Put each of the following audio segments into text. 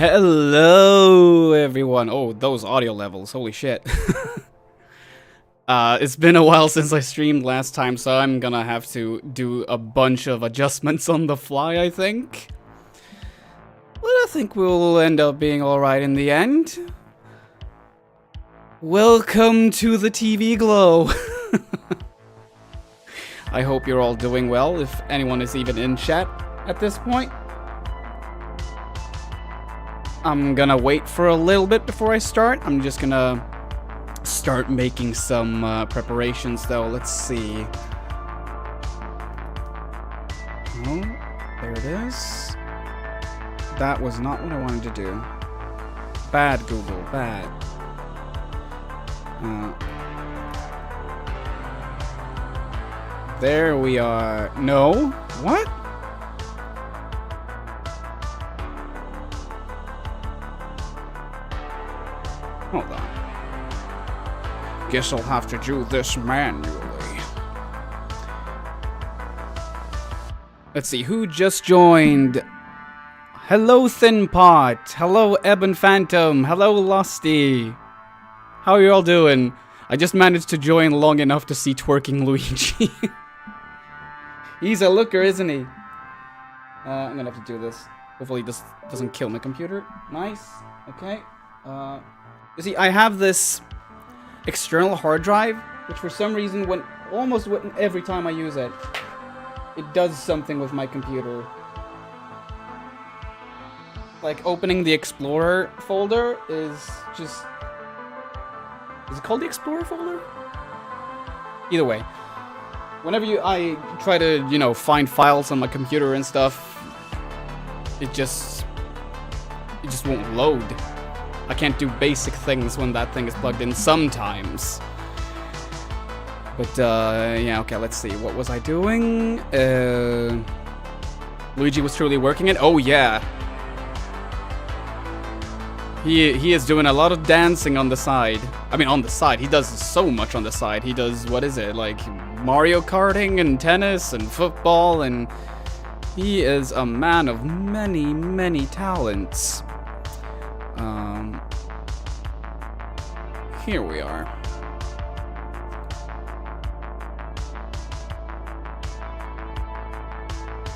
Hello, everyone. Oh, those audio levels. Holy shit. It's been a while since I streamed last time, so I'm gonna have to do a bunch of adjustments on the fly, I think. But I think we'll end up being alright in the end. Welcome to the TV Glow. I hope you're all doing well, if anyone is even in chat at this point. I'm gonna wait for a little bit before I start. I'm just gonna start making some preparations though. Let's see. Oh, there it is. That was not what I wanted to do. Bad, Google, bad. There we are. No? What? Hold on. Guess I'll have to do this manually. Let's see, who just joined? Hello, Thin Pot. Hello, Ebon Phantom. Hello, Lusty. How are you all doing? I just managed to join long enough to see twerking Luigi. He's a looker, isn't he? I'm gonna have to do this. Hopefully this doesn't kill my computer. Nice. Okay. You see, I have this external hard drive, which for some reason, almost every time I use it, it does something with my computer. Like opening the Explorer folder is just... Is it called the Explorer folder? Either way. Whenever I try to, you know, find files on my computer and stuff, it just won't load. I can't do basic things when that thing is plugged in sometimes. But, yeah, okay, let's see. What was I doing? Luigi was truly working it? Oh, yeah. He is doing a lot of dancing on the side. I mean, on the side. He does so much on the side. He does, what is it, like Mario Karting and tennis and football, and he is a man of many, many talents. Here we are.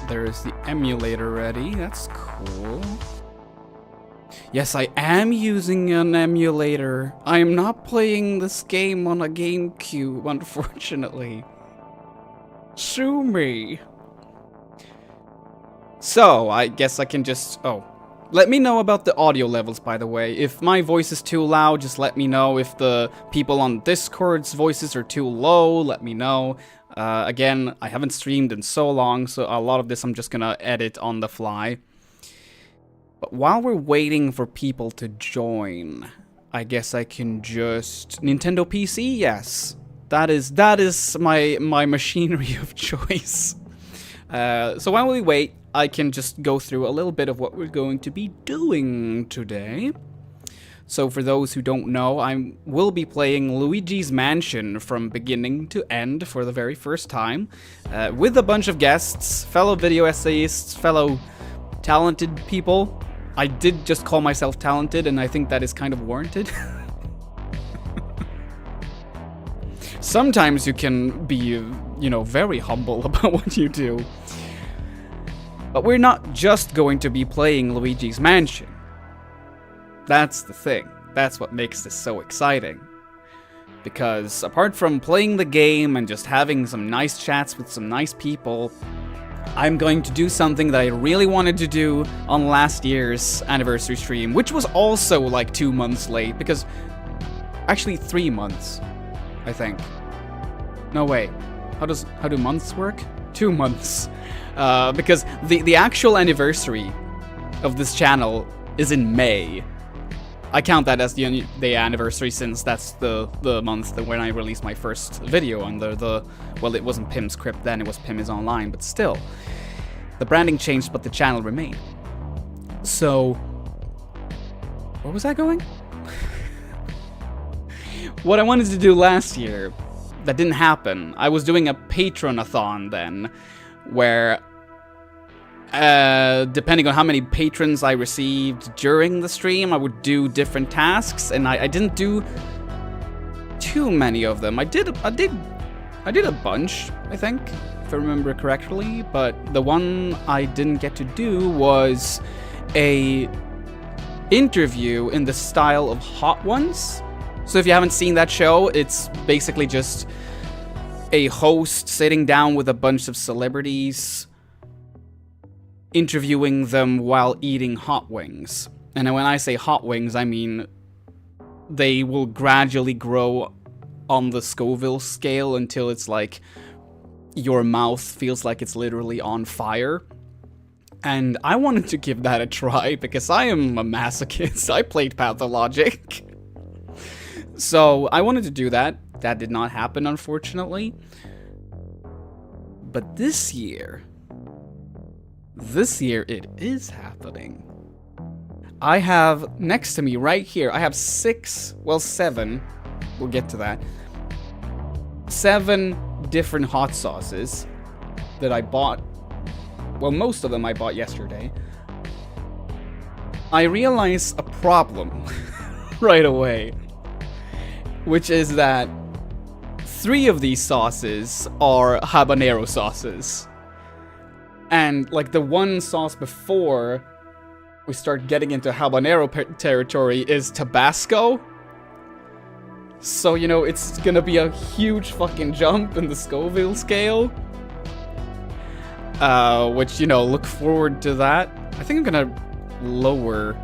There is the emulator ready. That's cool. Yes, I am using an emulator. I am not playing this game on a GameCube, unfortunately. Sue me. So, I guess I can just... Oh. Let me know about the audio levels, by the way. If my voice is too loud, just let me know. If the people on Discord's voices are too low, let me know. Again, I haven't streamed in so long, so a lot of this I'm just gonna edit on the fly. But while we're waiting for people to join, I guess I can just... Nintendo PC? Yes. That is my machinery of choice. So while we wait, I can just go through a little bit of what we're going to be doing today. So for those who don't know, I will be playing Luigi's Mansion from beginning to end for the very first time, with a bunch of guests, fellow video essayists, fellow talented people. I did just call myself talented, and I think that is kind of warranted. Sometimes you can be, you know, very humble about what you do. But we're not just going to be playing Luigi's Mansion. That's the thing. That's what makes this so exciting. Because apart from playing the game and just having some nice chats with some nice people, I'm going to do something that I really wanted to do on last year's anniversary stream, which was also like 2 months late, because... Actually 3 months, I think. No, wait. How do months work? 2 months. Because the actual anniversary of this channel is in May. I count that as the anniversary since that's the month when I released my first video under the... Well, it wasn't Pim's Crypt then, it was Pim is Online, but still. The branding changed, but the channel remained. So... Where was I going? What I wanted to do last year, that didn't happen. I was doing a Patreon-a-thon then, where Depending on how many patrons I received during the stream, I would do different tasks, and I didn't do too many of them. I did a bunch, I think, if I remember correctly, but the one I didn't get to do was a interview in the style of Hot Ones. So if you haven't seen that show, it's basically just a host sitting down with a bunch of celebrities, interviewing them while eating hot wings. And when I say hot wings, I mean they will gradually grow on the Scoville scale until it's like your mouth feels like it's literally on fire. And I wanted to give that a try because I am a masochist. I played Pathologic. So I wanted to do that. That did not happen, unfortunately. But this year it is happening. I have next to me right here, I have 7, we'll get to that, 7 different hot sauces that I bought. Well, most of them I bought yesterday. I realize a problem right away, which is that 3 of these sauces are habanero sauces. And like the one sauce before we start getting into habanero territory is Tabasco. So, you know, it's gonna be a huge fucking jump in the Scoville scale. Which, you know, look forward to that. I think I'm gonna lower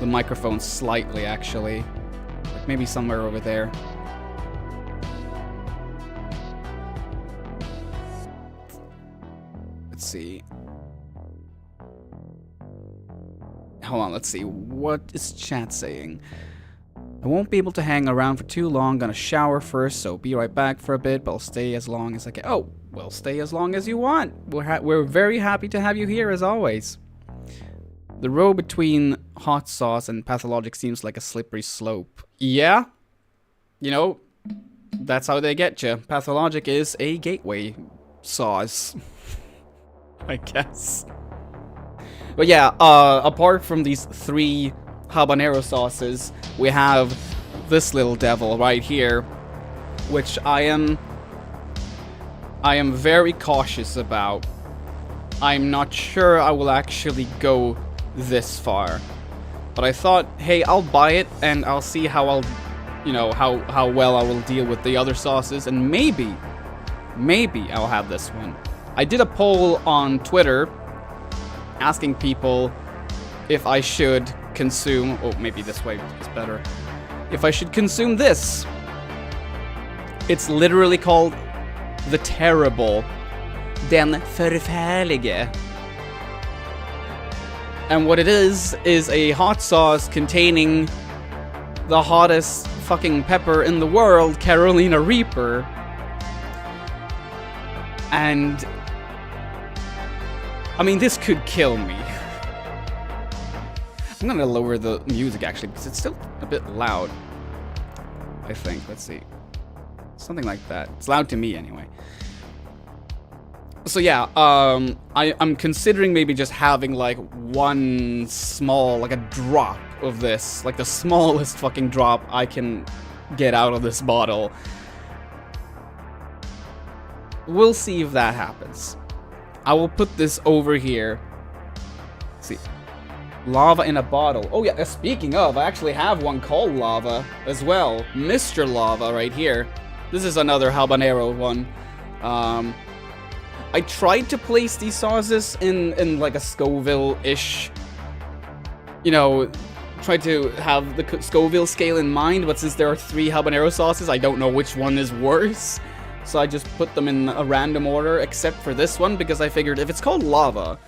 the microphone slightly, actually. Like maybe somewhere over there. Let's see. Hold on, let's see. What is chat saying? I won't be able to hang around for too long. Gonna shower first, so be right back for a bit, but I'll stay as long as I can. Oh, well, stay as long as you want. We're very happy to have you here, as always. The road between hot sauce and Pathologic seems like a slippery slope. Yeah? You know, that's how they get you. Pathologic is a gateway sauce. I guess. But yeah, apart from these 3 habanero sauces, we have this little devil right here, which I am very cautious about. I'm not sure I will actually go this far. But I thought, hey, I'll buy it and I'll see how I'll, you know, how well I will deal with the other sauces, and maybe I'll have this one. I did a poll on Twitter asking people if I should consume, oh, maybe this way is better. If I should consume this. It's literally called the Terrible. Den förfärlige. And what it is a hot sauce containing the hottest fucking pepper in the world, Carolina Reaper. And I mean, this could kill me. I'm gonna lower the music actually because it's still a bit loud. I think. Let's see. Something like that. It's loud to me anyway. So yeah, I'm considering maybe just having like one small, like a drop of this, like the smallest fucking drop I can get out of this bottle. We'll see if that happens. I will put this over here. Let's see. Lava in a bottle. Oh yeah, speaking of, I actually have one called Lava as well. Mr. Lava right here. This is another habanero one. I tried to place these sauces in like a Scoville-ish, you know, tried to have the Scoville scale in mind, but since there are 3 habanero sauces, I don't know which one is worse. So I just put them in a random order, except for this one, because I figured if it's called Lava,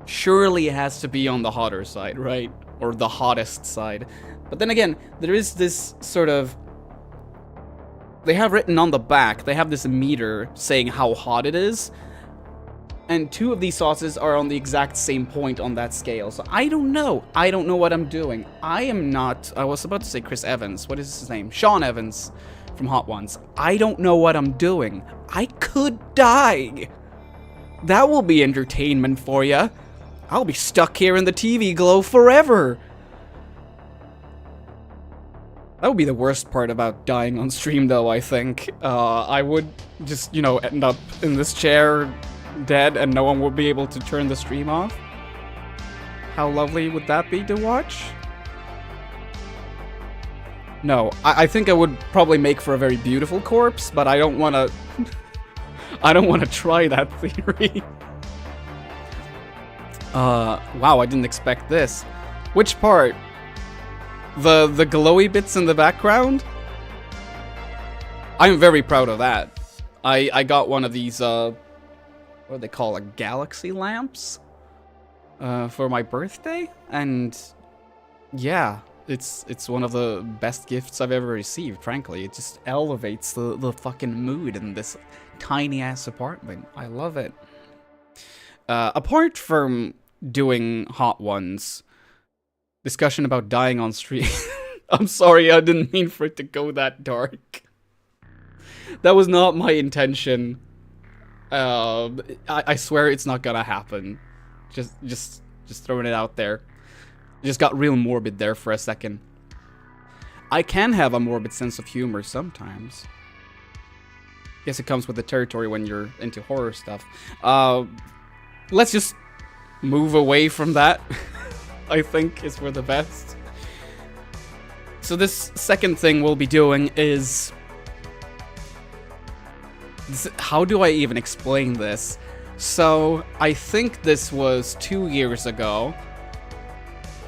surely it has to be on the hotter side, right? Or the hottest side. But then again, there is this sort of... They have written on the back, they have this meter saying how hot it is. And 2 of these sauces are on the exact same point on that scale. So I don't know. I don't know what I'm doing. I am not... I was about to say Chris Evans. What is his name? Sean Evans from Hot Ones. I don't know what I'm doing. I could die. That will be entertainment for ya. I'll be stuck here in the TV glow forever. That would be the worst part about dying on stream, though, I think. I would just, you know, end up in this chair, dead, and no one would be able to turn the stream off. How lovely would that be to watch? No, I think I would probably make for a very beautiful corpse, but I don't want to... I don't want to try that theory. Wow, I didn't expect this. Which part? The glowy bits in the background? I'm very proud of that. I got one of these, what do they call it? Galaxy lamps? For my birthday? And yeah, it's one of the best gifts I've ever received, frankly. It just elevates the fucking mood in this tiny-ass apartment. I love it. Apart from doing hot ones... Discussion about dying on stream. I'm sorry, I didn't mean for it to go that dark. That was not my intention. I swear it's not gonna happen. Just throwing it out there. Just got real morbid there for a second. I can have a morbid sense of humor sometimes. Guess it comes with the territory when you're into horror stuff. Let's just move away from that. I think is for the best. So this second thing we'll be doing is... How do I even explain this? So, I think this was 2 years ago,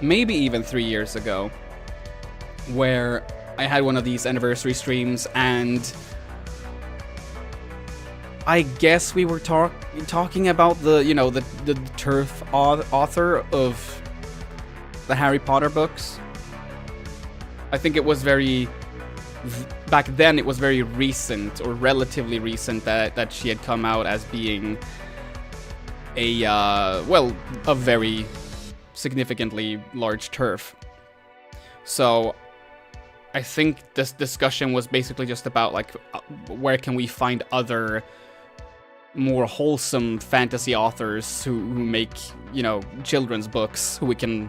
maybe even 3 years ago, where I had one of these anniversary streams, and I guess we were talking about the, you know, the turf author of the Harry Potter books. I think it was very... Back then, it was very recent, or relatively recent, that she had come out as being a, well, a very significantly large turf. So, I think this discussion was basically just about, like, where can we find other more wholesome fantasy authors who make, you know, children's books, who we can,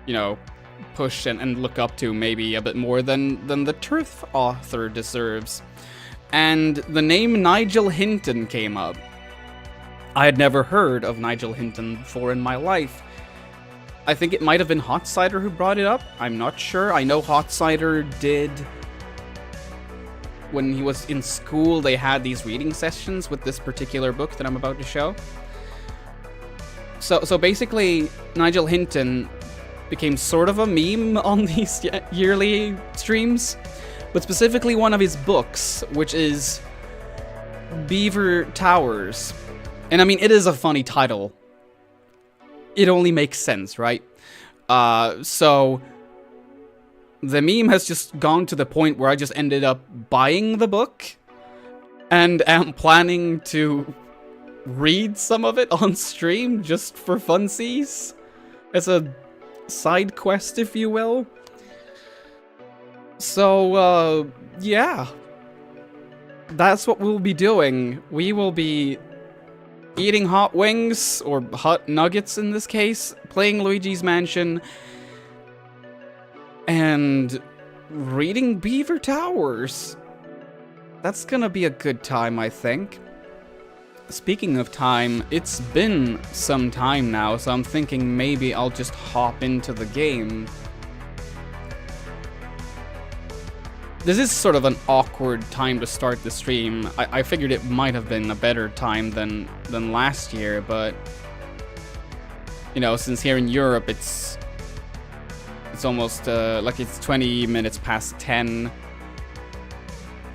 you know, push and look up to maybe a bit more than the turf author deserves. And the name Nigel Hinton came up. I had never heard of Nigel Hinton before in my life. I think it might have been Hot Cider who brought it up. I'm not sure. I know Hot Cider did... When he was in school, they had these reading sessions with this particular book that I'm about to show. So basically, Nigel Hinton became sort of a meme on these yearly streams, but specifically one of his books, which is Beaver Towers. And I mean, it is a funny title. It only makes sense, right? So the meme has just gone to the point where I just ended up buying the book and am planning to read some of it on stream just for funsies. As a side quest, if you will. So, yeah. That's what we'll be doing. We will be eating hot wings, or hot nuggets in this case, playing Luigi's Mansion, and reading Beaver Towers. That's gonna be a good time, I think. Speaking of time, it's been some time now, so I'm thinking maybe I'll just hop into the game. This is sort of an awkward time to start the stream. I figured it might have been a better time than last year, but... You know, since here in Europe it's almost, like it's 20 minutes past 10.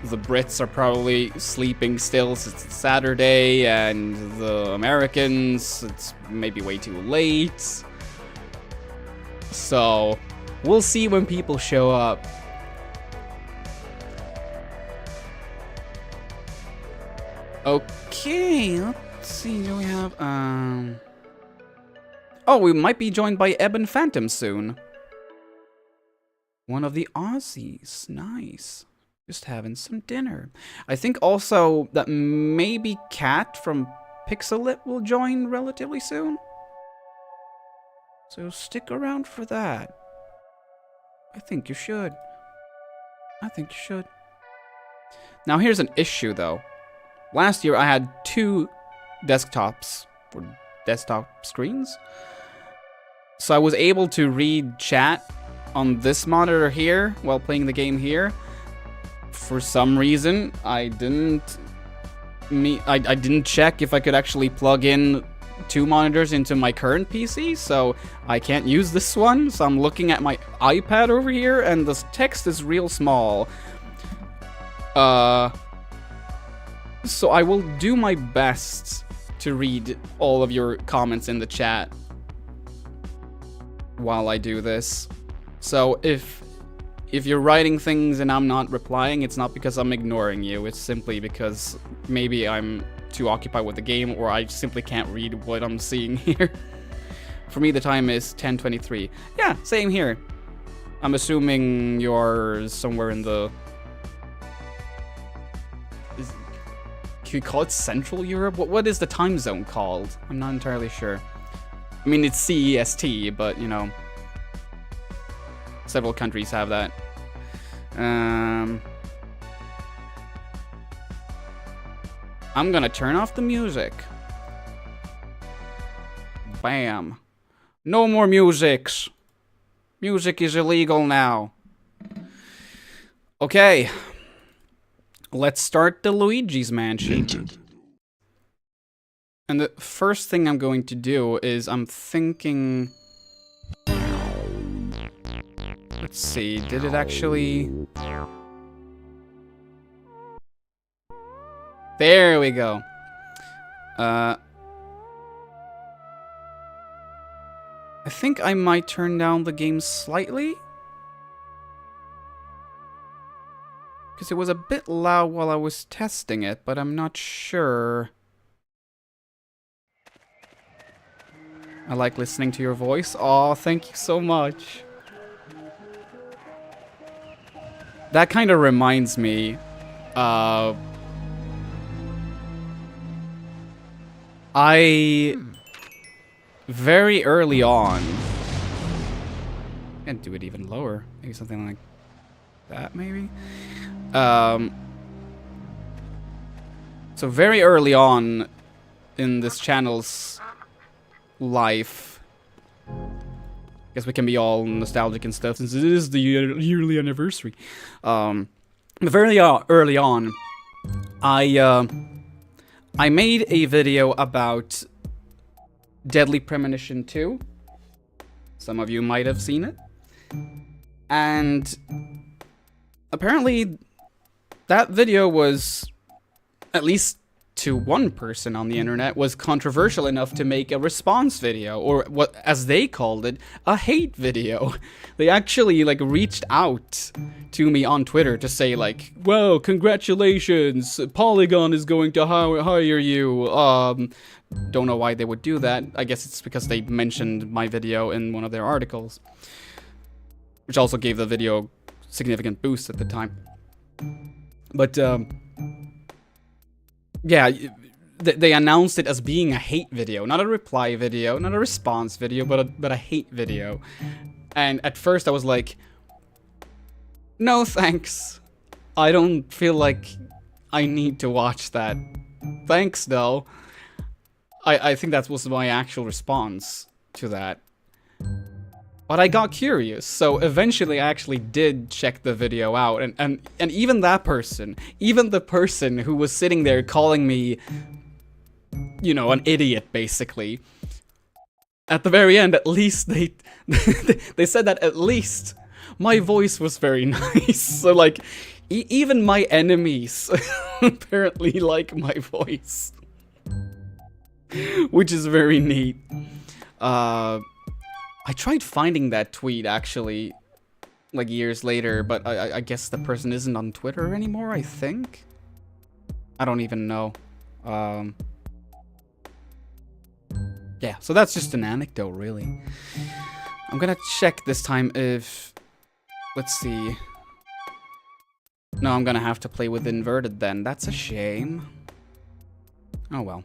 The Brits are probably sleeping still since it's Saturday, and the Americans, it's maybe way too late. So, we'll see when people show up. Okay, let's see, do we have, Oh, we might be joined by Ebon Phantom soon. One of the Aussies, nice. Just having some dinner. I think also that maybe Kat from Pixelit will join relatively soon. So stick around for that. I think you should. I think you should. Now here's an issue though. Last year I had 2 desktops for desktop screens. So I was able to read chat on this monitor here while playing the game here. For some reason, I didn't check if I could actually plug in 2 monitors into my current PC, so I can't use this one. So I'm looking at my iPad over here, and the text is real small. So I will do my best to read all of your comments in the chat while I do this. So if you're writing things and I'm not replying, it's not because I'm ignoring you. It's simply because maybe I'm too occupied with the game, or I simply can't read what I'm seeing here. For me, the time is 10:23. Yeah, same here. I'm assuming you're somewhere in the... Can we call it Central Europe? What is the time zone called? I'm not entirely sure. I mean, it's CEST, but, you know, several countries have that. I'm gonna turn off the music. Bam. No more musics. Music is illegal now. Okay. Let's start the Luigi's Mansion. And the first thing I'm going to do is I'm thinking... Let's see, did it actually... There we go. I think I might turn down the game slightly. Because it was a bit loud while I was testing it, but I'm not sure. I like listening to your voice. Aw, thank you so much. That kind of reminds me, very early on, and do it even lower, maybe something like that, maybe. So very early on in this channel's life, I guess we can be all nostalgic and stuff since it is the yearly anniversary. Very early on, I made a video about Deadly Premonition 2. Some of you might have seen it. And apparently that video was, at least to one person on the internet, was controversial enough to make a response video, or what, as they called it, a hate video. They actually, like, reached out to me on Twitter to say, like, "Well, congratulations, Polygon is going to hire you." Don't know why they would do that. I guess it's because they mentioned my video in one of their articles, which also gave the video significant boost at the time. But, yeah, they announced it as being a hate video, not a reply video, not a response video, but a hate video. And at first I was like, no thanks. I don't feel like I need to watch that. Thanks though. I think that was my actual response to that. But I got curious, so eventually I actually did check the video out, and even that person, even the person who was sitting there calling me, you know, an idiot, basically, at the very end, at least they they said that at least my voice was very nice. So, like, even my enemies apparently like my voice, which is very neat. I tried finding that tweet, actually, like, years later, but I guess the person isn't on Twitter anymore, I think? I don't even know. Yeah, so that's just an anecdote, really. I'm gonna check this time if... Let's see. No, I'm gonna have to play with inverted then. That's a shame. Oh well.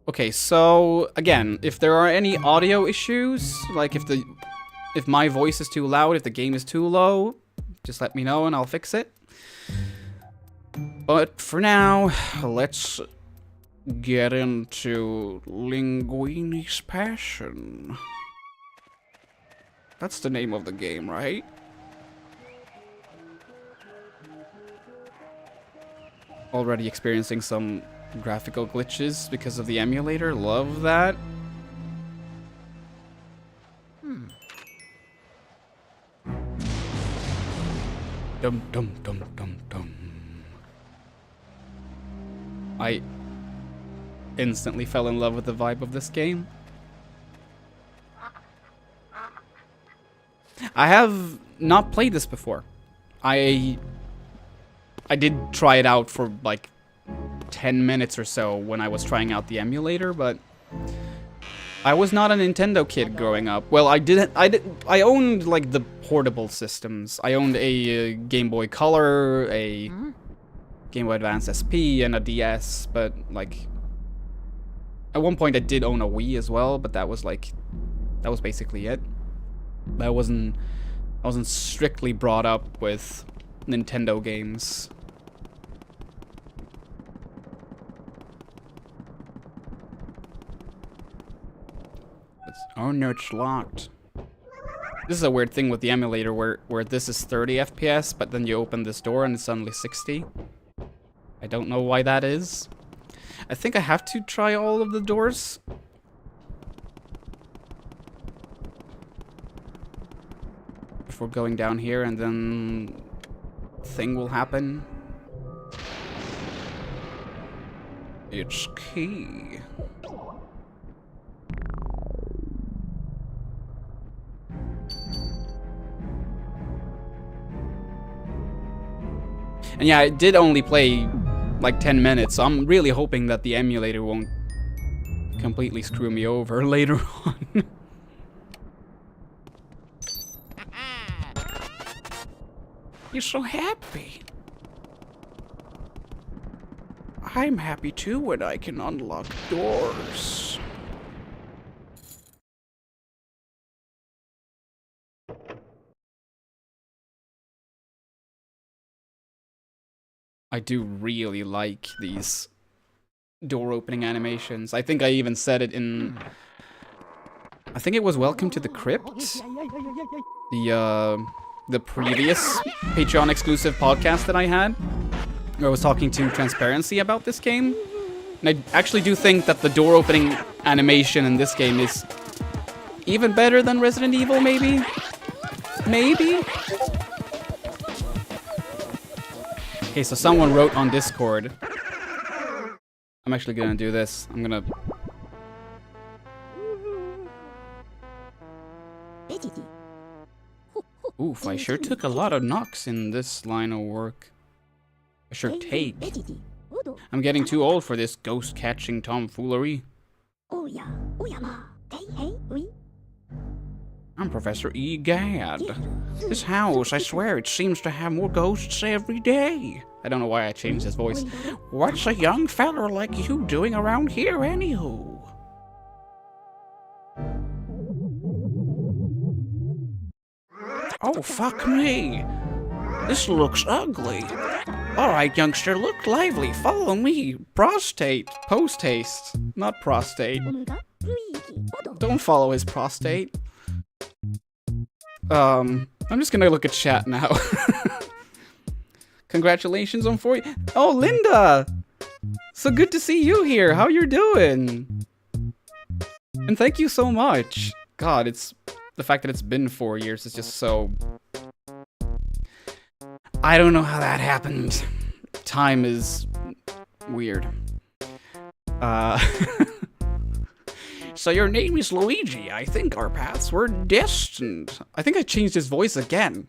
Okay, so again, if there are any audio issues, like if my voice is too loud, if the game is too low, just let me know and I'll fix it. But for now, let's get into Linguini's Passion. That's the name of the game, right? Already experiencing some graphical glitches because of the emulator. Love that. Dum dum dum dum dum. I instantly fell in love with the vibe of this game. I have not played this before. I did try it out for like 10 minutes or so when I was trying out the emulator, but I was not a Nintendo kid growing up. Well, I owned like the portable systems. I owned a Game Boy Color, a Game Boy Advance SP, and a DS, but like at one point I did own a Wii as well, but that was basically it. I wasn't strictly brought up with Nintendo games. Oh no, it's locked. This is a weird thing with the emulator where this is 30 FPS, but then you open this door and it's suddenly 60. I don't know why that is. I think I have to try all of the doors. Before going down here, and then thing will happen. It's key. And yeah, I did only play like 10 minutes, so I'm really hoping that the emulator won't completely screw me over later on. You're so happy. I'm happy too when I can unlock doors. I do really like these door opening animations. I think I even said it in... I think it was Welcome to the Crypt. The previous Patreon exclusive podcast that I had, where I was talking to Transparency about this game. And I actually do think that the door opening animation in this game is even better than Resident Evil, maybe? Maybe? Okay, so someone wrote on Discord. I'm actually gonna do this. I'm gonna... Oof, I sure took a lot of knocks in this line of work. I sure take. I'm getting too old for this ghost-catching tomfoolery. I'm Professor E. Gadd. This house, I swear, it seems to have more ghosts every day. I don't know why I changed his voice. What's a young feller like you doing around here, anywho? Oh, fuck me. This looks ugly. Alright, youngster, look lively. Follow me. Prostate. Post-haste. Not prostate. Don't follow his prostate. I'm just gonna look at chat now. Congratulations on 40. Oh, Linda! So good to see you here. How you doing? And thank you so much. God, it's... The fact that it's been 4 years is just so... I don't know how that happened. Time is... weird. So your name is Luigi. I think our paths were destined. I think I changed his voice again.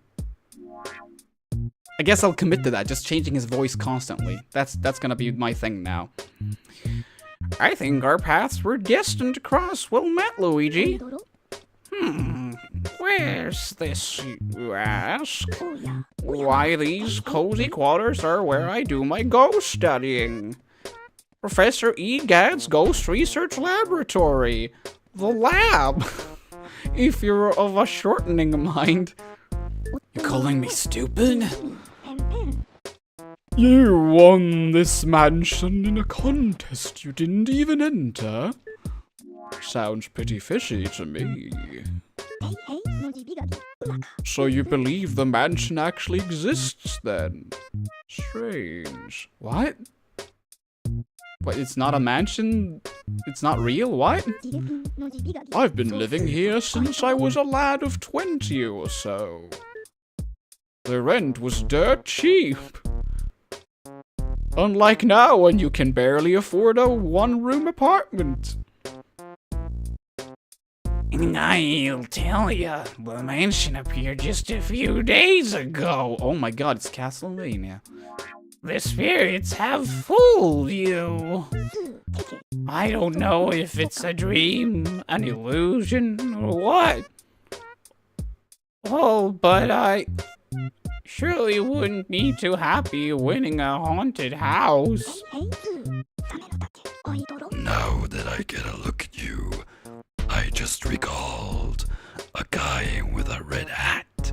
I guess I'll commit to that, just changing his voice constantly. That's gonna be my thing now. I think our paths were destined to cross. Well met, Luigi. Where's this, you ask? Why, these cozy quarters are where I do my ghost studying. Professor Egad's Ghost Research Laboratory. The lab. If you're of a shortening mind. You're calling me stupid? You won this mansion in a contest you didn't even enter. Sounds pretty fishy to me. So you believe the mansion actually exists then? Strange. What? What, it's not a mansion? It's not real? What? I've been living here since I was a lad of 20 or so. The rent was dirt cheap. Unlike now, when you can barely afford a one-room apartment. I'll tell ya, the mansion appeared just a few days ago. Oh my god, it's Castlevania. The spirits have fooled you. I don't know if it's a dream, an illusion, or what. Oh, but I surely wouldn't be too happy winning a haunted house. Now that I get a look at you, I just recalled a guy with a red hat,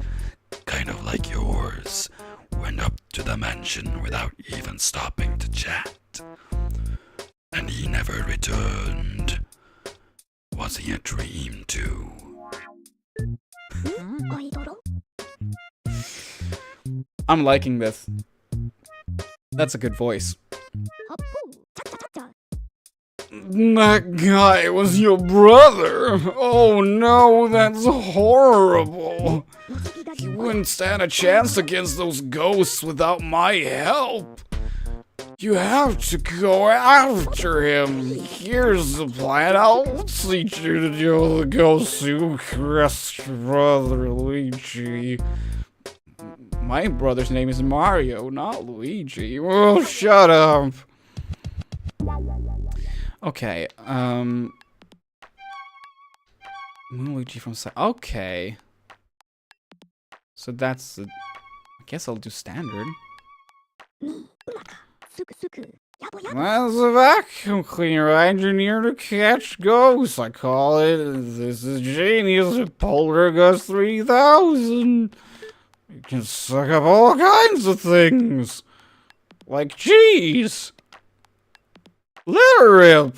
kind of like yours, went up to the mansion without even stopping to chat. And he never returned. Was he a dream too? I'm liking this. That's a good voice. That guy was your brother? Oh no, that's horrible. You wouldn't stand a chance against those ghosts without my help. You have to go after him. Here's the plan. I'll teach you to deal with the ghosts who crushed your brother, Luigi. My brother's name is Mario, not Luigi. Oh, shut up. Okay, Luigi from side. Okay. So that's the... I guess I'll do standard. That's a vacuum cleaner I engineered to catch ghosts, I call it. This is genius at Poltergust 3000. You can suck up all kinds of things. Like cheese. Litter rip.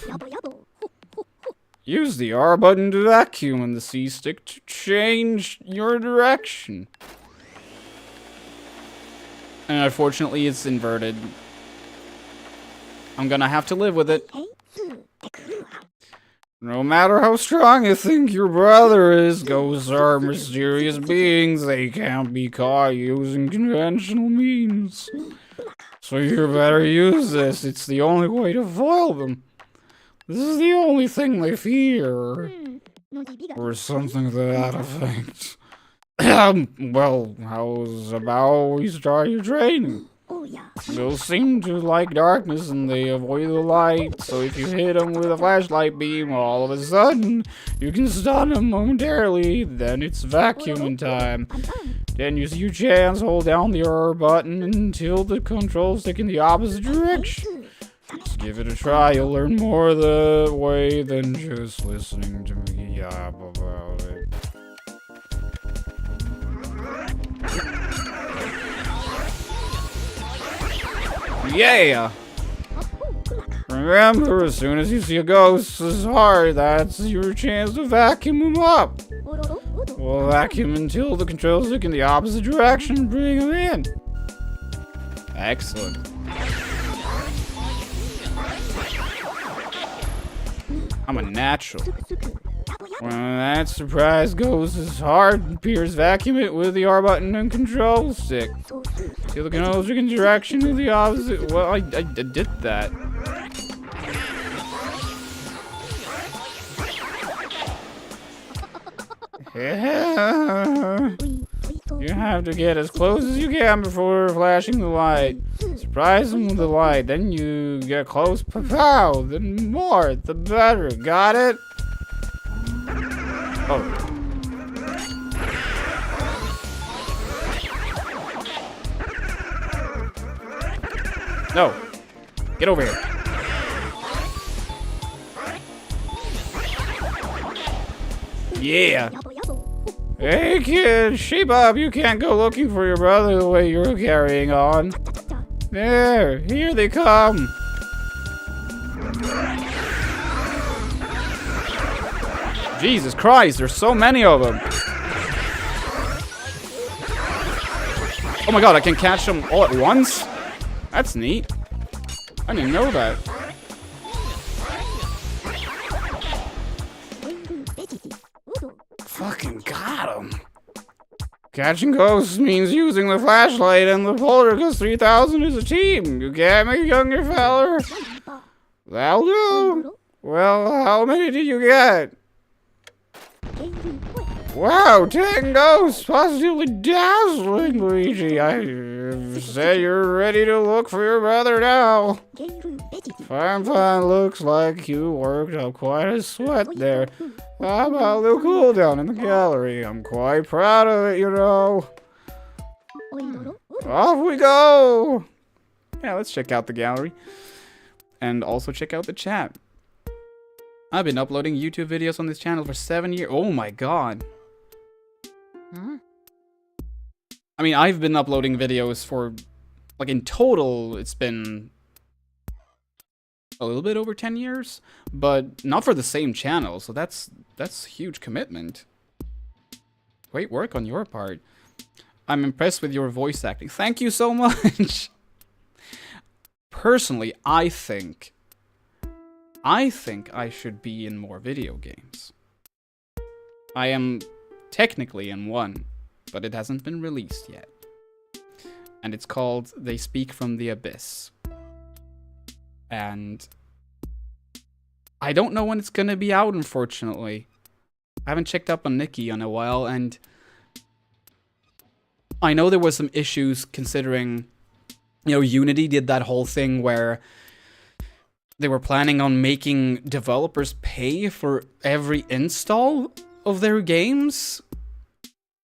Use the R button to vacuum and the C stick to change your direction. And unfortunately, it's inverted. I'm gonna have to live with it. No matter how strong you think your brother is, ghosts are mysterious beings. They can't be caught using conventional means. So you better use this. It's the only way to foil them. This is the only thing they fear. Or something to that effect. Well, how's about we start your training? They'll seem to like darkness and they avoid the light, so if you hit them with a flashlight beam, all of a sudden, you can stun them momentarily, then it's vacuuming time. Then use your chance, hold down the R button until the control stick in the opposite direction. Just give it a try, you'll learn more the way than just listening to me yap about it. Yeah! Remember, as soon as you see a ghost, it's hard. That's your chance to vacuum him up. We'll vacuum until the control stick in the opposite direction. Bring him in. Excellent. I'm a natural. When that surprise ghost is hard, Pierce vacuum it with the R button and control stick. Till the control stick in direction to the opposite. Well, I did that. Yeah. You have to get as close as you can before flashing the light. Surprise them with the light, then you get close, pow, then more, the better. Got it? Oh. No. Get over here. Yeah. Hey kid, shape up. You can't go looking for your brother the way you're carrying on. There, here they come. Jesus Christ, there's so many of them. Oh my god, I can catch them all at once? That's neat. I didn't know that. Fucking got him. Catching ghosts means using the flashlight, and the Poltergeist 3000 is a team. You get me, younger feller? That'll do. Well, how many did you get? Wow, 10 ghosts! Positively dazzling, Luigi. I say you're ready to look for your brother now. Fine, fine. Looks like you worked up quite a sweat there. How about a little cool down in the gallery? I'm quite proud of it, you know. Off we go! Yeah, let's check out the gallery. And also check out the chat. I've been uploading YouTube videos on this channel for 7 years. Oh my god. I mean, I've been uploading videos for, like, in total, it's been a little bit over 10 years, but not for the same channel, so that's huge commitment. Great work on your part. I'm impressed with your voice acting. Thank you so much. Personally, I think I should be in more video games. I am technically in one, but it hasn't been released yet. And it's called They Speak from the Abyss. And I don't know when it's gonna be out, unfortunately. I haven't checked up on Nikki in a while, and I know there was some issues considering, you know, Unity did that whole thing where they were planning on making developers pay for every install of their games,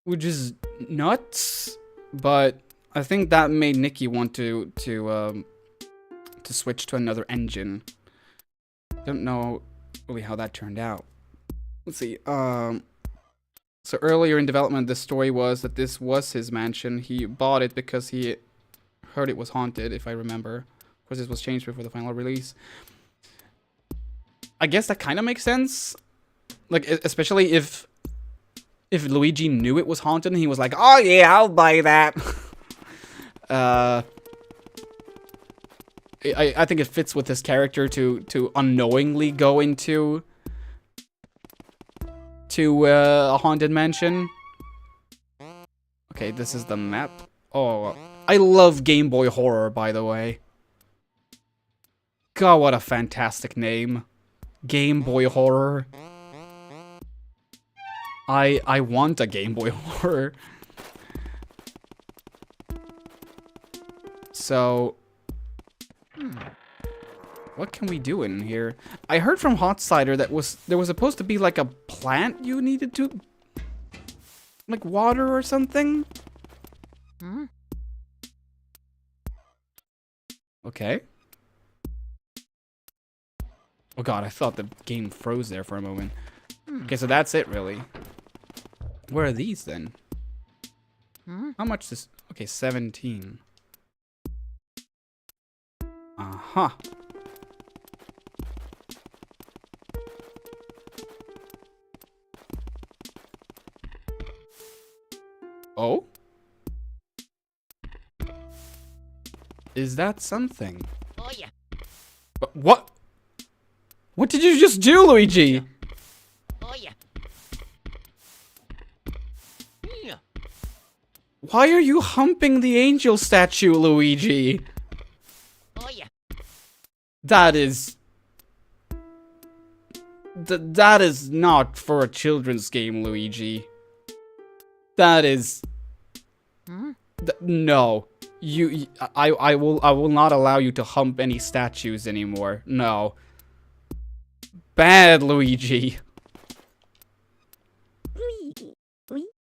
which is nuts. But I think that made Nikki want to switch to another engine. Don't know really how that turned out. Let's see. So earlier in development, the story was that this was his mansion. He bought it because he heard it was haunted, if I remember. Of course, this was changed before the final release. I guess that kind of makes sense. Like, especially if Luigi knew it was haunted and he was like, oh yeah, I'll buy that. I think it fits with his character to unknowingly go into a haunted mansion. Okay, this is the map. Oh, I love Game Boy Horror, by the way. God, what a fantastic name. Game Boy Horror. I want a Game Boy Horror. So, what can we do in here? I heard from Hot Cider that there was supposed to be like a plant you needed to, like, water or something. Okay. Oh god, I thought the game froze there for a moment. Okay, so that's it, really. Where are these, then? How much is... Okay, 17. Uh-huh. Oh? Is that something? Oh, yeah. What? What did you just do, Luigi? Oh, yeah. Yeah. Why are you humping the angel statue, Luigi? Oh, yeah. That is... that is not for a children's game, Luigi. That is... no. I will not allow you to hump any statues anymore. No. Bad, Luigi.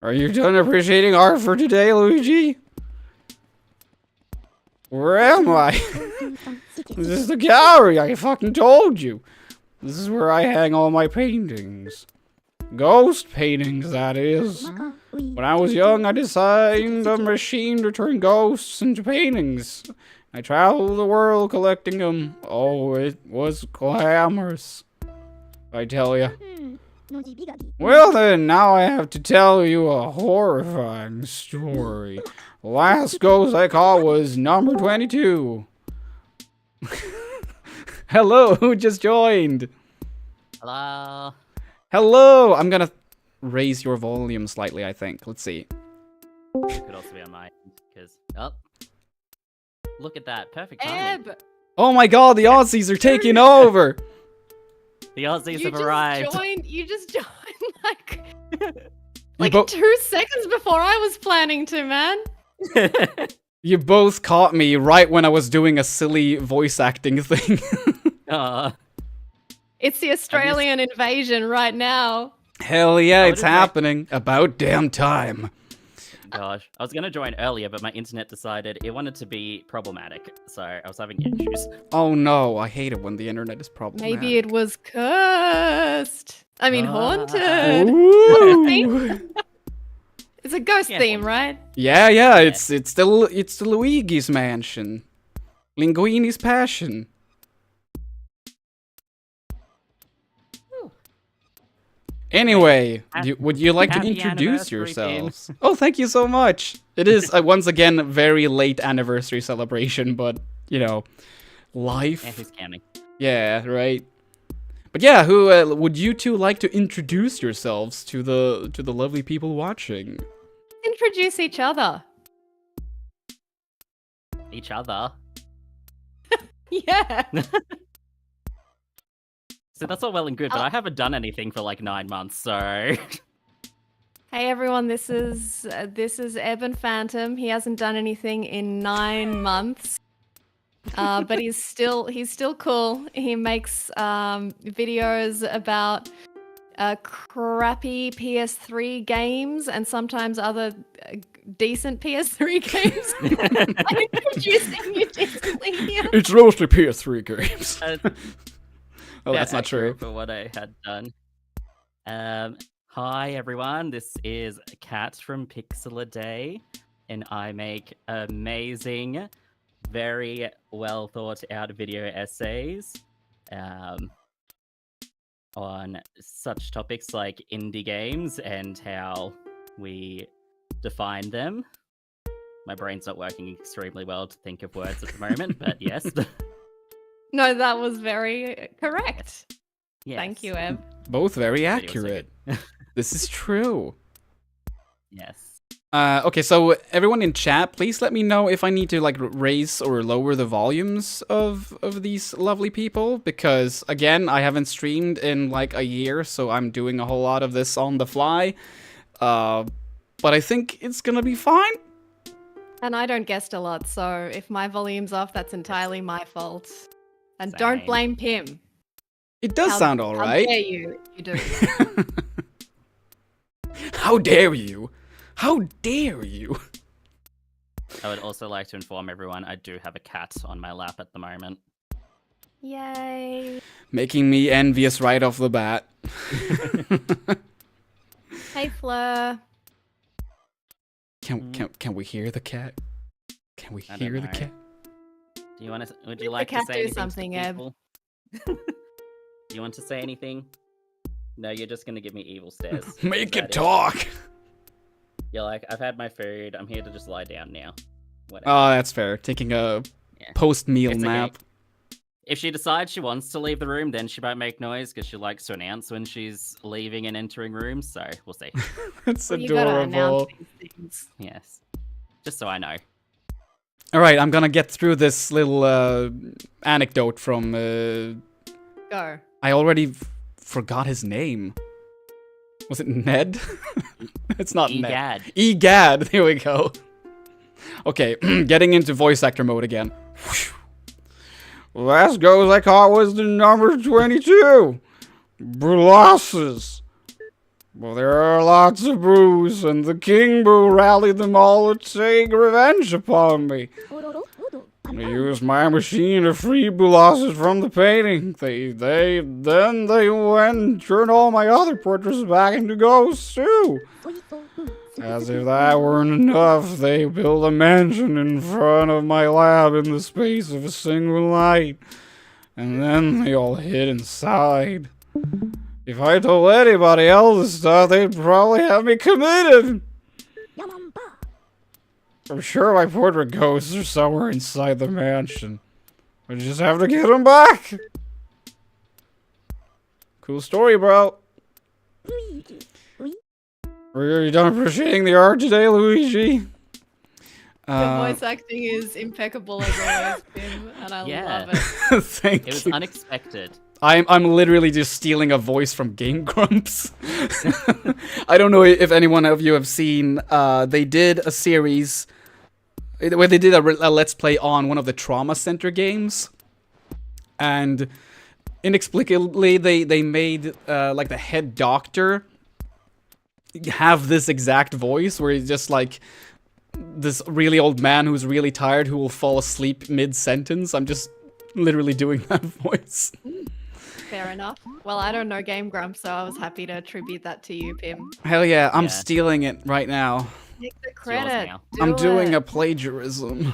Are you done appreciating art for today, Luigi? Where am I? This is the gallery, I fucking told you. This is where I hang all my paintings. Ghost paintings, that is. When I was young, I designed a machine to turn ghosts into paintings. I traveled the world collecting them. Oh, it was glamorous, I tell ya. Well then, now I have to tell you a horrifying story. The last ghost I caught was number 22. Hello, who just joined? Hello. Hello! I'm gonna raise your volume slightly, I think. Let's see. Could also be on my end, because... Oh. Look at that. Perfect timing. Oh my god, the Aussies are taking over! The Aussies have arrived. You just joined like You 2 seconds before I was planning to, man. You both caught me right when I was doing a silly voice acting thing. It's the Australian invasion right now. Hell yeah, it's happening. About damn time. Gosh, I was going to join earlier, but my internet decided it wanted to be problematic, so I was having issues. Oh no, I hate it when the internet is problematic. Maybe it was cursed. I mean, haunted. Ooh. It's a ghost theme, right? Yeah, it's the Luigi's mansion. Linguini's passion. Anyway, would you like to introduce yourselves? Oh, thank you so much. It is, once again, a very late anniversary celebration, but, you know, life. And who's counting? Yeah, right. But yeah, who would you two like to introduce yourselves to the lovely people watching? Introduce each other. Each other? Yeah. So that's all well and good, but I haven't done anything for like 9 months, so... Hey everyone, this is Eben Phantom. He hasn't done anything in 9 months, but he's still cool. He makes videos about crappy PS3 games and sometimes other decent PS3 games. I'm introducing you decently here. It's mostly PS3 games. Oh, that's not true. For what I had done. Hi everyone, this is Kat from Pixel a Day, and I make amazing, very well thought out video essays on such topics like indie games and how we define them. My brain's not working extremely well to think of words at the moment, but yes. No, that was very correct. Yes. Thank you, Eb. Both very accurate. This is true. Yes. Okay, so everyone in chat, please let me know if I need to like raise or lower the volumes of these lovely people, because again, I haven't streamed in like a year, so I'm doing a whole lot of this on the fly. But I think it's gonna be fine. And I don't guest a lot, so if my volume's off, that's entirely my fault. And don't blame Pim. It does sound all right. How dare you? You do. How dare you? How dare you? I would also like to inform everyone I do have a cat on my lap at the moment. Yay. Making me envious right off the bat. Hey, Fleur. Can we hear the cat? Can we hear the cat? Do you want to? Would you like to say anything something, Eb? Do you want to say anything? No, you're just gonna give me evil stares. Make it talk. You're like, I've had my food. I'm here to just lie down now. Whatever. Oh, that's fair. Taking a post-meal nap. Okay. If she decides she wants to leave the room, then she might make noise because she likes to announce when she's leaving and entering rooms. So we'll see. That's well, adorable. Yes, just so I know. All right, I'm gonna get through this little anecdote from. Go. I already forgot his name. Was it Ned? It's not Ned. Egad. There we go. Okay, getting into voice actor mode again. Last ghost I caught was the number 22. Brulosses. Well, there are lots of brews, and the king brew rallied them all to take revenge upon me. I used my machine to free Bulasas from the painting. Then they went and turned all my other portraits back into ghosts too. As if that weren't enough, they built a mansion in front of my lab in the space of a single night. And then they all hid inside. If I told anybody else this stuff, they'd probably have me committed. I'm sure my portrait ghosts are somewhere inside the mansion. I just have to get them back. Cool story, bro. Are you done appreciating the art today, Luigi? The voice acting is impeccable as always, Tim, and I love it. Thank It was you. unexpected. I'm literally just stealing a voice from Game Grumps. I don't know if anyone of you have seen. They did a series where they did a Let's Play on one of the Trauma Center games, and inexplicably they made like the head doctor have this exact voice where he's just like this really old man who's really tired who will fall asleep mid-sentence. I'm just literally doing that voice. Fair enough. Well, I don't know Game Grumps, so I was happy to attribute that to you, Pim. Hell yeah, I'm Yeah. stealing it right now. Take the yours credit. now. I'm doing it. a plagiarism.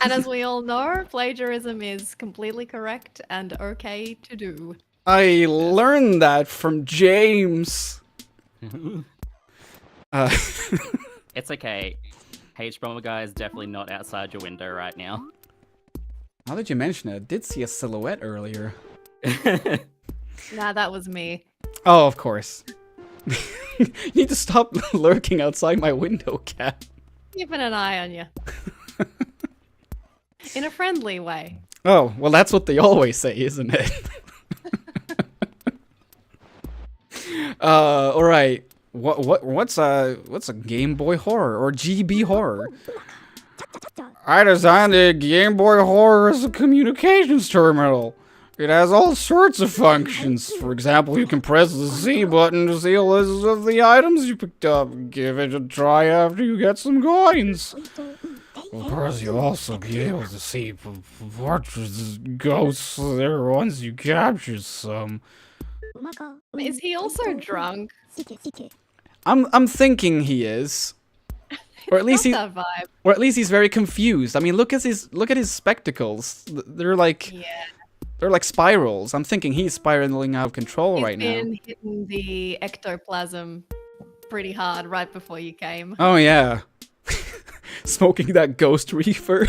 And as we all know, plagiarism is completely correct and okay to do. I learned that from James. It's okay. H-Bomber guy is definitely not outside your window right now. Now that you mention it, I did see a silhouette earlier. Nah, that was me. Oh, of course. You need to stop lurking outside my window, cat. Keeping an eye on you. In a friendly way. Oh, well, that's what they always say, isn't it? All right. What's a Game Boy Horror or GB Horror? I designed the Game Boy Horror as a communications terminal. It has all sorts of functions. For example, you can press the Z button to see a list of the items you picked up. Give it a try after you get some coins. Of course, you'll also be able to see portraits, ghosts there once you capture some. Is he also drunk? I'm thinking he is, or at least Got that vibe. or at least he's very confused. I mean, look at his spectacles. They're like spirals. I'm thinking he's spiraling out of control He's right now. been hitting the ectoplasm pretty hard right before you came. Oh yeah, smoking that ghost reefer.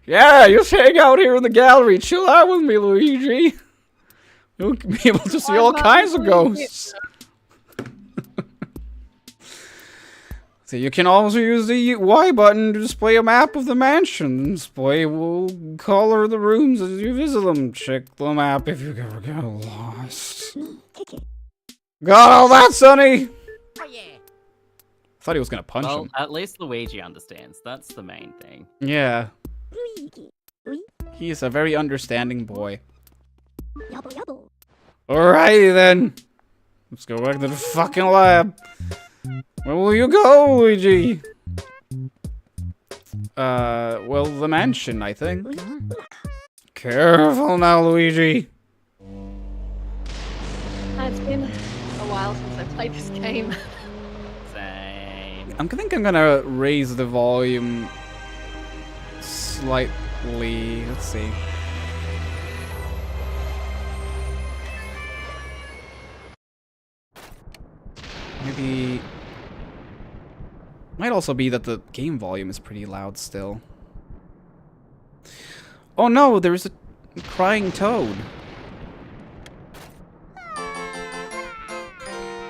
Yeah, just hang out here in the gallery, chill out with me, Luigi. You'll be able to see all kinds of ghosts. So you can also use the Y button to display a map of the mansion. Display will color the rooms as you visit them. Check the map if you ever get lost. Got all that, Sonny? Oh yeah. Thought he was gonna punch Well, him. at least Luigi understands. That's the main thing. Yeah. He is a very understanding boy. Alrighty then. Let's go back to the fucking lab. Where will you go, Luigi? Well, the mansion, I think. Careful now, Luigi. It's been a while since I played this game. Same. I think I'm gonna raise the volume slightly. Let's see. Maybe... Might also be that the game volume is pretty loud still. Oh no, there's a crying toad.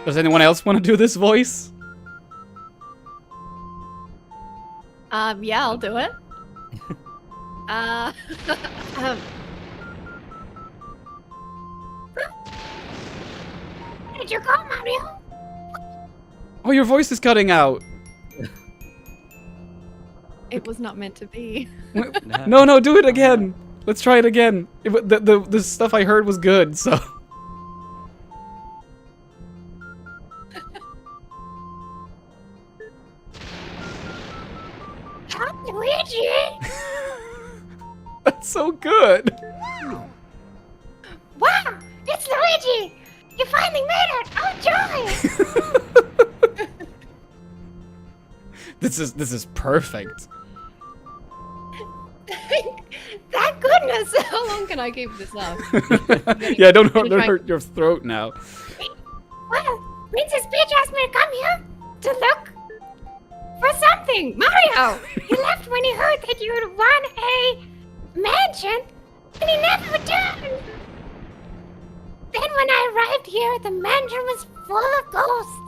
Does anyone else want to do this voice? Yeah, I'll do it. Did you call Mario? Oh, your voice is cutting out. It was not meant to be. No, do it again. Let's try it again. The stuff I heard was good, so. so good. Wow! It's Luigi! You finally made it! Oh, joy! This is perfect. Thank goodness! How long can I keep this up? Yeah, don't hurt your throat now. Well, Princess Peach asked me to come here to look for something. Mario! He left when he heard that you had won a mansion, and he never returned. Then when I arrived here, the mansion was full of ghosts.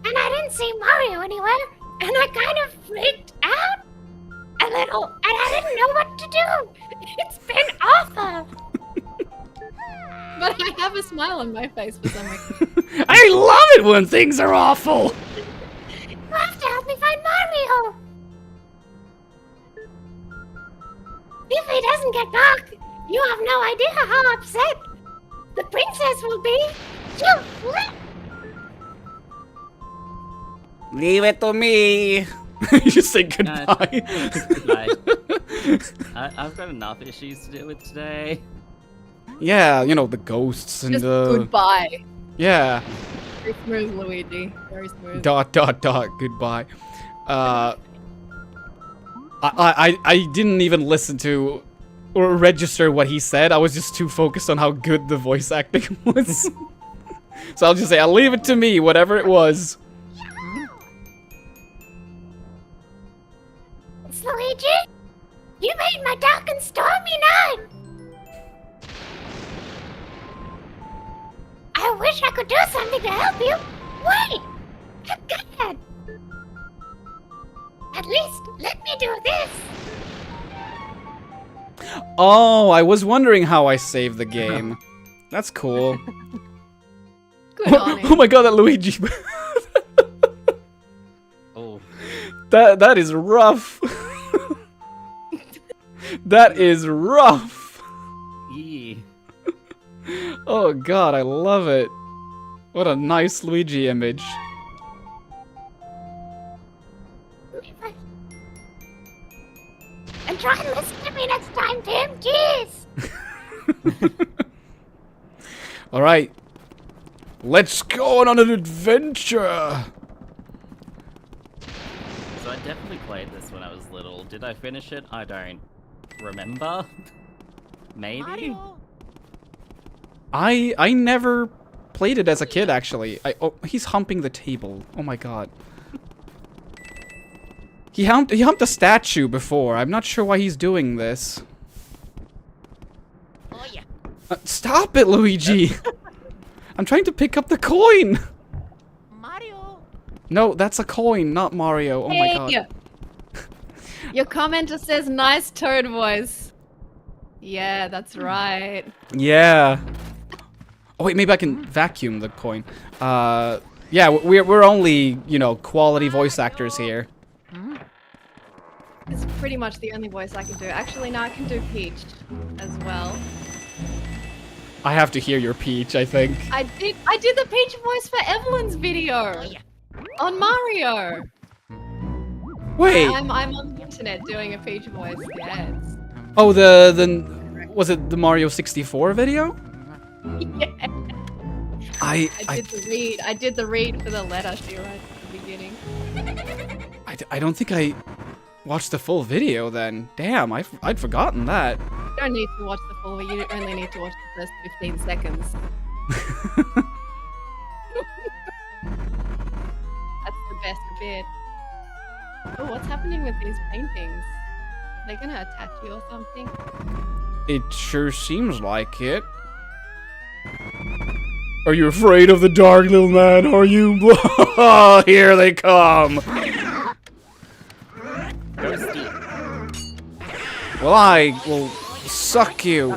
And I didn't see Mario anywhere, and I kind of freaked out a little, and I didn't know what to do. It's been awful. But I have a smile on my face for some reason. I love it when things are awful. You have to help me find Mario. If he doesn't get back, you have no idea how upset the princess will be. She'll flip. Leave it to me. You just say goodbye. Goodbye. I've got enough issues to deal with today. Yeah, you know, the ghosts and Just the... goodbye. Yeah. Very smooth, Luigi. Very smooth. ... Goodbye. I didn't even listen to or register what he said. I was just too focused on how good the voice acting was. So I'll just say, I'll leave it to me, whatever it was. It's Luigi. You made my dark and stormy night. I wish I could do something to help you. Wait, I can't. At least let me do this. Oh, I was wondering how I saved the game. That's cool. Good on him. Oh my god, that Luigi. Oh. That is rough. That is rough. Yeah. Oh god, I love it. What a nice Luigi image. And try and listen to me next time, Tim. Jeez. Alright. Let's go on an adventure. So I definitely played this when I was little. Did I finish it? I don't remember. Maybe? I never played it as a kid, actually. Oh, he's humping the table. Oh my god. He humped a statue before. I'm not sure why he's doing this. Oh yeah. Stop it, Luigi! I'm trying to pick up the coin! Mario. No, that's a coin, not Mario. Oh my Hey, god. your commenter says nice Toad voice. Yeah, that's right. Yeah. Oh wait, maybe I can vacuum the coin. Yeah, we're only, you know, quality voice actors here. It's pretty much the only voice I can do. Actually, no, I can do Peach as well. I have to hear your Peach, I think. I did the Peach voice for Evelyn's video Oh yeah. on Mario. Wait. I'm on the internet doing a Peach voice. Yeah. Oh, was it the Mario 64 video? Yeah. I did the read for the letter she wrote at the beginning. I don't think I watched the full video then. Damn, I'd forgotten that. You don't need to watch the full video, you only need to watch the first 15 seconds. That's the best bit. Oh, what's happening with these paintings? Are they gonna attack you or something? It sure seems like it. Are you afraid of the dark, little man? Are you? Oh, here they come. Ghosty. Well, I will suck you.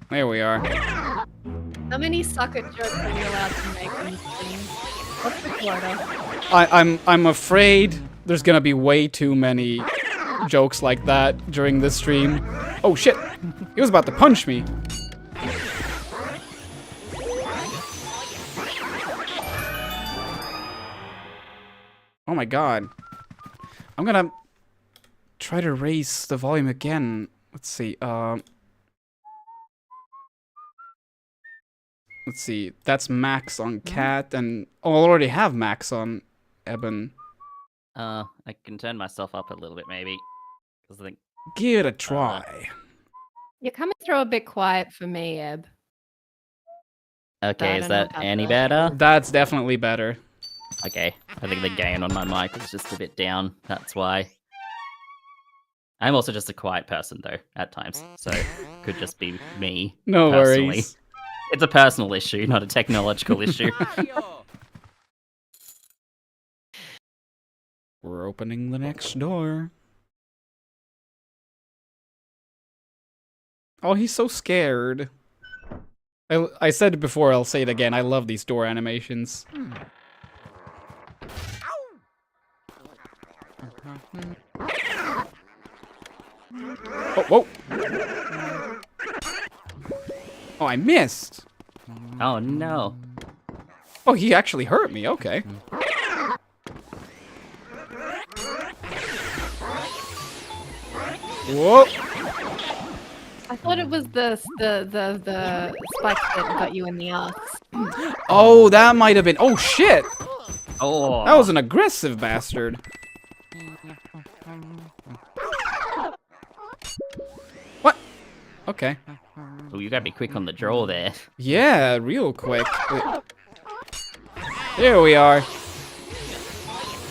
There we are. How many sucker jokes are you allowed to make in this game? What's the quota? I'm afraid there's gonna be way too many jokes like that during this stream. Oh shit! He was about to punch me. Oh my god. I'm gonna try to raise the volume again. Let's see. Let's see. That's max on Cat, and I already have max on Eben. I can turn myself up a little bit, maybe. Because I think. Give it a try. You're coming through a bit quiet for me, Eb. Okay, I is don't know that about any that. better? That's definitely better. Okay, I think the gain on my mic is just a bit down. That's why. I'm also just a quiet person, though, at times. So, could just be me. No personally. worries. It's a personal issue, not a technological issue. We're opening the next door. Oh, he's so scared. I said it before, I'll say it again. I love these door animations. Oh, whoa! Oh, I missed! Oh, no. Oh, he actually hurt me, okay. Whoa! I thought it was the spikes that got you in the ass. Oh, that might have been. Oh, shit! Oh. That was an aggressive bastard. What? Okay. Oh, you gotta be quick on the draw there. Yeah, real quick. Wait. There we are.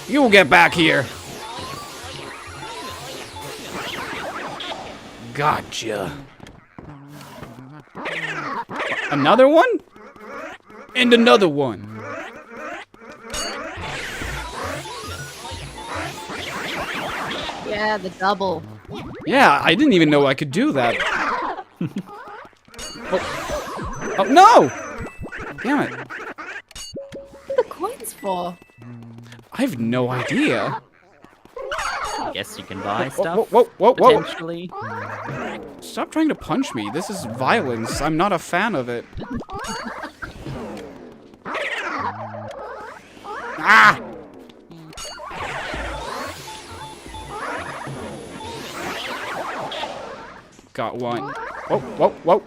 You get back here. Gotcha. Another one? And another one. Yeah, the double. Yeah, I didn't even know I could do that. Oh. Oh, no! Damn it. What are the coins for? I have no idea. I guess you can buy Whoa, stuff. whoa, whoa, whoa. Potentially. Stop trying to punch me. This is violence. I'm not a fan of it. Ah! Got one. Whoa, whoa, whoa.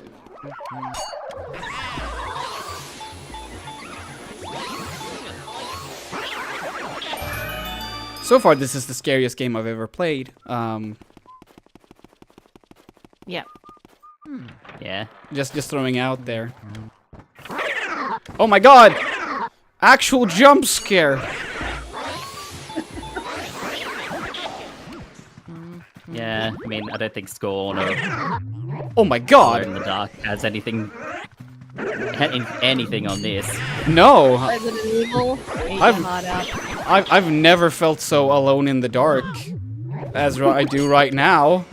So far, this is the scariest game I've ever played. Yep. Yeah. Just throwing out there. Oh my god! Actual jump scare! Yeah, I mean, I don't think Scorn or Oh my Glow god! in the Dark has anything on this. No! Resident Evil. Eat I've- your heart out. I've never felt so alone in the dark as I do right now.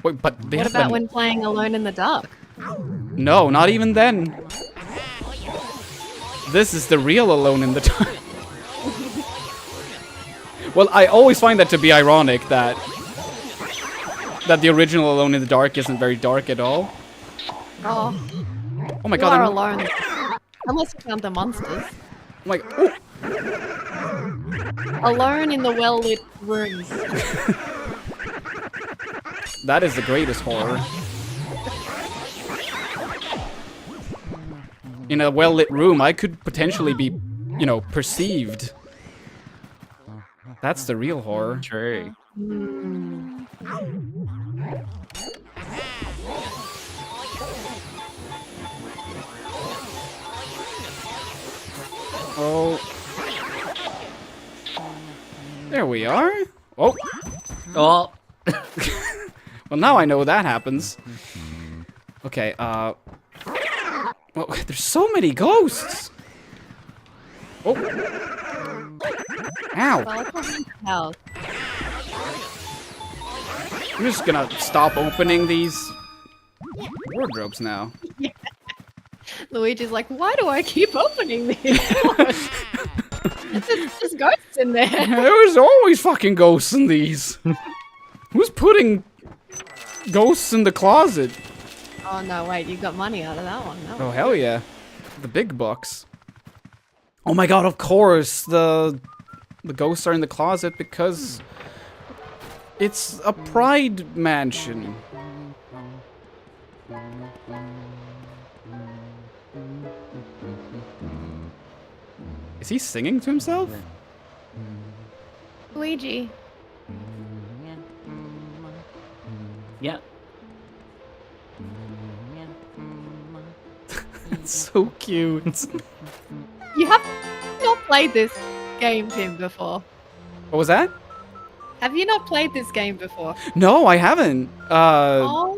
Wait, but they What have about them- when playing Alone in the Dark? No, not even then. This is the real Alone in the Dark. Well, I always find that to be ironic that the original Alone in the Dark isn't very dark at all. Oh, Oh my you god! are I'm- alone. Unless you count the monsters. I'm like, oh, Alone in the well-lit rooms. that is the greatest horror. In a well-lit room, I could potentially be, you know, perceived. That's the real horror. True. Oh. There we are. Oh. Oh. Well, now I know that happens. Okay, well, there's so many ghosts. Oh. Ow. Welcome to house. I'm just gonna stop opening these wardrobes now. Luigi's like, why do I keep opening these? There's ghosts in there. There's always fucking ghosts in these. Who's putting ghosts in the closet? Oh no, wait, you got money out of that one. Oh, hell yeah. The big bucks. Oh my god, of course. The ghosts are in the closet because It's a pride mansion. Is he singing to himself? Luigi. Yeah. It's so cute. You have not played this game, Tim, before. What was that? Have you not played this game before? No, I haven't. Oh.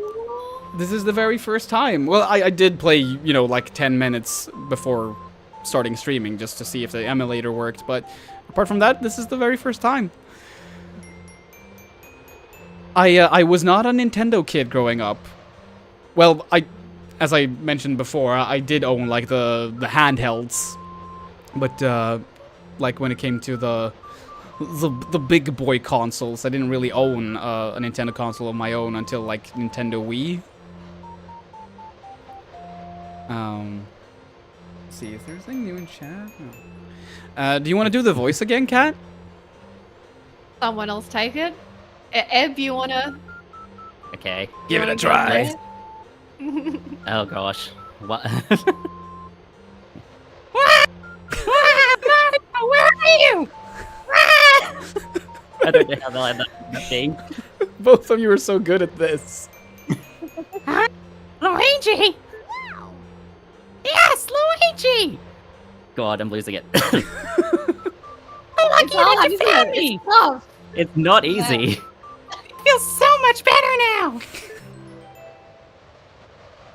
This is the very first time. Well, I did play, you know, like 10 minutes before starting streaming just to see if the emulator worked, but apart from that, this is the very first time. I was not a Nintendo kid growing up. Well, as I mentioned before, I did own like the handhelds, but like when it came to the big boy consoles, I didn't really own a Nintendo console of my own until like Nintendo Wii. Let's see if there's anything new in chat. No. Do you want to do the voice again, Kat? Someone else take it. Eb, you wanna? Okay. Give it a try. Oh gosh. What? Where are you? I don't know how they'll end up being. Both of you are so good at this. Luigi! Yes, Luigi! God, I'm losing it. Oh, It's hard, isn't it? It's tough. It's not easy. It feels so much better now.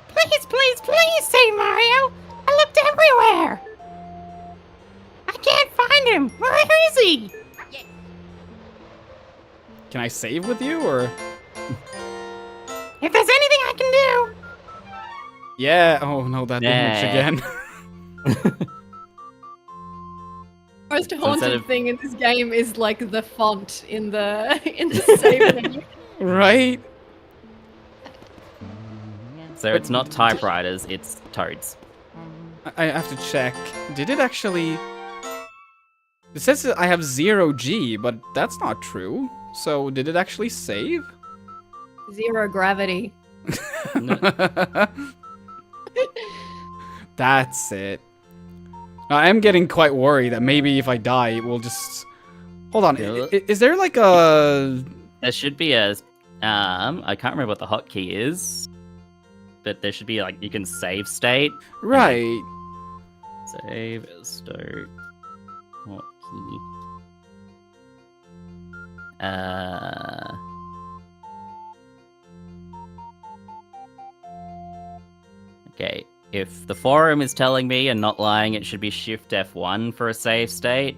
Please, please, please say Mario. I looked everywhere. I can't find him. Where is he? Can I save with you, or? If there's anything I can do. Yeah. Oh no, that image again. Most Instead haunted of- thing in this game is like the font in the save menu. Right? So it's not typewriters, it's toads. I have to check. Did it actually? It says that I have 0G, but that's not true. So did it actually save? Zero gravity. That's it. I am getting quite worried that maybe if I die, it will just... Hold on, is there like a... There should be a I can't remember what the hotkey is, but there should be like you can save state. Right. Save state hotkey. Okay, if the forum is telling me and not lying, it should be Shift F1 for a save state.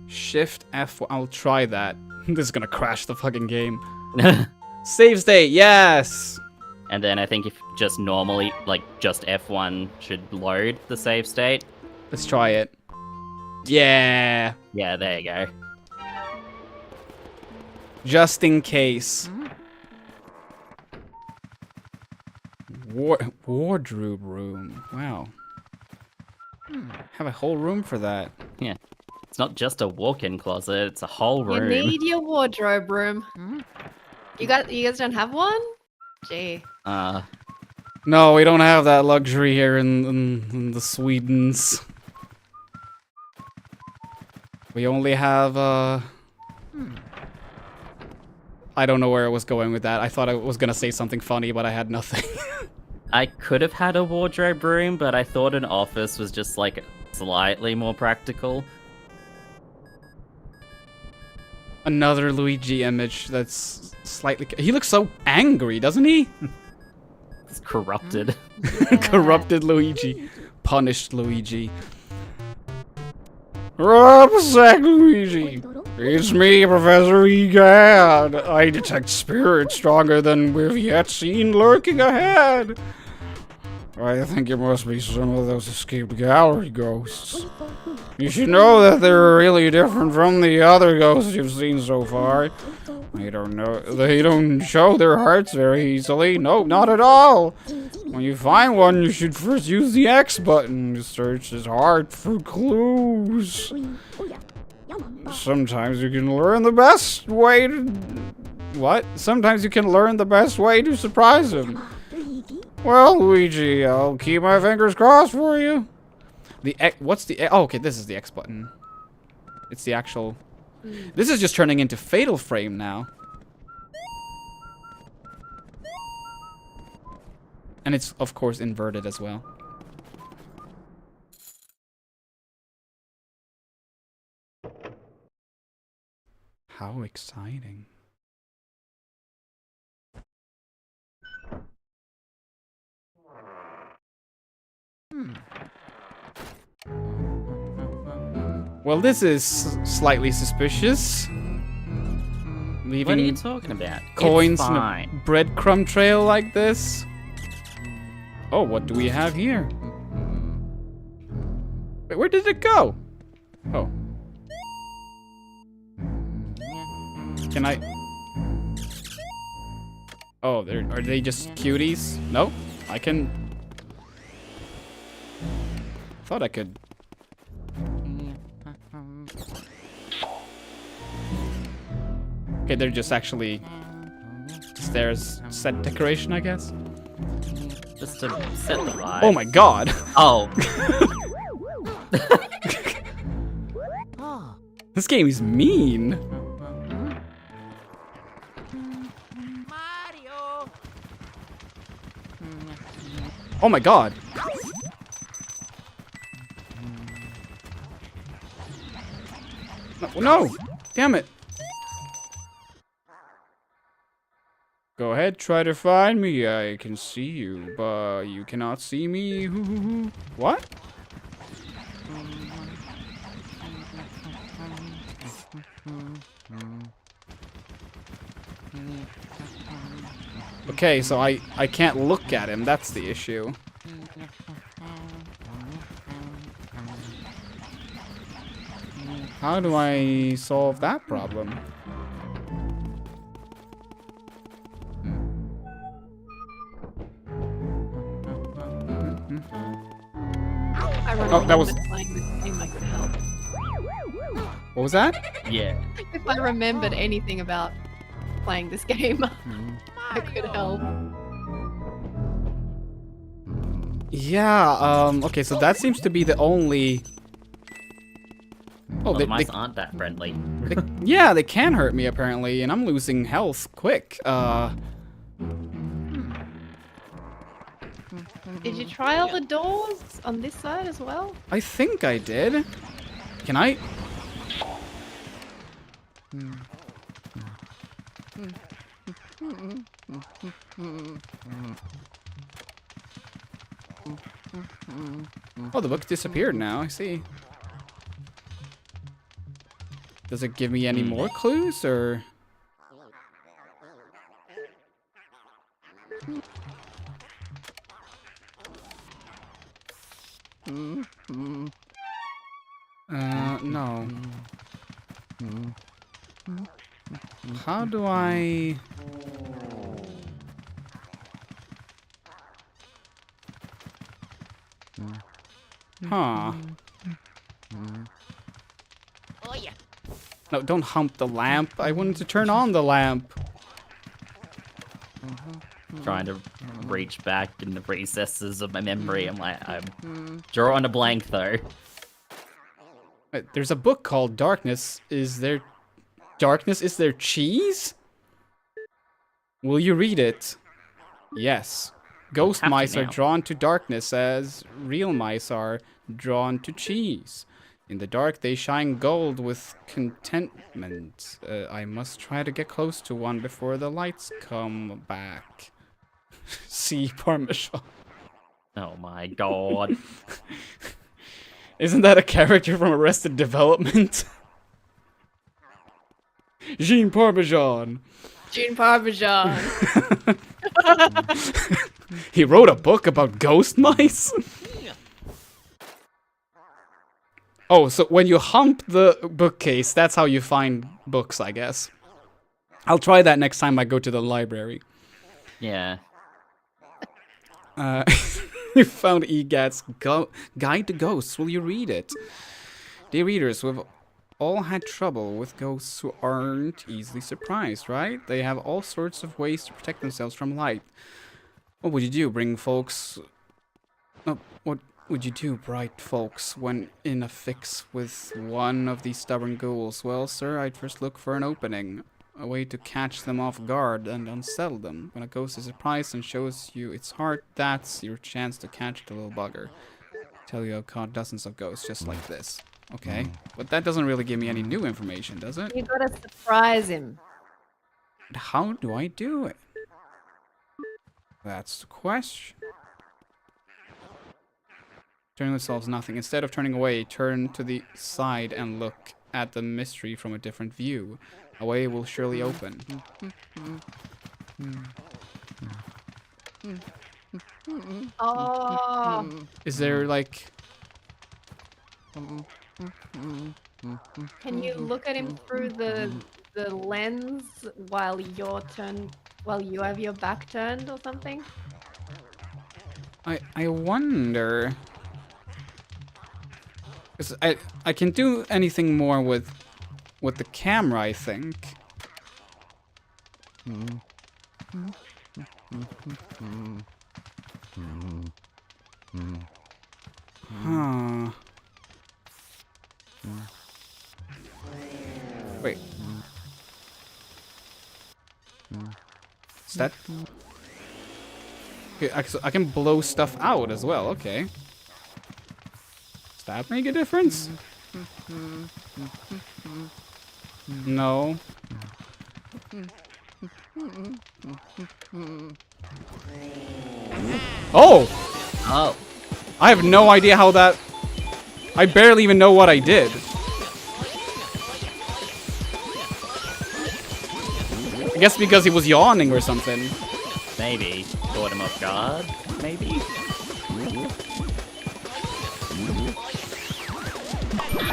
Shift F... I'll try that. This is gonna crash the fucking game. Save state, yes! And then I think if just normally, like just F1 should load the save state. Let's try it. Yeah! Yeah, there you go. Just in case. Wardrobe room. Wow. Have a whole room for that. Yeah. It's not just a walk-in closet, it's a whole You room. need your wardrobe room. You guys don't have one? Gee. No, we don't have that luxury here in the Swedens. We only have, I don't know where I was going with that. I thought I was gonna say something funny, but I had nothing. I could have had a wardrobe room, but I thought an office was just like slightly more practical. Another Luigi image that's slightly... He looks so angry, doesn't he? It's corrupted. Corrupted Luigi. Punished Luigi. Upset Luigi. It's me, Professor Egad. I detect spirits stronger than we've yet seen lurking ahead. I think it must be some of those escaped gallery ghosts. You should know that they're really different from the other ghosts you've seen so far. They don't show their hearts very easily. No, not at all. When you find one, you should first use the X button to search his heart for clues. Sometimes you can learn the best way to... What? Sometimes you can learn the best way to surprise him. Well, Luigi, I'll keep my fingers crossed for you. The X... What's the... Oh, okay, this is the X button. It's the actual... This is just turning into Fatal Frame now. And it's, of course, inverted as well. How exciting. Well, this is slightly suspicious. Leaving What are you talking about? coins It's in a fine. breadcrumb trail like this. Oh, what do we have here? Wait, where did it go? Oh. Can I... Oh, are they just cuties? No, I can... Thought I could... Okay, they're just actually... Just there as set decoration, I guess. Just to set the vibe. Oh my god! Oh. This game is mean! Oh my god! No! Damn it! Go ahead, try to find me. I can see you, but you cannot see me. What? Okay, so I can't look at him. That's the issue. How do I solve that problem? I that was- remembered playing this game, I could help. What was that? Yeah. If I remembered anything about playing this game, I could help. Yeah, okay, so that seems to be the only... Oh, Well, the mice aren't that friendly. yeah, they can hurt me apparently, and I'm losing health quick. Did you try all the doors on this side as well? I think I did. Can I? Oh, the book disappeared now, I see. Does it give me any more clues, or? No. How do I... Huh. Oh yeah. No, don't hump the lamp. I wanted to turn on the lamp. Trying to reach back in the recesses of my memory. I'm drawing a blank though. Wait, there's a book called Darkness. Is there... Darkness is there cheese? Will you read it? Yes. Ghost Have to mice are now. drawn to darkness as real mice are drawn to cheese. In the dark, they shine gold with contentment. I must try to get close to one before the lights come back. See Parmesan. Oh my god. Isn't that a character from Arrested Development? Jean Parmesan. June Parmesan. He wrote a book about ghost mice? Oh, so when you hump the bookcase, that's how you find books, I guess. I'll try that next time I go to the library. Yeah. You found EGAT's Guide to Ghosts. Will you read it? Dear readers, we've all had trouble with ghosts who aren't easily surprised, right? They have all sorts of ways to protect themselves from light. What would you do? Bring folks... No, what would you do, bright folks, when in a fix with one of these stubborn ghouls? Well, sir, I'd first look for an opening. A way to catch them off guard and unsettle them. When a ghost is surprised and shows you its heart, that's your chance to catch the little bugger. Tell you I've caught dozens of ghosts just like this. Okay, but that doesn't really give me any new information, does it? You gotta surprise him. How do I do it? That's the question. Turning solves nothing. Instead of turning away, turn to the side and look at the mystery from a different view. A way will surely open. Oh, Is there like... can you look at him through the lens while you have your back turned or something? I wonder... 'Cause I can do anything more with the camera, I think. Huh. Wait. Is that... Okay, I can blow stuff out as well, okay. Does that make a difference? No. Oh! Oh. I have no idea how that... I barely even know what I did. I guess because he was yawning or something. Maybe. Caught him off guard? Maybe?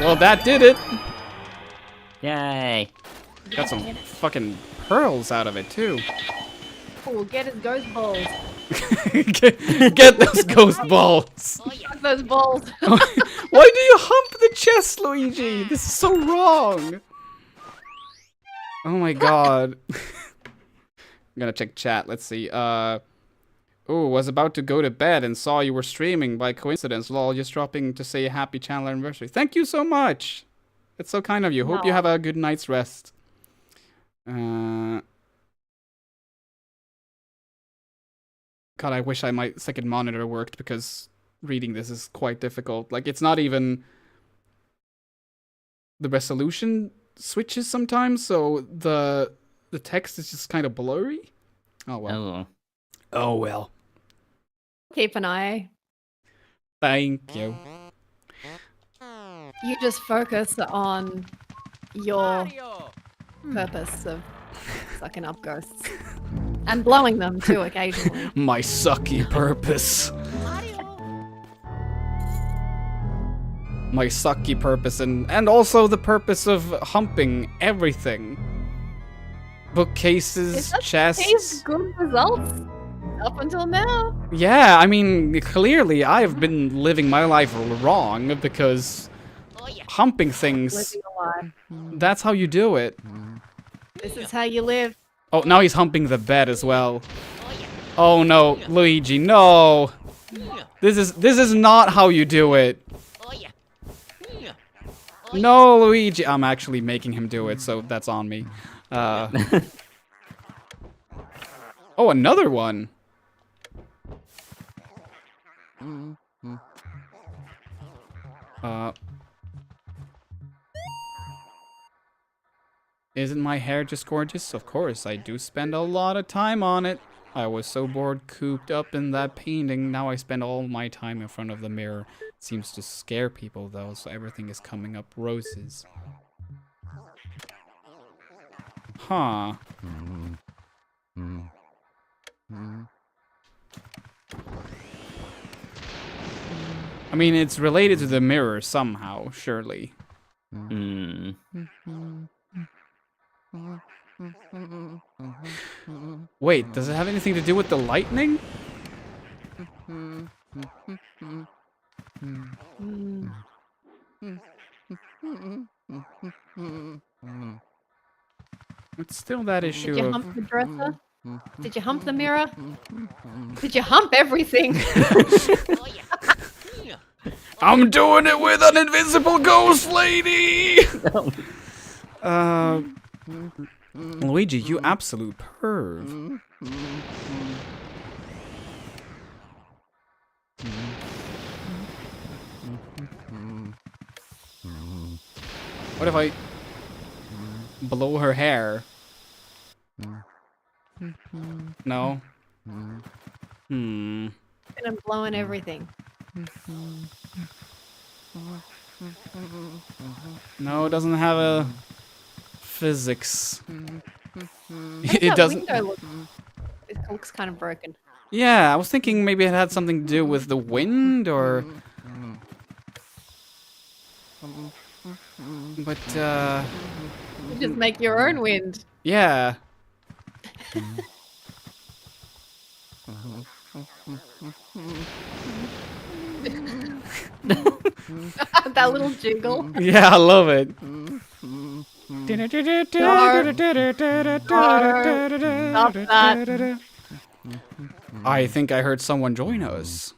Well, that did it. Yay. Got some fucking pearls out of it, too. Oh, get his ghost balls. Get those ghost balls. Fuck those balls. Why do you hump the chest, Luigi? This is so wrong. Oh my god. I'm gonna check chat. Let's see. Oh, was about to go to bed and saw you were streaming by coincidence. Lol, just dropping to say happy channel anniversary. Thank you so much. It's so kind of you. Hope you have a good night's rest. God, I wish my second monitor worked because reading this is quite difficult. Like, it's not even... The resolution switches sometimes, so the text is just kind of blurry. Oh, well. Oh. Oh, well. Keep an eye. Thank you. You just focus on your purpose of sucking up ghosts. And blowing them too, occasionally. My sucky purpose. My sucky purpose and also the purpose of humping everything. Bookcases, chests. These good results up until now. Yeah, I mean, clearly I've been living my life wrong because humping things, Living a lie. that's how you do it. This is how you live. Oh, now he's humping the bed as well. Oh no, Luigi, no. This is not how you do it. No, Luigi. I'm actually making him do it, so that's on me. Oh, another one. Isn't my hair just gorgeous? Of course, I do spend a lot of time on it. I was so bored cooped up in that painting. Now I spend all my time in front of the mirror. It seems to scare people though, so everything is coming up roses. Huh. I mean, it's related to the mirror somehow, surely. Hmm. Wait, does it have anything to do with the lightning? It's still that issue Did you of... hump the dresser? Did you hump the mirror? Did you hump everything? I'm doing it with an invisible ghost lady! Luigi, you absolute perv. What if I blow her hair? No? And I'm blowing everything. No, it doesn't have a physics. It It doesn't. It looks kind of broken. Yeah, I was thinking maybe it had something to do with the wind or. But You just make your own wind. yeah. That little jiggle. Yeah, I love it. Stop that. I think I heard someone join us.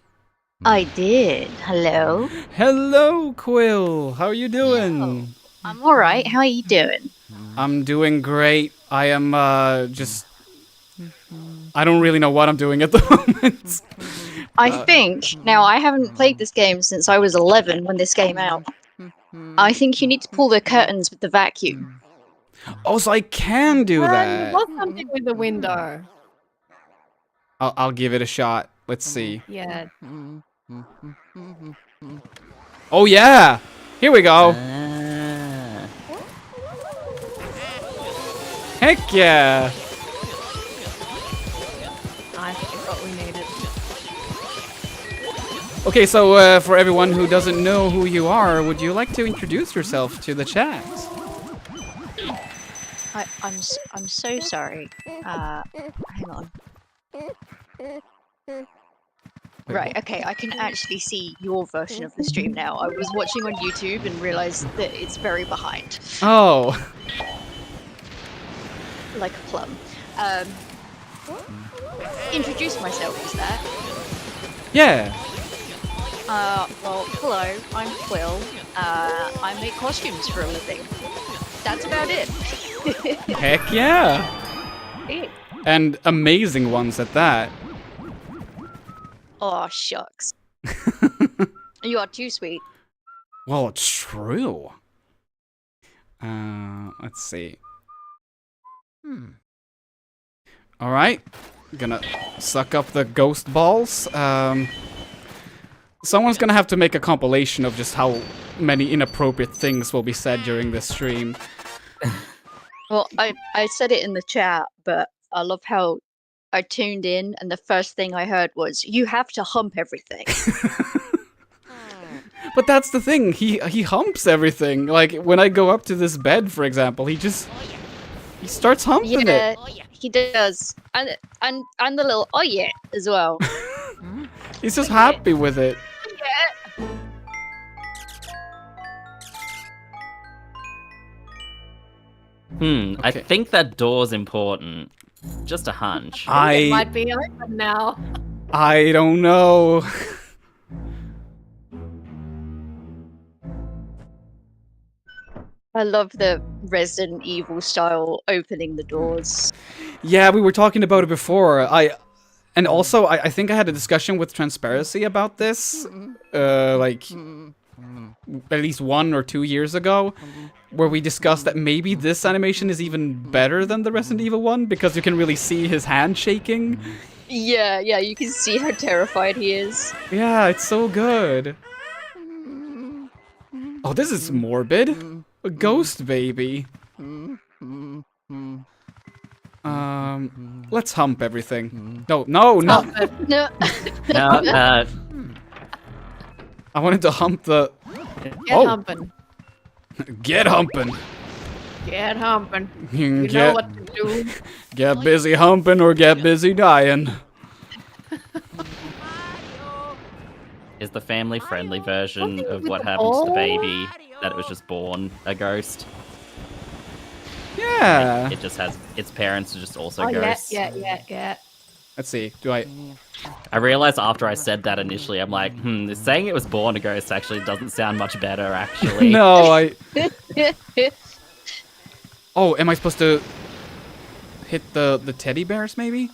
I did. Hello. Hello, Quill. How are you doing? I'm alright. How are you doing? I'm doing great. I am just. I don't really know what I'm doing at the moment. I think, now I haven't played this game since I was 11 when this came out. I think you need to pull the curtains with the vacuum. Oh, so I can do There that. was something with the window. I'll give it a shot. Let's see. Yeah. Oh yeah! Here we go. Ah. Heck yeah! I think what we needed. Okay, so for everyone who doesn't know who you are, would you like to introduce yourself to the chat? I'm so sorry. Hang on. Right, okay, I can actually see your version of the stream now. I was watching on YouTube and realized that it's very behind. Oh. Like a plum. Introduce myself, is that? Yeah. Well, hello, I'm Quill. I make costumes for a living. That's about it. Heck yeah. Eh. And amazing ones at that. Oh, shucks. You are too sweet. Well, it's true. Let's see. All right, gonna suck up the ghost balls. Someone's gonna have to make a compilation of just how many inappropriate things will be said during this stream. Well, I said it in the chat, but I love how I tuned in and the first thing I heard was, "You have to hump everything." But that's the thing. He humps everything. Like when I go up to this bed, for example, he starts humping Yeah, it. he does, and the little oh yeah as well. He's just happy with it. I Okay. think that door's important. Just a hunch. It might be open now. I don't know. I love the Resident Evil style opening the doors. Yeah, we were talking about it before. And also, I think I had a discussion with Transparency about this, like, at least 1 or 2 years ago, where we discussed that maybe this animation is even better than the Resident Evil one, because you can really see his hand shaking. Yeah, you can see how terrified he is. Yeah, it's so good. Oh, this is morbid. A ghost baby. Let's hump everything. No. No. No, I wanted to hump the... Get humping. Get humping. Get humping. You know Get, what to do. get busy humping or get busy dying. is the family-friendly version Something of with what the happens to the ball? baby that it was just born a ghost? Yeah. Like, it just has its parents are just also Oh yeah, ghosts. yeah. Let's see. Do I? I realized after I said that initially, I'm like, saying it was born a ghost actually doesn't sound much better, actually. No, I. Oh, am I supposed to hit the teddy bears? Maybe.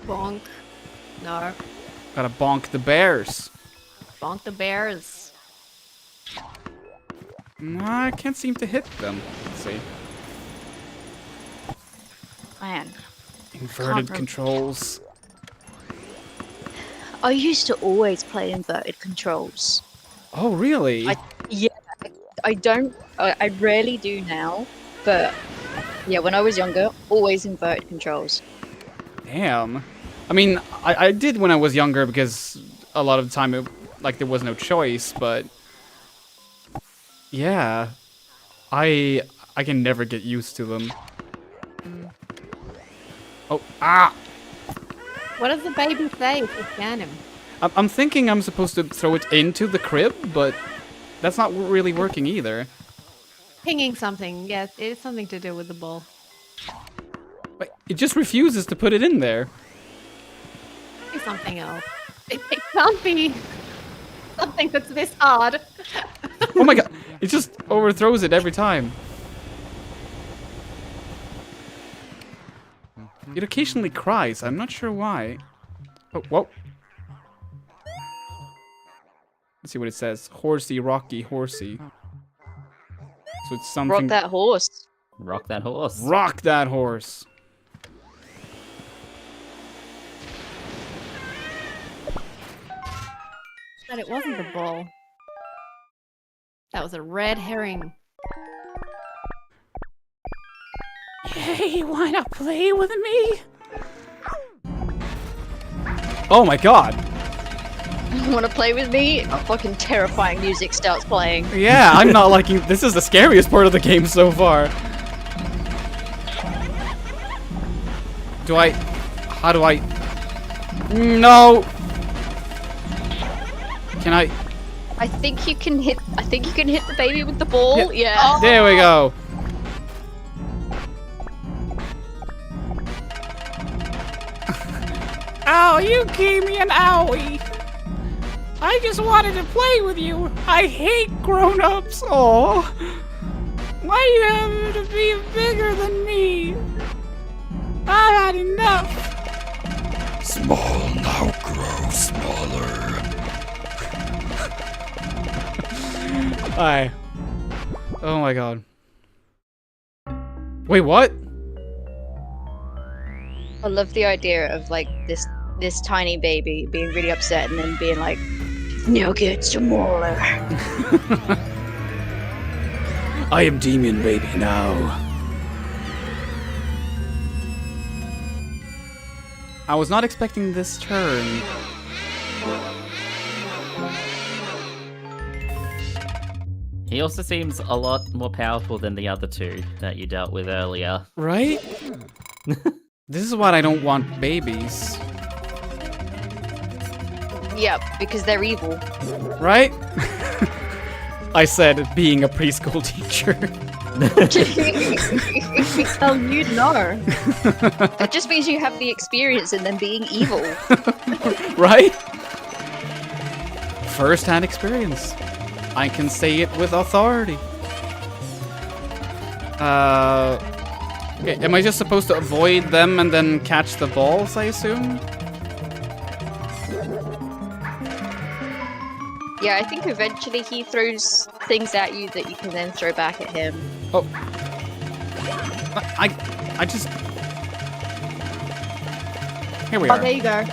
Bonk. No. Gotta bonk the bears. Bonk the bears. No, I can't seem to hit them. Let's see. Man, Inverted rem- controls. I used to always play inverted controls. Oh, really? I don't. I rarely do now, but yeah, when I was younger, always inverted controls. Damn. I mean, I did when I was younger because a lot of the time, like, there was no choice, but... Yeah. I can never get used to them. Oh, ah! What does the baby say if you scan him? I'm thinking I'm supposed to throw it into the crib, but that's not really working either. Pinging something. Yes, it is something to do with the ball. But it just refuses to put it in there. Do something else. It can't be something that's this hard. Oh my god! It just overthrows it every time. It occasionally cries. I'm not sure why. Oh, whoa. Let's see what it says. Horsey, rocky, horsey. So it's something... Rock that horse. Rock that horse. Rock that horse. But it wasn't the ball. That was a red herring. Hey, wanna play with me? Oh my god. Want to play with me? Fucking terrifying music starts playing. Yeah, I'm not liking... This is the scariest part of the game so far. Do I... How do I... No! Can I... I think you can hit. I think you can hit the baby with the ball. Yeah. There we go. Ow, you gave me an owie. I just wanted to play with you. I hate grown-ups. Oh, why do you have to be bigger than me? I've had enough. Small now grow smaller. Hi. Oh my god. Wait, what? I love the idea of like this tiny baby being really upset and then being like, "Now get smaller." I am Demon Baby now. I was not expecting this turn. He also seems a lot more powerful than the other two that you dealt with earlier. Right? This is why I don't want babies. Yep, because they're evil. Right? I said being a preschool teacher. Oh, you know. That just means you have the experience in them being evil. Right? First-hand experience. I can say it with authority. Okay, am I just supposed to avoid them and then catch the balls, I assume? Yeah, I think eventually he throws things at you that you can then throw back at him. Oh. I just... Here we Oh, are. there you go.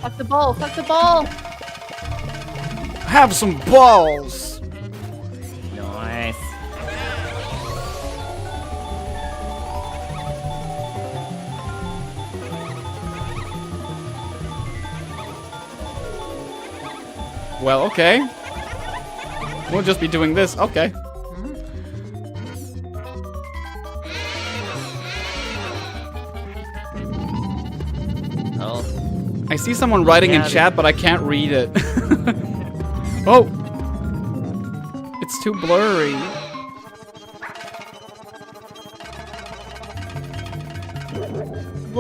Fuck the ball. Fuck the ball. Have some balls! Nice. Well, okay. We'll just be doing this. Okay. Oh, I see someone writing in Yeah, chat, but I can't read it. Oh! It's too blurry.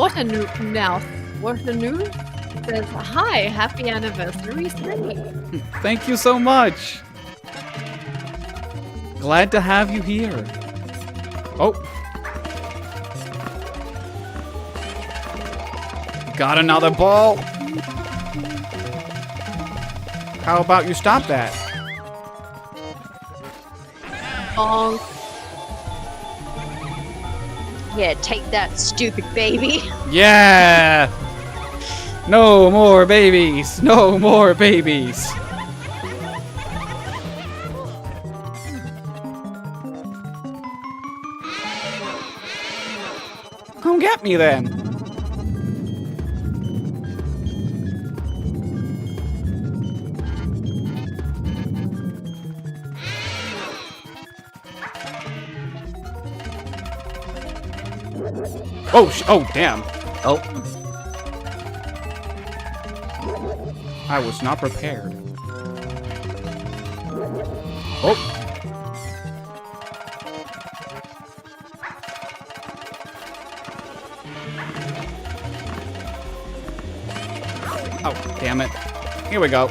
What a new now. What a news? It says, hi, happy anniversary stream. Thank you so much. Glad to have you here. Oh. Got another ball. How about you stop that? Bonk. Yeah, take that, stupid baby. Yeah! No more babies! No more babies! Come get me then! Oh, oh, damn. Oh, I was not prepared. Oh. Oh, damn it. Here we go.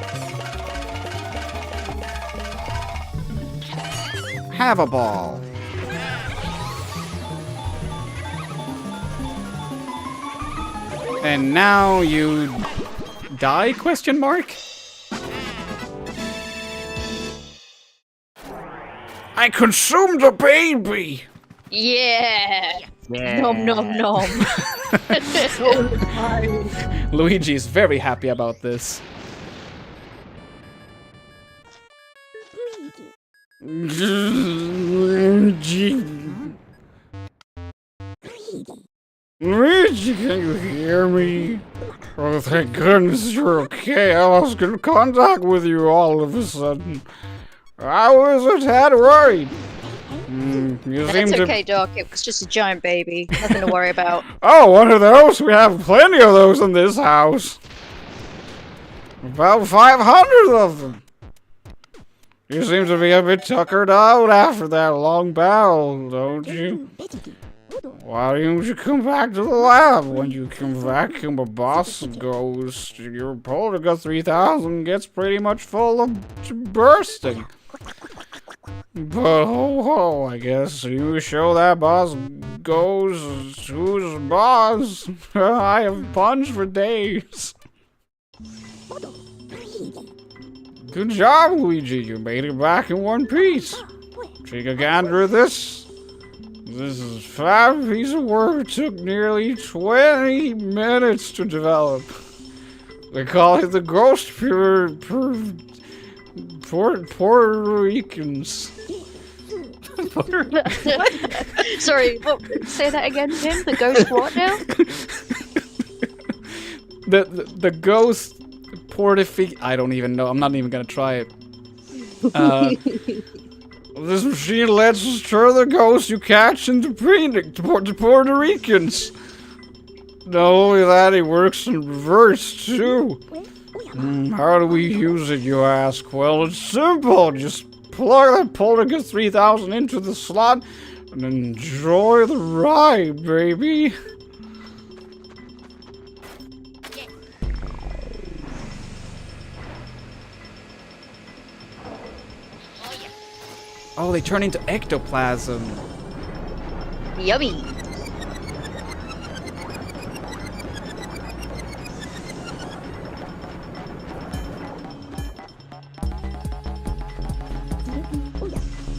Have a ball. And now you die, question mark? I consumed a baby! Yeah. yeah. Nom nom nom. Luigi is very happy about this. Luigi, can you hear me? Oh, thank goodness you're okay. I lost contact with you all of a sudden. I was a tad worried. You seem That's to... okay, Doc. It was just a giant baby. Nothing to worry about. Oh, one of those? We have plenty of those in this house. About 500 of them. You seem to be a bit tuckered out after that long battle, don't you? Why don't you come back to the lab? When you come back, my boss goes, your Poltergeist 3000 gets pretty much full of bursting. But ho ho, I guess you show that boss goes who's boss. I have punched for days. Good job, Luigi. You made it back in one piece. Take a gander at this. This is a fab piece of work. It took nearly 20 minutes to develop. They call it the Ghost Puerto Ricans. Sorry, what, say that again, Tim? The ghost what now? the ghost Portific. I don't even know. I'm not even gonna try it. This machine lets us turn the ghosts you catch into Puerto Ricans. Not only that, it works in reverse too. How do we use it, you ask? Well, it's simple. Just plug that Poltergeist 3000 into the slot and enjoy the ride, baby. Oh, they turn into ectoplasm. Yummy.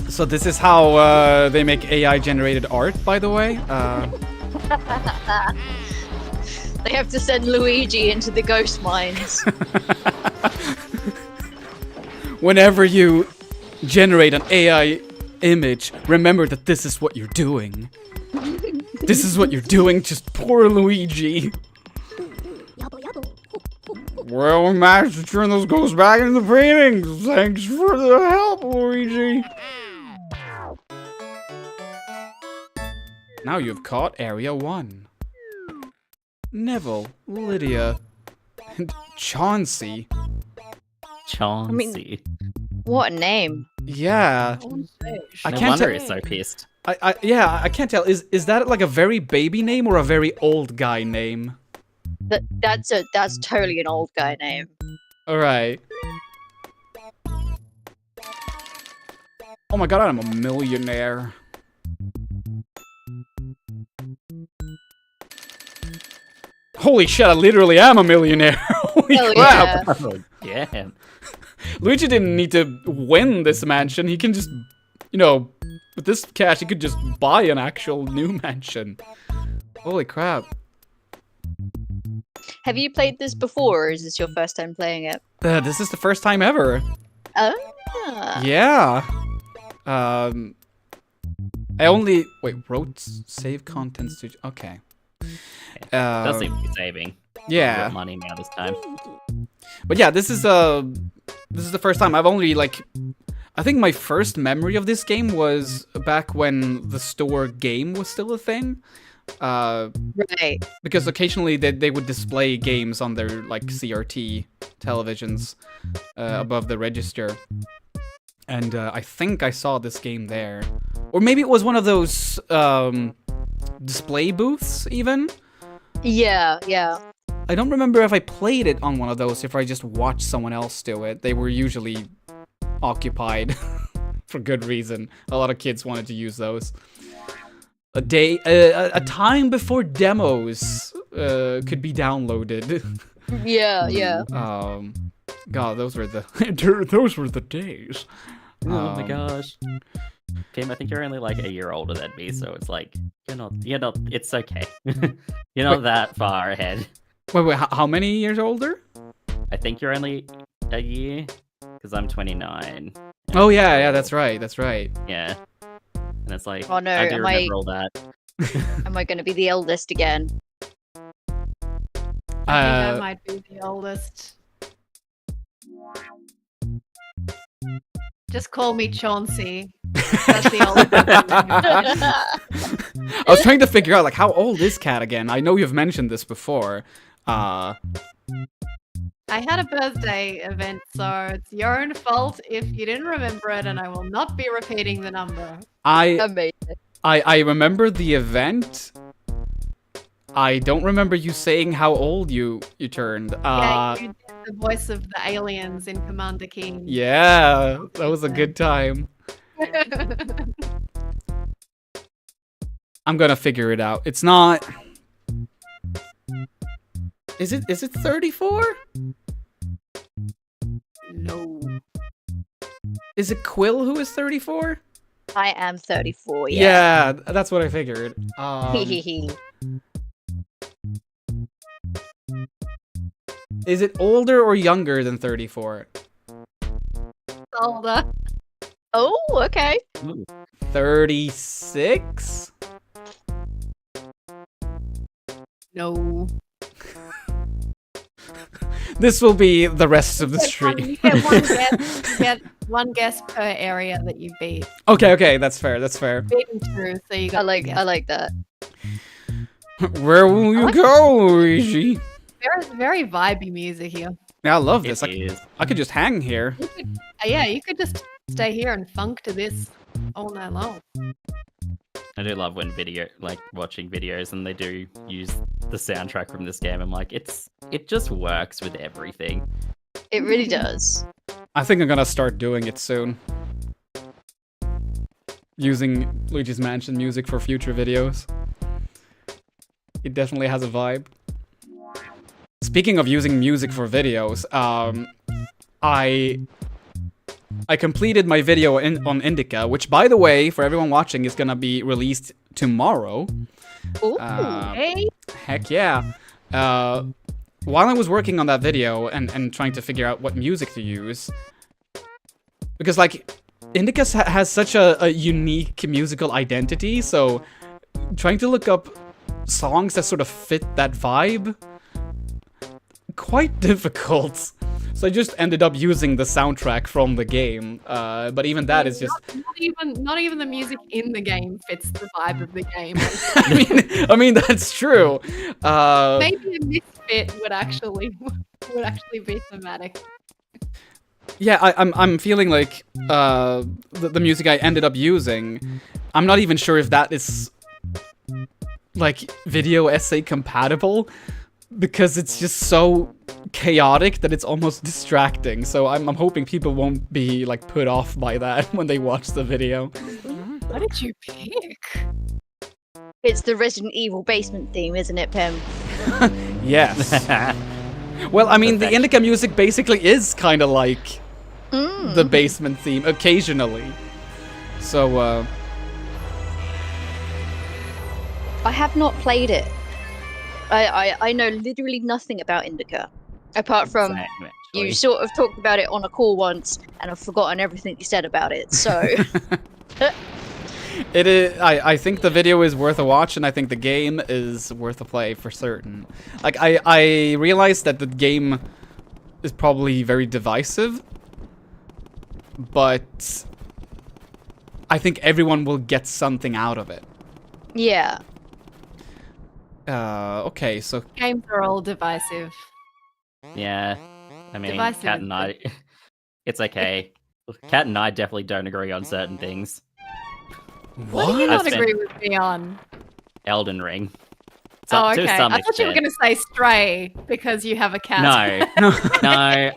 So this is how they make AI-generated art, by the way. They have to send Luigi into the ghost mines. Whenever you generate an AI image, remember that this is what you're doing. This is what you're doing, just poor Luigi. Well, we managed to turn those ghosts back into the paintings. Thanks for the help, Luigi. Now you've caught Area 1. Neville, Lydia, and Chauncey. Chauncey. What a name. Yeah. I No can't wonder tell. he's so pissed. I can't tell. Is that like a very baby name or a very old guy name? That's totally an old guy name. All right. Oh my god, I'm a millionaire. Holy shit, I literally am a millionaire. Holy Hell crap. yeah. Oh, damn. Luigi didn't need to win this mansion. He can just, you know, with this cash, he could just buy an actual new mansion. Holy crap. Have you played this before, or is this your first time playing it? This is the first time ever. Ah. Yeah. I only wrote save contents to okay. Does seem to be saving. Yeah. Money now this time. But yeah, this is the first time I've only like. I think my first memory of this game was back when the store game was still a thing. Right. Because occasionally they would display games on their like CRT televisions above the register. And I think I saw this game there. Or maybe it was one of those display booths even. Yeah, yeah. I don't remember if I played it on one of those, if I just watched someone else do it. They were usually occupied for good reason. A lot of kids wanted to use those. A time before demos could be downloaded. Yeah, yeah. God, those were the days. Oh my gosh. Kim, I think you're only like a year older than me, so it's like you're not. It's okay. You're not that far ahead. Wait, how many years older? I think you're only a year, because I'm 29. Oh yeah, that's right. Yeah. And it's like, Oh, no, I do am remember all that. Am I going to be the eldest again? I think I might be the oldest. Just call me Chauncey. That's the oldest. I was trying to figure out like how old is Cat again. I know you've mentioned this before. I had a birthday event, so it's your own fault if you didn't remember it, and I will not be repeating the number. Amazing. I remember the event. I don't remember you saying how old you turned. Yeah, you did the voice of the aliens in Commander King. Yeah, that was a good time. I'm gonna figure it out. It's not. Is it 34? No. Is it Quill who is 34? I am 34, yeah. Yeah, that's what I figured. Is it older or younger than 34? Older. Oh, okay. 36? No. This will be the rest of the stream. You get one guess. You get one guess per area that you beat. Okay, that's fair. Beaten through, so you got. I like that. Where will you go, Luigi? Very vibey music here. Yeah, I love this. It is. I could just hang here. You could just stay here and funk to this all night long. I do love when watching videos and they do use the soundtrack from this game. I'm like, it just works with everything. It really does. I think I'm gonna start doing it soon. Using Luigi's Mansion music for future videos. It definitely has a vibe. Speaking of using music for videos, I completed my video on Indica, which, by the way, for everyone watching, is gonna be released tomorrow. Ooh, Hey. Heck yeah. While I was working on that video and trying to figure out what music to use, because, like, Indica has such a unique musical identity, so trying to look up songs that sort of fit that vibe, quite difficult. So I just ended up using the soundtrack from the game, but even that is just... Not even the music in the game fits the vibe of the game. I mean that's true. Maybe a misfit would actually be thematic. Yeah, I'm feeling like the music I ended up using, I'm not even sure if that is like video essay compatible, because it's just so chaotic that it's almost distracting. So I'm hoping people won't be like put off by that when they watch the video. What did you pick? It's the Resident Evil basement theme, isn't it, Pim? Yes. Well, I mean, the Perfection. indica music basically is kind of like the basement theme occasionally. So, I have not played it. I know literally nothing about Indica, apart from Same, you actually. sort of talked about it on a call once, and I've forgotten everything you said about it. So it is. I think the video is worth a watch, and I think the game is worth a play for certain. Like, I realized that the game is probably very divisive, but I think everyone will get something out of it. yeah, Okay, so Games are all divisive. Yeah. I mean, Divisive Kat is and I, it's okay. Kat and I definitely don't agree on certain things. What do you I've not spent- agree with me on? Elden Ring. Oh, To okay. some I thought you were extent. going to say Stray because you have a cat. No, no.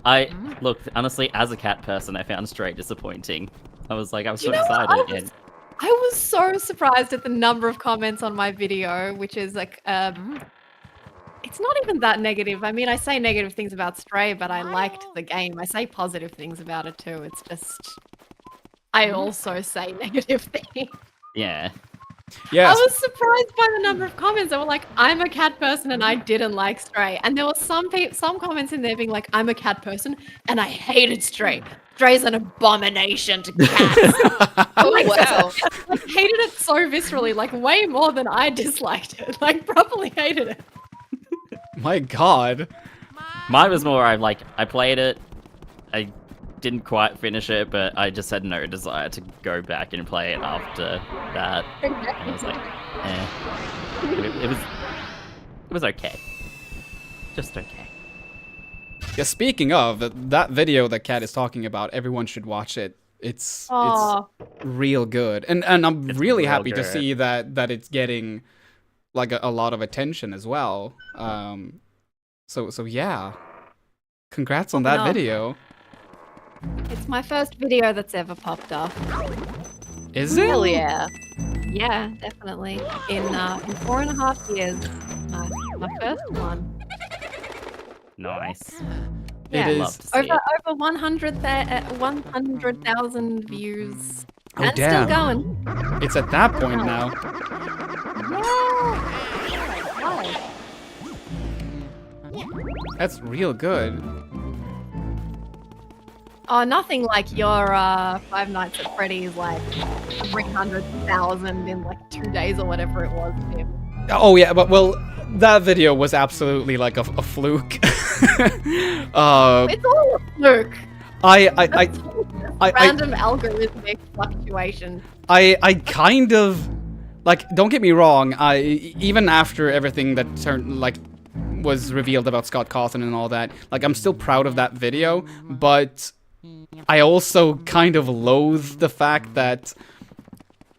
I look honestly, as a cat person, I found Stray disappointing. I was so You know what? excited. I was so surprised at the number of comments on my video, which is like, it's not even that negative. I mean, I say negative things about Stray, but I liked the game. I say positive things about it too. It's just, I also say negative things. Yeah. yes. I was surprised by the number of comments that were like, "I'm a cat person and I didn't like Stray," and there were some comments in there being like, "I'm a cat person and I hated Stray. Stray's an abomination to cats." Oh Like, wow! I hated it so viscerally, like way more than I disliked it. Like properly hated it. My God. Mine was more I played it. I didn't quite finish it, but I just had no desire to go back and play it after that. And I was like, it was okay. Just okay. Yeah, speaking of, that video that Kat is talking about, everyone should watch it. It's Oh, real good. And I'm It's really real happy to good. see that it's getting like a lot of attention as well. So yeah. Congrats on that No. video. it's my first video that's ever popped up. Is it? Hell yeah! Yeah, definitely. In 4.5 years, my first one. Nice. Yeah. It Love is. to see it. Over 100,000 views. Oh, and damn. still going. It's at that point now. Yeah. That's real good. Oh, nothing like your Five Nights at Freddy's, like 300,000 in like 2 days or whatever it was. Tim. Oh yeah, but well, that video was absolutely like a fluke. It's all a fluke. I Random algorithmic fluctuation. I kind of like, don't get me wrong, even after everything that was revealed about Scott Cawthon and all that, like, I'm still proud of that video, but I also kind of loathe the fact that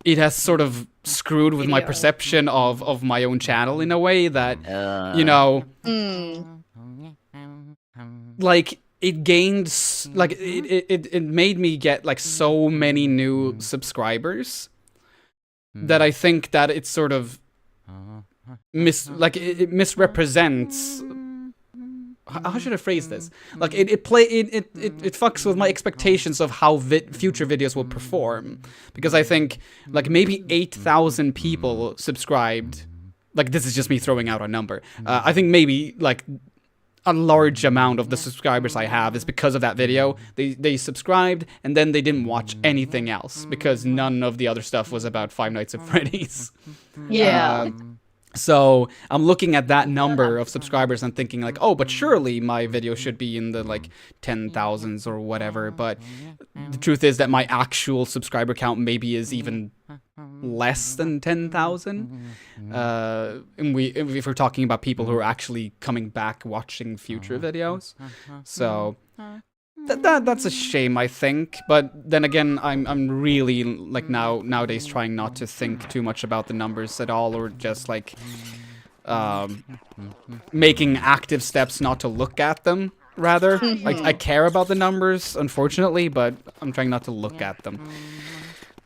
it has sort of screwed with my Video. perception of my own channel in a way that, Uh, you know, Mm. like, it gained, like, it made me get, like, so many new subscribers that I think that it's sort of it misrepresents. How should I phrase this? Like, it fucks with my expectations of how future videos will perform, because I think like maybe 8,000 people subscribed. Like, this is just me throwing out a number. I think maybe like a large amount of the subscribers I have is because of that video. They subscribed and then they didn't watch anything else because none of the other stuff was about Five Nights at Freddy's. Yeah. So I'm looking at that number of subscribers and thinking like, oh, but surely my video should be in the like 10,000s or whatever. But the truth is that my actual subscriber count maybe is even less than 10,000. And if we're talking about people who are actually coming back watching future videos. So That's a shame, I think. But then again, I'm really like nowadays trying not to think too much about the numbers at all, or just like making active steps not to look at them. Rather, like I care about the numbers, unfortunately, but I'm trying not to look at them.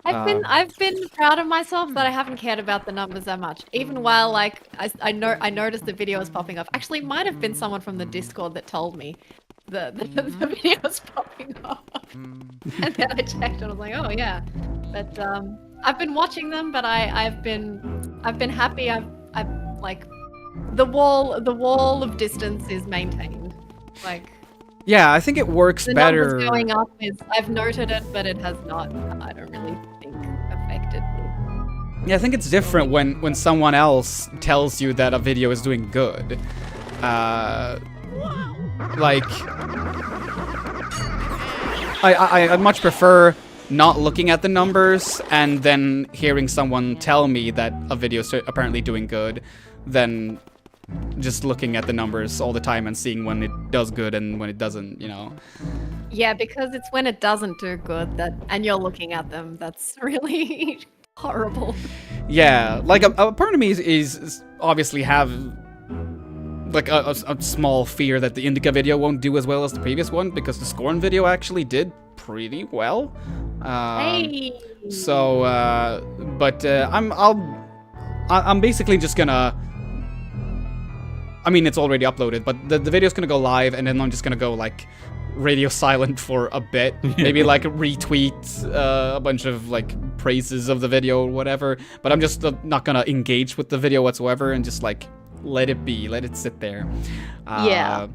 I've been proud of myself that I haven't cared about the numbers that much. Even while like I noticed the video was popping up. Actually, it might have been someone from the Discord that told me the video was popping up. And then I checked and I was like, oh yeah. But I've been watching them, but I've been happy. I've like the wall of distance is maintained. Like Yeah, I think it works the better. numbers going up is I've noted it, but it has not. I don't really think affected me. Yeah, I think it's different when someone else tells you that a video is doing good. Like, I much prefer not looking at the numbers and then hearing someone tell me that a video is apparently doing good than just looking at the numbers all the time and seeing when it does good and when it doesn't, you know. Yeah, because it's when it doesn't do good and you're looking at them that's really horrible. Yeah, like a part of me is obviously have like a small fear that the Indica video won't do as well as the previous one, because the Scorn video actually did pretty well. Hey. So, but I'm basically just gonna. I mean, it's already uploaded, but the video's gonna go live, and then I'm just gonna go like radio silent for a bit. Maybe like retweet a bunch of like praises of the video or whatever. But I'm just not gonna engage with the video whatsoever and just like let it be, let it sit there. Yeah.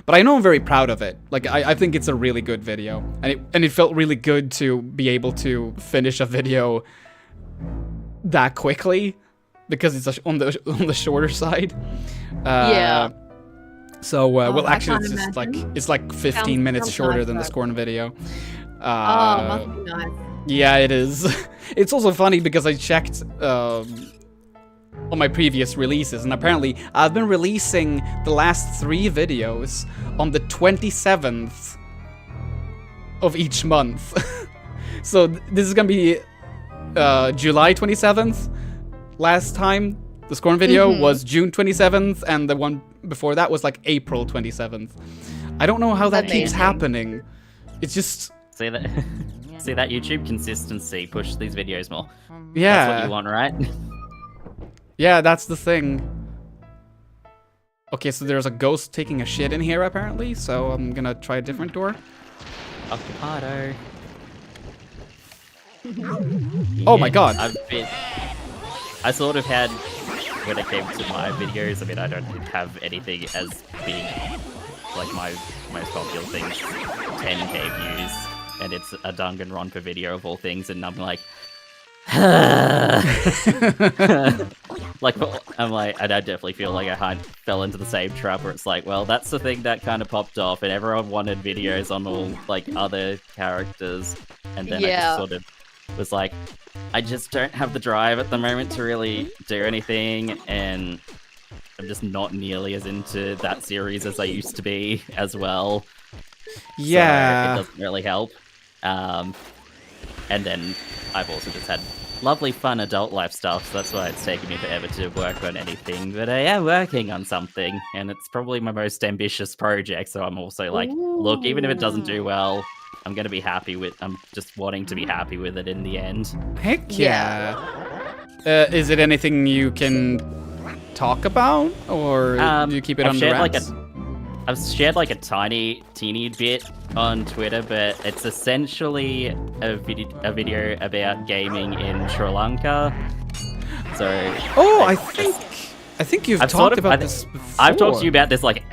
But I know I'm very proud of it. Like I think it's a really good video, and it felt really good to be able to finish a video that quickly, because it's on the shorter side. Yeah. So well, I actually, can't it's like 15 minutes sounds shorter nice, than the though. Scorn video. Oh, must be nice. Yeah, it is. It's also funny because I checked on my previous releases, and apparently I've been releasing the last 3 videos on the 27th of each month. So this is gonna be July 27th. Last time the Scorn video was June 27th, and the one before that was like April 27th. I don't know how that keeps Amazing. happening. It's just, See that? See that YouTube consistency? Push these videos more. yeah. That's what you want, right? Yeah, that's the thing. Okay, so there's a ghost taking a shit in here apparently, so I'm gonna try a different door. Occupado. Oh my god. I sort of had, when it came to my videos, I mean, I don't have anything as big, like my most popular things, 10k views, and it's a Danganronpa video of all things, and I'm like, like, I'm like, and I definitely feel like I fell into the same trap where it's like, well, that's the thing that kind of popped off, and everyone wanted videos on all, like, other characters, and then I Yeah. just sort of was like, I just don't have the drive at the moment to really do anything, and I'm just not nearly as into that series as I used to be as well. Yeah. So it doesn't really help. And then I've also just had lovely, fun adult life stuff, so that's why it's taken me forever to work on anything. But I am working on something, and it's probably my most ambitious project, so I'm also like, look, even if it doesn't do well, I'm going to be happy with, I'm just wanting to be happy with it in the end. Heck yeah. Is it anything you can talk about, or do you keep it under wraps? I've shared like a teeny bit on Twitter, but it's essentially a video about gaming in Sri Lanka. So I think you've talked about this before. I've talked to you about this like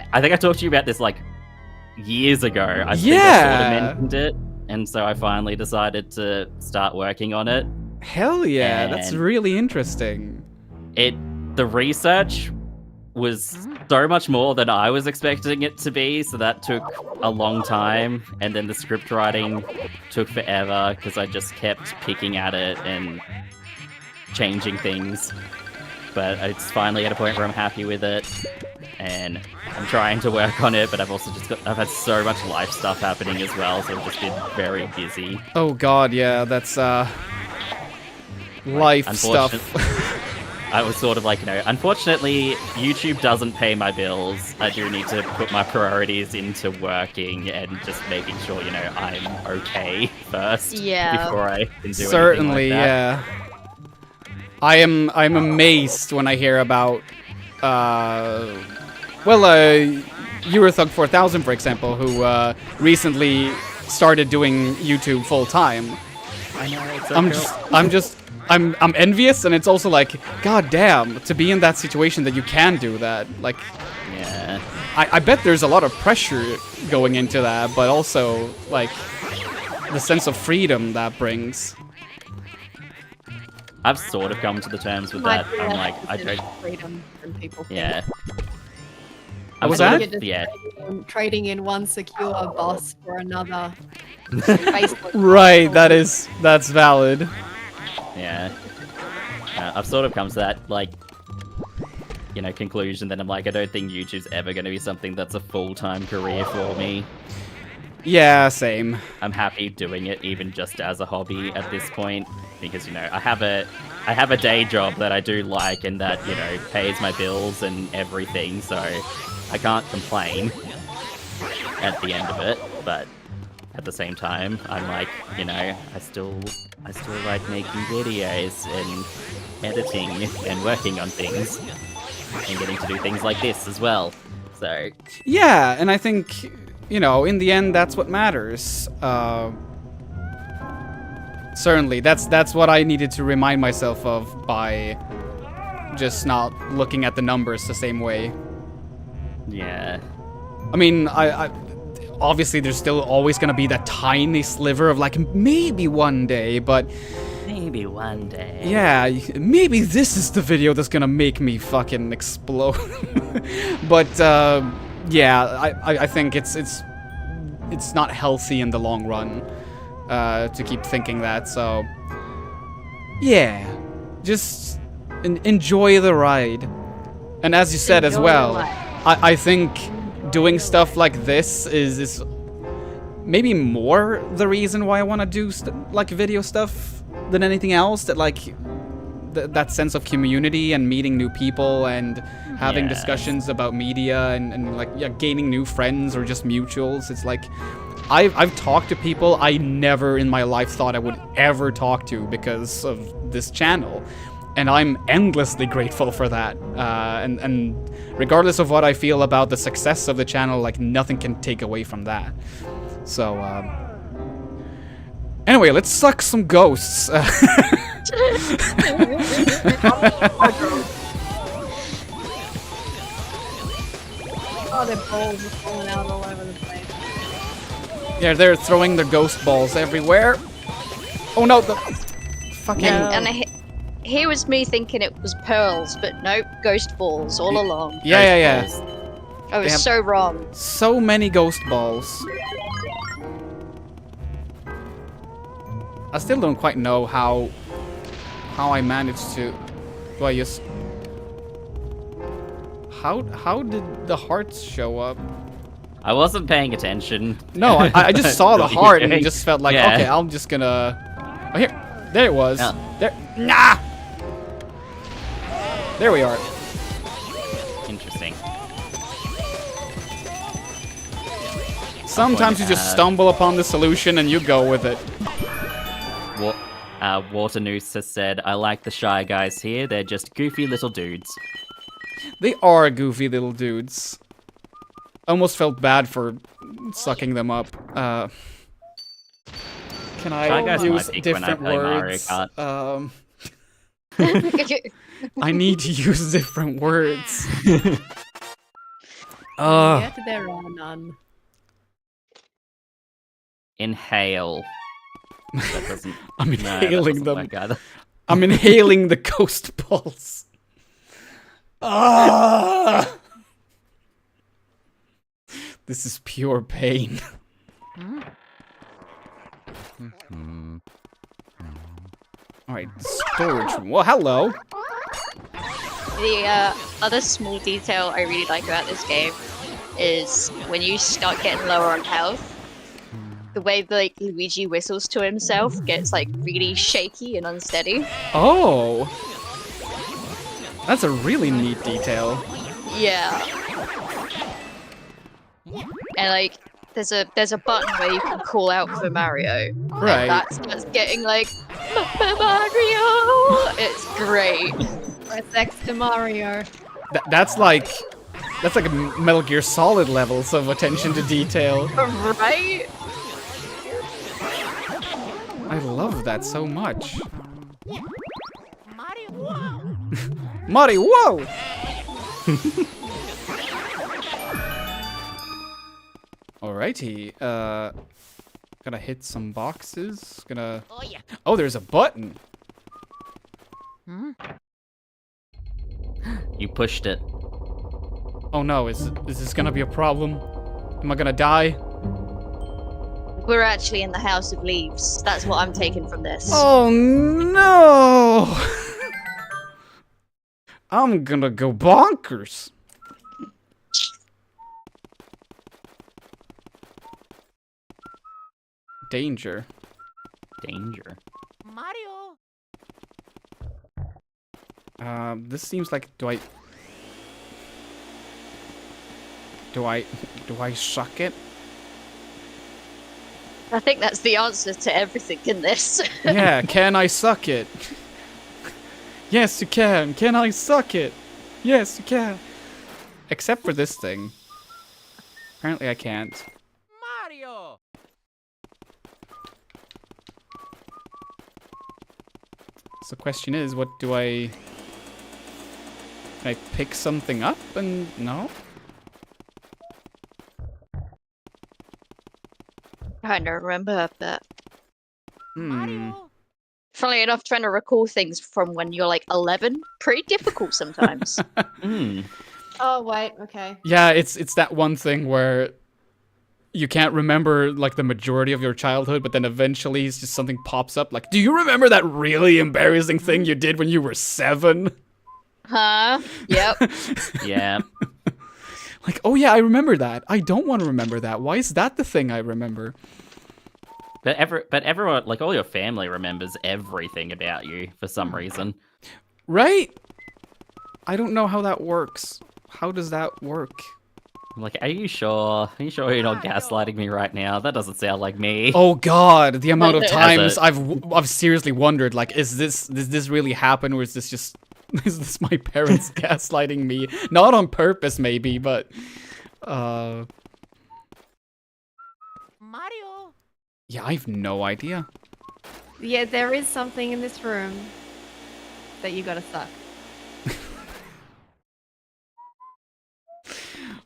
years ago. I think I Yeah. sort of mentioned it, and so I finally decided to start working on it. Hell yeah, that's And- really interesting. The research was so much more than I was expecting it to be, so that took a long time, and then the script writing took forever because I just kept picking at it and changing things. But it's finally at a point where I'm happy with it. and I'm trying to work on it, but I've also I've had so much life stuff happening as well, so I've just been very busy. Oh god, yeah, that's life stuff. I was sort of like, unfortunately, YouTube doesn't pay my bills. I do need to put my priorities into working and just making sure, I'm okay first. Yeah. Before I can do Certainly, anything like that. yeah. I'm amazed when I hear about, Eurothug 4000, for example, who recently started doing YouTube full time. I know, it's I'm envious, and it's also like, god damn, to be in that situation that you can do that. Like, yeah. I bet there's a lot of pressure going into that, but also, like, the sense of freedom that brings. I've sort of come to the terms with that. I'm like, I don't... freedom from people. Yeah. What was that? You're just Yeah. trading in one secure boss for another. Right, that's valid. Yeah. I've sort of come to that, like, conclusion that I'm like, I don't think YouTube's ever going to be something that's a full-time career for me. Yeah, same. I'm happy doing it even just as a hobby at this point, because, I have a day job that I do like and that, pays my bills and everything, so I can't complain at the end of it, but at the same time, I'm like, I still like making videos and editing and working on things and getting to do things like this as well. So yeah, and I think, in the end, that's what matters. Certainly, that's what I needed to remind myself of by just not looking at the numbers the same way. yeah. I mean, I obviously there's still always gonna be that tiny sliver of like, maybe one day, but Maybe one day. yeah, maybe this is the video that's gonna make me fucking explode. But yeah, I think it's not healthy in the long run to keep thinking that. So yeah, just enjoy the ride. And as you said as well, I think doing stuff like this is maybe more the reason why I want to do like video stuff than anything else. That like that sense of community and meeting new people and having discussions about media and like gaining new friends or just mutuals. It's like I've talked to people I never in my life thought I would ever talk to because of this channel. And I'm endlessly grateful for that. And regardless of what I feel about the success of the channel, like nothing can take away from that. So, anyway, let's suck some ghosts. Oh, their balls are falling out all over the place. Yeah, they're throwing their ghost balls everywhere. Oh no, the fucking... And here was me thinking it was pearls, but nope, ghost balls all along. Yeah. I was so wrong. So many ghost balls. I still don't quite know how I managed to... Do I just... How did the hearts show up? I wasn't paying attention. No, I just saw the What are you heart and doing? just felt like, Yeah. okay, I'm just gonna... Oh, here. There it was. Oh. There. Nah! There we are. Interesting. Sometimes you just stumble upon the solution and you go with it. Waternoose has said, I like the shy guys here. They're just goofy little dudes. They are goofy little dudes. Almost felt bad for sucking them up. Can Shy I guys use might pick when I different play Mario words? Kart. I need to use different words. Yet there are none. Inhale. That doesn't... I'm No, that inhaling doesn't them. work either. I'm inhaling the ghost balls. Ah! This is pure pain. Alright, storage room. Well, hello. other small detail I really like about this game is when you start getting lower on health, the way like Luigi whistles to himself gets like really shaky and unsteady. Oh, that's a really neat detail. Yeah. And like there's a button where you can call out for Mario. Right. And that's getting like Mario. It's great. Press X to Mario. That's like a Metal Gear Solid levels of attention to detail. Right? I love that so much. Mario, whoa! Alrighty, gonna hit some boxes. Oh, there's a button. You pushed it. Oh no, is this gonna be a problem? Am I gonna die? We're actually in the House of Leaves. That's what I'm taking from this. Oh no! I'm gonna go bonkers. Danger. Danger. This seems like, do I suck it? I think that's the answer to everything in this. Yeah, can I suck it? Yes, you can. Can I suck it? Yes, you can. Except for this thing. Apparently I can't. Mario! So the question is, what do I... Can I pick something up and... No? I don't remember, but Hmm. funnily enough, trying to recall things from when you're like 11, pretty difficult sometimes. Hmm. Oh wait, okay. Yeah, it's that one thing where you can't remember like the majority of your childhood, but then eventually it's just something pops up like, do you remember that really embarrassing thing you did when you were 7? Huh? Yep. Yeah. Like, oh yeah, I remember that. I don't want to remember that. Why is that the thing I remember? But everyone, like all your family remembers everything about you for some reason. Right? I don't know how that works. How does that work? I'm like, are you sure? Are you sure you're not gaslighting me right now? That doesn't sound like me. Oh god, the amount of times a- I've seriously wondered, like, does this really happen, or is this just is this my parents gaslighting me? Not on purpose, maybe, but Mario! yeah, I have no idea. Yeah, there is something in this room that you gotta suck.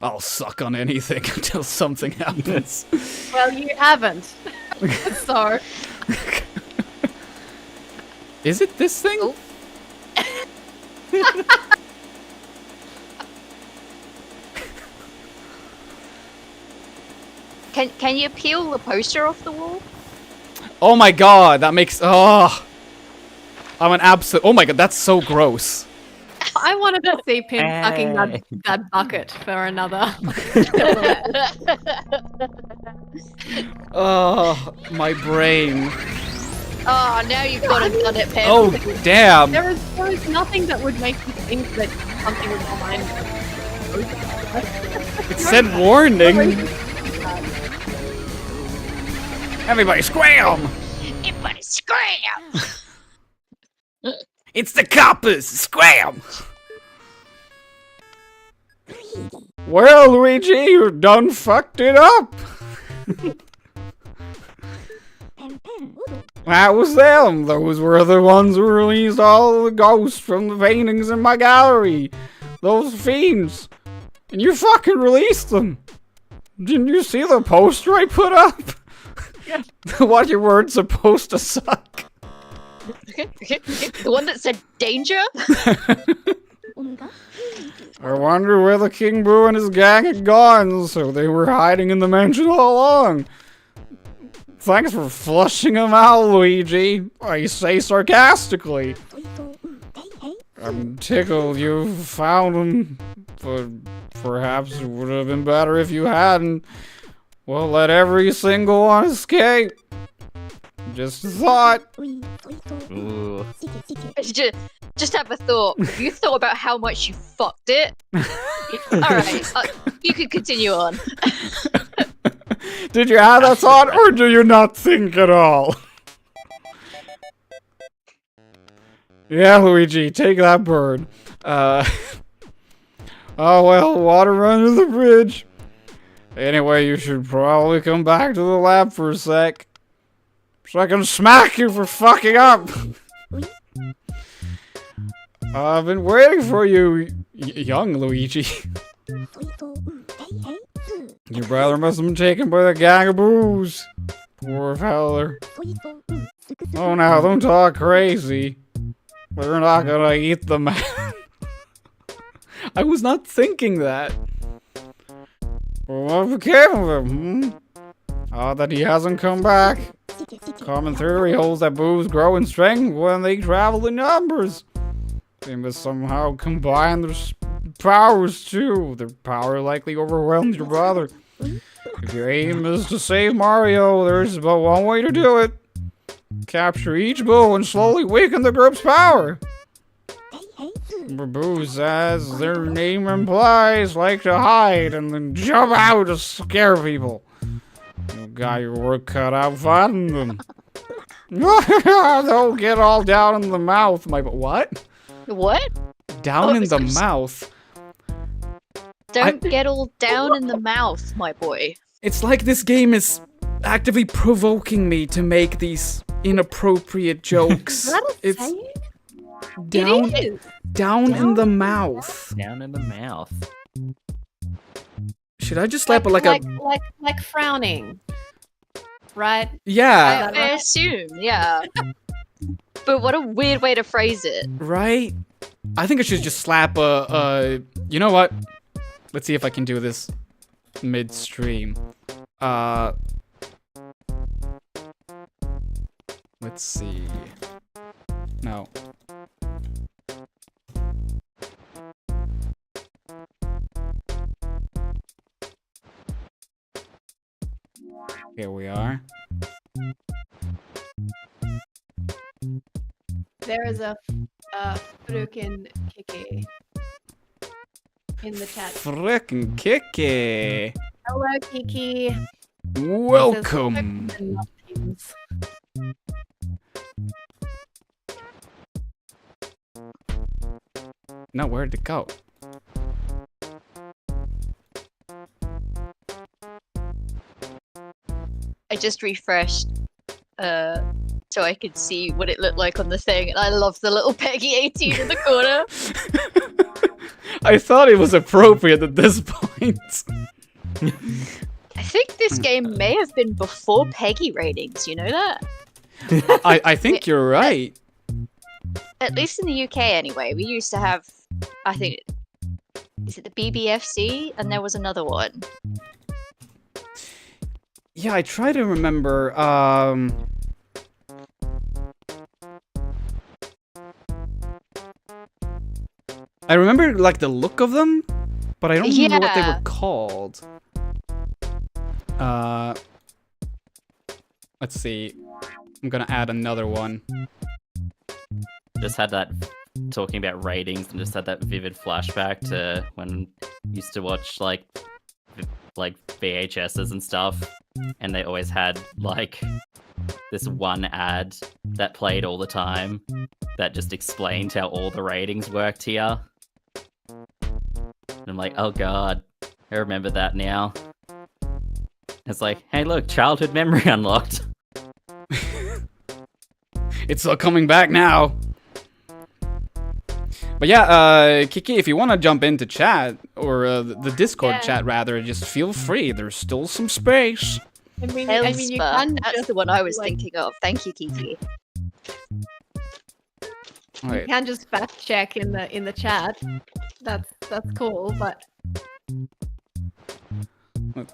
I'll suck on anything until something happens. Well, you haven't. So, Is it this thing? Oh. Can you peel the poster off the wall? Oh my god, that makes I'm an absolute. Oh my god, that's so gross. I wanted to see Pim sucking Hey. that bucket for another. Oh, my brain. Oh, now you've got it done it, Pim. Oh, damn. There is nothing that would make you think that something was behind it. It said warning. Everybody scram! Everybody scram! It's the coppers! Scram! Well, Luigi, you done fucked it up! That was them. Those were the ones who released all the ghosts from the paintings in my gallery. Those fiends. And you fucking released them. Didn't you see the poster I put up? What you weren't supposed to suck. The one that said danger? I wonder where the King Boo and his gang had gone, so they were hiding in the mansion all along. Thanks for flushing them out, Luigi. I say sarcastically. I'm tickled you found him, but perhaps it would have been better if you hadn't. Well, let every single one escape. Just a thought. Ooh. Just have a thought. Have you thought about how much you fucked it? Alright, you can continue on. Did you have that thought, or do you not think at all? Yeah, Luigi, take that bird. Oh well, water under the bridge. Anyway, you should probably come back to the lab for a sec. So I can smack you for fucking up! I've been waiting for you, young Luigi. Your brother must have been taken by the gang of booze. Poor feller. Oh, now, don't talk crazy. We're not gonna eat the man. I was not thinking that. Well, what became of him, Odd that he hasn't come back. Common theory holds that boos grow in strength when they travel in numbers. They must somehow combine their powers too. Their power likely overwhelmed your brother. If your aim is to save Mario, there's but one way to do it. Capture each boo and slowly weaken the group's power. Boos, as their name implies, like to hide and then jump out to scare people. You got your work cut out fighting them. Don't get all down in the mouth, my what? What? Down in the mouth? Don't get all down in the mouth, my boy. It's like this game is actively provoking me to make these inappropriate jokes. It's down, down in the mouth. Down in the mouth. Should I just slap it like frowning, right? Yeah. I assume, yeah. But what a weird way to phrase it. Right? I think I should just slap you know what? Let's see if I can do this midstream. Let's see. No. Here we are. There is a frickin' Kiki in the chat. Frickin' Kiki. Hello, Kiki. Welcome. No, where'd it go? I just refreshed so I could see what it looked like on the thing, and I love the little Peggy 18 in the corner. I thought it was appropriate at this point. I think this game may have been before Peggy ratings, you know that? I think you're right. At least in the UK anyway, we used to have, I think, is it the BBFC? And there was another one. Yeah, I try to remember, I remember, like, the look of them, but I don't remember what they were called. Let's see. I'm gonna add another one. Just had that, talking about ratings, and just had that vivid flashback to when I used to watch, like VHSs and stuff, and they always had, like, this one ad that played all the time that just explained how all the ratings worked here. And I'm like, oh god, I remember that now. It's like, hey look, childhood memory unlocked. It's all coming back now. But yeah, Kiki, if you want to jump into chat, or the Discord chat rather, just feel free. There's still some space. I mean you can That's just, the one I was thinking of. Thank you, Kiki. You can just fact check in the chat. That's cool, but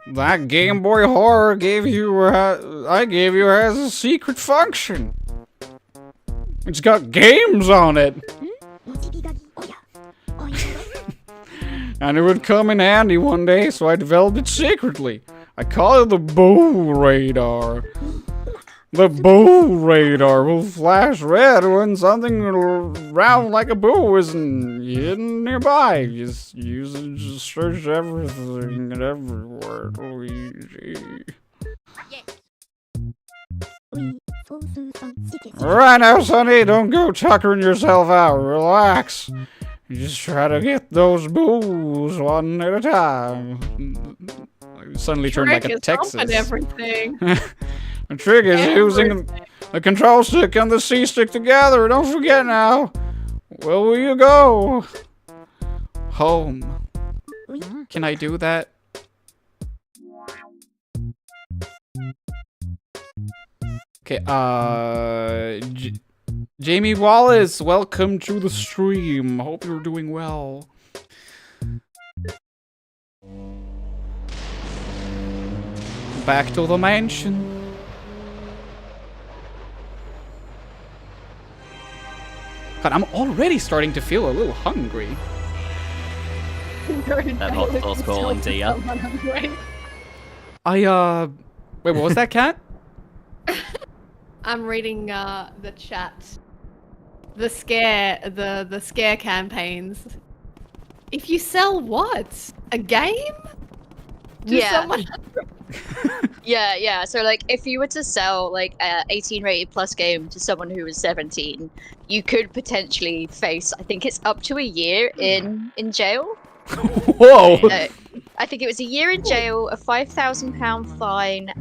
that Game Boy Horror gave you, I gave you as a secret function. It's got games on it. and it would come in handy one day, so I developed it secretly. I call it the bow radar. The bow radar will flash red when something round like a bow isn't hidden nearby. Just use it to search everything and everywhere, Luigi. Right now, Sonny, don't go tuckering yourself out. Relax. You just try to get those bows one at a time. Suddenly turned like a Texas. Everything. The trick is using the control stick and the C stick together. Don't forget now. Where will you go? Home. Can I do that? Okay, Jamie Wallace, welcome to the stream. Hope you're doing well. Back to the mansion. God, I'm already starting to feel a little hungry. That hot sauce calling to you. Wait, what was that, Cat? I'm reading the chat. The scare campaigns. If you sell what? A game? Yeah. Yeah. So like, if you were to sell like a 18 rated plus game to someone who was 17, you could potentially face, I think it's up to a year in jail. Whoa! I think it was a year in jail, a £5,000 fine,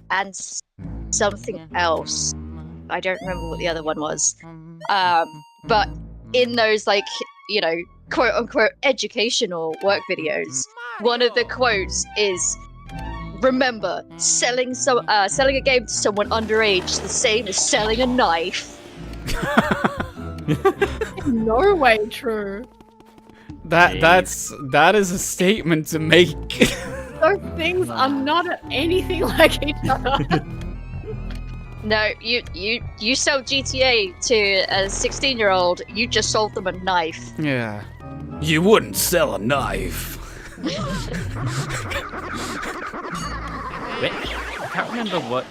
and something else. I don't remember what the other one was. But in those, like, you know, quote unquote educational work videos, one of the quotes is, remember, selling a game to someone underage is the same as selling a knife. No way true. That is a statement to make. Those things are not anything like each other. No, you sell GTA to a 16-year-old, you just sold them a knife. Yeah. You wouldn't sell a knife. Wait, I can't remember what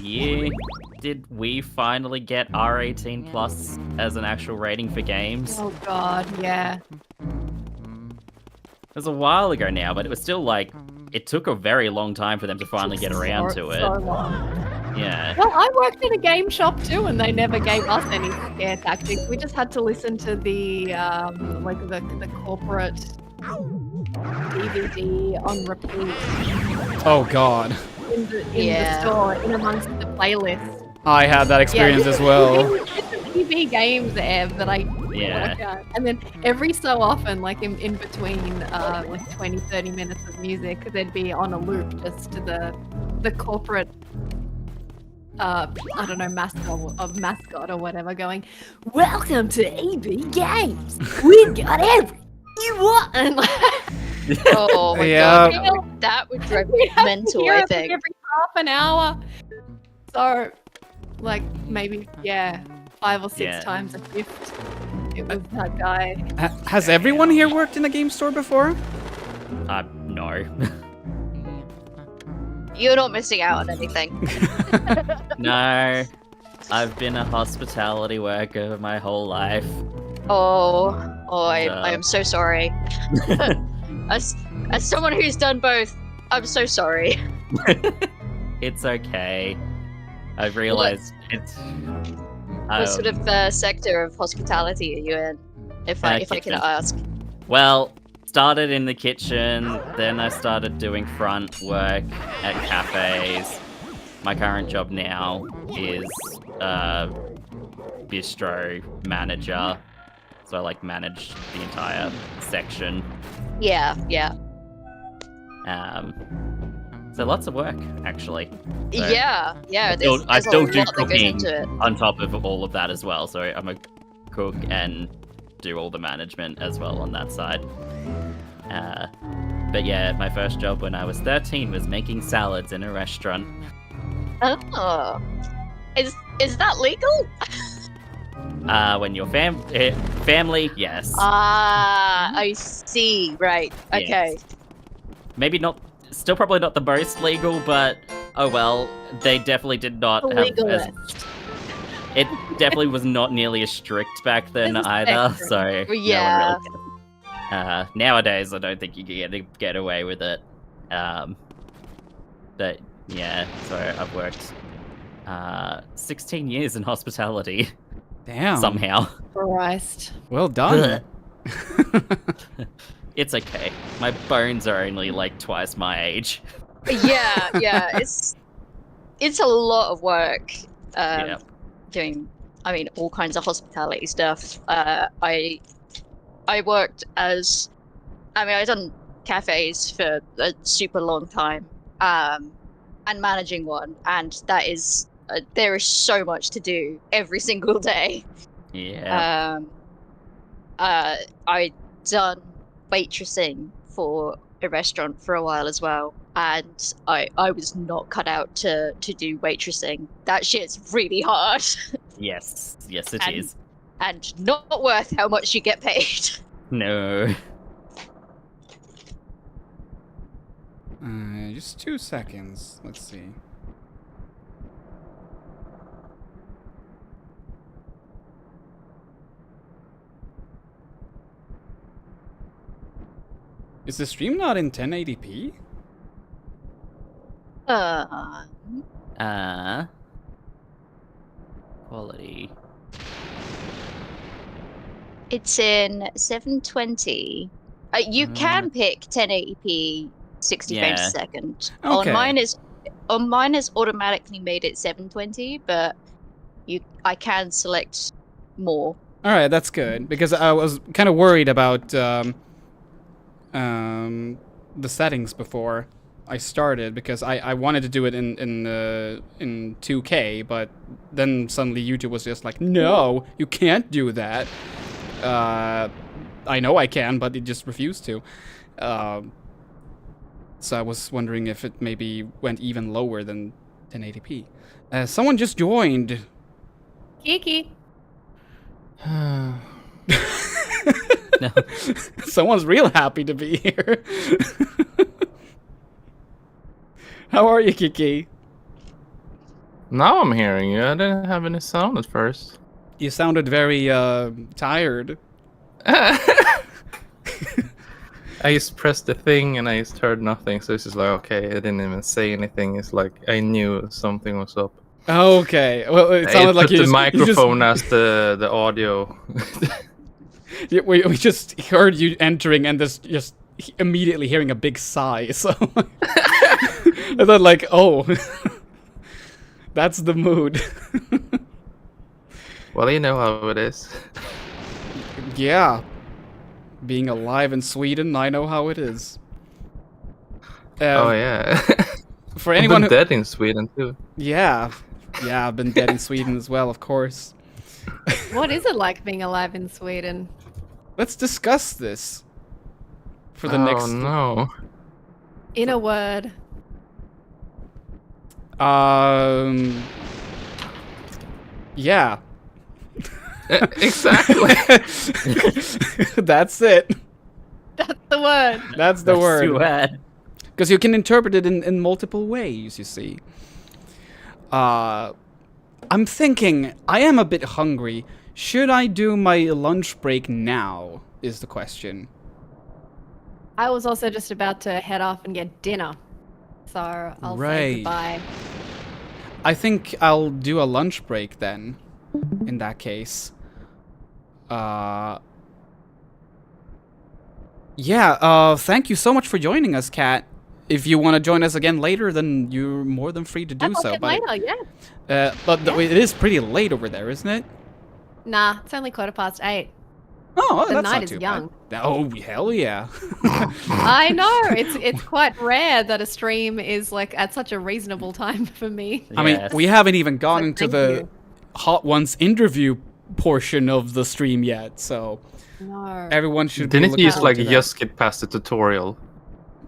year did we finally get R18 plus as an actual rating for games. Oh god, yeah. It was a while ago now, but it was still like, it took a very long time for them to finally get around to it. So long. Yeah. Well, I worked in a game shop too, and they never gave us any scare tactics. We just had to listen to the the corporate DVD on repeat. Oh god. In the store, in amongst the playlist. I had that experience as well. It's the TV games, Ev, that I work out. And then every so often, like in between like 20-30 minutes of music, there'd be on a loop just to the corporate I don't know, mascot or whatever going, welcome to EB Games. We've got everything you want. And like, oh my god, that would drive me mental, I think. Every half an hour. So, like, maybe, 5 or 6 times a shift. It was that guy. Has everyone here worked in a game store before? No. You're not missing out on anything. No. I've been a hospitality worker my whole life. I am so sorry. As someone who's done both, I'm so sorry. It's okay. I've realized it's... What sort of sector of hospitality are you in, if I can ask? Well, started in the kitchen, then I started doing front work at cafes. My current job now is bistro manager, so I like manage the entire section. Yeah. So lots of work, actually. So Yeah. I still do cooking on top of all of that as well. So I'm a cook and do all the management as well on that side. But yeah, my first job when I was 13 was making salads in a restaurant. Oh, is that legal? When you're family, yes. I see. Right. Okay. Yes. Maybe not. Still probably not the most legal, but oh well. They definitely did not have as. Legalist. It definitely was not nearly as strict back then There's a either. spectrum. So Yeah. no one really. Nowadays, I don't think you can get away with it. But yeah, so I've worked 16 years in hospitality Damn. somehow. Christ. Well done. It's okay. My bones are only like twice my age. Yeah. It's a lot of work. Yeah. Doing, I mean, all kinds of hospitality stuff. I worked as, I've done cafes for a super long time, and managing one, and that is, there is so much to do every single day. Yeah. I done waitressing for a restaurant for a while as well, and I was not cut out to do waitressing. That shit's really hard. Yes, it is. And not worth how much you get paid. No. Just 2 seconds. Let's see. Is the stream not in 1080p? Quality. It's in 720. You can pick 1080p 60 frames Yeah. a second. Okay. On mine is automatically made it 720, but I can select more. All right, that's good because I was kind of worried about the settings before I started because I wanted to do it in 2K, but then suddenly YouTube was just like, no, you can't do that. I know I can, but it just refused to. So I was wondering if it maybe went even lower than 1080p. Someone just joined. Kiki. No. Someone's real happy to be here. How are you, Kiki? Now I'm hearing you. I didn't have any sound at first. You sounded very tired. I just pressed the thing and I just heard nothing, so it's just like, okay, I didn't even say anything. It's like I knew something was up. Okay, well, it I sounded like put you the just, microphone as the audio. we just heard you entering and just immediately hearing a big sigh. So I thought, like, oh, that's the mood. Well, you know how it is. Yeah, being alive in Sweden, I know how it is. Oh yeah. For I've anyone been who, dead in Sweden too. yeah, I've been dead in Sweden as well, of course. What is it like being alive in Sweden? Let's discuss this for the Oh next. no. In a word. Yeah. Exactly. That's it. That's the word. That's the Too word. bad. Because you can interpret it in multiple ways, you see. I'm thinking, I am a bit hungry. Should I do my lunch break now, is the question. I was also just about to head off and get dinner. So I'll say Right. goodbye. I think I'll do a lunch break then, in that case. Thank you so much for joining us, Kat. If you want to join us again later, then you're more than free to do I'll so. get later, yeah. It is pretty late over there, isn't it? Nah, it's only 8:15. Oh, The that's night not is too young. bad. Oh, hell yeah. I know. It's quite rare that a stream is like at such a reasonable time for me. I mean, Yes. we haven't even gotten to thank the you. Hot Ones interview portion of the stream yet, so No. everyone should be Didn't looking you just forward like to just get past the tutorial?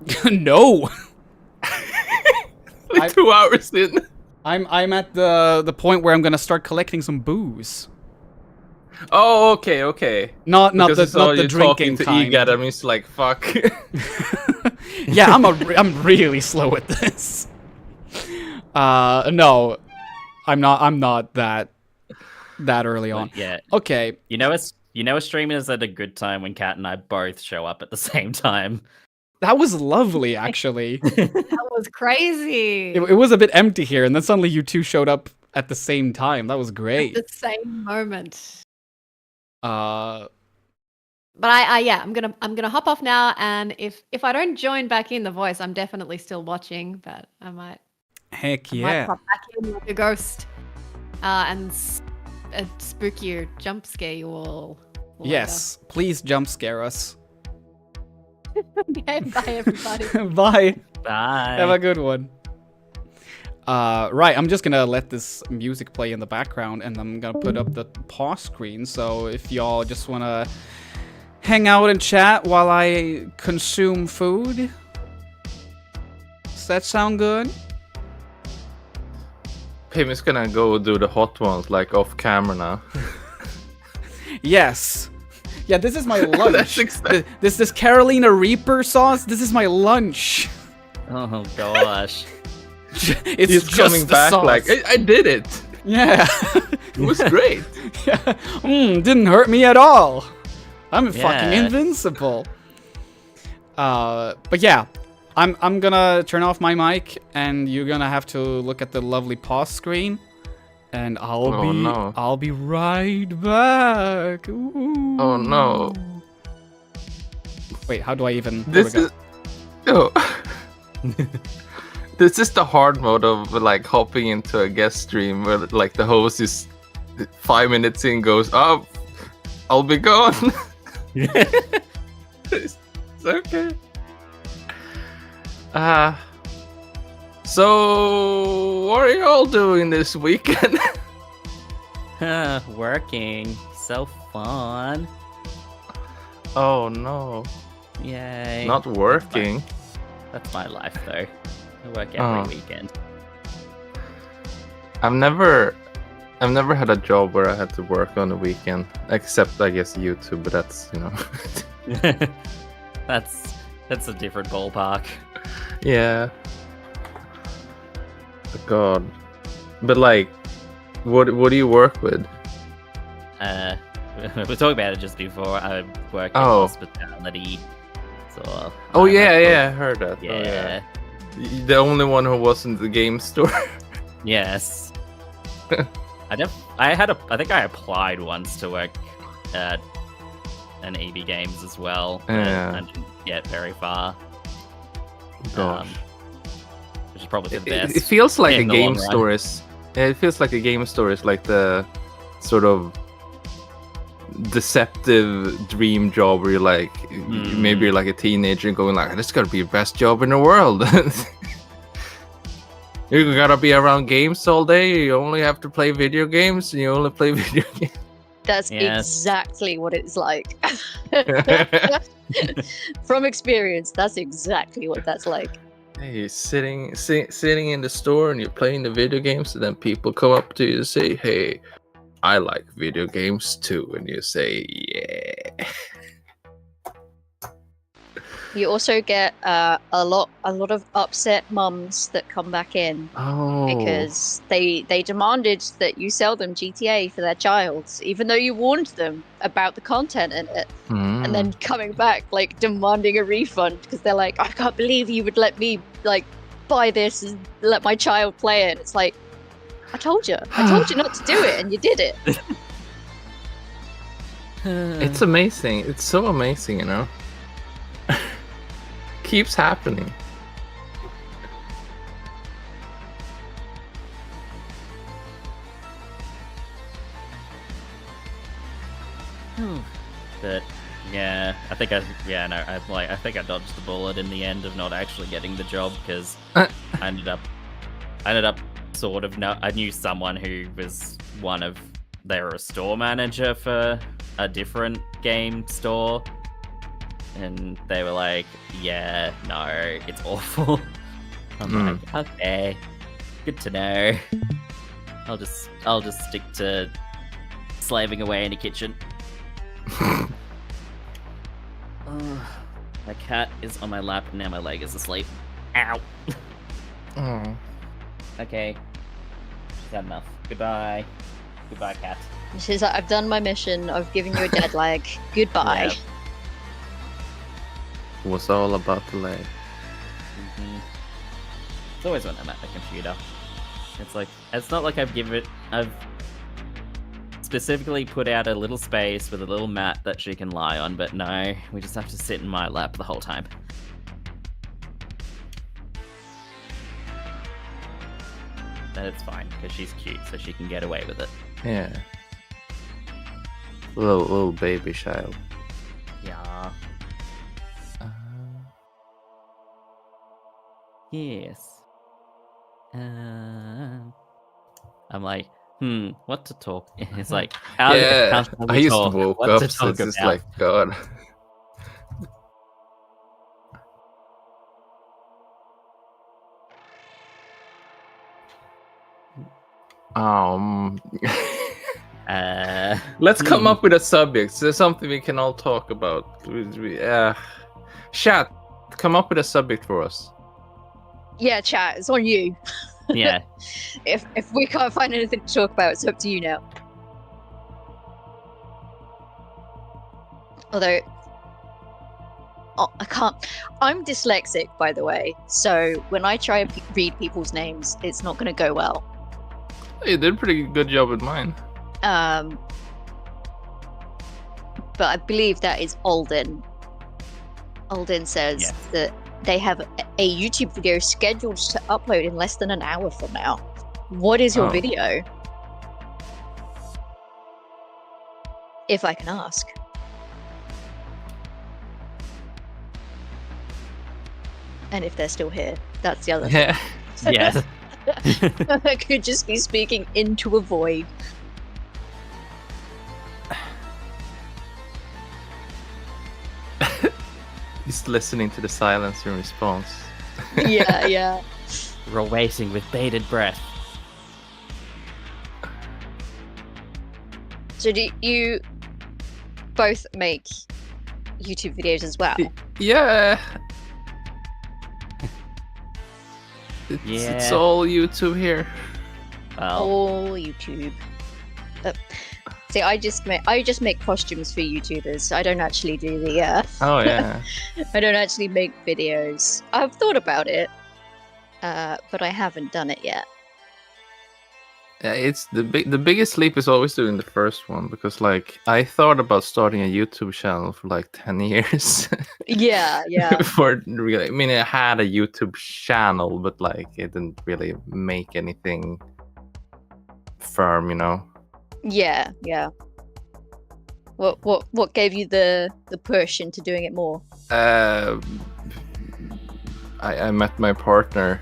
that. No. Like 2 hours in. I'm at the point where I'm gonna start collecting some booze. Oh, okay. Not Because I saw not the you drinking talking to kind. Egad, I'm just like, fuck. Yeah, I'm really slow at this. No, I'm not that early on. Yeah. Okay. You know a streamer is at a good time when Kat and I both show up at the same time. That was lovely, actually. That was crazy. It was a bit empty here, and then suddenly you two showed up at the same time. That was great. At the same moment. Uh, But I'm gonna hop off now, and if I don't join back in the voice, I'm definitely still watching, but I might heck might yeah. pop back in like a ghost, and spook you, jump scare you all. later. Yes, please jump scare us. Okay, bye everybody. Bye. Bye. Have a good one. Right, I'm just gonna let this music play in the background, and I'm gonna put up the pause screen, so if y'all just wanna hang out and chat while I consume food. Does that sound good? Pim is gonna go do the hot ones, like, off camera now. Yes. Yeah, this is my lunch. That's exactly. This Carolina Reaper sauce, this is my lunch. Oh gosh. It's He's just coming the back sauce. like, I did it. Yeah. It was great. Yeah. Didn't hurt me at all. I'm fucking Yeah. invincible. But yeah, I'm gonna turn off my mic, and you're gonna have to look at the lovely pause screen, and I'll be right back. Ooh. Oh no. Wait, how do I even? there we This go. is. Oh. This is the hard mode of like hopping into a guest stream where like the host is 5 minutes in goes, oh, I'll be gone. It's okay. So what are y'all doing this weekend? Working. So fun. Oh no, Yay. not working. That's my life though. I work every Oh. weekend. I've never had a job where I had to work on the weekend, except I guess YouTube, but that's, you know. That's a different ballpark. Yeah. God. But like, what do you work with? We were talking about it just before. I work in Oh. hospitality. So Oh I'm yeah, a cook. yeah, I heard that. Yeah. Oh, yeah. The only one who wasn't the game store. Yes. I think I applied once to work at an EB Games as well. but Yeah. I didn't get very far. Gosh. Which is probably for the best. It feels like a in the game long run. store is. Yeah, it feels like a game store is like the sort of deceptive dream job where you're like, maybe you're like a teenager going like, this gotta be the best job in the world. You gotta be around games all day. You only have to play video games, and you only play video games. That's Yes. exactly what it's like. From experience, that's exactly what that's like. Hey, you're sitting in the store and you're playing the video games, and then people come up to you and say, "Hey, I like video games too," and you say, "Yeah." You also get a lot of upset mums that come back in Oh, because they demanded that you sell them GTA for their child, even though you warned them about the content in it, and then coming back like demanding a refund because they're like, I can't believe you would let me like buy this and let my child play it. It's like, I told you not to do it, and you did it. It's amazing. It's so amazing, you know. Keeps happening. But yeah, I think I think I dodged the bullet in the end of not actually getting the job because I ended up sort of I knew someone who was they were a store manager for a different game store, and they were like, yeah, no, it's awful. I'm like, okay, good to know. I'll just stick to slaving away in the kitchen. My cat is on my lap and now my leg is asleep. Ow. Oh. Okay. Is that enough? Goodbye. Goodbye, cat. She's like, I've done my mission. I've given you a dead leg. Goodbye. Yeah. It was all about the leg. It's always when I'm at the computer. It's like, it's not like I've specifically put out a little space with a little mat that she can lie on, but no, we just have to sit in my lap the whole time. But it's fine, because she's cute, so she can get away with it. Yeah. Little baby child. Yeah. Yes. I'm like, what to talk? It's like, how Yeah, shall I we used talk? to woke What up, to so talk it's just about? like, God. Let's come up with a subject. So something we can all talk about. Chat, come up with a subject for us. Yeah, chat, it's on you. Yeah. If we can't find anything to talk about, it's up to you now. Although, I can't. I'm dyslexic, by the way, so when I try and read people's names, it's not going to go well. You did a pretty good job with mine. But I believe that is Alden. Alden says that they have a YouTube video scheduled to upload in less than an hour from now. What is your video? If I can ask. And if they're still here, that's the other thing. Yeah. Yes. I could just be speaking into a void. Just listening to the silence in response. Yeah. We're all waiting with bated breath. So do you both make YouTube videos as well? Yeah. It's all YouTube here. Well, All YouTube. See, I just make costumes for YouTubers. I don't actually do the. Oh yeah. I don't actually make videos. I've thought about it, but I haven't done it yet. Yeah, it's the biggest leap is always doing the first one, because like I thought about starting a YouTube channel for like 10 years. Yeah. Before really, I mean, I had a YouTube channel, but like it didn't really make anything firm, you know. Yeah. What gave you the push into doing it more? I met my partner,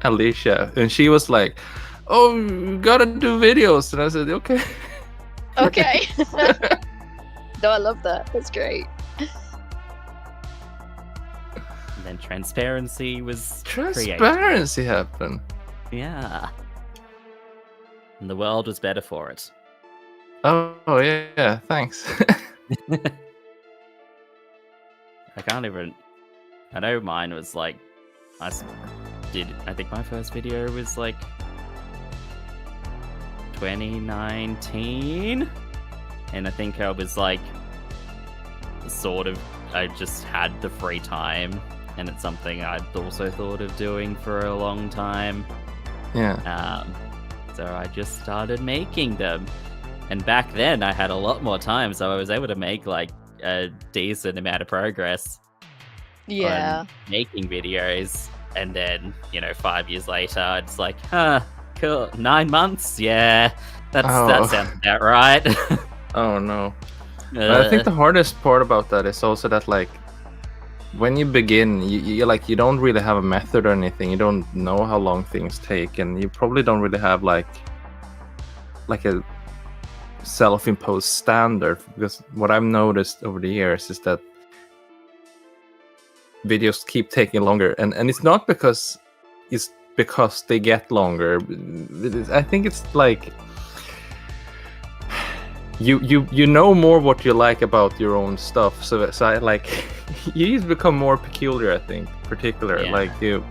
Alicia, and she was like, "Oh, you gotta do videos," and I said, "Okay." Okay. No, I love that. That's great. and then transparency was created. Transparency happened. Yeah. And the world was better for it. Oh yeah, thanks. I know mine was like, I think my first video was like 2019, and I think I was like I just had the free time, and it's something I'd also thought of doing for a long time. Yeah. So I just started making them, and back then I had a lot more time, so I was able to make like a decent amount of progress. Yeah. On making videos, and then 5 years later, it's like, cool, 9 months, that sounds about right. Oh no. But I think the hardest part about that is also that like when you begin, you don't really have a method or anything. You don't know how long things take, and you probably don't really have like a self-imposed standard, because what I've noticed over the years is that videos keep taking longer, and it's not because they get longer. I think it's like you know more what you like about your own stuff. So I like you just become more peculiar. I think, particular. Yeah. Like you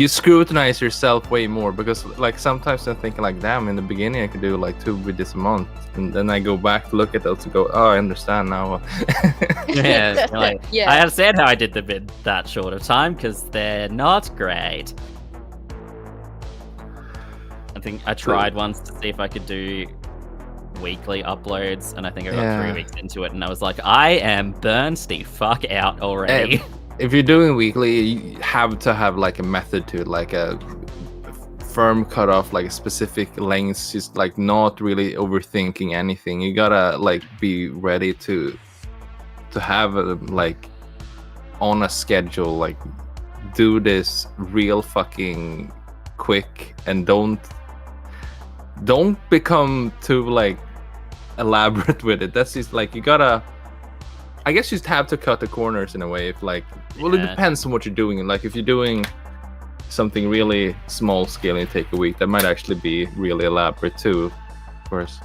scrutinize yourself way more because like sometimes I'm thinking like, damn, in the beginning I could do like 2 videos a month, and then I go back to look at those and go, oh, I understand now. Yeah, like, Yeah. I understand how I did the vid that short of time because they're not great. I think I tried once to see if I could do weekly uploads, and I think I got 3 weeks into it, and I was like, I am burnt the fuck out already. If you're doing weekly, you have to have like a method to it, like a firm cutoff, like a specific length, just like not really overthinking anything. You gotta like be ready to have like on a schedule, like do this real fucking quick, and don't become too like elaborate with it. That's just like you gotta, I guess you just have to cut the corners in a way. If like, well, it depends on what you're doing. Like if you're doing something really small scale and take a week, that might actually be really elaborate too, of course.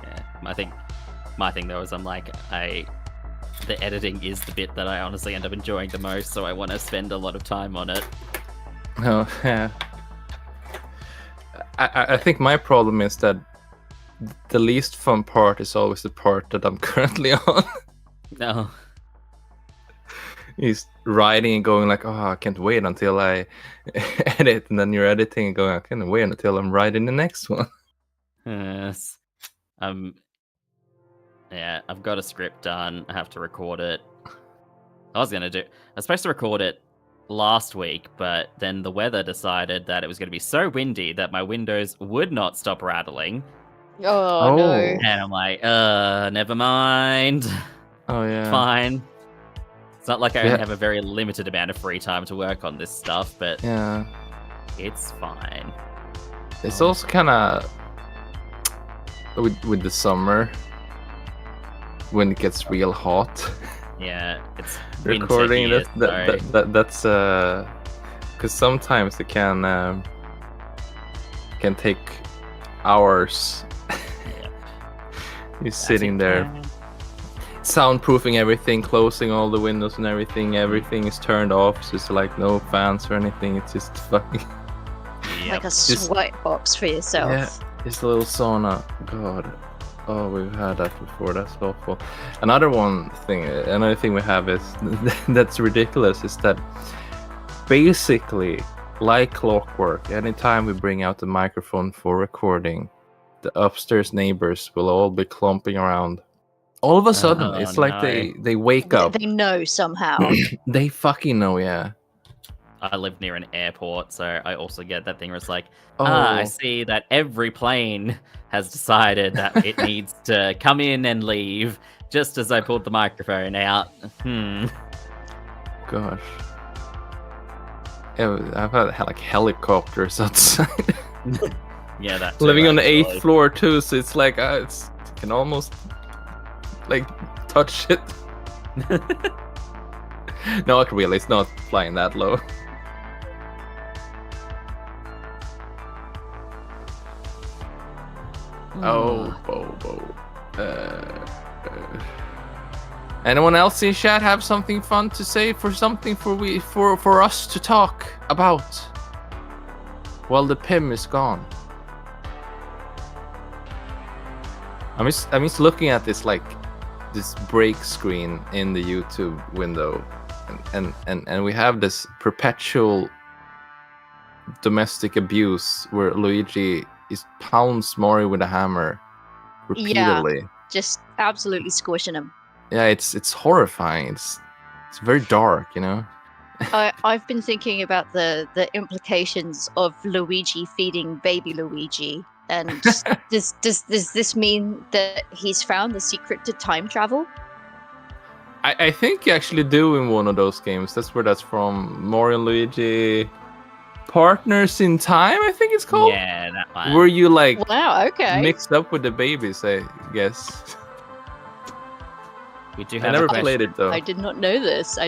Yeah, I think my thing though is I'm like, the editing is the bit that I honestly end up enjoying the most, so I want to spend a lot of time on it. Oh yeah. I think my problem is that the least fun part is always the part that I'm currently on. No. He's writing and going like, oh, I can't wait until I edit, and then you're editing and going, I can't wait until I'm writing the next one. Yes. Yeah, I've got a script done. I have to record it. I was supposed to record it last week, but then the weather decided that it was going to be so windy that my windows would not stop rattling. Oh, no. And I'm like, never mind. Oh yeah. Fine. It's not like I have a very limited amount of free time to work on this stuff, but Yeah. it's fine. It's also kind of with the summer when it gets real hot. Yeah, it's winter Recording here, that's because sometimes it can take hours. You're sitting there soundproofing everything, closing all the windows and everything is turned off, so it's like no fans or anything. It's just fucking Like a sweat box for yourself. yeah, just a little sauna. God, oh, we've had that before. That's awful. Another thing we have is that's ridiculous is that basically, like clockwork, anytime we bring out the microphone for recording, the upstairs neighbors will all be clumping around. All of a sudden, it's like they wake up. They know somehow. They fucking know, yeah. I live near an airport, so I also get that thing where it's like, Oh. I see that every plane has decided that it needs to come in and leave just as I pulled the microphone out. Gosh. Yeah, I've had like helicopters outside. Yeah, that too, Living on the actually. 8th floor too, so it's like you can almost like touch it. Not really, it's not flying that low. Oh, Bobo. Anyone else in chat have something fun to say for us to talk about? Well, the PIM is gone. I'm just looking at this like this break screen in the YouTube window, and we have this perpetual domestic abuse where Luigi pounds Mario with a hammer repeatedly. Yeah, just absolutely squishing him. Yeah, it's horrifying. It's very dark, you know. I've been thinking about the implications of Luigi feeding baby Luigi, and does this mean that he's found the secret to time travel? I think you actually do in one of those games. That's where that's from. Mario and Luigi Partners in Time, I think it's called. Yeah, that one. Where you like Wow, okay. mixed up with the babies, I guess. We do I have never a question. played it though. I did not know this.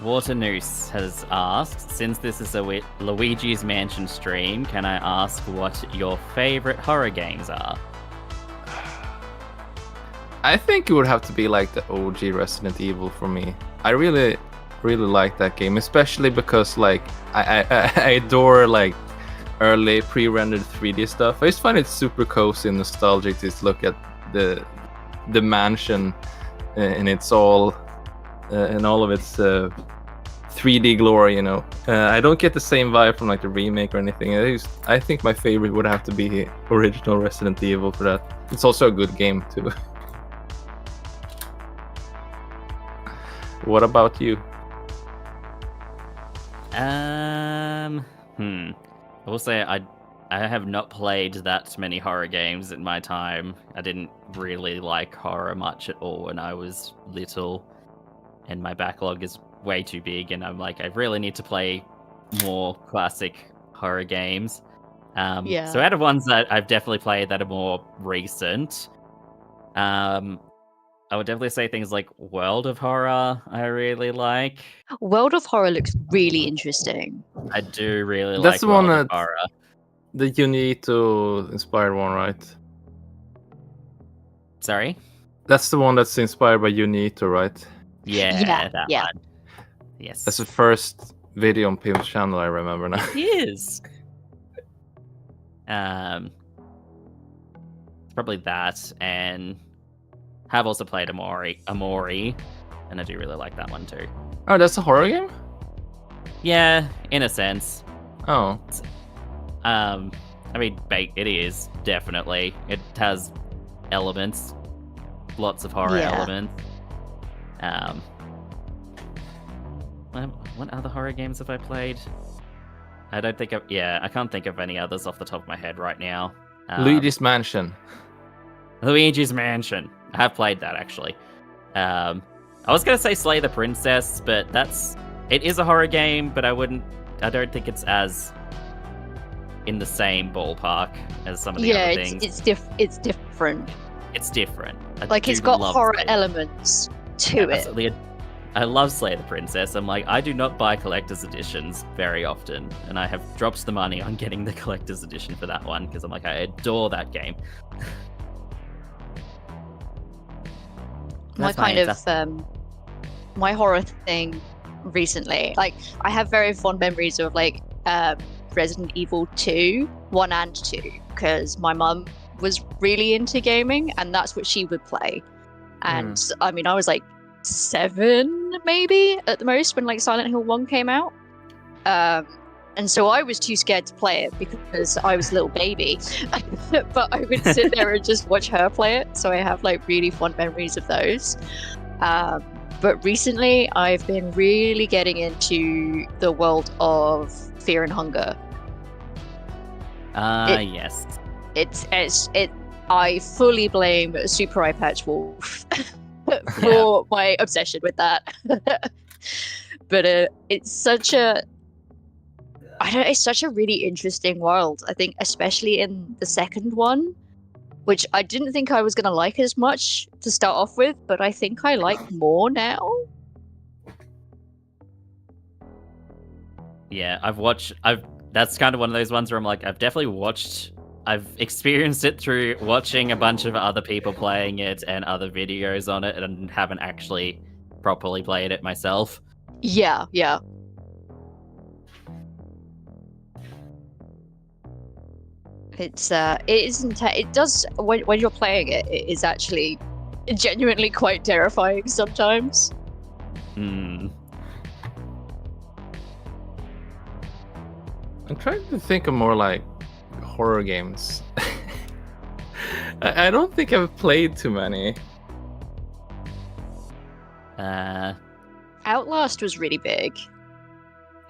Water Noose has asked, since this is a Luigi's Mansion stream, can I ask what your favorite horror games are? I think it would have to be like the OG Resident Evil for me. I really like that game, especially because like I adore like early pre-rendered 3D stuff. I just find it super cozy and nostalgic to just look at the mansion in its all in all of its 3D glory, you know. I don't get the same vibe from like the remake or anything. I think my favorite would have to be original Resident Evil for that. It's also a good game too. What about you? I will say I have not played that many horror games in my time. I didn't really like horror much at all when I was little, and my backlog is way too big, and I'm like, I really need to play more classic horror games. So out of ones that I've definitely played that are more recent, I would definitely say things like World of Horror I really like. World of Horror looks really interesting. I do really That's like the one World of that- Horror. The Junito inspired one, right? Sorry? That's the one that's inspired by Junito, right? Yeah, that yeah. one. Yes. That's the first video on Pim's channel, I remember now. It is. Probably that, and have also played Amori, and I do really like that one too. Oh, that's a horror game? Yeah, in a sense. Oh. I mean, it is, definitely. It has elements. Lots of horror elements. What other horror games have I played? I can't think of any others off the top of my head right now. Luigi's Mansion. Luigi's Mansion. I have played that, actually. I was going to say Slay the Princess, but it is a horror game, but I don't think it's as in the same ballpark as some of the other things. It's different. It's different. Like, it's got horror elements to it. Absolutely. I love Slay the Princess. I'm like, I do not buy collector's editions very often, and I have dropped the money on getting the collector's edition for that one, because I'm like, I adore that game. My horror thing recently, like, I have very fond memories of like Resident Evil 2, 1 and 2, because my mum was really into gaming and that's what she would play. And I mean, I was like 7 maybe at the most when like Silent Hill 1 came out. And so I was too scared to play it because I was a little baby. But I would sit there and just watch her play it. So I have like really fond memories of those. But recently I've been really getting into the world of Fear and Hunger. Yes. I fully blame Super Eye Patch Wolf for my obsession with that. But it's such a really interesting world. I think especially in the second one, which I didn't think I was going to like as much to start off with, but I think I like more now. Yeah, that's kind of one of those ones where I'm like, I've experienced it through watching a bunch of other people playing it and other videos on it, and haven't actually properly played it myself. Yeah. It does, when you're playing it, it is actually genuinely quite terrifying sometimes. I'm trying to think of more like horror games. I don't think I've played too many. Outlast was really big.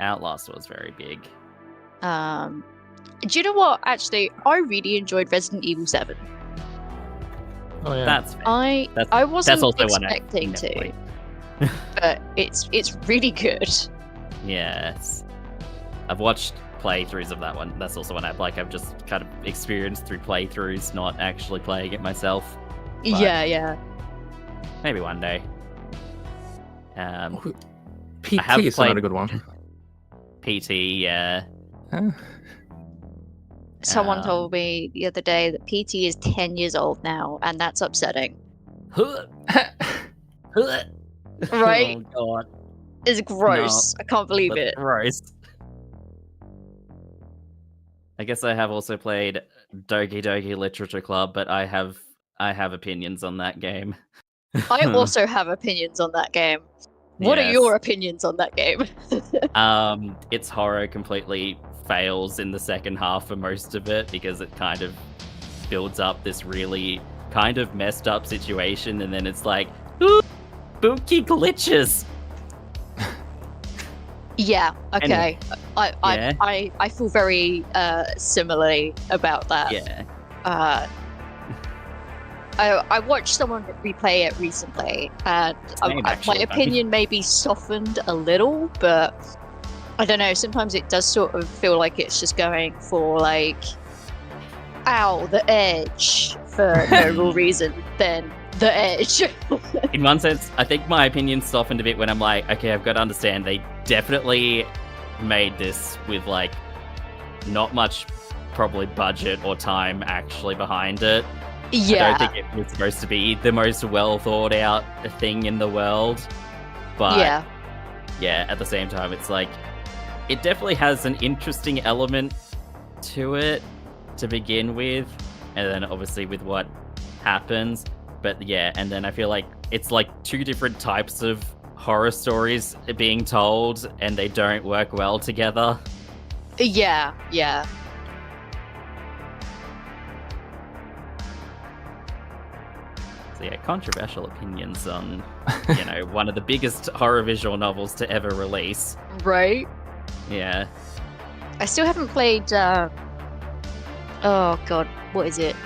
Outlast was very big. Do you know what? Actually, I really enjoyed Resident Evil 7. Oh yeah. That's fair. I wasn't also expecting one to, but it's really good. Yes, I've watched playthroughs of that one. That's also one I've just kind of experienced through playthroughs, not actually playing it myself. But Yeah. maybe one day. PT have is played- another good one. PT, yeah. Huh? Someone Um, told me the other day that PT is 10 years old now, and that's upsetting. Right? Oh god, It's gross. I can't believe that's it. gross. I guess I have also played Doki Doki Literature Club, but I have opinions on that game. I also have opinions on that game. What are Yes. your opinions on that game? Its horror completely fails in the second half for most of it because it kind of builds up this really kind of messed up situation, and then it's like, ooh, spooky glitches. Yeah, okay. Yeah. I feel very similarly about that. Yeah. I watched someone replay it recently, and Same, my actually. opinion maybe softened a little, but I don't know, sometimes it does sort of feel like it's just going for like, ow, the edge, for no real reason, then the edge. In one sense, I think my opinion softened a bit when I'm like, okay, I've got to understand they definitely made this with like not much probably budget or time actually behind it. Yeah. I don't think it was supposed to be the most well thought out thing in the world. But yeah, at the same time, it's like it definitely has an interesting element to it to begin with, and then obviously with what happens. But yeah, and then I feel like it's like two different types of horror stories being told, and they don't work well together. Yeah. So yeah, controversial opinions on, you know, one of the biggest horror visual novels to ever release. Right? Yeah. I still haven't played, oh god, what is it?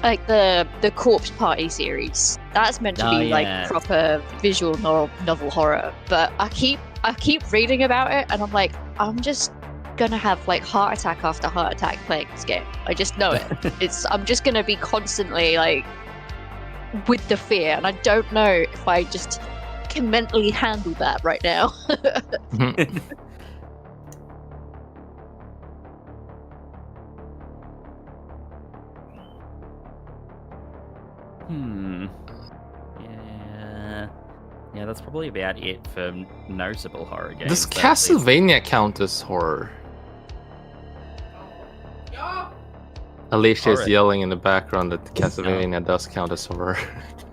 Like the Corpse Party series. That's meant to be yeah. like proper visual novel horror, but I keep reading about it, and I'm like, I'm just gonna have like heart attack after heart attack playing this game. I just know it. I'm just gonna be constantly like with the fear, and I don't know if I just can mentally handle that right now. Yeah, that's probably about it for notable horror games. Does at least. Castlevania count as horror? Alicia is Horror. yelling in the background that Castlevania does count as horror.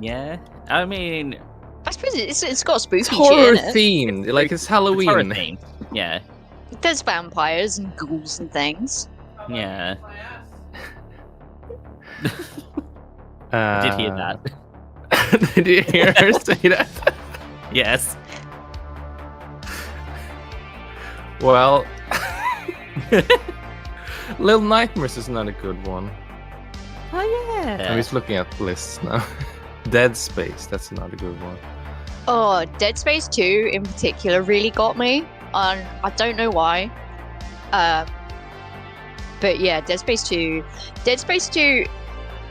Yeah, I mean, I suppose it's got a spooky It's horror cheer in it. themed, like it's it's horror Halloween. themed. Yeah, There's vampires and ghouls and things. yeah. I did hear that. Did you hear her say that? Yes. Well, Little Nightmares is not a good one. Oh I'm yeah. just looking at lists now. Dead Space, that's not a good one. Oh, Dead Space 2 in particular really got me. I don't know why. But yeah, Dead Space 2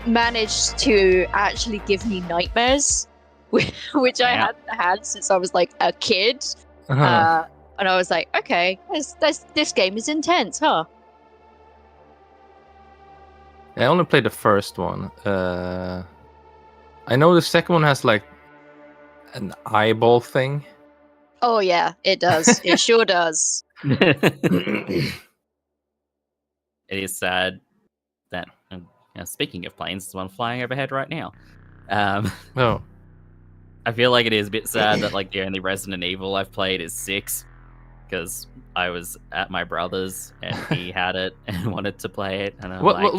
managed to actually give me nightmares, which I hadn't had since I was like a kid. Uh-huh. And I was like, okay, this game is intense, huh? I only played the first one. I know the second one has like an eyeball thing. Oh yeah, it does. It sure does. It is sad that, speaking of planes, there's one flying overhead right now. Oh. I feel like it is a bit sad that like the only Resident Evil I've played is 6, because I was at my brother's and he had it and wanted to play it, and I'm like,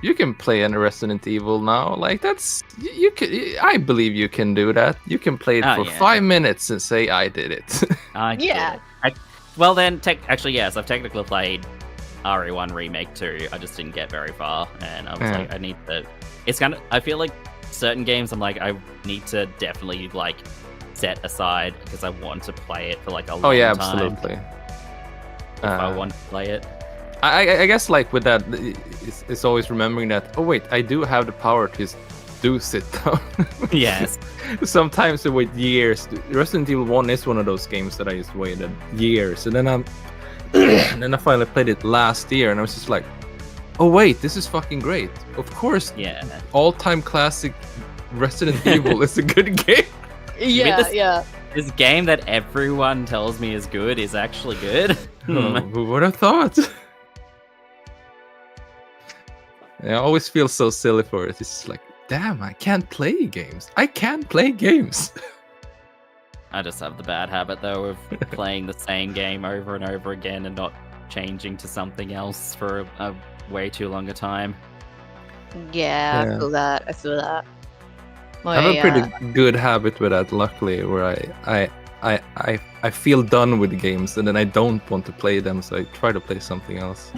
you can play an Resident Evil now. Like that's you can. I believe you can do that. You can play it for 5 minutes and say I did it. Yeah. Well then, actually yes, I've technically played RE1 Remake 2. I just didn't get very far, and I was like, I need to. It's kind of. I feel like certain games, I'm like, I need to definitely like set aside because I want to play it for like a long time. Oh yeah, absolutely. If I want to play it. I guess like with that, it's always remembering that. Oh wait, I do have the power to do sit down. Yes. Sometimes I wait years. Resident Evil 1 is one of those games that I just waited years, and then and then I finally played it last year, and I was just like, oh wait, this is fucking great. Of course, Yeah. all-time classic Resident Evil is a good game. Yeah. This game that everyone tells me is good is actually good. Oh, who would have thought? I always feel so silly for it. It's like, damn, I can't play games. I can't play games. I just have the bad habit though of playing the same game over and over again and not changing to something else for a way too long a time. Yeah, Yeah. I feel that. I have a pretty good habit with that, luckily, where I feel done with games and then I don't want to play them, so I try to play something else.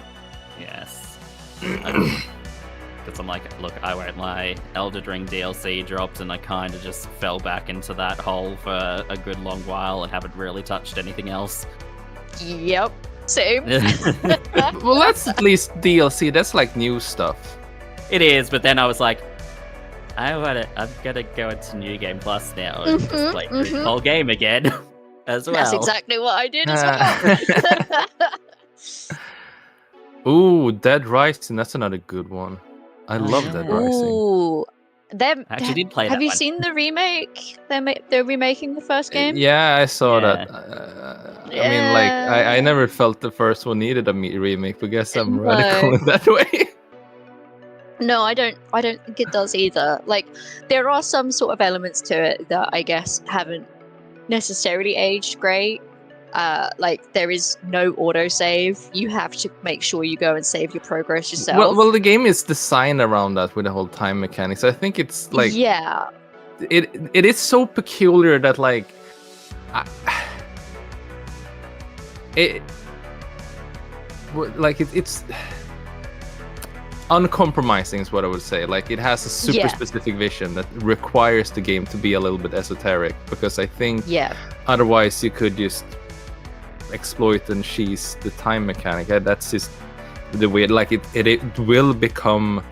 Yes. Because I'm like, look, I won't lie, Elden Ring DLC dropped and I kind of just fell back into that hole for a good long while and haven't really touched anything else. Yep. Same. Well, that's at least DLC. That's like new stuff. It is, but then I was like, I'm gonna go into New Game Plus now and just play through the whole game again as well. That's exactly what I did as well. Ooh, Dead Rising. That's another good one. I love Dead Rising. Ooh. I actually did play Have that you one. seen the remake? They're remaking the first game. Yeah, I saw Yeah. that. I mean, like, I never felt the first one needed a remake, but I guess I'm radical in that way. No, I don't think it does either. Like, there are some sort of elements to it that I guess haven't necessarily aged great. Like, there is no autosave. You have to make sure you go and save your progress yourself. Well, the game is designed around that with the whole time mechanics. I think it's like yeah, it is so peculiar that like it's uncompromising is what I would say. Like, it has a super Yeah. specific vision that requires the game to be a little bit esoteric, because I think yeah, otherwise you could just exploit and cheese the time mechanic. That's just the weird. Like, it will become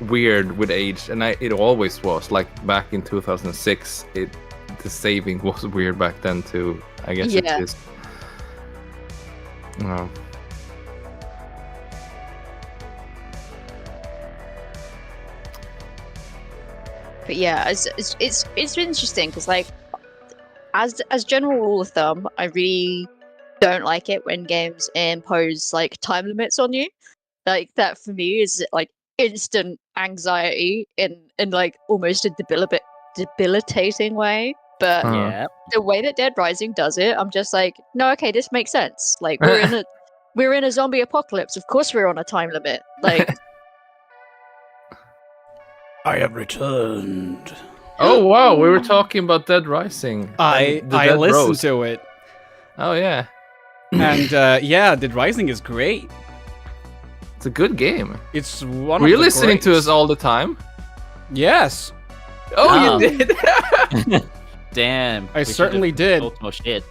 weird with age, and it always was. Like, back in 2006, the saving was weird back then too. I guess Yeah. it's just no. but yeah, it's interesting because, like, as general rule of thumb, I really don't like it when games impose like time limits on you. Like, that for me is like instant anxiety in like almost a debilitating way. But Yeah. the way that Dead Rising does it, I'm just like, no, okay, this makes sense. Like, we're in a zombie apocalypse. Of course, we're on a time limit. Like, I have returned. Oh wow, we were talking about Dead Rising. I and the Dead listened Rose. to it, Oh yeah, and yeah, Dead Rising is great. it's a good game. It's one. Were of you the listening to greats. us all the time? Yes, Oh, Oh. you did. Damn. I we should've certainly did. talked more shit.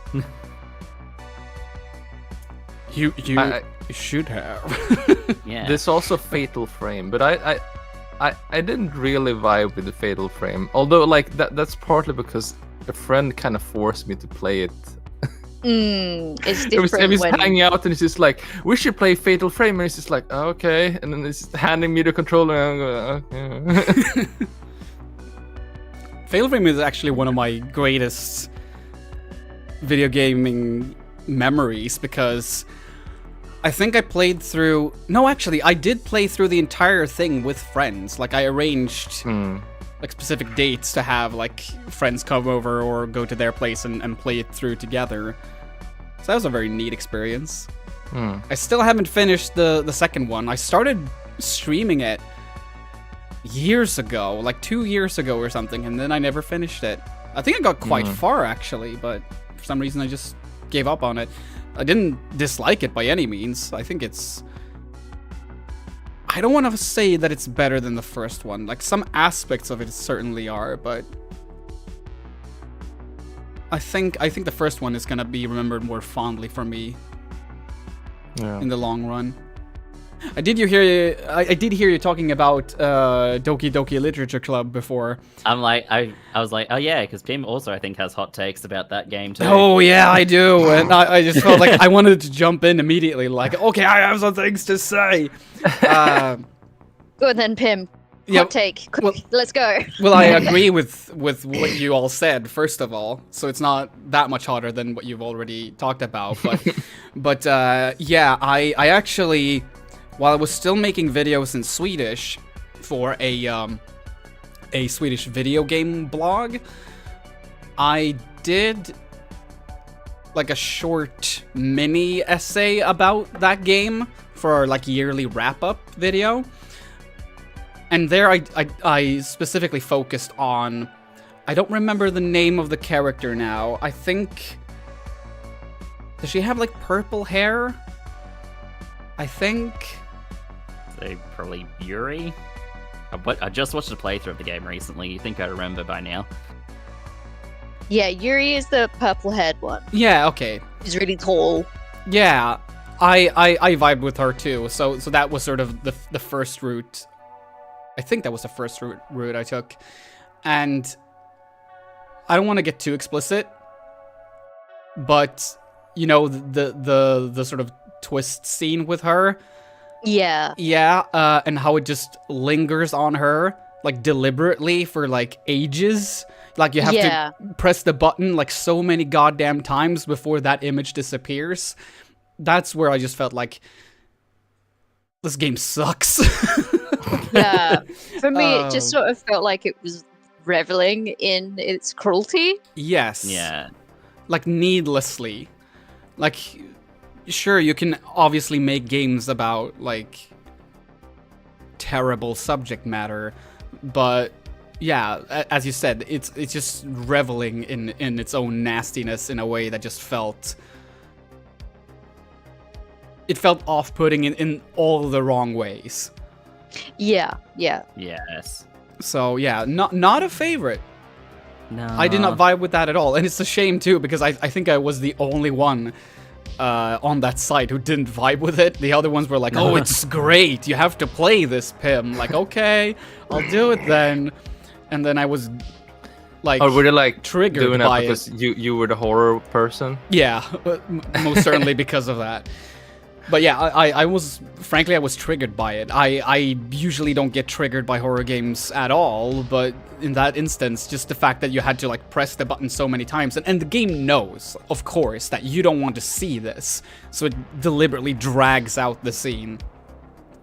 You I- should have. Yeah. There's also Fatal Frame, but I didn't really vibe with the Fatal Frame. Although, like, that's partly because a friend kind of forced me to play it. it's It was different when hanging out and it's just like, we should play Fatal Frame, and it's just like, oh, okay, and then it's handing me the controller and I'm going, okay. Fatal Frame is actually one of my greatest video gaming memories because I think I played through. No, actually, I did play through the entire thing with friends. Like, I arranged like specific dates to have like friends come over or go to their place and play it through together. So that was a very neat experience. I still haven't finished the second one. I started streaming it years ago, like 2 years ago or something, and then I never finished it. I think I got quite far actually, but for some reason I just gave up on it. I didn't dislike it by any means. I think it's... I don't want to say that it's better than the first one. Like, some aspects of it certainly are, but I think the first one is gonna be remembered more fondly for me Yeah. in the long run. I did hear you talking about Doki Doki Literature Club before. I'm like, I was like, oh yeah, because Pim also I think has hot takes about that game too. Oh yeah, I do, and I just felt like I wanted to jump in immediately. Like, okay, I have some things to say. Go on then, Pim. Yeah, Hot take. Quick, well- let's go. Well, I agree with what you all said, first of all, so it's not that much hotter than what you've already talked about. But yeah, I actually, while I was still making videos in Swedish for a Swedish video game blog, I did like a short mini essay about that game for our like yearly wrap-up video. And there I specifically focused on, I don't remember the name of the character now. I think, does she have like purple hair? I think. So probably Yuri. I just watched a playthrough of the game recently. You think I remember by now? Yeah, Yuri is the purple-haired one. Yeah, okay. He's really tall. Yeah, I vibed with her too. So that was sort of the first route. I think that was the first route I took. And I don't want to get too explicit, but you know, the sort of twist scene with her. Yeah. Yeah, and how it just lingers on her, like deliberately for like ages. Like you have to press the button like so many goddamn times before that image disappears. That's where I just felt like this game sucks. Yeah. For me, it just sort of felt like it was reveling in its cruelty. Yes. Yeah. Like needlessly. Like, sure, you can obviously make games about like terrible subject matter, but yeah, as you said, it's just reveling in its own nastiness in a way that just felt off-putting in all the wrong ways. Yeah. Yes. So yeah, not a favorite. No. I did not vibe with that at all, and it's a shame too because I think I was the only one on that site who didn't vibe with it. The other ones were like, "Oh, it's great! You have to play this, Pim." Like, okay, I'll do it then. And then I was like, Or were they like triggered doing by it because you were the horror person? Yeah, most certainly because of that. But yeah, I was triggered by it. I usually don't get triggered by horror games at all, but in that instance, just the fact that you had to like press the button so many times, and the game knows, of course, that you don't want to see this, so it deliberately drags out the scene.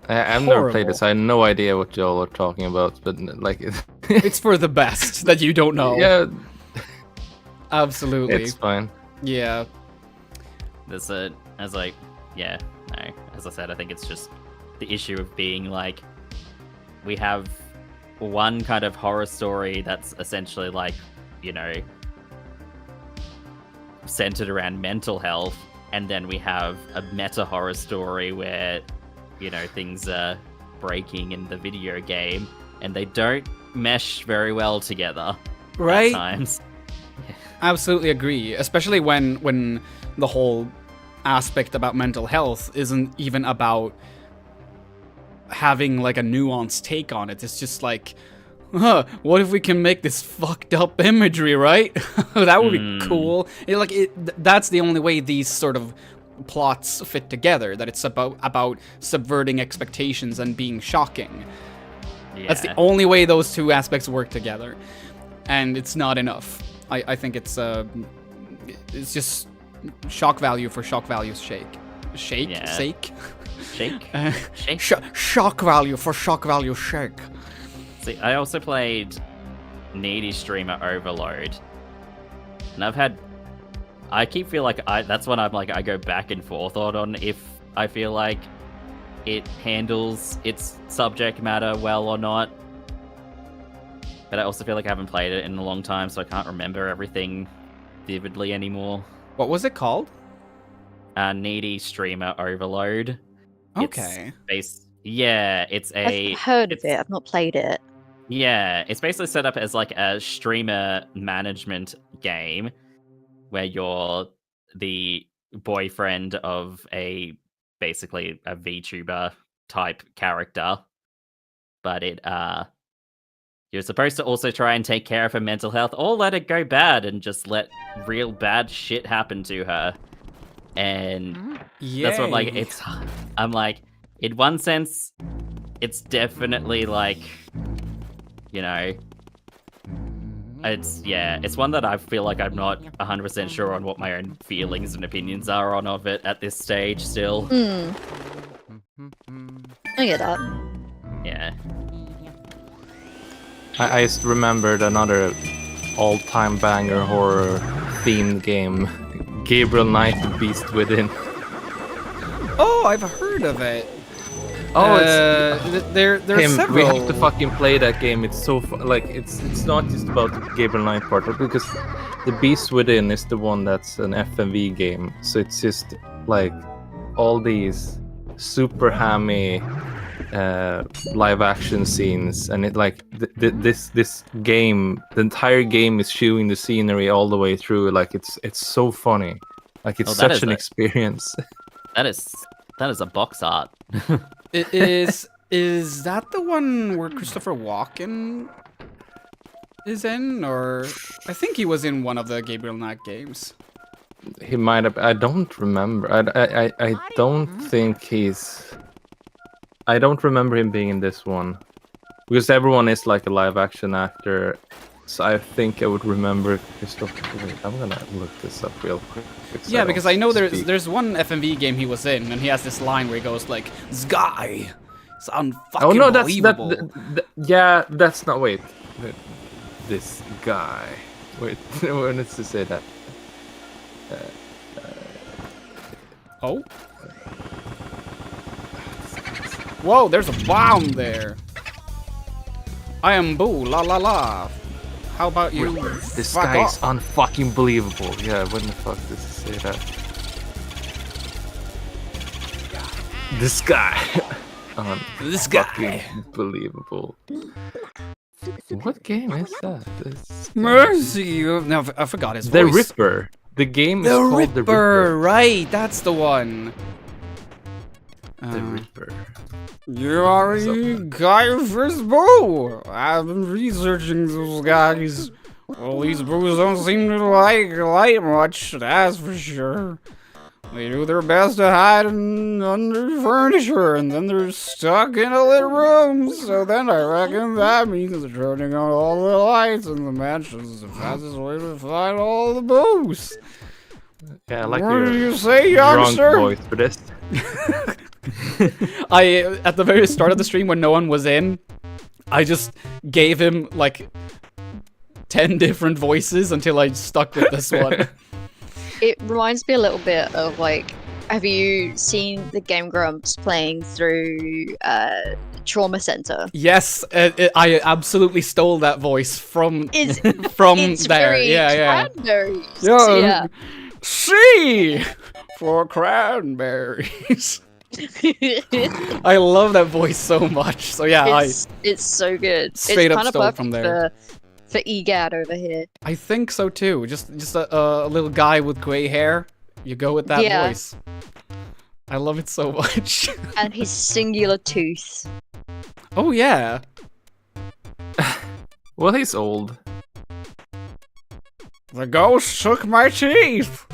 I've never played this. I have no idea what y'all are talking about, but like It's for the best that you don't know. Yeah, Absolutely. it's fine. Yeah. As I said, I think it's just the issue of being like, we have one kind of horror story that's essentially like, you know, centered around mental health, and then we have a meta horror story where, you know, things are breaking in the video game, and they don't mesh very well together. Right? At times. Absolutely agree. Especially when the whole aspect about mental health isn't even about having like a nuanced take on it. It's just like, what if we can make this fucked up imagery, right? That would be cool. That's the only way these sort of plots fit together, that it's about subverting expectations and being shocking. Yeah. That's the only way those two aspects work together. And it's not enough. I think it's just shock value for shock value's sake. Yeah. Sake? Shake? Shake? Shock value for shock value's sake. See, I also played Needy Streamer Overload. And I keep feel like that's when I'm like, I go back and forth on if I feel like it handles its subject matter well or not. But I also feel like I haven't played it in a long time, so I can't remember everything vividly anymore. What was it called? Needy Streamer Overload. Okay. It's I've heard of it. I've not played it. Yeah, it's basically set up as like a streamer management game where you're the boyfriend of basically a VTuber type character, but you're supposed to also try and take care of her mental health, or let it go bad and just let real bad shit happen to her. And that's what Yay. I'm like, in one sense, it's definitely like, it's one that I feel like I'm not 100% sure on what my own feelings and opinions are on of it at this stage still. I get that. Yeah. I just remembered another all-time banger horror themed game, Gabriel Knight: The Beast Within. Oh, I've heard of it. Oh, there are Tim, several. we have to fucking play that game. It's so like it's not just about the Gabriel Knight part, because the Beast Within is the one that's an FMV game. So it's just like all these super hammy live action scenes, and it like this game, the entire game is chewing the scenery all the way through. Like it's so funny. Like it's such an experience. That is a box art. Is that the one where Christopher Walken is in? Or I think he was in one of the Gabriel Knight games. He might have. I don't remember. I don't think he's. I don't remember him being in this one, because everyone is like a live action actor. So I think I would remember Christopher. Wait, I'm gonna look this up real quick. Yeah, because I know there's one FMV game he was in, and he has this line where he goes like, "Sky, it's unfucking Oh no, believable." Yeah, that's not. Wait, this guy. Wait, when does it say that? Oh. Whoa, there's a bomb there. I am Boo, la la la. How about you? This fuck guy is off? unfucking believable. Yeah, when the fuck does it say that? This guy. This guy. Unfucking believable. What game is that? Mercy, no, I forgot his The voice. Ripper. The game is The called Ripper, The Ripper. right? That's the one. The Ripper. You are a guy first Boo. I've been researching those guys. Well, these boos don't seem to like light much, that's for sure. They do their best to hide under furniture, and then they're stuck in a lit room. So then I reckon that means turning on all the lights in the mansion is the fastest way to find all the boos. Yeah, I like What your do you say, drunk youngster? voice for this. At the very start of the stream when no one was in, I just gave him like 10 different voices until I stuck with this one. It reminds me a little bit of like, have you seen the Game Grumps playing through Trauma Center? Yes, I absolutely stole that voice from It's there. very Yeah. cranberries. Yeah. C for cranberries. I love that voice so much. So yeah, it's so good. Straight it's up kind of stole perfect from there. for EGAD over here. I think so too. Just a little guy with gray hair. You go with that voice. I love it so much. And his singular tooth. Oh yeah. Well, he's old. The ghost took my teeth.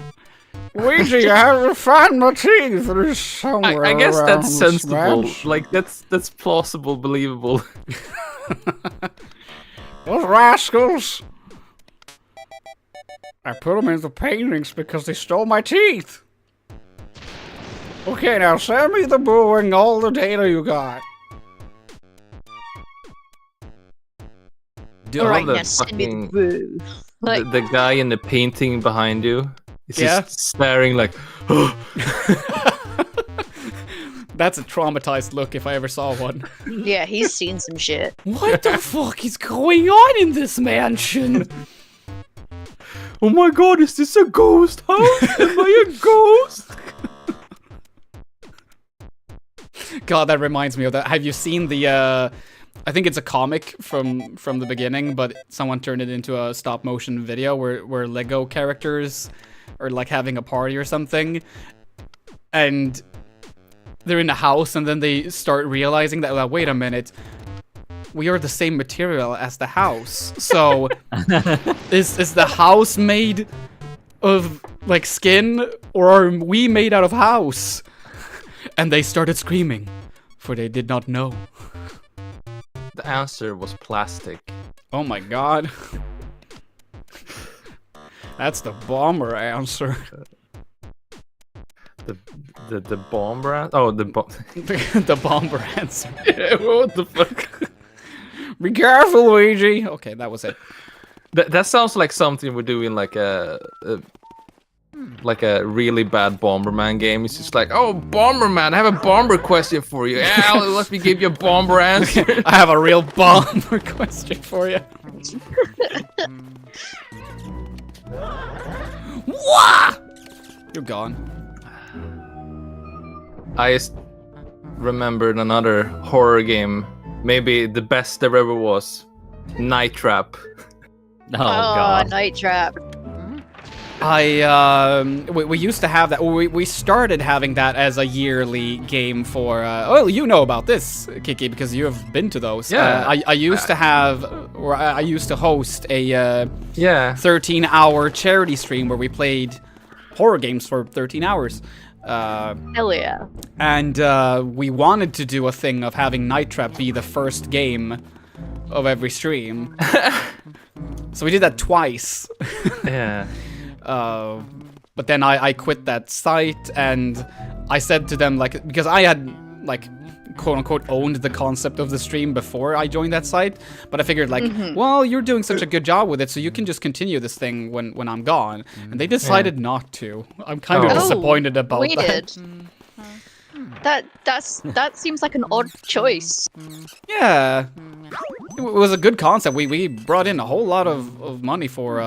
Luigi, I have to find my teeth. They're somewhere I guess around that's this sensible. mansion. Like that's plausible, believable. Those rascals. I put them into paintings because they stole my teeth. Okay, now send me the boo and all the data you got. Do Alright, the now send me the fucking- boo. Like, the guy in the painting behind you is just staring like. That's a traumatized look if I ever saw one. yeah, he's seen some shit. What the fuck is going on in this mansion? Oh my god, is this a ghost house? Am I a ghost? God, that reminds me of that. Have you seen the I think it's a comic from the beginning, but someone turned it into a stop motion video where Lego characters are like having a party or something, and they're in a house and then they start realizing that, well, wait a minute, we are the same material as the house. So is the house made of like skin, or are we made out of house? And they started screaming, for they did not know. The answer was plastic. Oh my god. That's the bomber answer. The bomber. Oh, the The bomber answer. what the fuck? Be careful, Luigi. Okay, that was it. That sounds like something we do in like a really bad Bomberman game. It's just like, oh, Bomberman, I have a bomber question for you. Yeah, let me give you a bomber answer. I have a real bomber question for you. Wah! You're gone. I just remembered another horror game. Maybe the best there ever was. Night Trap. Oh, god. Night Trap. We used to have that. We started having that as a yearly game for. Well, you know about this, Kiki, because you have been to those. Yeah. I used to have, or I used to host a Yeah. 13-hour charity stream where we played horror games for 13 hours. Hell yeah. And we wanted to do a thing of having Night Trap be the first game of every stream. So we did that twice. Yeah. But then I quit that site, and I said to them, like, because I had, like, quote-unquote owned the concept of the stream before I joined that site, but I figured, like, well, you're doing such a good job with it, so you can just continue this thing when I'm gone. And they decided not to. I'm kind of disappointed about that. That seems like an odd choice. Yeah. It was a good concept. We brought in a whole lot of money for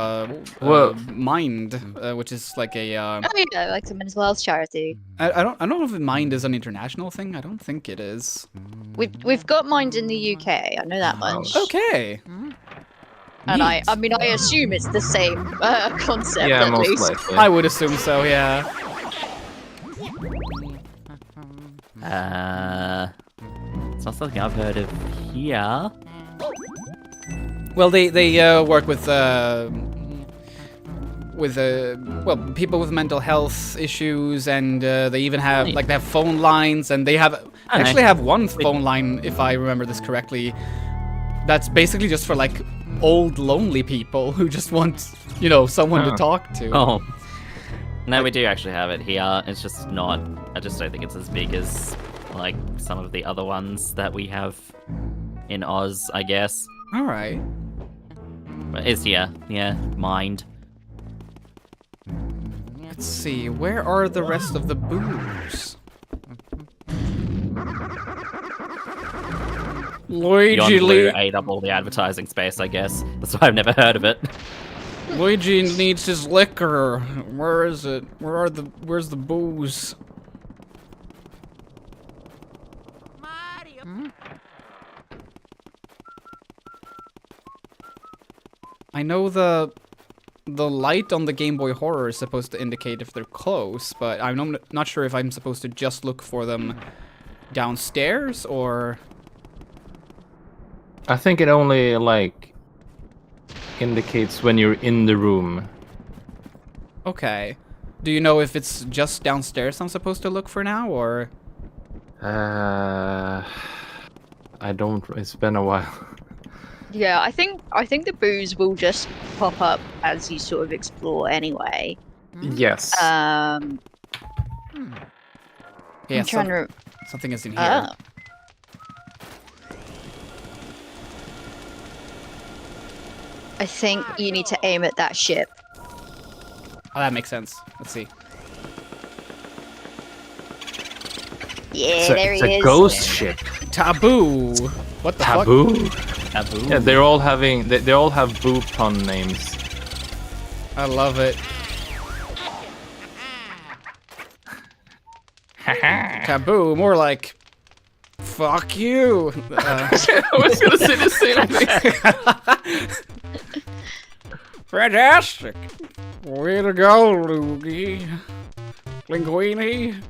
Mind, which is like a Oh yeah, like some mental health charity. I don't know if Mind is an international thing. I don't think it is. We've got Mind in the UK. I know that much. Okay. And Neat. I mean I assume it's the same concept Yeah, at most least. likely. I would assume so, yeah. It's not something I've heard of here. Well, they work with people with mental health issues, and they even have Neat. like they have phone lines, and they have nice. actually have one phone line, if I remember this correctly, that's basically just for like old lonely people who just want, you know, someone to talk to. Oh. No, we do actually have it here. It's just not. I just don't think it's as big as like some of the other ones that we have in Oz, I guess. All right. But it's yeah, Mind. Let's see. Where are the rest of the booze? Luigi Beyond Blue ate up all the advertising space, I guess. That's why I've never heard of it. Luigi needs his liquor. Where is it? Where's the booze? Mario. I know the light on the Game Boy Horror is supposed to indicate if they're close, but I'm not sure if I'm supposed to just look for them downstairs or... I think it only like indicates when you're in the room. Okay. Do you know if it's just downstairs I'm supposed to look for now, or... I don't. It's been a while. Yeah, I think the booze will just pop up as you sort of explore anyway. Yes. Yeah, I'm trying to. something is in here. Oh. I think you need to aim at that ship. Oh, that makes sense. Let's see. Yeah, there it's he a is. ghost ship. Taboo! What the fuck? Taboo. Taboo. Yeah, they're all having. They all have boo pun names. I love it. Taboo, more like... Fuck you! I was gonna say the same thing. Fantastic! Way to go, Luigi. Linguini.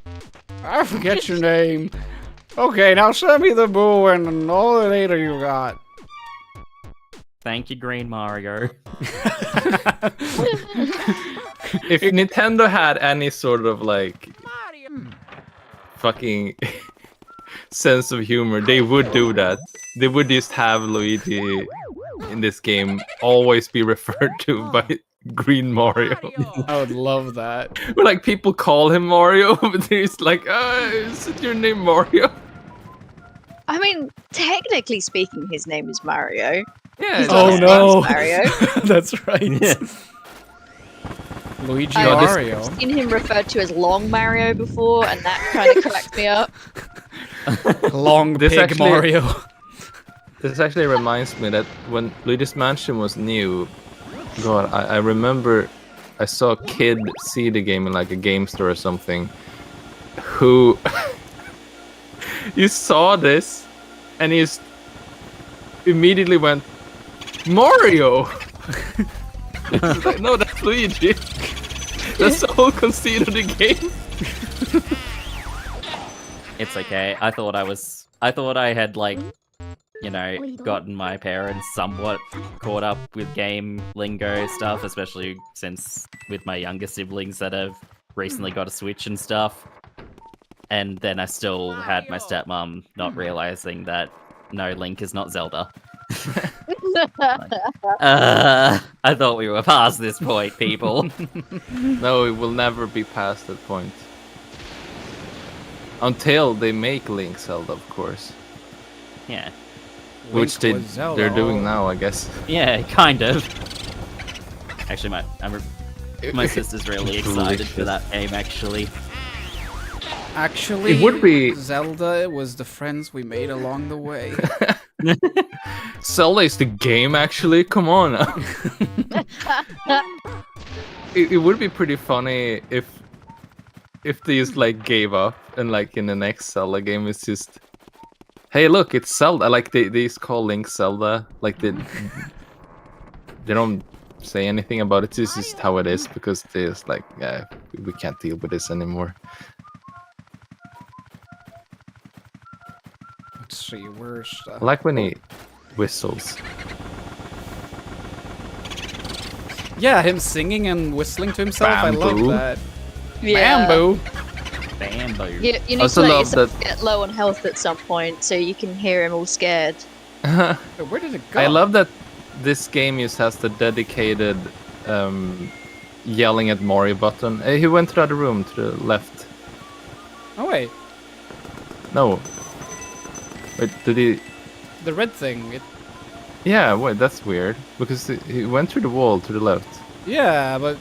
I forget your name. Okay, now send me the boo and all the data you got. Thank you, Green Mario. If Nintendo had any sort of like fucking sense of humor, they would do that. They would just have Luigi in this game always be referred to by Green Mario. I would love that. But like people call him Mario, but he's like, is it your name Mario? I mean, technically speaking, his name is Mario. Yeah. He's Oh, not his no. name's Mario. That's right. Luigi I've Mario. seen him referred to as Long Mario before, and that kind of cracked me up. Long This pig actually- Mario. This actually reminds me that when Luigi's Mansion was new, God, I remember I saw a kid see the game in like a game store or something, who you saw this, and he immediately went, Mario! It's like, no, that's Luigi. That's the whole conceit of the game. It's okay. I thought I had like, you know, gotten my parents somewhat caught up with game lingo stuff, especially since with my younger siblings that have recently got a Switch and stuff. And then I still had my stepmom not realizing that no, Link is not Zelda. I thought we were past this point, people. No, it will never be past that point. Until they make Link Zelda, of course. Yeah. Which Link was Zelda. they're doing now, I guess. Yeah, kind of. Actually, my sister's really excited for Delicious. that game, actually. Actually, It would be- Zelda was the friends we made along the way. Zelda is the game, actually. Come on. It would be pretty funny if they just like gave up and like in the next Zelda game it's just, hey, look, it's Zelda. Like they just call Link Zelda. Like they don't say anything about it. This is just how it is because they're just like, yeah, we can't deal with this anymore. Let's see, where's I like when he whistles. Yeah, him singing and whistling to himself. I love Bamboo. that. Yeah. Bamboo. Bamboo. You need Also to let love yourself that- get low on health at some point so you can hear him all scared. Where did it go? I love that this game just has the dedicated yelling at Mario button. Hey, he went to the other room to the left. Oh wait, No. Wait, did he? the red thing. Yeah, wait, that's weird. Because he went through the wall to the left. Yeah, but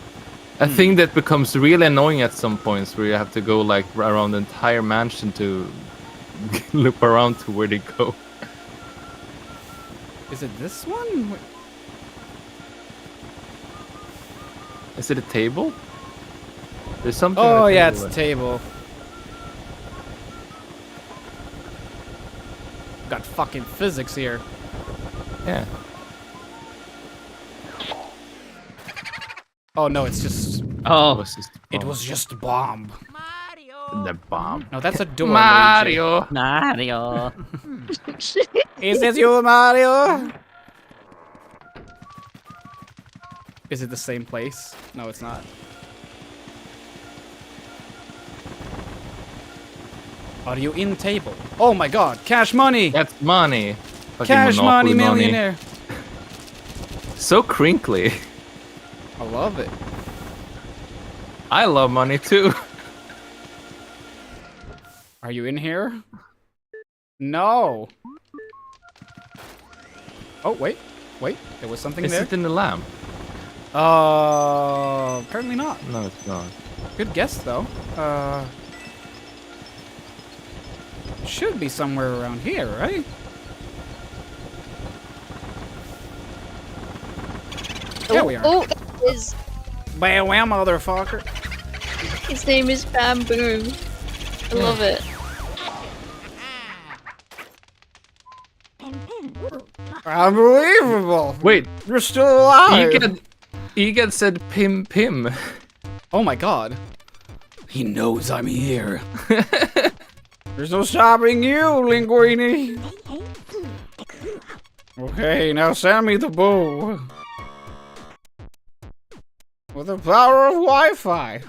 A thing that becomes really annoying at some points where you have to go like around the entire mansion to loop around to where they go. is it this one? Wait, Is it a table? There's something. on oh the yeah, table it's a there. table. Got fucking physics here. Yeah. Oh no, it's just. Oh, It was just a bomb. the bomb. No, that's a door. Luigi. Mario. Mario. Is this you, Mario? Is it the same place? No, it's not. Are you in table? Oh my god, cash money! That's money. Fucking Cash money Monopoly millionaire! So crinkly. I love it. I love money too. Are you in here? No! Oh, wait. Wait, there was something Is there. it in the lamp? Apparently not. No, it's not. Good guess, though. Should be somewhere around here, right? There we are. Oh, his Bam, wham, motherfucker. name is Bamboo. I love it. Unbelievable! Wait, You're still alive! Egad said Pim Pim. Oh my god. He knows I'm here. There's no stopping you, Linguini. Okay, now send me the bow. With the power of Wi-Fi.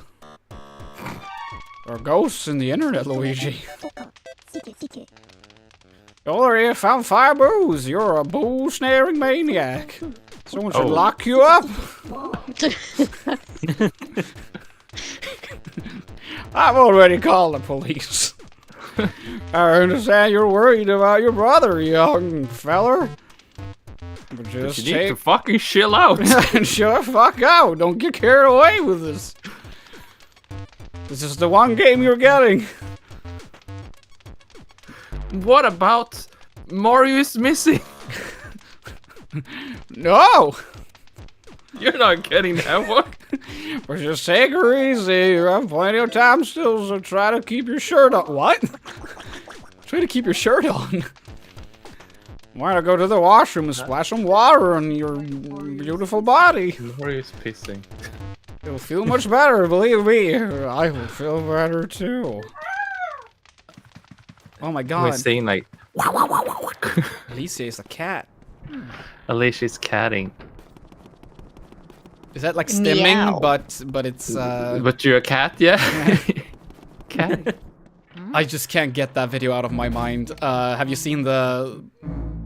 There are ghosts in the internet, Luigi. Dory found 5 boos. You're a boo snaring maniac. Someone should lock you up. I've already called the police. I understand you're worried about your brother, young feller. But just You need to fucking chill out. and shut the fuck out. Don't get carried away with this. This is the one game you're getting. What about Mario is missing? No! You're not getting that one. But just take her easy. You have plenty of time still, so try to keep your shirt on. What? Try to keep your shirt on. Why not go to the washroom and splash some water on your beautiful body? Mario's pissing. It'll feel much better, believe me. I will feel better too. Oh my We're god. saying like, Alicia is a cat. Alicia's catting. Is that like stimming, Meow. but it's But you're a cat, yeah? Cat. I just can't get that video out of my mind. Have you seen the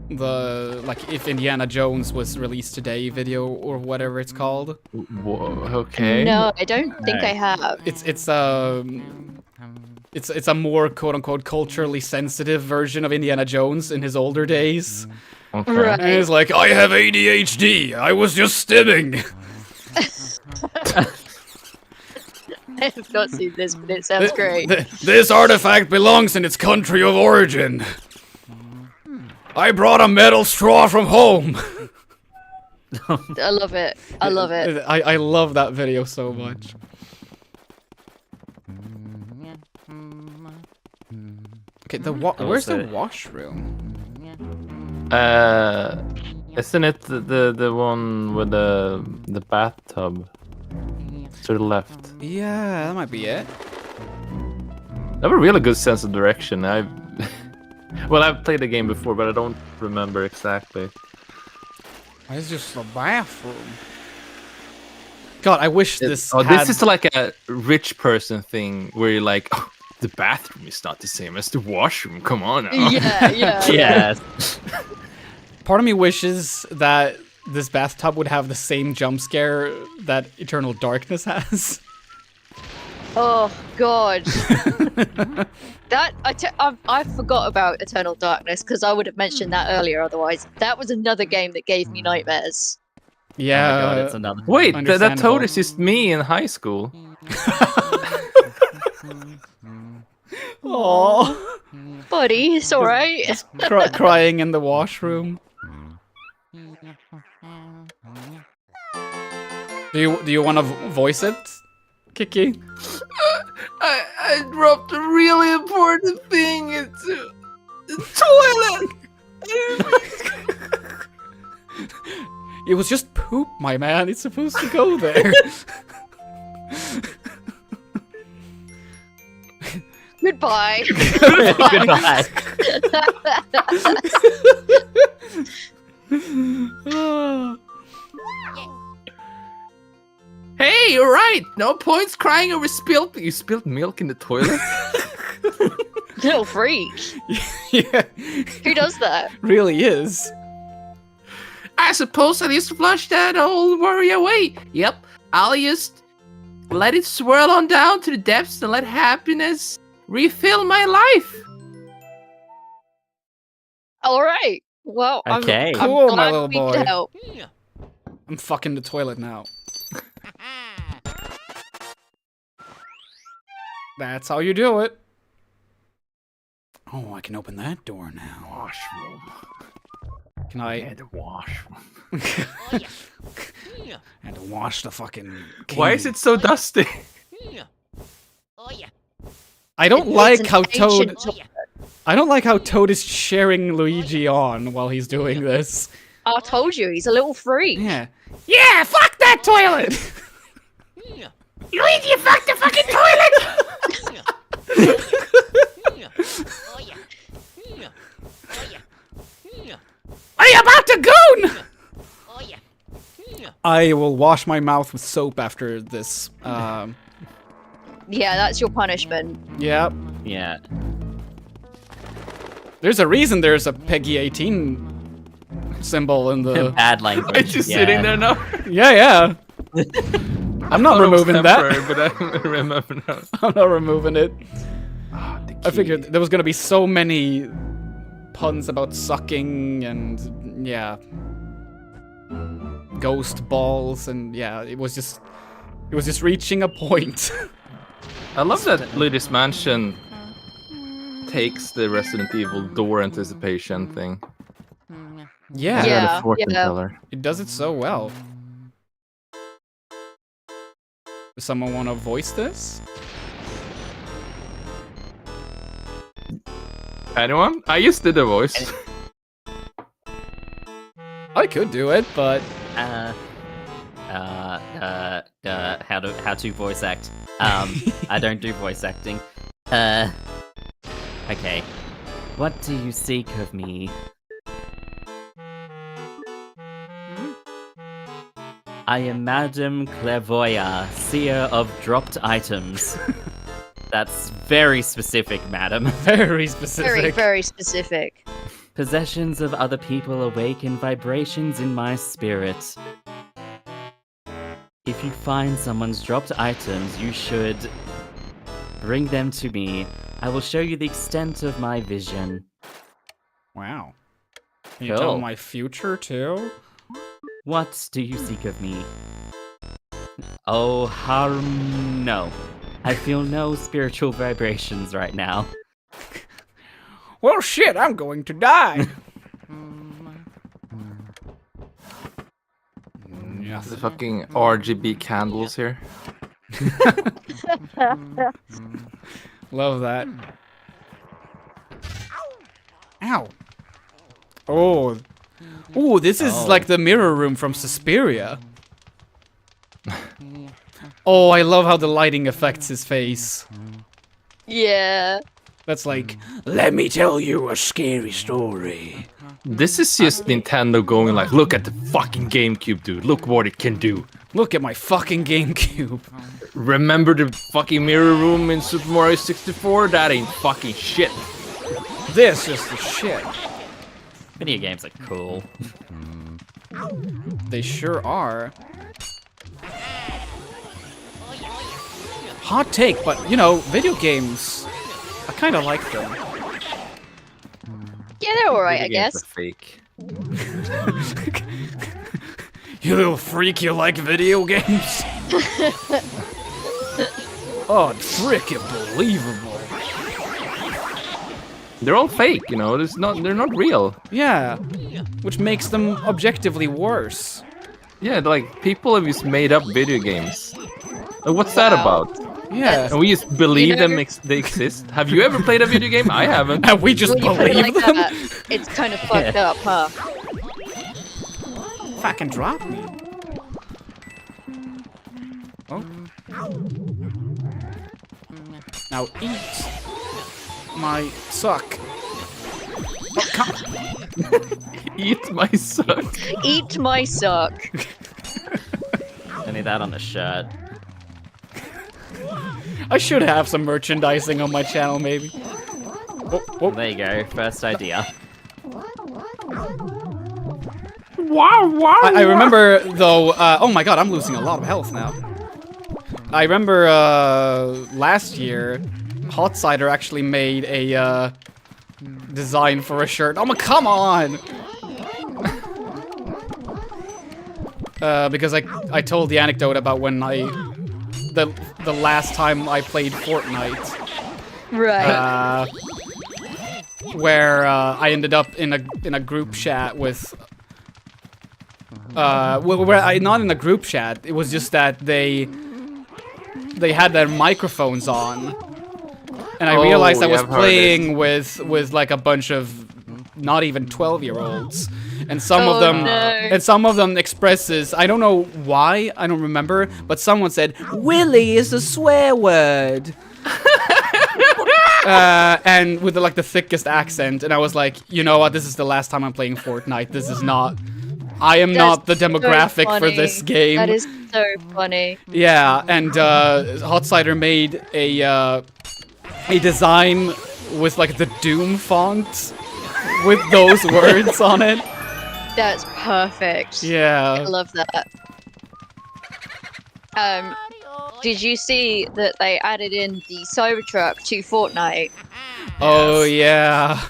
like if Indiana Jones was released today video or whatever it's called? Whoa, okay. No, I don't think I have. It's a more quote unquote culturally sensitive version of Indiana Jones in his older days. Okay. Right. And he's like, I have ADHD. I was just stimming. I've not seen this, but it sounds great. This artifact belongs in its country of origin. I brought a metal straw from home. I love it. I love it. I love that video so much. Okay, where's the washroom? Isn't it the one with the bathtub to the left? Yeah, that might be it. I have a really good sense of direction. I've played the game before, but I don't remember exactly. Why is just the bathroom? God, I wish this. This is like a rich person thing where you're like, oh, the bathroom is not the same as the washroom. Come on now. Yeah, yeah. Yes. Part of me wishes that this bathtub would have the same jump scare that Eternal Darkness has. Oh God. That I forgot about Eternal Darkness because I would have mentioned that earlier. Otherwise, that was another game that gave me nightmares. Yeah. Oh my god, it's another. Wait, that Understandable. toad is just me in high school. Oh, Buddy, it's alright. crying in the washroom. Do you want to voice it, Kiki? I dropped a really important thing into the toilet. It was just poop, my man. It's supposed to go there. Goodbye. Goodbye. Hey, you're right. No points crying over you spilled milk in the toilet. Little freak. Yeah, Who does that? really is. I suppose I just flush that old worry away. Yep, I'll just let it swirl on down to the depths and let happiness refill my life. Alright. Well, Okay. I'm Cool, glad my little we boy. could help. I'm fucking the toilet now. That's how you do it. Oh, I can open that door now. Washroom. Can I? Yeah, the washroom. And to wash the fucking. Why is it so dusty? I don't It's like an how Toad. ancient toilet. I don't like how Toad is cheering Luigi on while he's doing this. I told you, he's a little freak. Yeah. Yeah, fuck that toilet! Luigi, fuck the fucking toilet! Are you about to goon? I will wash my mouth with soap after this. Yeah, that's your punishment. Yeah. Yeah. There's a reason there's a Peggy 18 symbol in the. Bad language. It's just sitting there now. Yeah. I'm not removing that. But I remember now. I'm not removing it. Ah, the I key. figured there was gonna be so many puns about sucking and yeah, ghost balls and yeah, it was just reaching a point. I love that Luigi's Mansion takes the Resident Evil door anticipation thing. Yeah, Yeah. The fortune teller. it does it so well. Does someone want to voice this? Anyone? I just did a voice. I could do it, but How to voice act. I don't do voice acting. Okay. What do you seek of me? I am Madame Clairvoyant, seer of dropped items. That's very specific, madam. very specific. Very, very specific. Possessions of other people awaken vibrations in my spirit. If you find someone's dropped items, you should bring them to me. I will show you the extent of my vision. Wow. Can you tell Cool. my future too? What do you seek of me? Oh, no. I feel no spiritual vibrations right now. Well, shit, I'm going to die. The fucking RGB candles here. Love that. Ow. Oh. Ooh, this is like the mirror room from Suspiria. Oh, I love how the lighting affects his face. Yeah. That's like, let me tell you a scary story. This is just Nintendo going like, look at the fucking GameCube, dude. Look what it can do. Look at my fucking GameCube. Remember the fucking mirror room in Super Mario 64? That ain't fucking shit. This is the shit. Video games are cool. They sure are. Hot take, but you know, video games, I kind of like them. Yeah, they're alright, I Video games guess. are fake. You little freak, you like video games? Oh, frickin' believable. They're all fake, you know. They're not real. Yeah, which makes them objectively worse. Yeah, like people have just made up video games. What's that Wow. about? Yeah, And we just believe You know- they exist. Have you ever played a video game? I haven't. and we just When you put it believe like them. that, it's kind of fucked up, huh? Fucking drop me. Oh. Now eat my suck. Oh, come. Eat my son. Eat my suck. I need that on a shirt. I should have some merchandising on my channel, maybe. Oh, oh. There you go, first idea. Wow, wow. I remember though. Oh my god, I'm losing a lot of health now. I remember last year, Hot Cider actually made a design for a shirt. Oh my, come on! Because I told the anecdote about when the last time I played Fortnite. Right. Where I ended up in a group chat with not in a group chat. It was just that they had their microphones on, and I realized I was I've heard playing with like a bunch of not even 12-year-olds, and some of them no. and some of them expresses, I don't know why, I don't remember, but someone said Willy is a swear word. and with the thickest accent, and I was like, you know what? This is the last time I'm playing Fortnite. This is not. I am not the demographic for this game. That is so funny. Yeah, and Hot Cider made a design with like the Doom font with those words on it. That's perfect. I Yeah. love that. Did you see that they added in the Cybertruck to Fortnite? Oh yeah.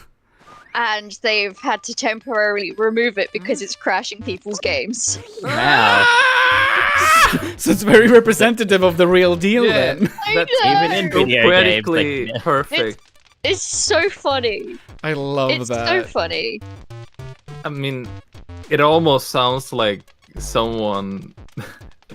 And they've had to temporarily remove it because it's crashing people's games. Wow. So it's very representative of the real deal Yeah. then. That's Even in video games, poetically like, perfect. It's so funny. I love It's that. so funny. I mean, it almost sounds like someone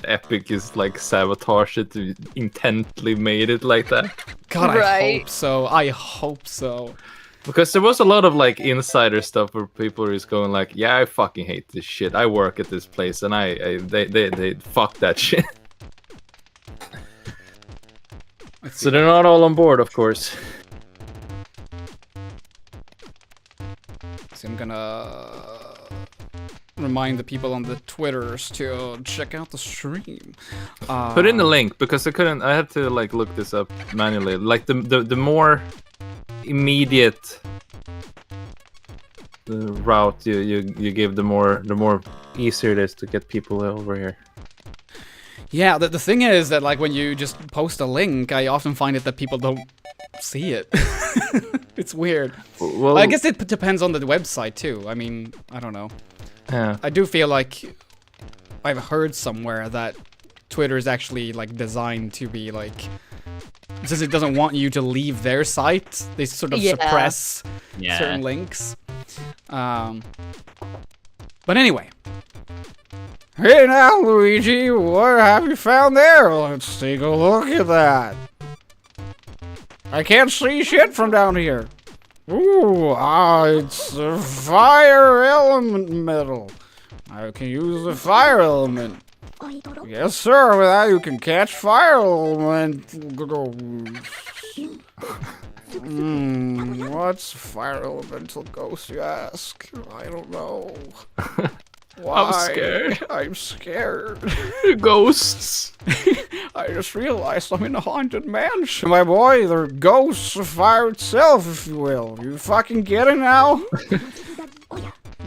Epic is like sabotage it to intently made it like that. God, I Right. hope so. I hope so. Because there was a lot of like insider stuff where people are just going like, yeah, I fucking hate this shit. I work at this place and they fuck that shit. So they're not all on board, of course. So I'm gonna remind the people on the Twitters to check out the stream. Put in the link because I had to like look this up manually. Like the more immediate the route you give, the more easier it is to get people over here. Yeah, the thing is that like when you just post a link, I often find it that people don't see it. It's weird. Well, I guess it depends on the website too. I mean, I don't know. yeah. I do feel like I've heard somewhere that Twitter is actually like designed to be like, since it doesn't want you to leave their site, they sort of Yeah. suppress Yeah. certain links. But anyway. Hey now, Luigi, what have you found there? Let's take a look at that. I can't see shit from down here. Ooh, it's a fire element metal. I can use the fire element. Yes, sir. With that, you can catch fire element. What's fire elemental ghost, you ask? I don't know. Why? scared. I'm scared. Ghosts. I just realized I'm in a haunted mansion. My boy, they're ghosts of fire itself, if you will. You fucking get it now?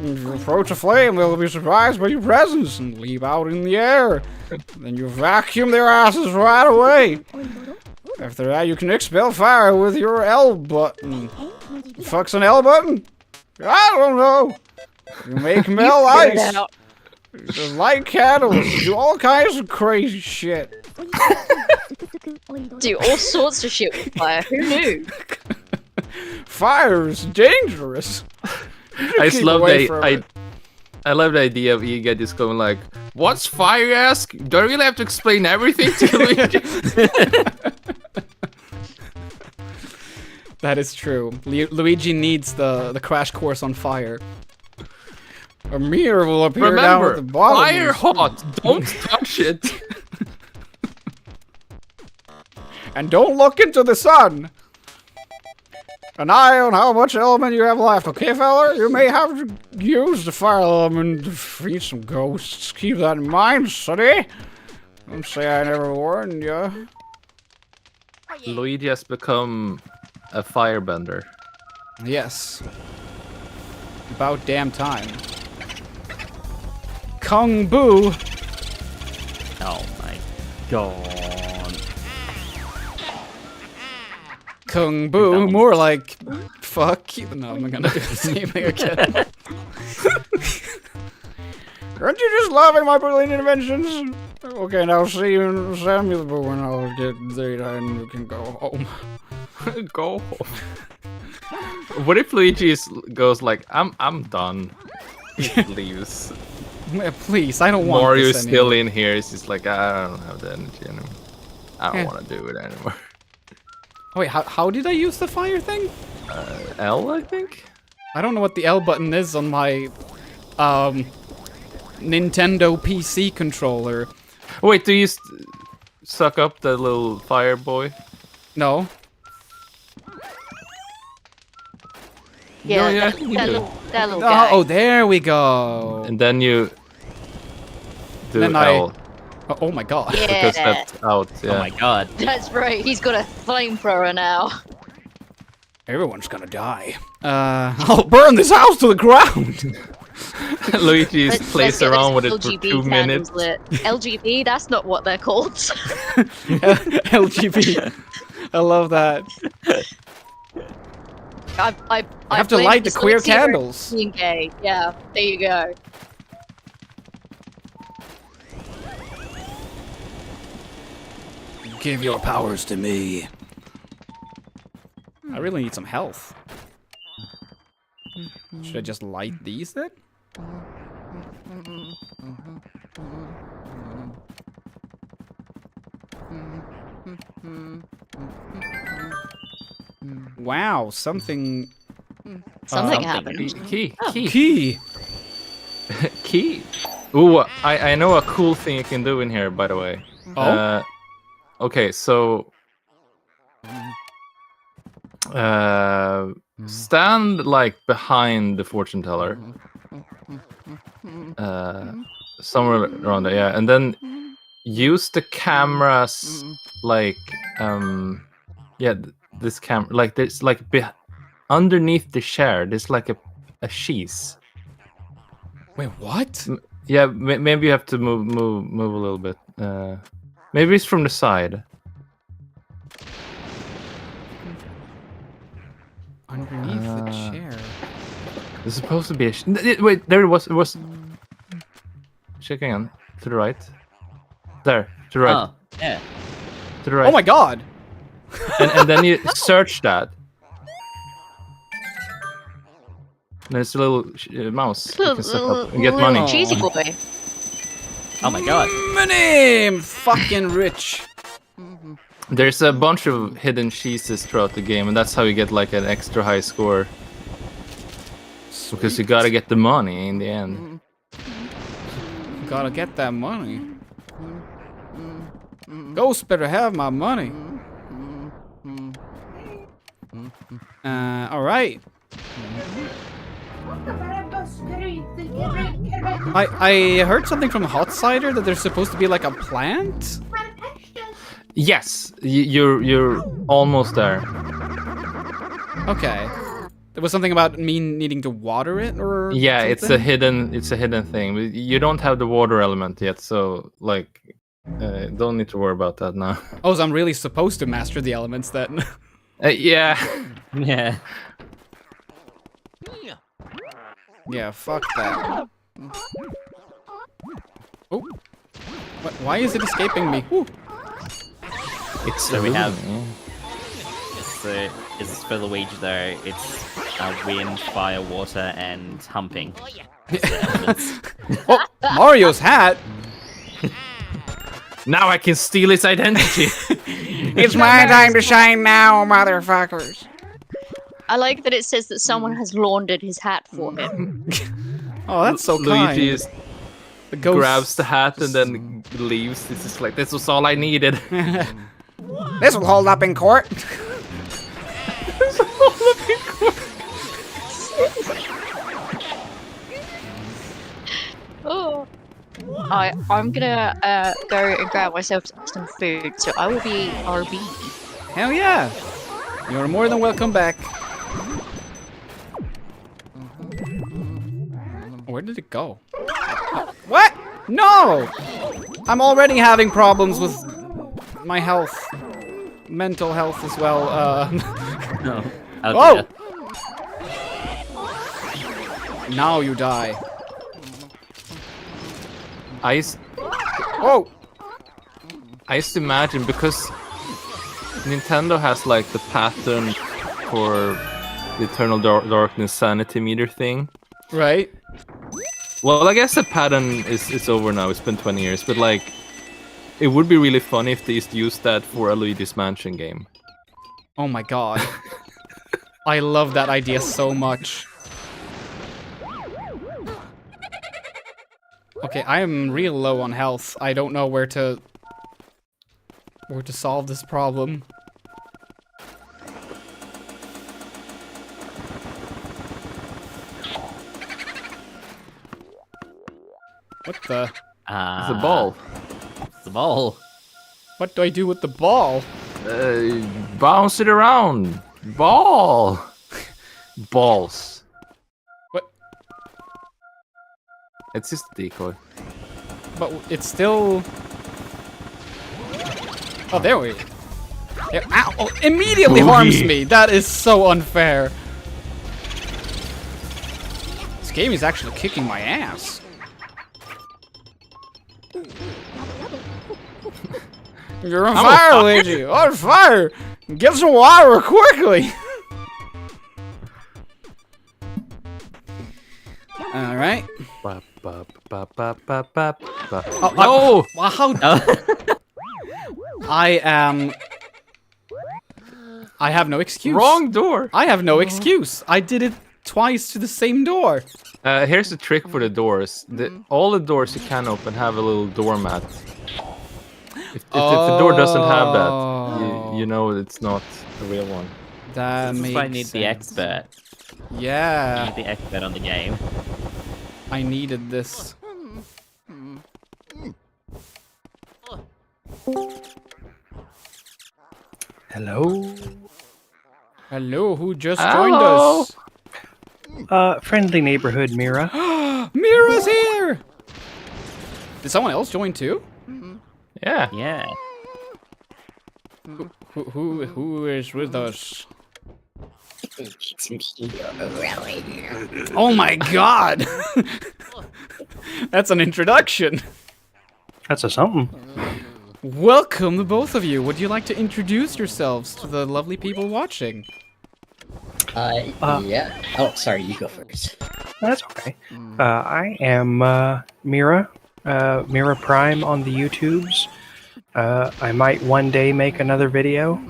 If you approach a flame, they'll be surprised by your presence and leap out in the air. Then you vacuum their asses right away. After that, you can expel fire with your L button. The fuck's an L button? I don't know. You make melt Figure it ice. out. You light candles. Do all kinds of crazy shit. Do all sorts of shit with fire. Who knew? Fire's dangerous. I just Keep love away from I it. love the idea of Iga just going like, "What's fire?" You ask. Do I really have to explain everything to Luigi? That is true. Luigi needs the crash course on fire. A mirror will appear down at Remember, the bottom. fire hot. Don't touch it. And don't look into the sun. An eye on how much element you have left, okay, fella? You may have to use the fire element to defeat some ghosts. Keep that in mind, sonny. Don't say I never warned you. Luigi has become a firebender. Yes. About damn time. Kung Boo. Oh my god. Kung Boo. More like fuck you. No, I'm gonna do the same thing again. Aren't you just loving my brilliant inventions? Okay, now see you in Samuel Boo and I'll get data and we can go home. Go home. What if Luigi goes like, I'm done. He leaves. Please, I don't want Mario's this still anymore. in here. He's just like, I don't have the energy anymore. I don't Yeah. want to do it anymore. Oh, wait, how did I use the fire thing? L, I think? I don't know what the L button is on my Nintendo PC controller. Oh, wait, do you suck up the little fire boy? No. Yeah, yeah, that, you that do. little guy. Oh, there we go. And then you do Then L Oh my god. because Yeah, that's out. Yeah. Oh my god. that's right. He's got a flamethrower now. Everyone's gonna die. I'll burn this house to the ground. Luigi's Let's plays get around with those it for LGB 2 minutes. candles lit. LGB, that's not what they're called. LGB. I love that. I have to blame light the queer dyslexia and candles. Being gay. Yeah, there you go. Give your powers to me. I really need some health. Should I just light these then? Wow, something. Something happened. Key. Key. Key. Ooh, I know a cool thing you can do in here, by the way. Oh? Okay, so stand like behind the fortune teller. Somewhere around there, yeah. And then use the cameras like this camera, like there's like underneath the chair there's like a cheese. Wait, what? Yeah, maybe you have to move a little bit. Maybe it's from the side. Underneath the chair. There's supposed to be a wait, there it was. It was. Check again. To the right. There. To the right. Oh, yeah. To the right. Oh my god! And then you search that. There's a little mouse. You can set up and get money. Cheesy boy. Oh my god. Money! I'm fucking rich. There's a bunch of hidden cheeses throughout the game, and that's how you get like an extra high score. Because you gotta get the money in the end. Gotta get that money. Ghost better have my money. Alright. I heard something from Hot Cider that there's supposed to be like a plant? Yes, you're almost there. Okay. There was something about me needing to water it or Yeah, something? it's a hidden thing. You don't have the water element yet, so like don't need to worry about that now. Oh, so I'm really supposed to master the elements then. Yeah. Yeah. Yeah, fuck that. Oh. Why is it escaping me? Ooh. It's So we have- yeah. So is for Luigi though, it's wind, fire, water, and humping. Oh, Mario's hat! Now I can steal its identity. It's my time to shine now, motherfuckers. I like that it says that someone has laundered his hat for him. Oh, that's so Luigi kind. is The ghost grabs the hat and then leaves. This is like, this was all I needed. This will hold up in court. Oh. I'm gonna go and grab myself some food, so I will be RB. Hell yeah. You're more than welcome back. Where did it go? What? No! I'm already having problems with my health. Mental health as well. No. Oh! Now you die. I used to imagine, because Nintendo has like the pattern for the Eternal Darkness sanity meter thing. Right? Well, I guess the pattern is over now. It's been 20 years, but like, it would be really funny if they used that for a Luigi's Mansion game. Oh my god. I love that idea so much. Okay, I am real low on health. I don't know where to solve this problem. What the? It's a ball. It's a ball. What do I do with the ball? Bounce it around. Ball. Balls. What? It's just a decoy. But it's still. Oh, there we. There. Ow! Oh, immediately harms me. That is so unfair. This game is actually kicking my ass. You're on fire, Luigi! On fire! Get some water quickly! Alright. Oh, No! Wow, how... I have no excuse. Wrong door. I have no excuse. I did it twice to the same door. Here's the trick for the doors. All the doors you can open have a little doormat. If the door doesn't have that, you know it's not a real one. That This makes is why I need the sense. expert. I Yeah, need the expert on the game. I needed this. Hello. Hello, who just joined us? Friendly neighborhood Mira. Mira's here! Did someone else join too? Yeah. Yeah. Who is with us? Oh my god! That's an introduction. That's a something. Welcome, the both of you. Would you like to introduce yourselves to the lovely people watching? Yeah. Oh, sorry, you go first. That's okay. I am Mira. Mira Prime on the YouTubes. I might one day make another video.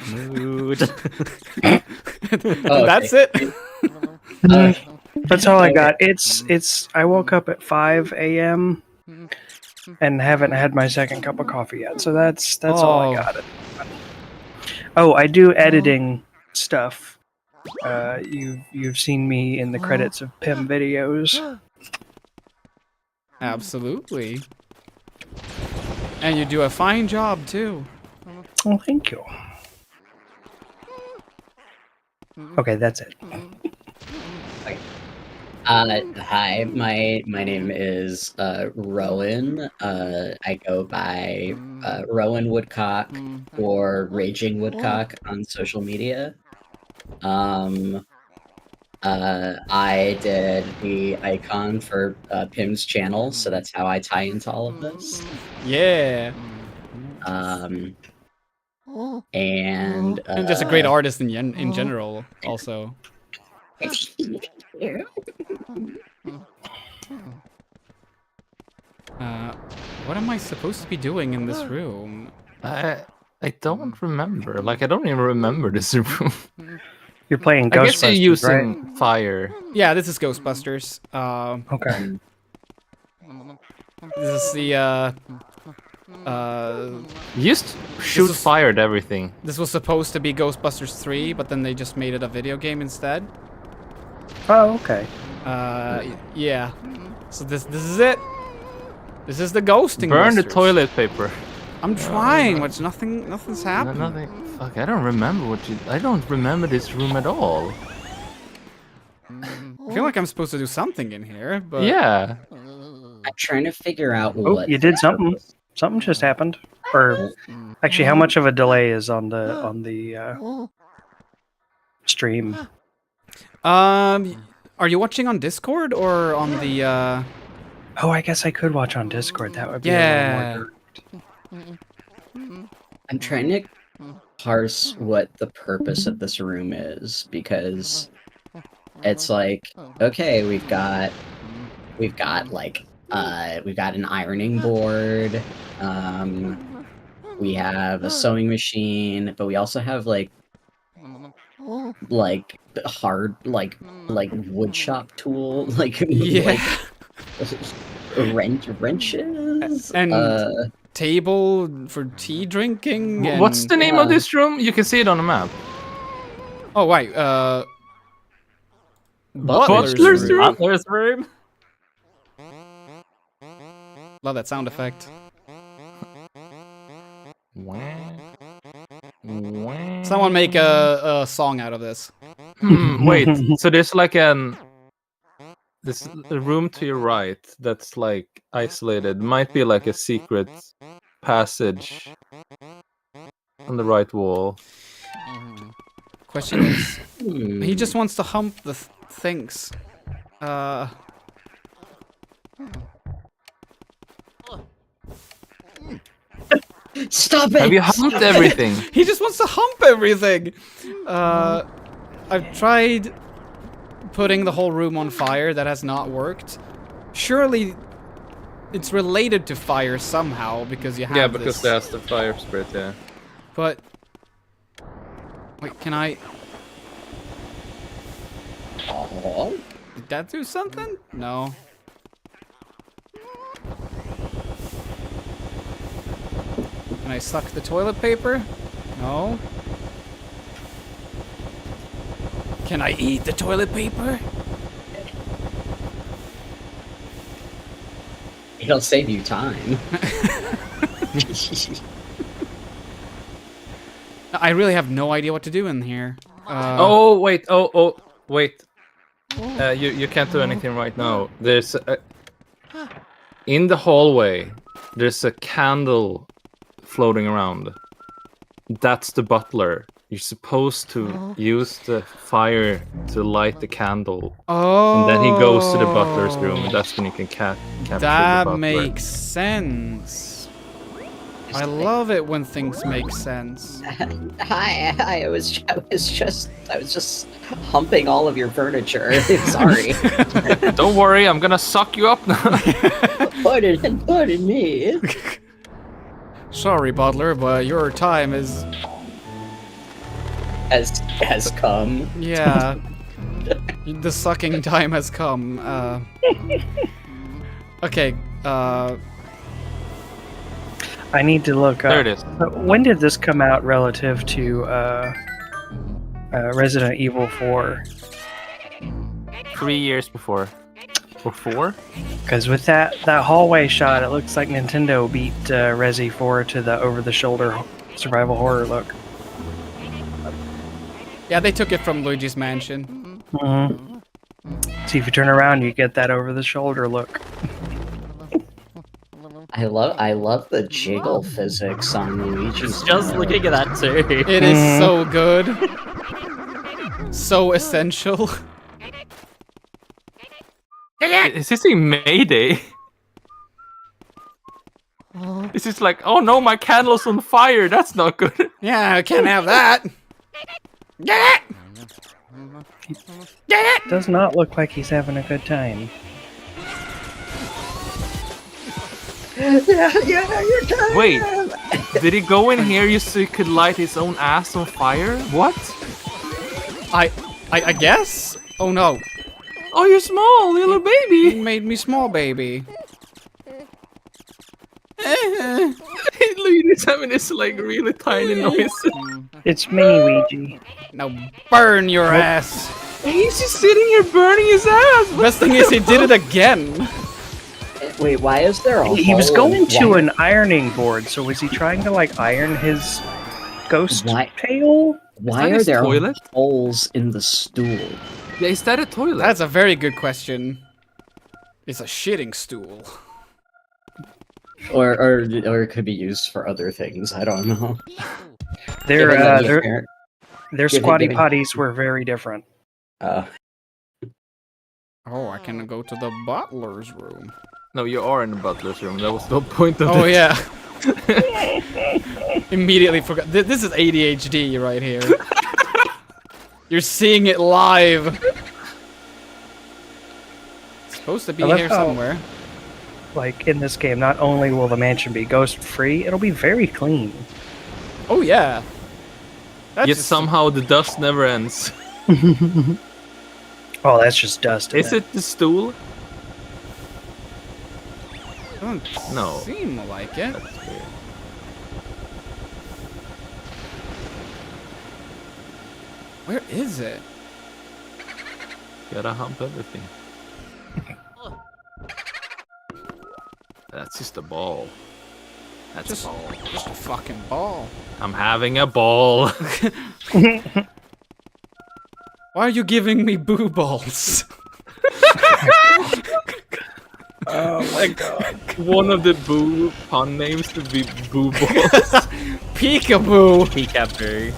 Mood. That's it. That's all I got. It's. I woke up at 5 a.m. and haven't had my second cup of coffee yet. So that's all I got. Oh, I do editing stuff. You've seen me in the credits of Pim videos. Absolutely. And you do a fine job too. Oh, thank you. Okay, that's it. Hi, my name is Rowan. I go by Rowan Woodcock or Raging Woodcock on social media. I did the icon for Pim's channel, so that's how I tie into all of this. Yeah. And just a great artist in general, also. What am I supposed to be doing in this room? I don't remember. Like, I don't even remember this room. You're playing I guess you're Ghostbusters, using right? fire. Yeah, this is Ghostbusters. Okay. This is the You just shoot is- fire at everything. this was supposed to be Ghostbusters 3, but then they just made it a video game instead. Oh, okay. Yeah. So this is it. This is the ghosting. Burn the busters. toilet paper. I'm trying, but nothing's happening. Nothing. Fuck, I don't remember I don't remember this room at all. I feel like I'm supposed to do something in here, but Yeah. I'm trying to figure out Oh, what you did something. Something just happened. Or actually, how much of a delay is on the stream? Are you watching on Discord or on the Oh, I guess I could watch on Discord. That would be Yeah. a little more. I'm trying to parse what the purpose of this room is, because it's like, okay, we've got an ironing board, we have a sewing machine, but we also have like hard wood shop tool, Yeah. wrenches And table for tea drinking. And... What's the name of this room? You can see it on the map. Oh wait, Butler's Butler's room. room. Butler's room? Love that sound effect. Someone make a song out of this. Wait, so there's like this a room to your right that's like isolated. Might be like a secret passage on the right wall. Question is, he just wants to hump the things. Stop it! Have you humped everything? He just wants to hump everything. I've tried putting the whole room on fire. That has not worked. Surely it's related to fire somehow because you have Yeah, because this. that's the fire spirit, yeah. But wait, can I? Oh. Did that do something? No. Can I suck the toilet paper? No. Can I eat the toilet paper? It'll save you time. I really have no idea what to do in here. Oh wait! Oh wait! You can't do anything right now. There's in the hallway. There's a candle floating around. That's the butler. You're supposed to use the fire to light the candle. Oh. And then he goes to the butler's room, and that's when you can capture the That butler. makes sense. I love it when things make sense. Hi, I was just humping all of your furniture. Sorry. Don't worry, I'm gonna suck you up now. Pardon me. Sorry, butler, but your time is... Has come. Yeah. The sucking time has come. Okay, I need to look up. There it is. When did this come out relative to Resident Evil 4? 3 years before. Or 4? Because with that hallway shot, it looks like Nintendo beat Resi 4 to the over-the-shoulder survival horror look. yeah, they took it from Luigi's Mansion. Mm-hmm. See, if you turn around, you get that over-the-shoulder look. I love the jiggle physics on Luigi's. Just looking at that too. It is so good. So essential. Is this a Mayday? Is this like, oh no, my candle's on fire, that's not good. Yeah, I can't have that. Get it! Get it! Does not look like he's having a good time. Wait, did he go in here so he could light his own ass on fire? What? I guess? Oh no. Oh, you're small, little He baby. made me small, baby. Luigi's having this like really tiny noise. It's Mini Luigi. Now burn your ass. He's just sitting here burning his ass. Best thing is he did it again. Wait, why is there a He was hole going in to one- an ironing board, so was he trying to like iron his ghost Why- tail? Why that are his there toilet? holes in the stool? Yeah, is that a toilet? That's a very good question. It's a shitting stool. Or it could be used for other things. I don't know. Their Given that the apparent- squatty given- potties were very different. Oh, I can go to the butler's room. No, you are in the butler's room. That was the point of Oh this. yeah. Immediately forgot. This is ADHD right here. You're seeing it live. It's supposed to be I love here how- somewhere. Like in this game, not only will the mansion be ghost free, it'll be very clean. Oh yeah. That's Yet just- somehow the dust never ends. Oh, that's just dust. Is it the stool? Doesn't No. seem like it. That's weird. Where is it? Gotta hump everything. That's just just a ball. That's Just, a ball. just a fucking ball. I'm having a ball. Why are you giving me boo balls? Oh my god. One of the boo pun names to be boo balls. Peekaboo. Peekaboo.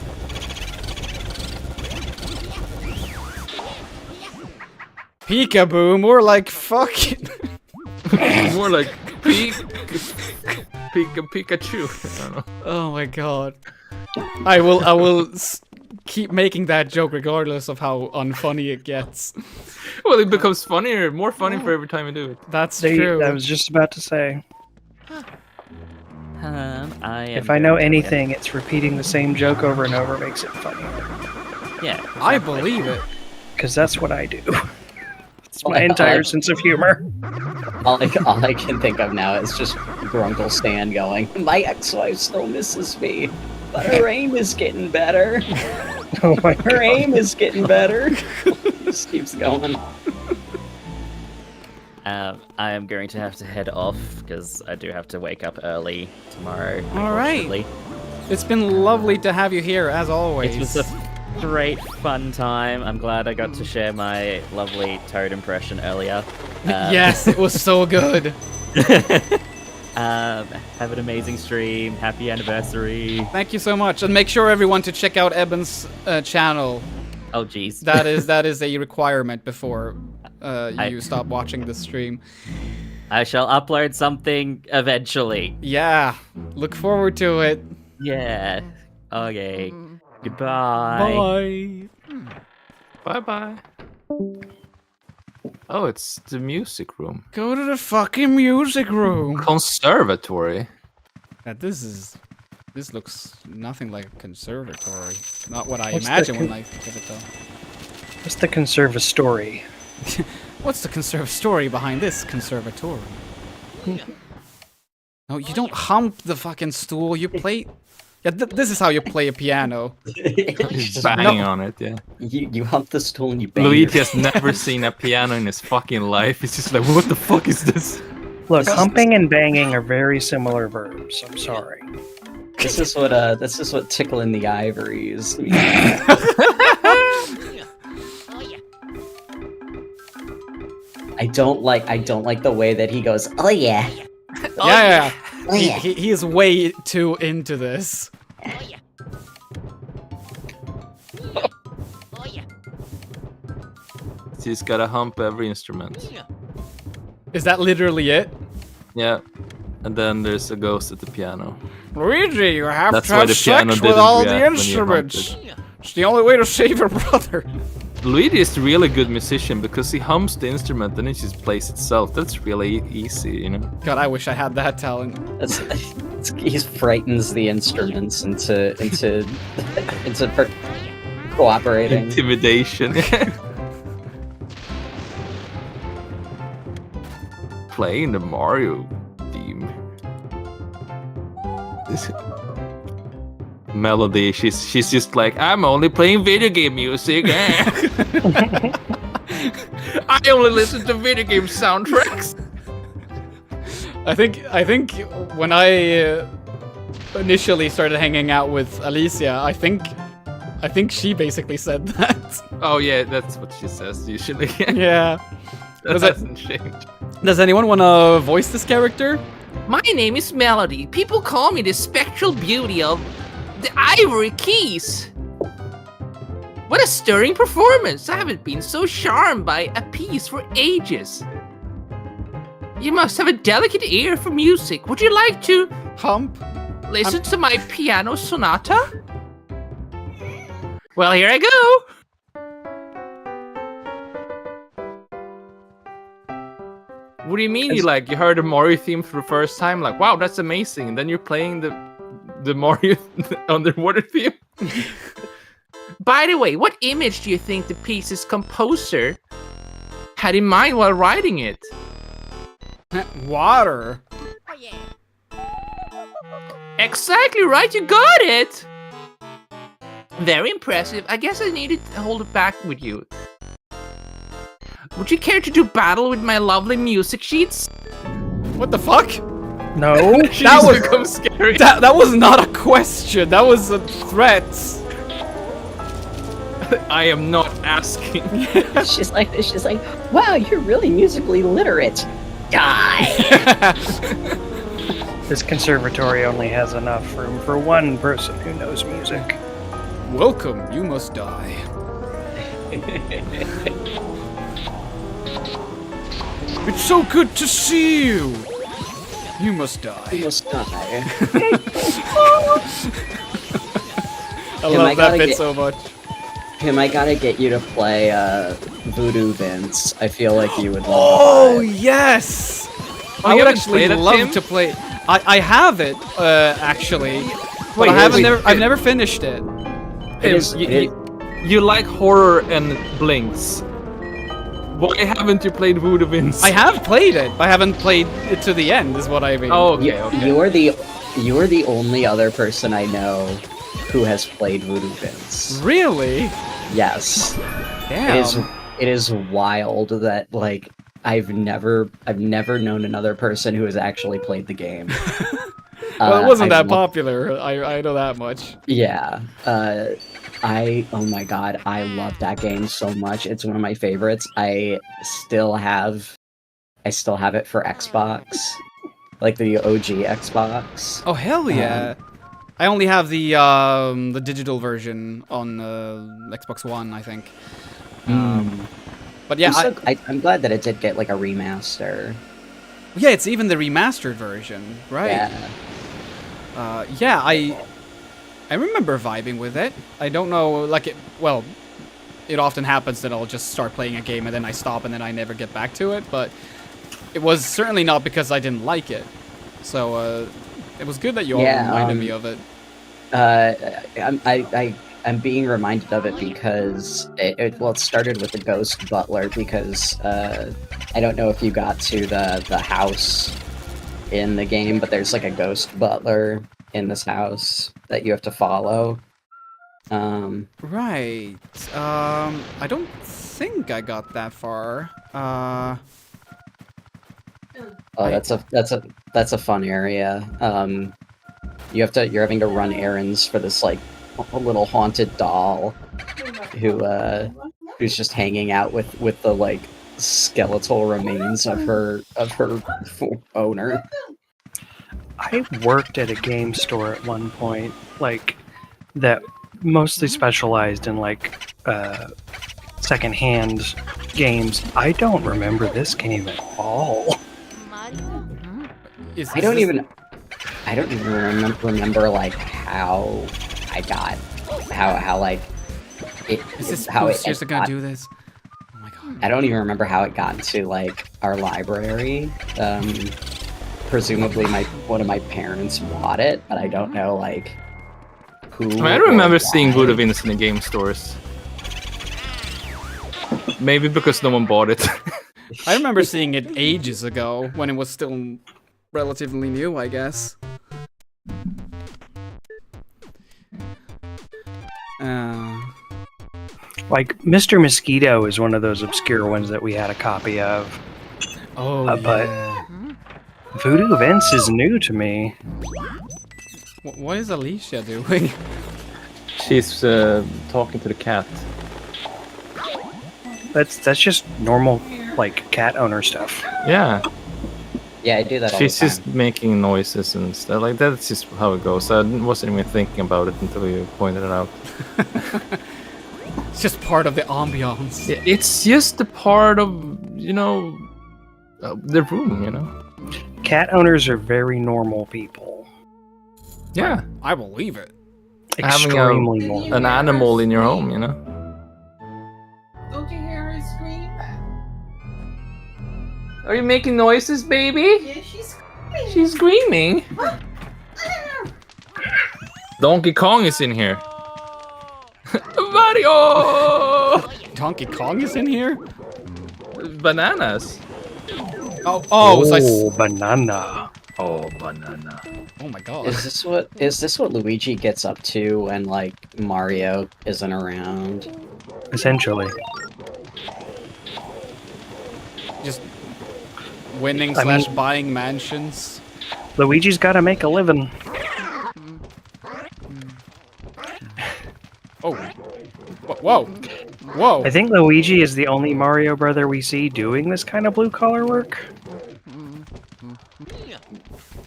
Peekaboo, more like fucking. More like Pikachu. I don't know. Oh my god. I will keep making that joke regardless of how unfunny it gets. Well, it becomes funnier, more funny for every time you do it. That's They, true. I was just about to say, If if I know anything, it's repeating the same joke over and over makes it funny. Yeah. I believe it. Because that's what I do. It's my entire sense of humor. All I can think of now is just Grunkle Stan going, my ex-wife still misses me, but her aim is getting better. Oh my Her god. aim is getting better. Just keeps going. I am going to have to head off because I do have to wake up early tomorrow. All right. unfortunately. It's been lovely to have you here, as always. It was a great fun time. I'm glad I got to share my lovely Toad impression earlier. Yes, it was so good. Have an amazing stream. Happy anniversary. Thank you so much, and make sure everyone to check out Eben's channel. Oh, jeez. That is a requirement before you stop watching the stream. I shall upload something eventually. Yeah, look forward to it. Yeah. Okay. Goodbye. Bye. Bye-bye. Oh, it's the music room. Go to the fucking music room. Conservatory. This looks nothing like a conservatory. Not what I What's the imagine when I think of it, though. What's the conservatory? What's the story behind this conservatory? No, you don't hump the fucking stool. You play. Yeah, this is how you play a piano. Just banging on it, yeah. You hump the stool and you bang Luigi your- has never seen a piano in his fucking life. He's just like, what the fuck is this? Look, humping and banging are very similar verbs. I'm sorry. This is what tickling the ivories. I don't like the way that he goes, oh yeah. Yeah. Oh, yeah. He is way too into this. He's gotta hump every instrument. Is that literally it? Yeah. And then there's a ghost at the piano. Luigi, you have That's to why have the piano sex with didn't all the react when you humped instruments. It's the only way to save your brother. Luigi is a really good musician because he hums the instrument and it just plays itself. That's really easy, you know? God, I wish I had that talent. He frightens the instruments into cooperating. Intimidation. Playing the Mario theme. This melody, she's just like, I'm only playing video game music. I only listen to video game soundtracks. I think when I initially started hanging out with Alicia, I think she basically said that. Oh yeah, that's what she says usually. Yeah. That hasn't changed. Does anyone want to voice this character? My name is Melody. People call me the spectral beauty of the Ivory Keys. What a stirring performance! I haven't been so charmed by a piece for ages. You must have a delicate ear for music. Would you like to hump? Listen to my piano sonata? Well, here I go. What do you mean you heard the Mario theme for the first time? Like, wow, that's amazing. And then you're playing the Mario underwater theme? By the way, what image do you think the piece's composer had in mind while writing it? Water. Exactly right, you got it! Very impressive. I guess I needed to hold it back with you. Would you care to do battle with my lovely music sheets? What the fuck? No. That was become scary. That was not a question. That was a threat. I am not asking. She's like, wow, you're really musically literate. Die. This conservatory only has enough room for one person who knows music. Welcome, you must die. It's so good to see you. You must die. You must die. I love that bit so much. Kim, I gotta get you to play Voodoo Vince. I feel like you would love Oh that. yes! Oh, I you would haven't actually played it, love Tim? to play. I have it actually, but Wait, I haven't wait, I've never finished it. You like horror and blinks. Why haven't you played Voodoo Vince? I have played it. I haven't played it to the end. Is what I mean. Oh, okay, okay. You are the only other person I know who has played Voodoo Vince. Really? Yes. Damn. It is wild that like I've never known another person who has actually played the game. Well, it wasn't that popular. I know that much. Yeah. Oh my god, I love that game so much. It's one of my favorites. I still have it for Xbox. Like the OG Xbox. Oh hell yeah! I only have the digital version on Xbox One, I think. But yeah, I'm glad that it did get like a remaster. Yeah, it's even the remastered version, right? Yeah. Yeah, I remember vibing with it. I don't know, like well, it often happens that I'll just start playing a game and then I stop and then I never get back to it, but it was certainly not because I didn't like it. So, it was good that you all reminded me of it. I'm being reminded of it because it started with the Ghost Butler because I don't know if you got to the house in the game, but there's like a Ghost Butler in this house that you have to follow. Right. I don't think I got that far. Oh, that's a fun area. You're having to run errands for this like a little haunted doll who's just hanging out with the like skeletal remains of her owner. I worked at a game store at one point, like that mostly specialized in like secondhand games. I don't remember this game at all. I don't even remember like how I got how like it Is this how it seriously gonna got- do this? Oh my god. I don't even remember how it got into like our library. Presumably one of my parents bought it, but I don't know like who. I remember seeing Voodoo Vince in the game stores. Maybe because no one bought it. I remember seeing it ages ago when it was still relatively new, I guess. Like Mr. Mosquito is one of those obscure ones that we had a copy of. Oh, but Voodoo Vince is new to me. What is Alicia doing? She's talking to the cat. That's just normal like cat owner stuff. Yeah. Yeah, I do that all She's the time. just making noises and stuff. Like that's just how it goes. I wasn't even thinking about it until you pointed it out. It's just part of the ambiance. It's just a part of, the room, Cat owners are very normal people. Yeah. I believe it. Extremely normal. An animal in your home, Don't you hear her scream? Are you making noises, baby? Yeah, she's screaming. She's screaming. Donkey Kong is in here. Mario! Donkey Kong is in here? Bananas. Banana. Oh, banana. Oh my god. Is this what Luigi gets up to when like Mario isn't around? Essentially. Just winning I slash mean- buying mansions. Luigi's got to make a living. Oh. Whoa. Whoa. I think Luigi is the only Mario brother we see doing this kind of blue collar work.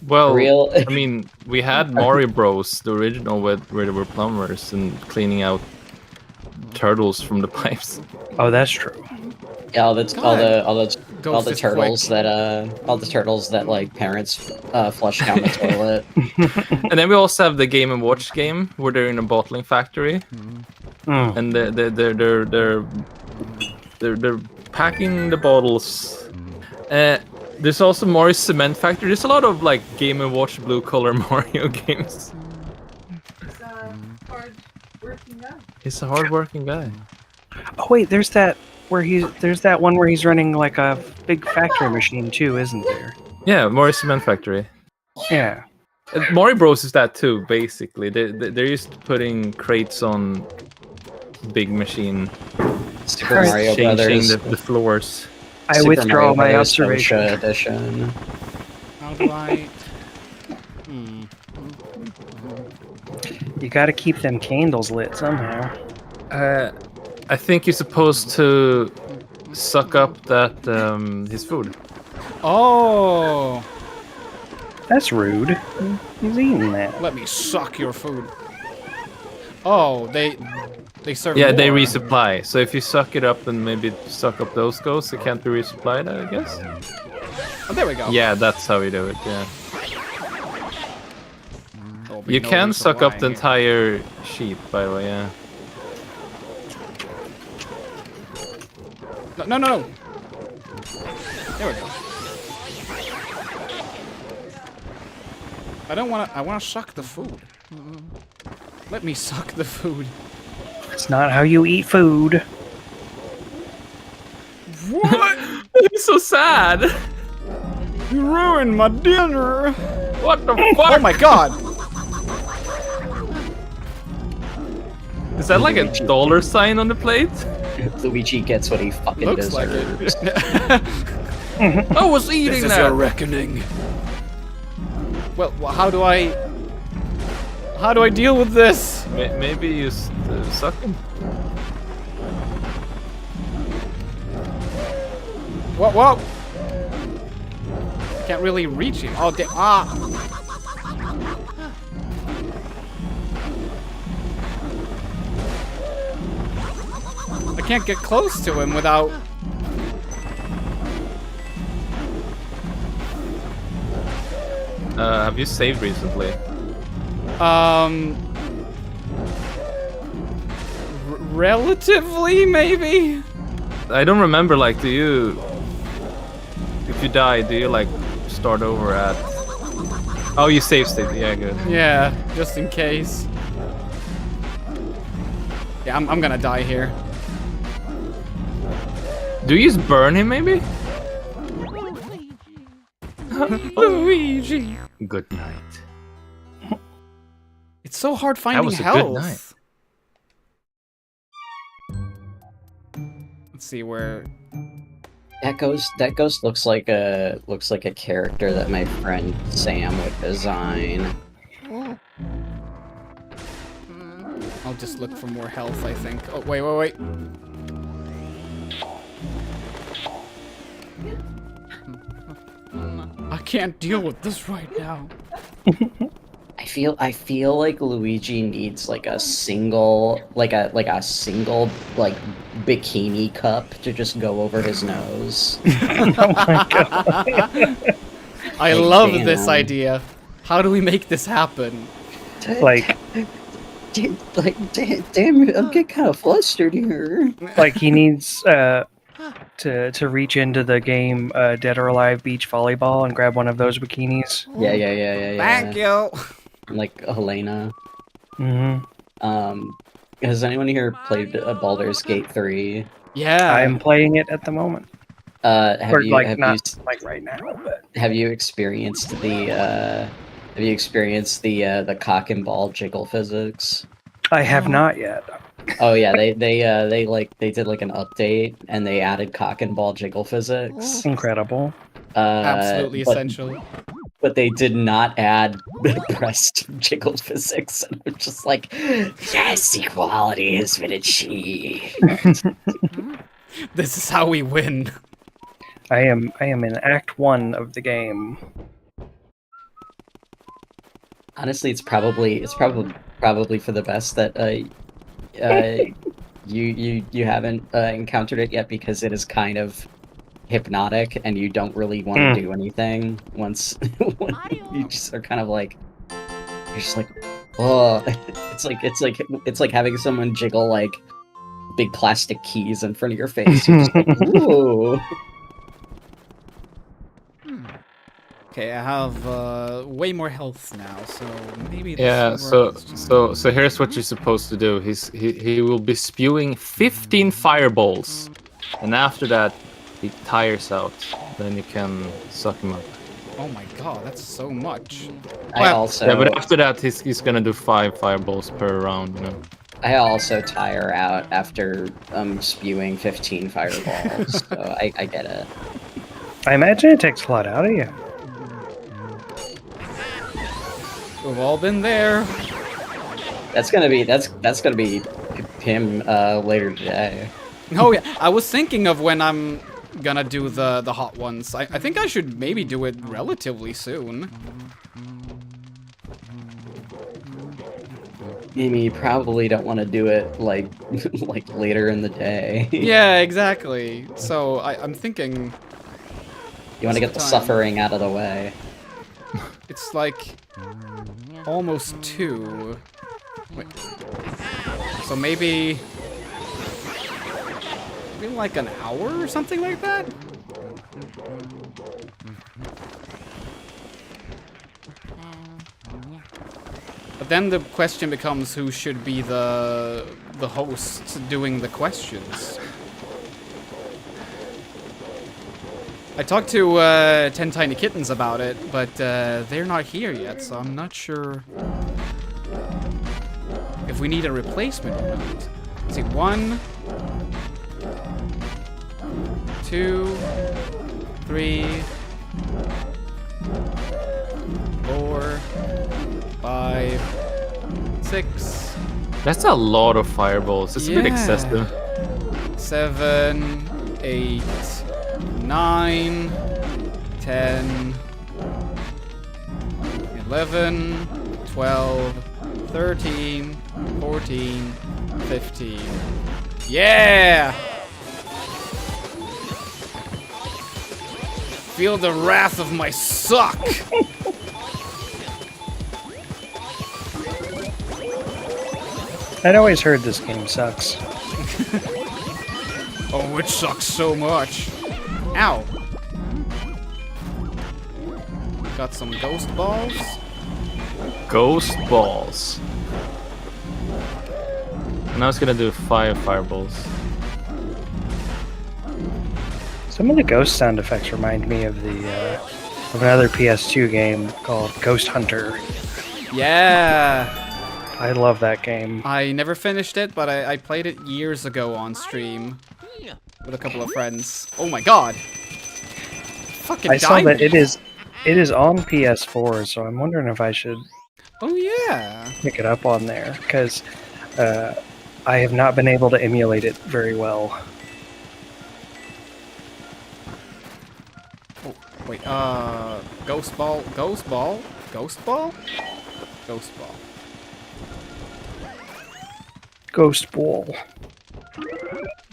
Well, Real- I mean, we had Mario Bros, the original, where they were plumbers and cleaning out turtles from the pipes. Oh, that's true. Yeah, all the Ghost is turtles quick. that like parents flush down the toilet. And then we also have the Game and Watch game where they're in a bottling factory, Mm. and they're packing the bottles. There's also Mario's Cement Factory. There's a lot of like Game and Watch blue collar Mario games. He's a hard-working guy. Oh wait, there's that one where he's running like a big factory machine too, isn't there? Yeah, Mario's Cement Factory. Yeah. Mario Bros is that too, basically. They're used to putting crates on big machine, Super Mario changing Brothers. the floors. I Super withdraw Mario my Brothers observation. OSHA edition. How do I... You gotta keep them candles lit somehow. I think you're supposed to suck up that his food. Oh. That's rude. He's eating that. Let me suck your food. Oh, they serve Yeah, they more. resupply. So if you suck it up and maybe suck up those ghosts, it can't be resupplied, I guess. Oh, there we go. Yeah, that's how we do it. Yeah. There'll be You no can suck up the resupplying it. entire sheet, by the way. Yeah. No. There we go. I wanna suck the food. Let me suck the food. It's not how you eat food. What? It's so sad. You ruined my dinner. What the fuck? Oh my god. Is that like a dollar sign on the plate? Luigi gets what he fucking Looks like deserves. it. I was eating This is your reckoning. Well, how do I deal with this? Maybe you suck him. Whoa! Can't really reach him. Oh, I can't get close to him without... Have you saved recently? Relatively, maybe? I don't remember, like, do you... If you die, do you, like, start over at... Oh, you save state. Yeah, good. Yeah, just in case. Yeah, I'm gonna die here. Do you just burn him, maybe? Luigi! Good night. It's so hard finding was a good health. night. Let's see where... That ghost looks like a character that my friend Sam would design. I'll just look for more health, I think. Oh, wait. I can't deal with this right now. I feel like Luigi needs like a single bikini cup to just go over his nose. I love this idea. How do we make this happen? Like, damn, I'm getting kind of flustered here. like he needs to reach into the game Dead or Alive Beach Volleyball and grab one of those bikinis. Yeah. Thank you. Like Helena. Mm-hmm. Has anyone here played Baldur's Gate 3? Yeah. I'm playing it at the moment. Have Or you like have not you like right now, but have you experienced the cock and ball jiggle physics? I have not yet. Oh yeah, they did like an update and they added cock and ball jiggle physics. Incredible. Absolutely but essential. but they did not add breast jiggle physics. And I'm just like, yes, equality has been achieved. This is how we win. I am in Act 1 of the game. Honestly, it's probably for the best that you haven't encountered it yet, because it is kind of hypnotic and you don't really want to do anything once when you just are kind of like, you're just like, oh, it's like having someone jiggle like big plastic keys in front of your face. You're just like, ooh. Okay, I have way more health now, so maybe this Yeah, will work. so here's what you're supposed to do. He will be spewing 15 fireballs, and after that he tires out. Then you can suck him up. Oh my god, that's so much. Yeah, but after that he's gonna do 5 fireballs per round, you know. I also tire out after spewing 15 fireballs, so I get it. I imagine it takes a lot out of you. We've all been there. That's gonna be him later today. Oh yeah, I was thinking of when I'm gonna do the hot ones. I think I should maybe do it relatively soon. Amy, you probably don't want to do it like later in the day. Yeah, exactly. So I'm thinking. You want to get the suffering out of the way. It's like almost 2. Wait. So maybe like an hour or something like that? But then the question becomes who should be the host doing the questions. I talked to 10 Tiny Kittens about it, but they're not here yet, so I'm not sure if we need a replacement or not. Let's see, 1, 2, 3, 4, 5, 6. That's a lot of fireballs. It's a bit excessive. 7, 8, 9, 10, 11, 12, 13, 14, 15. Yeah! Feel the wrath of my suck! I'd always heard this game sucks. Oh, it sucks so much. Ow. Got some ghost balls. Ghost balls. Now it's gonna do 5 fireballs. Some of the ghost sound effects remind me of the of another PS2 game called Ghost Hunter. Yeah. I love that game. I never finished it, but I played it years ago on stream with a couple of friends. Oh my god! Fucking I saw that diamonds. it is on PS4, so I'm wondering if I should Oh yeah. pick it up on there, because I have not been able to emulate it very well. Oh, wait, ghost ball, ghost ball, ghost ball? Ghost ball. Ghost Ball.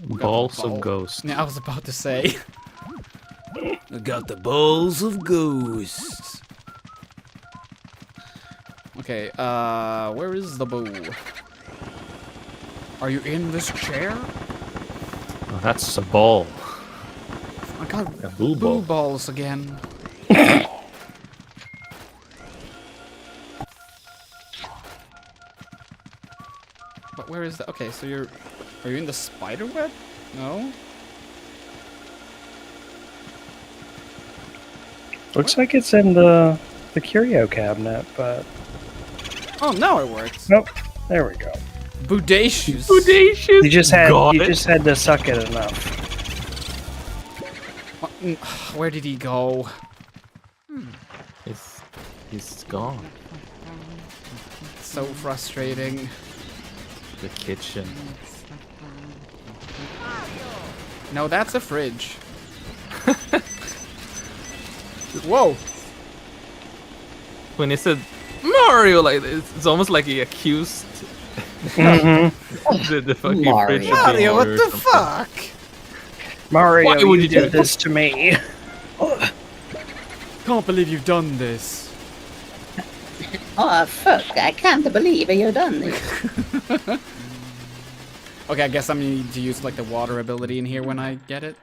Balls of ghosts. Yeah, I was about to say. I got the balls of ghosts. Okay, where is the bow? Are you in this chair? Oh, that's a ball. I got A boo ball. balls again. But where is the? Okay, so are you in the spider web? No. Looks like it's in the curio cabinet, but Oh, now it works. nope. There we go. Bodacious. Bodacious. You just had Got you it. just had to suck it enough. Where did he go? He's gone. So frustrating. The kitchen. No, that's a fridge. Whoa! When he said Mario, like it's almost like he accused the fucking Mario. fridge of being Mario, what Mario or the something. fuck? Mario, Why would you you do did this to me. Can't believe you've done this. Oh, fuck, I can't believe you done this. Okay, I guess I'm gonna need to use like the water ability in here when I get it.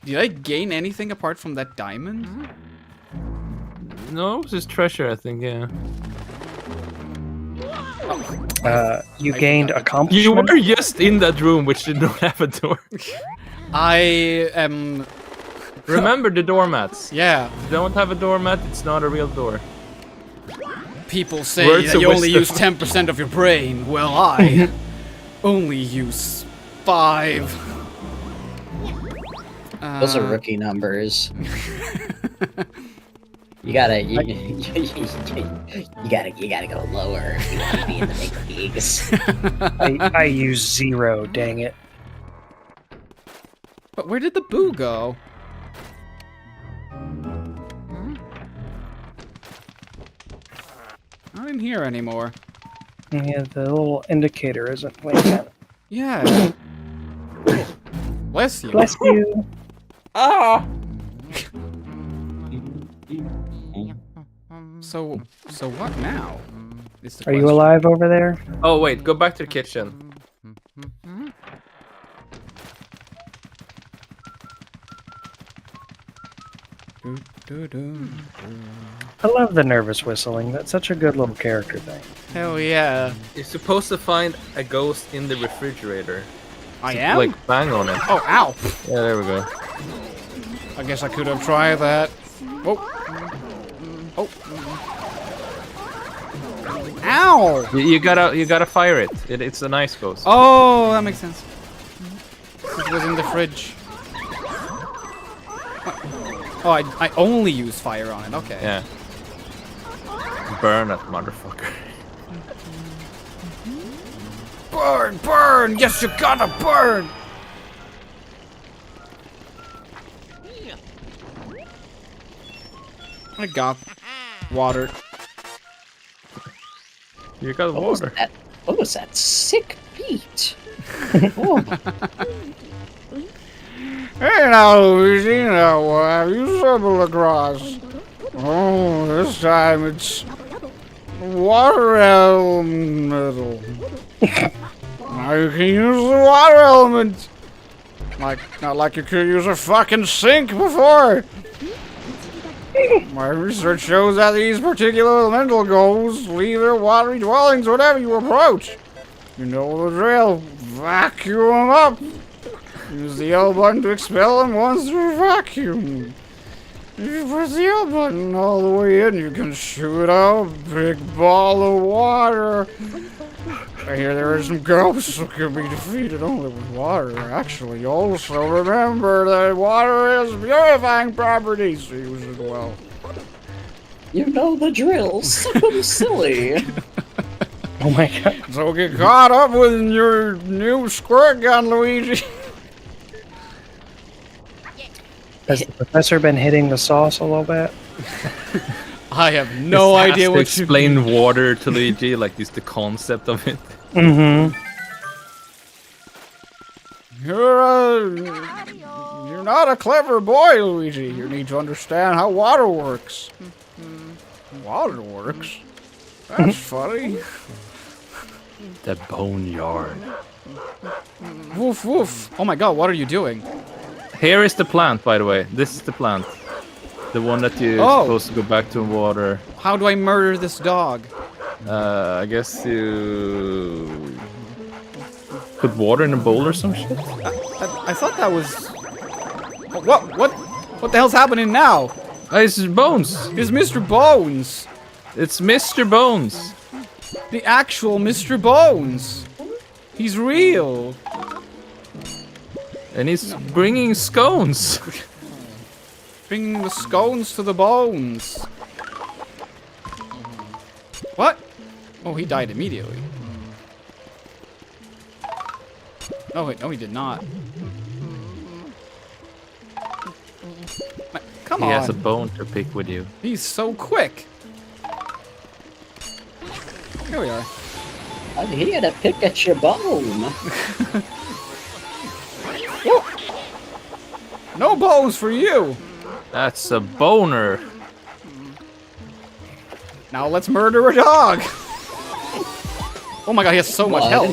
Did I gain anything apart from that diamond? No, it was his treasure, I think, yeah. You I gained forgot. You accomplishment. were just in that room which did not have a door. I am... Remember the doormats. Yeah. If you don't have a doormat, it's not a real door. People say Words that of you only use wisdom. 10% of your brain. Well, I only use 5. Those are rookie numbers. You gotta go lower if you want to be in the big leagues. I use 0, dang it. But where did the boo go? I didn't hear anymore. Yeah, the little indicator isn't blinking. Yeah. Bless you. Bless you. Ah! So what now? Is the Are you question. alive over there? Oh wait, go back to the kitchen. I love the nervous whistling. That's such a good little character thing. Hell yeah. You're supposed to find a ghost in the refrigerator. I am? Like bang on it. Oh, ow! Yeah, there we go. I guess I could have tried that. Oh. Oh. Ow! You gotta fire it. It's a nice ghost. Oh, that makes sense. It was in the fridge. Oh, I only use fire on it. Okay. Yeah. Burn that motherfucker. Burn, burn! Yes, you gotta burn! I got water. You got water. What was that sick beat? Hey now, Luigi, now have you stumbled across? Oh, this time it's water elemental. Now you can use the water element. Not like you could use a fucking sink before. My research shows that these particular elemental ghosts leave their watery dwellings whenever you approach. You know the drill. Vacuum them up. Use the L button to expel them once they're vacuumed. If you press the L button all the way in, you can shoot out a big ball of water. I hear there are some ghosts who can be defeated only with water. Actually, also remember that water has purifying properties, so use it well. You know the drill. Suck 'em silly. Oh my god. So get caught up with your new squirt gun, Luigi. Has the professor been hitting the sauce a little bit? I have no This has idea to what you explain water to Luigi, like this the concept of it. Mm-hmm. You're not a clever boy, Luigi. You need to understand how water works. Water works? That's funny. The boneyard. Woof woof. Oh my god, what are you doing? Here is the plant, by the way. This is the plant. The one that you're supposed to go back to water. How do I murder this dog? I guess you put water in a bowl or some shit. I thought that was... What the hell's happening now? It's Bones. It's Mr. Bones. It's Mr. Bones. The actual Mr. Bones. He's real. And he's bringing scones. Bringing the scones to the bones. What? Oh, he died immediately. Oh, wait, no, he did not. Come on. He has a bone to pick with you. He's so quick. Here we are. I'm here to pick at your bone. No bones for you. That's a boner. Now let's murder a dog. Oh my god, he has so much health.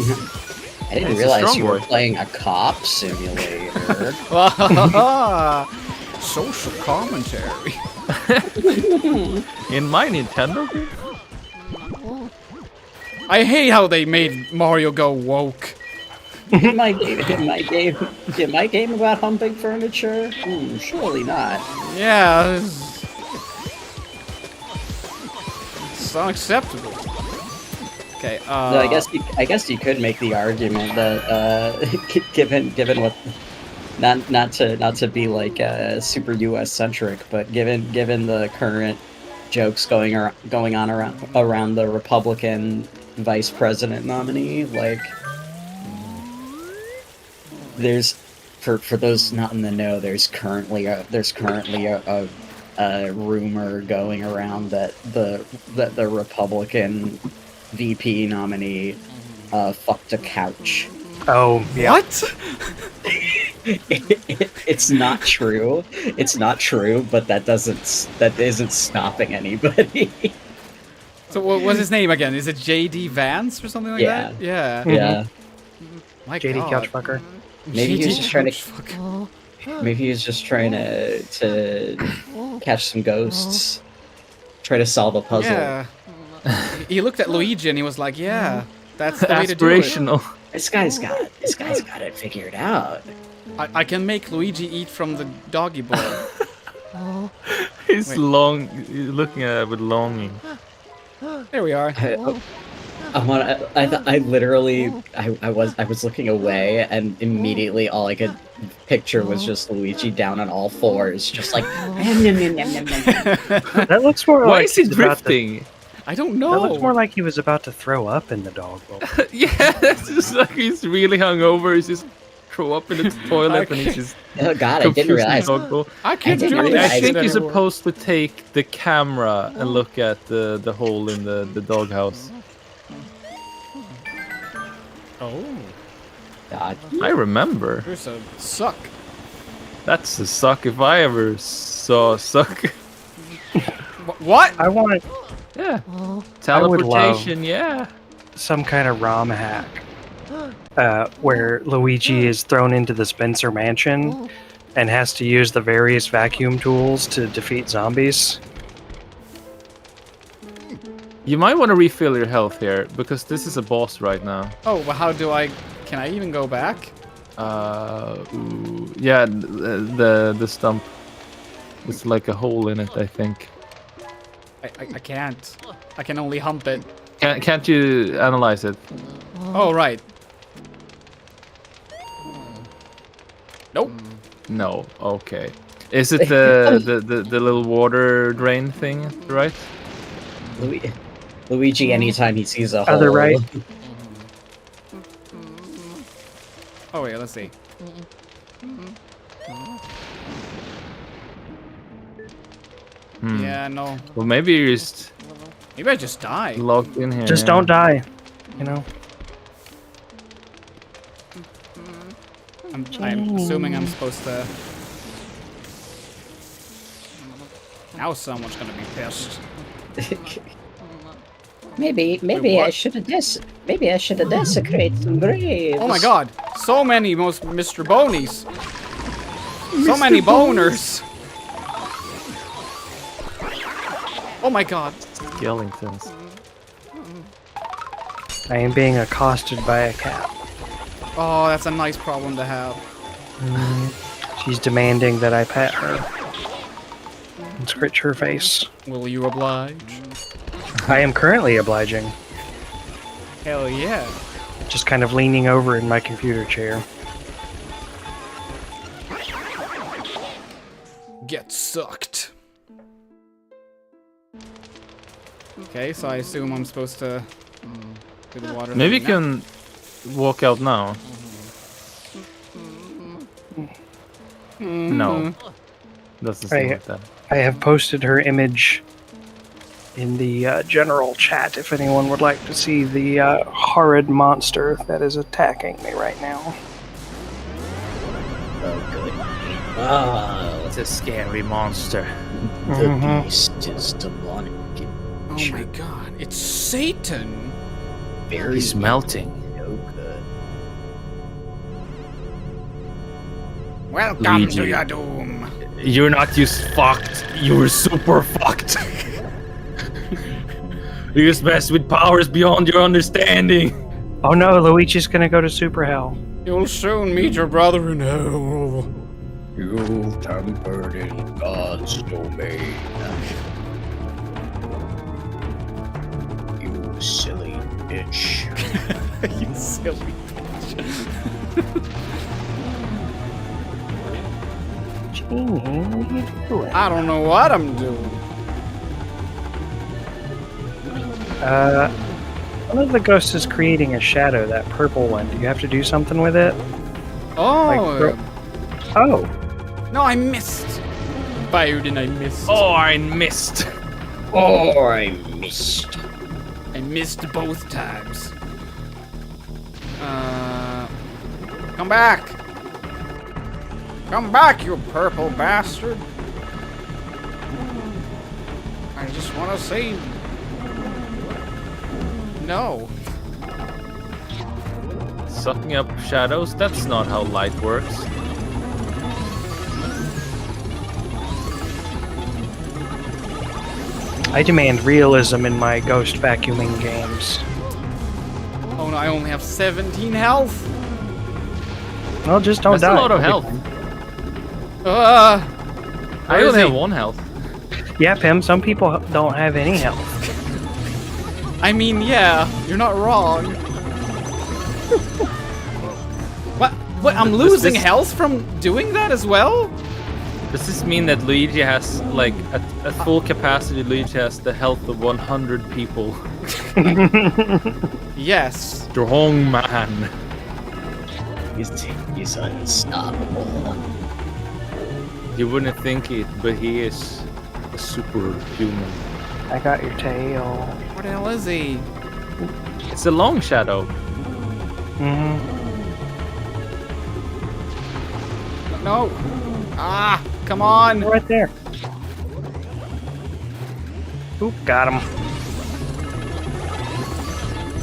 I didn't He's a realize strong you were boy. playing a cop simulator. Social commentary. In my Nintendo game? I hate how they made Mario go woke. in my game about humping furniture? Surely not. Yeah. It's unacceptable. Okay, No, I guess you could make the argument that given what not to be like super US centric, but given the current jokes going on around the Republican vice president nominee, like there's for those not in the know, there's currently a rumor going around that the Republican VP nominee fucked a couch. Oh, yeah. What? It's not true. It's not true, but that isn't stopping anybody. So what was his name again? Is it JD Vance or something like Yeah. that? Yeah. Yeah. My JD god. Couchfucker. Maybe he was just trying to. Couchfucker. Maybe he was just trying to catch some ghosts. Try to solve a puzzle. Yeah. He looked at Luigi and he was like, "Yeah, that's the way to do it." Aspirational. This guy's got it figured out. I can make Luigi eat from the doggy bowl. He's Wait. he's looking at it with longing. There we are. I was looking away, and immediately all I could picture was just Luigi down on all fours, just like. That looks more Why like is he he's about to- drifting? I don't know. That looks more like he was about to throw up in the dog bowl. Yeah, it's just like he's really hungover. He's just throw up in the toilet and he's just. Oh god, I didn't confused in realize. the dog bowl. I can't didn't do realize this I shit think you're anymore. supposed to take the camera and look at the hole in the doghouse. Oh, God. I remember. there's a suck. That's a suck if I ever saw a suck. What? I want Yeah. I would love- Teleportation, yeah. some kind of ROM hack where Luigi is thrown into the Spencer mansion and has to use the various vacuum tools to defeat zombies. You might want to refill your health here because this is a boss right now. Oh, well, how do I? Can I even go back? Yeah, the stump. It's like a hole in it, I think. I can't. I can only hump it. Can't you analyze it? Oh, right. Nope. No. Okay. Is it the little water drain thing, right? Luigi, anytime he sees a hole. Other right. Oh wait, let's see. Hmm. Yeah, no. Well, maybe you're just Maybe I just die. locked in here. Just yeah. don't die, you know. I'm assuming I'm supposed to. Now someone's gonna be pissed. Maybe Wait, I what? should have desecrated some graves. Oh my god! So many Mr. Bonies! So many boners! Oh my god. Skeletons. I am being accosted by a cat. Oh, that's a nice problem to have. She's demanding that I pet her and scratch her face. Will you oblige? I am currently obliging, Hell yeah. just kind of leaning over in my computer chair. Get sucked. Okay, so I assume I'm supposed to do the water. Maybe you thing now. can walk out now. No. Doesn't seem like that. I have posted her image in the general chat if anyone would like to see the horrid monster that is attacking me right now. Oh, good. Oh, It's a scary monster. the beast is demonic. Oh my god, it's Satan! Very He's melting. no good. Welcome Luigi. to your doom! You're not just fucked, you're super fucked. You just mess with powers beyond your understanding. Oh no, Luigi's gonna go to super hell. You'll soon meet your brother in hell. You've tampered in God's domain. You silly bitch. You silly Genie, what are you doing? I don't know what I'm doing. One of the ghosts is creating a shadow, that purple one. Do you have to do something with it? Oh! Oh. No, I missed! Bowden, I missed. Oh, I missed. Oh, I missed. I missed both times. Come back! Come back, you purple bastard! I just want to say... No. Sucking up shadows? That's not how light works. I demand realism in my ghost vacuuming games. Oh no, I only have 17 health! Well, just don't That's die. a lot of It'll health. be fine. I Where is only have he? 1 health. Yeah, Pim, some people don't have any health. I mean, yeah, you're not wrong. What? I'm losing health from doing that as well? Does this mean that Luigi has, like, at full capacity, Luigi has the health of 100 people? Yes. Strong man. He's unstoppable. You wouldn't think it, but he is a superhuman. I got your tail. Where the hell is he? It's a long shadow. No. Ah, come on. Right there. Oop, got him.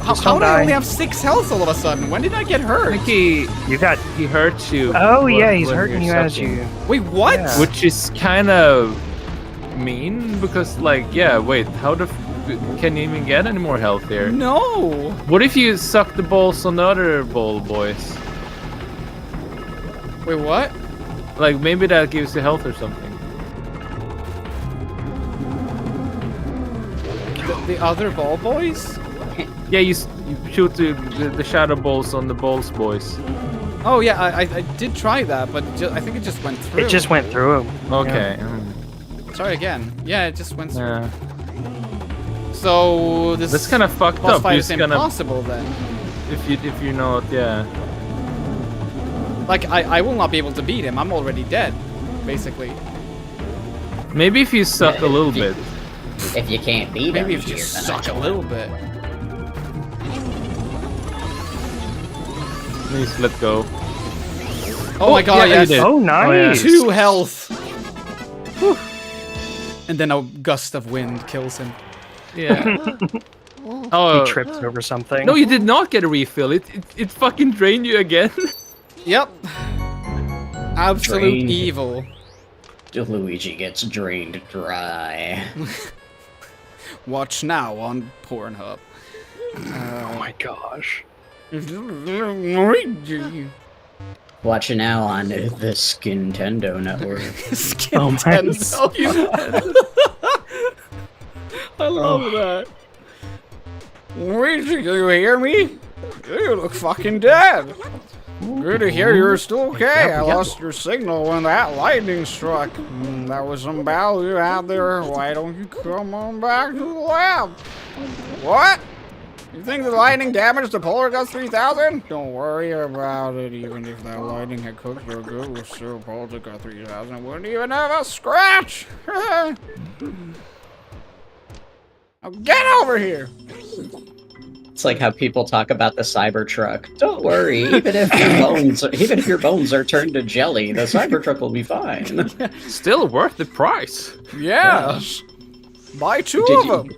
How Just did don't I die. only have 6 health all of a sudden? When did I get hurt? I think he hurts you. Oh yeah, when- he's when hurting you you're as sucking. you. Wait, what? Yeah. Which is kind of mean because, like, yeah, wait, can you even get any more health here? No. What if you suck the balls on the other ball boys? Wait, what? Like, maybe that gives you health or something. The other ball boys? Yeah, you shoot the shadow balls on the balls boys. Oh yeah, I did try that, but I think it just went through. It just went through him. Okay. Sorry again. Yeah, it just went through. Yeah. So this That's kind of fucked boss up. fight You're is just gonna, impossible then. if you're not, yeah. Like I will not be able to beat him. I'm already dead, basically. Maybe if you suck a little bit. If you can't beat him, Maybe if you you're just gonna suck a join. little bit. Please let go. Oh my god, yeah, yes. you did. Oh, nice. 2 health. Whew. And then a gust of wind kills him. Yeah. Oh, He trips over something. no, you did not get a refill. It fucking drained you again. Yep. Absolute Drained. evil. Luigi gets drained dry. Watch now on Pornhub. Oh my gosh. Watch it now on the Skintendo network. Oh my Nintendo. I love that. Luigi, do you hear me? You look fucking dead. Good to hear you're still okay. Yeah, I yeah. lost your signal when that lightning struck. That was some battle you had there. Why don't you come on back to the lab? What? You think the lightning damaged the Poltergust 3000? Don't worry about it. Even if that lightning had cooked your goose, sure, Poltergust 3000 wouldn't even have a scratch. Now get over here. It's like how people talk about the Cybertruck. Don't worry, even if your bones are turned to jelly, the Cybertruck will be fine. Still worth the price. Yes. Buy two of them.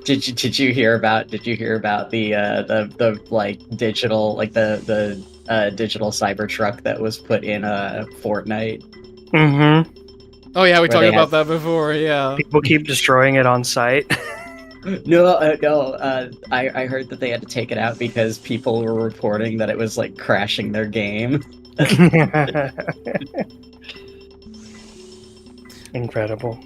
Did you hear about the like digital digital Cybertruck that was put in a Fortnite? Mm-hmm. Oh yeah, we Where talked they about have- that before. Yeah. People keep destroying it on site. No. I heard that they had to take it out because people were reporting that it was like crashing their game. Incredible.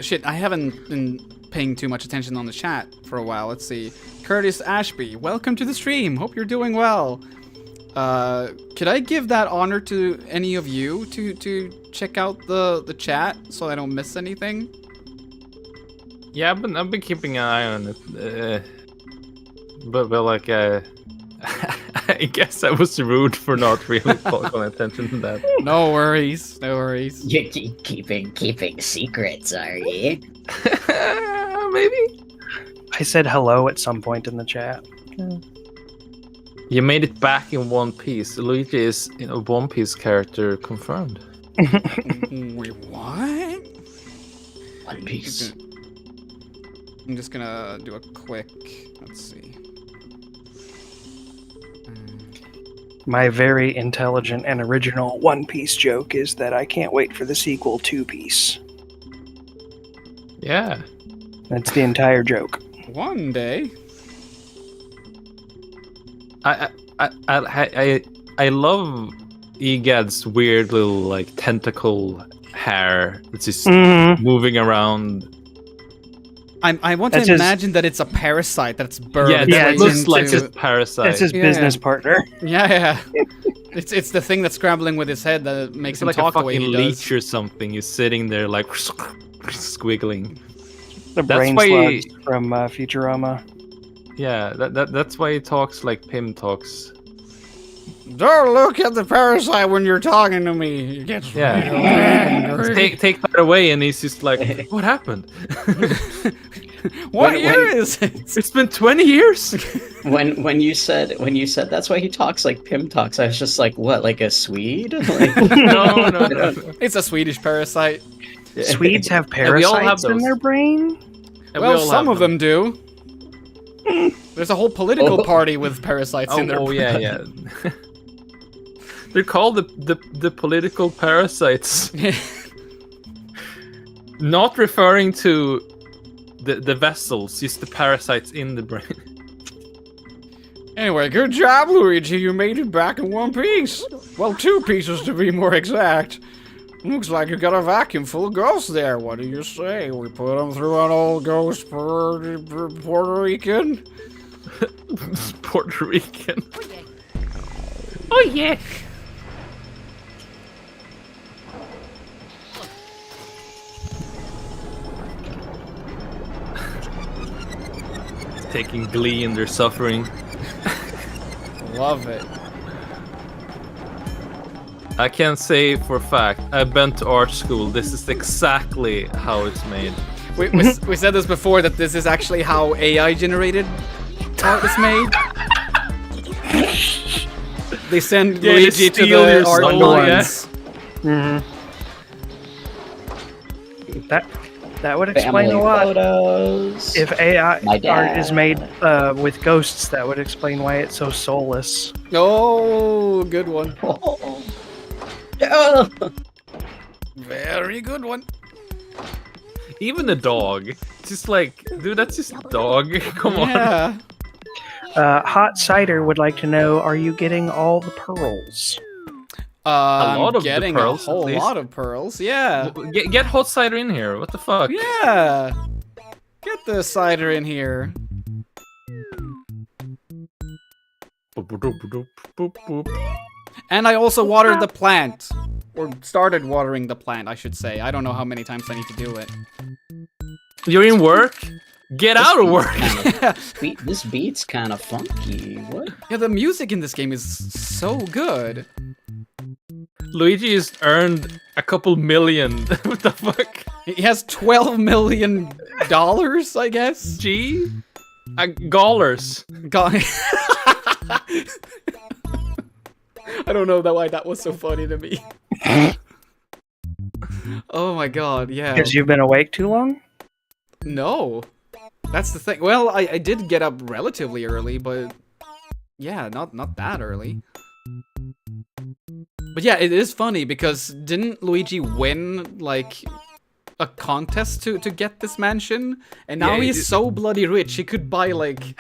Shit, I haven't been paying too much attention on the chat for a while. Let's see. Curtis Ashby, welcome to the stream. Hope you're doing well. Could I give that honor to any of you to check out the chat so I don't miss anything? Yeah, I've been keeping an eye on it. But like, I guess I was rude for not really calling attention to that. No worries, no worries. You're keeping secrets, are you? Maybe. I said hello at some point in the chat. You made it back in One Piece. Luigi is a One Piece character confirmed. Wait, what? One Piece. I'm just gonna do a quick. Let's see. My very intelligent and original One Piece joke is that I can't wait for the sequel, Two Piece. Yeah. That's the entire joke. One day. I love Egad's weird little like tentacle hair that's just moving around. I want That's to his- imagine that it's a parasite that's burned. Yeah, Yeah, it it's looks his- like into- a parasite. It's his Yeah. business partner. Yeah. It's the thing that's scrambling with his head that makes It's him like talk a the way fucking he does. leech or something. He's sitting there like squiggling. The That's brain why- slugs from Futurama. Yeah, that's why he talks like Pim talks. Don't look at the parasite when you're talking to me. He gets Yeah. real angry. Take that away, and he's just like, what happened? What year is it? It's been 20 years. When you said that's why he talks like Pim talks, I was just like, what, like a Swede? Like, No. It's a Swedish parasite. Swedes have Yeah, we all have parasites in those. their brain? And we Well, all some have of them do. There's a whole political party with parasites in their Oh yeah. They're called the political parasites. Not referring to the vessels, just the parasites in the brain. Anyway, good job, Luigi. You made it back in one piece. Well, two pieces to be more exact. Looks like you got a vacuum full of ghosts there. What do you say? We put them through an old ghost Puerto Rican? Puerto Rican. Oh yeah. Taking glee in their suffering. Love it. I can say for a fact, I've been to art school. This is exactly how it's made. We said this before, that this is actually how AI generated art is made. They send Yeah, they Luigi to steal the your art soul, ones. That would explain family a lot. photos. If AI My art is dad. made with ghosts, that would explain why it's so soulless. Oh, good one. Oh. Very good one. Even the dog. It's just like, dude, that's just a dog. Come on. Yeah. Hot Cider would like to know, are you getting all the pearls? lot I'm of the getting pearls, a whole at least. lot of pearls. Yeah. Get hot cider in here. What the fuck? Yeah. Get the cider in here. And I also watered the plant. Or started watering the plant, I should say. I don't know how many times I need to do it. You're in work? Get out of work! This beat's kind of funky. What? Yeah, the music in this game is so good. Luigi has earned a couple million. What the fuck? He has $12 million, I guess? G? Dollars. I don't know why that was so funny to me. Oh my god, yeah. Because you've been awake too long? No. That's the thing. Well, I did get up relatively early, but yeah, not that early. But yeah, it is funny because didn't Luigi win like a contest to get this mansion? And now he's so bloody rich he could buy like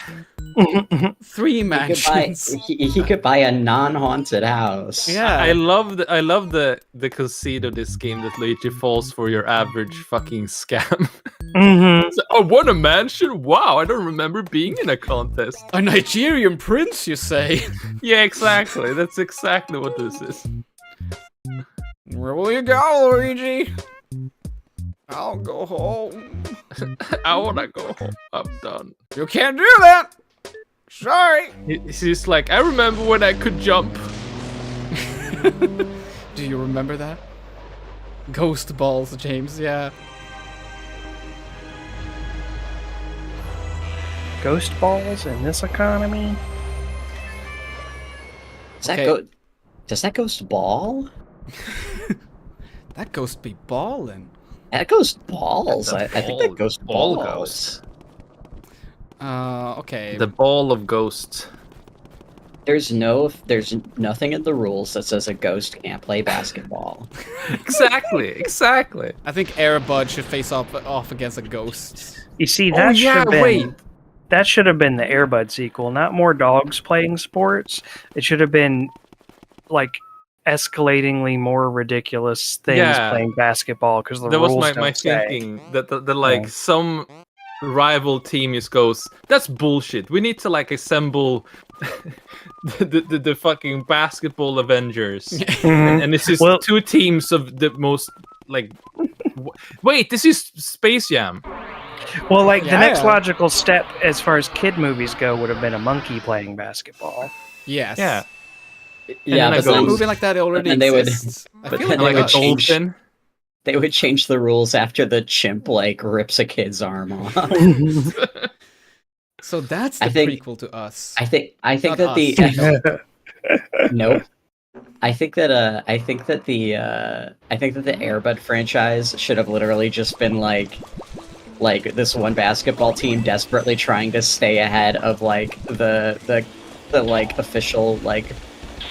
3 mansions. He could buy a non-haunted house. Yeah. I love the conceit of this game that Luigi falls for your average fucking scam. So, oh, won a mansion? Wow, I don't remember being in a contest. A Nigerian prince, you say? Yeah, exactly. That's exactly what this is. Where will you go, Luigi? I'll go home. I wanna go home. I'm done. You can't do that! Sorry! He's like, I remember when I could jump. Do you remember that? Ghost balls, James, yeah. Ghost balls in this economy? Does that ghost ball? That ghost be ballin'. That ghost balls. I think that ghost balls. Okay. The ball of ghosts. There's nothing in the rules that says a ghost can't play basketball. Exactly. I think Airbud should face off against a ghost. You see, that that should have been the Airbud sequel, not more dogs playing sports. It should have been like escalatingly more ridiculous things playing basketball because the rules was my thinking that the like some rival team just goes, that's bullshit. We need to like assemble the fucking basketball Avengers, and this is 2 teams of the most like. Wait, this is Space Jam. Well, like the next logical step as far as kid movies go would have been a monkey playing basketball. Yes. Yeah, but a movie like that already exists. I feel like a dolphin. They would change the rules after the chimp like rips a kid's arm off. So that's the prequel to Us. I think that the nope. I think that the Airbud franchise should have literally just been like this one basketball team desperately trying to stay ahead of like the like official like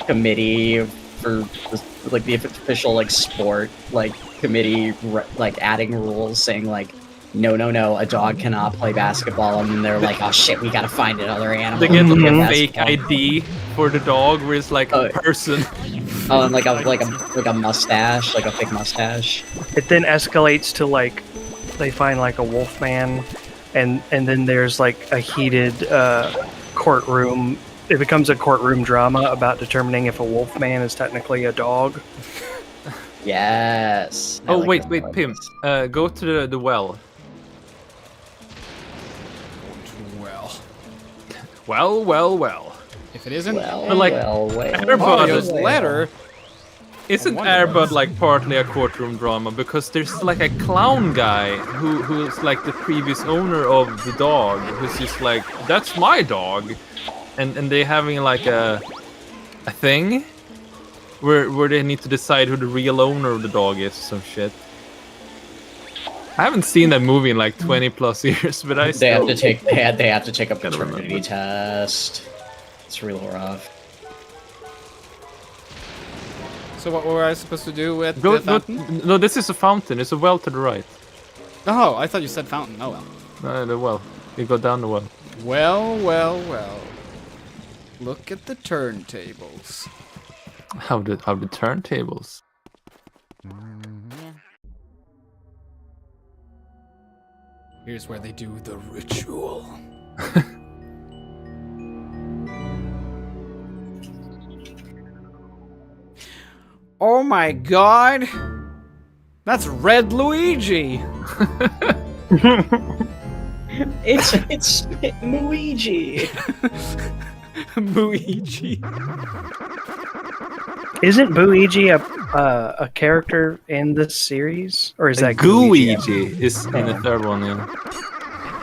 committee for like the official like sport like committee like adding rules saying like no, a dog cannot play basketball, and then they're like, oh shit, we gotta find another animal. They get like a fake ID for the dog where it's like a person. Oh, and like a mustache, like a fake mustache. It then escalates to like they find like a wolf man, and then there's like a heated courtroom. It becomes a courtroom drama about determining if a wolf man is technically a dog. Yes. Oh wait, Pim. Go to the well. Well. If it isn't, Airbud's letter. Isn't Airbud like partly a courtroom drama because there's like a clown guy who's like the previous owner of the dog who's just like, that's my dog, and they having like a thing where they need to decide who the real owner of the dog is or some shit. I haven't seen that movie in like 20 plus years, but they have to take a paternity test. It's real rough. So what were I supposed to do with the fountain? No, this is a fountain. It's a well to the right. Oh, I thought you said fountain. Oh well. No, the well. You go down the well. Well. Look at the turntables. How the turntables? Here's where they do the ritual. Oh my god! That's Red Luigi! It's Luigi. Luigi. Isn't Luigi a character in this series, or is that Gooigi is in the third one? Yeah,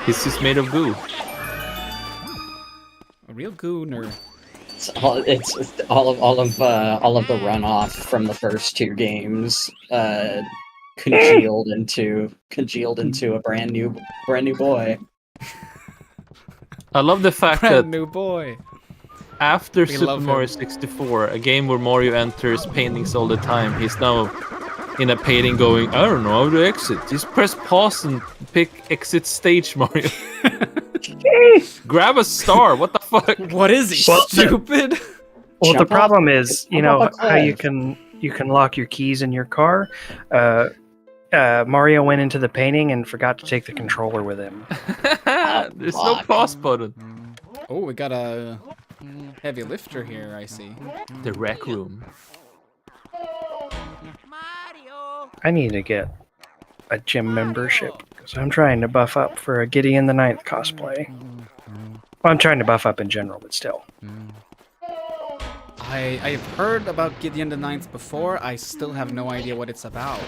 he's just made of goo. A real gooner. It's all of the runoff from the first two games congealed into a brand new boy. I love the fact Brand that new boy. after We Super love Mario him. 64, a game where Mario enters paintings all the time, he's now in a painting going, I don't know how to exit. Just press pause and pick exit stage, Mario. Grab a star. What the fuck? What is he? Well, Stupid? Well, the Jump problem is, you jump know off a how you cliff. can lock your keys in your car. Mario went into the painting and forgot to take the controller with him. There's no fuck. pause button. Oh, we got a heavy lifter here, I see. The rec room. I need to get a gym membership because I'm trying to buff up for a Gideon the Ninth cosplay. Well, I'm trying to buff up in general, but still. I've heard about Gideon the Ninth before. I still have no idea what it's about.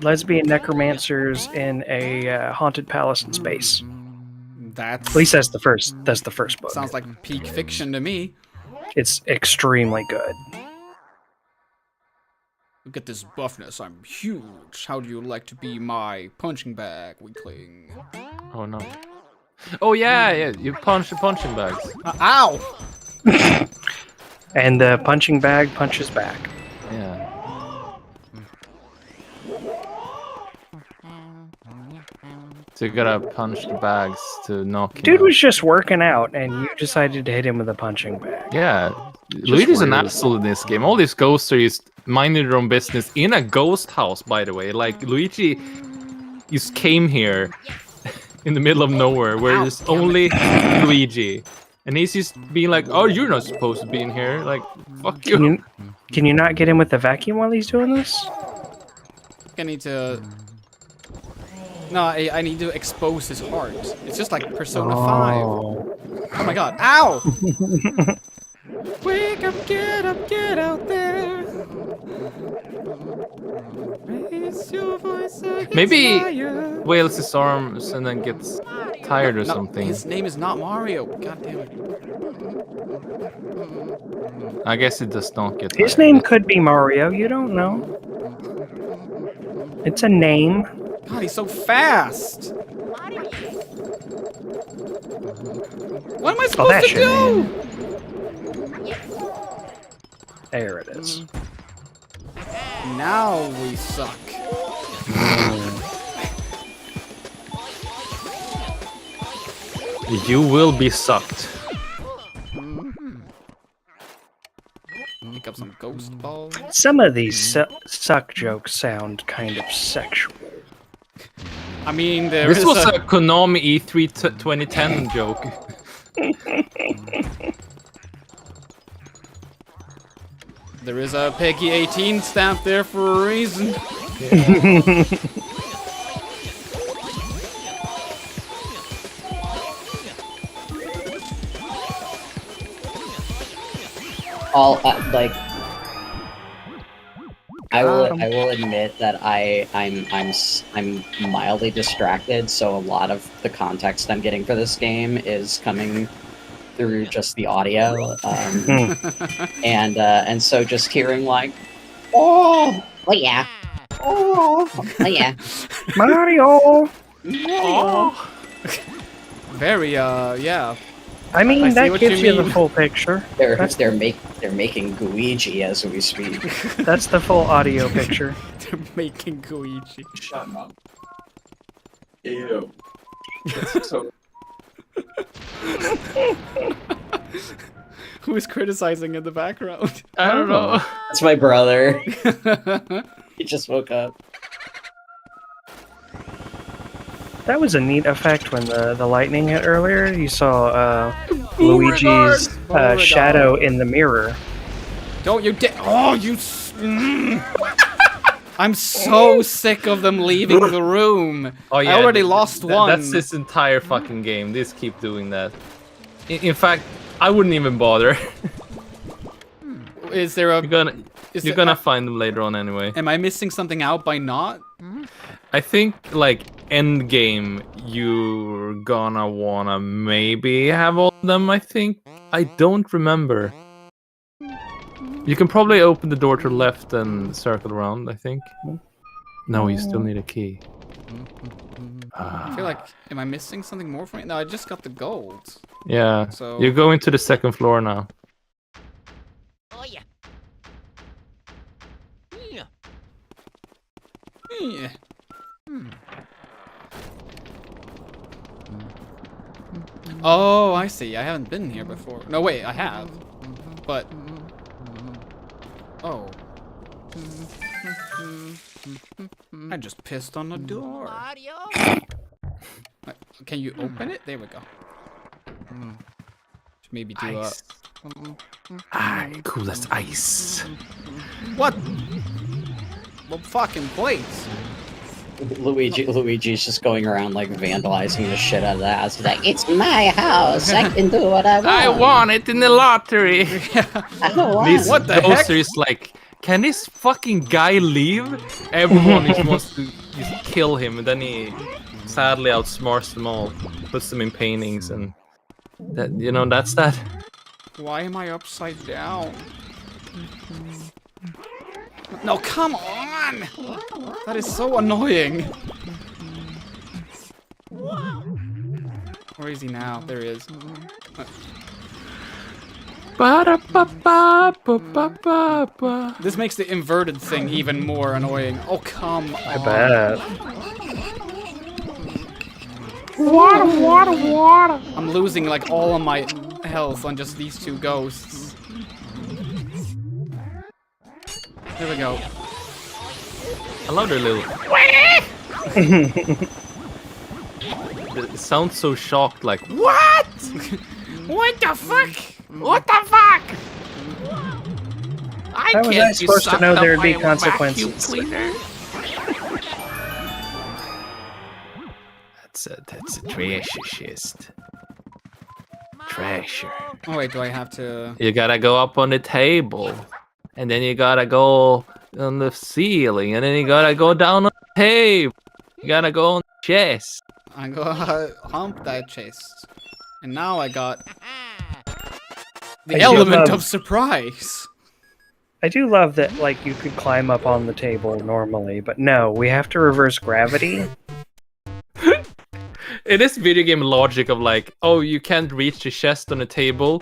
Lesbian necromancers in a haunted palace in space. That's At least that's the first. That's the first book. sounds like peak fiction to me. It's extremely good. Look at this buffness. I'm huge. How do you like to be my punching bag, weakling? Oh no. Oh yeah. You punch the punching bags. Ow! And the punching bag punches back. Yeah. So you gotta punch the bags to knock him Dude out. was just working out, and you decided to hit him with a punching bag. Yeah. Luigi's an rude. asshole in this game. All these ghosts are just minding their own business in a ghost house, by the way. Like, Luigi just came here in the middle of nowhere where there's only Luigi. And he's just being like, oh, you're not supposed to be in here. Like, fuck you. Can you not get him with the vacuum while he's doing this? I need to... No, I need to expose his heart. It's just like Persona 5. Oh my god. Ow! Wake up, get out there. Raise your voice against Maybe fire. wails his arms and then gets tired or No, something. his name is not Mario. God damn it. I guess it does not get His tired. name could be Mario. You don't know. It's a name. God, he's so fast. What am I supposed that's to your do? There it is. Now we suck. You will be sucked. Pick up some ghost balls. Some of these suck jokes sound kind of sexual. I mean, there This is was a... a Konami E3 2010 joke. There is a Peggy 18 stamp there for a reason. All like I will admit that I'm mildly distracted, so a lot of the context I'm getting for this game is coming through just the audio, and so just hearing like, oh yeah, oh yeah, Mario! Oh. Very, yeah. I mean, I see that what gives you you the mean. full picture. they're making Luigi as we speak. That's the full audio picture. They're making Luigi. Shut up. Ew. So Who is criticizing in the background? I don't know. That's my brother. He just woke up. That was a neat effect when the lightning hit earlier. You saw Luigi's Beauregard. shadow in the mirror. Don't you dare! Oh, you. I'm so sick of them leaving the room. Oh yeah, I already lost one. That's this entire fucking game. They just keep doing that. In fact, I wouldn't even bother. Is there a? You're gonna find them later on anyway. Am I missing something out by not? I think like end game, you're gonna wanna maybe have all of them. I think. I don't remember. You can probably open the door to the left and circle around, I think. No, you still need a key. I feel like, am I missing something more from it? No, I just got the gold. Yeah, So you're going to the second floor now. Oh yeah. Yeah. Yeah. Oh, I see. I haven't been here before. No, wait, I have. But... Oh. I just pissed on the door. Mario. Can you open it? There we go. Maybe do a... Cool as ice. What? Well, fucking plates. Luigi's just going around like vandalizing the shit out of the house. He's like, "It's my house. I can do what I want. I won it in the lottery." I don't want This it." What the heck? Ghoster is like, can this fucking guy leave? Everyone just wants to just kill him, and then he sadly outsmarts them all, puts them in paintings, and that that's that. Why am I upside down? No, come on! That is so annoying. Where is he now? There he is. This makes the inverted thing even more annoying. Oh, come on. I bet. Water. I'm losing like all of my health on just these two ghosts. There we go. I love their little. It sounds so shocked, like What? What the fuck? What the fuck? How was I supposed to know there'd be consequences? That's a treasure chest. Treasure. Oh wait, do I have to? You gotta go up on the table, and then you gotta go on the ceiling, and then you gotta go down on the table. You gotta go on the chest. I got hump that chest, and now I got the element of surprise. I do love that, like, you could climb up on the table normally, but no, we have to reverse gravity. It is video game logic of like, oh, you can't reach the chest on the table.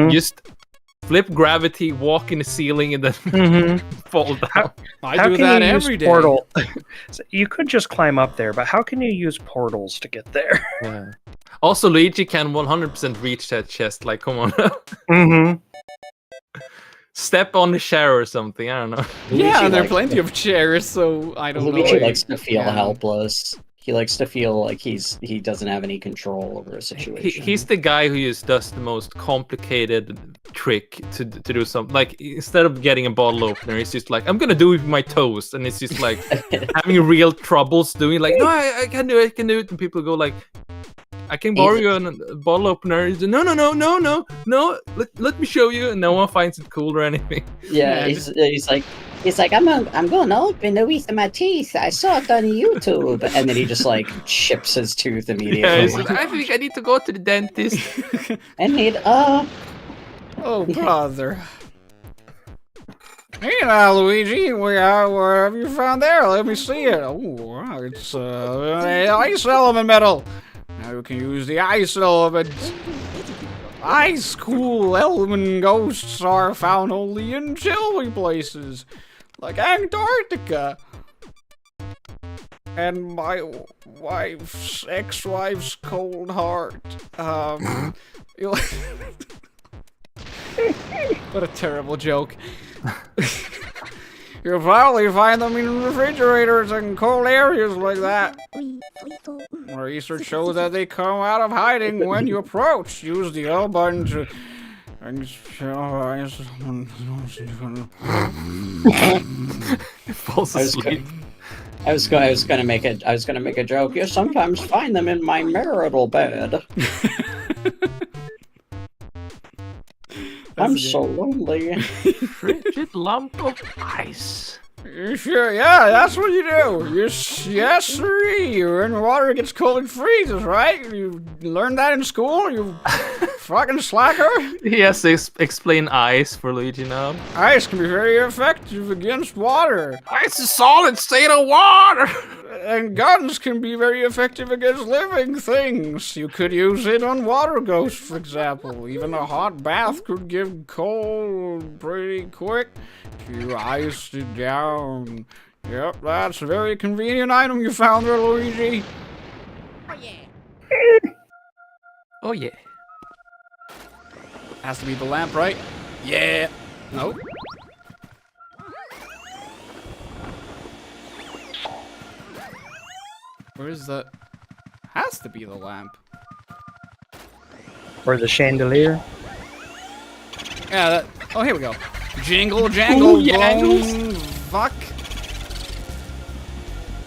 Just flip gravity, walk in the ceiling, and then fall down. I do that every day. Portal? So you could just climb up there, but how can you use portals to get there? Yeah. Also, Luigi can 100% reach that chest. Like, come on. Step on the chair or something. I don't know. Yeah, there are plenty of chairs, so I don't know. Luigi likes to feel helpless. He likes to feel like he doesn't have any control over a situation. He's the guy who just does the most complicated trick to do something. Like, instead of getting a bottle opener, he's just like, I'm gonna do it with my toes, and it's just like having real troubles doing it. Like, no, I can do it, and people go like, I can borrow you a bottle opener. He's like, no, let me show you, and no one finds it cool or anything. Yeah, he's like, I'm gonna open it with my teeth. I saw it on YouTube, and then he just like chips his tooth immediately. Yeah, he's like, I think I need to go to the dentist. I need Oh, brother. Hey now, Luigi, what have you found there? Let me see it. Oh, wow, it's ice element metal. Now you can use the ice element. Ice cool element ghosts are found only in chilly places, like Antarctica. And my wife's ex-wife's cold heart. What a terrible joke. You'll probably find them in refrigerators and cold areas like that. Research shows that they come out of hiding when you approach. Use the L button to Falls asleep. I was gonna make a joke. You sometimes find them in my marital bed. I'm so lonely. Frigid lump of ice. Sure, yeah, that's what you do. Yes, sirree. When water gets cold, it freezes, right? You learned that in school, you fucking slacker. He has to explain ice for Luigi now. Ice can be very effective against water. It's a solid state of water. And guns can be very effective against living things. You could use it on water ghosts, for example. Even a hot bath could give cold pretty quick if you iced it down. Yep, that's a very convenient item you found there, Luigi. Oh yeah. Oh yeah. Has to be the lamp, right? Yeah. Nope. Where is the... Has to be the lamp. Or the chandelier. Yeah, that... Oh, here we go. Jingle, jangle, bone, fuck.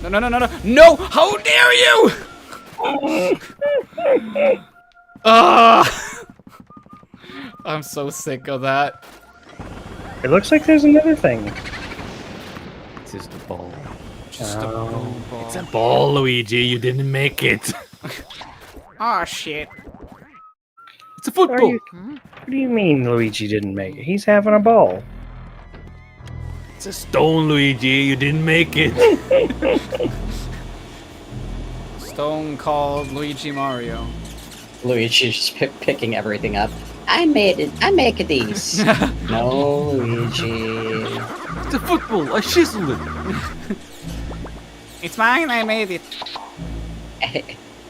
No, no, no, no, no. No! How dare you! I'm so sick of that. It looks like there's another thing. It's just a ball. Just a ball. It's a ball, Luigi. You didn't make it. Ah, shit. It's a football. What do you mean Luigi didn't make it? He's having a ball. It's a stone, Luigi. You didn't make it. Stone called Luigi Mario. Luigi's just picking everything up. I made it. I make these. No, Luigi. It's a football. I chiseled it. It's mine. I made it.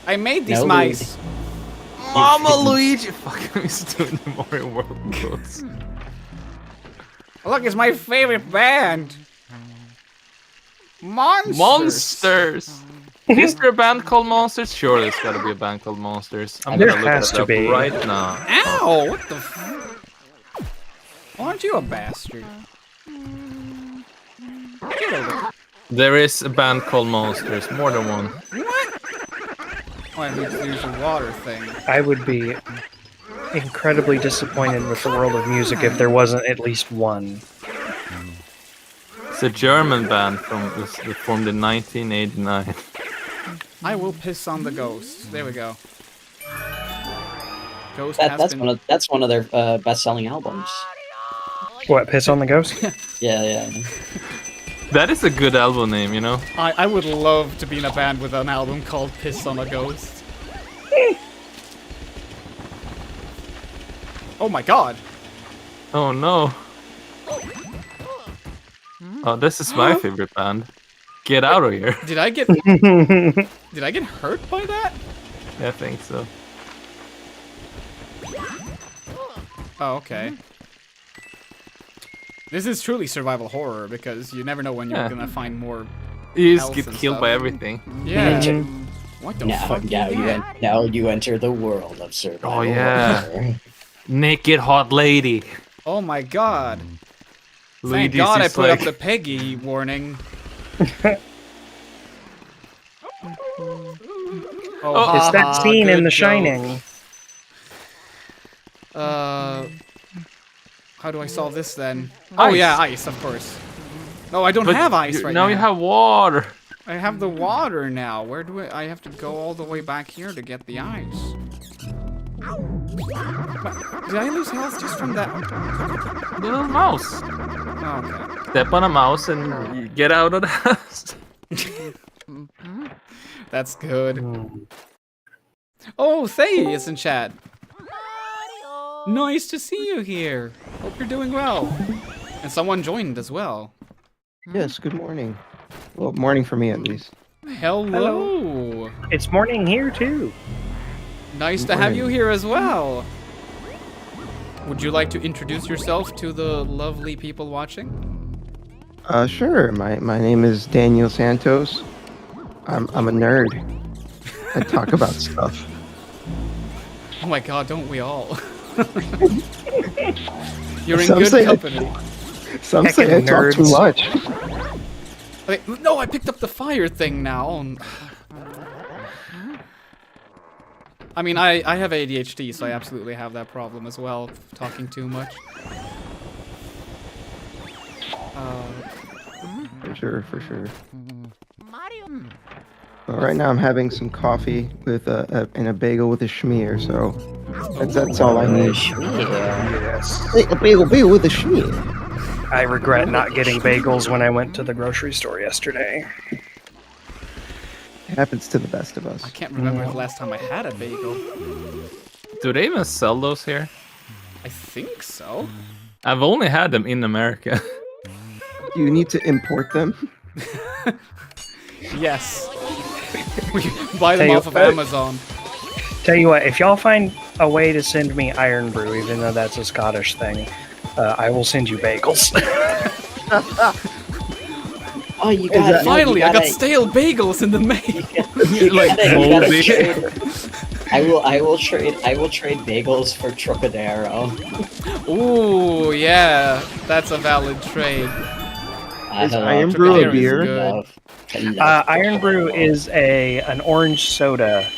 I made these No, mice. Mama Luigi. Fuck, I'm still doing the Mario World clothes. Look, it's my favorite band. Monsters. Monsters. Is there a band called Monsters? Sure, there's gotta be a band called Monsters. I'm There gonna look has it to up be. right now. Ow! What the Aren't you a bastard? Get over There is a band called Monsters. More than one. What? Oh, I need to use a water thing. I would be incredibly disappointed with the world of music if there wasn't at least one. It's a German band formed in 1989. I will piss on the ghost. There we go. Ghost has That's been... that's one of their best-selling albums. What, Piss on the Ghost? Yeah. That is a good album name, you know? I would love to be in a band with an album called Piss on a Ghost. Oh my god! Oh no. Oh, this is my favorite band. Get out of here. Did I get hurt by that? I think so. Oh, okay. This is truly survival horror because you never know when you're gonna find more. You just health get and killed stuff. by everything. Yeah. What the fuck? Now you enter the world of survival. Oh yeah. Naked hot lady. Oh my god. Thank Luigi's God I just put like- up the Peggy warning. Oh, It's that scene in good The joke. Shining. How do I solve this then? Oh yeah, ice, of course. No, I don't But have ice right now. now you have water. I have the water now. Where do I have to go all the way back here to get the ice? Did I lose health just from that? Little mouse. Oh, okay. Step on a mouse and you get out of the house. That's good. Oh, Thay is in chat. Nice to see you here. Hope you're doing well. And someone joined as well. Yes, good morning. Well, morning for me at least. Hello. It's morning here too. Nice to have you here as well. Would you like to introduce yourself to the lovely people watching? Sure. My name is Daniel Santos. I'm a nerd. I talk about stuff. Oh my god, don't we all? You're in Some good say- company. Some say I Heckin' talk too nerds. much. Wait, no, I picked up the fire thing now. I mean, I have ADHD, so I absolutely have that problem as well, talking too much. For sure. Well, right now I'm having some coffee with and a bagel with a schmear, so that's all I need. Yes. A bagel with a schmear. I regret not getting bagels when I went to the grocery store yesterday. It happens to the best of us. I can't remember the last time I had a bagel. Do they even sell those here? I think so. I've only had them in America. Do you need to import them? Yes. We buy them Tell you off of what. Amazon. Tell you what, if y'all find a way to send me Iron Brew, even though that's a Scottish thing, I will send you bagels. Oh, you got it. Finally, I got stale bagels in the mail. Like moldy. I will trade bagels for Trocadero. Ooh, yeah, that's a valid trade. Is Iron Brew a beer? Iron Brew is an orange soda,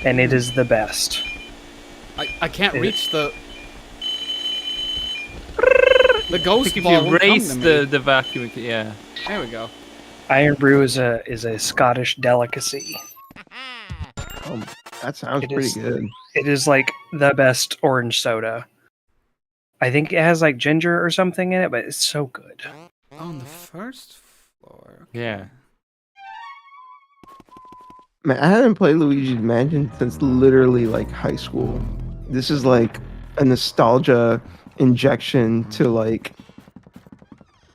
and it is the best. I can't reach the ghost If ball. you won't come raise to me. the vacuum, yeah. There we go. Iron Brew is a Scottish delicacy. That sounds It pretty is- good. It is like the best orange soda. I think it has like ginger or something in it, but it's so good. On the first floor. Yeah. Man, I haven't played Luigi's Mansion since literally like high school. This is like a nostalgia injection to like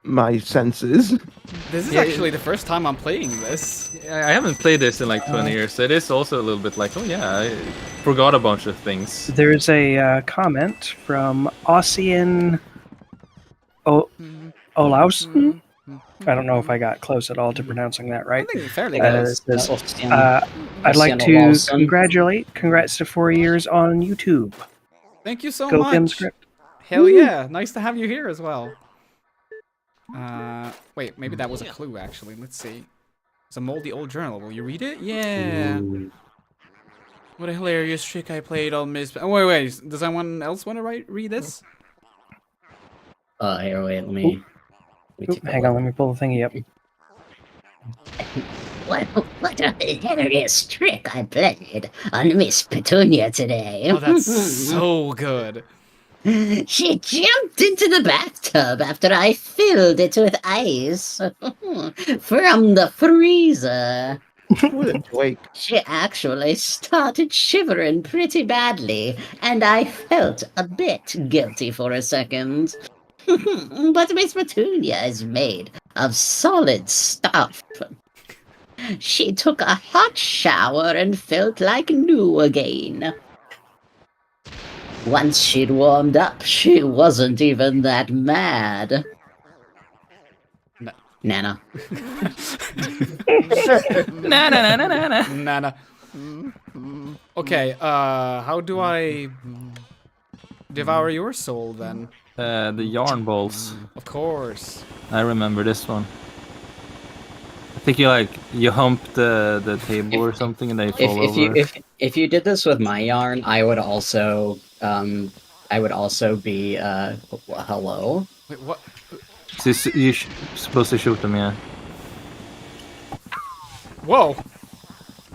my senses. This is Yeah, actually the first time I'm playing this. I haven't played this in like 20 years, so it is also a little bit like, oh yeah, I forgot a bunch of things. There's a comment from Ossian Olausen. I don't know if I got close at all to pronouncing that right. I think fairly Uh, close. it says, Ossian- I'd like Ossian to Olausen. congrats to 4 years on YouTube. Thank you so Go much. Film Script. Hell yeah, nice to have you here as well. Wait, maybe that was a clue actually. Let's see. It's a moldy old journal. Will you read it? Yeah. What a hilarious trick I played on Miss. Oh wait. Does anyone else want to read this? Here, wait, let me take a Hang on, let me pull the thingy up. What a hilarious trick I played on Miss Petunia today. Oh, that's so good. She jumped into the bathtub after I filled it with ice from the freezer. What a joke. She actually started shivering pretty badly, and I felt a bit guilty for a second. But Miss Petunia is made of solid stuff. She took a hot shower and felt like new again. Once she'd warmed up, she wasn't even that mad. Nana. Nana. Okay, how do I devour your soul then? The yarn balls. Of course. I remember this one. I think you hump the table or something and they fall over. If you did this with my yarn, I would also be hello. Wait, what? So you're supposed to shoot them, yeah. Whoa!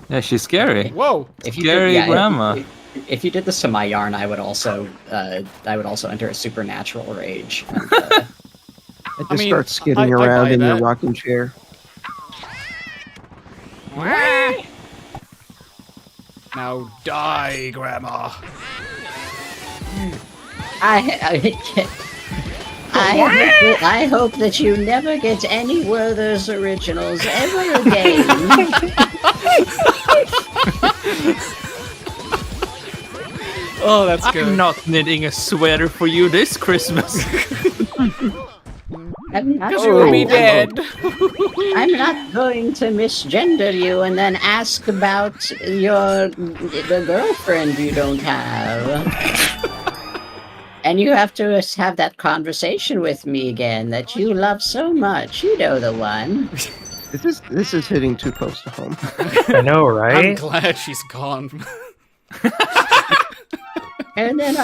Yeah, she's scary. Whoa! Scary grandma. If you did this to my yarn, I would also enter a supernatural rage. And, It just starts skidding around in your rocking chair. Now die, Grandma. I hope that you never get any Werther's originals ever again. Oh, that's good. I'm not knitting a sweater for you this Christmas. Because you will be dead. I'm not going to misgender you and then ask about the girlfriend you don't have. And you have to have that conversation with me again that you love so much. You know the one. This is hitting too close to home. I know, I'm right? glad she's gone. And then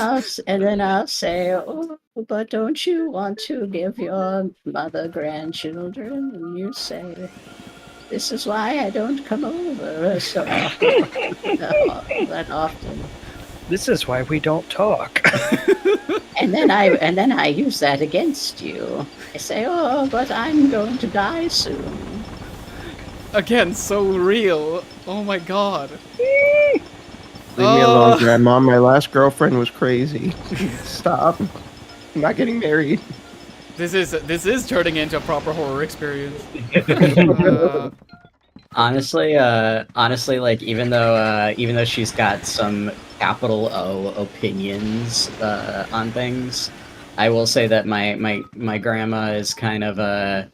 I'll say, oh, but don't you want to give your mother grandchildren? And you say, this is why I don't come over so often. That often. This is why we don't talk. And then I use that against you. I say, oh, but I'm going to die soon. Again, so real. Oh my god. Leave me alone, Grandma. My last girlfriend was crazy. Stop. I'm not getting married. This is turning into a proper horror experience. Honestly, like even though she's got some capital O opinions on things, I will say that my grandma is kind of a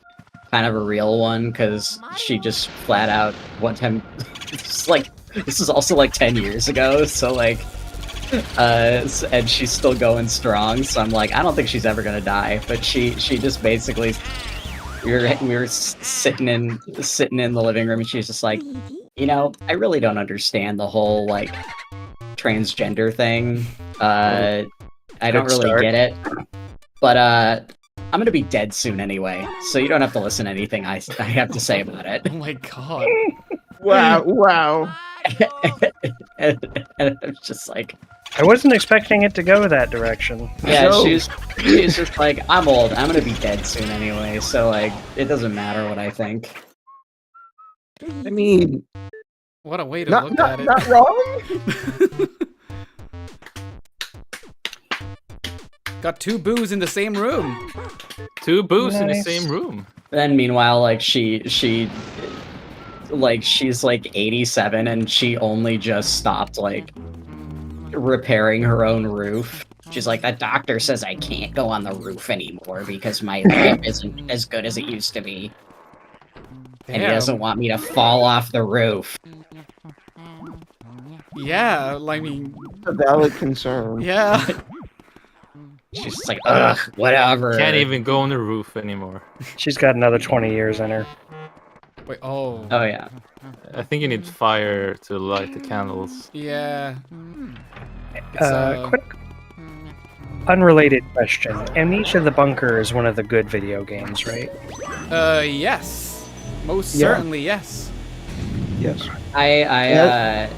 real one, because she just flat out one time. It's like, this is also like 10 years ago, so like, and she's still going strong. So I'm like, I don't think she's ever gonna die. But she just basically, we were sitting in the living room, and she's just like, you know, I really don't understand the whole like transgender thing. I don't really get it. But I'm gonna be dead soon anyway, so you don't have to listen to anything I have to say about it. Oh my god. Wow. And I'm just like, I wasn't expecting it to go that direction. yeah, No. she's just like, I'm old, I'm gonna be dead soon anyway, so like, it doesn't matter what I think. I mean, What a way to not look at it. not wrong. Got two boos in the same room. Two boos in the Nice. same room. Then meanwhile, like she's like 87, and she only just stopped like repairing her own roof. She's like, the doctor says I can't go on the roof anymore because my limb isn't as good as it used to be. And he Damn. doesn't want me to fall off the roof. Yeah, I mean, A valid concern. yeah. She's just like, ugh, whatever. Can't even go on the roof anymore. She's got another 20 years in her. Wait, oh. Oh yeah. I think you need fire to light the candles. Yeah. It's, Quick, unrelated question. Amnesia the Bunker is one of the good video games, right? Yes. Most Yeah. certainly, yes. Yes. I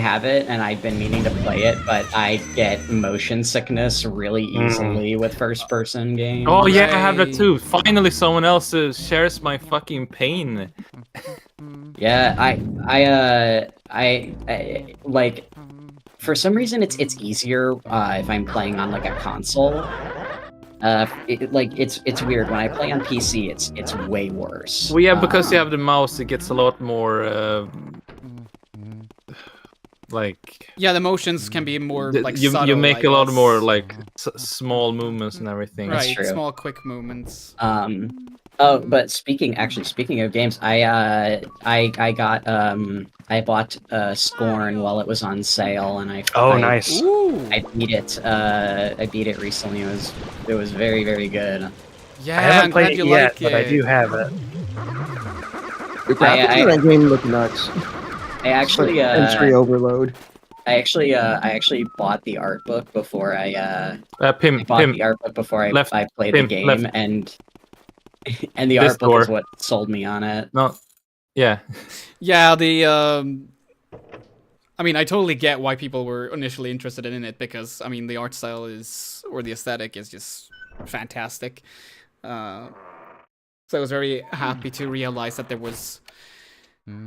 have it, and I've been meaning to play it, but I get motion sickness really easily with first-person games. Oh yeah, I have that too. Finally, someone else shares my fucking pain. Yeah, I like, for some reason it's easier if I'm playing on like a console. It's weird when I play on PC. It's way worse. Well, yeah, because you have the mouse, it gets a lot more. Like, Yeah, the motions can be more like you subtle, make I a lot guess. more like small movements and everything. Right, true. small quick movements. Oh, but speaking of games, I bought Scorn while it was on sale, and Nice. Ooh. I beat it recently. It was very, very good. Yeah, I haven't I'm played glad it you yet, like but it. I do have it. The graphics in that game look nuts. I actually Sensory overload. I actually bought the art book before I Pim, bought the art book before I played the game, left. and the This art book door. is what sold me on it. No, yeah. Yeah, I mean, I totally get why people were initially interested in it, because, I mean, the art style or the aesthetic is just fantastic. So I was very happy to realize that there was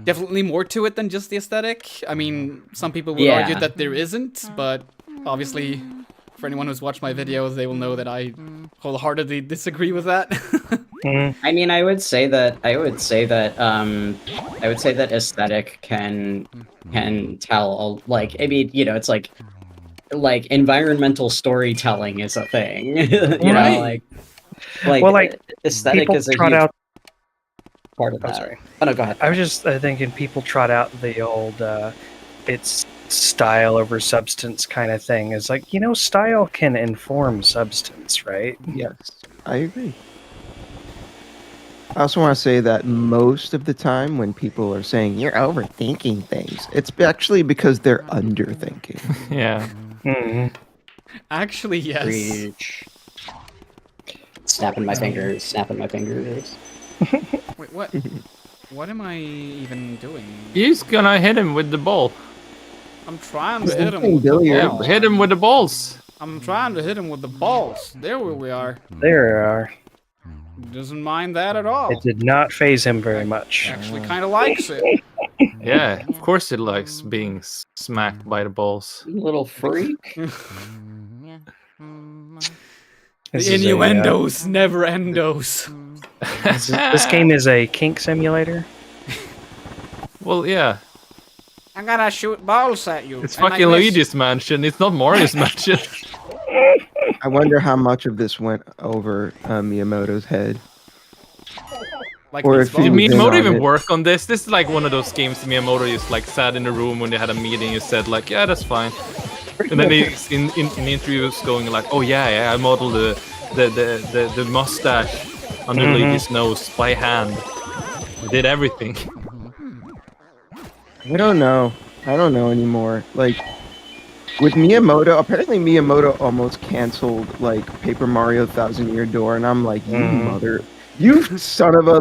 definitely more to it than just the aesthetic. I mean, some people would argue that there isn't, but obviously, for anyone who's watched my videos, they will know that I wholeheartedly disagree with that. I mean, I would say that aesthetic can tell, like, I mean, you know, it's like environmental storytelling is a thing. You know, like aesthetic people is a trot huge out. part of I'm that. sorry. Oh no, go ahead. I was just thinking people trot out the old. It's style over substance kind of thing. It's like, style can inform substance, right? Yes, I agree. I also want to say that most of the time when people are saying you're overthinking things, it's actually because they're underthinking. Yeah. Actually, yes. Preach. Snapping my fingers, snapping my fingers. Wait, what? What am I even doing? He's gonna hit him with the ball. I'm trying to hit him with the ball. Hit him with the balls. I'm trying to hit him with the balls. There we are. There you are. Doesn't mind that at all. It did not phase him very much. Actually kind of likes it. Yeah, of course it likes being smacked by the balls. Little freak. The innuendos never endos. This game is a kink simulator. Well, yeah. I'm gonna shoot balls at you. It's fucking Luigi's mansion. It's not Mario's mansion. I wonder how much of this went over Miyamoto's head. Like Or these if he Did balls. was in Miyamoto on even it. work on this? This is like one of those games Miyamoto just like sat in a room when they had a meeting and said like, yeah, that's fine. And then he's in interviews going like, oh yeah, I modeled the mustache under Luigi's nose by hand. I did everything. I don't know. I don't know anymore. Like, with Miyamoto, apparently Miyamoto almost canceled, like, Paper Mario Thousand Year Door, and I'm like, you son of a,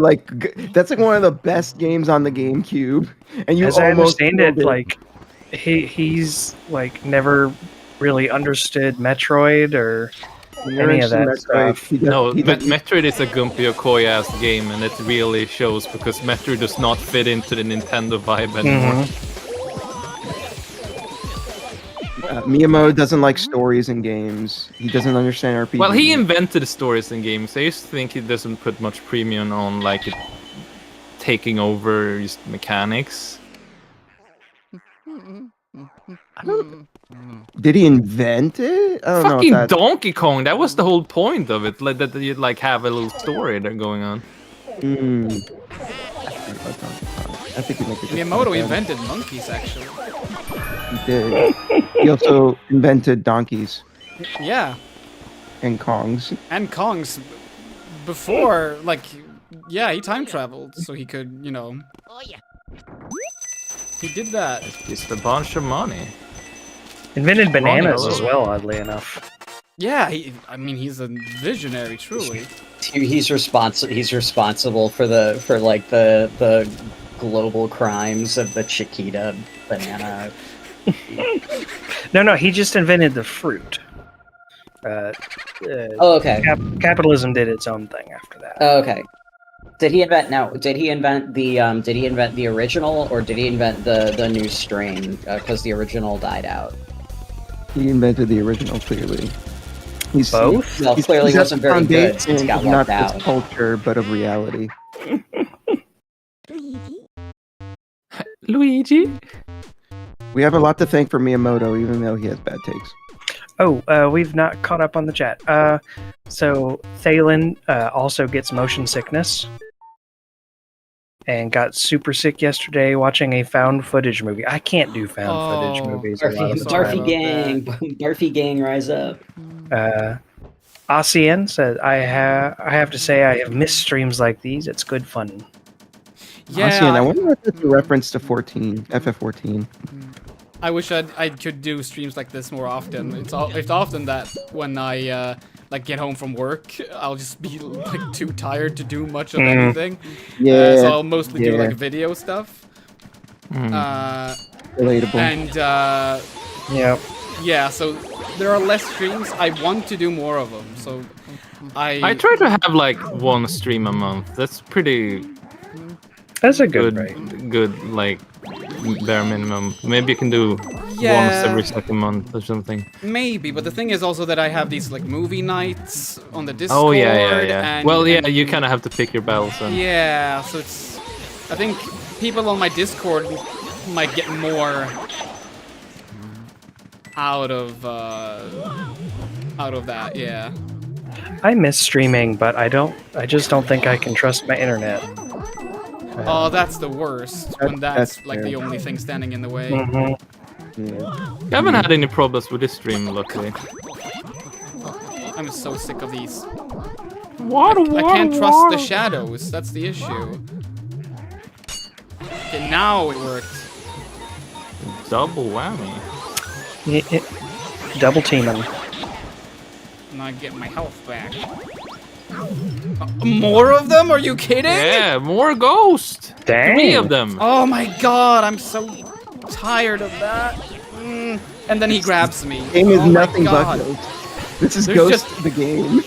that's like one of the best games on the GameCube, and you As I almost understand killed it, like, he's, like, never really understood Metroid or any of that stuff. No, Metroid is a Gumpy Okoye ass game, and it really shows because Metroid does not fit into the Nintendo vibe anymore. Miyamoto doesn't like stories in games. He doesn't understand RPGs. Well, he invented the stories in games. I used to think he doesn't put much premium on like it taking over just mechanics. Did he invent it? I don't know. Fucking If that's... Donkey Kong. That was the whole point of it. Like that you'd like have a little story there going on. I think he makes a good Miyamoto point, invented monkeys, actually. He did. He also invented donkeys Yeah, and Kongs. and Kongs before, like, yeah, he time traveled so he could, Oh yeah. he did that. Just a bunch of money. Invented bananas Money as well, oddly enough. Yeah, he's a visionary, truly. He's responsible for the global crimes of the Chiquita banana. No, he just invented the fruit. Oh, okay. Capitalism did its own thing after that. Oh, okay. Did he invent the original, or did he invent the new strain? Because the original died out. He invented the original, clearly. He's Both? Well, clearly he's at wasn't the very good foundation since it got of not wiped out. just culture, but of reality. Luigi? We have a lot to thank for Miyamoto, even though he has bad takes. Oh, we've not caught up on the chat. So Thalen also gets motion sickness and got super sick yesterday watching a found footage movie. I can't do found footage movies. a lot of the time. Barfy gang, rise up. Asian said, I have to say I have missed streams like these. It's good fun. Yeah, Asian, I wonder if that's a reference to FF14. I wish I could do streams like this more often. It's often that when I like get home from work, I'll just be like too tired to do much of anything. Yeah. So I'll mostly do like video stuff. Relatable. And yeah, so there are less streams. I want to do more of them. So I try to have like one stream a month. That's pretty. That's a good rate. Good, like bare minimum. Maybe you can do once every second month or something. Maybe, but the thing is also that I have these like movie nights on the Discord. Oh yeah. And, Well, yeah, and- you kind of have to pick your battles. And... Yeah, so it's. I think people on my Discord might get more out of that. Yeah. I miss streaming, but I just don't think I can trust my internet. Oh, that's the worst. When that's like fair. the only thing standing in the way. Yeah. I haven't had any problems with this stream, luckily. I'm so sick of these. I I can't trust the shadows. That's the issue. Okay, now it worked. Double whammy. Double teaming. Now I get my health back. More of them? Are you kidding? Yeah, more ghosts. Dang. 3 of them. Oh my god, I'm so tired of that. And then he grabs me. Game is Oh my nothing but God. ghosts. This is There's Ghost just- the game.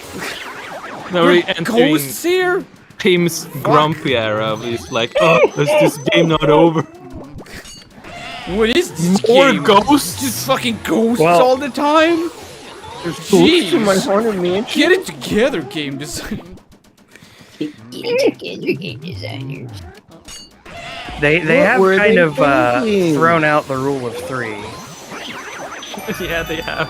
Now we're entering Ghosts here? Tim's grumpy era. He's like, oh, is this game not over? What is this More game? ghosts? Just fucking ghosts Well- all the time? There's ghosts in my Jeez. haunted mansion. Get it together, game design. They What have were kind they of thinking? thrown out the rule of 3. Yeah, they have.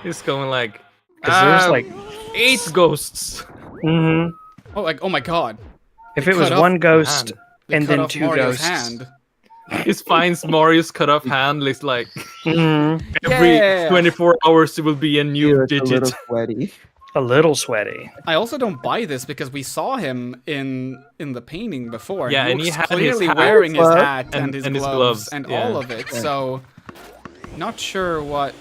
It's going like, 'Cause there's like, 8 ghosts. mm-hmm. Oh, like, oh my god. If They it was cut off one ghost They and cut then off 2 Mario's ghosts. hand. He finds Mario's cut off hand. It's like Mm-hmm. every Yeah. 24 hours there will be a new Yeah, it's a digit. little sweaty. A little sweaty. I also don't buy this because we saw him in the painting before. Yeah, and he looks had his clearly hat wearing his glove hat and his gloves and yeah. all of it. So, not sure what.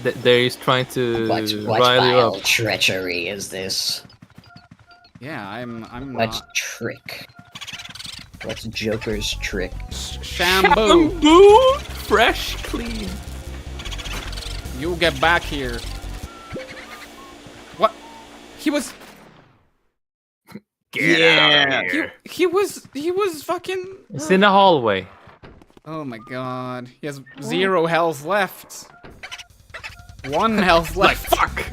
There he's trying to What rile you vile up. treachery is this? Yeah, I'm What not. trick? What's Joker's trick? Shampoo. Boo! Fresh, clean. You get back here. What? He was. Get out of here. He was fucking. It's in the hallway. Oh my god. He has 0 health left. 1 health left. Fuck!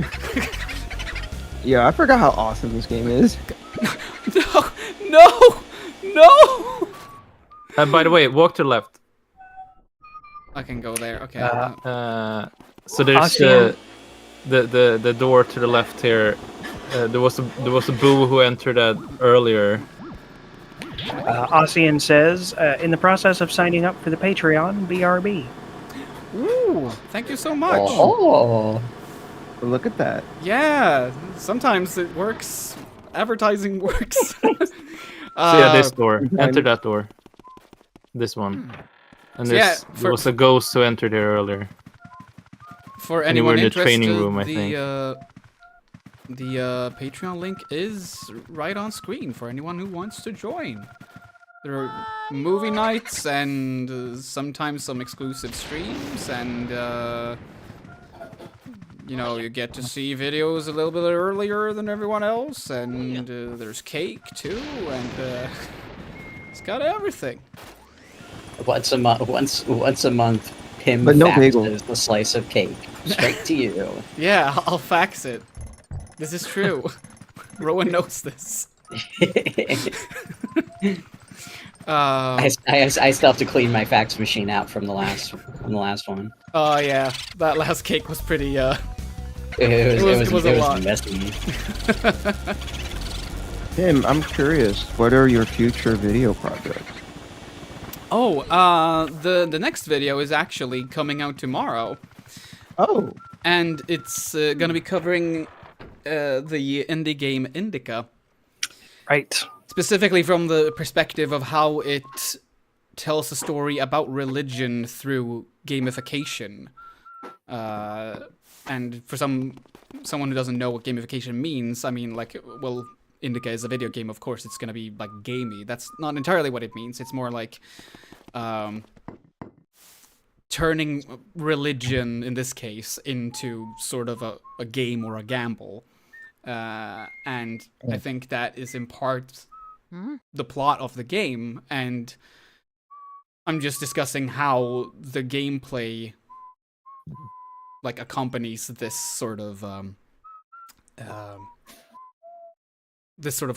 Yeah, I forgot how awesome this game is. No! No! No! And by the way, walk to the left. I can go there. Okay. So there's the door to the left here. There was a boo who entered that earlier. Ossian says, in the process of signing up for the Patreon, BRB. Ooh, thank you so much. Oh, Look at that. Yeah, sometimes it works. Advertising works. So yeah, this door. fine. Enter that door. This one. And So yeah, there was a ghost who entered here earlier. For And you were anyone in the interested, training room, I think. The Patreon link is right on screen for anyone who wants to join. There are movie nights and sometimes some exclusive streams, and you know, you get to see videos a little bit earlier than everyone else, and there's cake too, and it's got everything. Once a month, once a month, Pim But no faxes bagel. the slice of cake straight to you. Yeah, I'll fax it. This is true. Rowan knows this. I still have to clean my fax machine out from the last one. Oh yeah, that last cake was pretty. It was a lot. messy. Tim, I'm curious. What are your future video projects? Oh, the next video is actually coming out tomorrow. Oh. And it's gonna be covering the indie game Indica. Right. Specifically from the perspective of how it tells a story about religion through gamification. And for someone who doesn't know what gamification means, I mean, like, well, Indica is a video game, of course it's gonna be, like, gamey. That's not entirely what it means. It's more like, turning religion, in this case, into sort of a game or a gamble. And I think that is in part the plot of the game, and I'm just discussing how the gameplay like accompanies this sort of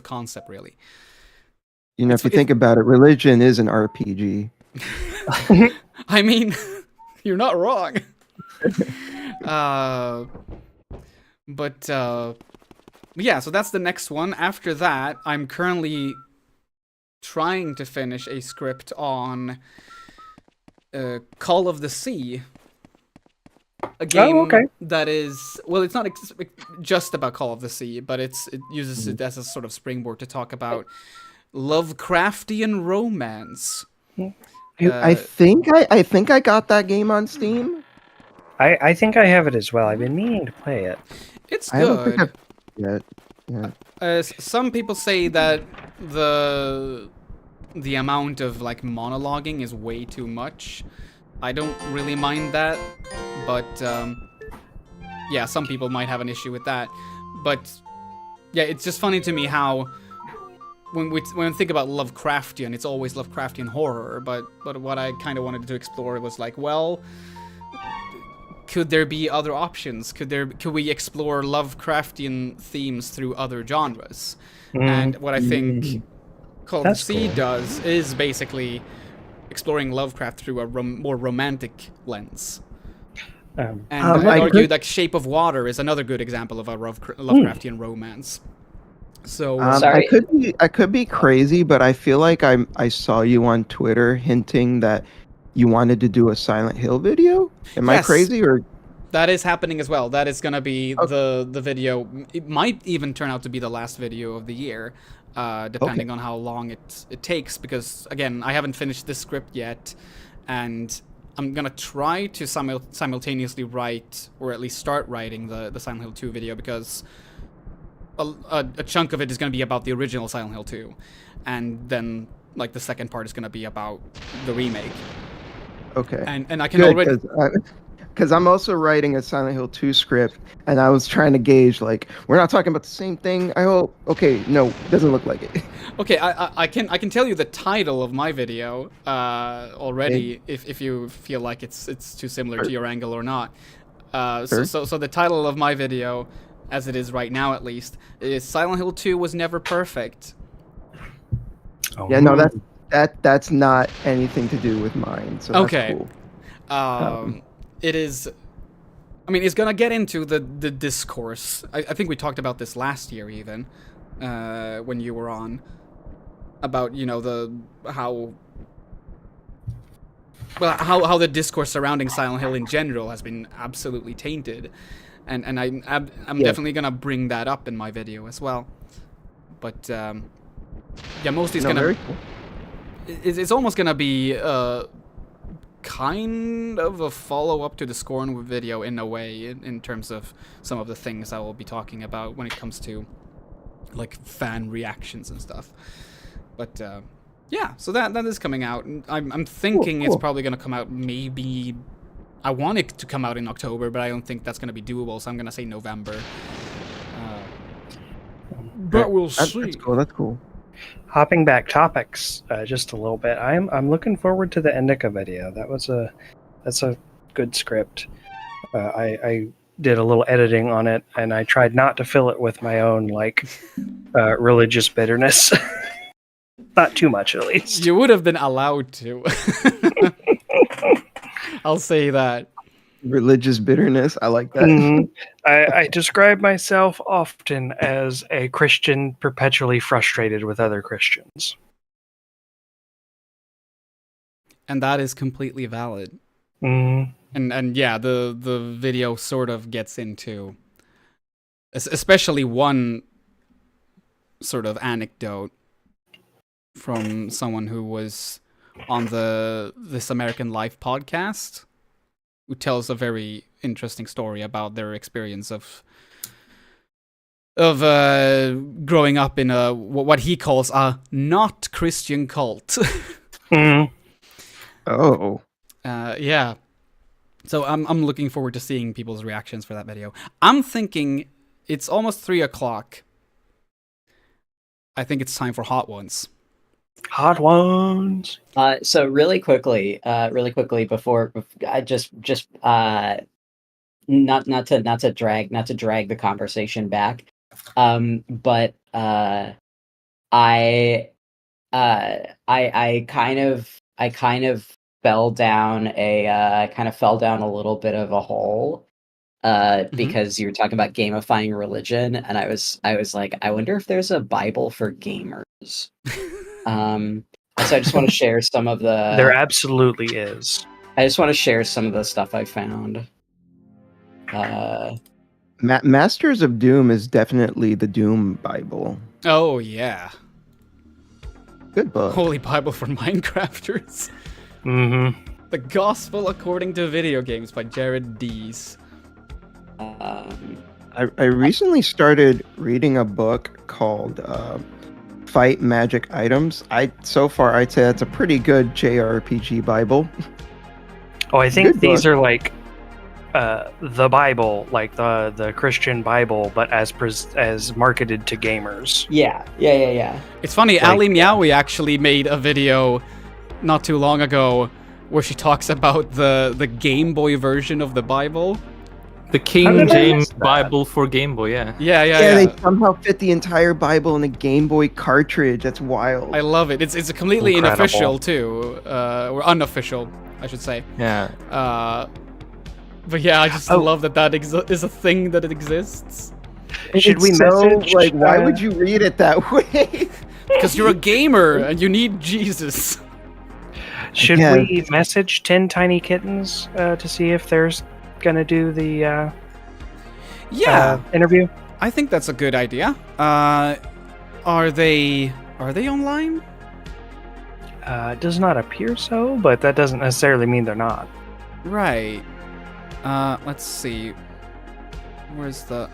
concept, really. You know, if you think about it, religion is an RPG. I mean, you're not wrong. But yeah, so that's the next one. After that, I'm currently trying to finish a script on Call of the Sea. A game okay. that is, well, it's not just about Call of the Sea, but it uses it as a sort of springboard to talk about Lovecraftian romance. I think I got that game on Steam. I think I have it as well. I've been meaning to play it. It's I don't think good. I've yet. Some people say that the amount of like monologuing is way too much. I don't really mind that, but yeah, some people might have an issue with that. But yeah, it's just funny to me how when we think about Lovecraftian, it's always Lovecraftian horror. But what I kind of wanted to explore was like, well, could there be other options? Could we explore Lovecraftian themes through other genres? And what I think Call of the Sea does is basically exploring Lovecraft through a more romantic lens. And I would argue that Shape of Water is another good example of a Lovecraftian romance. So I could be crazy, but I feel like I saw you on Twitter hinting that you wanted to do a Silent Hill video. Am I crazy or? That is happening as well. That is going to be the video. It might even turn out to be the last video of the year, depending on how long it takes. Because again, I haven't finished this script yet, and I'm gonna try to simultaneously write, or at least start writing, the Silent Hill 2 video, because a chunk of it is gonna be about the original Silent Hill 2, and then like the second part is gonna be about the remake. Okay. And I can already. Because I'm also writing a Silent Hill 2 script, and I was trying to gauge, like, we're not talking about the same thing, I hope. Okay, no, doesn't look like it. Okay, I can tell you the title of my video already, if you feel like it's too similar to your angle or not. So the title of my video, as it is right now at least, is Silent Hill 2 was never perfect. Yeah, no, that's not anything to do with mine, so that's cool. It is. I mean, it's gonna get into the discourse. I think we talked about this last year, even when you were on, about how the discourse surrounding Silent Hill in general has been absolutely tainted, and I'm definitely gonna bring that up in my video as well. But yeah, mostly it's gonna. Very cool. It's almost gonna be kind of a follow-up to the Scorn video in a way, in terms of some of the things I will be talking about when it comes to like fan reactions and stuff. But yeah, so that is coming out. I'm thinking it's probably gonna come out, maybe I want it to come out in October, but I don't think that's gonna be doable, so I'm gonna say November. But we'll see. That's cool. Hopping back topics just a little bit. I'm looking forward to the Indica video. That's a good script. I did a little editing on it, and I tried not to fill it with my own like religious bitterness. Not too much, at least. You would have been allowed to. I'll say that. Religious bitterness. I like that. Mm-hmm. I describe myself often as a Christian perpetually frustrated with other Christians. And that is completely valid. Mm-hmm. And yeah, the video sort of gets into, especially one sort of anecdote from someone who was on the This American Life podcast, who tells a very interesting story about their experience of growing up in a what he calls a not Christian cult. Mm-hmm. Oh. Yeah. So I'm looking forward to seeing people's reactions for that video. I'm thinking it's almost 3:00. I think it's time for Hot Ones. Hot Ones. So really quickly, before I just not to drag the conversation back, but I kind of fell down a little bit of a hole because you were talking about gamifying religion, and I was like, I wonder if there's a Bible for gamers. So I just want to share some of the. There absolutely is. I just want to share some of the stuff I found. Masters of Doom is definitely the Doom Bible. Oh yeah. Good book. Holy Bible for Minecrafters. Mm-hmm. The Gospel According to Video Games by Jared Dees. I recently started reading a book called Fight Magic Items. So far I'd say that's a pretty good JRPG Bible. Oh, I think Good these book. are like the Bible, like the Christian Bible, but as marketed to gamers. Yeah. It's funny, Ali Meowie actually made a video not too long ago where she talks about the Game Boy version of the Bible. The King James Bible for Game Boy, yeah. Yeah. They somehow fit the entire Bible in a Game Boy cartridge. That's wild. I love it. It's completely Incredible. unofficial too, or unofficial, I should say. Yeah. But yeah, I just love that is a thing that it exists. Should we message? Like, why would you read it that way? Because you're a gamer and you need Jesus. Should we message 10 Tiny Kittens to see if there's gonna do the interview? I think that's a good idea. Are they online? It does not appear so, but that doesn't necessarily mean they're not. Right. Let's see. Where's the...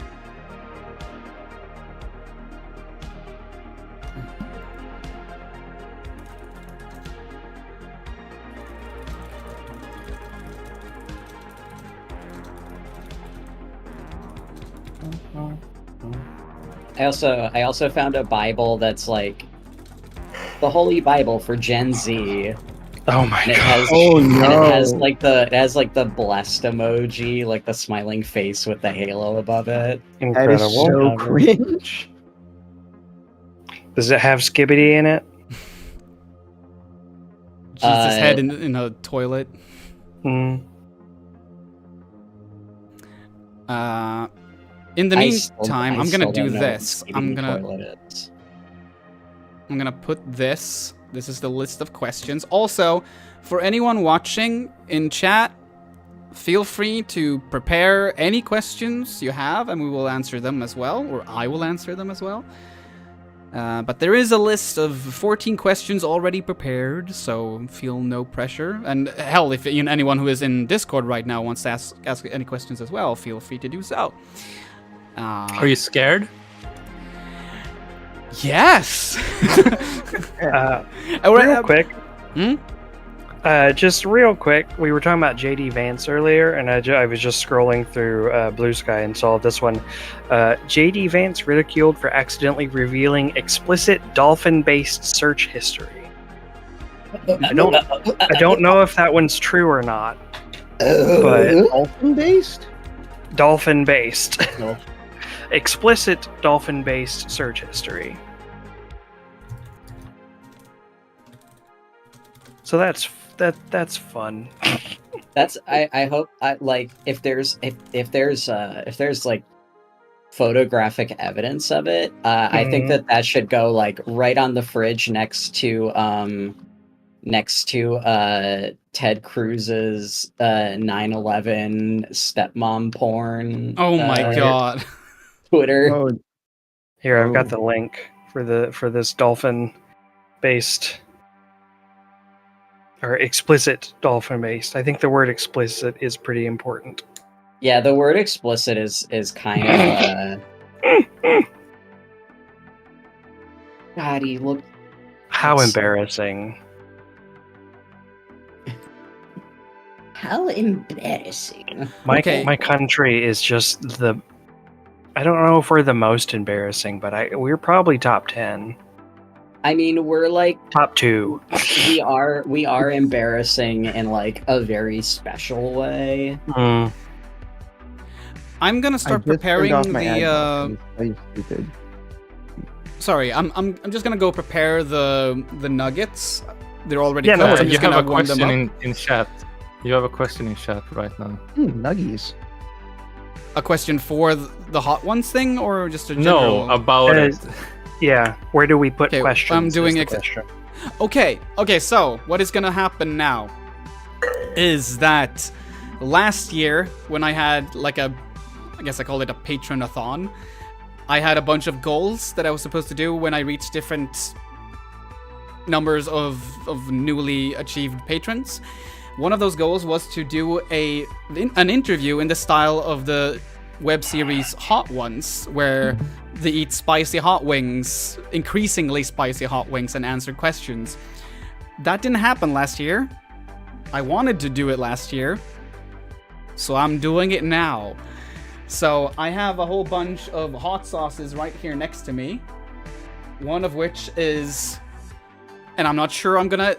I also found a Bible that's like the Holy Bible for Gen Z. Oh my god! no! And it has like the blessed emoji, like the smiling face with the halo above it. Incredible! That is so cringe. Does it have Skibbity in it? Jesus' head in a toilet. Hmm. In the meantime, I'm gonna do this. I'm gonna put this. This is the list of questions. Also, for anyone watching in chat, feel free to prepare any questions you have, and we will answer them as well, or I will answer them as well. But there is a list of 14 questions already prepared, so feel no pressure. And hell, if anyone who is in Discord right now wants to ask any questions as well, feel free to do so. Are you scared? Yes. Real quick. Just real quick, we were talking about JD Vance earlier, and I was just scrolling through Blue Sky and saw this one. JD Vance ridiculed for accidentally revealing explicit dolphin-based search history. I don't know if that one's true or not. But dolphin-based? Dolphin-based. No. Explicit dolphin-based search history. So that's fun. I hope if there's like photographic evidence of it, I think that should go like right on the fridge next to Ted Cruz's 9/11 stepmom porn. Oh my god. Twitter. Oh. Here, I've got the link for this dolphin-based or explicit dolphin-based. I think the word explicit is pretty important. Yeah, the word explicit is kind of God, he looked. How embarrassing. How embarrassing. My country is just the... I don't know if we're the most embarrassing, but we're probably top 10. I mean, we're like top 2. We are embarrassing in like a very special way. I'm gonna start preparing the. Sorry, I'm just gonna go prepare the nuggets. They're already cooked. I'm you just have gonna a warm them question up. in chat. You have a question in chat right now. Nuggies. A question for the hot ones thing, or just a general? No, about it. Yeah, where do we put questions? I'm doing is the it. question. Okay, so what is gonna happen now? is that last year, when I had like I guess I call it a patronathon, I had a bunch of goals that I was supposed to do when I reached different numbers of newly achieved patrons. One of those goals was to do an interview in the style of the web series Hot Ones, where they eat spicy hot wings, increasingly spicy hot wings, and answer questions. That didn't happen last year. I wanted to do it last year, so I'm doing it now. So I have a whole bunch of hot sauces right here next to me, one of which is, and I'm not sure I'm gonna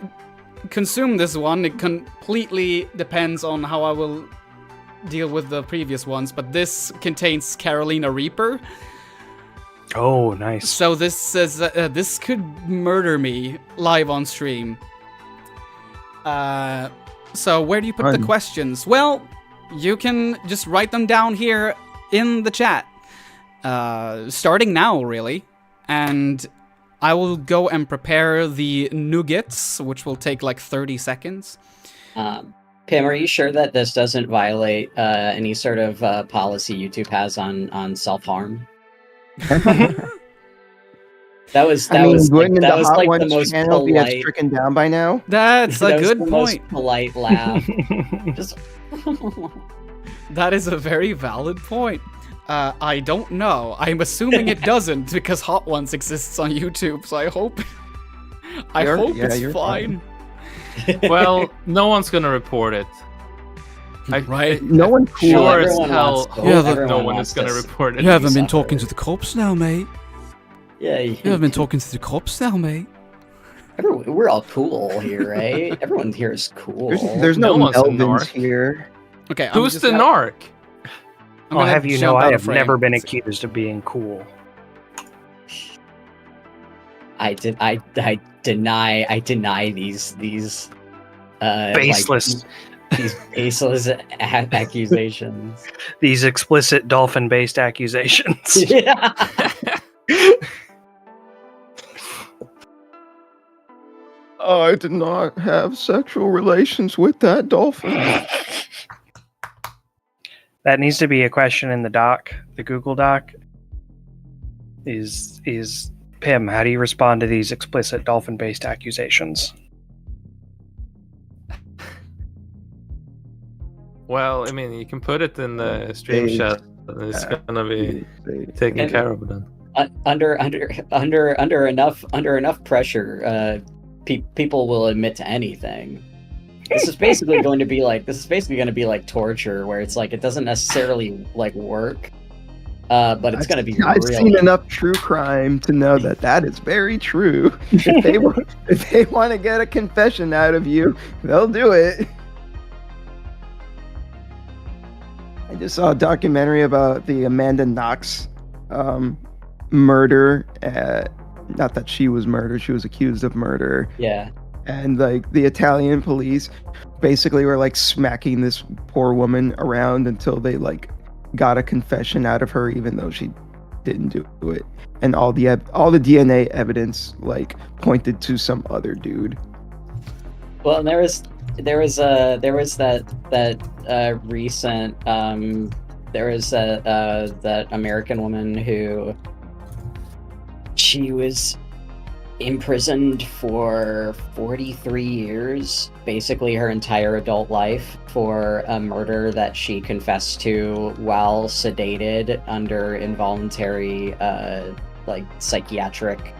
consume this one, it completely depends on how I will deal with the previous ones, but this contains Carolina Reaper. Oh, nice. So this says this could murder me live on stream. So where do you put the questions? Well, you can just write them down here in the chat. Starting now, really. And I will go and prepare the nuggets, which will take like 30 seconds. Pim, are you sure that this doesn't violate any sort of policy YouTube has on self-harm? That was like the most channel be polite. stricken down by now. That's a good the point. Most polite laugh. Just That is a very valid point. I don't know. I'm assuming it doesn't because Hot Ones exists on YouTube, so I hope it's fine. Well, no one's gonna report it. Right? No one cool. Sure as Everyone hell. wants to- hope everyone no one wants is gonna this. report it. You haven't been suffer. talking to the cops now, mate. Yeah, You haven't been talking to the cops now, mate. we're all cool here, right? Everyone here is cool. There's no No one's a Melvins narc. here. Okay, Who's the narc? I'll have you know, I have never been accused of being cool. I deny these Baseless. these baseless accusations. These explicit dolphin-based accusations. Yeah. I did not have sexual relations with that dolphin. That needs to be a question in the doc, the Google Doc. Is Pim, how do you respond to these explicit dolphin-based accusations? Well, I mean, you can put it in the stream They- chat, and it's gonna be taken And- care of then. Under enough pressure, people will admit to anything. This is basically going to be like torture, where it's like it doesn't necessarily like work, but it's going to be. I've really... seen enough true crime to know that is very true. If they want to get a confession out of you, they'll do it. I just saw a documentary about the Amanda Knox murder. Not that she was murdered; she was accused of murder. Yeah. And like the Italian police basically were like smacking this poor woman around until they like got a confession out of her, even though she didn't do it. And all the DNA evidence like pointed to some other dude. Well, and there was that recent that American woman who she was imprisoned for 43 years, basically her entire adult life, for a murder that she confessed to while sedated under involuntary like psychiatric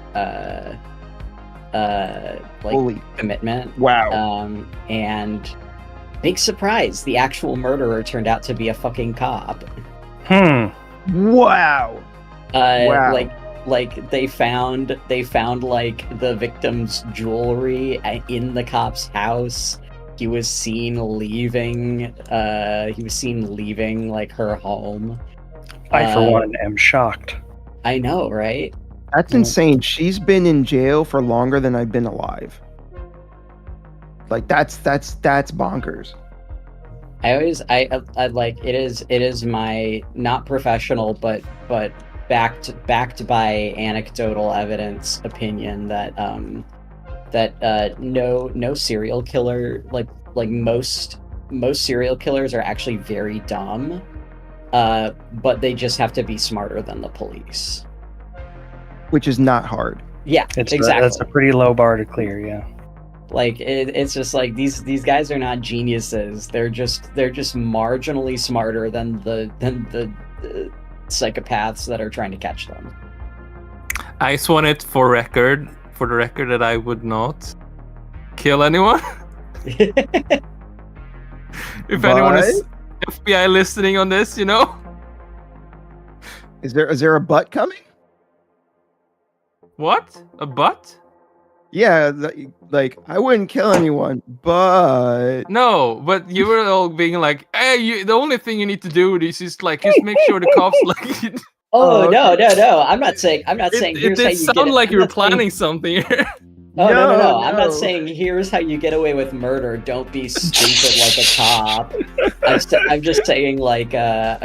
commitment. Wow. And big surprise, the actual murderer turned out to be a fucking cop. Wow. Wow. Like they found like the victim's jewelry in the cop's house. He was seen leaving like her home. I for one am shocked. I know, right? That's insane. She's been in jail for longer than I've been alive. Like that's bonkers. I like it is my not professional but backed by anecdotal evidence opinion that no serial killer, like most most serial killers are actually very dumb, but they just have to be smarter than the police. Which is not hard. Yeah, exactly. That's a pretty low bar to clear. Yeah. Like it's just like these guys are not geniuses. They're just marginally smarter than the psychopaths that are trying to catch them. I just want it for the record that I would not kill anyone. If anyone is FBI listening on this, you know. Is there a butt coming? What? A butt? Yeah, like I wouldn't kill anyone, but No, but you were all being like, "Hey, the only thing you need to do is just make sure the cops like." Oh, no! I'm not saying. It Here's how did you sound get it. like I'm you were not saying- planning something here. Oh no! I'm No. not saying here's how you get away with murder. Don't be stupid like a cop. I'm just saying like the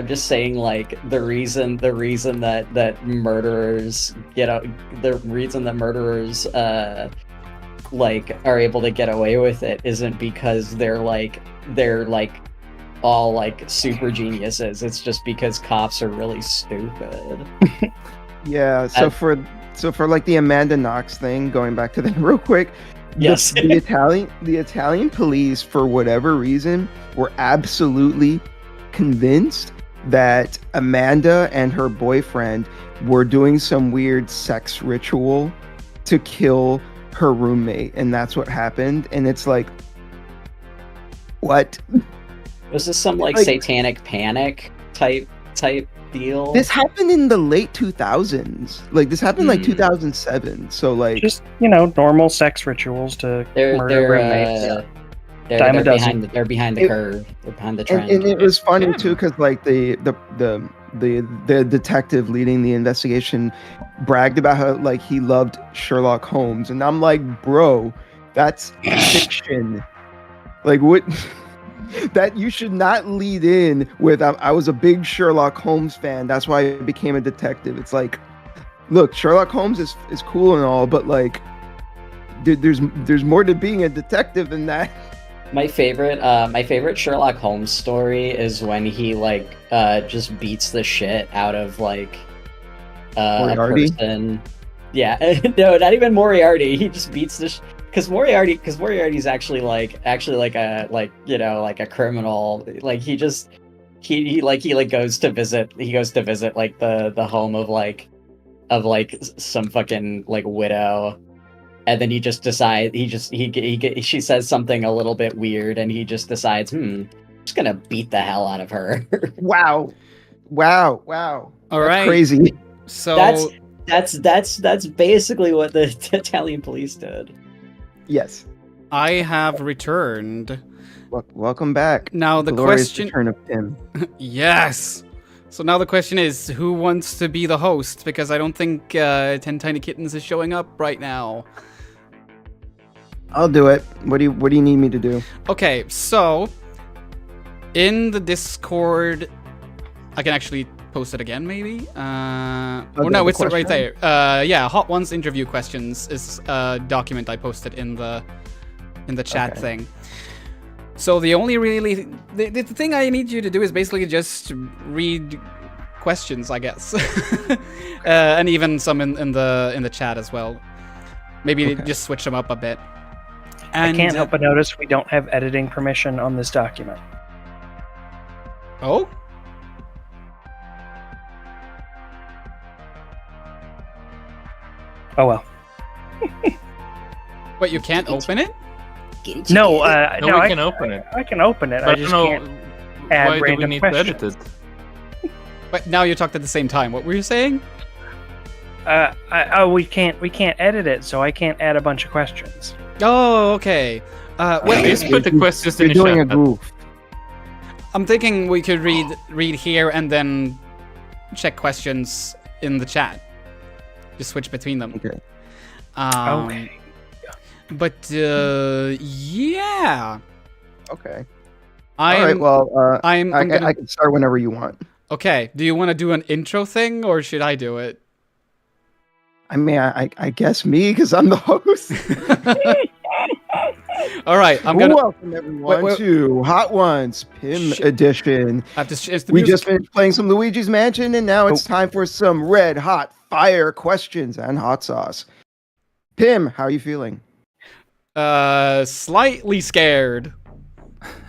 reason that murderers get out, the reason that murderers like are able to get away with it isn't because they're all like super geniuses. It's just because cops are really stupid. yeah. So for like the Amanda Knox thing, going back to that real quick. Yes. The Italian police, for whatever reason, were absolutely convinced that Amanda and her boyfriend were doing some weird sex ritual to kill her roommate, and that's what happened. And it's like, what? Was this some like satanic panic type deal? This happened in the late 2000s. Like this happened like 2007. So like just normal sex rituals to murder roommates. They're behind the curve. They're behind the trend. And it was funny too, because like the detective leading the investigation bragged about how like he loved Sherlock Holmes, and I'm like, bro, that's fiction. Like what? That you should not lead in with I was a big Sherlock Holmes fan, that's why I became a detective. It's like, look, Sherlock Holmes is cool and all, but like there's more to being a detective than that. My favorite Sherlock Holmes story is when he just beats the shit out of like a person. Yeah, no, not even Moriarty. He just beats the because Moriarty's actually like a criminal. Like he goes to visit like the home of some fucking like widow, and then he just decides she says something a little bit weird, and he just decides, I'm just gonna beat the hell out of her. Wow. All That's right, crazy. So that's basically what the Italian police did. Yes. I have returned. Welcome back. Now the Glorious question. return of Tim. Yes. So now the question is, who wants to be the host? Because I don't think 10 Tiny Kittens is showing up right now. I'll do it. What do you need me to do? Okay, so in the Discord, I can actually post it again, maybe. No, it's right there. Yeah, Hot Ones interview questions is a document I posted in the chat thing. So the only really the thing I need you to do is basically just read questions, I guess, and even some in the chat as well. Maybe just switch them up a bit. And I can't help but notice we don't have editing permission on this document. Oh. Oh well. But you can't open it? No, No, we can open it. I can open it. But I just can't add why do we random need questions. to edit it? But now you talked at the same time. What were you saying? We can't edit it, so I can't add a bunch of questions. Oh, okay. Please put the questions in You're the doing a chat. goof. I'm thinking we could read here and then check questions in the chat. Just switch between them. Okay. Okay. But yeah. Okay. All right. Well, I can start whenever you want. Okay. Do you want to do an intro thing, or should I do it? I mean, I guess me, because I'm the host. All right, I'm gonna. Welcome everyone Wait. to Hot Ones Pim Edition. I have to it's the We music. just finished playing some Luigi's Mansion, and now it's time for some red hot fire questions and hot sauce. Pim, how are you feeling? Slightly scared.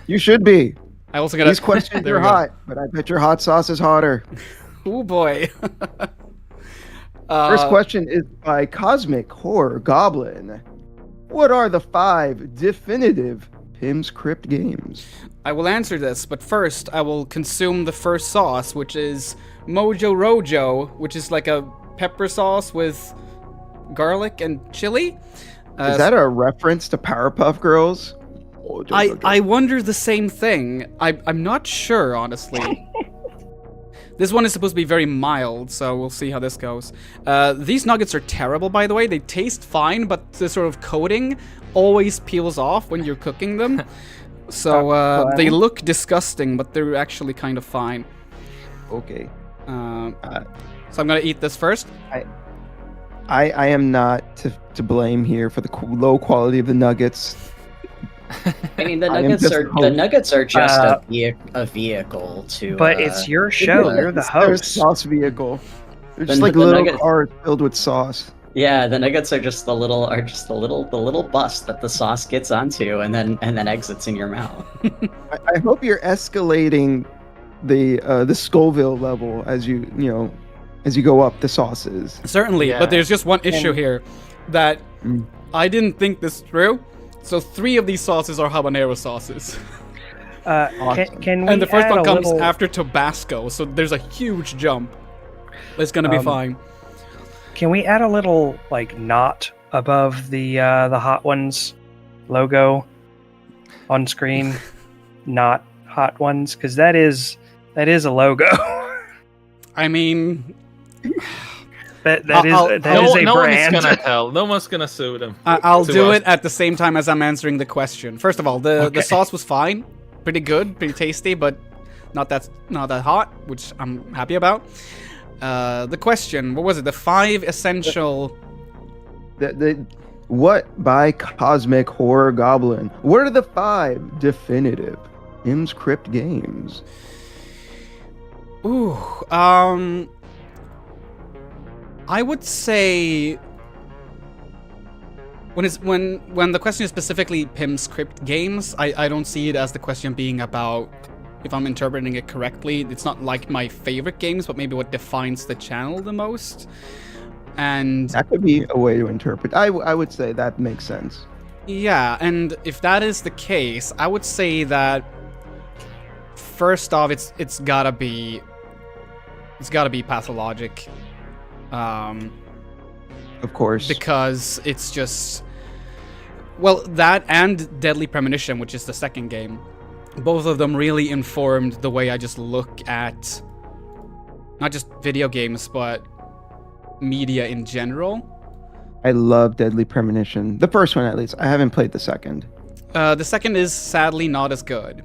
You should be. I also got These questions are hot, but I bet your hot sauce is hotter. Oh boy. First question is by Cosmic Horror Goblin. What are the 5 definitive Pim's Crypt games? I will answer this, but first I will consume the first sauce, which is Mojo Rojo, which is like a pepper sauce with garlic and chili. Is that a reference to Powerpuff Girls? I wonder the same thing. I'm not sure, honestly. This one is supposed to be very mild, so we'll see how this goes. These nuggets are terrible, by the way. They taste fine, but the sort of coating always peels off when you're cooking them. So they look disgusting, but they're actually kind of fine. Okay. So I'm gonna eat this first. I am not to blame here for the low quality of the nuggets. I mean, the nuggets are just a vehicle to. But it's your show. You're the They're a host. sauce vehicle. They're just The- like the little nuggets- cars filled with sauce. Yeah, the nuggets are just the little bust that the sauce gets onto and then exits in your mouth. I hope you're escalating the Scoville level as you go up the sauces. Certainly, Yeah. but there's just one issue here that I didn't think this through. So 3 of these sauces are habanero sauces. Can we And the first add one a comes little- after Tabasco, so there's a huge jump. It's gonna be fine. Can we add a little like knot above the Hot Ones logo on screen? Not Hot Ones, because that is a logo. I mean, that is a no brand. one's gonna tell. No one's gonna sue them. I'll To do us. it at the same time as I'm answering the question. First of all, the sauce was fine, pretty good, pretty tasty, but not that hot, which I'm happy about. The question, what was it? The 5 essential. What by Cosmic Horror Goblin? What are the 5 definitive Pim's Crypt games? Ooh, I would say when the question is specifically Pim's Crypt games, I don't see it as the question being about, if I'm interpreting it correctly, it's not like my favorite games, but maybe what defines the channel the most. And That could be a way to interpret. I would say that makes sense. yeah, and if that is the case, I would say that first off, it's gotta be Pathologic. Of course. Because it's just, well, that and Deadly Premonition, which is the second game, both of them really informed the way I just look at not just video games, but media in general. I love Deadly Premonition. The first one, at least. I haven't played the second. The second is sadly not as good.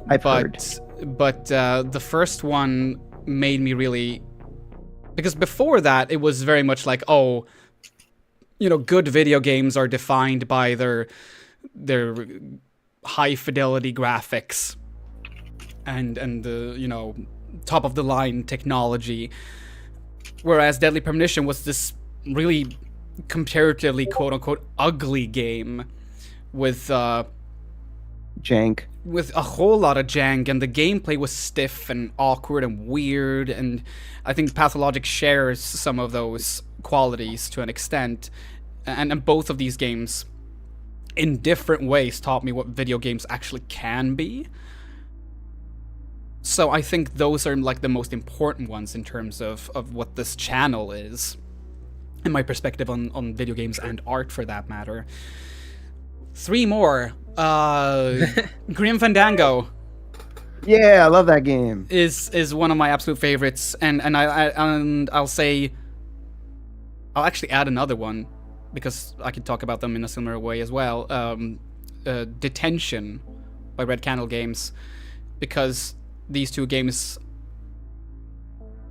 I've heard. But the first one made me really... Because before that, it was very much like, oh, good video games are defined by their high-fidelity graphics and the, top-of-the-line technology. Whereas Deadly Premonition was this really comparatively quote-unquote ugly game with jank. With a whole lot of jank, and the gameplay was stiff and awkward and weird, and I think Pathologic shares some of those qualities to an extent. And both of these games, in different ways, taught me what video games actually can be. So I think those are like the most important ones in terms of what this channel is, and my perspective on video games and art for that matter. 3 more. Grim Fandango. Yeah, I love that game. Is one of my absolute favorites, and I'll say I'll actually add another one because I could talk about them in a similar way as well. Detention by Red Candle Games, because these 2 games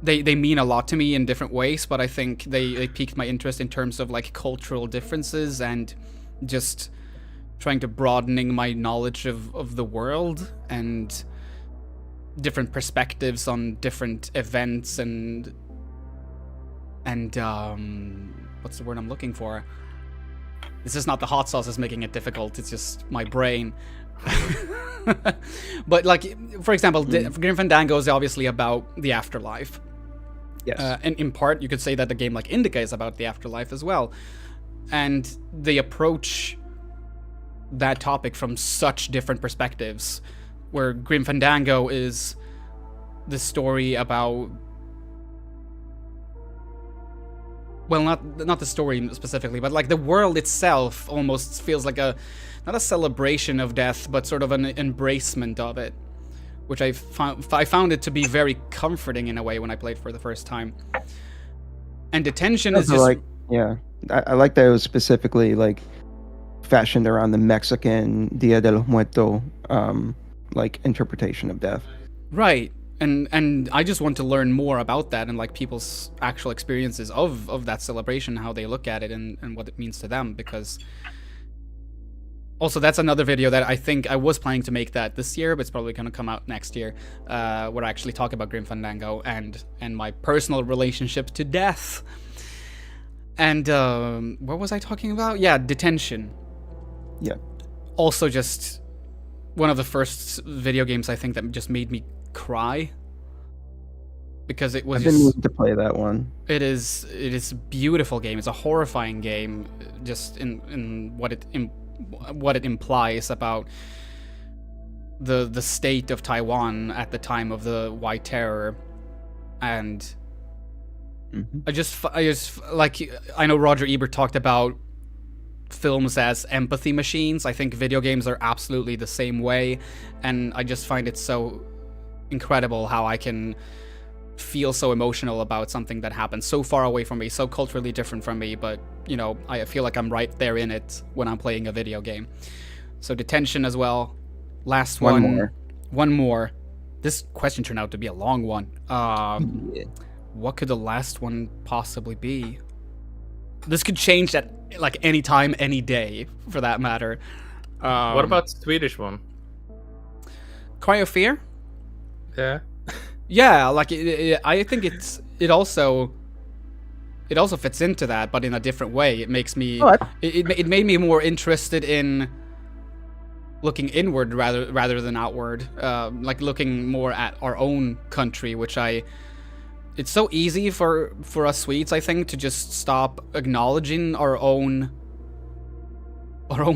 they mean a lot to me in different ways, but I think they piqued my interest in terms of like cultural differences and just trying to broadening my knowledge of the world and different perspectives on different events and what's the word I'm looking for? This is not the hot sauce is making it difficult, it's just my brain. But like, for example, Grim Fandango is obviously about the afterlife. Yes. And in part, you could say that a game like Indica is about the afterlife as well. And they approach that topic from such different perspectives, where Grim Fandango is the story about... Well, not the story specifically, but like the world itself almost feels like not a celebration of death, but sort of an embracement of it, which I found it to be very comforting in a way when I played for the first time. And Detention is just... like, yeah, I like that it was specifically like fashioned around the Mexican Dia de los Muertos like interpretation of death. Right. And I just want to learn more about that and like people's actual experiences of that celebration, how they look at it and what it means to them, because also that's another video that I think I was planning to make that this year, but it's probably going to come out next year, where I actually talk about Grim Fandango and my personal relationship to death. And what was I talking about? Yeah, Detention. Yeah. Also just one of the first video games I think that just made me cry, because it was I've been meaning to play that one. It is a beautiful game. It's a horrifying game, just in what it implies about the state of Taiwan at the time of the White Terror. And I just like, I know Roger Ebert talked about films as empathy machines. I think video games are absolutely the same way, and I just find it so incredible how I can feel so emotional about something that happens so far away from me, so culturally different from me, but you know, I feel like I'm right there in it when I'm playing a video game. So Detention as well. Last one. One more. This question turned out to be a long one. What could the last one possibly be? This could change at like any time, any day, for that matter. What about the Swedish one? Cry of Fear? Yeah. Yeah, like I think it also fits into that, but in a different way. It makes me it made me more interested in looking inward rather than outward, like looking more at our own country, which it's so easy for us Swedes, I think, to just stop acknowledging our own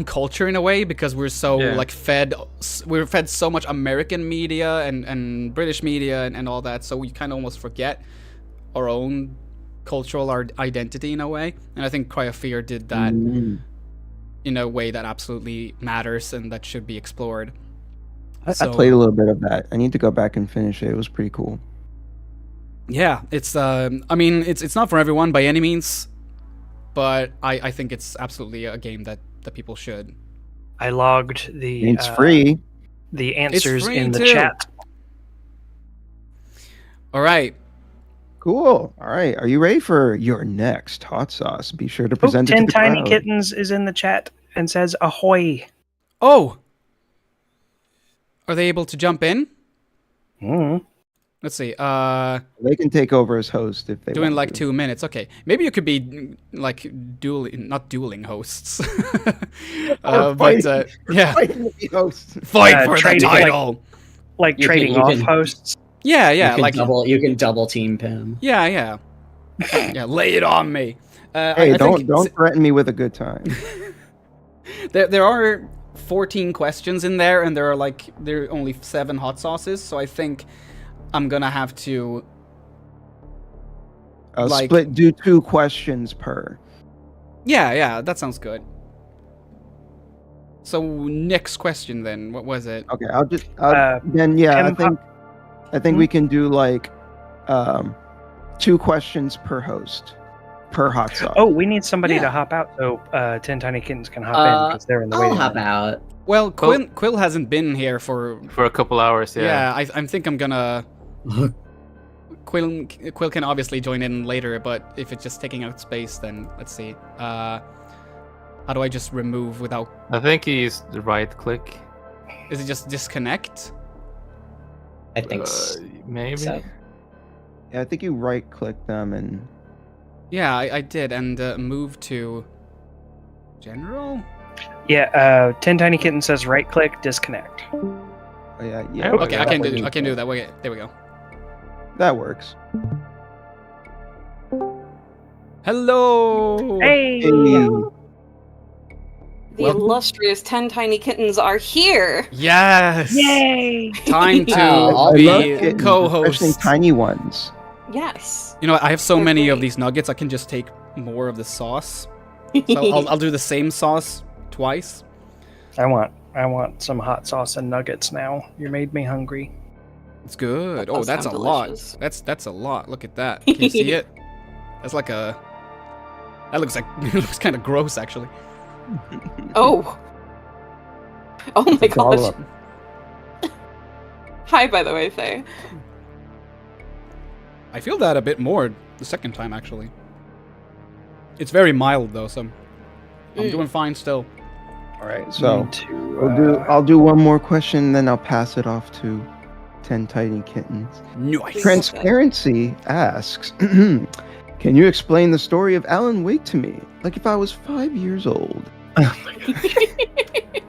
culture in a way, because we're so like we're fed so much American media and British media and all that, so we kind of almost forget our own cultural identity in a way. And I think Cry of Fear did that in a way that absolutely matters and that should be explored. I played a little bit of that. I need to go back and finish it. It was pretty cool. Yeah, it's I mean, it's not for everyone by any means, but I think it's absolutely a game that people should. I logged the It's free. The answers free in the too. chat. All right. Cool. All right. Are you ready for your next hot sauce? Be sure to present it to 10 the Tiny crowd. Kittens is in the chat and says ahoy. Oh! Are they able to jump in? Let's see. They can take over as host if they doing want like to. 2 minutes. Okay, maybe you could be like not dueling hosts. But yeah, Fighting the host. fight for the trading, title. Like You trading can- you off can- hosts. Yeah, You can like you can double team him. yeah. Lay it on me. Hey, I think don't threaten me with a good time. there are 14 questions in there, and there are only 7 hot sauces. So I think I'm gonna have to do 2 questions per. Yeah, that sounds good. So next question then, what was it? Okay, I think we can do like 2 questions per host per hot sauce. Oh, we need somebody to hop out so 10 Tiny Kittens can hop in because they're in the I'll waiting hop room. out. Well, Quill hasn't been here for a couple hours. Yeah, I think I'm gonna. Quill can obviously join in later, but if it's just taking out space, then let's see. How do I just remove without... I think he's right-click. Is it just disconnect? I think maybe. so. Yeah, I think you right-click them and... Yeah, I did, and move to... General? Yeah, 10 Tiny Kitten says right click, disconnect. Oh, yeah. Okay, I can that do works. that. Wait, there we go. That works. Hello! Hey! The Welcome. illustrious 10 Tiny Kittens are here! Yes! Yay! Time to Oh, I love be kittens, co-host. especially tiny ones. Yes. You know what, I have so They're many of great. these nuggets, I can just take more of the sauce. So I'll do the same sauce twice. I want some hot sauce and nuggets now. You made me hungry. It's good. That Oh, does that's a sound lot. delicious. That's a lot. Look at that. Can you see it? That's like a... That looks like... it looks kind of gross, actually. Oh! Oh my It's all gosh. up. Hi, by the way, Faye. I feel that a bit more the second time, actually. It's very mild, though, so... I'm doing fine still. All right, so to, I'll do one more question, then I'll pass it off to 10 Tiny Kittens. Nice. Transparency asks, can you explain the story of Alan Wake to me? Like if I was 5 years old.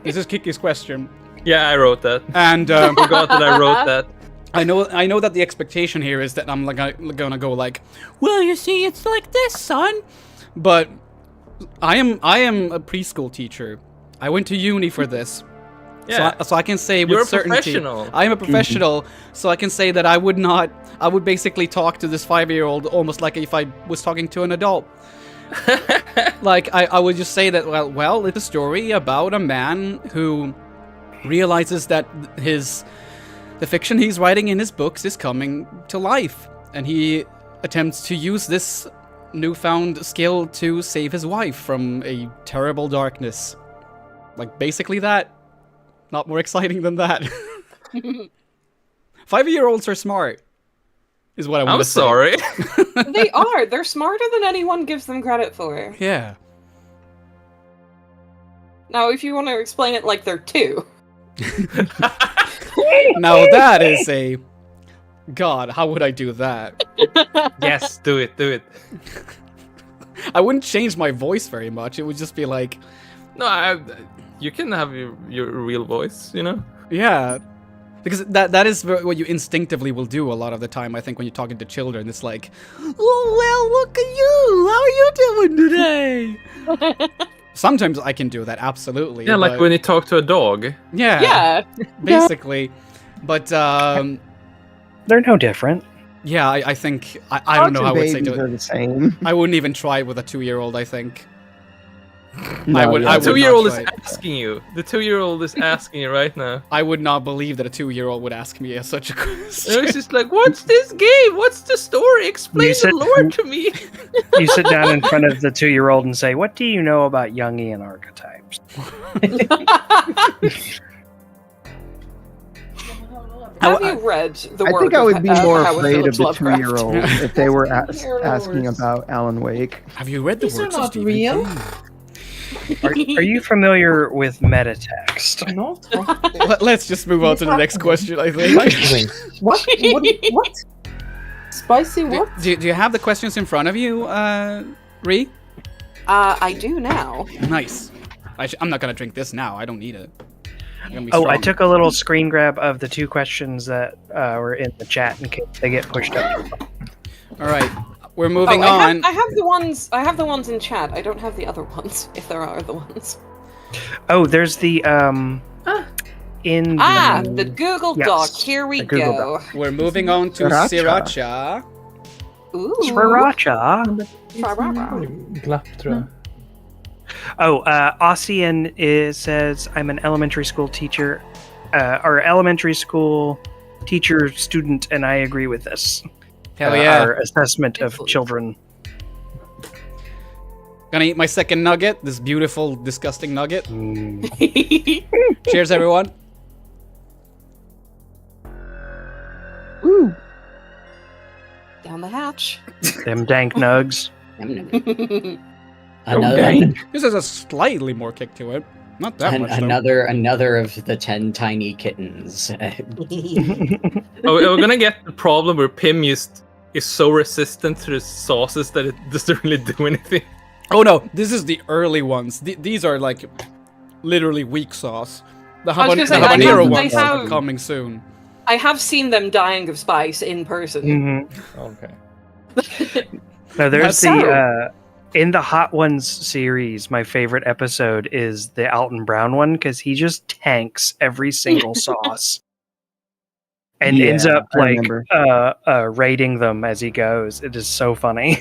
This is Kiki's question. Yeah, I wrote that. And I forgot that I wrote that. I know that the expectation here is that I'm like gonna go like, well, you see, it's like this, son. But I am a preschool teacher. I went to uni for this. Yeah. So I can say You're with a certainty. professional. I am a professional, so I can say that I would basically talk to this 5-year-old almost like if I was talking to an adult. Like, I would just say that, well, it's a story about a man who realizes that the fiction he's writing in his books is coming to life, and he attempts to use this newfound skill to save his wife from a terrible darkness. Like, basically that. Not more exciting than that. 5-year-olds are smart, is what I want I'm to say. sorry. They are. They're smarter than anyone gives them credit for. Yeah. Now, if you want to explain it like they're 2. Now that is a... God, how would I do that? Yes, do it. I wouldn't change my voice very much. It would just be like... No, you can have your real voice, you know? Yeah. Because that is what you instinctively will do a lot of the time, I think, when you're talking to children. It's like, oh, well, look at you. How are you doing today? Sometimes I can do that, absolutely. Yeah, like but- when you talk to a dog. Yeah. Yeah. Basically. But, They're no different. yeah, I think... I don't know how I would say Babies to are it. the same. I wouldn't even try it with a 2-year-old, I think. No, I would The not 2-year-old is try it. asking you. The 2-year-old is asking you right now. I would not believe that a 2-year-old would ask me such a question. And it's just like, what's this game? What's the story? Explain said- the lore to me. You sit down in front of the 2-year-old and say, "What do you know about Jungian archetypes?" Have you read the I work think I of would be more Howard afraid Phillips of the Lovecraft? 2-year-old if they were Dear asking Lord. about Alan Wake. Have you read the These are works of not Stephen real. King? Are you familiar with metatext? Not Let's just move on to the next question, I think. what? What? Spicy what? Do you have the questions in front of you, Ree? I do now. Nice. I'm not gonna drink this now. I don't need it. I'm gonna be Oh, I strong. took a little screen grab of the 2 questions that were in the chat in case they get pushed up. All right, we're moving Oh, on. I have the ones in chat. I don't have the other ones, if there are other ones. Oh, there's the in The Google Yes, Doc. Here we the Google go. We're moving on to Sriracha. Sriracha. Ooh. Sriracha. Glapp, tror jag. Oh, Ossian says, I'm an elementary school teacher, or elementary school teacher student, and I agree with this. Hell yeah. Our assessment of children. Gonna eat my second nugget. This beautiful, disgusting nugget. Cheers, everyone. Woo! Down the hatch. Them dank nugs. Another, This has a slightly more kick to it. Not that much, though. another of the 10 tiny kittens. Oh, we're gonna get the problem where Pim is so resistant to the sauces that it doesn't really do anything. Oh no, this is the early ones. These are like literally weak sauce. The I was gonna say, habanero they ones have- are coming soon. I have seen them dying of spice in person. Okay. No, there's So- the in the Hot Ones series. My favorite episode is the Alton Brown one because he just tanks every single sauce and ends Yeah, up I like remember. rating them as he goes. It is so funny.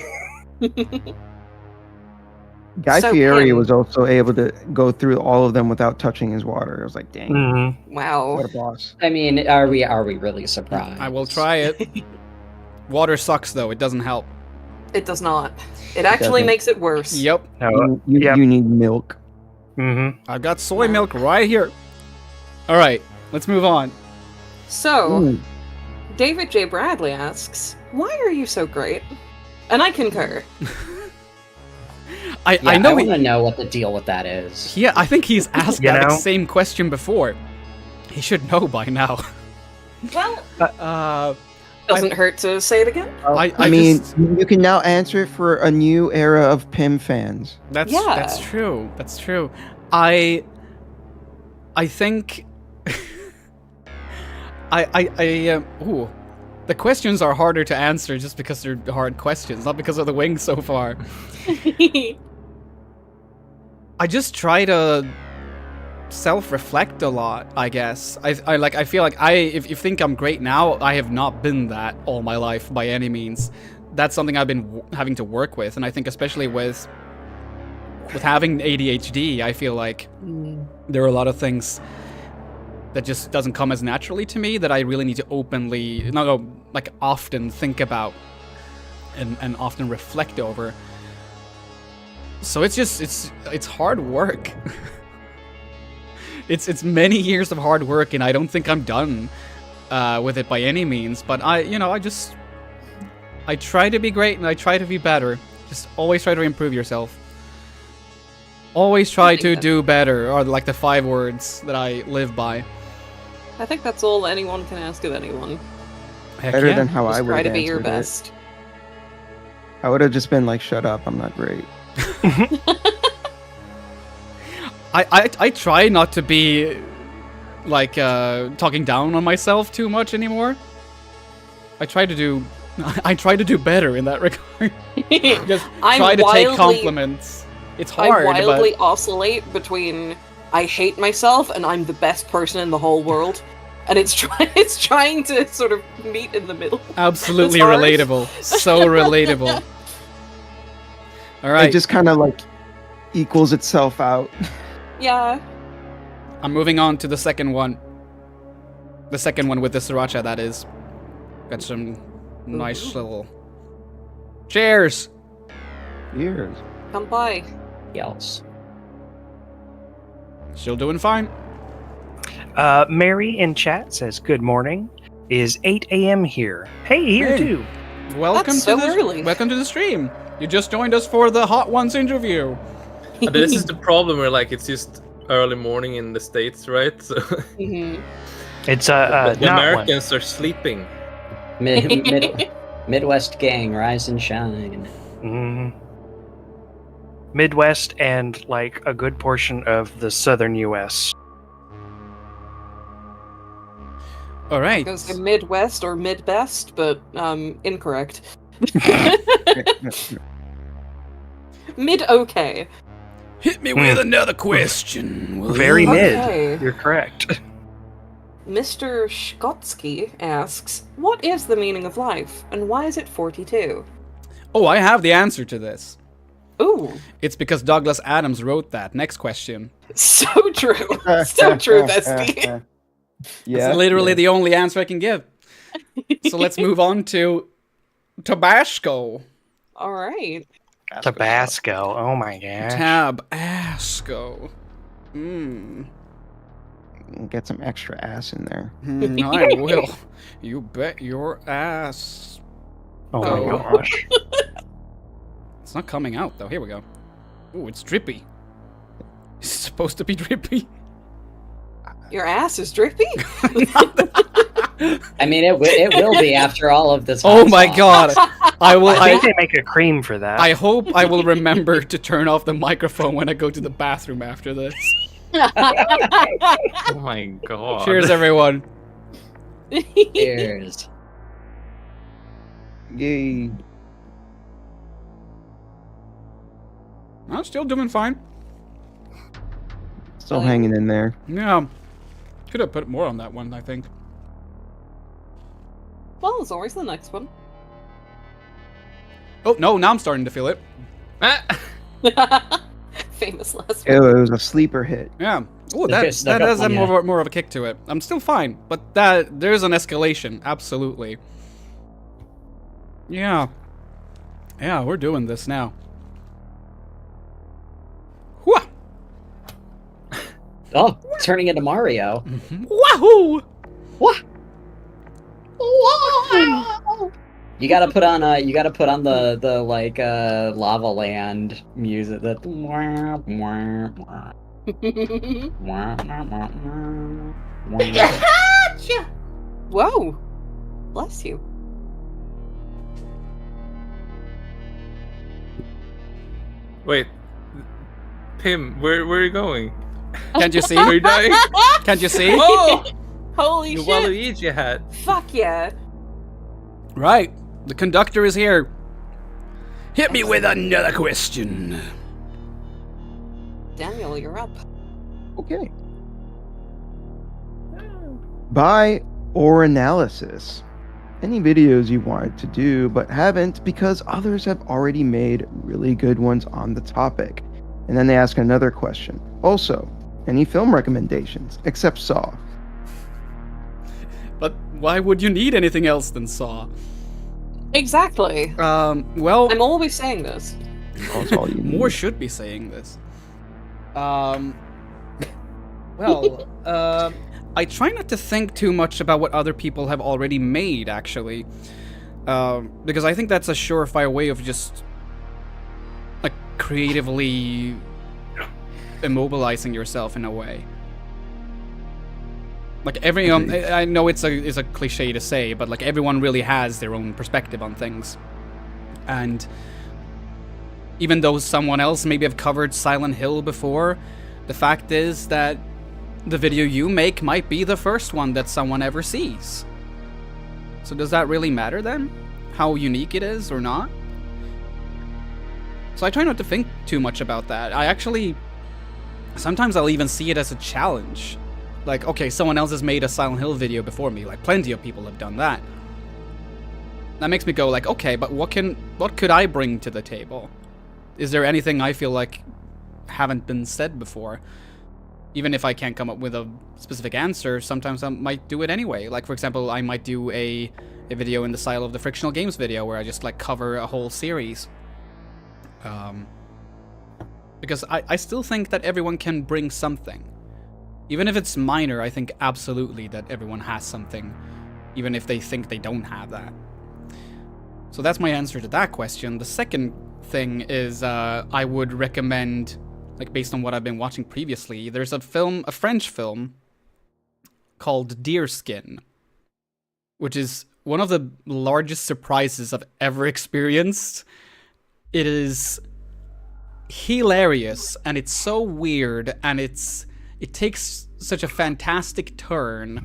Guy So Fieri Pim- was also able to go through all of them without touching his water. I was like, dang, Wow. what a boss. I mean, are we really surprised? I will try it. Water sucks though, it doesn't help. It does not. It actually doesn't. makes it worse. Yep. You need milk. I've got soy milk right here. Alright, let's move on. So, Ooh. David J. Bradley asks, "Why are you so great?" And I concur. I I know want to know what the deal with that is. Yeah, I think he's asked You that know? same question before. He should know by now. Well, doesn't hurt to say it again. I mean, you can now answer it for a new era of Pim fans. That's true. That's true. I think ooh. The questions are harder to answer just because they're hard questions, not because of the wings so far. I just try to self-reflect a lot, I guess. I feel like if you think I'm great now, I have not been that all my life by any means. That's something I've been having to work with, and I think especially with having ADHD, I feel like there are a lot of things that just doesn't come as naturally to me that I really need to often think about and often reflect over. So it's hard work. It's many years of hard work, and I don't think I'm done with it by any means. But I try to be great and I try to be better. Just always try to improve yourself. Always try to do better, are like the 5 words that I live by. I think that's all anyone can ask of anyone. Heck Better yeah. than how Just I would try have to be your answered it. best. I would have just been like, shut up, I'm not great. I try not to be like talking down on myself too much anymore. I try to do better in that regard. Just try to take compliments. It's hard, I wildly but oscillate between I hate myself and I'm the best person in the whole world, and it's trying to sort of meet in the middle. absolutely It's hard. relatable. So relatable. All right. It just kind of like equals itself out. Yeah. I'm moving on to the second one. The second one with the sriracha, that is. Got some nice little... Cheers! Cheers. Come by. Else. Still doing fine. Mary in chat says, "Good morning. Is 8 a.m. here? Hey, here Hey. too. Welcome That's to so the early. welcome to the stream. You just joined us for the Hot Ones interview. This is the problem where like it's just early morning in the States, right? So Mhm. It's the not Americans are sleeping. Midwest gang, rise and shine. one. Midwest and like a good portion of the southern U.S. All right. Goes to Midwest or Midbest, but incorrect. Mid okay. Hit me with another question. will Very you? Okay. mid. You're correct. Mr. Shkotsky asks, "What is the meaning of life, and why is it 42?" Oh, I have the answer to this. Ooh, It's because Douglas Adams wrote that. Next question. so true. So true, Bestie. Yeah. It's literally the only answer I can give. So let's move on to Tabasco. All right. Tabasco. Oh my gosh. Tabasco. Get some extra ass in there. I will. You bet your ass. Oh my gosh. It's not coming out though. Here we go. Ooh, it's drippy. It's supposed to be drippy. Your ass is drippy? I mean, it will be after all of this. Oh my god! I think they make a cream for that. I hope I will remember to turn off the microphone when I go to the bathroom after this. Oh my god. Cheers, everyone. Cheers. Yay. I'm still doing fine. Still hanging in there. Yeah. Could have put more on that one, I think. Well, there's always the next one. Oh, no, now I'm starting to feel it. Famous last It one. was a sleeper hit. Yeah. Oh, that does have more of a kick to it. I'm still fine, but there's an escalation, absolutely. Yeah. Yeah, we're doing this now. Whoa! Oh, turning into Mario. Wahoo! What? You gotta put on the like Lava Land music. That. Whoa! Bless you. Wait, Pim, where are you going? Can't you see? Are you dying? Can't you see? Oh! Holy The shit! Waluigi hat. Fuck yeah! Right. The conductor is here. Hit me with another question. Daniel, you're up. Okay. Buy or analysis. Any videos you wanted to do but haven't because others have already made really good ones on the topic. And then they ask another question. Also, any film recommendations except Saw? But why would you need anything else than Saw? Exactly. Well, I'm always saying this. That's all you need. More should be saying this. Well, I try not to think too much about what other people have already made, actually. Because I think that's a surefire way of just, like, creatively immobilizing yourself in a way. Like, I know it's a cliche to say, but, like, everyone really has their own perspective on things. And even though someone else maybe have covered Silent Hill before, the fact is that the video you make might be the first one that someone ever sees. So does that really matter then? How unique it is or not? So I try not to think too much about that. Sometimes I'll even see it as a challenge. Like, okay, someone else has made a Silent Hill video before me, like plenty of people have done that. That makes me go like, okay, but what could I bring to the table? Is there anything I feel like haven't been said before? Even if I can't come up with a specific answer, sometimes I might do it anyway. Like, for example, I might do a video in the style of the Frictional Games video where I just, like, cover a whole series. Because I still think that everyone can bring something. Even if it's minor, I think absolutely that everyone has something, even if they think they don't have that. So that's my answer to that question. The second thing is I would recommend, like, based on what I've been watching previously, there's a French film called Deerskin, which is one of the largest surprises I've ever experienced. It is hilarious, and it's so weird, and it takes such a fantastic turn.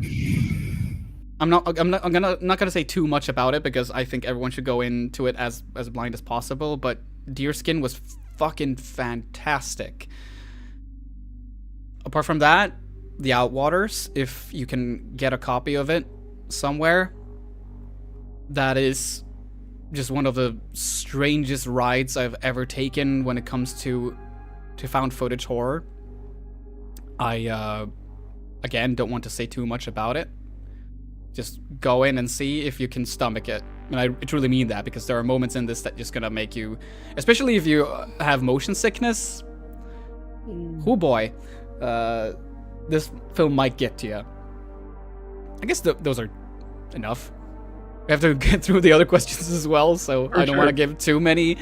I'm not gonna say too much about it because I think everyone should go into it as blind as possible, but Deerskin was fucking fantastic. Apart from that, The Outwaters, if you can get a copy of it somewhere, that is just one of the strangest rides I've ever taken when it comes to found footage horror. I again don't want to say too much about it. Just go in and see if you can stomach it. And I truly mean that, because there are moments in this that just gonna make you, especially if you have motion sickness. Oh boy, this film might get to you. I guess those are enough. We have to get through the other questions as well, so I don't want to give too many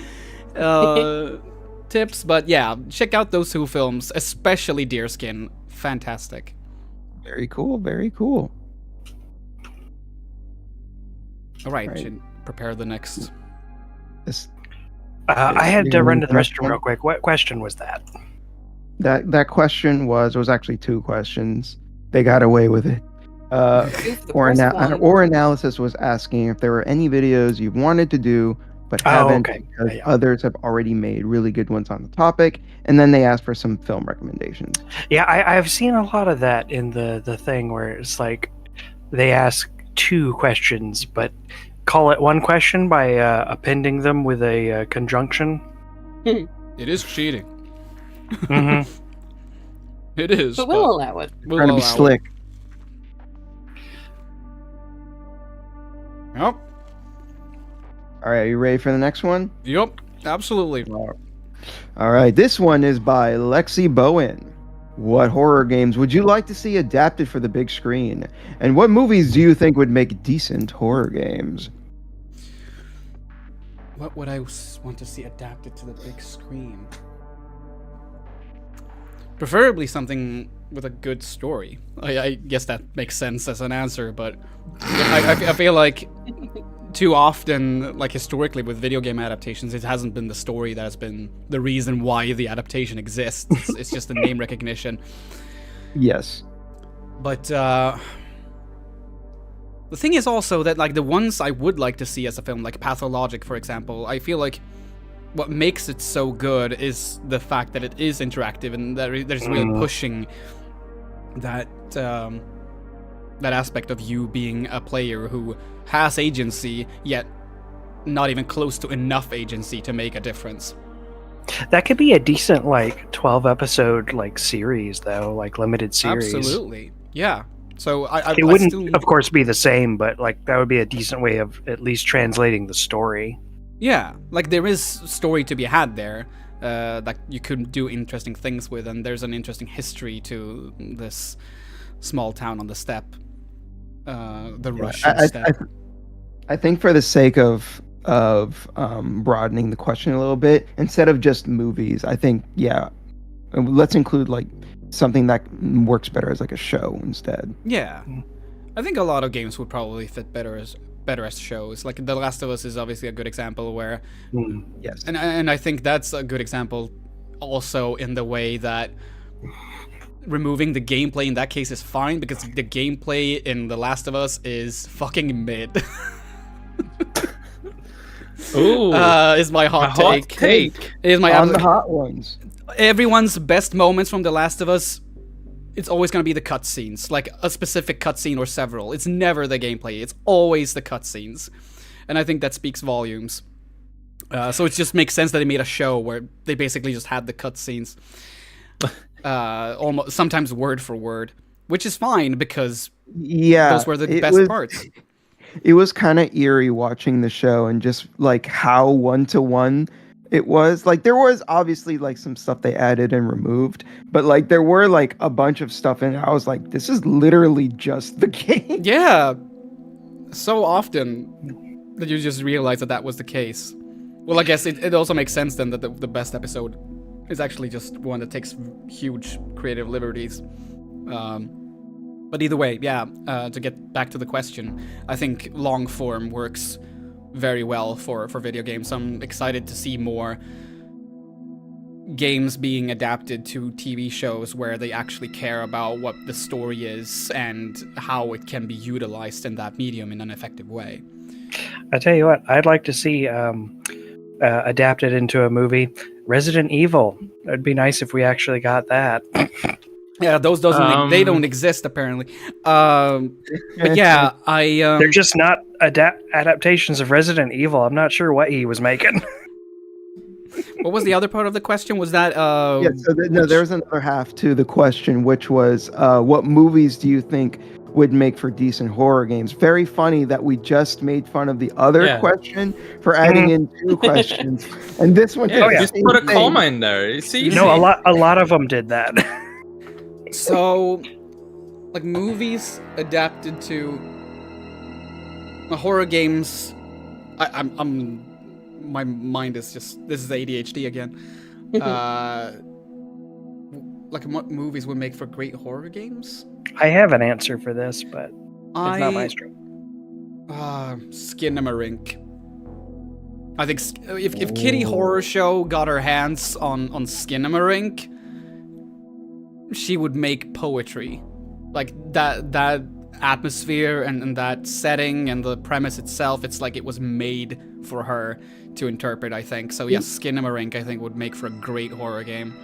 tips, but yeah, check out those 2 films, especially Deerskin. Fantastic. Very cool. Very cool. All right, should prepare the next. I had to run to the next restroom one? real quick. What question was that? That question was actually 2 questions. They got away with it. Or Analysis was asking if there were any videos you wanted to do but haven't because others have already made really good ones on the topic, and then they asked for some film recommendations. Yeah, I've seen a lot of that in the thing where it's like they ask 2 questions, but call it 1 question by appending them with a conjunction. It is cheating. Mm-hmm. It is. But we'll allow it. We'll Trying to be allow it. slick. Yep. All right, are you ready for the next one? Yep. Absolutely. All right, this one is by Lexi Bowen. What horror games would you like to see adapted for the big screen? And what movies do you think would make decent horror games? What would I want to see adapted to the big screen? Preferably something with a good story. I guess that makes sense as an answer, but I feel like too often, like historically with video game adaptations, it hasn't been the story that has been the reason why the adaptation exists. It's just the name recognition. Yes. But the thing is also that like the ones I would like to see as a film, like Pathologic, for example, I feel like what makes it so good is the fact that it is interactive and that there's really pushing that that aspect of you being a player who has agency, yet not even close to enough agency to make a difference. That could be a decent, like, 12-episode, like, series, though, like, limited series. Absolutely. Yeah. So it wouldn't, of course, be the same, but, like, that would be a decent way of at least translating the story. Yeah, like, there is story to be had there that you could do interesting things with, and there's an interesting history to this small town on the steppe. The Russian steppe. I think for the sake of broadening the question a little bit, instead of just movies, I think, yeah, let's include like something that works better as like a show instead. Yeah, I think a lot of games would probably fit better as shows. Like The Last of Us is obviously a good example where, yes, and I think that's a good example also in the way that removing the gameplay in that case is fine, because the gameplay in The Last of Us is fucking mid. Ooh, is my hot take. Is my on the hot ones. Everyone's best moments from The Last of Us, it's always gonna be the cutscenes, like a specific cutscene or several. It's never the gameplay. It's always the cutscenes, and I think that speaks volumes. So it just makes sense that they made a show where they basically just had the cutscenes, almost sometimes word for word, which is fine because those were the best parts. It was kind of eerie watching the show and just like how one-to-one it was. Like there was obviously like some stuff they added and removed, but like there were like a bunch of stuff in it. I was like, this is literally just the game. Yeah, so often that you just realize that was the case. Well, I guess it also makes sense then that the best episode is actually just one that takes huge creative liberties. But either way, yeah, to get back to the question, I think long form works very well for video games. I'm excited to see more games being adapted to TV shows where they actually care about what the story is and how it can be utilized in that medium in an effective way. I tell you what, I'd like to see adapted into a movie. Resident Evil. It'd be nice if we actually got that. Yeah, those they don't exist apparently. But yeah, they're just not adaptations of Resident Evil. I'm not sure what he was making. What was the other part of the question? Was that yeah, so there was another half to the question, which was what movies do you think would make for decent horror games? Very funny that we just made fun of the other question for adding in 2 questions, and this one just put a comma in there. You see? No, a lot of them did that. So, like movies adapted to horror games, I'm my mind is just, this is ADHD again. Like what movies would make for great horror games? I have an answer for this, but it's not my stream. Skinamarink. I think if Kitty Horror Show got her hands on Skinamarink, she would make poetry. Like that atmosphere and that setting and the premise itself, it's like it was made for her to interpret, I think. So yes, Skinamarink I think would make for a great horror game.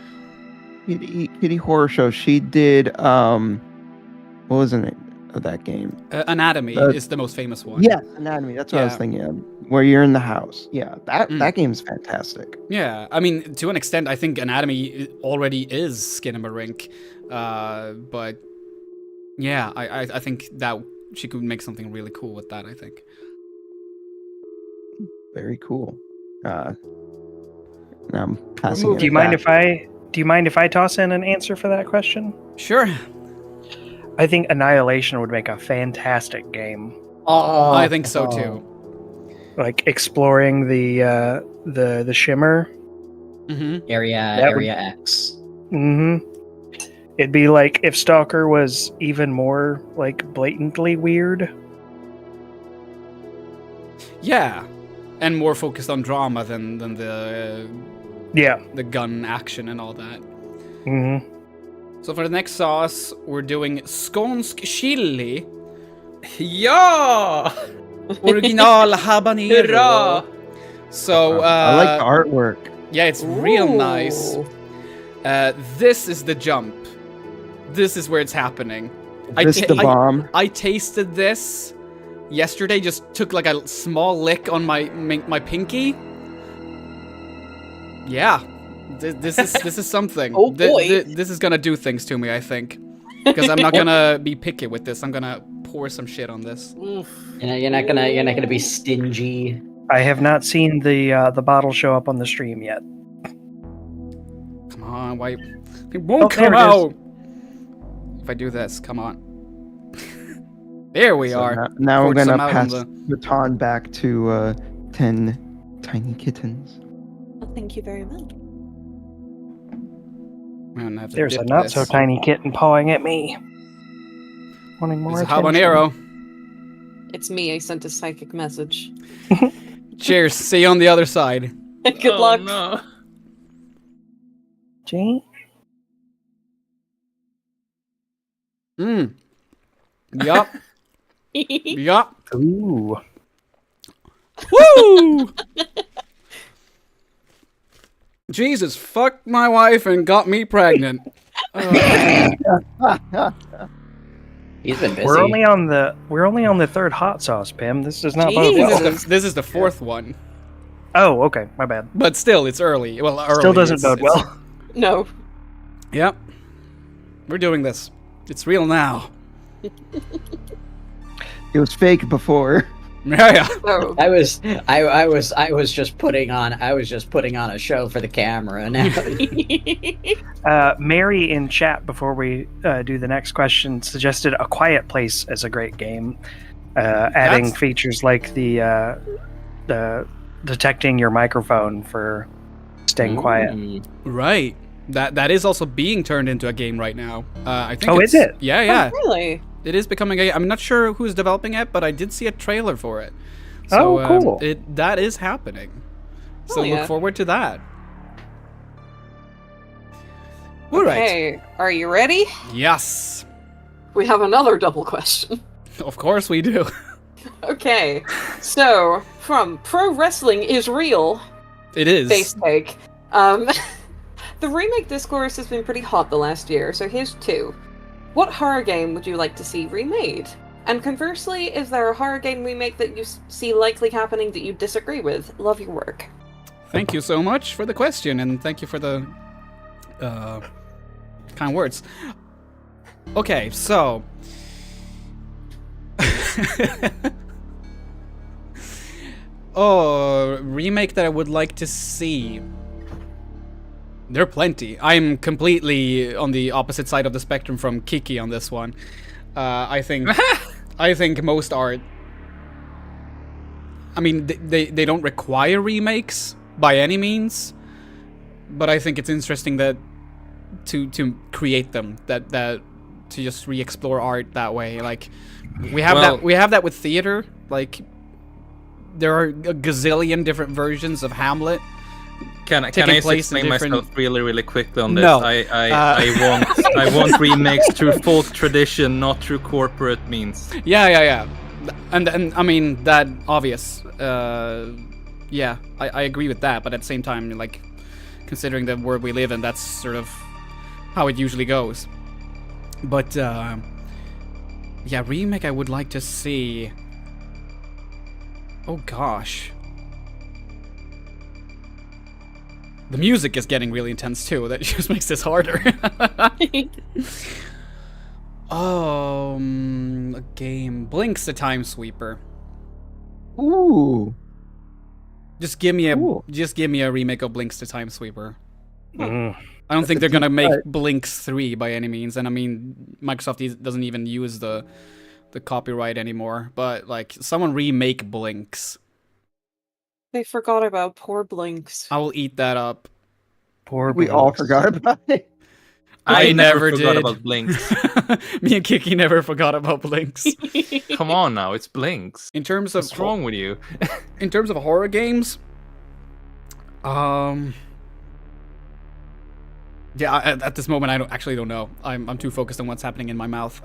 Kitty Horror Show, she did what was the name of that game? Anatomy is the most famous one. Yes, Anatomy, that's what I was thinking of. Where you're in the house. Yeah, that game's fantastic. Yeah, I mean, to an extent, I think Anatomy already is Skinamarink. But yeah, I think that she could make something really cool with that, I think. Very cool. Now I'm passing Do you mind if I toss in an answer for that question? Sure. I think Annihilation would make a fantastic game. I think so too. Like exploring the shimmer. Mm-hmm. Area X. Mm-hmm. It'd be like if Stalker was even more like blatantly weird. Yeah, and more focused on drama than the gun action and all that. Mm-hmm. So for the next sauce, we're doing skånsk chili. Ja! Original habanero. Hurrah! So I like the artwork. Yeah, it's real nice. This is the jump. This is where it's happening. This the bomb. I tasted this yesterday. Just took like a small lick on my pinky. Yeah, this is something. Oh boy. This is gonna do things to me, I think, because I'm not gonna be picky with this. I'm gonna pour some shit on this. You're not gonna be stingy. I have not seen the bottle show up on the stream yet. Come on, why? It won't come out. If I do this, come on. There we are. Now we're Poured gonna some out pass on the baton back to 10 tiny kittens. Well, thank you very much. Man, I have to There's dip a not this. so tiny kitten pawing at me. Wanting more It's a attention. habanero. It's me. I sent a psychic message. Cheers. See you on the other side. Good luck. No. Jane? Yup. Yup. Ooh. Woo! Jesus, fucked my wife and got me pregnant. He's been busy. We're only on the third hot sauce, Pim. This does not bode well. This is the fourth one. Oh, okay, my bad. But still, it's early. Well, early. Still doesn't bode well. No. Yep. We're doing this. It's real now. It was fake before. Yeah. Oh. I was just putting on a show for the camera now. Mary in chat before we do the next question suggested A Quiet Place as a great game, adding features like the detecting your microphone for staying quiet. Right. That is also being turned into a game right now. I think. Oh, is it? Yeah, yeah. Oh, really? It is becoming a. I'm not sure who's developing it, but I did see a trailer for it. So, oh, cool. That is happening. So look forward to that. All right. Okay, are you ready? Yes. We have another double question. Of course we do. Okay, so from Pro Wrestling is Real. It is. Face take. The remake discourse has been pretty hot the last year, so here's two. What horror game would you like to see remade? And conversely, is there a horror game remake that you see likely happening that you disagree with? Love your work. Thank you so much for the question, and thank you for the kind words. Okay, so remake that I would like to see. There are plenty. I'm completely on the opposite side of the spectrum from Kiki on this one. I think most art. I mean, they don't require remakes by any means, but I think it's interesting that to create them, that to just re-explore art that way. Like we have that with theater. Like there are a gazillion different versions of Hamlet. Can I just explain myself really quickly on this? No. I want remakes through folk tradition, not through corporate means. Yeah. And I mean that obvious. Yeah, I agree with that, but at the same time, like considering the world we live in, that's sort of how it usually goes. But yeah, remake I would like to see. Oh gosh. The music is getting really intense too. That just makes this harder. A game. Blink's the Time Sweeper. Ooh. Just give me a remake of Blink's the Time Sweeper. Mm. I don't think they're gonna make Blinks 3 by any means, and I mean Microsoft doesn't even use the copyright anymore. But like, someone remake Blinks. They forgot about poor Blinks. I will eat that up. We all forgot about it. I never forgot did. about Blinks. Me and Kiki never forgot about Blinks. Come on now, it's Blinks. In terms of What's wrong with you? In terms of horror games, yeah, at this moment I don't know. I'm too focused on what's happening in my mouth.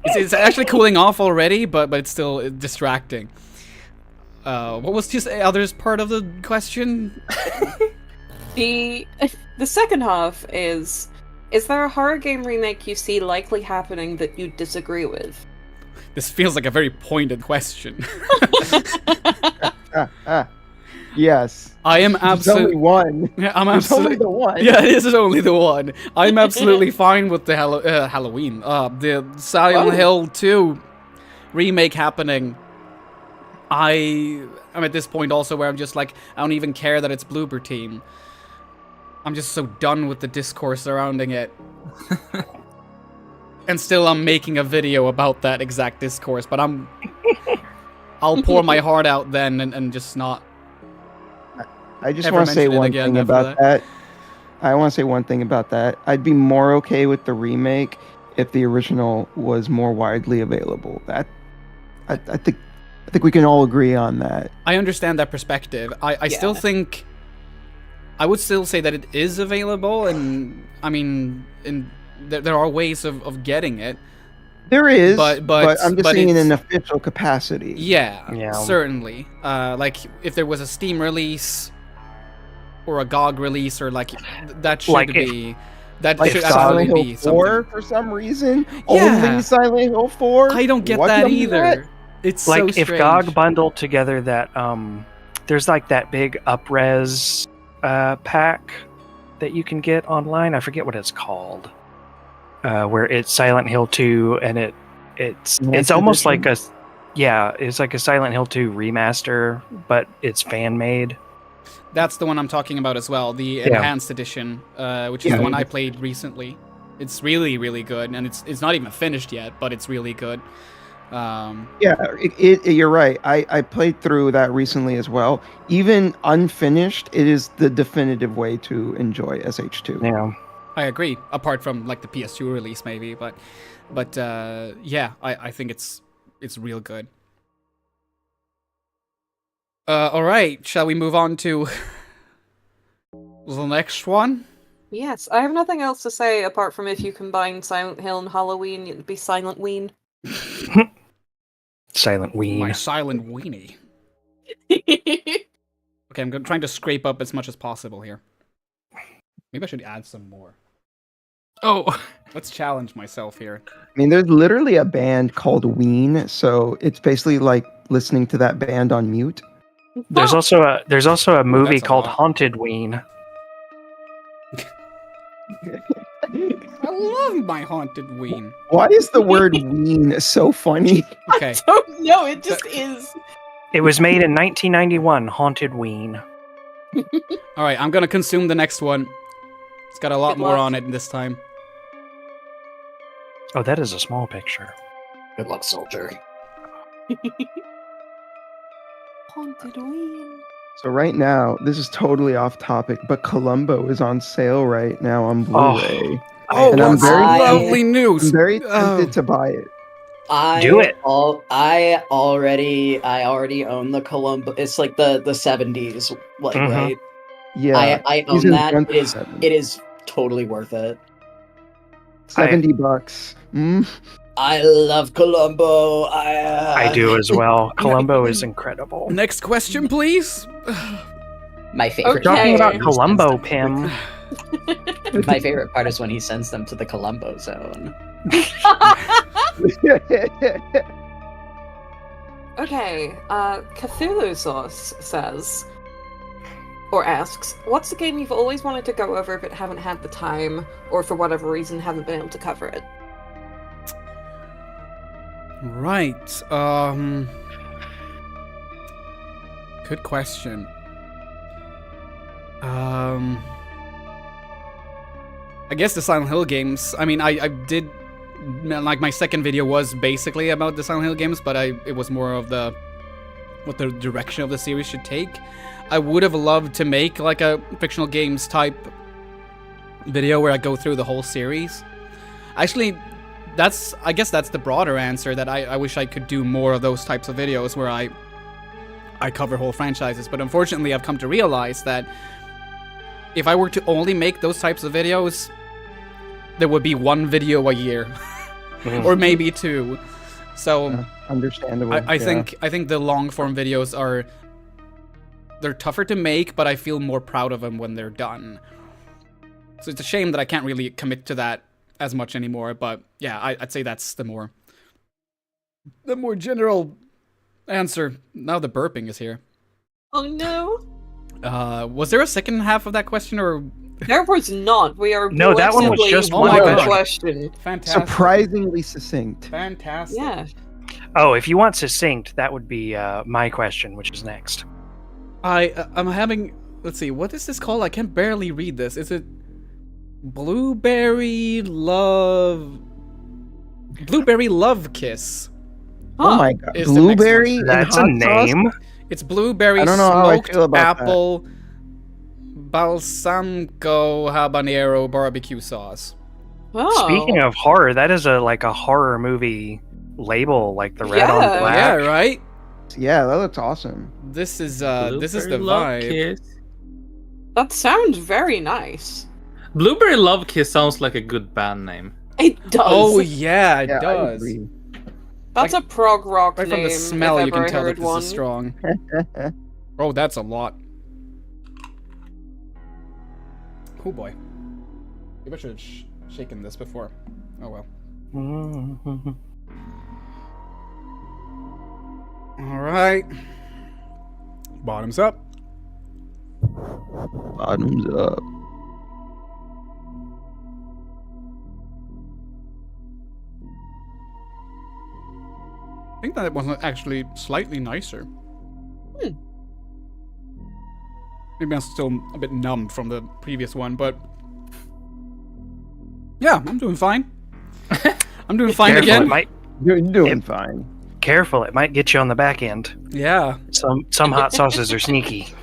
It's actually cooling off already, but it's still distracting. What was just the other part of the question? The second half is there a horror game remake you see likely happening that you disagree with? This feels like a very pointed question. Yes. I am absolutely one. Yeah, I'm absolutely the one. Yeah, this is only the one. I'm absolutely fine with the Halloween. The Silent Hill 2 remake happening. I'm at this point also where I'm just like, I don't even care that it's Bloober Team. I'm just so done with the discourse surrounding it. And still I'm making a video about that exact discourse, but I'll pour my heart out then and just not. I just want to say one thing about that. I want to say one thing about that. I'd be more okay with the remake if the original was more widely available. That I think we can all agree on that. I understand that perspective. I still think I would still say that it is available, and I mean, there are ways of getting it. There is, but I'm just saying in it's- an official capacity. Yeah, certainly. Like if there was a Steam release or a GOG release, or like that should Like be that Like should Silent absolutely Hill be 4 something. for some reason. Yeah. Only Silent Hill 4. I don't get What that number either. that? It's like so if strange. GOG bundled together that there's like that big upres pack that you can get online. I forget what it's called. Where it's Silent Hill 2 and it's almost like it's like a Silent Hill 2 remaster, but it's fan made. That's the one I'm talking about as well, the enhanced edition, which is the one I played recently. It's really, really good, and it's not even finished yet, but it's really good. You're right. I played through that recently as well. Even unfinished, it is the definitive way to enjoy SH2. Yeah. I agree. Apart from like the PS2 release, maybe, but yeah, I think it's real good. All right, shall we move on to the next one? Yes, I have nothing else to say apart from if you combine Silent Hill and Halloween, it'd be Silent Ween. Silent Ween. My silent weenie. Okay, I'm trying to scrape up as much as possible here. Maybe I should add some more. Oh, let's challenge myself here. I mean, there's literally a band called Ween, so it's basically like listening to that band on mute. There's also a movie that's a called lot. Haunted Ween. I love my haunted ween. Why is the word ween so funny? Okay. Don't know, it just is. It was made in 1991. Haunted Ween. All right, I'm gonna consume the next one. It's got a lot Good more luck. on it this time. Oh, that is a small picture. Good luck, soldier. Haunted Ween. So right now, this is totally off topic, but Columbo is on sale right now on Blu-ray. Oh, and I'm that's very lovely news. I'm very tempted to buy it. I already own the Columbo. It's like the 70s, like right. Yeah, I he's own in that. front It is of seven. it is totally worth it. $70. I love Columbo. I do as well. Columbo is incredible. Next question, please. My favorite. Talking part about is Columbo, Pim. My favorite part is when he sends them to the Columbo zone. Okay, Cthulhu Sauce says, or asks, what's the game you've always wanted to go over but haven't had the time, or for whatever reason haven't been able to cover it? Right. Good question. I guess the Silent Hill games. I mean, I did, like, my second video was basically about the Silent Hill games, but it was more of what the direction of the series should take. I would have loved to make like a fictional games type video where I go through the whole series. Actually, I guess that's the broader answer, that I wish I could do more of those types of videos where I cover whole franchises. But unfortunately, I've come to realize that if I were to only make those types of videos, there would be one video a year, or maybe two. So understandable. I think the long form videos they're tougher to make, but I feel more proud of them when they're done. So it's a shame that I can't really commit to that as much anymore. But yeah, I'd say that's the more general answer. Now the burping is here. Oh no. Was there a second half of that question, or? There was not. We are No, that one was just one question. Fantastic. Surprisingly succinct. Fantastic. Yeah. Oh, if you want succinct, that would be my question, which is next. I'm having. Let's see. What is this called? I can barely read this. Is it Blueberry Love Kiss? Oh my god! Is the next one. Blueberry. That's a hot name. Sauce? It's blueberry, I don't know how I smoked feel about apple, balsamico habanero barbecue sauce. Oh. Speaking of horror, that is a horror movie label, like the red on black. Yeah, right. Yeah, that looks awesome. This is the Love vibe. Kiss. That sounds very nice. Blueberry Love Kiss sounds like a good band name. It does. Oh yeah, it Yeah, I does. agree. That's a prog rock Right name. from the smell, if you can ever I tell that heard this one. is strong. Oh, that's a lot. Oh boy. Maybe I should have shaken this before. Oh well. Alright. Bottoms up. Bottoms up. I think that was actually slightly nicer. Maybe I'm still a bit numb from the previous one, but yeah, I'm doing fine. I'm doing fine Careful, again. You're doing fine. Careful, it might get you on the back end. Yeah. Some hot sauces are sneaky.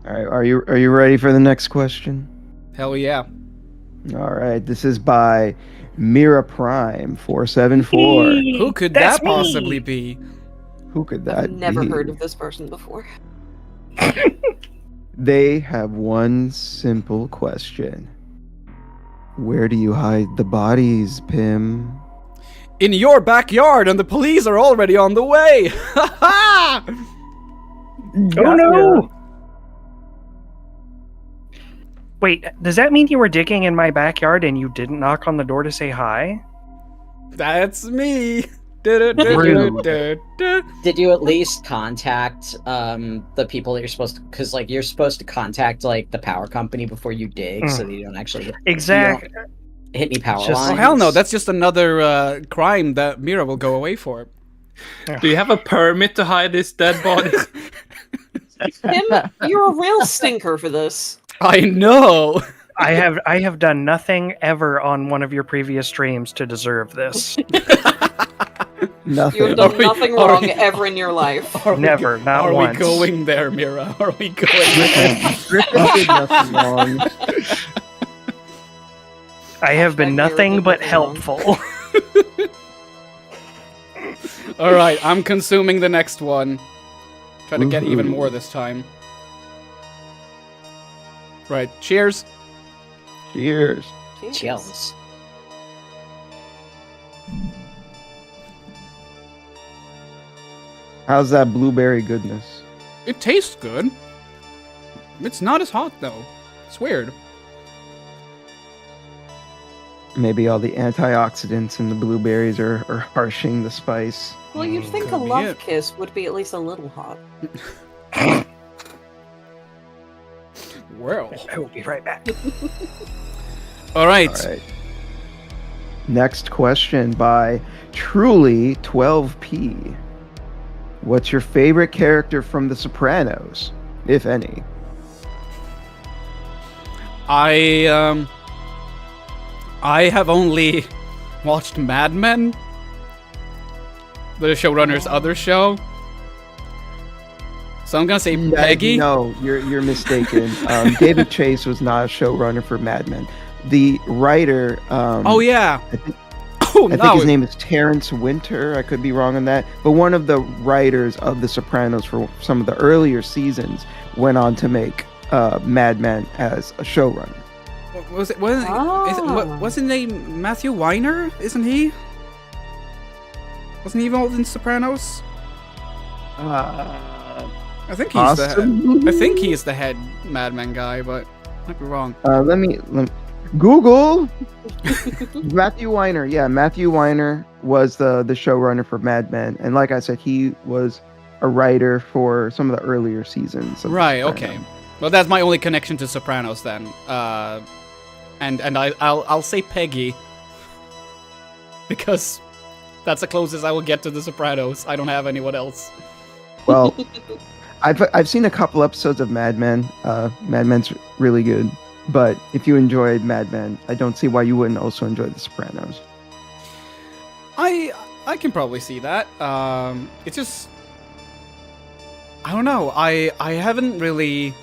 All right, are you ready for the next question? Hell yeah. All right, this is by Mira Prime 474. Who could That's that me. possibly be? Who could that I've never be? heard of this person before. They have one simple question. Where do you hide the bodies, Pim? In your backyard, and the police are already on the way. Ha ha! Oh no! Wait, does that mean you were digging in my backyard and you didn't knock on the door to say hi? That's me. Did you at least contact the people that you're supposed to? Because you're supposed to contact the power company before you dig, so that you don't actually hit any power lines. Oh hell no! That's just another crime that Mira will go away for. Do you have a permit to hide this dead body? Tim, you're a real stinker for this. I know. I have done nothing ever on one of your previous streams to deserve this. Nothing. You've done nothing are wrong we- ever in your life. Never, not Are once. we going there, Mira? Are we going there? Griffin did nothing wrong. I have been Hashtag nothing Mira but did nothing helpful. All right, I'm consuming the next one. Try to get even more this time. Right, cheers. Cheers. Cheers. How's that blueberry goodness? It tastes good. It's not as hot though. It's weird. Maybe all the antioxidants in the blueberries are harshing the spice. Well, you'd think Could a be love it. kiss would be at least a little hot. Well. I will be right back. All right. All right. Next question by Truly 12P. What's your favorite character from The Sopranos, if any? I have only watched Mad Men, the showrunner's other show. So I'm gonna say Peggy. No, you're mistaken. David Chase was not a showrunner for Mad Men. The writer. Oh yeah. I think his name is Terrence Winter. I could be wrong on that. But one of the writers of The Sopranos for some of the earlier seasons went on to make Mad Men as a showrunner. Wasn't his name Matthew Weiner? Isn't he? Wasn't he involved in Sopranos? I think he's the head. I think he is the head Mad Men guy, but I might be wrong. Let me Google. Matthew Weiner. Yeah, Matthew Weiner was the showrunner for Mad Men, and like I said, he was a writer for some of the earlier seasons. Of Right. Sopranos. Okay. Well, that's my only connection to Sopranos then. And I'll say Peggy because that's the closest I will get to The Sopranos. I don't have anyone else. Well, I've seen a couple episodes of Mad Men. Mad Men's really good. But if you enjoyed Mad Men, I don't see why you wouldn't also enjoy The Sopranos. I can probably see that. It's just I don't know. I haven't really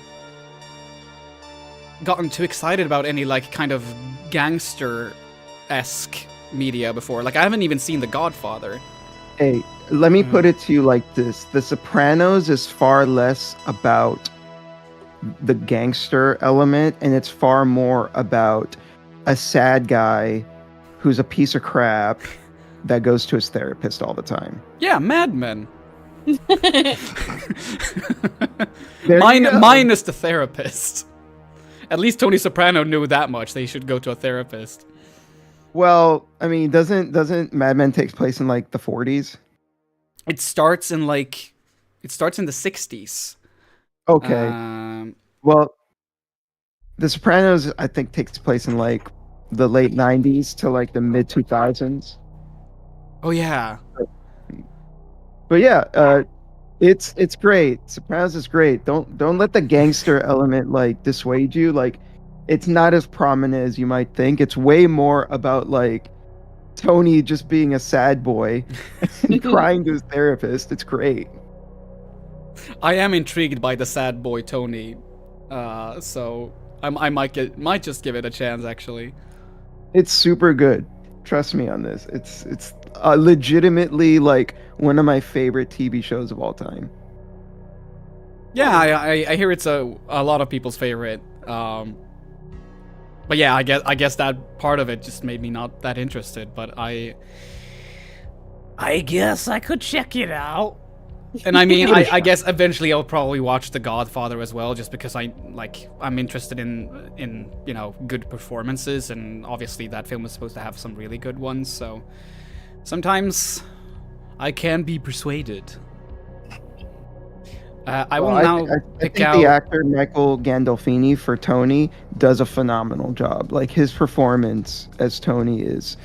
gotten too excited about any like kind of gangster-esque media before. Like I haven't even seen The Godfather. Hey, let me put it to you like this. The Sopranos is far less about the gangster element, and it's far more about a sad guy who's a piece of crap that goes to his therapist all the time. Yeah, Mad Men. There you go. Minus the therapist. At least Tony Soprano knew that much. They should go to a therapist. Well, I mean, doesn't Mad Men take place in like the 40s? It starts in the 60s. Okay. Well, The Sopranos, I think, takes place in like the late 90s to like the mid 2000s. Oh yeah. But yeah, it's great. Sopranos is great. Don't let the gangster element like dissuade you. Like, it's not as prominent as you might think. It's way more about like Tony just being a sad boy and crying to his therapist. It's great. I am intrigued by the sad boy Tony, so I might just give it a chance. Actually, It's super good. Trust me on this. It's legitimately like one of my favorite TV shows of all time. yeah, I hear it's a lot of people's favorite. But yeah, I guess that part of it just made me not that interested. But I guess I could check it out. And I mean, I guess eventually I'll probably watch The Godfather as well, just because I'm interested in good performances, and obviously that film is supposed to have some really good ones. So sometimes I can be persuaded. I will now pick think out the actor Michael Gandolfini for Tony does a phenomenal job. Like, his performance as Tony is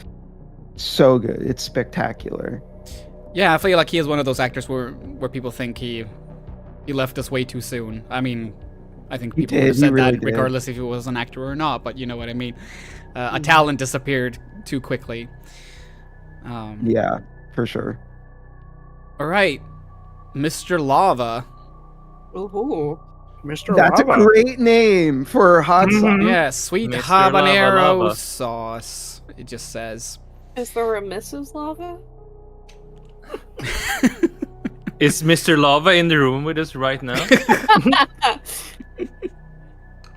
so good. It's spectacular. Yeah, I feel like he is one of those actors where people think he left us way too soon. I mean, I think people would have said really that did. regardless if he was an actor or not, but you know what I mean. A talent disappeared too quickly. Yeah, for sure. All right, Mr. Lava. Ooh. Mr. That's Lava. a great name for hot sauce. Yeah, sweet Mr. habanero Lava. sauce. It just says. Is there a Mrs. Lava? Is Mr. Lava in the room with us right now?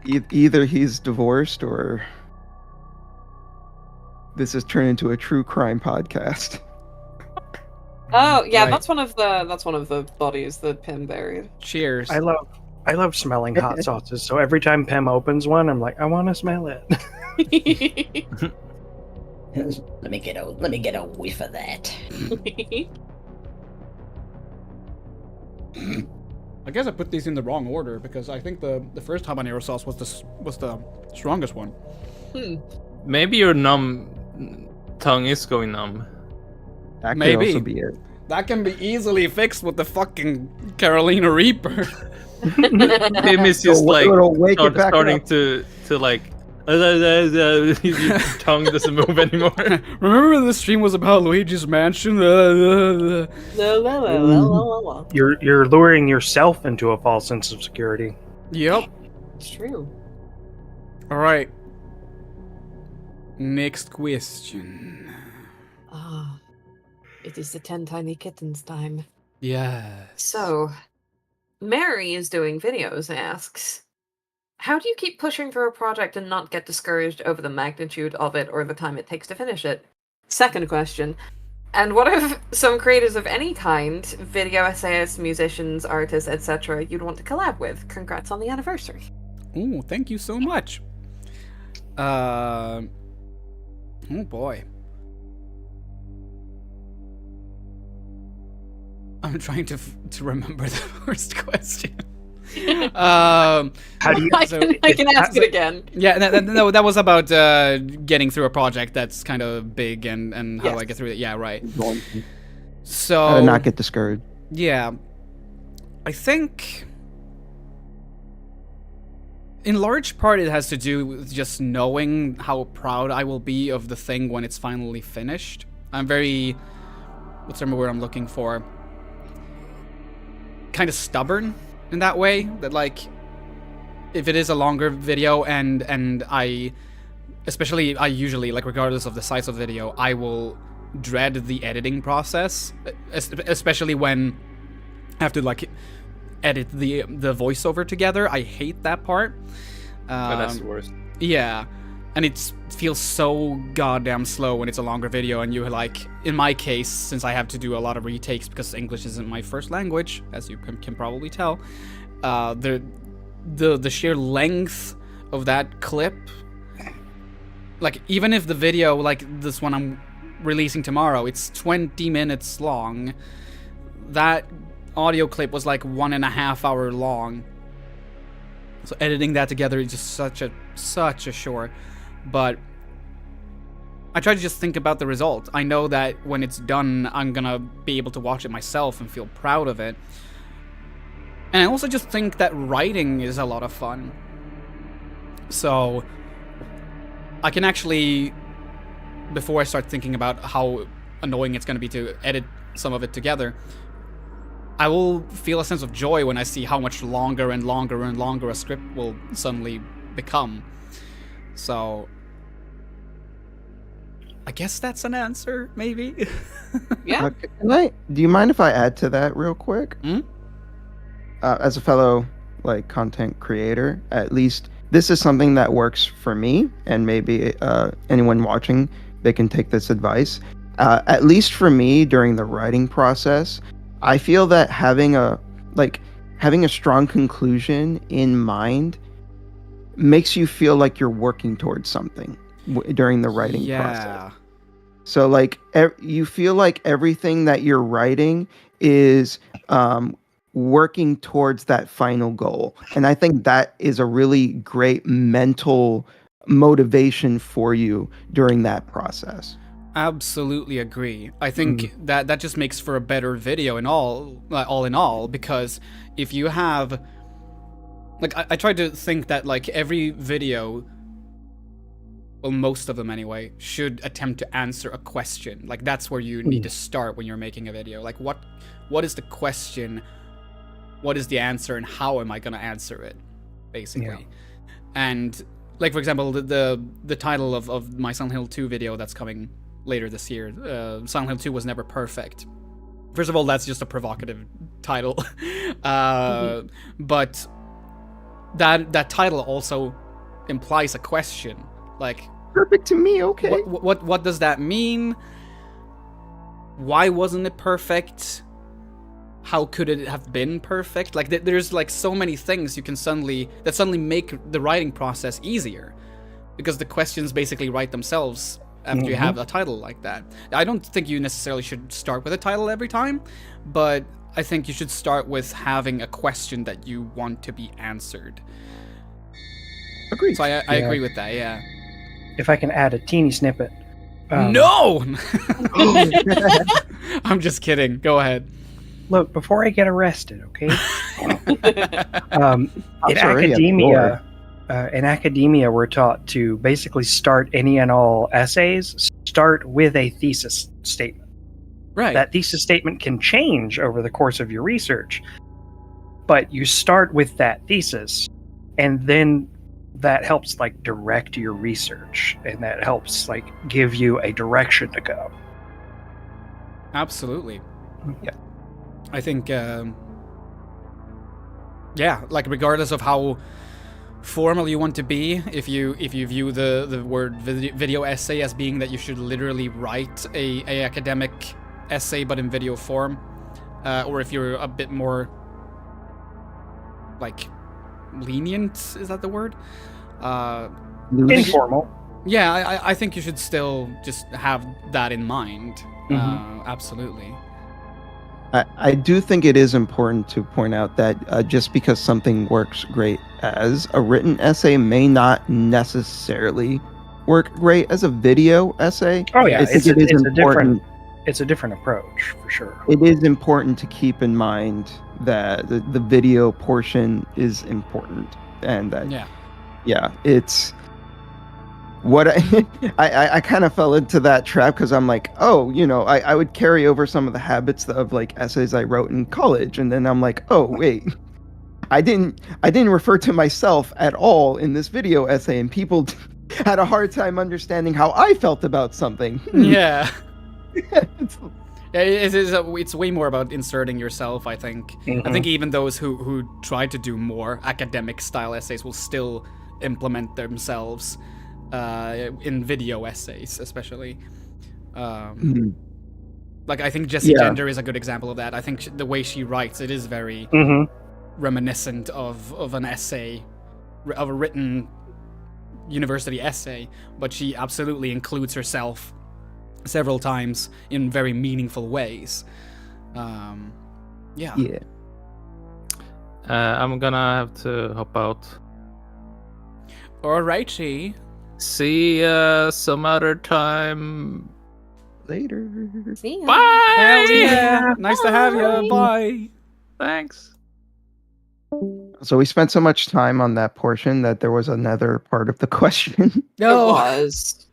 Either he's divorced or this has turned into a true crime podcast. Oh yeah, Right. that's one of the bodies that Pim buried. Cheers. I love smelling hot sauces. So every time Pim opens one, I'm like, I want to smell it. Let me get a whiff of that. I guess I put these in the wrong order because I think the first habanero sauce was the strongest one. Maybe your numb tongue is going numb. That could Maybe. also be it. That can be easily fixed with the fucking Carolina Reaper. Tim is just It'll- like it'll wake it back starting up. to like your tongue doesn't move anymore. Remember the stream was about Luigi's Mansion? You're luring yourself into a false sense of security. Yep. It's true. All right. Next question. Ah, it is the 10 tiny kittens time. Yes. So, Mary is doing videos and asks, how do you keep pushing for a project and not get discouraged over the magnitude of it or the time it takes to finish it? Second question, and what if some creators of any kind, video essayists, musicians, artists, etc., you'd want to collab with? Congrats on the anniversary. Ooh, thank you so much. Oh boy. I'm trying to remember the first question. How do you? I can ask it again. Yeah, no, that was about getting through a project that's kind of big and how I get through it. Yeah, right. So How to not get discouraged. yeah, I think in large part it has to do with just knowing how proud I will be of the thing when it's finally finished. I'm very, what's the word I'm looking for? Kind of stubborn in that way, that like if it is a longer video and I usually, like, regardless of the size of the video, I will dread the editing process, especially when I have to like edit the voiceover together. I hate that part. But that's the worst. Yeah, and it feels so goddamn slow when it's a longer video, and you like, in my case, since I have to do a lot of retakes because English isn't my first language, as you can probably tell, the sheer length of that clip, like, even if the video, like this one I'm releasing tomorrow, it's 20 minutes long, that audio clip was like 1.5 hours long. So editing that together is just such a chore. But I try to just think about the result. I know that when it's done, I'm gonna be able to watch it myself and feel proud of it. And I also just think that writing is a lot of fun. So I can actually, before I start thinking about how annoying it's gonna be to edit some of it together, I will feel a sense of joy when I see how much longer and longer and longer a script will suddenly become. So I guess that's an answer, maybe? Yeah. Do you mind if I add to that real quick? As a fellow like content creator, at least this is something that works for me, and maybe anyone watching, they can take this advice. At least for me, during the writing process, I feel that having a strong conclusion in mind makes you feel like you're working towards something during the writing process. So like you feel like everything that you're writing is working towards that final goal. And I think that is a really great mental motivation for you during that process. Absolutely agree. I think that just makes for a better video in all in all, because if you have, like, I try to think that like every video well, most of them anyway, should attempt to answer a question. Like, that's where you need to start when you're making a video. Like, what is the question? What is the answer, and how am I going to answer it, basically? Yeah. And, like, for example, the title of my Silent Hill 2 video that's coming later this year, Silent Hill 2 was never perfect. First of all, that's just a provocative title. But that title also implies a question. Like, perfect to me, okay. What does that mean? Why wasn't it perfect? How could it have been perfect? Like, there's like so many things you can suddenly make the writing process easier, because the questions basically write themselves after you have a title like that. I don't think you necessarily should start with a title every time, but I think you should start with having a question that you want to be answered. Agreed. So I agree with that, yeah. If I can add a teeny snippet. No! I'm just kidding. Go ahead. Look, before I get arrested, okay? In academia, we're taught to basically start any and all essays, start with a thesis statement. Right. That thesis statement can change over the course of your research, but you start with that thesis, and then that helps like direct your research, and that helps like give you a direction to go. Absolutely. Yeah. I think, like, regardless of how formal you want to be, if you view the word video essay as being that you should literally write a academic essay but in video form, or if you're a bit more like lenient, is that the word? Informal. Yeah, I think you should still just have that in mind. Absolutely. I do think it is important to point out that just because something works great as a written essay may not necessarily work great as a video essay. Oh yeah, it's a different approach for sure. It is important to keep in mind that the video portion is important, and that it's what I kind of fell into that trap, because I'm like, oh, I would carry over some of the habits of like essays I wrote in college, and then I'm like, oh wait, I didn't refer to myself at all in this video essay, and people had a hard time understanding how I felt about something. Yeah. It's way more about inserting yourself, I think. I think even those who try to do more academic style essays will still implement themselves in video essays, especially. Like, I think Jessie Gender is a good example of that. I think the way she writes, it is very reminiscent of an essay, of a written university essay, but she absolutely includes herself several times in very meaningful ways. I'm gonna have to hop out. Alrighty. See some other time. Later. See ya. Bye. Hell yeah. Nice to have you. Bye. Thanks. So we spent so much time on that portion that there was another part of the question. No. It was.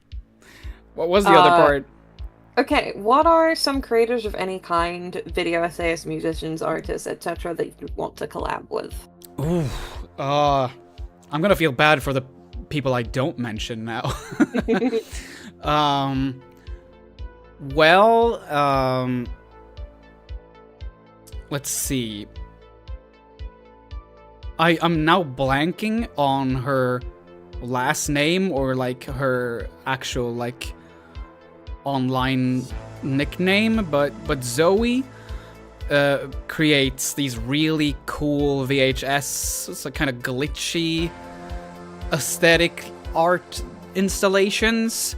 What was the other part? Okay, what are some creators of any kind, video essayists, musicians, artists, etc., that you want to collab with? Ooh, I'm gonna feel bad for the people I don't mention now. Let's see. I'm now blanking on her last name, or like her actual like online nickname, but Zoe creates these really cool VHS, it's a kind of glitchy aesthetic art installations.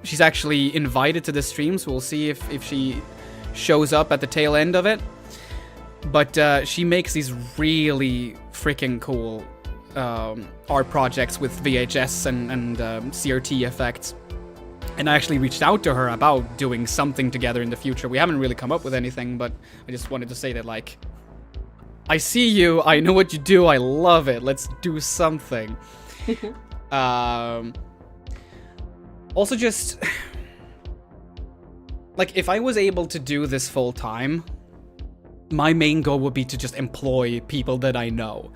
She's actually invited to the stream, so we'll see if she shows up at the tail end of it. But she makes these really freaking cool art projects with VHS and CRT effects. And I actually reached out to her about doing something together in the future. We haven't really come up with anything, but I just wanted to say that, like, I see you, I know what you do, I love it, let's do something. Also, just like if I was able to do this full time, my main goal would be to just employ people that I know,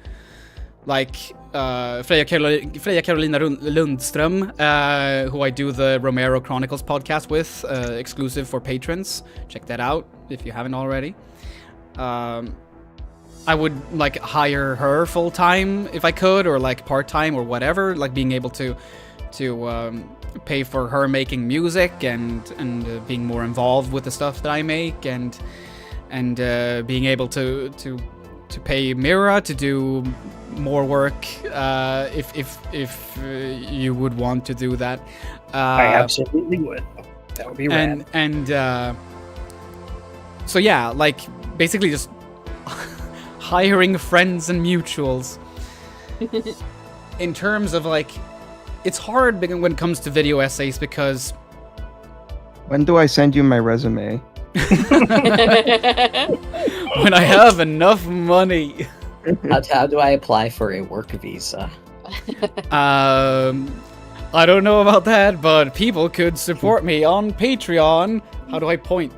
like Freya Carolina Lundström, who I do the Romero Chronicles podcast with, exclusive for patrons. Check that out if you haven't already. I would like hire her full time if I could, or like part time or whatever. Like being able to pay for her making music and being more involved with the stuff that I make, and being able to pay Mira to do more work if you would want to do that. I absolutely would. That would be rad. And so yeah, like basically just hiring friends and mutuals. In terms of like, it's hard when it comes to video essays because when do I send you my resume? When I have enough money. How do I apply for a work visa? I don't know about that, but people could support me on Patreon. How do I point?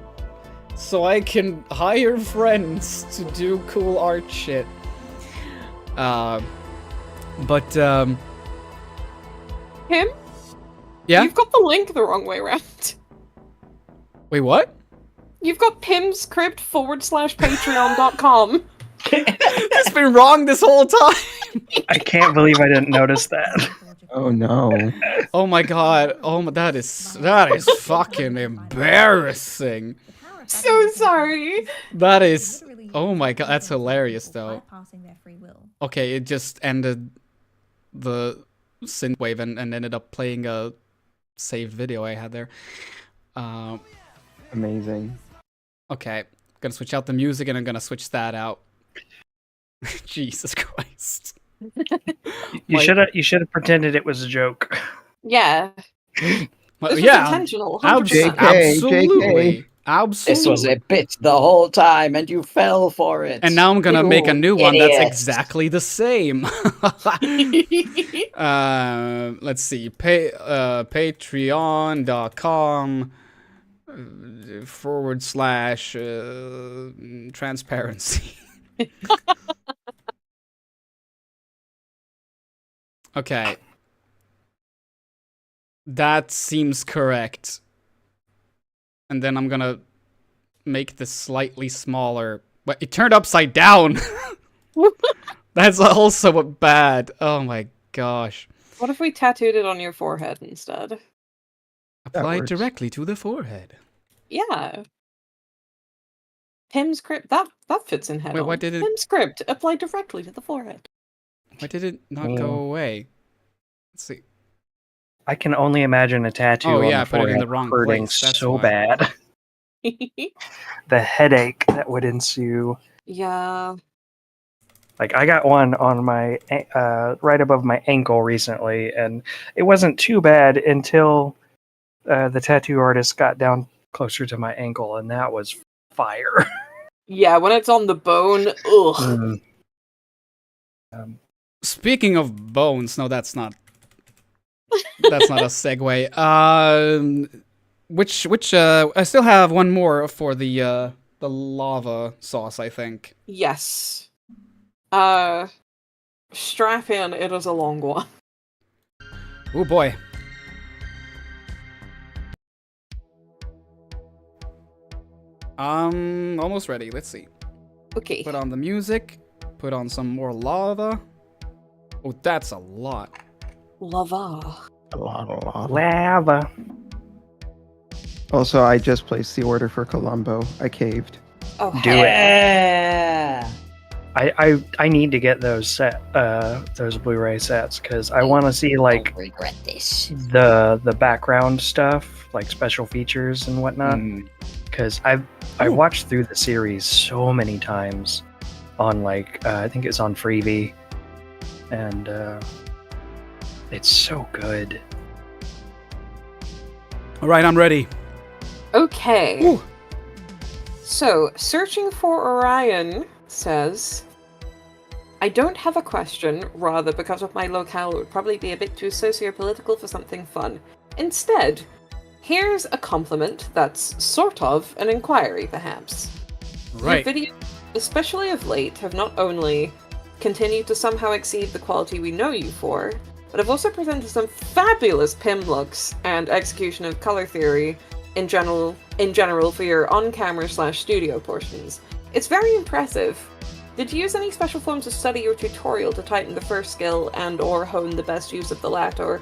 So I can hire friends to do cool art shit. Kim? Yeah? You've got the link the wrong way around. Wait, what? You've got pimscript/patreon.com. It's been wrong this whole time. I can't believe I didn't notice that. Oh no. Oh my god. That is fucking embarrassing. So sorry. That is... Oh my god, that's hilarious though. Okay, it just ended the synthwave and ended up playing a saved video I had there. Amazing. Okay, I'm gonna switch out the music and I'm gonna switch that out. Jesus Christ. You should have pretended it was a joke. Yeah. Well, This was yeah, intentional. 100%. absolutely. Absolutely. This was a bit the whole time, and you fell for it. And now I'm gonna make a new one idiot. that's exactly the same. Let's see. Patreon.com / transparency. Okay. That seems correct. And then I'm gonna make this slightly smaller. But it turned upside down! That's also bad. Oh my gosh. What if we tattooed it on your forehead instead? Apply directly to the forehead. Yeah. Pimscript, that fits in head. Wait, on. why did it- Pimscript, apply directly to the forehead. Why did it not go away? Let's see. I can only imagine a tattoo on yeah, the put it in forehead the wrong hurting place, that's so why. bad. The headache that would ensue. Yeah. Like I got one on my right above my ankle recently, and it wasn't too bad until the tattoo artist got down closer to my ankle, and that was fire. Yeah, when it's on the bone, ugh. Speaking of bones, no, that's not a segue. Which I still have one more for the lava sauce, I think. Yes. Strap in, it is a long one. Oh boy. Almost ready. Let's see. Okay. Put on the music. Put on some more lava. Oh, that's a lot. Lava. A lot. Lava. Also, I just placed the order for Columbo. I caved. Oh, Do it. Yeah. I need to get those those Blu-ray sets because I want to see like Don't regret this. the background stuff, like special features and whatnot. Because I watched through the series so many times on like I think it's on Freevee, and it's so good. All right, I'm ready. Okay. Ooh. So, searching for Orion says, I don't have a question, rather because of my locale it would probably be a bit too socio-political for something fun. Instead, here's a compliment that's sort of an inquiry, perhaps. Right. Your videos, especially of late, have not only continued to somehow exceed the quality we know you for, but have also presented some fabulous PIM looks and execution of color theory in general for your on-camera / studio portions. It's very impressive. Did you use any special forms of study or tutorial to tighten the first skill and or hone the best use of the latter,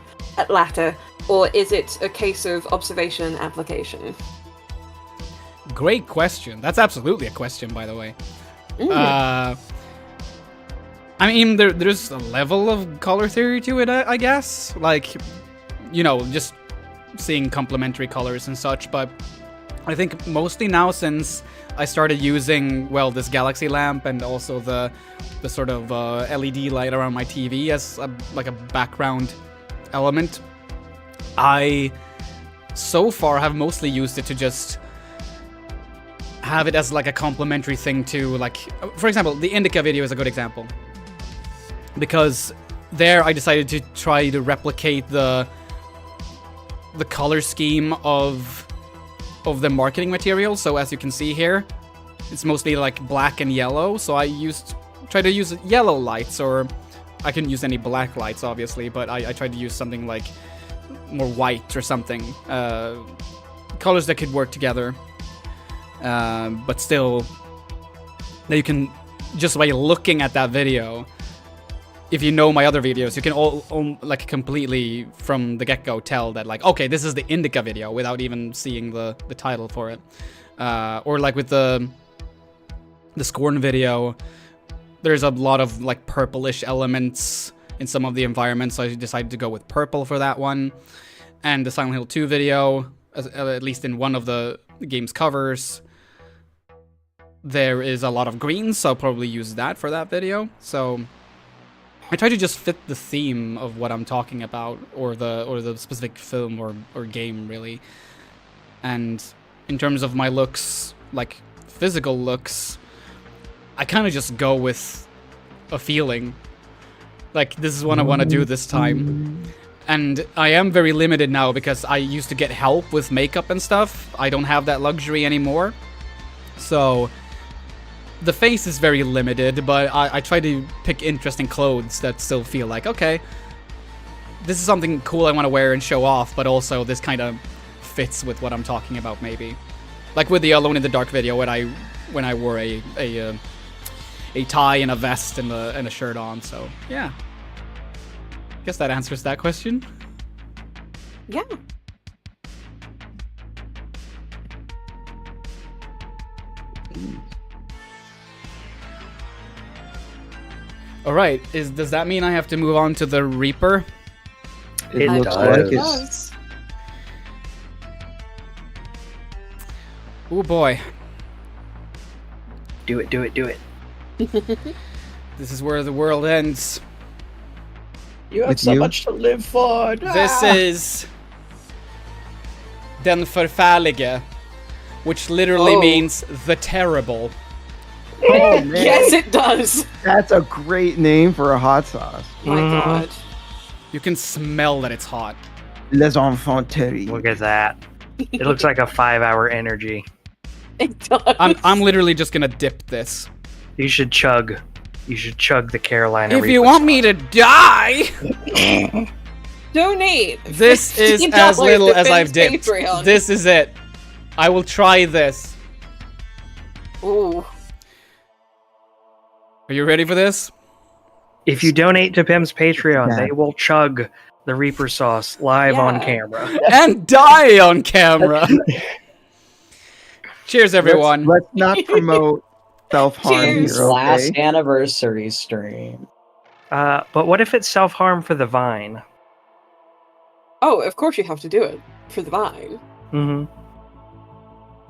or is it a case of observation and application? Great question. That's absolutely a question, by the way. I mean, there's a level of color theory to it, I guess. Like, you know, just seeing complementary colors and such, but I think mostly now since I started using, well, this galaxy lamp and also the sort of LED light around my TV as like a background element, I so far have mostly used it to just have it as like a complementary thing to, like, for example, the Indica video is a good example. Because there I decided to try to replicate the color scheme of the marketing material. So as you can see here, it's mostly like black and yellow. So I tried to use yellow lights, or I couldn't use any black lights obviously, but I tried to use something like more white or something. Colors that could work together. But still, that you can, just by looking at that video, if you know my other videos, you can all like completely from the get-go tell that, like, okay, this is the Indica video without even seeing the title for it. Or like with the Scorn video, there's a lot of like purplish elements in some of the environments, so I decided to go with purple for that one. And the Silent Hill 2 video, at least in one of the game's covers, there is a lot of green, so I'll probably use that for that video. So I try to just fit the theme of what I'm talking about, or the specific film or game, really. And in terms of my looks, like physical looks, I kind of just go with a feeling. Like, this is what I want to do this time. And I am very limited now because I used to get help with makeup and stuff. I don't have that luxury anymore. So the face is very limited, but I try to pick interesting clothes that still feel like, okay, this is something cool I want to wear and show off, but also this kind of fits with what I'm talking about, maybe. Like with the Alone in the Dark video, when I wore a tie and a vest and a shirt on, so yeah. Guess that answers that question. Yeah. Alright, does that mean I have to move on to the Reaper? It looks like it. Oh boy. Do it, do it, do it. This is where the world ends. You have so much to live for. This is Den Förfärlige, which literally means the terrible. Oh, man. Yes, it does. That's a great name for a hot sauce. My God. You can smell that it's hot. Les enfants terribles. Look at that. It looks like a 5-hour energy. It does. I'm literally just gonna dip this. You should chug. You should chug the Carolina If Reaper you want me to die, donate. This is $15 as little to as I've Finn's dipped. Patreon. This is it. I will try this. Ooh. Are you ready for this? If you donate to Pim's Patreon, they will chug the Reaper sauce live on camera. And die on camera. Cheers, everyone. Let's not promote self-harm here, okay? Last anniversary stream. But what if it's self-harm for the vine? Oh, of course you have to do it for the vine. Mm-hmm.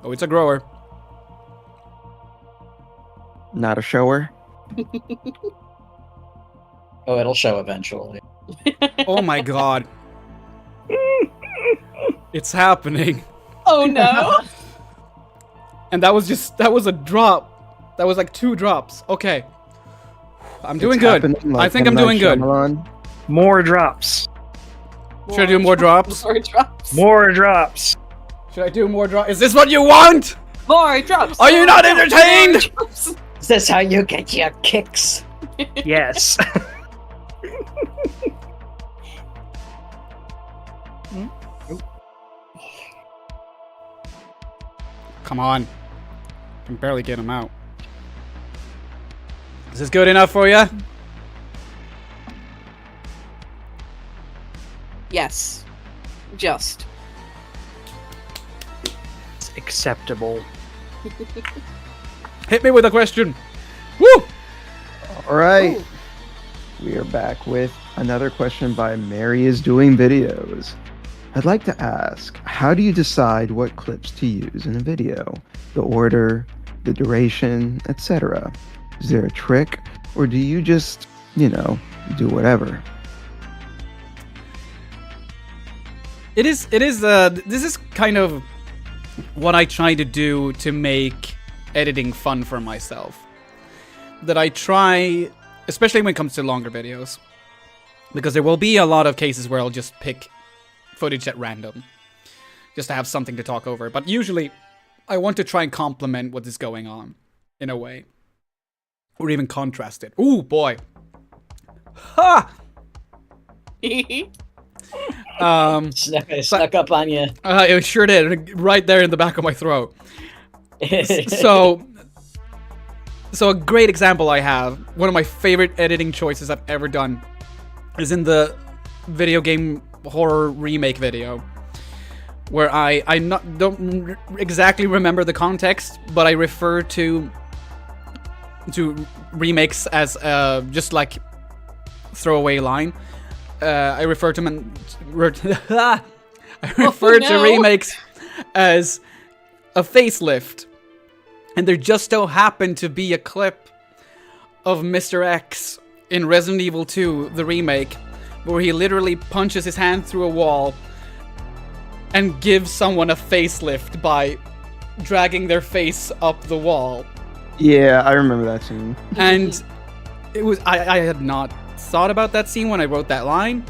Oh, it's a grower. Not a shower. Oh, it'll show eventually. Oh my god. It's happening. Oh no. And that was a drop. That was like 2 drops. Okay. I'm doing good. I think I'm doing good. More drops. Should I do more drops? More drops. More drops. Should I do more drops? Is this what you want? More drops. Are you not entertained? Is this how you get your kicks? Yes. Come on. I can barely get him out. Is this good enough for you? Yes. Just. It's acceptable. Hit me with a question. Woo! All right. We are back with another question by Mary is Doing Videos. I'd like to ask, how do you decide what clips to use in a video? The order, the duration, etc. Is there a trick, or do you just, do whatever? This is kind of what I try to do to make editing fun for myself. That I try, especially when it comes to longer videos, because there will be a lot of cases where I'll just pick footage at random, just to have something to talk over. But usually, I want to try and complement what is going on, in a way. Or even contrast it. Ooh, boy. Ha! Snuck up on you. It sure did, right there in the back of my throat. So a great example I have, one of my favorite editing choices I've ever done, is in the video game horror remake video, where I don't exactly remember the context, but I refer to remakes as just like throwaway line. I refer to them. I refer to remakes as a facelift, and there just so happened to be a clip of Mr. X in Resident Evil 2, the remake, where he literally punches his hand through a wall and gives someone a facelift by dragging their face up the wall. Yeah, I remember that scene. And it was I had not thought about that scene when I wrote that line.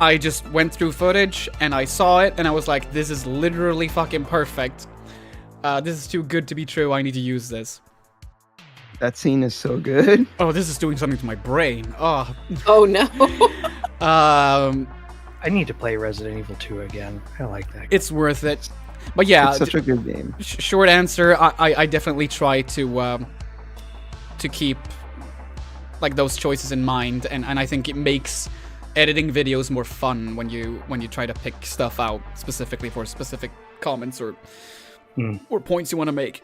I just went through footage and I saw it and I was like, this is literally fucking perfect. This is too good to be true. I need to use this. That scene is so good. Oh, this is doing something to my brain. Oh. Oh no. I need to play Resident Evil 2 again. I like that game. It's worth it. But yeah, it's such a good game. Short answer, I definitely try to keep like those choices in mind, and I think it makes editing videos more fun when you try to pick stuff out specifically for specific comments or points you want to make.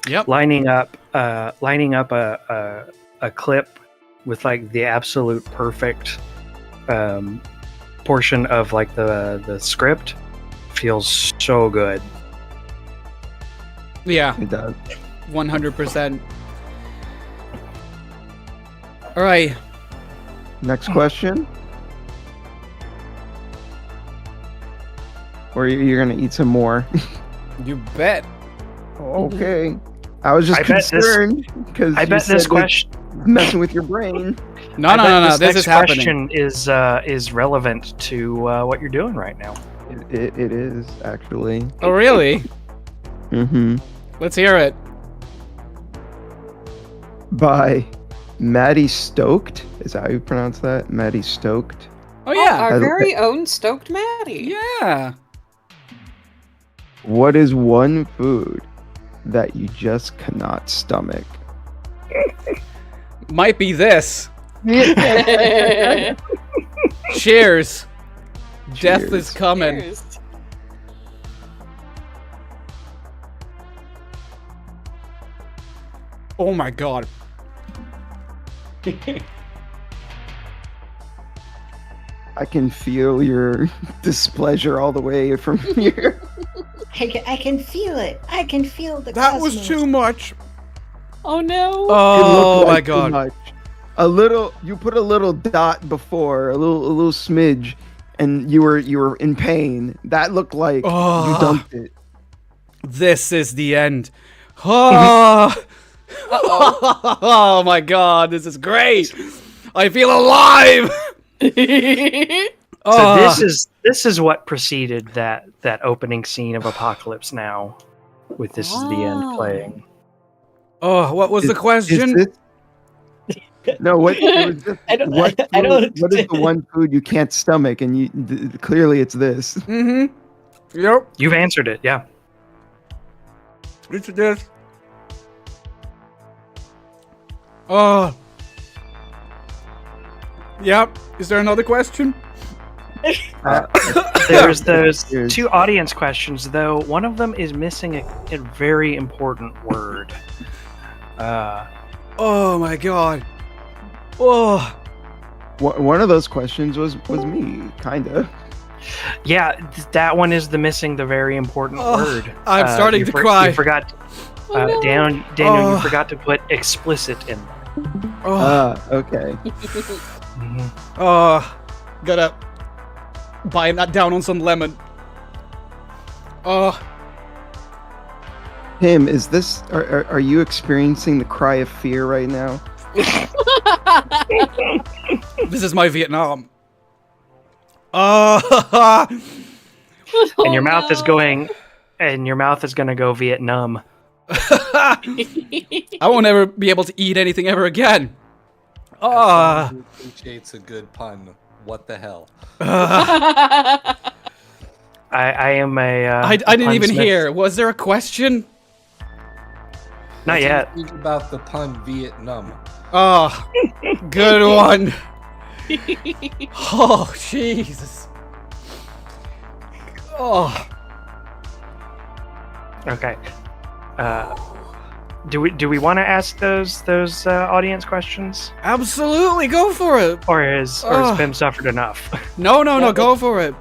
Yep. Lining up a clip with like the absolute perfect portion of like the script feels so good. Yeah, it does. 100%. All right. Next question. Or you're gonna eat some more? You bet. Okay. I was just concerned because I bet this question messing with your brain. No. This is happening. Question is relevant to what you're doing right now. It is actually. Oh really? Mm-hmm. Let's hear it. By Maddie Stoked. Is that how you pronounce that? Maddie Stoked. Oh yeah, our very own Stoked Maddie. Yeah. What is one food that you just cannot stomach? Might be this. Cheers. Death is coming. Cheers. Oh my god. I can feel your displeasure all the way from here. I can feel it. I can feel the That was too much. Oh no. Oh my god. You put a little dot before, a little smidge, and you were in pain. That looked like you dumped it. This is the end. Oh. Oh my god, this is great! I feel alive! So this is what preceded that opening scene of Apocalypse Now, with This Is the End playing. Oh, what was the question? No, what? It was just, what is the one food you can't stomach? And clearly it's this. Mm-hmm. Yep. You've answered it, yeah. It's this. Oh. Yep. Is there another question? There's those two audience questions, though. One of them is missing a very important word. Oh my god. Oh. One of those questions was me, kind of. Yeah, that one is missing the very important word. I'm starting to cry. You forgot, Daniel, you forgot to put explicit in there. Okay. Gotta buy that down on some lemon. Tim, is this? Are you experiencing the cry of fear right now? This is my Vietnam. And your mouth is going, and your mouth is gonna go Vietnam. I won't ever be able to eat anything ever again. As someone who appreciates a good pun. What the hell? I am a. I didn't even hear. Was there a question? Not yet. Think about the pun Vietnam. Oh, good one. Oh, Jesus. Oh. Okay. Do we want to ask those audience questions? Absolutely, go for it. Or has Pim suffered enough? No, go for it.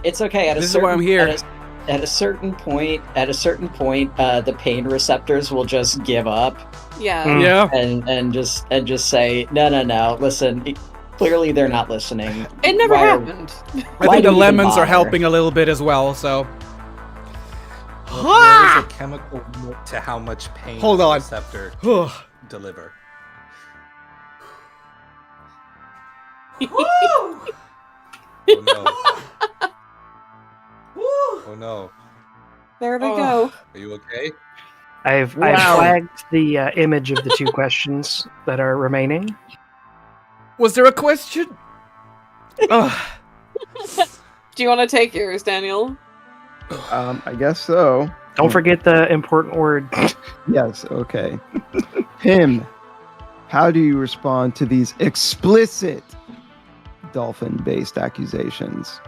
It's okay. This is why I'm here. At a certain point, the pain receptors will just give up. Yeah. Yeah. And just say, no. Listen, clearly they're not listening. It never happened. I think the lemons are helping a little bit as well. So. There is a chemical note to how much pain Hold on. receptor deliver. Oh no. Oh no. There they go. Are you okay? I've flagged the image of the two questions that are remaining. Was there a question? Do you want to take yours, Daniel? I guess so. Don't forget the important word. Yes, okay. Pim, how do you respond to these explicit dolphin-based accusations?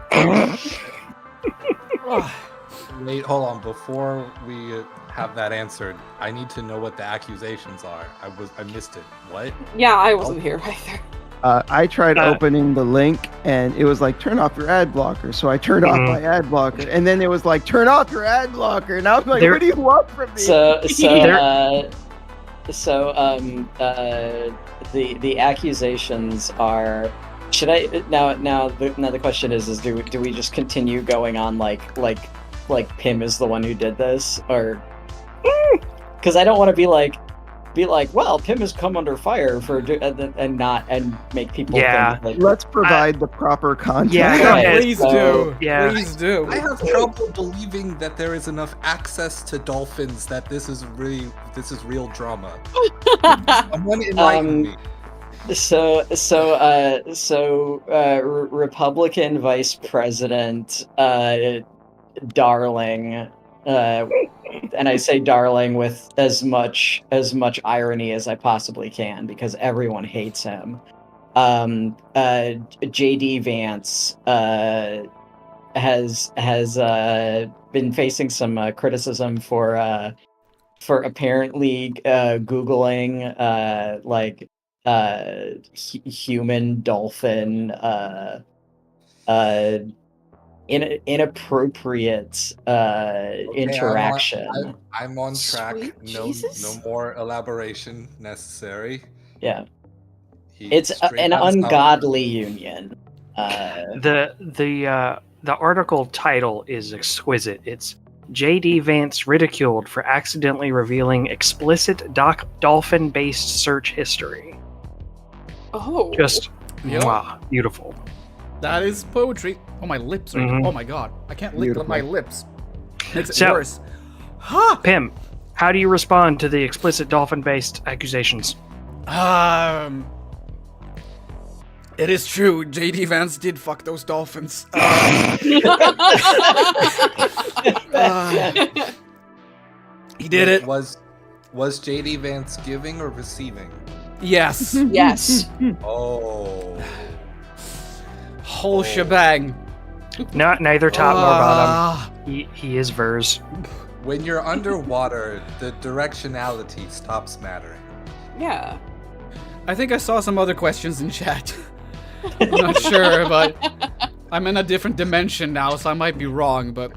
Wait, hold on. Before we have that answered, I need to know what the accusations are. I missed it. What? Yeah, I wasn't here either. I tried opening the link and it was like, turn off your ad blocker. So I turned off my ad blocker, and then it was like, turn off your ad blocker. And I was like, what do you want from me? The accusations are. Should I now the question is do we just continue going on like Pim is the one who did this, or because I don't want to be like, well, Pim has come under fire for and make people think, like, let's provide the proper context. Please do. I have trouble believing that there is enough access to dolphins that this is real drama. Someone enlighten me. Republican Vice President Darling, and I say Darling with as much irony as I possibly can because everyone hates him. JD Vance has been facing some criticism for apparently googling human dolphin inappropriate interaction. I'm on track. No more elaboration necessary. Yeah, it's an ungodly union. The article title is exquisite. It's J.D. Vance ridiculed for accidentally revealing explicit dolphin-based search history. Oh. Just Yep. mwah, beautiful. That is poetry. Oh, my lips are. Mhm. Oh my god. I can't lick Beautiful. my lips. Makes it So- worse. Pim, how do you respond to the explicit dolphin-based accusations? It is true. JD Vance did fuck those dolphins. He did it. Was JD Vance giving or receiving? Yes. Yes. Oh. Whole shebang. Not neither top nor Ah. bottom. He is Vers. When you're underwater, the directionality stops mattering. Yeah. I think I saw some other questions in chat. I'm not sure, but I'm in a different dimension now, so I might be wrong. But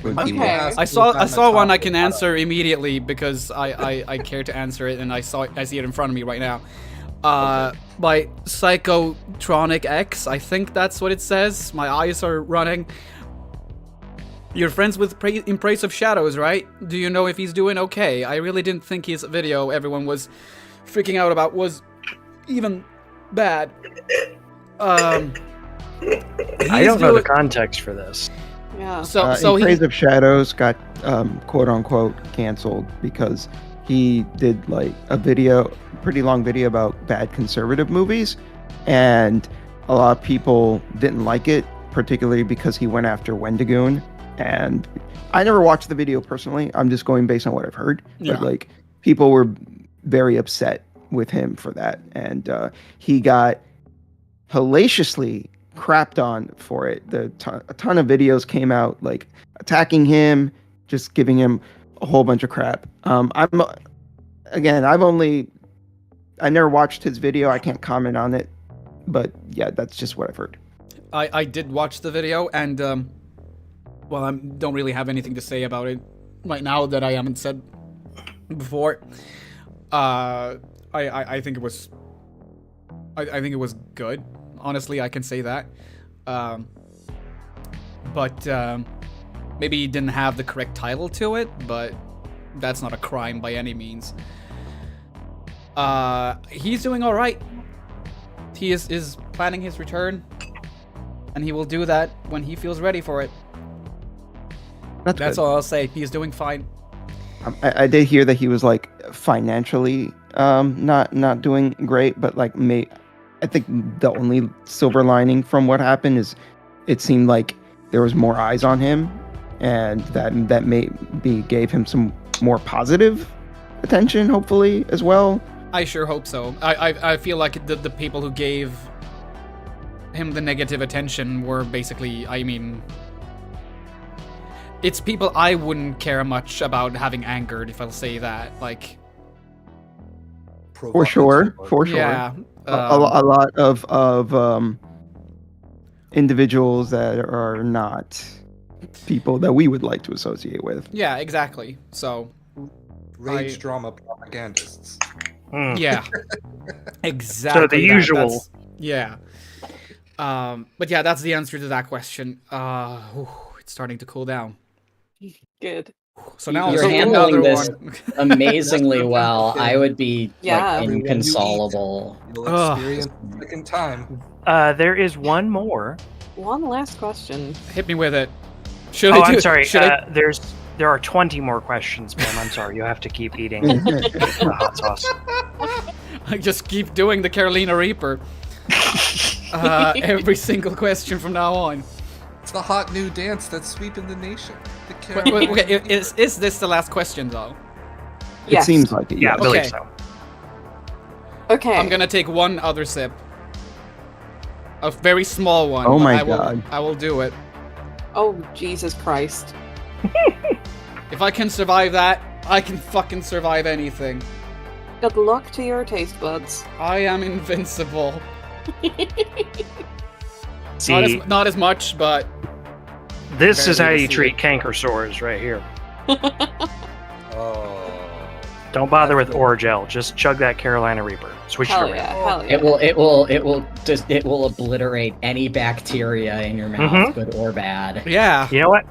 Okay. I saw one I can answer immediately because I care to answer it, and I see it in front of me right now. By Psychotronic X, I think that's what it says. My eyes are running. You're friends with In Praise of Shadows, right? Do you know if he's doing okay? I really didn't think his video everyone was freaking out about was even bad. I don't know the context for this. Yeah. In Praise of Shadows got quote unquote canceled because he did like a pretty long video about bad conservative movies, and a lot of people didn't like it, particularly because he went after Wendigoon. And I never watched the video personally. I'm just going based on what I've heard. Yeah. But like people were very upset with him for that, and he got hellaciously crapped on for it. A ton of videos came out like attacking him, just giving him a whole bunch of crap. I never watched his video. I can't comment on it, but yeah, that's just what I've heard. I did watch the video, and well, I don't really have anything to say about it right now that I haven't said before. I think it was. I think it was good. Honestly, I can say that. But maybe he didn't have the correct title to it, but that's not a crime by any means. He's doing all right. He is planning his return, and he will do that when he feels ready for it. That's all I'll say. He is doing fine. I did hear that he was like financially not doing great, but like I think the only silver lining from what happened is it seemed like there was more eyes on him, and that maybe gave him some more positive attention, hopefully, as well. I sure hope so. I feel like the people who gave him the negative attention were basically, I mean, it's people I wouldn't care much about having angered, if I'll say that. Like, For sure. Yeah. A lot of individuals that are not people that we would like to associate with. Yeah, exactly. So, Rage drama propagandists. Yeah. Exactly. So the usual. Yeah. But yeah, that's the answer to that question. It's starting to cool down. Good. So now You're I'll take handling another this one. amazingly well. I would be Yeah. like inconsolable. You'll experience the second time. There is one more. One last question. Hit me with it. Should Oh, I do I'm it? sorry. Should I? There are 20 more questions, Pam. I'm sorry. You have to keep eating the hot sauce. I just keep doing the Carolina Reaper. Every single question from now on. It's the hot new dance that's sweeping the nation. Wait, okay, is this the last question though? It seems like it. Yeah, I believe Okay. so. Okay. I'm gonna take one other sip. A very small one. Oh but my I will, God. I will do it. Oh, Jesus Christ. If I can survive that, I can fucking survive anything. Good luck to your taste buds. I am invincible. See, Not as much, but this is how barely you see treat it. canker sores right here. Oh. Don't bother with Orgel. Just chug that Carolina Reaper. Switch it around. Hell It will obliterate any bacteria in your mouth, good or bad. Yeah. You know what?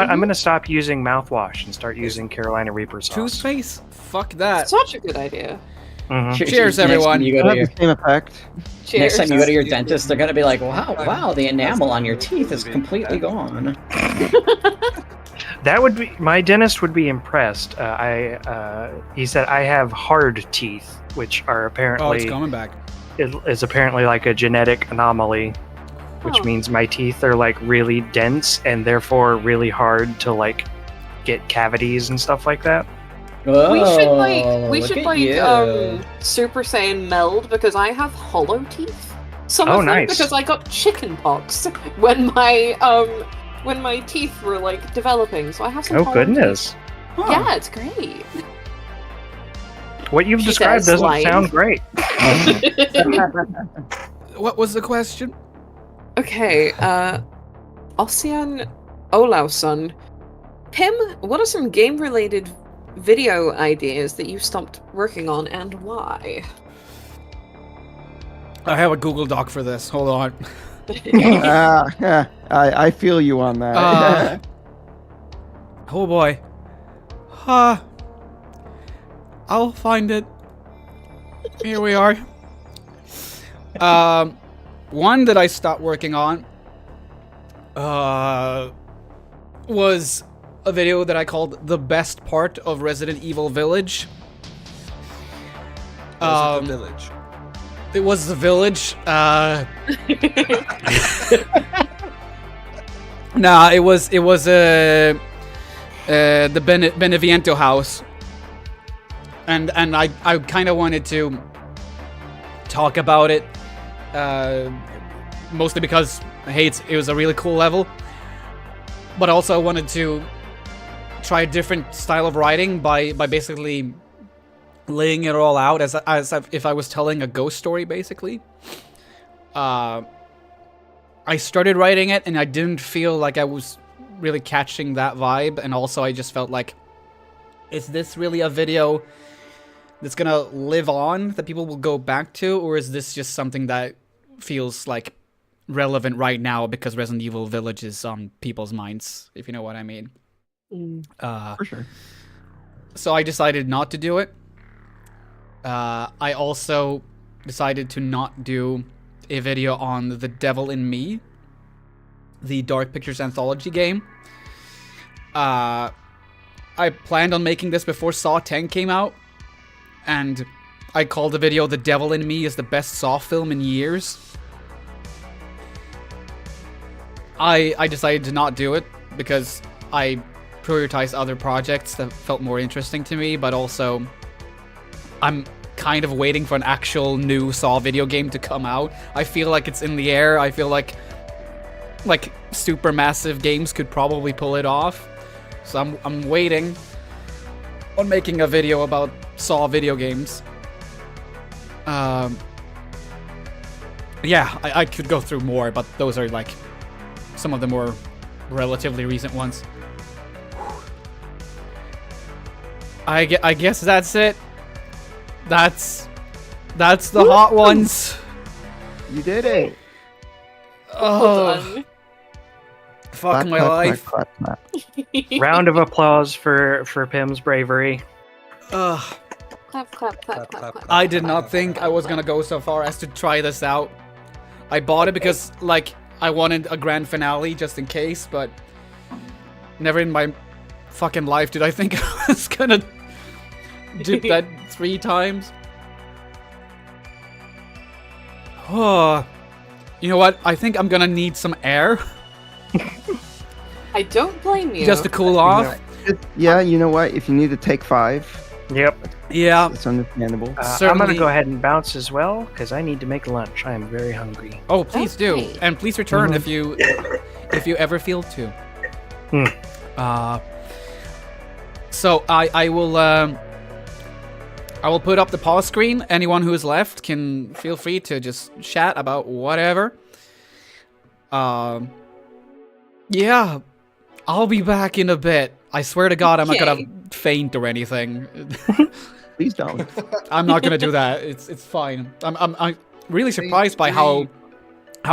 I'm gonna stop using mouthwash and start using Carolina Reaper sauce. Toothpaste? Fuck that. Such a good idea. Cheers, everyone. You go to your, the same effect. next time you go to your dentist, they're gonna be like, wow, the enamel on your teeth is completely gone. That would be my dentist would be impressed. He said I have hard teeth, which are apparently Oh, it's coming back. is apparently like a genetic anomaly, which means my teeth are like really dense and therefore really hard to like get cavities and stuff like that. Oh, we should Super Saiyan meld because I have hollow teeth. Some of them nice. because I got chicken pox when my teeth were like developing. So I have some. Oh hollow goodness! teeth. Yeah, it's great. What you've She described says doesn't sound great. What was the question? Okay, Ossian Olausson. Pim, what are some game-related video ideas that you stopped working on and why? I have a Google Doc for this. Hold on. I feel you on that. Oh boy. I'll find it. Here we are. One that I stopped working on was a video that I called The Best Part of Resident Evil Village. Was it the village? It was the village. Nah, it was the Beneviento house. And I kind of wanted to talk about it, mostly because it was a really cool level, but also I wanted to try a different style of writing by basically laying it all out as if I was telling a ghost story, basically. I started writing it and I didn't feel like I was really catching that vibe, and also I just felt like, is this really a video that's gonna live on, that people will go back to, or is this just something that feels like relevant right now because Resident Evil Village is on people's minds, if you know what I mean? For sure. So I decided not to do it. I also decided to not do a video on The Devil in Me, the Dark Pictures anthology game. I planned on making this before Saw 10 came out, and I called the video The Devil in Me is the best Saw film in years. I decided to not do it because I prioritized other projects that felt more interesting to me, but also I'm kind of waiting for an actual new Saw video game to come out. I feel like it's in the air. I feel like super massive games could probably pull it off. So I'm waiting on making a video about Saw video games. Yeah, I could go through more, but those are like some of the more relatively recent ones. I guess that's it. That's the hot ones. You did it. Oh, fuck my life. Round of applause for Pim's bravery. Ugh. Clap, clap, clap, clap, clap. I did not think I was gonna go so far as to try this out. I bought it because, like, I wanted a grand finale just in case, but never in my fucking life did I think I was gonna do that 3 times. Oh, you know what? I think I'm gonna need some air. I don't blame you. Just to cool off. Yeah, you know what? If you need to take 5. Yep. Yeah. It's understandable. I'm gonna go ahead and bounce as well because I need to make lunch. I am very hungry. Oh, please do, and please return if you ever feel to. So I will put up the pause screen. Anyone who is left can feel free to just chat about whatever. Yeah, I'll be back in a bit. I swear to God, I'm not gonna faint or anything. Please don't. I'm not gonna do that. It's fine. I'm really surprised by how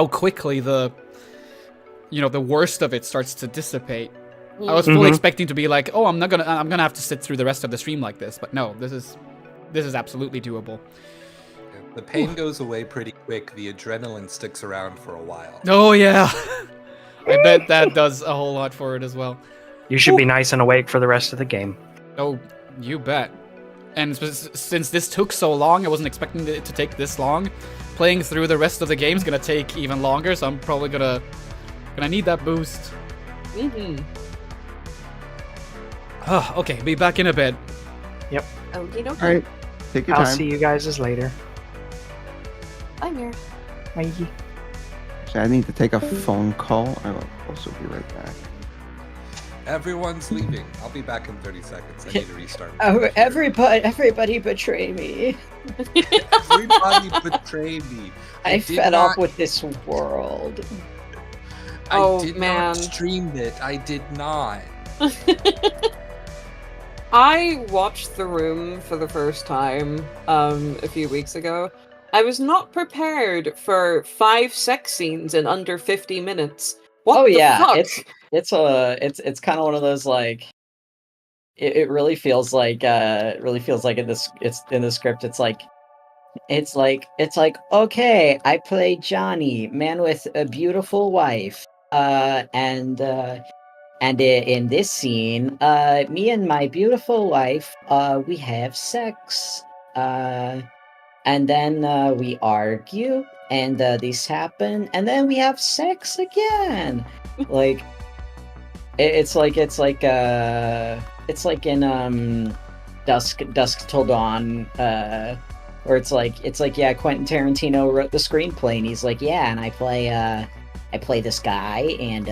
quickly the worst of it starts to dissipate. I was fully expecting to be like, oh, I'm gonna have to sit through the rest of the stream like this, but no, this is absolutely doable. The pain goes away pretty quick. The adrenaline sticks around for a while. Oh yeah, I bet that does a whole lot for it as well. You should be nice and awake for the rest of the game. Oh, you bet. And since this took so long, I wasn't expecting it to take this long. Playing through the rest of the game is gonna take even longer, so I'm probably gonna need that boost. Oh, okay, be back in a bit. Yep. Okay, okay. All right, take your I'll time. see you guys later. I'm here. Bye. Actually, I need to take a phone call. I will also be right back. Everyone's leaving. I'll be back in 30 seconds. I need to restart. Oh, everybody betray me. Everybody betray me. I fed up with this world. I did not stream it. I did not. I watched The Room for the first time a few weeks ago. I was not prepared for 5 sex scenes in under 50 minutes. What the fuck? It's kind of one of those like it really feels like in the script it's like okay, I play Johnny, man with a beautiful wife, and in this scene, me and my beautiful wife, we have sex, and then we argue, and this happen, and then we have sex again. Like it's like in Dusk Till Dawn, where it's like yeah, Quentin Tarantino wrote the screenplay, and he's like, yeah, and I play this guy, and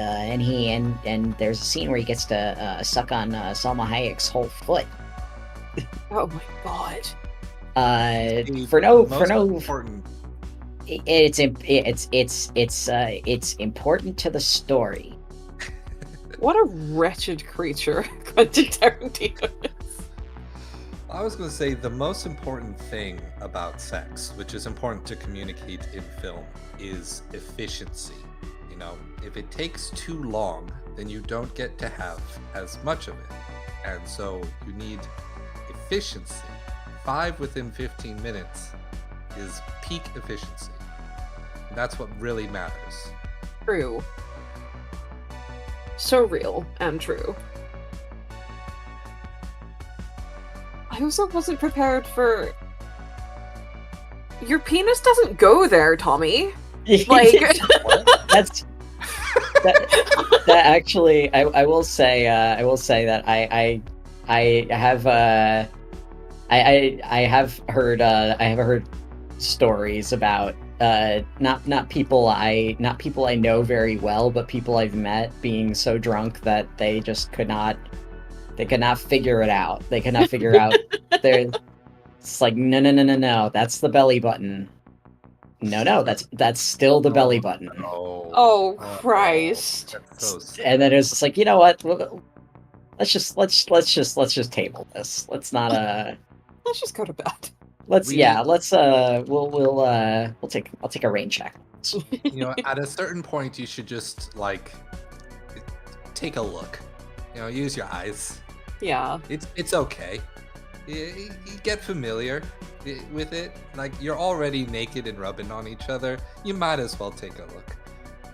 there's a scene where he gets to suck on Salma Hayek's whole foot. Oh my god. It's important to the story. What a wretched creature Quentin Tarantino is. I was going to say the most important thing about sex, which is important to communicate in film, is efficiency. You know, if it takes too long, then you don't get to have as much of it. And so you need efficiency. 5 within 15 minutes is peak efficiency. That's what really matters. True. So real and true. I also wasn't prepared for... Your penis doesn't go there, Tommy. Like... that actually, I will say that I have heard stories about not people I know very well, but people I've met being so drunk that they just could not figure it out. They could not figure out it's like no, that's the belly button. No, that's still the belly button. Oh Christ. And then it's just like, you know what? Let's just table this. Let's not let's just go to bed. I'll take a rain check. You know, at a certain point you should just like take a look. You know, use your eyes. Yeah. It's okay. You get familiar with it. Like, you're already naked and rubbing on each other. You might as well take a look.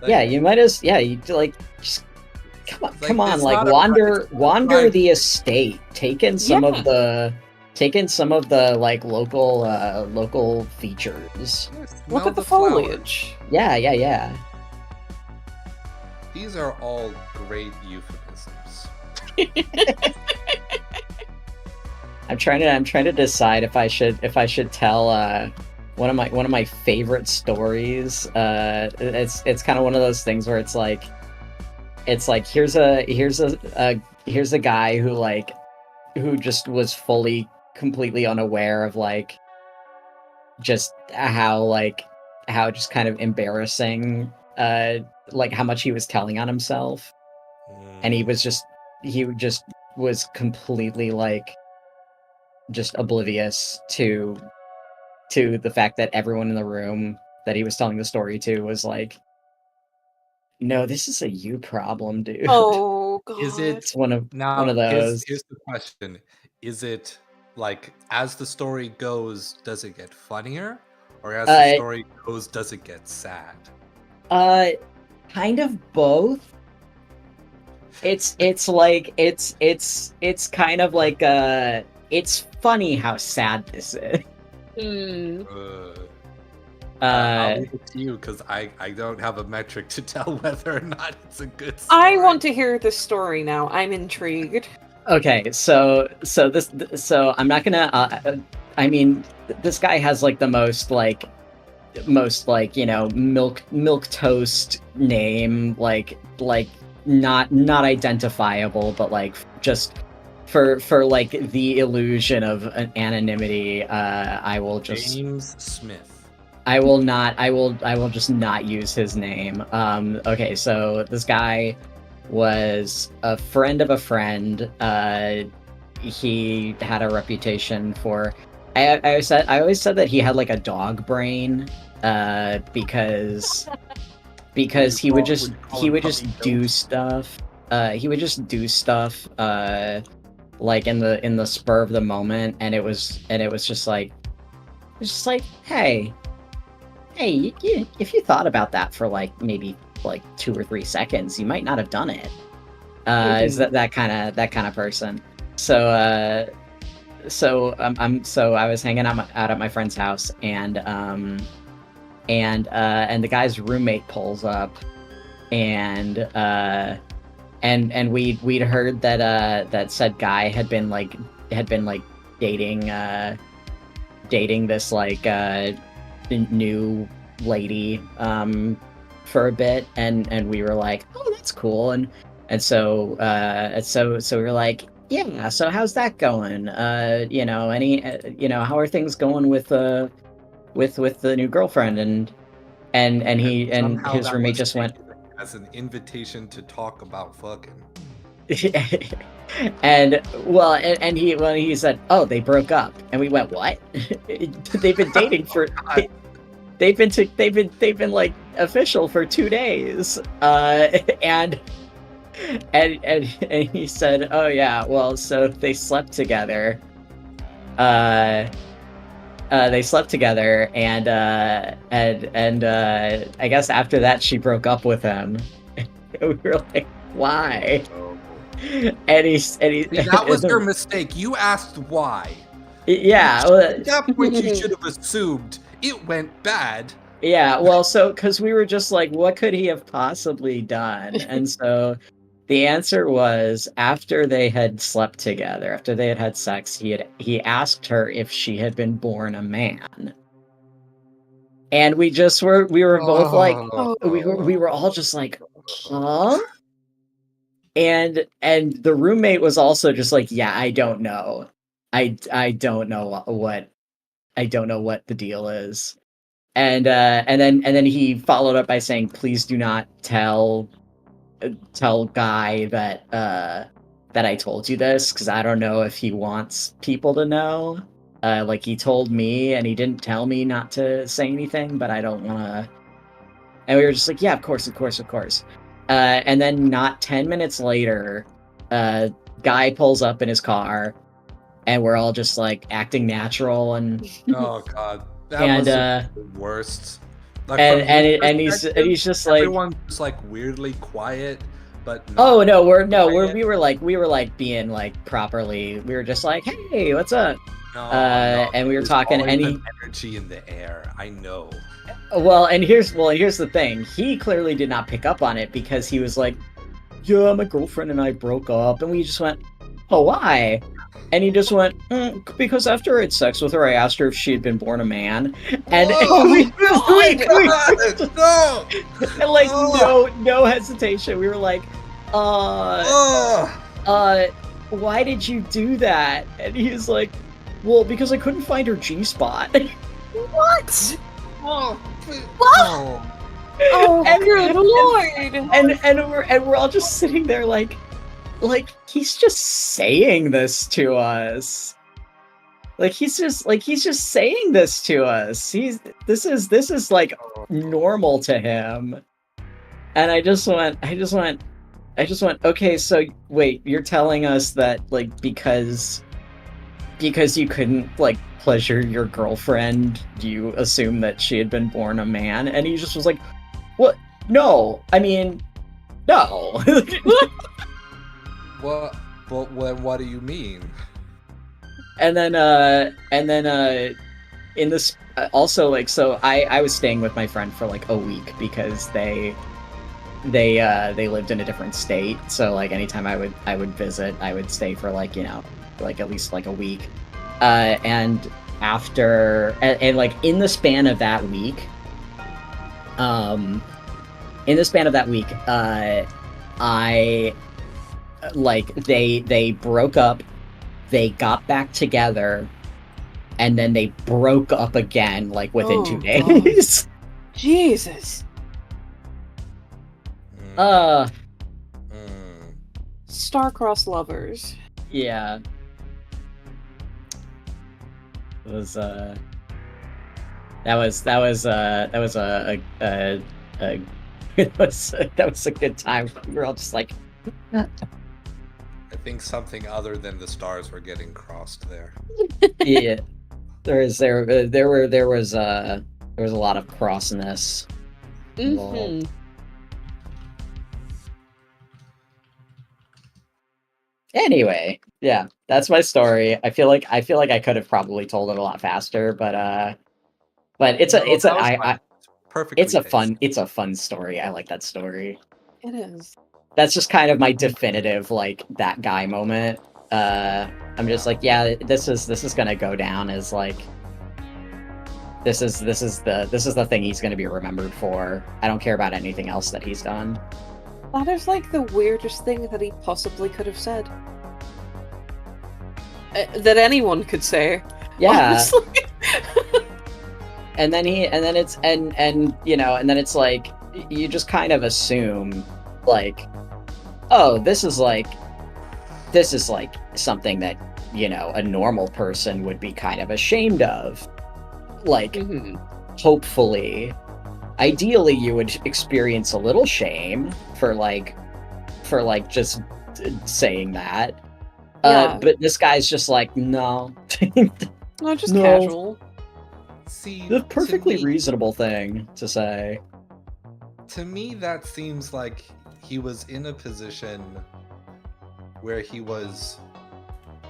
Like, you like just come on, like wander the estate, take in some of the like local features. Look at the foliage. Yeah. These are all great euphemisms. I'm trying to decide if I should tell one of my favorite stories. It's kind of one of those things where it's like here's a guy who just was completely unaware of like just how just kind of embarrassing like how much he was telling on himself, and he just was completely like just oblivious to the fact that everyone in the room that he was telling the story to was like, no, this is a you problem, dude. Oh god. Is it It's one of here's those. the question. Is it like as the story goes, does it get funnier? Or as the story goes, does it get sad? Kind of both. It's kind of like it's funny how sad this is. I'll leave it to you because I don't have a metric to tell whether or not it's a good story. I want to hear this story now. I'm intrigued. Okay, so I'm not gonna. I mean, this guy has like the most milk toast name, like not identifiable, but like just for like the illusion of an anonymity. I will just James Smith. I will just not use his name. Okay, so this guy was a friend of a friend. He had a reputation for. I always said that he had like a dog brain, because he would just do stuff. He would just do stuff, like in the spur of the moment, and it was just like, hey, if you thought about that for like maybe like 2 or 3 seconds, you might not have done it. Is that kind of person? So I was hanging out at my friend's house, and the guy's roommate pulls up, and we'd heard that said guy had been dating this like new lady for a bit, and we were like, oh, that's cool, and so we were like, yeah, so how's that going? How are things going with the new girlfriend? And his roommate just went as an invitation to talk about fucking. and he said, oh, they broke up, and we went, what? They've been dating for they've been like official for 2 days, and he said, oh yeah, well, so they slept together. And I guess after that she broke up with him. We were like, why? And he that was your mistake. You asked why. Yeah, At that point you should have assumed it went bad. Yeah, well, so because we were just like, what could he have possibly done? And so the answer was, after they had slept together, after they had had sex, he asked her if she had been born a man. And we were both like, we were all just like, huh? And the roommate was also just like, yeah, I don't know. I don't know what the deal is. And then he followed up by saying, please do not tell Guy that I told you this, because I don't know if he wants people to know. Like, he told me, and he didn't tell me not to say anything, but I don't want to. And we were just like, yeah, of course. And then not 10 minutes later, Guy pulls up in his car, and we're all just like acting natural, and oh god, that was the worst. Like, and he's just like, everyone's just like weirdly quiet, but we were like being like properly. We were just like, hey, what's up? And we were talking, and he energy in the air. I know. Well, and here's the thing. He clearly did not pick up on it, because he was like, yeah, my girlfriend and I broke up, and we just went, oh, why? And he just went, because after I had sex with her, I asked her if she had been born a man. And no hesitation. We were like, why did you do that? And he was like, well, because I couldn't find her G-spot. What? Oh, good lord! And we're all just sitting there like he's just saying this to us. Like he's just saying this to us. This is like normal to him. And I just went, okay, so wait, you're telling us that like because you couldn't like pleasure your girlfriend, you assume that she had been born a man? And he just was like, what? No, I mean, no. What? But what do you mean? And then in this also like, so I was staying with my friend for like a week because they lived in a different state. So like anytime I would visit, I would stay for like, you know, like at least like a week. And after and like in the span of that week, I like they broke up, they got back together, and then they broke up again like within 2 days. Jesus. Star-crossed lovers. Yeah. It was that was a good time. We were all just like I think something other than the stars were getting crossed there. yeah. There was a lot of crossness. Mm-hmm. Anyway, yeah, that's my story. I feel like I could have probably told it a lot faster, but it's a fun story. I like that story. It is. That's just kind of my definitive like that guy moment. I'm just like, yeah, this is gonna go down as like this is the thing he's gonna be remembered for. I don't care about anything else that he's done. That is like the weirdest thing that he possibly could have said. That anyone could say. Yeah. Honestly. And then it's like you just kind of assume like, oh, this is like something that, you know, a normal person would be kind of ashamed of. Like, hopefully, ideally, you would experience a little shame for just saying that. Yeah. But this guy's just like, no. Not just casual. See, the perfectly reasonable thing to say. To me, that seems like he was in a position where he was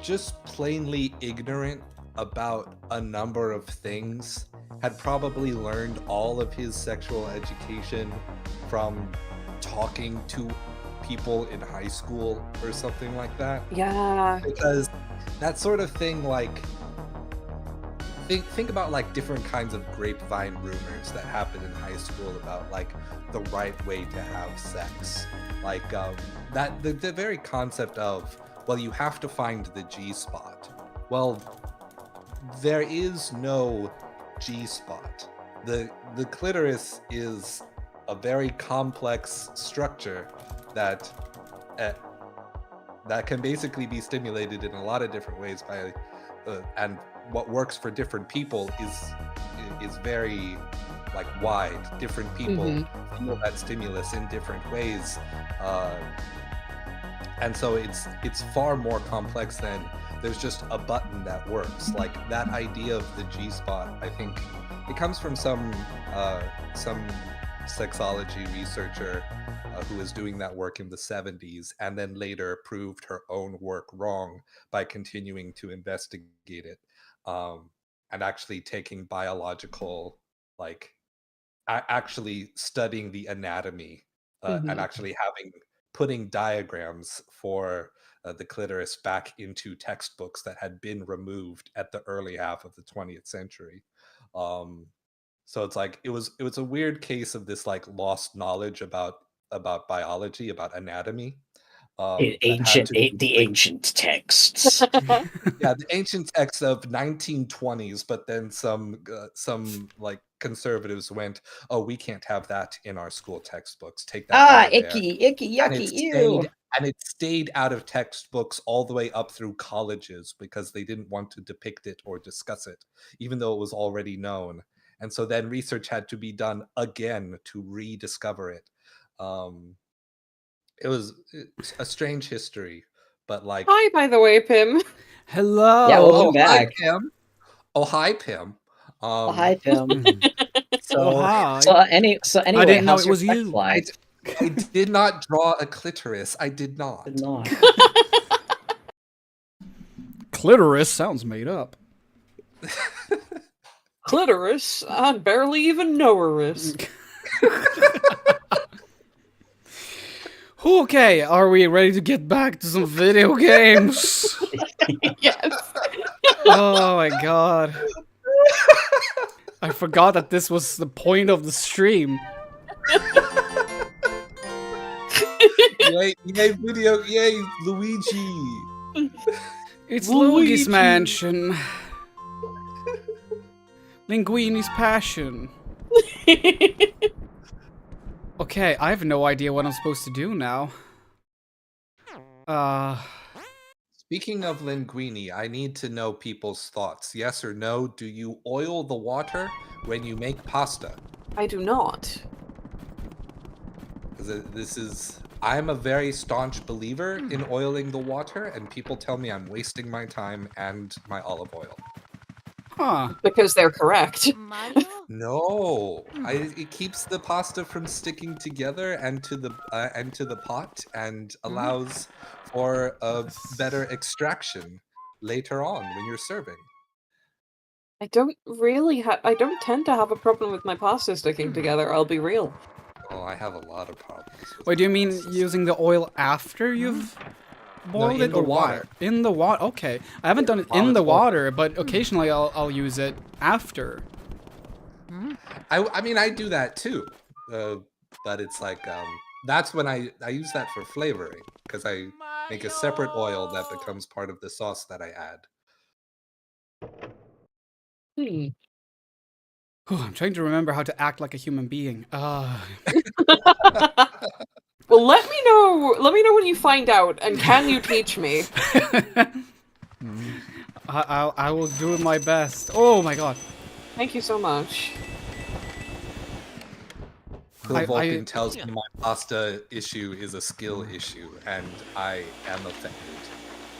just plainly ignorant about a number of things, had probably learned all of his sexual education from talking to people in high school or something like that. Yeah. Because that sort of thing, like, think about like different kinds of grapevine rumors that happen in high school about like the right way to have sex. Like that the very concept of, well, you have to find the G-spot. Well, there is no G-spot. The clitoris is a very complex structure that can basically be stimulated in a lot of different ways by and what works for different people is very like wide. Different people feel that stimulus in different ways, and so it's far more complex than there's just a button that works. Like that idea of the G-spot, I think it comes from some sexology researcher who was doing that work in the 70s and then later proved her own work wrong by continuing to investigate it, and actually taking biological, like actually studying the anatomy, and actually putting diagrams for the clitoris back into textbooks that had been removed at the early half of the 20th century. So it's like it was a weird case of this like lost knowledge about biology, about anatomy. The ancient texts. Yeah, the ancient texts of 1920s, but then some like conservatives went, "Oh, we can't have that in our school textbooks. Take that out of there." Icky, yucky, ew. And it stayed out of textbooks all the way up through colleges because they didn't want to depict it or discuss it, even though it was already known. And so then research had to be done again to rediscover it. It was a strange history, but like. Hi, by the way, Pim. Hello. Yeah, welcome back. Hi, Pim. Oh, hi, Pim. Hi, Pim. Hi. So anyway, I didn't know how's it your was sex you. life? I did not draw a clitoris. I did not. Clitoris sounds made up. Clitoris? I barely even know her. Okay, are we ready to get back to some video games? Yes. Oh my god. I forgot that this was the point of the stream. Yay, video, yay, Luigi. It's Luigi. Luigi's mansion. Linguini's passion. Okay, I have no idea what I'm supposed to do now. Speaking of linguini, I need to know people's thoughts. Yes or no, do you oil the water when you make pasta? I do not. I'm a very staunch believer in oiling the water, and people tell me I'm wasting my time and my olive oil. Huh. Because they're correct. No, it keeps the pasta from sticking together and to the pot, and allows for a better extraction later on when you're serving. I don't tend to have a problem with my pasta sticking together, I'll be real. Oh, I have a lot of problems. Wait, do you mean using the oil after you've boiled in it, the or water. why? In the water. Okay, I haven't done it While in it's the boiling. water, but occasionally I'll use it after. I mean, I do that too, but it's like that's when I use that for flavoring, because I make a separate oil that becomes part of the sauce that I add. I'm trying to remember how to act like a human being. Well, let me know when you find out, and can you teach me? I will do my best. Oh my god. Thank you so much. Vulcan tells me my pasta issue is a skill issue, and I am offended.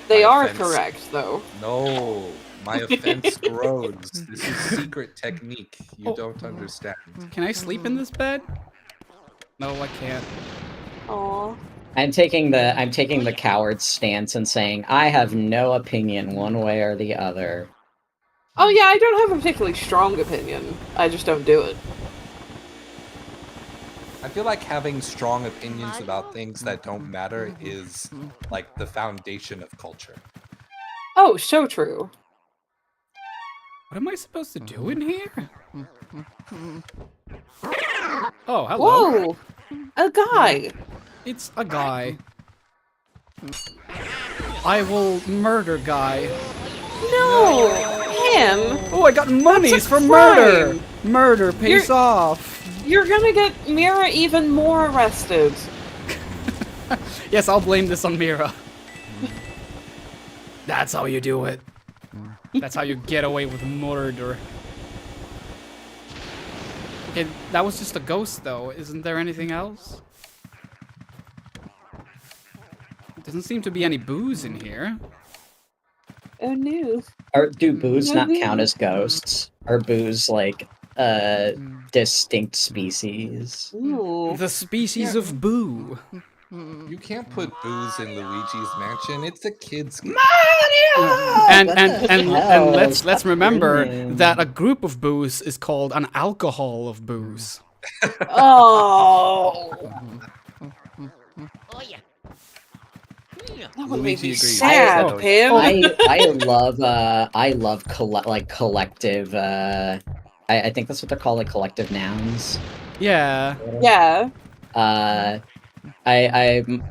They My are offense- correct, though. No, my offense grows. This is secret technique. You don't understand. Can I sleep in this bed? No, I can't. Aww. I'm taking the coward stance and saying I have no opinion one way or the other. Oh yeah, I don't have a particularly strong opinion. I just don't do it. I feel like having strong opinions about things that don't matter is like the foundation of culture. Oh, so true. What am I supposed to do in here? Oh, hello. Whoa! A guy! It's a guy. I will murder guy. No! Him! Oh, I got monies That's a for crime. murder! Murder pays off. You're gonna get Mira even more arrested. Yes, I'll blame this on Mira. That's how you do it. That's how you get away with murder. Okay, that was just a ghost though. Isn't there anything else? Doesn't seem to be any booze in here. Oh no. Do boos not count as ghosts? Are boos like distinct species? The species of boo. You can't put booze in Luigi's Mansion. It's a kid's game. And hell? let's remember doing? that a group of boos is called an alcohol of booze. Oh. That would make me Luigi agrees. sad, Pim. I love collective. I think that's what they're called, like collective nouns. Yeah. Yeah. I'm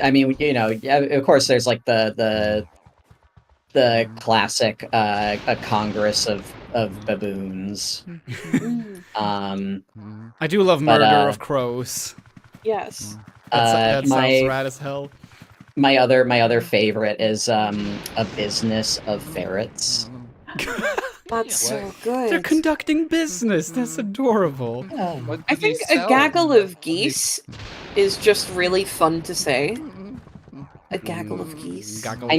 I mean, you know, yeah, of course, there's like the classic a congress of baboons. I do love But, murder of crows. Yes. That sounds rad as hell. My other favorite is a business of ferrets. That's so good. They're conducting business. That's adorable. I think a gaggle of geese is just really fun to say. A gaggle of geese. I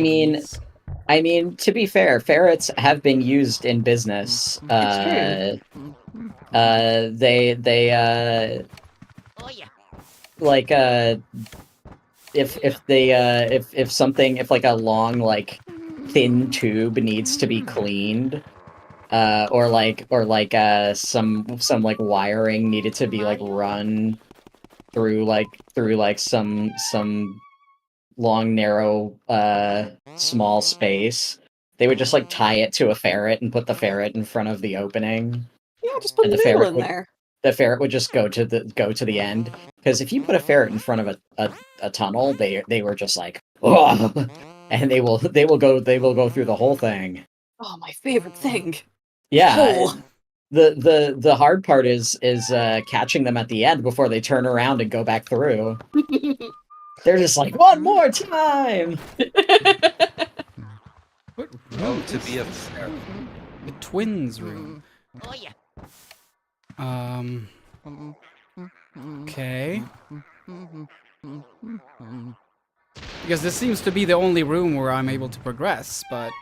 mean, to be fair, ferrets have been used in business. It's Like if like a long like thin tube needs to be cleaned, or some like wiring needed to be like run through some long narrow small space, they would just like tie it to a ferret and put the ferret in front of the opening. Yeah, just put And the the noodle ferret in would- there. The ferret would just go to the end, because if you put a ferret in front of a tunnel, they were just like, "Ugh," and they will go through the whole thing. Oh, my favorite thing. Yeah. Hole. The hard part is catching them at the end before they turn around and go back through. They're just like, one more time. Oh, to be a fair. The twins room. Oh yeah. Okay. Because this seems to be the only room where I'm able to progress, but...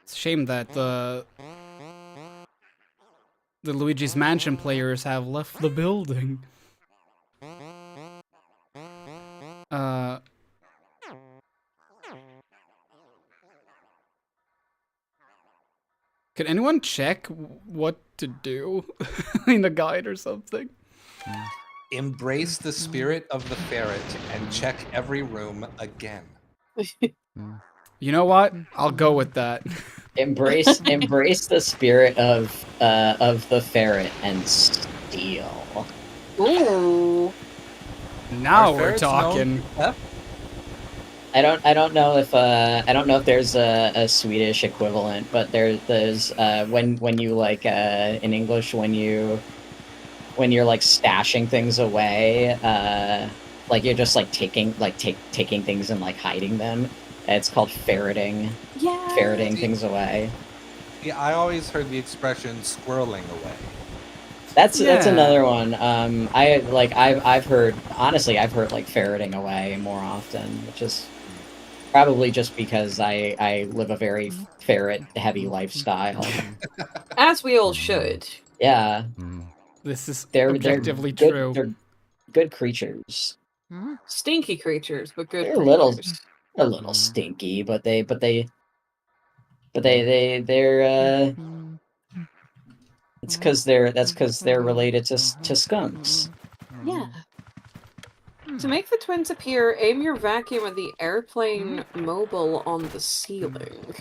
It's a shame that the Luigi's Mansion players have left the building. Can anyone check what to do in the guide or something? Embrace the spirit of the ferret and check every room again. You know what? I'll go with that. Embrace the spirit of the ferret and steal. Ooh. Now Are we're ferrets talking. known for theft? I don't know if there's a Swedish equivalent, but there's when you like in English when you're like stashing things away, like you're just like taking things and like hiding them. It's called ferreting. Yeah. Ferreting things away. Yeah, I always heard the expression squirreling away. That's another one. I've heard like ferreting away more often, which is probably just because I live a very ferret heavy lifestyle. As we all should. Yeah. This is They're objectively good, true. They're good creatures. Stinky creatures, but good They're creatures. a little stinky, but they're it's because they're related to skunks. Yeah. To make the twins appear, aim your vacuum at the airplane mobile on the ceiling.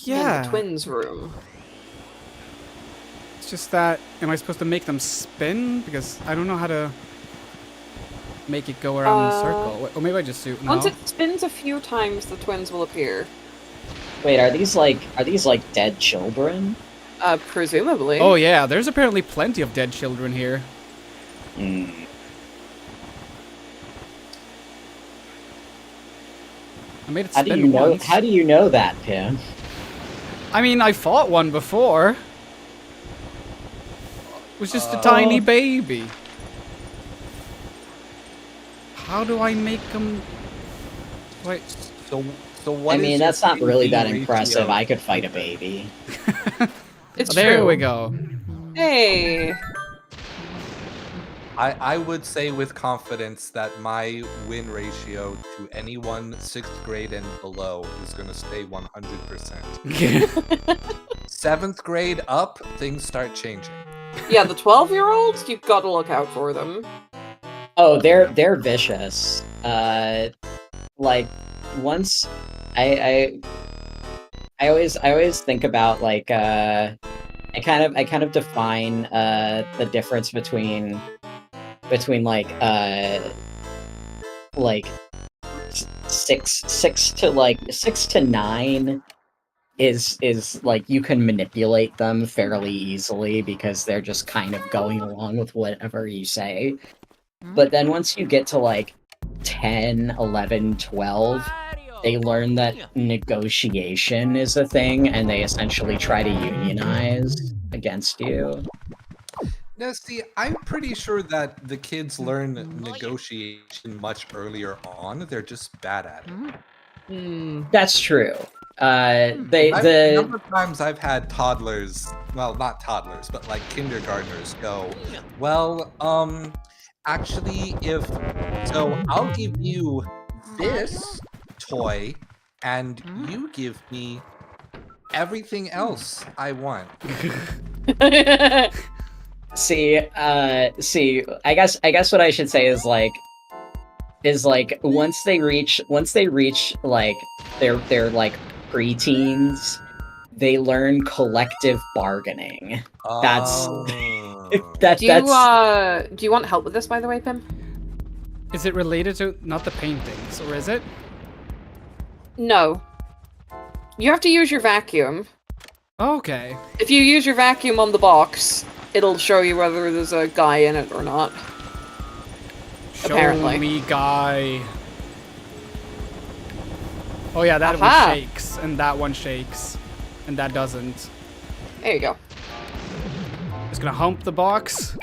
Yeah. In the twins' room. It's just that, am I supposed to make them spin? Because I don't know how to make it go around in a circle. Or maybe I just do. No. Once it spins a few times, the twins will appear. Wait, are these like dead children? Presumably. Oh yeah, there's apparently plenty of dead children here. I made it spin once. How do you know that, Pim? I mean, I fought one before. It was just a tiny baby. How do I make them... Wait. So what I mean, is that's your not really that ratio? impressive. I could fight a baby. It's there true. we go. Hey. I would say with confidence that my win ratio to anyone 6th grade and below is going to stay 100%. 7th grade up, things start changing. Yeah, the 12-year-olds, you've got to look out for them. Oh, they're vicious. Like once I always think about like I kind of define the difference between like six to 9 is like you can manipulate them fairly easily because they're just kind of going along with whatever you say. But then once you get to like 10, 11, 12, they learn that negotiation is a thing and they essentially try to unionize against you. No, see, I'm pretty sure that the kids learn negotiation much earlier on. They're just bad at it. That's true. The number of times I've had toddlers, well, not toddlers, but like kindergartners go, well, actually, I'll give you this toy and you give me everything else I want. See, I guess what I should say is like once they reach like their like preteens, they learn collective bargaining. That's Do you want help with this, by the way, Pim? Is it related to not the paintings, or is it? No. You have to use your vacuum. Okay. If you use your vacuum on the box, it'll show you whether there's a guy in it or not. Apparently. Show me guy. Oh yeah, that one shakes, and that one shakes, and that doesn't. There you go. Just gonna hump the box.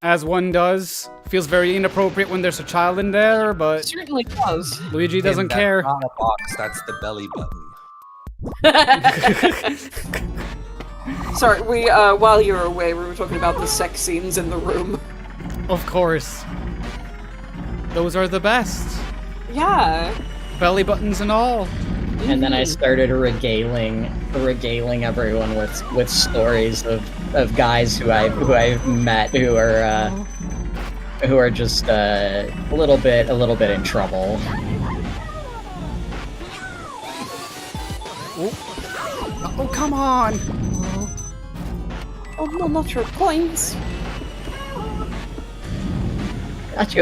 As one does. Feels very inappropriate when there's a child in there, but... It certainly does. Luigi doesn't care. That's not a box, that's the belly button. Sorry, we, while you were away, we were talking about the sex scenes in the room. Of course. Those are the best. Yeah. Belly buttons and all. And then I started regaling everyone with stories of guys who I've met who are just a little bit in trouble. Oh come on! Oh no, not your coins. Not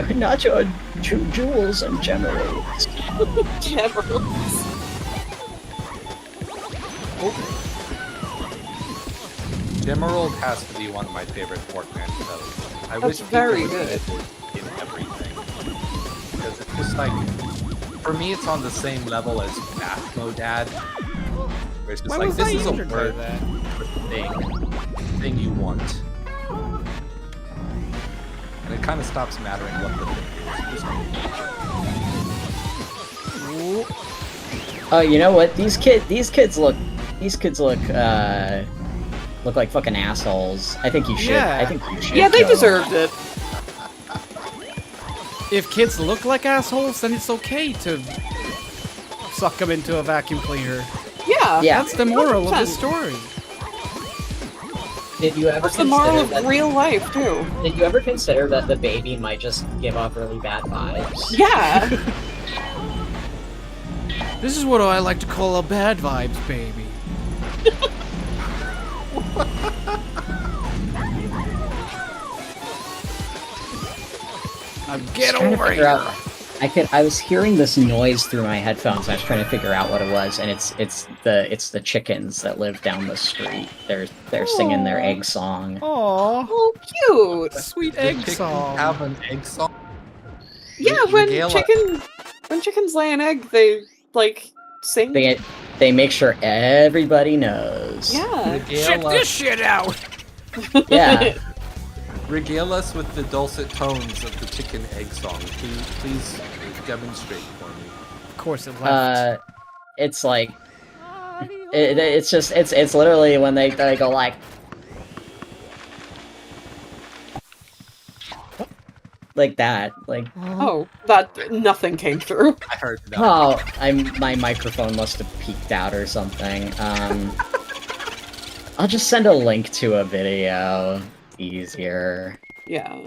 your jewels and gemeralds. Gemeralds. Gemerald has to be one of my favorite portmanteaus. I wish very people would good. do it in everything. Because it's just like, for me, it's on the same level as Bathmodad. Where it's just When like, was this I is a injured by word that? thing you want. And it kind of stops mattering what the thing is. Oh, you know what? These kids look like fucking assholes. I think you should. Yeah. I think you should. Yeah, they go. deserved it. If kids look like assholes, then it's okay to suck them into a vacuum cleaner. Yeah. That's the moral of the 100%. story. Did you ever That's the moral consider of real life, too. Did you ever consider that the baby might just give off really bad vibes? Yeah. This is what I like to call a bad vibes baby. Now get over here. I was hearing this noise through my headphones. I was trying to figure out what it was, and it's the chickens that live down the street. They're singing their egg song. Aww. Oh, cute. Sweet Did egg chickens song. have an egg song? Yeah, when chickens lay an egg, they like sing. They make sure everybody knows. Yeah. Shit this shit out. Yeah. Regale us with the dulcet tones of the chicken egg song. Please demonstrate for me. Of course it left. It's like it's literally when they go like that, like. Oh, that nothing came through. I heard that. Oh, my microphone must have peaked out or something. I'll just send a link to a video. Easier. Yeah.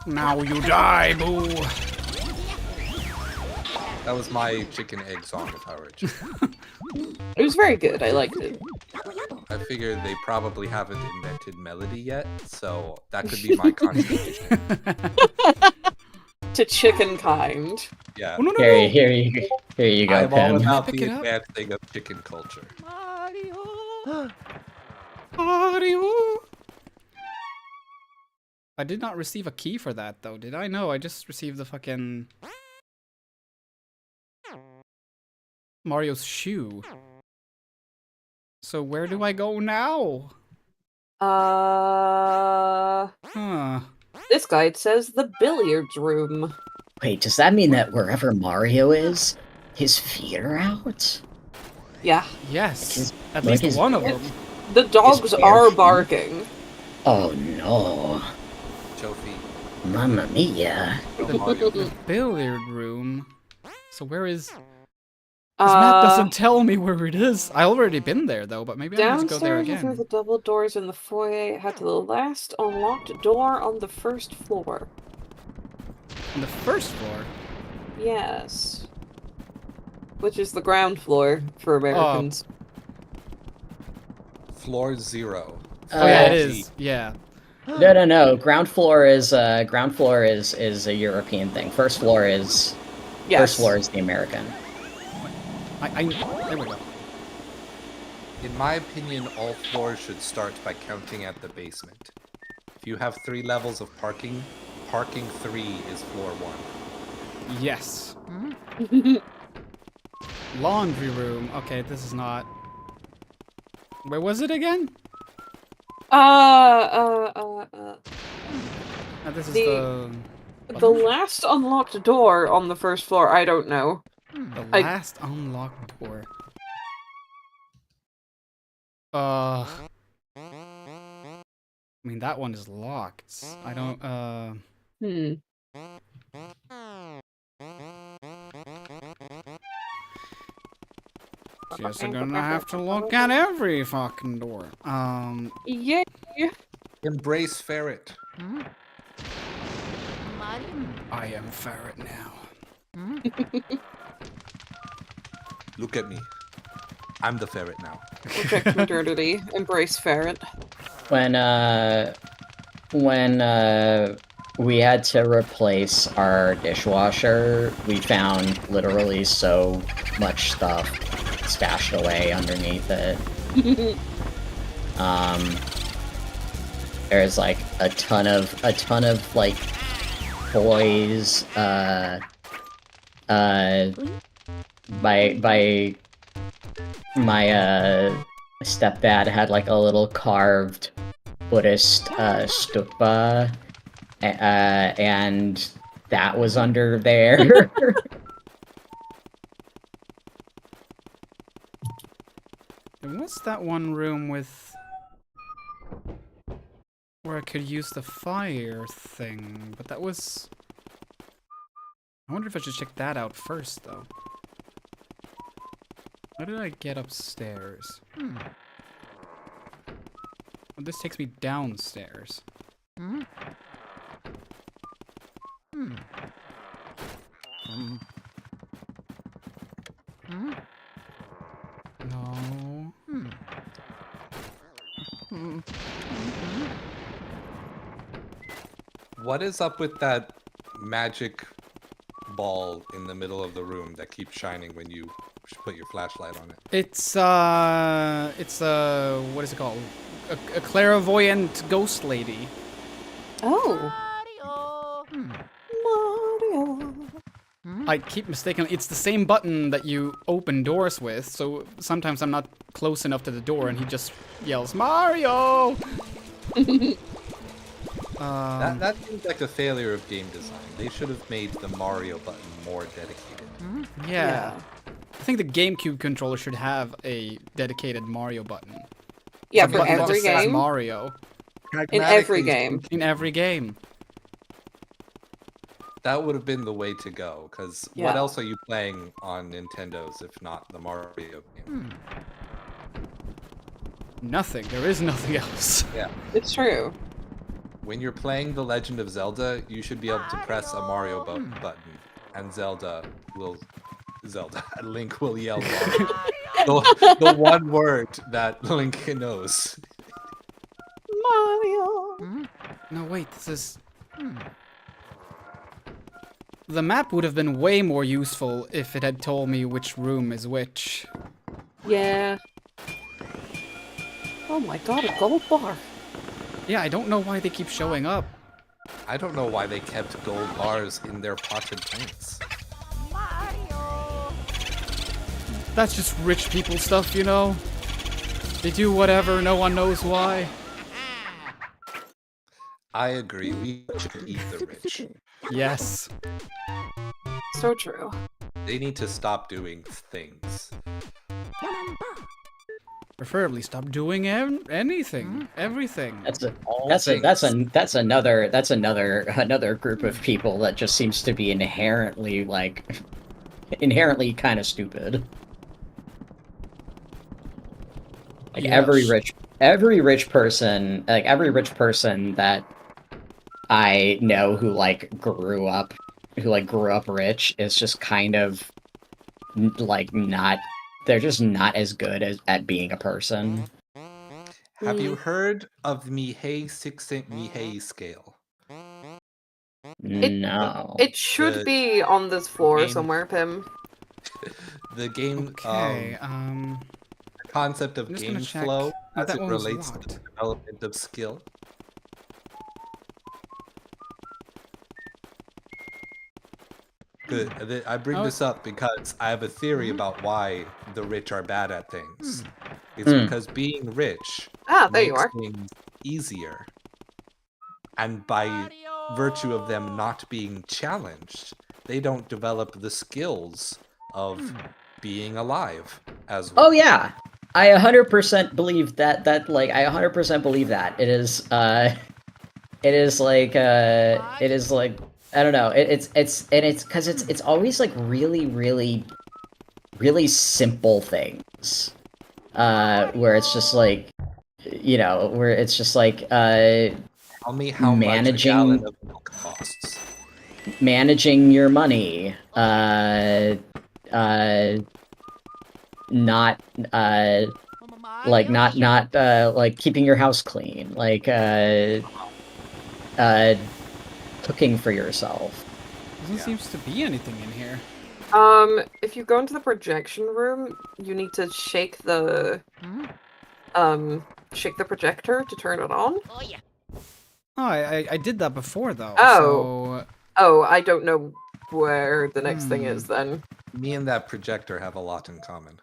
Now you die, boo. That was my chicken egg song if I were a chicken. It was very good. I liked it. I figured they probably haven't invented melody yet, so that could be my contribution. To chicken kind. Yeah. Here you go, I'm all Pim. about the advancing of chicken culture. Mario. I did not receive a key for that, though, did I? No, I just received the fucking... Mario's shoe. So where do I go now? Huh. This guide says the billiards room. Wait, does that mean that wherever Mario is, his feet are out? Yeah. Yes. At like least his- one of them. The dogs are barking. Oh no. Jofi. Mamma mia. The billiard room. So where is... This map doesn't tell me where it is. I already been there though, but maybe I need to go there Downstairs through again. the double doors in the foyer, head to the last unlocked door on the first floor. On the first floor? Yes. Which is the ground floor for Americans. Floor 0. Oh yeah, it is. Yeah. No. Ground floor is a European thing. First floor is the American. There we go. In my opinion, all floors should start by counting at the basement. If you have 3 levels of parking, parking 3 is floor 1. Yes. Laundry room. Okay, this is not... Where was it again? This is the last unlocked door on the first floor, I don't know. The last unlocked door. I mean, that one is locked. I don't, Guess I'm gonna have to look at every fucking door. Yeah. Embrace ferret. I am ferret now. Look at me. I'm the ferret now. Reject modernity. Embrace ferret. When we had to replace our dishwasher, we found literally so much stuff stashed away underneath it. There's like a ton of like toys. My stepdad had like a little carved Buddhist stupa, and that was under there. And what's that one room with... where I could use the fire thing, but that was... I wonder if I should check that out first, though. How did I get upstairs? Well, this takes me downstairs. No. What is up with that magic ball in the middle of the room that keeps shining when you put your flashlight on it? It's what is it called? A clairvoyant ghost lady. Oh. Mario. I keep mistaking. It's the same button that you open doors with, so sometimes I'm not close enough to the door and he just yells, Mario! That seems like a failure of game design. They should have made the Mario button more dedicated. Yeah. I think the GameCube controller should have a dedicated Mario button. Yeah, It's a for button that every just says game? Mario. In every game. In every game. That would have been the way to go, because Yeah. what else are you playing on Nintendo's if not the Mario game? Nothing. There is nothing else. Yeah. It's true. When you're playing The Legend of Zelda, you should be able to press a Mario button, and Zelda will Zelda. Link will yell the one word that Link knows. Mario. No, wait, this is... The map would have been way more useful if it had told me which room is which. Yeah. Oh my god, a gold bar. Yeah, I don't know why they keep showing up. I don't know why they kept gold bars in their potted plants. That's just rich people stuff, you know? They do whatever, no one knows why. I agree, we should eat the rich. Yes. So true. They need to stop doing things. Preferably stop doing anything, everything. That's another group of people that just seems to be inherently kind of stupid. Like Yes. every rich person that I know who grew up rich is just kind of not. They're just not as good at being a person. Have you heard of the Mihei 6 Mihei scale? No. It should be on this floor game. somewhere, Pim. The game, Okay, the concept of I'm just game gonna check. flow Oh, as that it one was relates to locked. the development of skill. Good. I bring this up because I have a theory about why the rich are bad at things. It's because being rich there you makes are. things easier. And by virtue of them not being challenged, they don't develop the skills of being alive as well. Oh yeah, I 100% believe that. I 100% believe that. It is like I don't know. It's because it's always like really simple things, where it's just like, where it's just like Tell me how much a gallon of milk costs. Managing your money, not keeping your house clean, cooking for yourself. Doesn't seem to be anything in here. If you go into the projection room, you need to shake the projector to turn it on. Oh yeah. Oh, I did that before though. Oh. Oh, I don't know where the next thing is then. Me and that projector have a lot in common.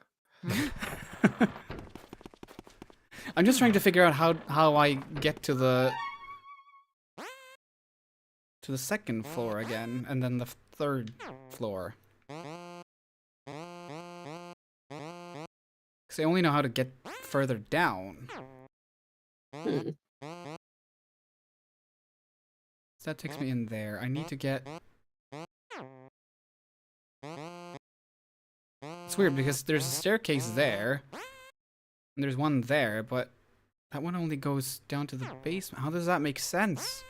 I'm just trying to figure out how I get to the second floor again, and then the third floor. Because I only know how to get further down. So that takes me in there. I need to get... It's weird because there's a staircase there, and there's one there, but that one only goes down to the basement. How does that make sense?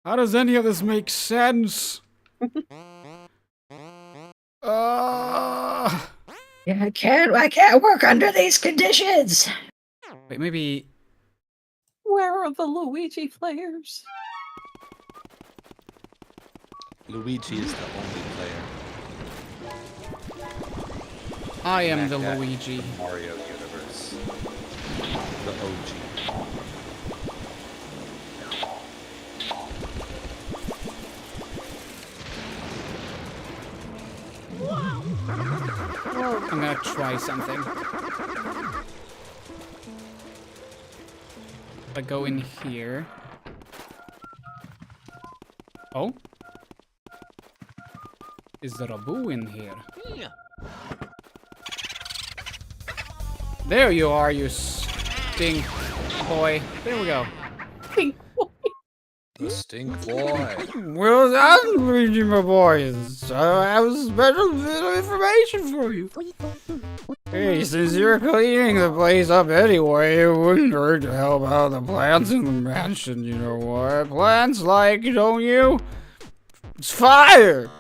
How does any of this make sense? Yeah, I can't work under these conditions. Wait, maybe... Where are the Luigi players? Luigi is the only player. I am the Back at Luigi. the Mario universe. The OG. I'm gonna try something. I go in here. Oh? Is there a boo in here? There you are, you stink boy. There we go. The stink boy. Well, I'm Luigi, my boys. I have a special bit of information for you. Hey, since you're cleaning the place up anyway, it wouldn't hurt to help out the plants in the mansion. You know what plants like, don't you? It's fire!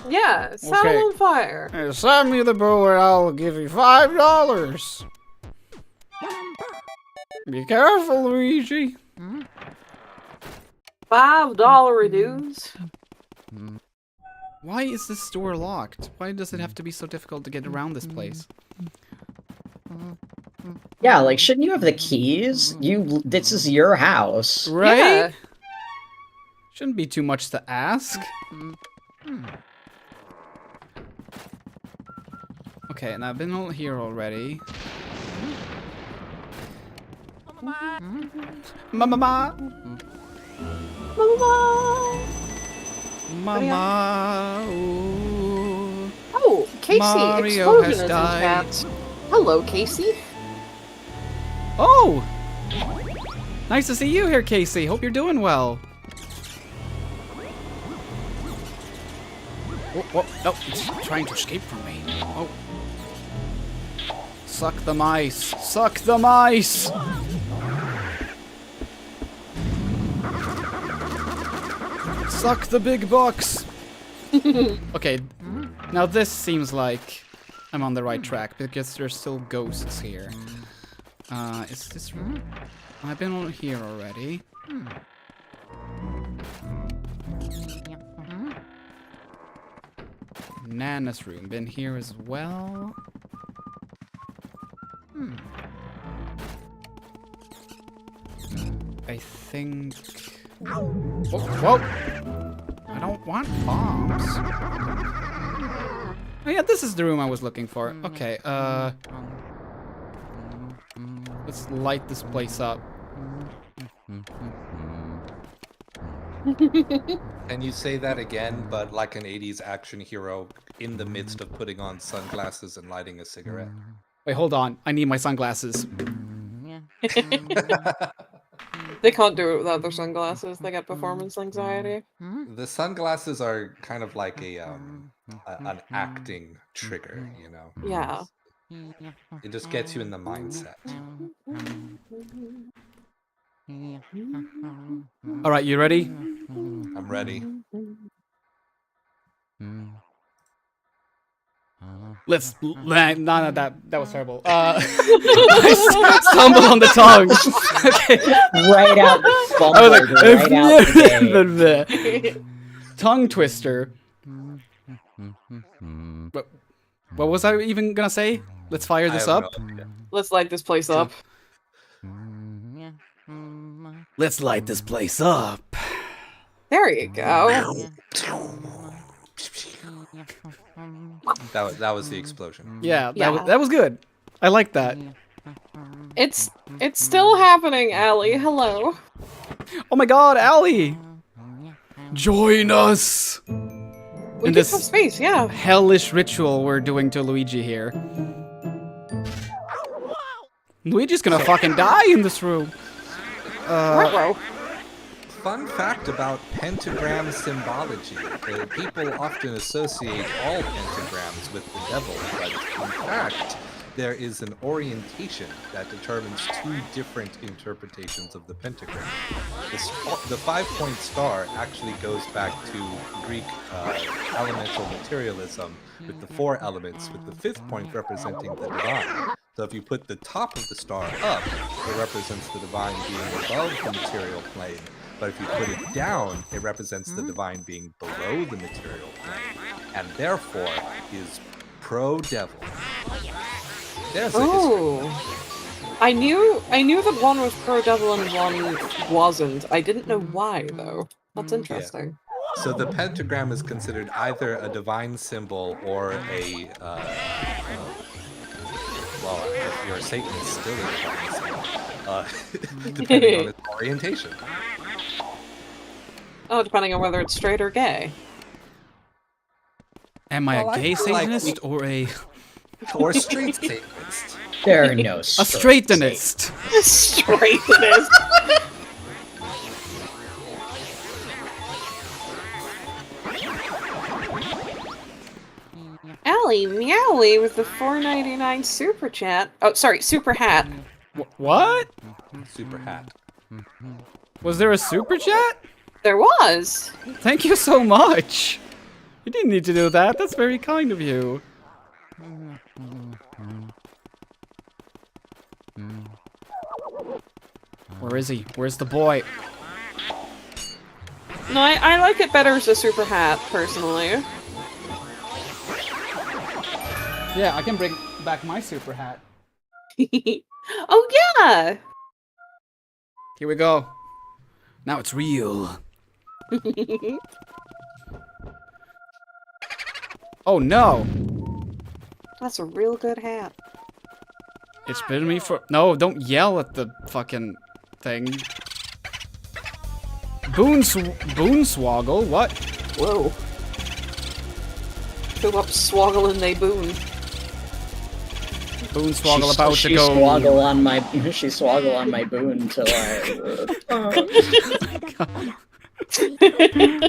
Yeah, set Okay. him on fire. Hey, send me the bow and I'll give you $5. Be careful, Luigi. $5 dudes. Why is this door locked? Why does it have to be so difficult to get around this place? Yeah, like, shouldn't you have the keys? This is your house. Right? Yeah. Shouldn't be too much to ask. Okay, and I've been all here already. Mama. Mama. Ooh. Oh, Casey, Mario Explosion has is in died. chat. Hello, Casey. Oh! Nice to see you here, Casey. Hope you're doing well. Oh, no, it's trying to escape from me. Oh. Suck the mice. Suck the mice! Suck the big bucks! Okay, now this seems like I'm on the right track because there's still ghosts here. Is this room? I've been on here already. Nana's room, been here as well. I think... Whoa! I don't want bombs. Oh yeah, this is the room I was looking for. Okay, let's light this place up. Can you say that again, but like an 80s action hero in the midst of putting on sunglasses and lighting a cigarette? Wait, hold on. I need my sunglasses. They can't do it without their sunglasses. They get performance anxiety. The sunglasses are kind of like an acting trigger, you know? Yeah. It just gets you in the mindset. Alright, you ready? I'm ready. Let's... No, that was terrible. I stumbled on the tongue. Okay. Right out, I was like, right out the gate. Tongue twister. What was I even gonna say? Let's fire this up. Let's light this place up. Let's light this place up. There you go. That was the explosion. Yeah, that was good. I like that. It's still happening, Allie. Hello. Oh my god, Allie! Join us! We in just this have space, yeah. hellish ritual we're doing to Luigi here. Luigi's gonna fucking die in this room. Fun fact about pentagram symbology. People often associate all pentagrams with the devil, but in fact, there is an orientation that determines two different interpretations of the pentagram. The 5-point star actually goes back to Greek elemental materialism with the 4 elements, with the 5th point representing the divine. So if you put the top of the star up, it represents the divine being above the material plane. But if you put it down, it represents the divine being below the material plane, and therefore is pro-devil. There's a Oh, I knew that one was pro-devil and one wasn't. I didn't know why though. That's interesting. Yeah. So the pentagram is considered either a divine symbol or a well, if you're a Satanist, still a divine symbol, depending on its orientation. Oh, depending on whether it's straight or gay. Am I a gay Satanist or a... Or straight Satanist. There are no A straightenist. Straightenist. Allie Meowly with the $4.99 super chat. Oh, sorry, super hat. What? Super hat. Was there a super chat? There was. Thank you so much. You didn't need to do that. That's very kind of you. Where is he? Where's the boy? No, I like it better as a super hat, personally. Yeah, I can bring back my super hat. Oh, yeah! Here we go. Now it's real. Oh no! That's a real good hat. It's been me for— No, don't yell at the fucking thing. Boonswoggle? What? Whoa. Fill up Swoggle and they boon. Boonswoggle about to she go. Swoggle on my she swoggle on my boon till I.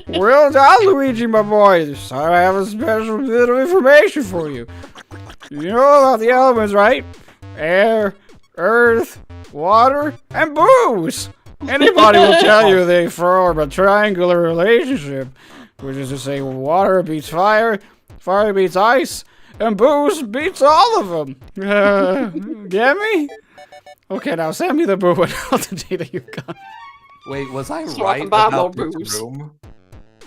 Well done, Luigi, my boy. This time I have a special bit of information for you. You know about the elements, right? Air, earth, water, and booze. Anybody will tell you they form a triangular relationship, which is to say water beats fire, fire beats ice, and booze beats all of them. Get me? Okay, now send me the boo and all the data you got. Wait, was I Swap right and buy more about this booze. room?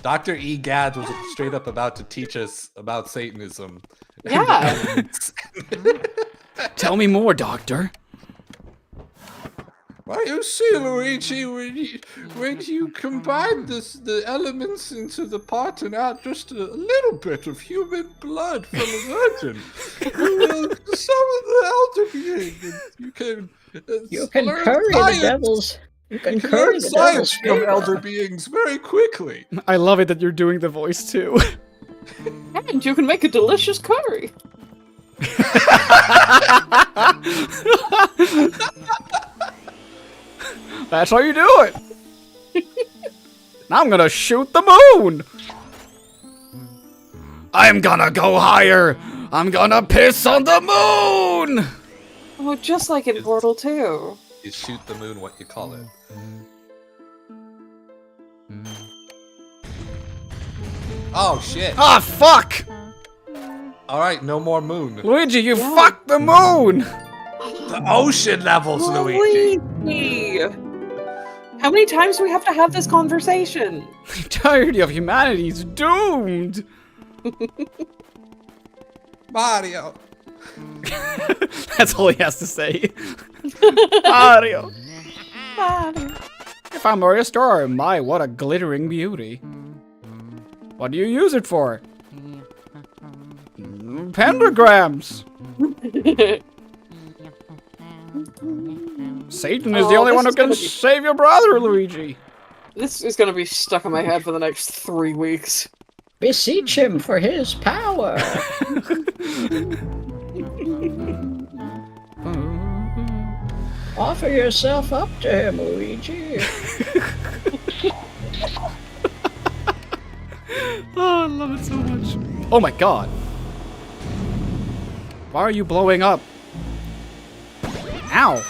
Dr. Egad was straight up about to teach us about Satanism. Yeah. Tell me more, Doctor. Well, you see, Luigi, when you combine the elements into the pot and add just a little bit of human blood from a virgin, you will summon the elder being. You can You can learn curry the science. devils. You can learn curry the science devil's from favor. elder beings very quickly. I love it that you're doing the voice too. And you can make a delicious curry. That's how you do it. Now I'm gonna shoot the moon. I'm gonna go higher. I'm gonna piss on the moon. Oh, just like in Portal 2. Is shoot the moon what you call it? Oh shit! Ah, fuck! Alright, no more moon. Luigi, you fucked the moon! The ocean levels, Luigi! Luigi! How many times do we have to have this conversation? The entirety of humanity is doomed! Mario! That's all he has to say. Mario! Mario. If I'm Mario Star, my, what a glittering beauty. What do you use it for? Pentagrams! Satan is the only one who can save your brother, Luigi. This is gonna be stuck in my head for the next 3 weeks. Beseech him for his power. Offer yourself up to him, Luigi. Oh, I love it so much. Oh my god. Why are you blowing up? Ow.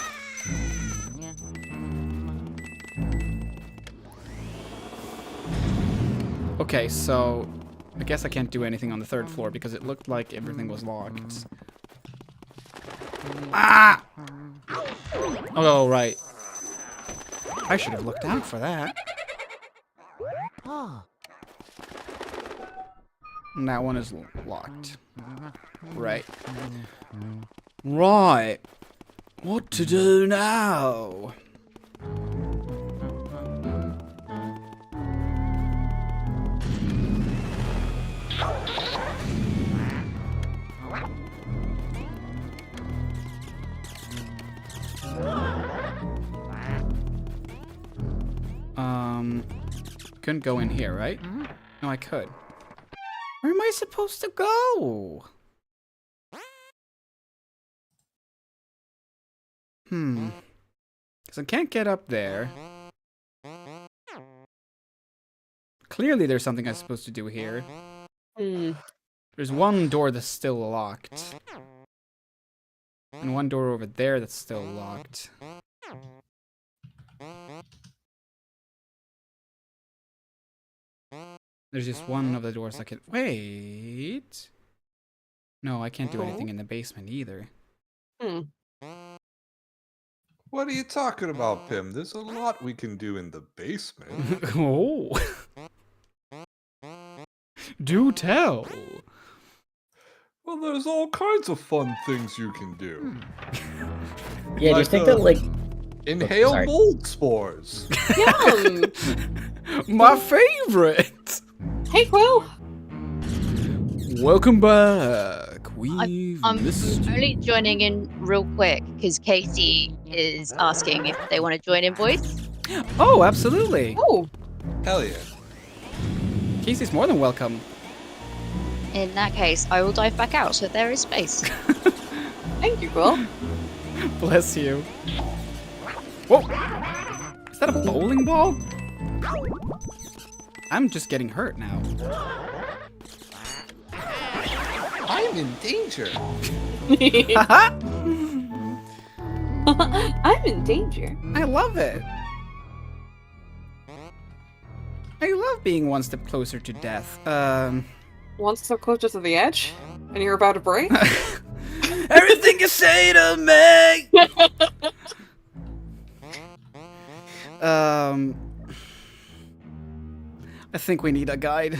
Okay, so I guess I can't do anything on the 3rd floor because it looked like everything was locked. Ah! Oh, right. I should have looked out for that. And that one is locked. Right. Right. What to do now? Couldn't go in here, right? No, I could. Where am I supposed to go? Because I can't get up there. Clearly there's something I'm supposed to do here. There's one door that's still locked. And one door over there that's still locked. There's just one of the doors I can... Wait... No, I can't do anything in the basement either. What are you talking about, Pim? There's a lot we can do in the basement. Oh. Do tell. Well, there's all kinds of fun things you can do. Yeah, do you think that, like... Inhale sorry. mold spores. Yum! My favorite! Hey, Quill! Welcome back. We've I'm missed only joining in real quick because Casey is asking if they want to join in voice. Oh, absolutely. Oh, Hell yeah. Casey's more than welcome. In that case, I will dive back out so there is space. thank you, Quill. Bless you. Whoa! Is that a bowling ball? I'm just getting hurt now. I'm in danger. I'm in danger. I love it. I love being one step closer to death. One step closer to the edge, and you're about to break? Everything you say to me! I think we need a guide.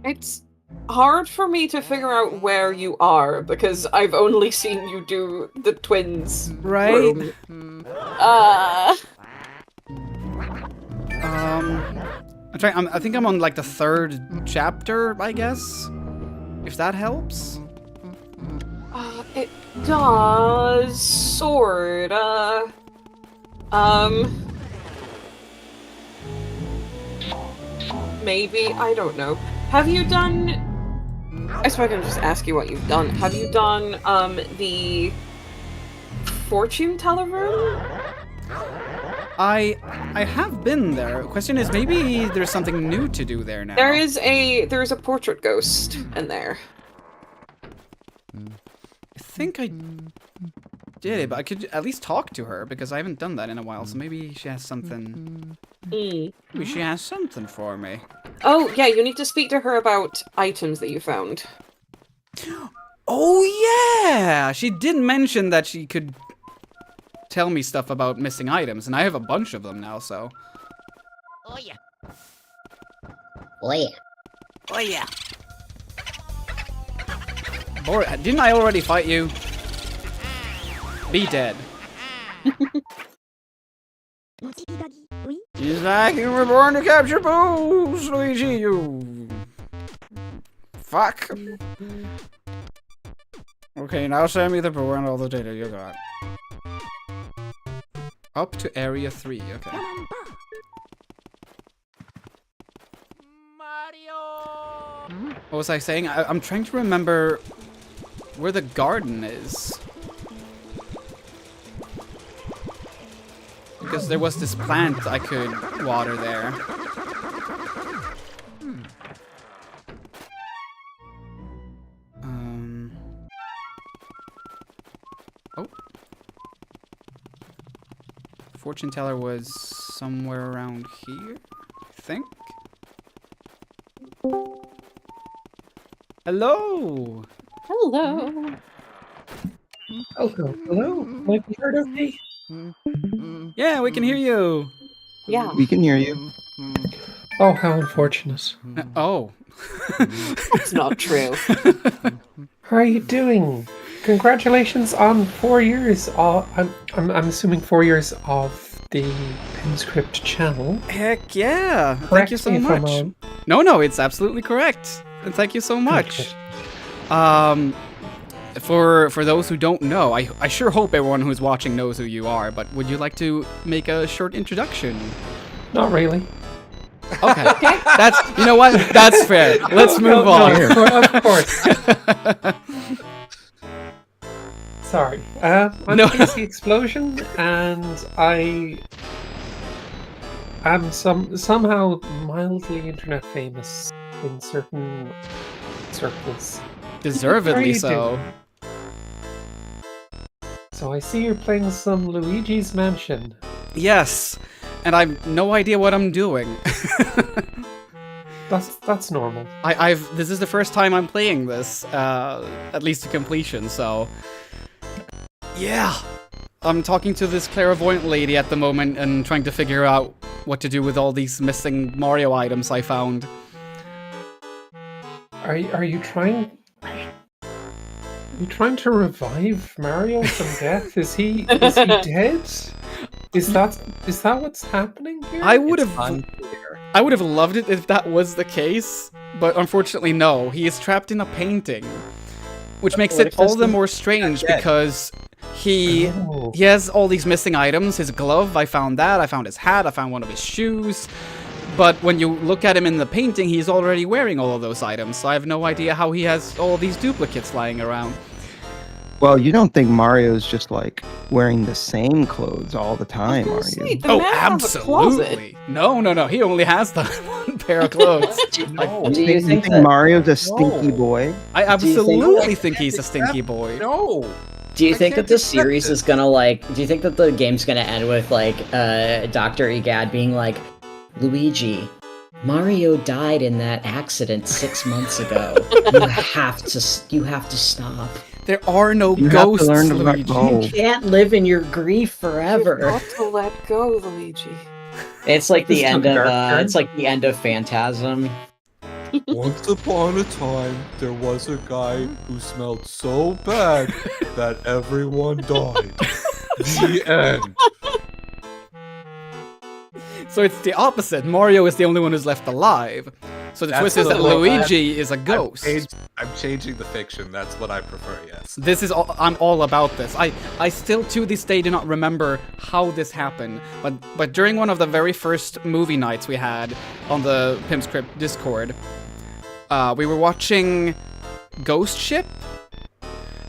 It's hard for me to figure out where you are because I've only seen you do the twins. Right? room. I'm trying. I think I'm on like the 3rd chapter, I guess. If that helps. It does, sorta. Maybe, I don't know. Have you done... I suppose I can just ask you what you've done. Have you done, the fortune teller room? I have been there. Question is, maybe there's something new to do there now. There's a portrait ghost in there. I think I did it, but I could at least talk to her because I haven't done that in a while. So maybe she has something. Maybe she has something for me. Oh yeah, you need to speak to her about items that you found. Oh yeah, she did mention that she could tell me stuff about missing items, and I have a bunch of them now. So. Oh yeah. Oh yeah. Oh yeah. Boy, didn't I already fight you? Be dead. He's like, you were born to capture booze, Luigi, you... Fuck. Okay, now send me the boo and all the data you got. Up to area 3, okay. What was I saying? I'm trying to remember where the garden is. Because there was this plant I could water there. Oh. Fortune teller was somewhere around here, I think. Hello! Hello! Oh, hello? Might be heard of me? Yeah, we can hear you! Yeah. We can hear you. Oh, how unfortunate. Oh. That's not true. How are you doing? Congratulations on 4 years of... I'm assuming 4 years of the Pinscript channel. Heck yeah! Correct Thank you so me if I'm much. wrong. No, it's absolutely correct. And thank you so much. For those who don't know, I sure hope everyone who's watching knows who you are, but would you like to make a short introduction? Not really. Okay. That's, you know what? That's fair. Let's move on. Of course. Sorry. I'm No. Casey Explosion, and I am somehow mildly internet famous in certain circles. Deservedly How are you so. doing? So I see you're playing some Luigi's Mansion. Yes. and I've no idea what I'm doing. That's normal. This is the first time I'm playing this, at least to completion, so yeah. I'm talking to this clairvoyant lady at the moment and trying to figure out what to do with all these missing Mario items I found. Are you trying? You trying to revive Mario from death? Is he dead? Is that what's happening here? I would have loved it if that was the case, but unfortunately no. He is trapped in a painting, which makes it all the more strange because he has all these missing items. His glove, I found that. I found his hat. I found one of his shoes. But when you look at him in the painting, he's already wearing all of those items. So I have no idea how he has all these duplicates lying around. Well, you don't think Mario's just like wearing the same clothes all the time, are you? Oh, absolutely. No. He only has the one pair of clothes. Do you think that Mario's a stinky boy? I absolutely think he's a stinky boy. No. Do you think that the series is gonna like? Do you think that the game's gonna end with like Dr. Egad being like, Luigi, Mario died in that accident 6 months ago. You have to stop. There are no You ghosts, have to learn to let Luigi. go. You can't live in your grief forever. You've got to let go, Luigi. It's like the This end is of dark. it's like the end of Phantasm. Once upon a time, there was a guy who smelled so bad that everyone died. The end. So it's the opposite. Mario is the only one who's left alive. So the twist is that Luigi is a ghost. I'm changing the fiction. That's what I prefer, yes. This is I'm all about this. I still to this day do not remember how this happened, but during one of the very first movie nights we had on the Pimp Script Discord, we were watching Ghost Ship,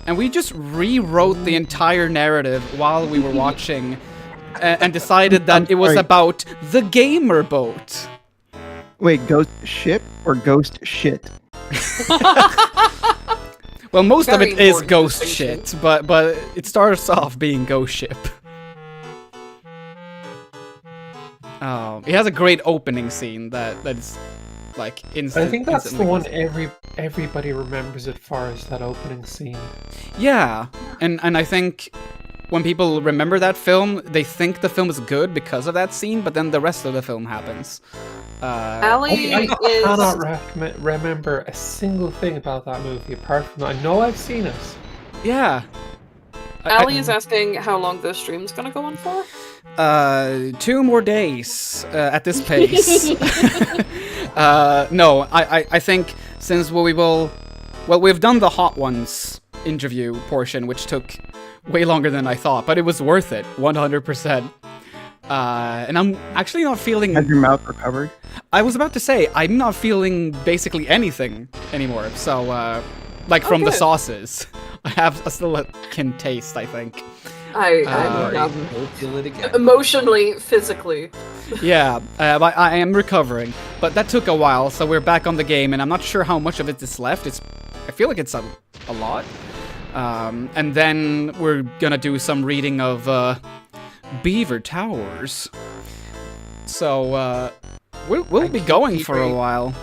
and we just rewrote the entire narrative while we were watching, and decided that it was about the gamer boat. Wait, ghost ship or ghost shit? Well, most of Very it is important ghost distinction. shit, but it starts off being Ghost Ship. It has a great opening scene that's like instant. I think that's the instantly one everybody remembers as far as that opening scene. Yeah, and I think when people remember that film, they think the film is good because of that scene, but then the rest of the film happens. Allie I is... cannot remember a single thing about that movie apart from I know I've seen it. Yeah. Allie is asking how long this stream's gonna go on for. 2 more days at this pace. No, I think since we've done the Hot Ones interview portion, which took way longer than I thought, but it was worth it, 100%. And I'm actually not feeling... Has your mouth recovered? I was about to say, I'm not feeling basically anything anymore, so, like from the good. sauces. I still can taste, I think. I'm Feel it again. emotionally, physically. Yeah, I am recovering, but that took a while, so we're back on the game, and I'm not sure how much of it is left. I feel like it's a lot. And then we're gonna do some reading of Beaver Towers. So we'll be going for a while.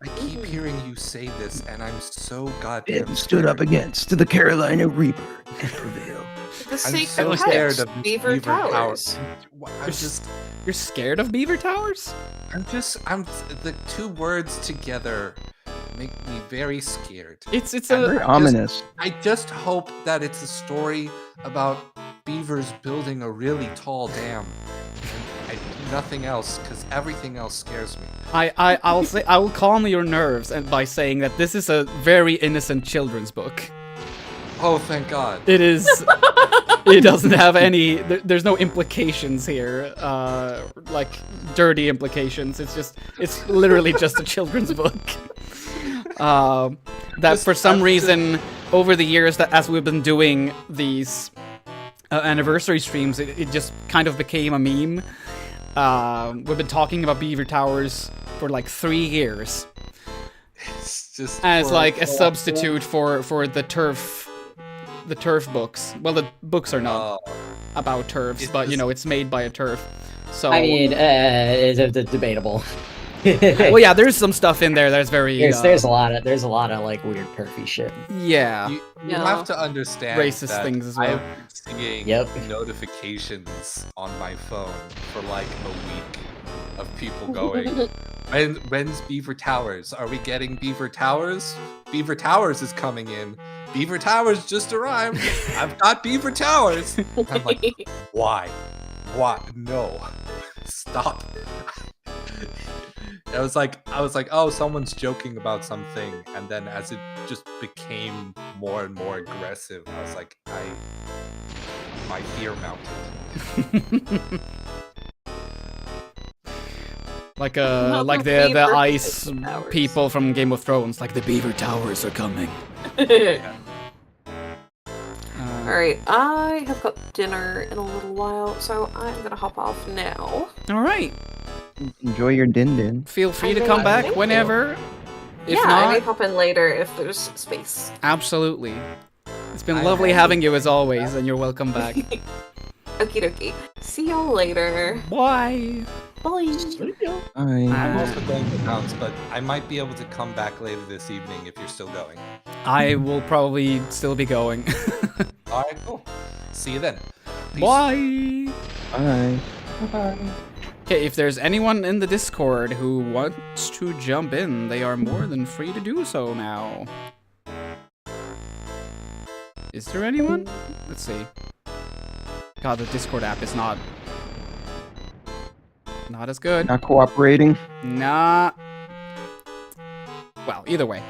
I keep hearing you say this, and I'm so goddamn It stood up against the Carolina Reaper and prevailed. The I'm sacred so house, scared of Beaver Towers. You're scared of Beaver Towers? The 2 words together make me very scared. It's Very ominous. I just hope that it's a story about beavers building a really tall dam. And nothing else, because everything else scares me. I will calm your nerves by saying that this is a very innocent children's book. Oh, thank God. It is. It doesn't have any. There's no implications here, like dirty implications. It's literally just a children's book. That for some reason, over the years, that as we've been doing these anniversary streams, it just kind of became a meme. We've been talking about Beaver Towers for like 3 years. It's just as like a substitute for the turf books. Well, the books are not about turfs, but you know, it's made by a turf. So I mean, it's debatable. well, yeah, there's some stuff in there that's very there's a lot of like weird perfy shit. Yeah. You have to understand Racist that things as well. I've been seeing notifications on my phone for like a week of people going, when's Beaver Towers? Are we getting Beaver Towers? Beaver Towers is coming in. Beaver Towers just arrived. I've got Beaver Towers. I'm like, why? Why? No. Stop. I was like, oh, someone's joking about something, and then as it just became more and more aggressive, I was like, my fear mounted. like the ice people from Game of Thrones, like the Beaver Towers are coming. Alright, I have got dinner in a little while, so I'm gonna hop off now. Alright. Enjoy your din. Feel free to come back whenever. If I not, may hop in later if there's space. absolutely. It's been lovely having you as always, and you're welcome back. Okie dokie. See y'all later. Bye. Bye. I'm also going to bounce, but I might be able to come back later this evening if you're still going. I will probably still be going. Alright, cool. See you then. Peace. Bye. Bye. Bye-bye. Okay, if there's anyone in the Discord who wants to jump in, they are more than free to do so now. Is there anyone? Let's see. God, the Discord app is not as good. Not cooperating. Nah. Well, either way.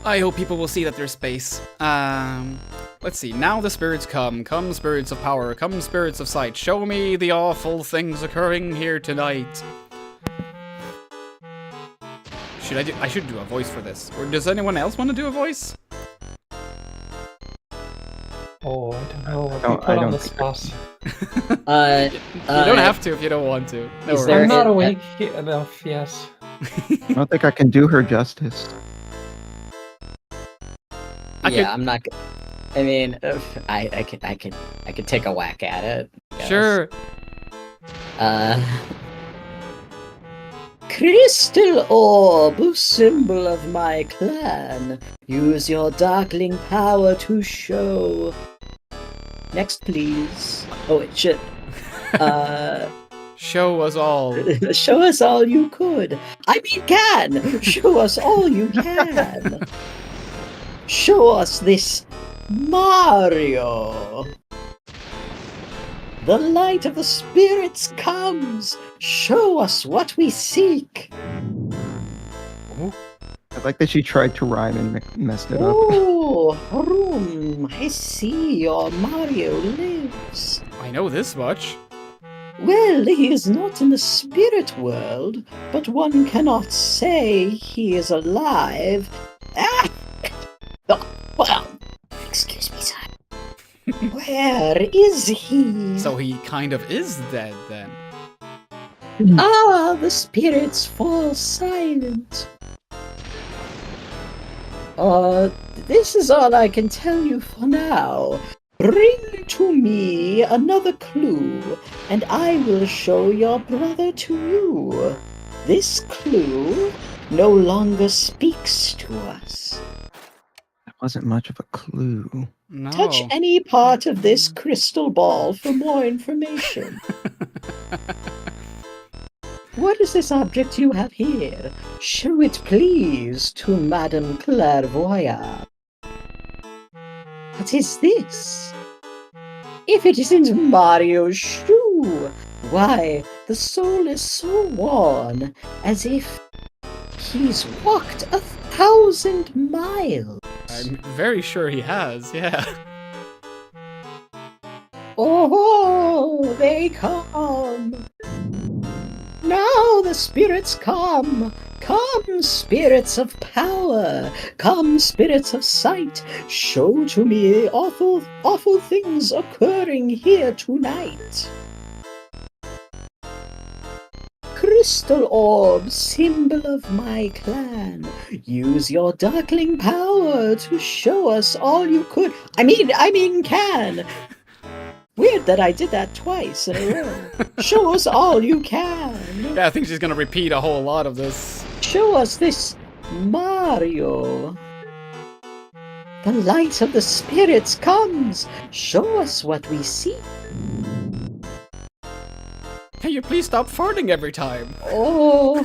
I hope people will see that there's space. Let's see. Now the spirits come. Come spirits of power. Come spirits of sight. Show me the awful things occurring here tonight. I should do a voice for this. Or does anyone else want to do a voice? Oh, I don't know. No, Put I on don't the think spot. You don't have to if you don't want to. No worries. I'm not awake enough yet. I don't think I can do her justice. I'm not. I mean, I could take a whack at it. I guess. Sure. Crystal orb, symbol of my clan. Use your darkling power to show. Next, please. Oh, it should. Show us all. Show us all you could. I mean, can. Show us all you can. Show us this Mario. The light of the spirits comes. Show us what we seek. I like that she tried to rhyme and messed it up. Oh, I see your Mario lives. I know this much. Well, he is not in the spirit world, but one cannot say he is alive. Ah! Oh, well, excuse me, sir. Where is he? So he kind of is dead then. Ah, the spirits fall silent. This is all I can tell you for now. Bring to me another clue, and I will show your brother to you. This clue no longer speaks to us. That wasn't much of a clue. No. Touch any part of this crystal ball for more information. What is this object you have here? Show it, please, to Madame Clairvoyant. What is this? If it isn't Mario's shoe, why, the sole is so worn, as if he's walked 1,000 miles. I'm very sure he has, yeah. Oh, they come. Now the spirits come. Come, spirits of power. Come, spirits of sight. Show to me awful, awful things occurring here tonight. Crystal orb, symbol of my clan. Use your darkling power to show us all you could. I mean, can. Weird that I did that twice in a row. Show us all you can. Yeah, I think she's gonna repeat a whole lot of this. Show us this Mario. The light of the spirits comes. Show us what we see. Can you please stop farting every time? Oh,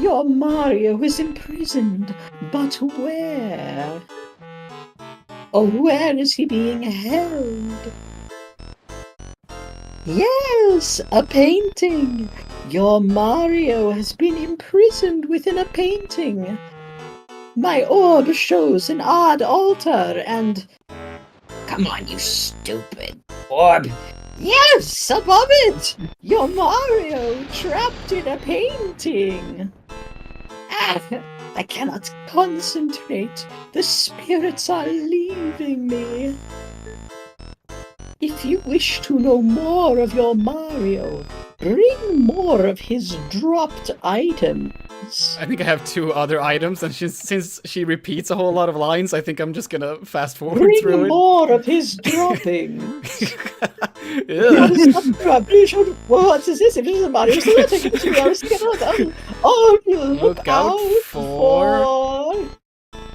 your Mario is imprisoned, but where? Oh, where is he being held? Yes, a painting. Your Mario has been imprisoned within a painting. My orb shows an odd altar and... Come on, you stupid orb. Yes, above it! Your Mario trapped in a painting. Ah, I cannot concentrate. The spirits are leaving me. If you wish to know more of your Mario, bring more of his dropped items. I think I have 2 other items, and since she repeats a whole lot of lines, I think I'm just gonna fast forward through Bring it. more of his droppings. Yeah. What is this? If it is a Mario, so we'll take it to 2 hours to get it done. Oh, look out for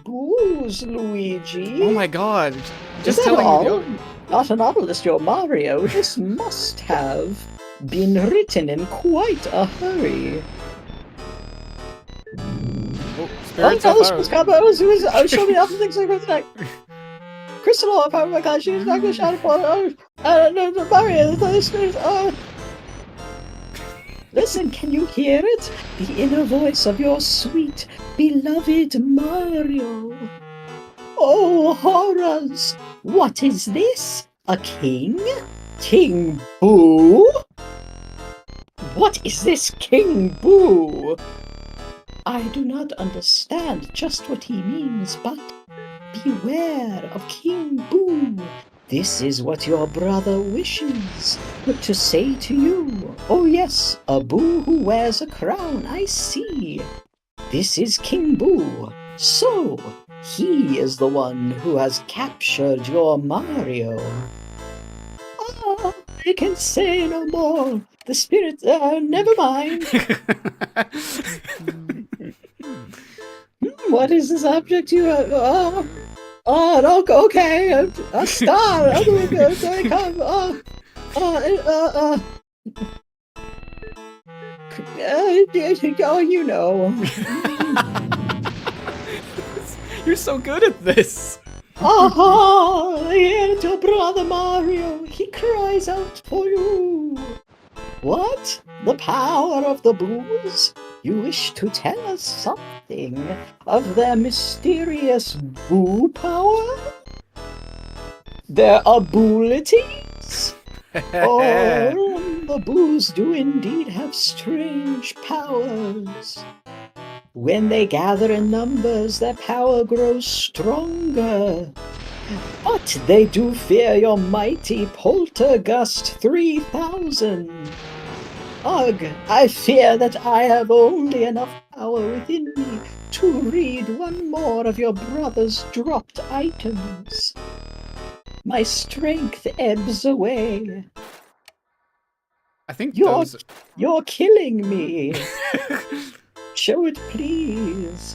booze, Luigi. Oh my god. Just Is that telling all? me. Not a novelist, your Mario. This must have been written in quite a hurry. Oh, spirits of fire. Show me other things like Crystal Orb, power my god, she was not going to shout upon no, Mario, the spirit, Listen, can you hear it? The inner voice of your sweet, beloved Mario. Oh, horrors! What is this? A king? King Boo? What is this King Boo? I do not understand just what he means, but beware of King Boo. This is what your brother wishes to say to you. Oh yes, a Boo who wears a crown, I see. This is King Boo. So, he is the one who has captured your Mario. Ah, I can say no more. The spirit, never mind. What is the subject you have? Okay. A star. You know. You're so good at this. Aha! Hear your brother Mario. He cries out for you. What? The power of the Boos? You wish to tell us something of their mysterious Boo power? Their abilities? Oh, the Boos do indeed have strange powers. When they gather in numbers, their power grows stronger. But they do fear your mighty Poltergust 3000. Ugh, I fear that I have only enough power within me to read one more of your brother's dropped items. My strength ebbs away. I think you're killing me. Show it, please.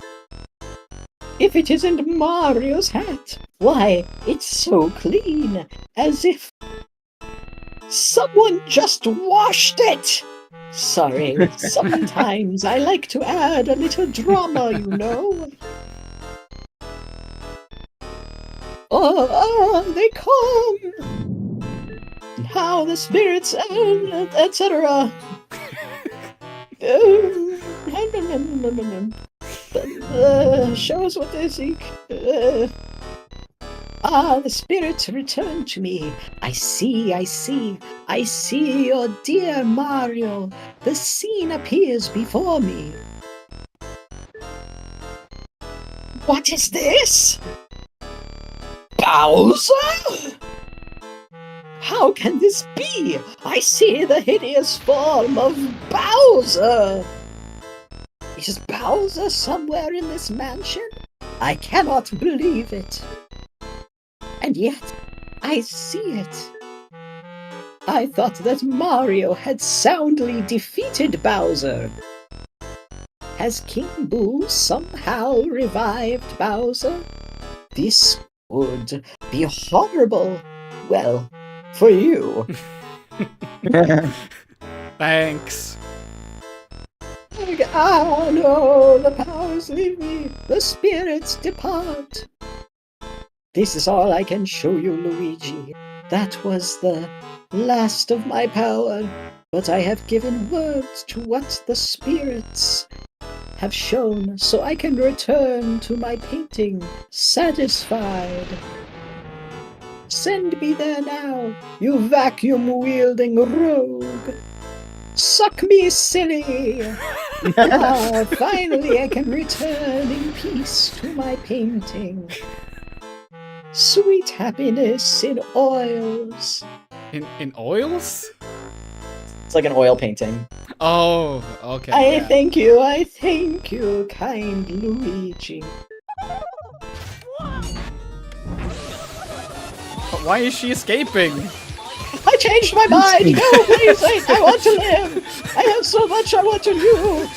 If it isn't Mario's hat, why, it's so clean, as if someone just washed it. Sorry, sometimes I like to add a little drama, you know. They come. How the spirits, etc. Show us what they seek. The spirits return to me. I see your dear Mario. The scene appears before me. What is this? Bowser? How can this be? I see the hideous form of Bowser. Is Bowser somewhere in this mansion? I cannot believe it. And yet, I see it. I thought that Mario had soundly defeated Bowser. Has King Boo somehow revived Bowser? This would be horrible. Well, for you. Thanks. Ah, no, the powers leave me, the spirits depart. This is all I can show you, Luigi. That was the last of my power, but I have given words to what the spirits have shown, so I can return to my painting satisfied. Send me there now, you vacuum-wielding rogue. Suck me, silly! Finally I can return in peace to my painting. Sweet happiness in oils. In oils? It's like an oil painting. Oh, okay. I thank you, kind Luigi. But why is she escaping? I changed my mind! No, please, I want to live! I have so much I want to do!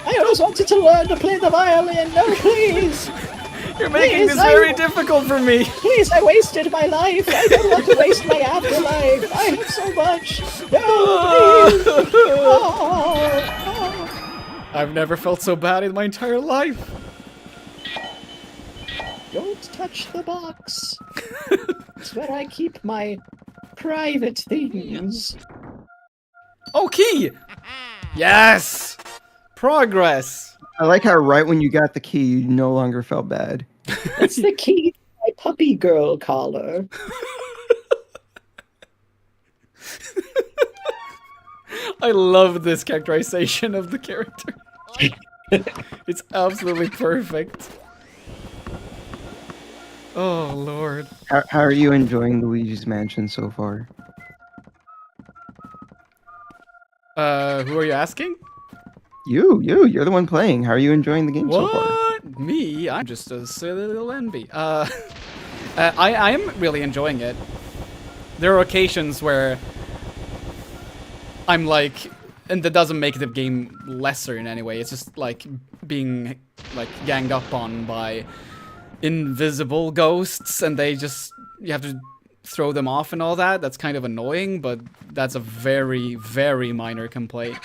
I always wanted to learn to play the violin! No, please! You're making this very difficult for me! Please, I wasted my life! I don't want to waste my afterlife! I have so much! No, please! I've never felt so bad in my entire life! Don't touch the box! It's where I keep my private things. Oh, key! Yes! Progress! I like how right when you got the key, you no longer felt bad. That's the key to my puppy girl collar. I love this characterization of the character. It's absolutely perfect. Oh, Lord. How are you enjoying Luigi's Mansion so far? Who are you asking? You're the one playing. How are you enjoying the game so far? What? Me? I'm just a silly little envy. I am really enjoying it. There are occasions where I'm like, and that doesn't make the game lesser in any way. It's just like being like ganged up on by invisible ghosts, and you have to throw them off and all that. That's kind of annoying, but that's a very, very minor complaint.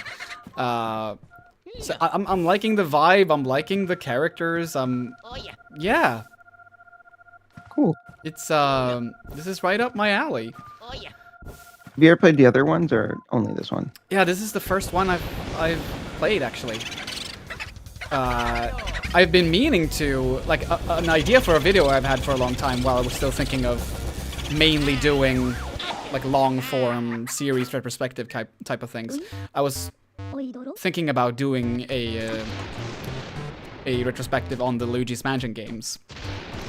So I'm liking the vibe. I'm liking the characters. Yeah. Cool. It's this is right up my alley. Have you ever played the other ones or only this one? Yeah, this is the first one I've played actually. I've been meaning to, like, an idea for a video I've had for a long time while I was still thinking of mainly doing like long form series retrospective type of things. I was thinking about doing a retrospective on the Luigi's Mansion games,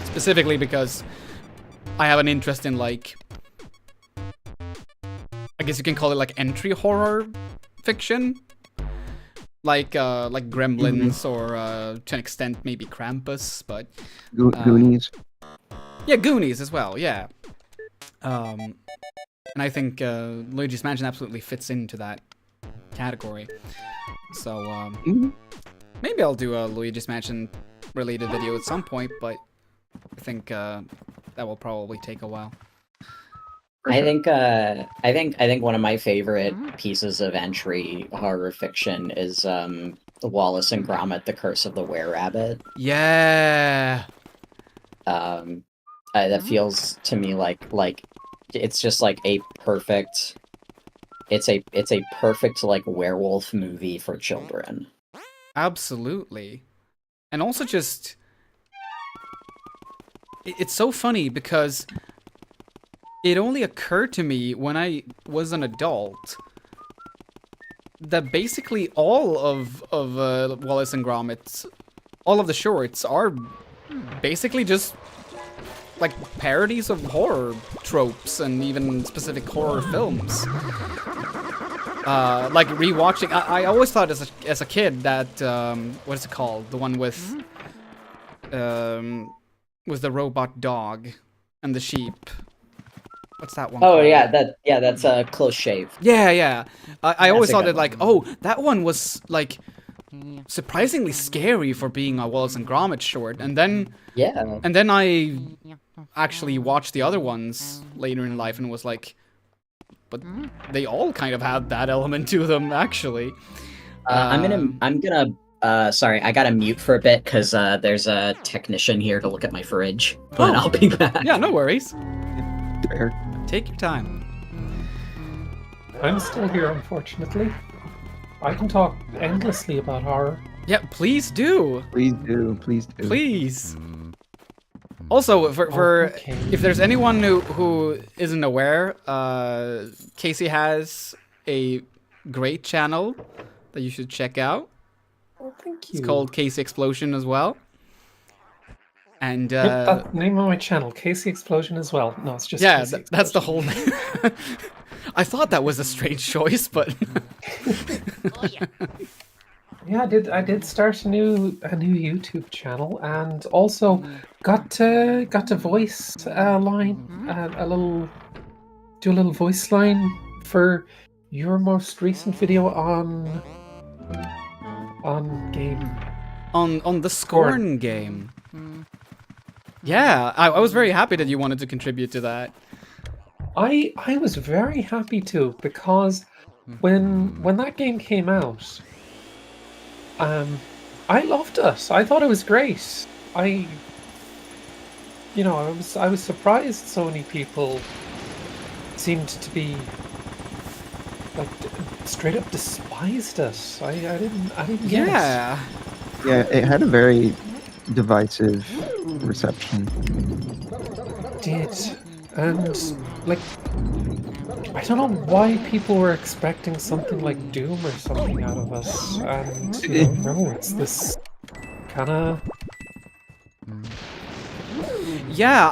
specifically because I have an interest in, like, I guess you can call it like entry horror fiction, like Gremlins or to an extent maybe Krampus, but Goonies. Yeah, Goonies as well. Yeah. And I think Luigi's Mansion absolutely fits into that category. So maybe I'll do a Luigi's Mansion related video at some point, but I think that will probably take a while. I think one of my favorite pieces of entry horror fiction is Wallace and Gromit: The Curse of the Were-Rabbit. Yeah. That feels to me like it's just like a perfect. It's a perfect like werewolf movie for children. Absolutely. And also just it's so funny because it only occurred to me when I was an adult that basically all of Wallace and Gromit, all of the shorts are basically just like parodies of horror tropes and even specific horror films. Like rewatching, I always thought as a kid that what is it called? The one with the robot dog and the sheep. What's that one? Oh called? yeah, that's a close shave. Yeah, yeah. I always a thought good that like, oh, that one was like surprisingly scary for being a Wallace and Gromit short, and then I actually watched the other ones later in life and was like, but they all kind of had that element to them actually. I'm gonna sorry, I gotta mute for a bit because there's a technician here to look at my fridge. But I'll be back. Yeah, no worries. Take your time. I'm still here, unfortunately. I can talk endlessly about horror. Yeah, please do. Please do. Please do. Please. Also, for if there's anyone who isn't aware, Casey has a great channel that you should check out. Oh, thank you. It's called Casey Explosion as well. And yep, that's the name of my channel, Casey Explosion as well. No, it's just that's the whole name. I thought that was a strange choice, but yeah, I did start a new YouTube channel, and also got to voice a line, do a little voice line for your most recent video on game. On the Scorn game. Yeah, I was very happy that you wanted to contribute to that. I was very happy to, because when that game came out, I loved it. I thought it was great. I was surprised so many people seemed to be like straight up despised it. I didn't get it. Yeah, it had a very divisive reception. It did. And like, I don't know why people were expecting something like Doom or something out of us, and no, it's this kind of. Yeah,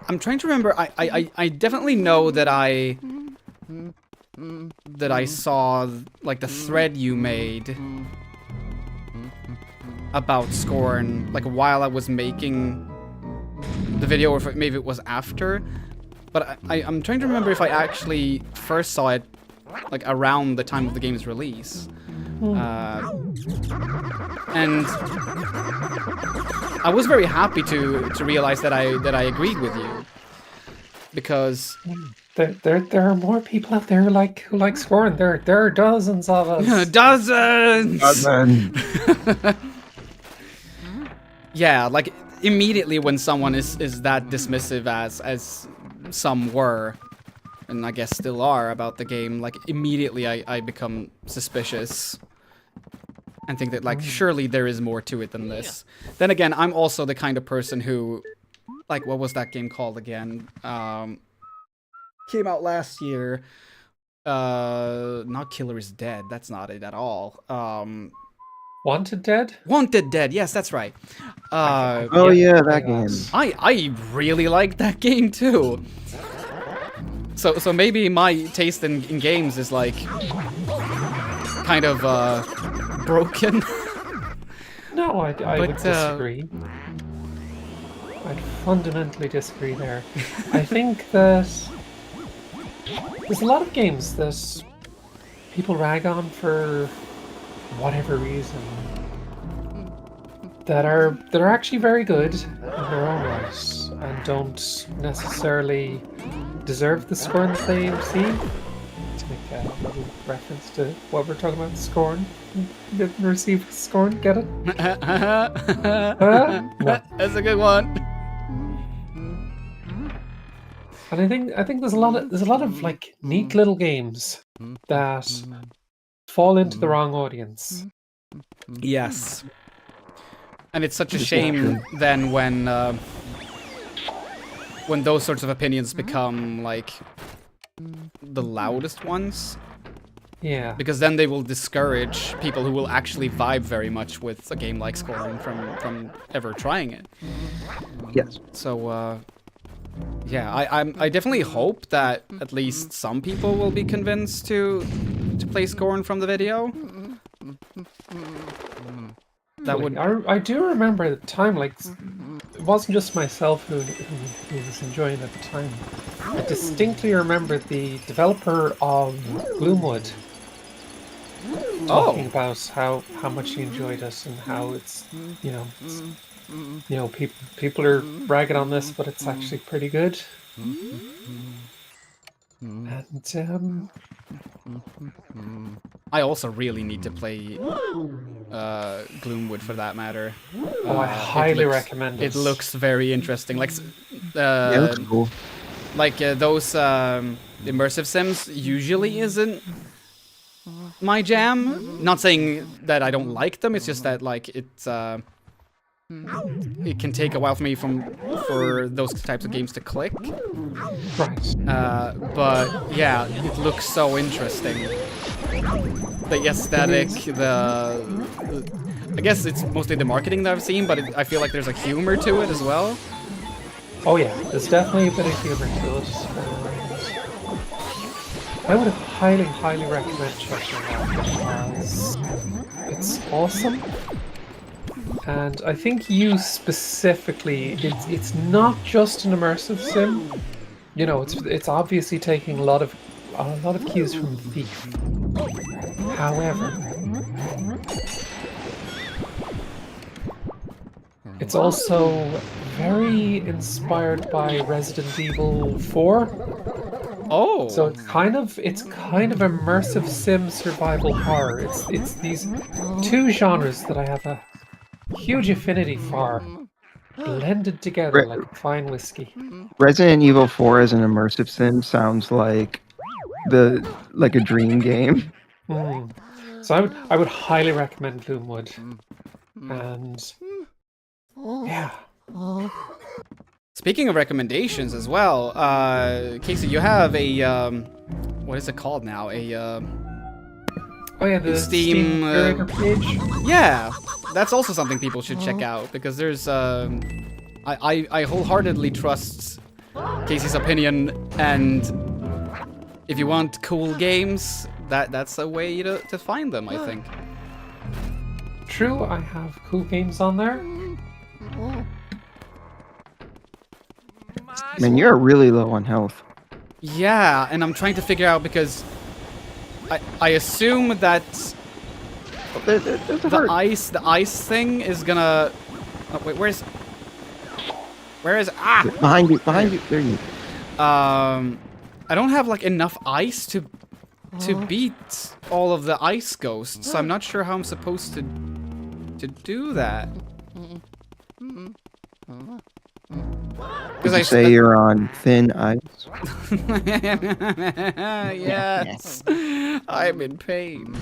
I'm trying to remember. I definitely know that I saw like the thread you made about Scorn, like while I was making the video, or if maybe it was after. But I'm trying to remember if I actually first saw it like around the time of the game's release. And I was very happy to realize that I agreed with you, because there are more people out there who like Scorn. There are dozens of us. Dozens. Yeah, like immediately when someone is that dismissive as some were, and I guess still are, about the game, like immediately I become suspicious and think that like surely there is more to it than this. Then again, I'm also the kind of person who, like, what was that game called again? Came out last year. Not Killer is Dead. That's not it at all. Wanted Dead? Wanted Dead, yes, that's right. Yeah, that game. I really like that game too. So maybe my taste in games is like kind of broken. No, I would disagree. I'd fundamentally disagree there. I think that there's a lot of games that people rag on for whatever reason that are actually very good in their own right and don't necessarily deserve the scorn that they receive. To make a little reference to what we're talking about, scorn. Didn't receive scorn, get it? No. That's a good one. And I think there's a lot of like neat little games that fall into the wrong audience. Yes. And it's such a shame then when those sorts of opinions become like the loudest ones. Yeah. Because then they will discourage people who will actually vibe very much with a game like Scorn from ever trying it. Yes. So yeah, I definitely hope that at least some people will be convinced to play Scorn from the video. that would. I do remember at the time, like, it wasn't just myself who was enjoying it at the time. I distinctly remember the developer of Gloomwood talking about how much he enjoyed it and how it's, people are bragging on this, but it's actually pretty good. And I also really need to play Gloomwood for that matter. I highly recommend it. It looks very interesting. Like, Yeah, it looks cool. Like those immersive sims usually isn't my jam. Not saying that I don't like them. It's just that like it can take a while for me for those types of games to click. Right. But yeah, it looks so interesting. The aesthetic, I guess it's mostly the marketing that I've seen, but I feel like there's a humor to it as well. Oh yeah, there's definitely a bit of humor to it. I would highly, highly recommend checking it out because it's awesome. And I think you specifically, it's not just an immersive sim. You know, it's obviously taking a lot of cues from Thief. However, it's also very inspired by Resident Evil 4. Oh. So it's kind of immersive sim survival horror. It's these two genres that I have a huge affinity for, blended together like fine whiskey. Resident Evil 4 as an immersive sim sounds like a dream game. So I would highly recommend Gloomwood. And yeah. Speaking of recommendations as well, Casey, you have a what is it called now? The Steam curator page. Yeah, that's also something people should check out because there's I wholeheartedly trust Casey's opinion, and if you want cool games, that's a way to find them, I think. True, I have cool games on there. Man, you're really low on health. Yeah, and I'm trying to figure out because I assume that the ice thing is gonna. Oh, wait, where is? Behind you! There you. I don't have like enough ice to beat all of the ice ghosts, so I'm not sure how I'm supposed to do that. Did you say you're on thin ice? Yes, I'm in pain.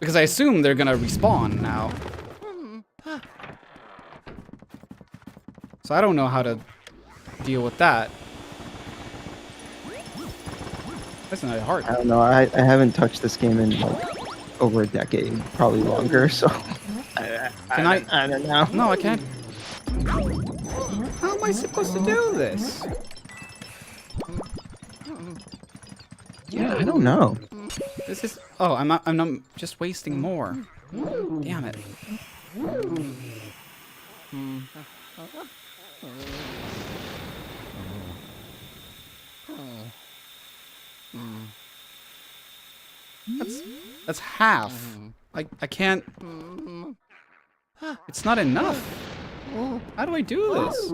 Because I assume they're gonna respawn now. So I don't know how to deal with that. That's not hard. I don't know. I haven't touched this game in like over a decade, probably longer. So I don't know. No, I can't. How am I supposed to do this? Yeah, I don't know. This is. Oh, I'm just wasting more. Damn it. That's half. I can't. It's not enough. How do I do this?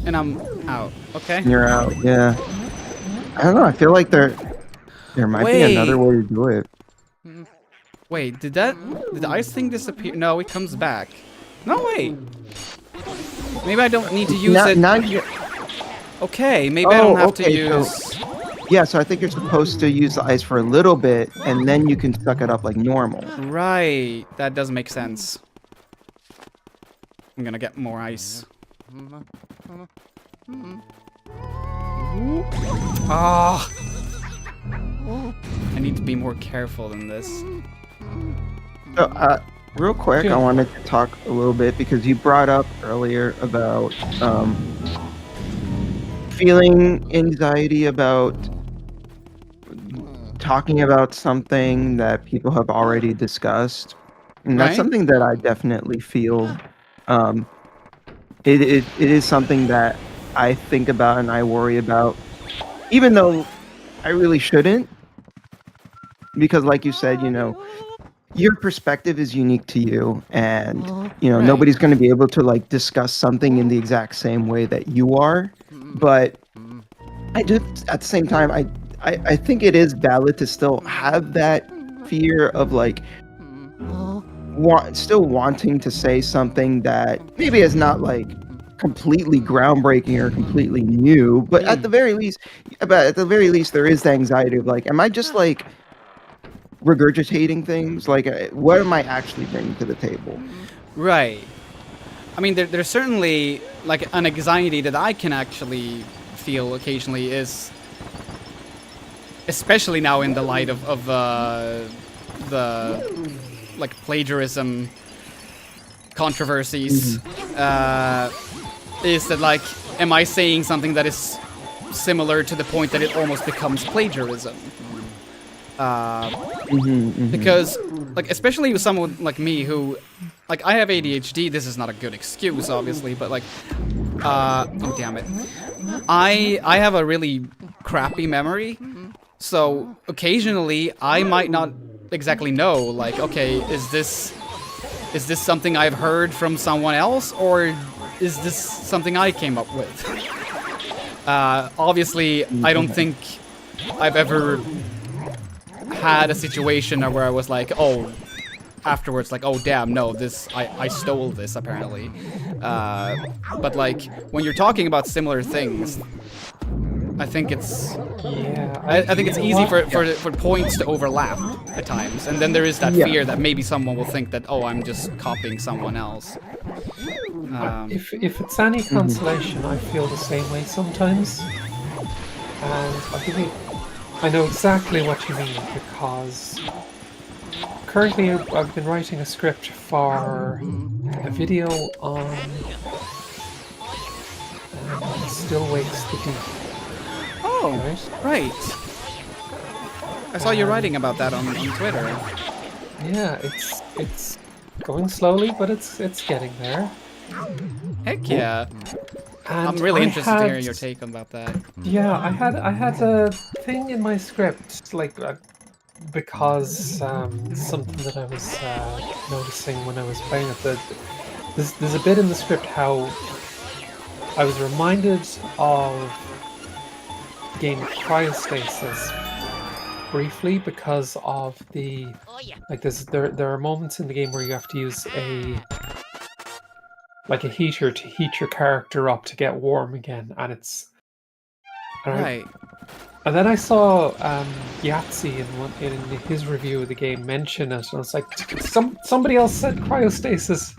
And I'm out. Okay. You're out. Yeah. I don't know. I feel like there might be another way to do it. Wait, did the ice thing disappear? No, it comes back. No, wait. Maybe I don't need to use it. Okay, maybe I don't have to use. Yeah, so I think you're supposed to use the ice for a little bit, and then you can suck it up like normal. Right, that does make sense. I'm gonna get more ice. Ah! I need to be more careful than this. So, Real quick, I wanted to talk a little bit because you brought up earlier about feeling anxiety about talking about something that people have already discussed. And that's Right. something that I definitely feel. It is something that I think about and I worry about, even though I really shouldn't. Because, like you said, your perspective is unique to you, and Right. nobody's going to be able to like discuss something in the exact same way that you are. But I do, at the same time, I think it is valid to still have that fear of like still wanting to say something that maybe is not like completely groundbreaking or completely new, but at the very least, there is the anxiety of like, am I just like regurgitating things? Like, what am I actually bringing to the table? Right. I mean, there's certainly like an anxiety that I can actually feel occasionally, is especially now in the light of the like plagiarism controversies, is that like, am I saying something that is similar to the point that it almost becomes plagiarism? Because like, especially with someone like me who, like, I have ADHD. This is not a good excuse, obviously, but like, oh damn it, I have a really crappy memory, so occasionally I might not exactly know, like, okay, is this something I've heard from someone else, or is this something I came up with? Obviously, I don't think I've ever had a situation where I was like, oh, afterwards, like, oh damn, no, I stole this apparently. But like, when you're talking about similar things, I think it's I think it's easy for points to overlap at times, and then there is that fear that maybe someone will think that, oh, I'm just copying someone else. If it's any consolation, I feel the same way sometimes, and I know exactly what you mean, because currently I've been writing a script for a video on Still Wakes the Deep. Oh, right. I saw you writing about that on Twitter. Yeah, it's going slowly, but it's getting there. Heck yeah. And I'm really interested to hear your take about that. Yeah, I had a thing in my script, like because something that I was noticing when I was playing it. That there's a bit in the script how I was reminded of the game Cryostasis briefly, because of the like there are moments in the game where you have to use a heater to heat your character up to get warm again, and it's right. And then I saw Yahtzee in his review of the game mention it, and I was like, somebody else said cryostasis.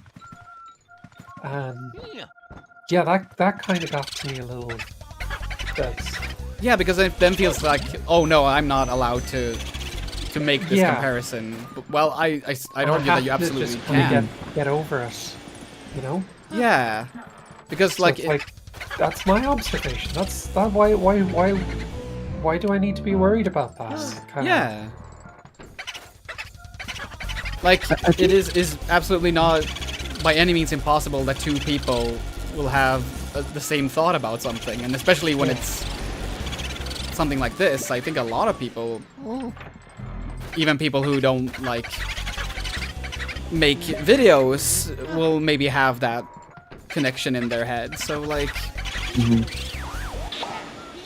Yeah, that kind of got to me a little bit. Yeah, because it then feels like, oh no, I'm not allowed to make this comparison. Well, I'd argue that you absolutely can. Get over it, you know? Yeah, because so that's my observation. That's why do I need to be worried about that? Yeah. Like, it is absolutely not by any means impossible that two people will have the same thought about something, and especially when it's something like this, I think a lot of people, even people who don't like make videos, will maybe have that connection in their head. So like,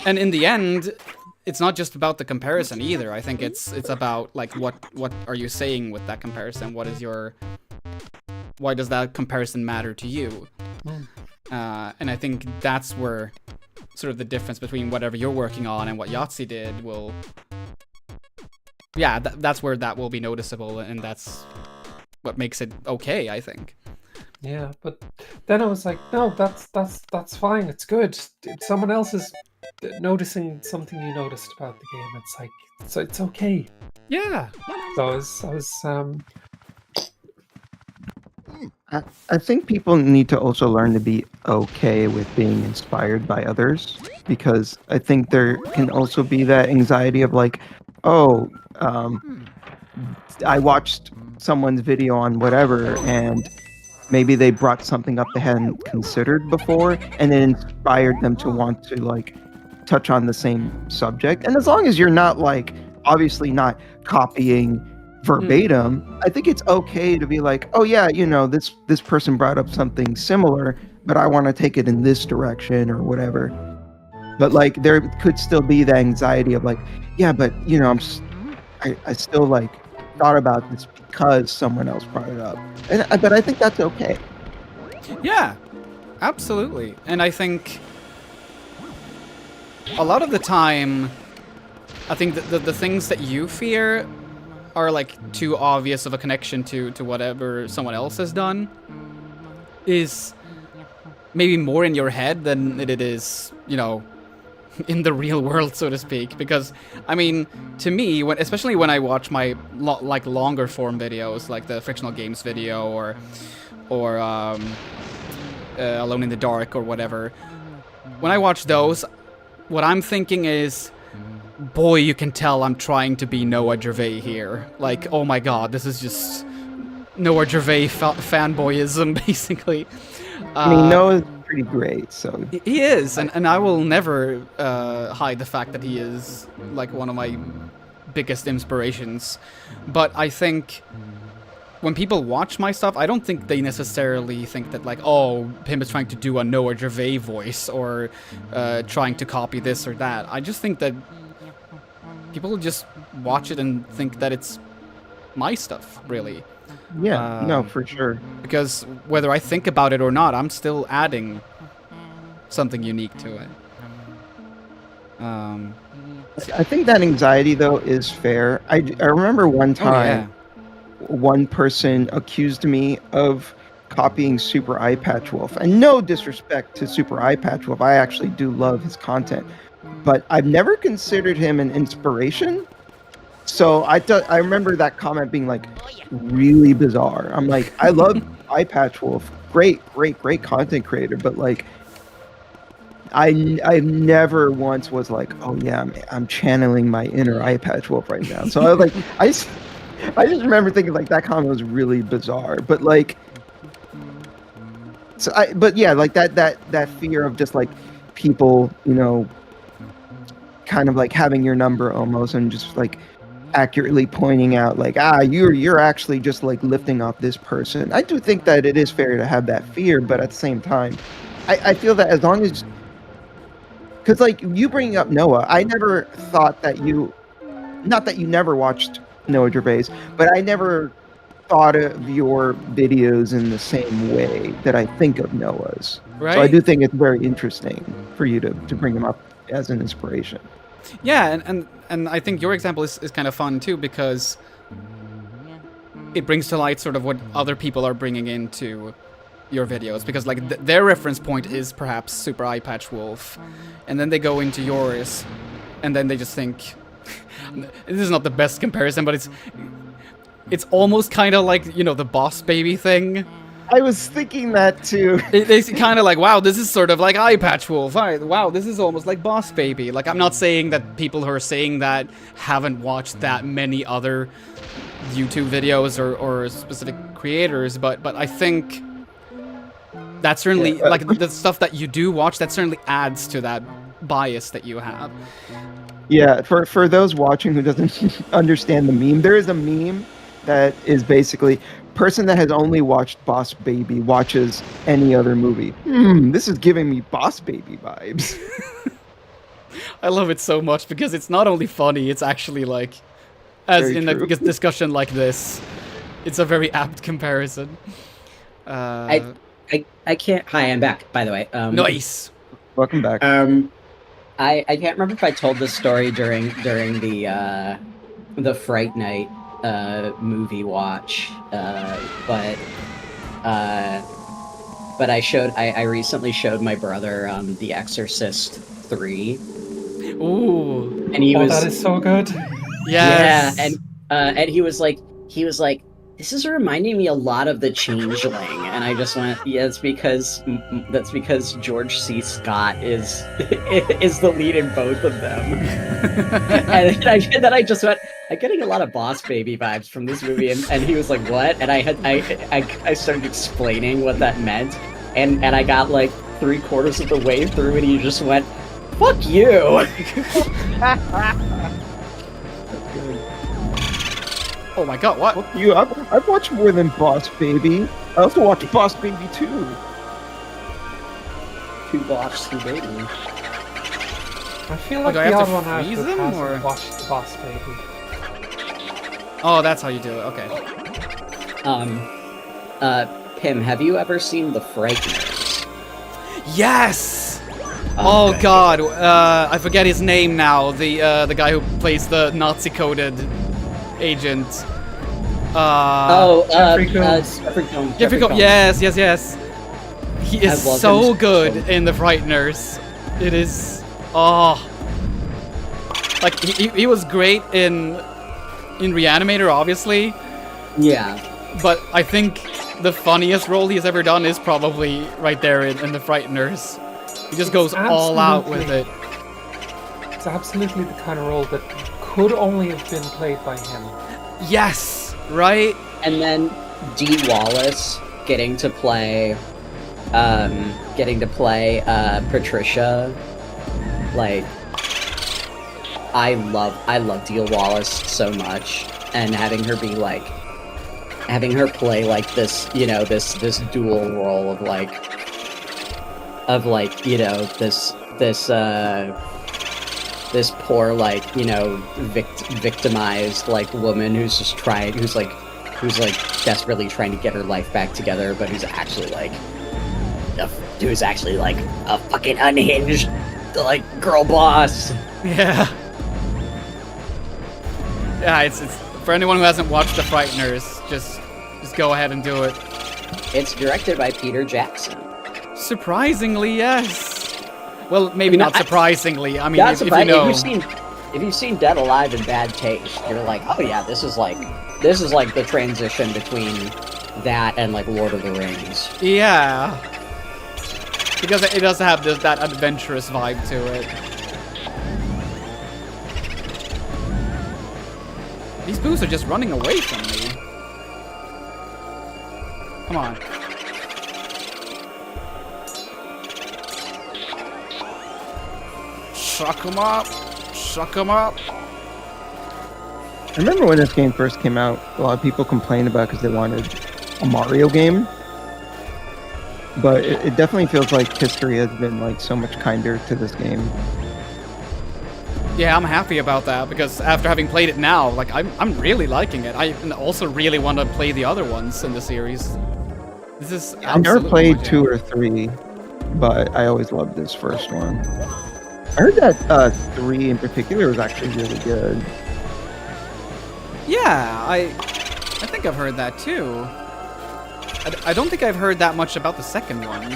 and in the end, it's not just about the comparison either. I think it's about like what are you saying with that comparison? Why does that comparison matter to you? And I think that's where sort of the difference between whatever you're working on and what Yahtzee did will, that's where that will be noticeable, and that's what makes it okay, I think. Yeah, but then I was like, no, that's fine. It's good. Someone else is noticing something you noticed about the game. It's like, it's okay. Yeah. So I was I think people need to also learn to be okay with being inspired by others, because I think there can also be that anxiety of like, oh, I watched someone's video on whatever, and maybe they brought something up they hadn't considered before, and it inspired them to want to like touch on the same subject. And as long as you're not like obviously not copying verbatim, I think it's okay to be like, oh yeah, this person brought up something similar, but I want to take it in this direction or whatever. But like there could still be the anxiety of like, yeah, but I still like thought about this because someone else brought it up, but I think that's okay. Yeah, absolutely. And I think a lot of the time, I think the things that you fear are like too obvious of a connection to whatever someone else has done is maybe more in your head than it is, in the real world, so to speak. Because, I mean, to me, especially when I watch my longer form videos, like the Frictional Games video or Alone in the Dark or whatever, when I watch those, what I'm thinking is, boy, you can tell I'm trying to be Noah Gervais here. Like, oh my god, this is just Noah Gervais fanboyism, basically. I mean, Noah's pretty great, so... He is, and I will never hide the fact that he is, like, one of my biggest inspirations. But I think when people watch my stuff, I don't think they necessarily think that, like, oh, him is trying to do a Noah Gervais voice or trying to copy this or that. I just think that people just watch it and think that it's my stuff, really. Yeah, no, for sure. Because whether I think about it or not, I'm still adding something unique to it. I think that anxiety, though, is fair. I remember one time, one person accused me of copying Super Eye Patch Wolf. And no disrespect to Super Eye Patch Wolf, I actually do love his content. But I've never considered him an inspiration. So I remember that comment being like really bizarre. I'm like, I love Eye Patch Wolf, great content creator, but like, I never once was like, oh yeah, I'm channeling my inner Eye Patch Wolf right now. So I was like, I just remember thinking like that comment was really bizarre, but like, but yeah, like that fear of just like people, kind of like having your number almost and just like accurately pointing out like, you're actually just like lifting off this person. I do think that it is fair to have that fear, but at the same time, I feel that as long as, because like you bringing up Noah, I never thought that not that you never watched Noah Gervais, but I never thought of your videos in the same way that I think of Noah's. Right. So I do think it's very interesting for you to bring him up as an inspiration. Yeah, and I think your example is kind of fun too, because it brings to light sort of what other people are bringing into your videos, because like their reference point is perhaps Super Eye Patch Wolf, and then they go into yours, and then they just think, this is not the best comparison, but it's almost kind of like, the Boss Baby thing. I was thinking that too. It's kind of like, wow, this is sort of like Eye Patch Wolf. Wow, this is almost like Boss Baby. Like, I'm not saying that people who are saying that haven't watched that many other YouTube videos or specific creators, but I think that certainly, like, the stuff that you do watch, that certainly adds to that bias that you have. Yeah, for those watching who doesn't understand the meme, there is a meme that is basically person that has only watched Boss Baby watches any other movie. This is giving me Boss Baby vibes. I love it so much because it's not only funny, it's actually like, as Very in true. a discussion like this, it's a very apt comparison. I can't. Hi, I'm back. By the way. Nice. Welcome back. I can't remember if I told this story during the Fright Night movie watch, but I recently showed my brother The Exorcist 3. Ooh. And he was that is so good. Yes. Yeah, and he was like, This is reminding me a lot of the Changeling, and I just went, yeah, that's because George C. Scott is is the lead in both of them. and then I just went, I'm getting a lot of Boss Baby vibes from this movie, and he was like, what? And I started explaining what that meant, and I got like 3/4 of the way through, and he just went, fuck you. Oh my god, what? Fuck you, I've watched more than Boss Baby. I also watched Boss Baby 2. Two Boss Baby. I feel like do I the have to odd one out freeze that them, hasn't or- watched Boss Baby. Oh, that's how you do it. Okay. Pim, have you ever seen The Frighteners? Yes. Oh Okay. god, I forget his name now. The guy who plays the Nazi-coded agent. Jeffrey Combs. Jeffrey Combs. Yes. He I is love so him good so in The Frighteners. It is. Oh. Like he was great in Reanimator, obviously. Yeah. But I think the funniest role he's ever done is probably right there in The Frighteners. He just goes all out with it. It's absolutely the kind of role that could only have been played by him. Yes, right? And then Dee Wallace getting to play Patricia. Like, I love Dee Wallace so much, and having her play like this, you know, this dual role of this poor, like, you know, victimized, like, woman who's desperately trying to get her life back together, but who's actually like a fucking unhinged, like, girl boss. Yeah. Yeah, it's for anyone who hasn't watched The Frighteners, just go ahead and do it. It's directed by Peter Jackson. Surprisingly, yes. Well, maybe not surprisingly. I mean, if you surprising. know. If you've seen Dead Alive and Bad Taste, you're like, oh yeah, this is like the transition between that and like Lord of the Rings. Yeah. Because it does have that adventurous vibe to it. These boos are just running away from me. Come on. Suck 'em up. Suck 'em up. I remember when this game first came out, a lot of people complained about it because they wanted a Mario game. But it definitely feels like history has been like so much kinder to this game. Yeah, I'm happy about that because after having played it now, like I'm really liking it. I also really want to play the other ones in the series. This is I never absolutely played my 2 jam. or 3, but I always loved this first one. I heard that 3 in particular was actually really good. Yeah, I think I've heard that too. I don't think I've heard that much about the second one.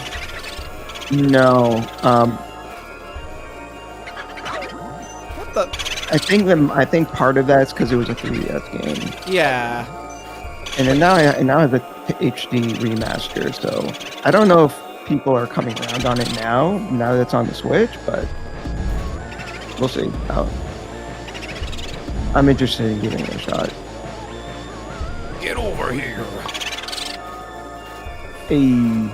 No, What the? I think part of that's because it was a 3DS game, Yeah. and then now has a HD remaster. So I don't know if people are coming around on it now that it's on the Switch, but we'll see. I'm interested in giving it a shot. Get over here. Hey.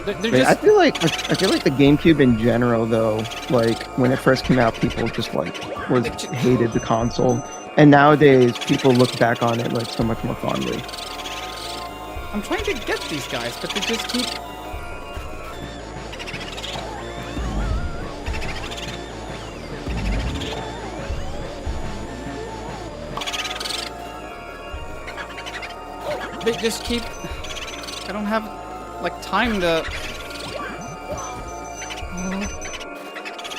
I feel like the GameCube in general, though, like when it first came out, people just hated the console, and nowadays people look back on it like so much more fondly. I'm trying to get these guys, but they just keep. They just keep. I don't have like time to.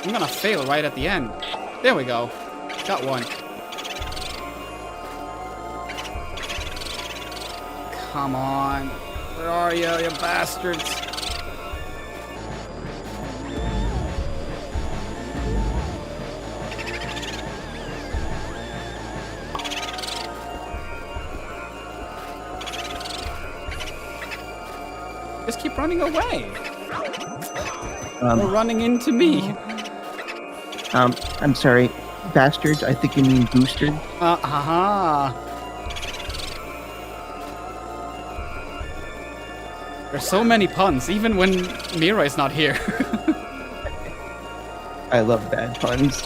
I'm gonna fail right at the end. There we go. Got one. Come on. Where are you bastards? Just keep running away. Um, Or running into me. I'm sorry, bastards. I think you mean boosted. Haha. There's so many puns, even when Mirai's not here. I love bad puns.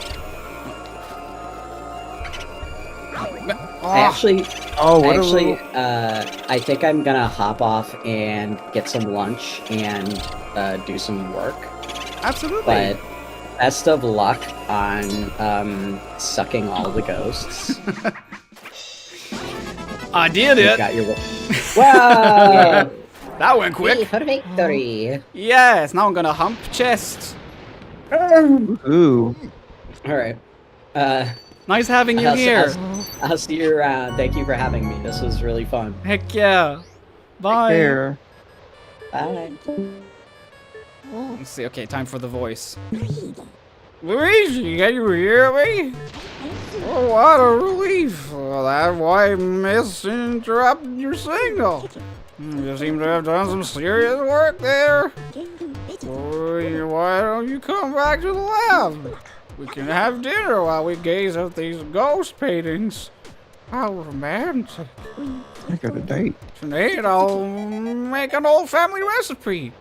I actually, Oh, I think I'm gonna hop off and get some lunch and do some work. Absolutely. But best of luck on sucking all the ghosts. I did You it. got your wow! That went quick. For victory! Yes, now I'm gonna hump chest. Ooh. All right. Nice having you here. I'll see you around. Thank you for having me. This was really fun. Heck yeah. Bye. Take care. Bye. Let's see. Okay, time for the voice. Luigi, can you hear me? Oh, what a relief. Well, that's why I misinterrupted your signal. You seem to have done some serious work there. Oh, why don't you come back to the lab? We can have dinner while we gaze at these ghost paintings. How romantic. I got a date. Tonight I'll make an old family recipe.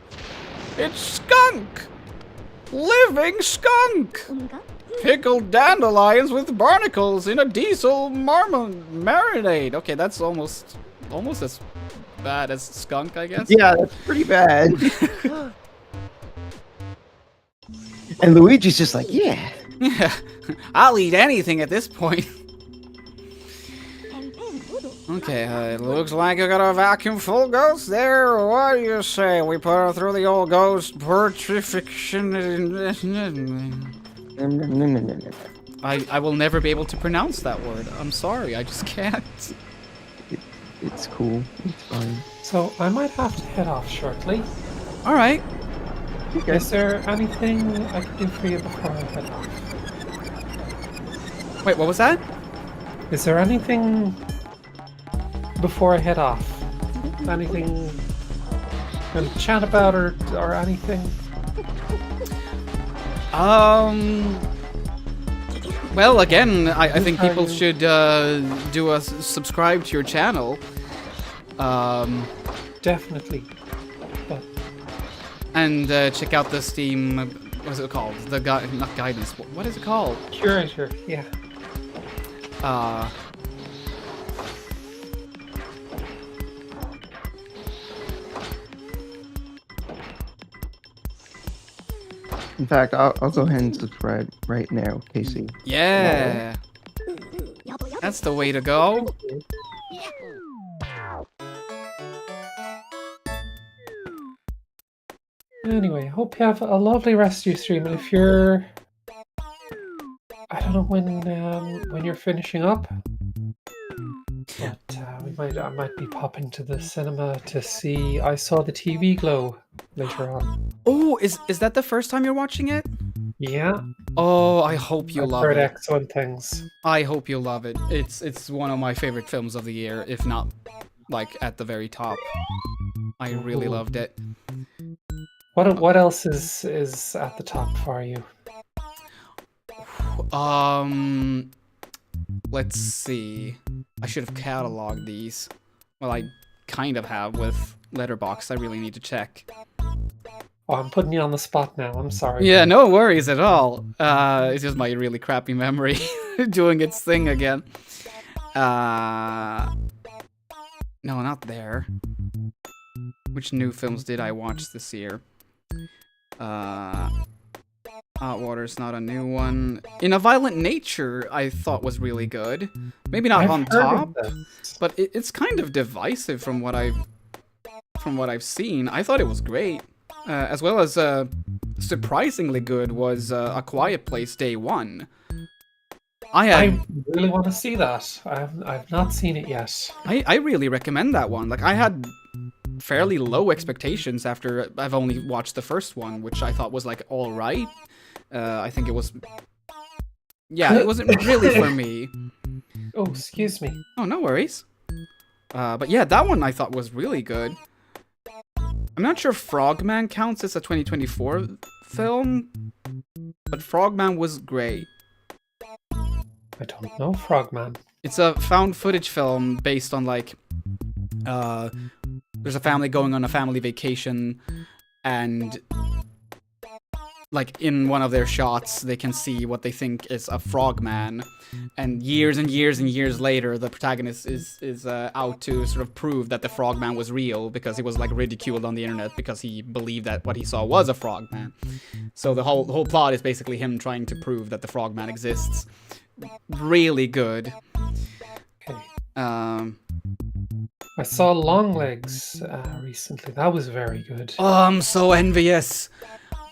It's skunk. Living skunk. Pickled dandelions with barnacles in a diesel marinade. Okay, that's almost as bad as skunk, I guess. Yeah, that's pretty bad. And Luigi's just like, yeah. Yeah, I'll eat anything at this point. Okay, it looks like you got a vacuum full of ghosts there. What do you say we put her through the old ghost purification? I will never be able to pronounce that word. I'm sorry, I just can't. It's cool. It's fine. So I might have to head off shortly. All right. Okay. Is there anything I can do for you before I head off? Wait, what was that? Is there anything before I head off? Anything to chat about or anything? Well, again, I think people should do a subscribe to your channel. Definitely. But and check out the Steam. What is it called? The not guidance. What is it called? Curator. Yeah. In fact, I'll go ahead and subscribe right now, Casey. Yeah. That's the way to go. Anyway, hope you have a lovely rest of your stream. And if you're, I don't know when you're finishing up, but I might be popping to the cinema to see I Saw the TV Glow later on. Oh, is that the first time you're watching it? Yeah. Oh, I hope you love heard it. excellent things. I hope you love it. It's one of my favorite films of the year, if not like at the very top. I really loved it. What else is at the top for you? Let's see. I should have cataloged these. Well, I kind of have with Letterboxd. I really need to check. Oh, I'm putting you on the spot now. I'm sorry. Yeah, no worries at all. It's just my really crappy memory doing its thing again. No, not there. Which new films did I watch this year? Hot Water's not a new one. In a Violent Nature, I thought was really good. Maybe not on top, but it's kind of divisive from what I've seen. I thought it was great, as well as surprisingly good was A Quiet Place Day One. I really want to see that. I've not seen it yet. I really recommend that one. Like I had fairly low expectations after I've only watched the first one, which I thought was like all right. I think it was. Yeah, it wasn't really for me. Oh, excuse me. Oh, no worries. But yeah, that one I thought was really good. I'm not sure Frogman counts as a 2024 film, but Frogman was great. I don't know Frogman. It's a found footage film based on like, there's a family going on a family vacation, and like in one of their shots, they can see what they think is a frogman, and years and years and years later, the protagonist is out to sort of prove that the frogman was real because he was like ridiculed on the internet because he believed that what he saw was a frogman. So the whole plot is basically him trying to prove that the frogman exists. Really good. Okay. I saw Longlegs recently. That was very good. Oh, I'm so envious.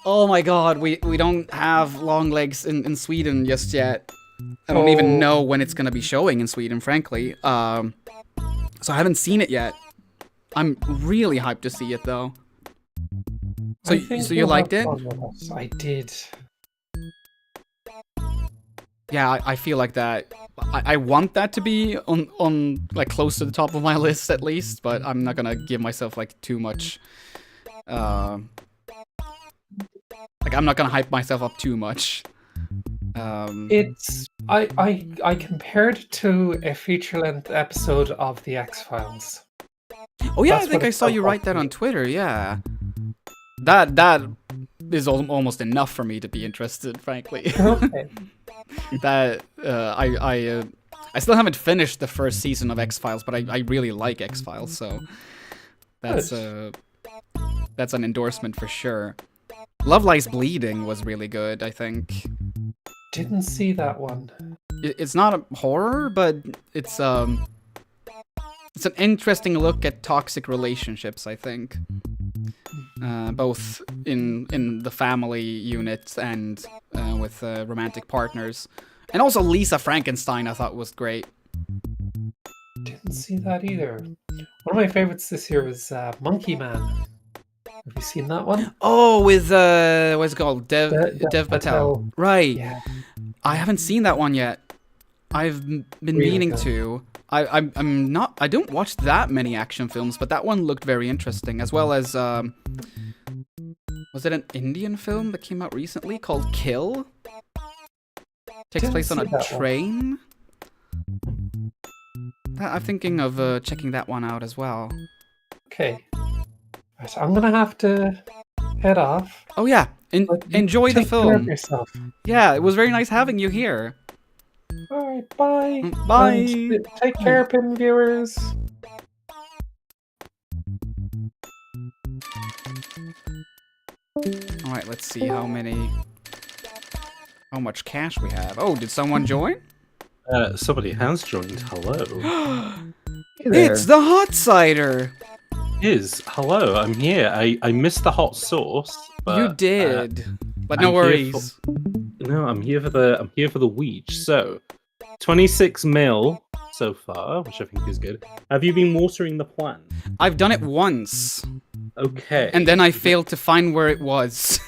Oh my god, we don't have Longlegs in Sweden just yet. I don't even know when it's gonna be showing in Sweden, frankly. So I haven't seen it yet. I'm really hyped to see it though. So you liked it? I did. Yeah, I feel like that. I want that to be on like close to the top of my list at least, but I'm not gonna give myself like too much. Like I'm not gonna hype myself up too much. It's I compared it to a feature-length episode of the X-Files. Oh yeah, That's I think what I it saw you felt write like that to on me. Twitter. Yeah, that is almost enough for me to be interested, frankly. Okay. That I still haven't finished the first season of X-Files, but I really like X-Files, so that's an endorsement for sure. Love Lies Bleeding was really good, I think. Didn't see that one. It's not a horror, but it's an interesting look at toxic relationships, I think. Both in the family unit and with romantic partners. And also Lisa Frankenstein I thought was great. Didn't see that either. One of my favorites this year was Monkey Man. Have you seen that one? Oh, with what's it called? Dev Patel. Right. Yeah. I haven't seen that one yet. I've been meaning to. I don't watch that many action films, but that one looked very interesting, as well as was it an Indian film that came out recently called Kill? Takes place on a train. I'm thinking of checking that one out as well. Okay. Right, I'm gonna have to head off. Oh yeah, enjoy the Take care of film. yourself. Yeah, it was very nice having you here. All right, bye. Bye. And take care, Pin viewers. All right, let's see how much cash we have. Oh, did someone join? Somebody has joined. Hello. It's the Hot Cider. Hello, I'm here. I missed the hot sauce. But, You did, but no I'm here worries. No, I'm here for the Weege. So, 26 mil so far, which I think is good. Have you been watering the plant? I've done it once. Okay. And then I failed to find where it was.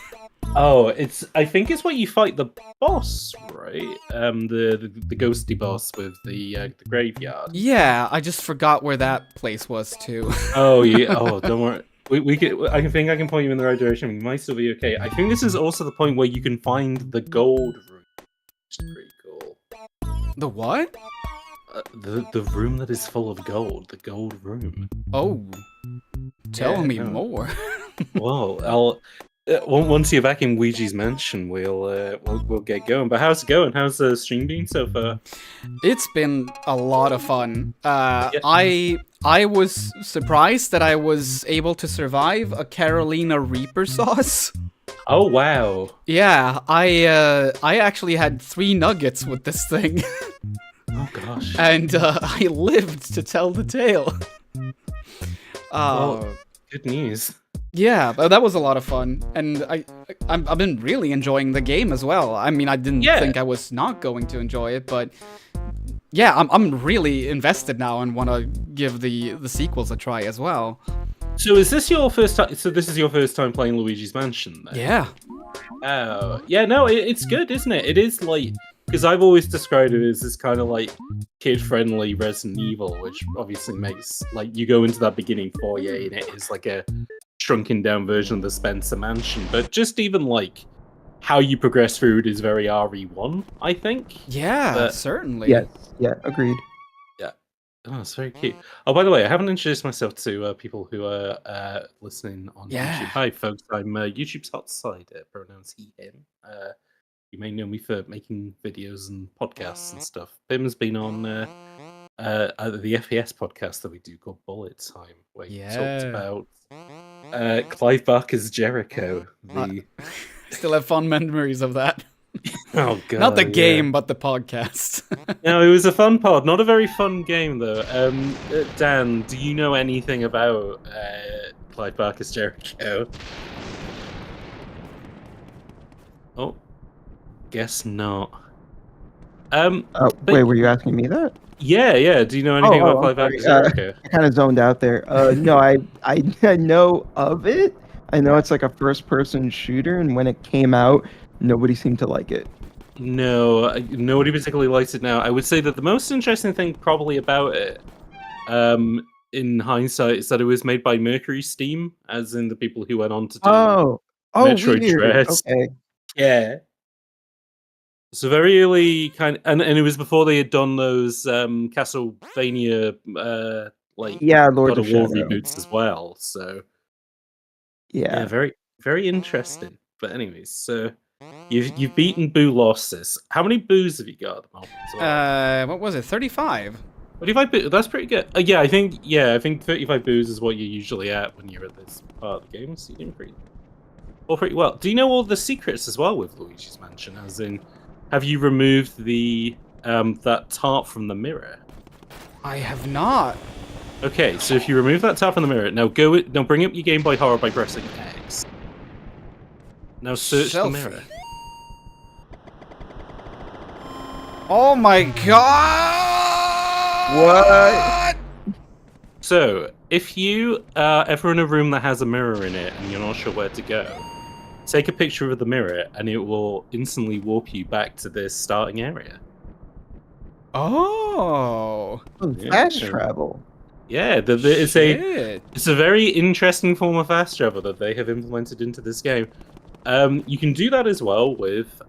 Oh, I think it's where you fight the boss, right? The ghosty boss with the graveyard. Yeah, I just forgot where that place was too. Oh yeah. Oh, don't worry. I think I can point you in the right direction. We might still be okay. I think this is also the point where you can find the gold room. Which is pretty cool. The what? The room that is full of gold. The gold room. Oh, tell me more. Well, once you're back in Luigi's mansion, we'll get going. But how's it going? How's the stream been so far? It's been a lot of fun. I was surprised that I was able to survive a Carolina Reaper sauce. Oh wow! Yeah, I actually had 3 nuggets with this thing. Oh gosh! And I lived to tell the tale. Well, good news. Yeah, that was a lot of fun, and I've been really enjoying the game as well. I mean, I didn't think I was not going to enjoy it, but yeah, I'm really invested now and want to give the sequels a try as well. So is this your first time? So this is your first time playing Luigi's Mansion, then? Yeah. Oh, yeah. No, it's good, isn't it? It is like, because I've always described it as this kind of like kid-friendly Resident Evil, which obviously makes like you go into that beginning foyer and it is like a shrunken down version of the Spencer Mansion, but just even like how you progress through it is very RE1, I think. Yeah, But- certainly. Yes. Yeah. Agreed. Yeah. Oh, it's very cute. Oh, by the way, I haven't introduced myself to people who are listening on Yeah. YouTube. Hi, folks. I'm YouTube's hot side, pronouns he, him. You may know me for making videos and podcasts and stuff. Bim's been on the FPS podcast that we do called Bullet Time, where he talked about Clive Barker's Jericho. The Still have fond memories of that. Oh god, Not the yeah. game, but the podcast. No, it was a fun pod. Not a very fun game though. Dan, do you know anything about Clive Barker's Jericho? Oh, guess not. Wait, were you asking me that? Yeah. Do you know anything about Clive I'm Barker's sorry. Jericho? I kind of zoned out there. No, I know of it. I know it's like a first-person shooter, and when it came out, nobody seemed to like it. No, nobody particularly likes it now. I would say that the most interesting thing probably about it, in hindsight, is that it was made by Mercury Steam, as in the people who went on to do Metroid weird. Dread. Okay. Yeah. So very early and it was before they had done those Castlevania Lords God of of War Shadow. reboots as well. So Yeah. very very interesting. But anyways, so you've beaten Boo losses. How many boos have you got at the moment as well? What was it? 35. 35 boos. That's pretty good. I think 35 boos is what you're usually at when you're at this part of the game. So you're doing pretty well. Do you know all the secrets as well with Luigi's Mansion? As in, have you removed the that tart from the mirror? I have not. Okay, so if you remove that tart from the mirror, now bring up your Game Boy Horror by pressing X. Now search the mirror. Oh my god! What? So, if you are ever in a room that has a mirror in it and you're not sure where to go, take a picture of the mirror and it will instantly warp you back to this starting area. Oh. Fast travel. Yeah, it's a very interesting form of fast travel that they have implemented into this game. You can do that as well with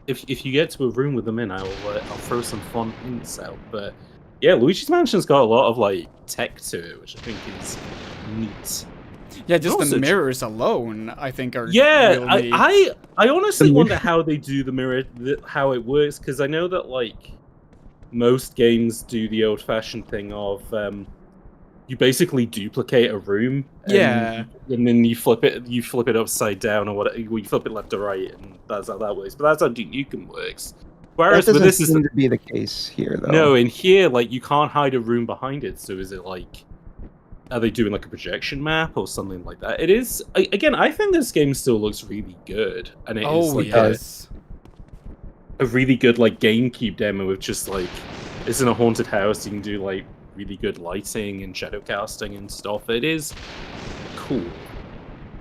if you get to a room with them in, I'll throw some fun hints out. But yeah, Luigi's Mansion's got a lot of like tech to it, which I think is neat. Yeah, just the mirrors alone, I think, are Yeah, real neat. I honestly wonder how they do the mirror, how it works, because I know that like most games do the old-fashioned thing of you basically duplicate a room, and then you flip it upside down or whatever, you flip it left or right, and that's how that works. But that's how Duke Nukem works. Whereas That with doesn't this seem to be the case here, though. no, in here like you can't hide a room behind it. So is it like, are they doing like a projection map or something like that? It is. Again, I think this game still looks really good, and it is like a really good like GameCube demo with just like it's in a haunted house. You can do like really good lighting and shadow casting and stuff. It is cool.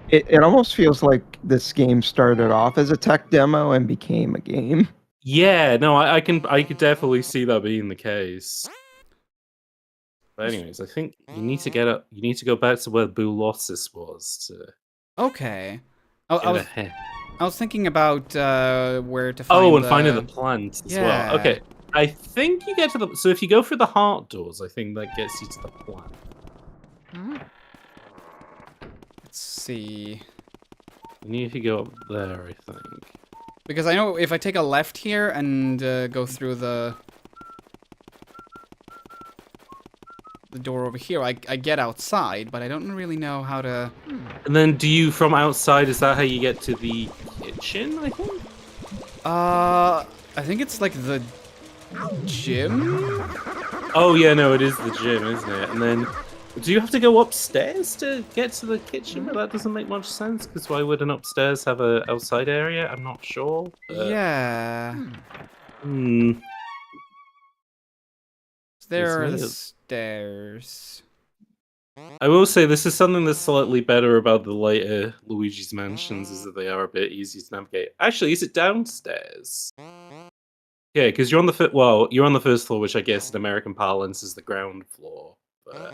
It almost feels like this game started off as a tech demo and became a game. Yeah, no, I could definitely see that being the case. But anyways, I think you need to go back to where Boo Lossis was to. Okay. I was thinking about where to find. Oh, and finding the plant as well. Yeah. Okay, I think you get to the. So if you go through the heart doors, I think that gets you to the plant. Let's see. You need to go up there, I think. Because I know if I take a left here and go through the door over here, I get outside, but I don't really know how to. And then do you, from outside, is that how you get to the kitchen, I think? I think it's like the gym? Oh yeah, no, it is the gym, isn't it? And then, do you have to go upstairs to get to the kitchen? But that doesn't make much sense, because why would an upstairs have an outside area? I'm not sure. Yeah. There are the stairs. I will say this is something that's slightly better about the later Luigi's Mansions, is that they are a bit easier to navigate. Actually, is it downstairs? Yeah, because you're on the you're on the first floor, which I guess in American parlance is the ground floor. But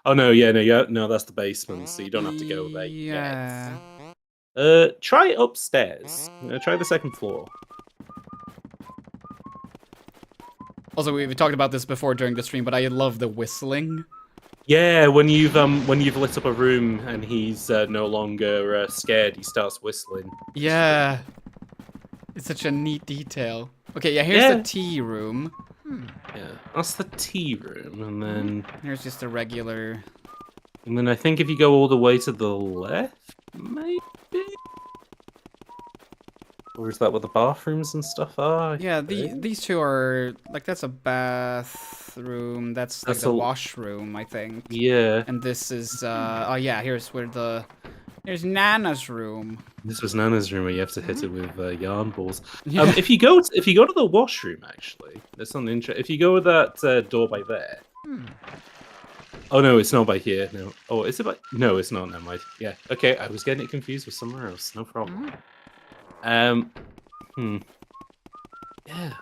Oh no, yeah, no, that's the basement, so you don't have to go there Yeah. yet. Try upstairs. Try the second floor. Also, we talked about this before during the stream, but I love the whistling. Yeah, when you've lit up a room and he's no longer scared, he starts whistling. Yeah. It's such a neat detail. Okay, yeah, here's the tea room. Yeah, that's the tea room, and then here's just a regular. And then I think if you go all the way to the left, maybe. Or is that where the bathrooms and stuff are? Yeah, these two are like that's a bathroom. That's like That's the a- washroom, I think. Yeah. And this is oh yeah, here's here's Nana's room. This was Nana's room where you have to hit it with yarn balls. Yeah. If you go to the washroom, actually, there's something interesting. If you go with that door by there. Oh no, it's not by here. No. Oh, is it by? No, it's not. Never mind. Yeah. Okay, I was getting it confused with somewhere else. No problem. Yeah,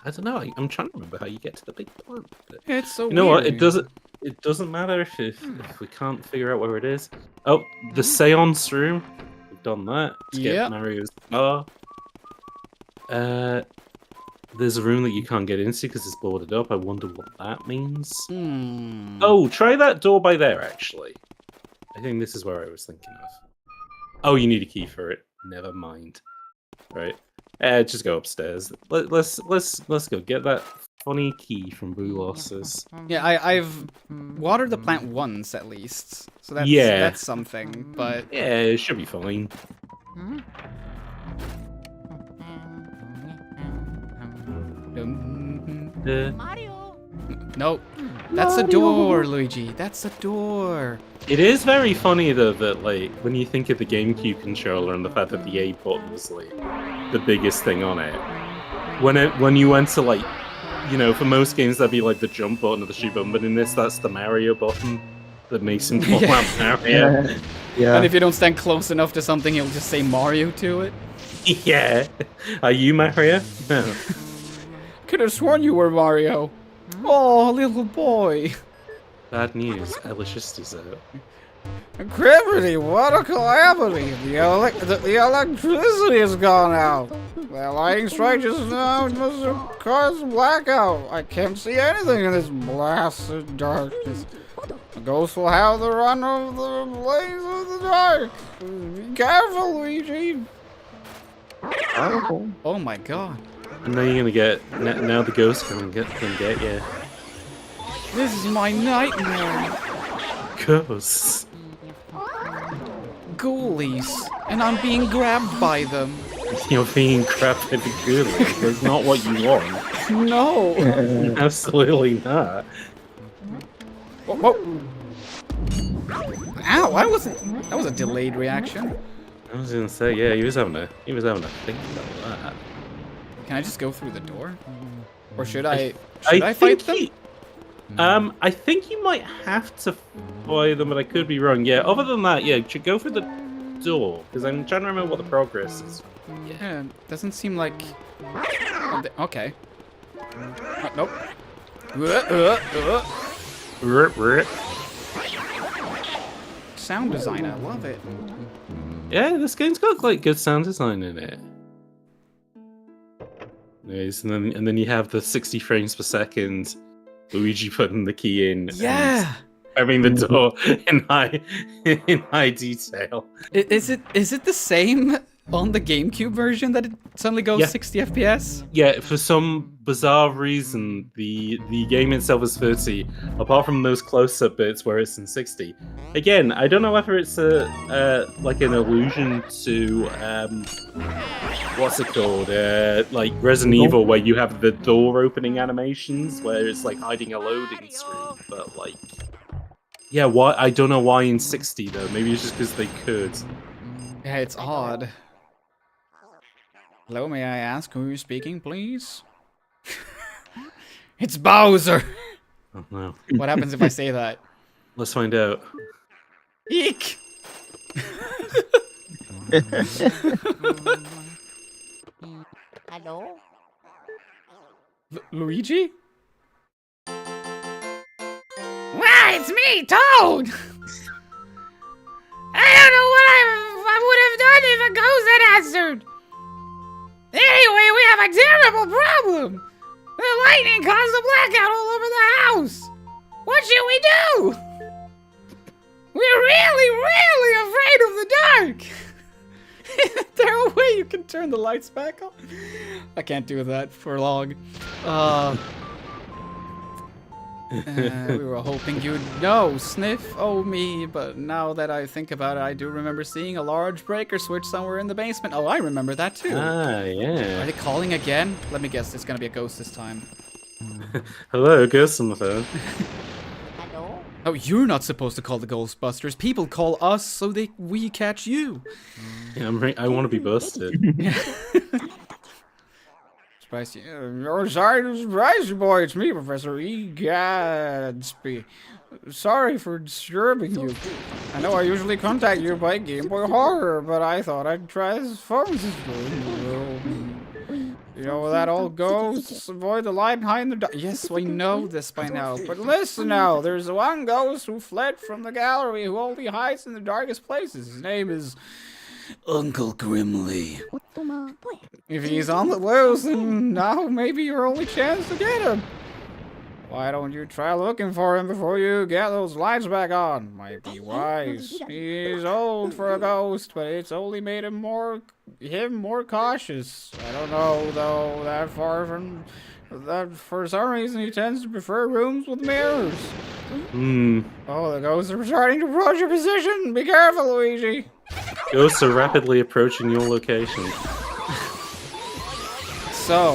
I don't know. I'm trying to remember how you get to the big plant. But It's so you know what? weird. It doesn't matter if we can't figure out where it is. Oh, the seance room. We've done that. Let's Yep. get Mario's car. There's a room that you can't get into because it's boarded up. I wonder what that means. Oh, try that door by there, actually. I think this is where I was thinking of. Oh, you need a key for it. Never mind. Right. Just go upstairs. Let's go get that funny key from Boolos's. Yeah, I've watered the plant once at least, so that's Yeah. that's something. But Yeah, it should be fine. Nope. That's a door, Luigi. That's a door. It is very funny though that like when you think of the GameCube controller and the fact that the A button was like the biggest thing on it. When you went to like, you know, for most games that'd be like the jump button or the shoot button, but in this that's the Mario button that makes him call out Mario. Yeah. And if you don't stand close enough to something, he'll just say Mario to it. Yeah. Are you Mario? No. Could have sworn you were Mario. Oh, little boy. Bad news. Electricity's out. Gravity, what a calamity. The electricity has gone out. The lightning strike just now must have caused a blackout. I can't see anything in this blasted darkness. The ghost will have the run of the blaze of the dark. Be careful, Luigi. Oh my god. And now you're gonna get now the ghost can get you. This is my nightmare. Ghosts. Ghoulies. And I'm being grabbed by them. You're being grabbed by the ghoulies. That's not what you want. No. Absolutely not. Whoa. Ow, that was a delayed reaction. I was gonna say, yeah, he was having a think about that. Can I just go through the door? Or should I fight them? I think you might have to fight them, but I could be wrong. Yeah, other than that, yeah, should go through the door, because I'm trying to remember what the progress is. Yeah, doesn't seem like... Okay. Nope. Sound design, I love it. Yeah, this game's got like good sound design in it. Nice, and then you have the 60 frames per second Luigi putting the key in. Yeah. Having the door in high detail. Is it the same on the GameCube version that it suddenly goes 60 FPS? Yeah, for some bizarre reason, the game itself is 30, apart from those close-up bits where it's in 60. Again, I don't know whether it's like an allusion to what's it called? Like Resident Evil, where you have the door opening animations, where it's like hiding a loading screen. But like, yeah, why? I don't know why in 60 though. Maybe it's just because they could. Yeah, it's odd. Hello, may I ask who you're speaking, please? It's Bowser! Oh no. What happens if I say that? Let's find out. Eek! Hello? Luigi? Wow, it's me, Toad! I don't know what I would have done if a ghost had answered. Anyway, we have a terrible problem. The lightning caused a blackout all over the house. What should we do? We're really, really afraid of the dark. Is there a way you can turn the lights back on? I can't do that for long. We were hoping you'd know, Sniff, oh me, but now that I think about it, I do remember seeing a large breaker switch somewhere in the basement. Oh, I remember that too. Ah, yeah. Are they calling again? Let me guess, it's gonna be a ghost this time. Hello, ghost on the phone. Oh, you're not supposed to call the Ghostbusters. People call us so we catch you. Yeah, I want to be busted. Spicy. Oh, sorry to surprise you, boy. It's me, Professor E. Gadsby. Sorry for disturbing you. I know I usually contact you by Game Boy Horror, but I thought I'd try this phone system. You know where that all goes? Avoid the light behind the door. Yes, we know this by now. But listen now, there's one ghost who fled from the gallery who only hides in the darkest places. His name is Uncle Grimly. If he's on the loose, then now maybe your only chance to get him. Why don't you try looking for him before you get those lights back on? Might be wise. He's old for a ghost, but it's only made him more cautious. I don't know though that for some reason he tends to prefer rooms with mirrors. Oh, the ghosts are starting to approach your position. Be careful, Luigi. Ghosts are rapidly approaching your location. So,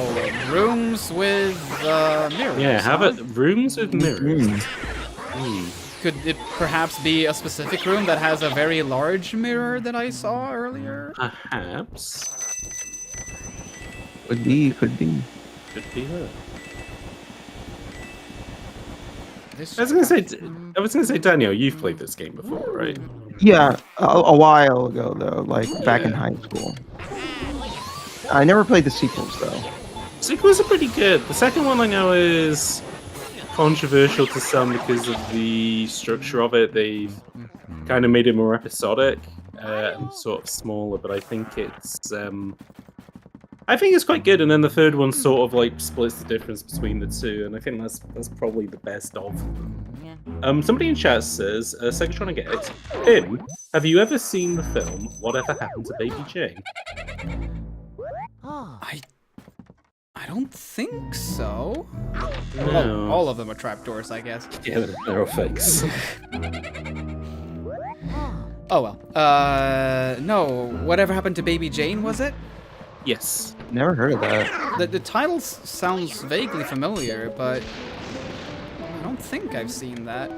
rooms with mirrors. Yeah, have it rooms with mirrors. Could it perhaps be a specific room that has a very large mirror that I saw earlier? Perhaps. Could be. Could be her. I was gonna say, Daniel, you've played this game before, right? Yeah, a while ago though, like back in high school. I never played the sequels though. Sequels are pretty good. The second one I know is controversial to some because of the structure of it. They've kind of made it more episodic and sort of smaller, but I think it's quite good. And then the third one sort of like splits the difference between the two, and I think that's probably the best of them. Somebody in chat says, Segatron get it. Tim, have you ever seen the film Whatever Happened to Baby Jane? I don't think so. No. Well, all of them are trapdoors, I guess. Yeah, they're all fakes. Oh well. No. Whatever happened to Baby Jane, was it? Yes. Never heard of that. The title sounds vaguely familiar, but I don't think I've seen that.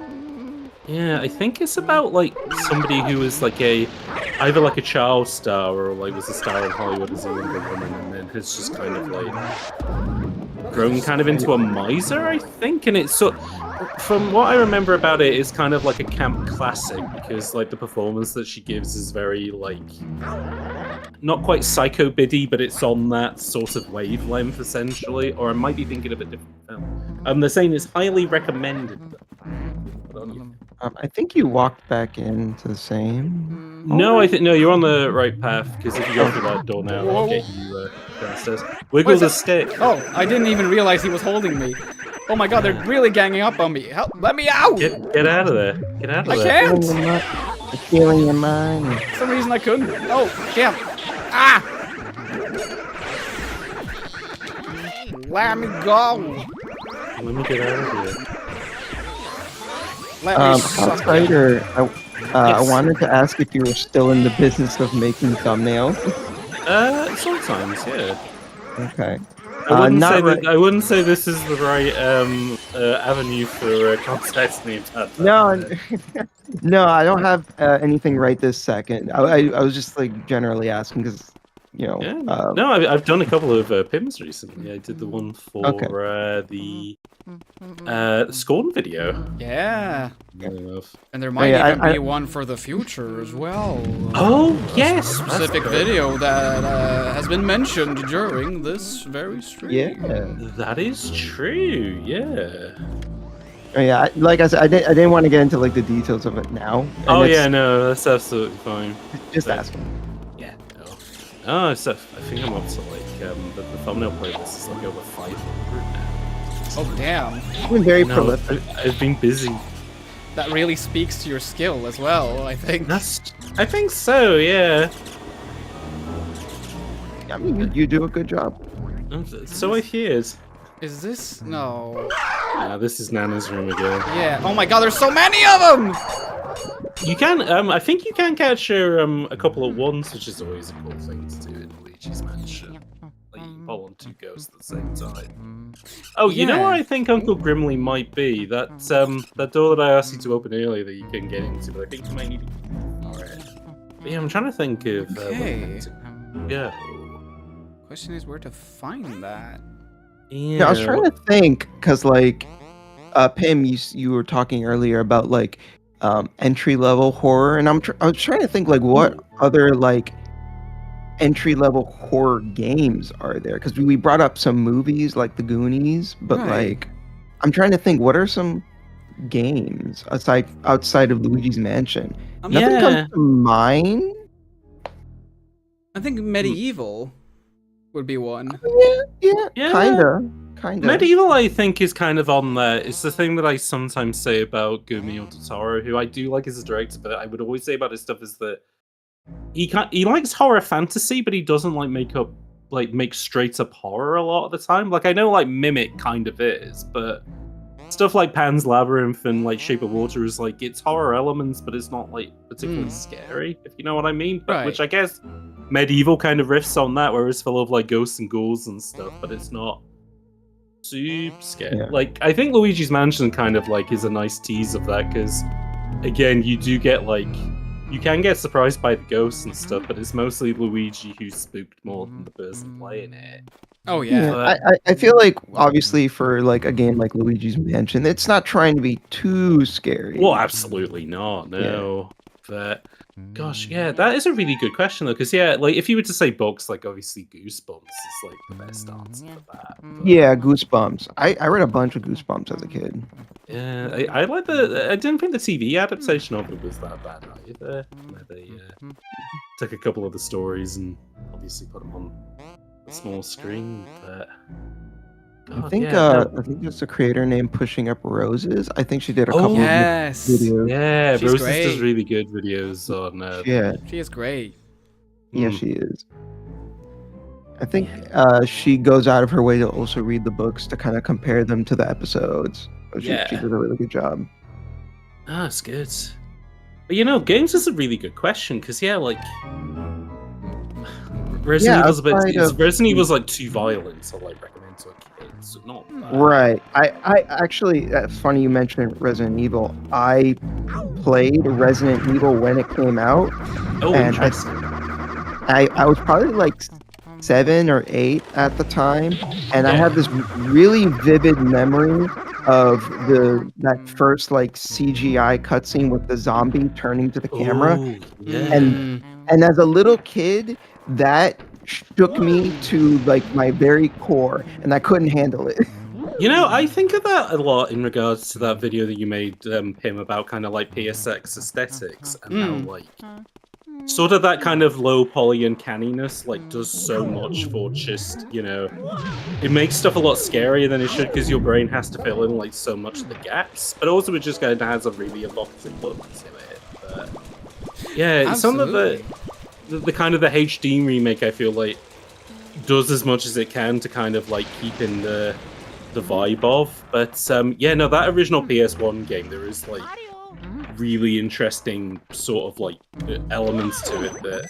Yeah, I think it's about like somebody who was like either like a child star or like was a star in Hollywood as a younger woman, and then has just kind of like grown kind of into a miser, I think. And it's so, from what I remember about it, it's kind of like a camp classic because like the performance that she gives is very like not quite psycho biddy, but it's on that sort of wavelength essentially. Or I might be thinking of a different film. They're saying it's highly recommended. I think you walked back into the same. No, no, you're on the right path because if you go through that door now, I'll get you downstairs. Wiggle the stick. Oh, I didn't even realize he was holding me. Oh my god, they're really ganging up on me. Help! Let me out! Get out of there! Get out of there! I can't. Feeling your mind. For some reason I couldn't. Oh, can't. Ah! Let me go. Let me get out of here. Outsider, I wanted to ask if you were still in the business of making thumbnails. Sometimes, yeah. Okay. I wouldn't say this is the right avenue for contacting me about that. No, no, I don't have anything right this second. I was just like generally asking because, you know. Yeah. No, I've done a couple of PIMs recently. I did the one for the Scorn video. Yeah. And there might even be one for the future as well. Oh, yes! A specific video that has been mentioned during this very stream. Yeah. That is true, yeah. Oh, yeah, like I said, I didn't want to get into like the details of it now. and Oh it's- yeah, no, that's absolutely fine. Just But- asking. Yeah. No. Oh, so I think I'm up to like the thumbnail playlist is like over 500 now. Oh damn. You've been very No, prolific. I've been busy. That really speaks to your skill as well, I think. I think so. Yeah. I mean, you do a good job. So I heard. Is this no? This is Nana's room again. Yeah. Oh my god, there's so many of them! You can, I think you can catch a couple at once, which is always a cool thing to do in Luigi's Mansion. Like, you can pull on 2 ghosts at the same time. Oh, you know Yeah. where I think Uncle Grimly might be? That door that I asked you to open earlier that you can get into, but I think you might need to for it. But yeah, I'm trying to think of... Okay. Yeah. Question is where to find that. Yeah, I was trying to think because like, Pim, you were talking earlier about like entry level horror, and I was trying to think like what other like entry level horror games are there? Because we brought up some movies like The Goonies, but Right. like I'm trying to think what are some games outside of Luigi's Mansion. Nothing Yeah. comes to mind. I think medieval would be one. Yeah, kinda. Medieval, I think, is kind of on there. It's the thing that I sometimes say about Guillermo del Toro, who I do like as a director, but I would always say about his stuff is that he likes horror fantasy, but he doesn't like make straight up horror a lot of the time. Like I know like Mimic kind of is, but stuff like Pan's Labyrinth and like Shape of Water is like it's horror elements, but it's not like particularly scary, if you know what I mean. Right. Which I guess Medieval kind of riffs on that, where it's full of like ghosts and ghouls and stuff, but it's not super scary. Yeah. Like I think Luigi's Mansion kind of like is a nice tease of that, because again you do get like you can get surprised by the ghosts and stuff, but it's mostly Luigi who's spooked more than the person playing it. Oh yeah. But- I feel like obviously for like a game like Luigi's Mansion, it's not trying to be too scary. Well, absolutely not. No. But gosh, yeah, that is a really good question though, because yeah, like if you were to say books, like obviously Goosebumps is like the best answer for that. Yeah, Goosebumps. I read a bunch of Goosebumps as a kid. Yeah, I like the. I didn't think the TV adaptation of it was that bad either. Where they took a couple of the stories and obviously put them on a small screen. But I God, think yeah, I think there's a creator named Pushing Up Roses. I think she did a Oh, couple yes. of videos. yeah, She's Roses does great. really good videos on. Yeah, She is great. yeah, she is. I think she goes out of her way to also read the books to kind of compare them to the episodes. She Yeah. did a really good job. Ah, it's good. But you know, games is a really good question because yeah, like Resident Evil's a bit. outside of- Resident Evil's like too violent to like recommend to a kid. So not bad. Right. I actually, it's funny you mentioned Resident Evil. I played Resident Evil when it came out. Oh, and interesting. I was probably like 7 or 8 at the time, and I have this really vivid memory of that first like CGI cutscene with the zombie turning to the camera. Oh, yeah. And as a little kid, that shook me to like my very core, and I couldn't handle it. You know, I think of that a lot in regards to that video that you made, Pim, about kind of like PSX aesthetics and how like sort of that kind of low poly uncanniness like does so much for just, you know, it makes stuff a lot scarier than it should because your brain has to fill in like so much of the gaps, but also it just kind of has a really evocative look to it. But yeah, some of the kind of the HD remake I feel like does as much as it can to kind of like keep in the vibe of, but yeah, no, that original PS1 game, there is like really interesting sort of like elements to it that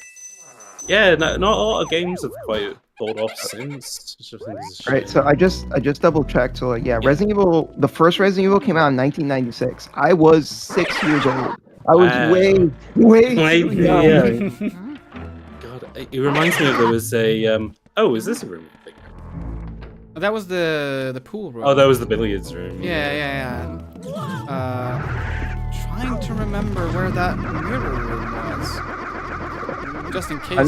yeah, not a lot of games have quite pulled off since, which I think is a Right, so I just double checked. So like, yeah, Resident Evil, the first Resident Evil came out in 1996. I was 6 years old. I was way too young. yeah. God, it reminds me of there was a oh, is this a room? That was the pool room. Oh, that was the billiards room. Yeah. Trying to remember where that mirror room was. Just in case.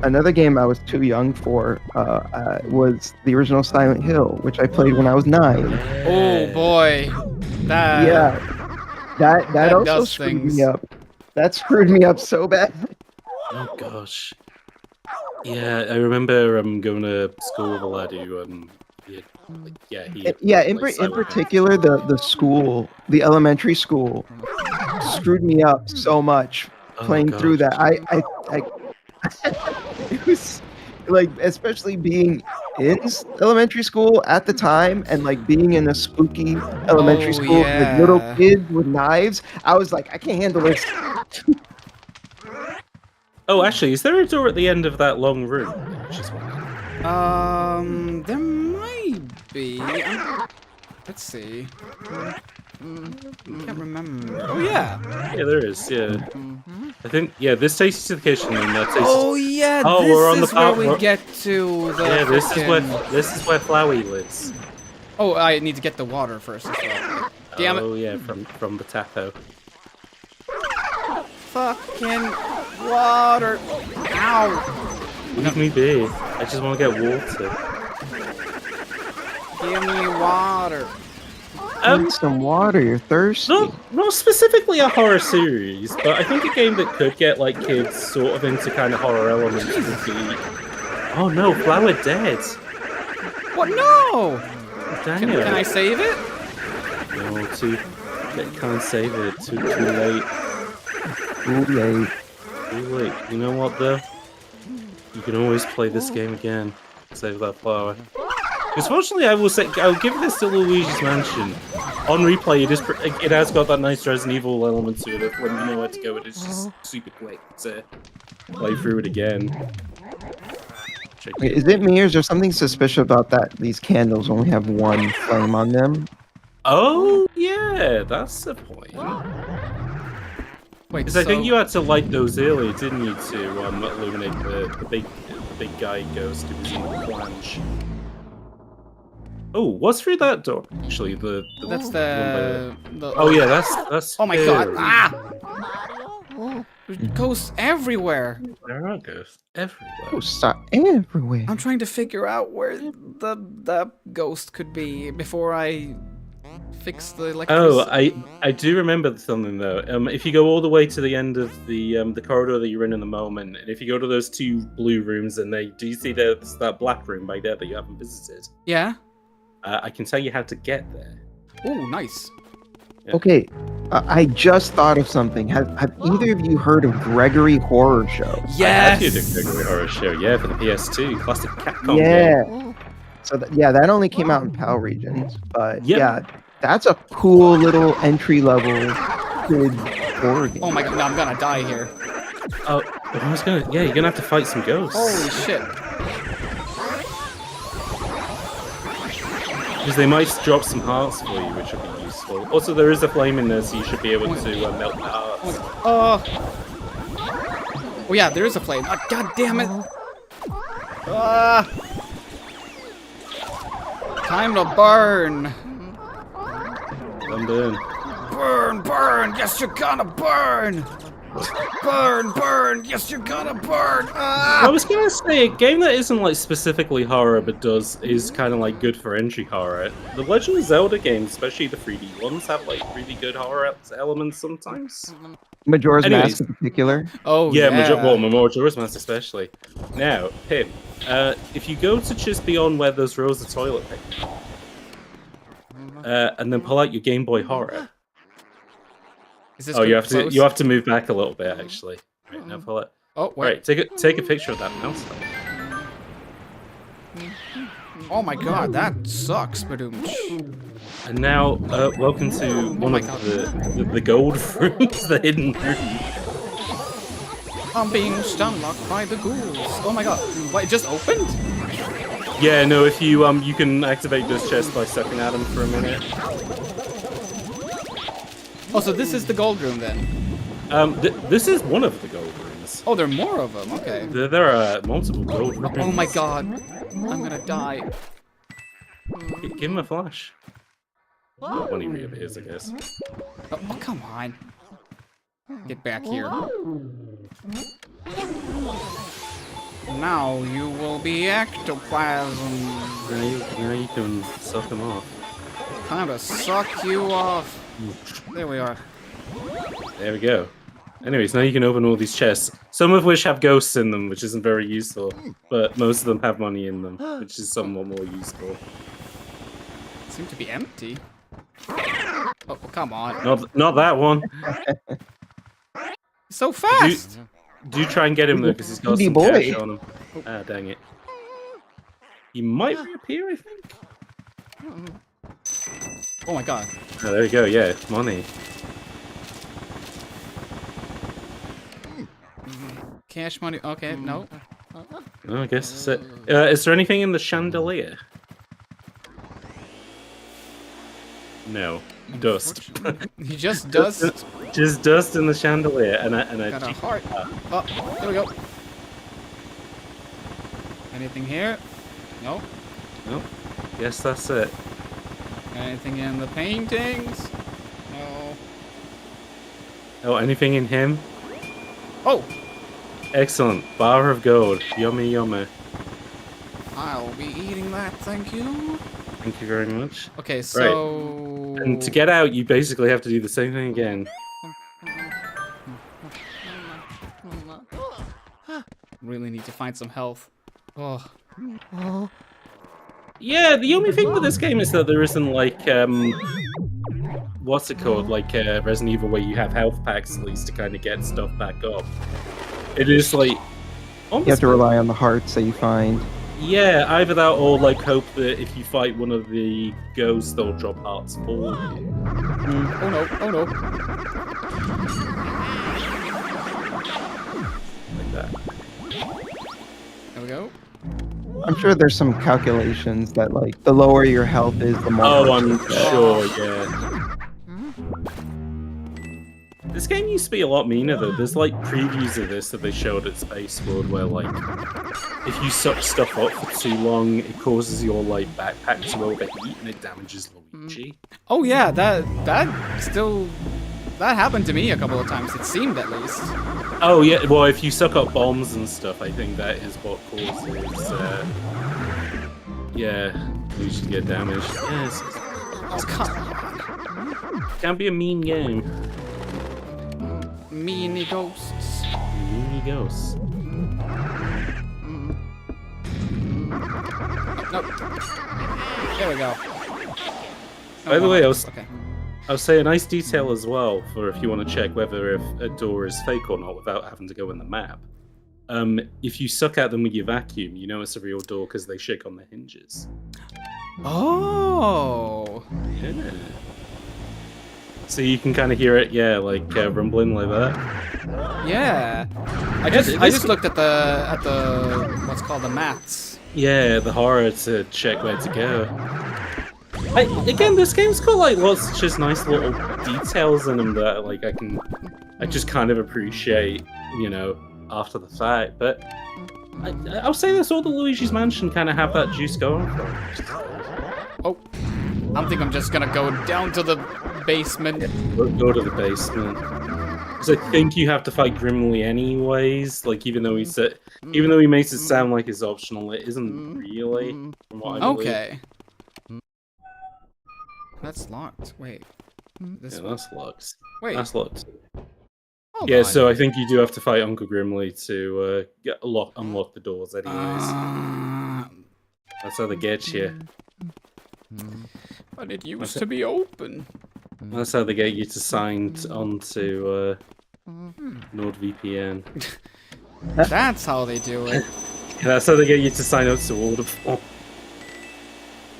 another game I was too young for was the original Silent Hill, which I played when I was 9. Oh boy, that that also does screwed things. me up. That screwed me up so bad. Oh gosh. Yeah, I remember going to school with a lad who he In particular, the school, the elementary school, screwed me up so much playing through that. I it was like, especially being in elementary school at the time and like being in a spooky elementary school with little kids with knives. I was like, I can't handle this. Oh, actually, is there a door at the end of that long room? There might be. Let's see. I can't remember. Oh yeah. Yeah, there is. Yeah. I think this takes you to the kitchen, and that takes. Oh yeah. Oh, this we're on is the where part. we get to the. Yeah, this frickin- is where Flowey lives. Oh, I need to get the water first. As well. Damn it. Oh yeah, from the tapo. Fucking water. Ow. Leave me be. I just want to get water. Give me water. Need some water. You're thirsty. Not specifically a horror series, but I think a game that could get like kids sort of into kind of horror elements would be. Oh no, Flower dead. What? No. Daniel. Can I save it? No, can't save it. Too late. Too late. Too late. You know what though? You can always play this game again. Save that flower. Because fortunately, I'll give this to Luigi's Mansion. On replay, it has got that nice Resident Evil element to it. When you know where to go, it's just super quick to play through it again. Wait, is it me or is there something suspicious about that? These candles only have one flame on them. Oh yeah, that's the point. Wait, because I think you had to light those earlier, didn't you, to illuminate the big guy ghost who was in the flange. Oh, what's through that door? Actually, that's the. Oh yeah, that's. Oh my god! Ah! There's ghosts everywhere. There are ghosts everywhere. Ghosts are everywhere. I'm trying to figure out where the ghost could be before I fix the electricity. Oh, I do remember something though. If you go all the way to the end of the corridor that you're in the moment, and if you go to those two blue rooms, and do you see there's that black room by there that you haven't visited? Yeah. I can tell you how to get there. Oh, nice. Yeah. Okay, I just thought of something. Have either of you heard of Gregory Horror Show? Yes. I have the Gregory Horror Show. Yeah, for the PS2, classic Capcom Yeah. game. So that only came out in PAL regions, but yeah, that's a cool little entry level kid horror game. Oh my god! No, I'm gonna die here. Oh, I was gonna. Yeah, you're gonna have to fight some ghosts. Holy shit! Because they might drop some hearts for you, which would be useful. Also, there is a flame in there, so you should be able to melt the hearts. Oh yeah, there is a flame. Oh, god damn it! Time to burn. I'm done. Burn, burn! Yes, you're gonna burn! Burn, burn! Yes, you're gonna burn! I was gonna say, a game that isn't like specifically horror, but is kind of like good for entry horror. The Legend of Zelda games, especially the 3D ones, have like really good horror elements sometimes. Majora's Mask in particular. Oh yeah, yeah. Majora's Mask especially. Now, Pip, if you go to just beyond where those rows of toilet paper, and then pull out your Game Boy Horror. Oh, you have to move back a little bit actually. Right, now pull it. Oh, wait. Right, take a picture of that mouse. Oh my god, that sucks, Badoom. And now, welcome to one of the gold rooms, the hidden room. I'm being stunlocked by the ghouls. Oh my god, wait, it just opened? Yeah, no, if you you can activate this chest by stepping at them for a minute. Oh, so this is the gold room then? This is one of the gold rooms. Oh, there are more of them. Okay. There are multiple gold rooms. Oh my god, I'm gonna die. Give him a flash. When he reappears, I guess. Oh, come on. Get back here. Now you will be ectoplasm. Now you can suck them off. Time to suck you off. There we are. There we go. Anyways, now you can open all these chests, some of which have ghosts in them, which isn't very useful, but most of them have money in them, which is somewhat more useful. Seem to be empty. Oh, come on. Not that one. So fast! Do try and get him though, because he's got Speedy some boy. cash on him. Ah, dang it. He might reappear, I think. Oh my god. Oh, there you go, yeah, money. Cash money. Okay, no. Oh, I guess that's it. Is there anything in the chandelier? No. Dust. He just dust. Just dust in the chandelier, and I Got a heart. Oh, there we go. Anything here? No. Nope. Guess that's it. Anything in the paintings? No. Oh, anything in him? Oh! Excellent. Bar of gold. Yummy, yummy. I'll be eating that, thank you. Thank you very much. Okay, so... Right. And to get out, you basically have to do the same thing again. Really need to find some health. Oh. Yeah, the only thing with this game is that there isn't like, what's it called? Like Resident Evil, where you have health packs at least to kind of get stuff back up. It is like... You have to rely on the hearts that you find. Yeah, either that or like hope that if you fight one of the ghosts, they'll drop hearts for you. Oh no, oh no. Like that. There we go. I'm sure there's some calculations that like the lower your health is, the more. Oh, I'm sure, yeah. This game used to be a lot meaner though. There's like previews of this that they showed at Space World where like if you suck stuff up for too long, it causes your like backpack to overheat and it damages Luigi. Oh yeah, that happened to me a couple of times, it seemed at least. Oh yeah, well if you suck up bombs and stuff, I think that is what causes yeah, Luigi to get damaged. Yes. Oh, come on. Can't be a mean game. Meany ghosts. Meany ghosts. Nope. There we go. By the way, I was okay. I'll say a nice detail as well for if you want to check whether if a door is fake or not without having to go in the map. If you suck at them with your vacuum, you know it's a real door because they shake on the hinges. Oh. Yeah. So you can kind of hear it, yeah, like rumbling like that. Yeah. I just looked at the what's called the mats. Yeah, the horror to check where to go. Again, this game's got like lots of just nice little details in them that like I just kind of appreciate, you know, after the fact. But I'll say this: all the Luigi's Mansion kind of have that juice going for it. Oh, I think I'm just gonna go down to the basement. Go to the basement. Because I think you have to fight Grimly anyways. Like even though he makes it sound like it's optional, it isn't really. From what I believe. Okay. That's locked. Wait. Yeah, that's locked. Wait. That's locked. Hold yeah, on. so I think you do have to fight Uncle Grimly to unlock the doors anyways. That's how they get you. But it used to be open. That's how they get you to sign onto NordVPN. That's how they do it. That's how they get you to sign up to Audible.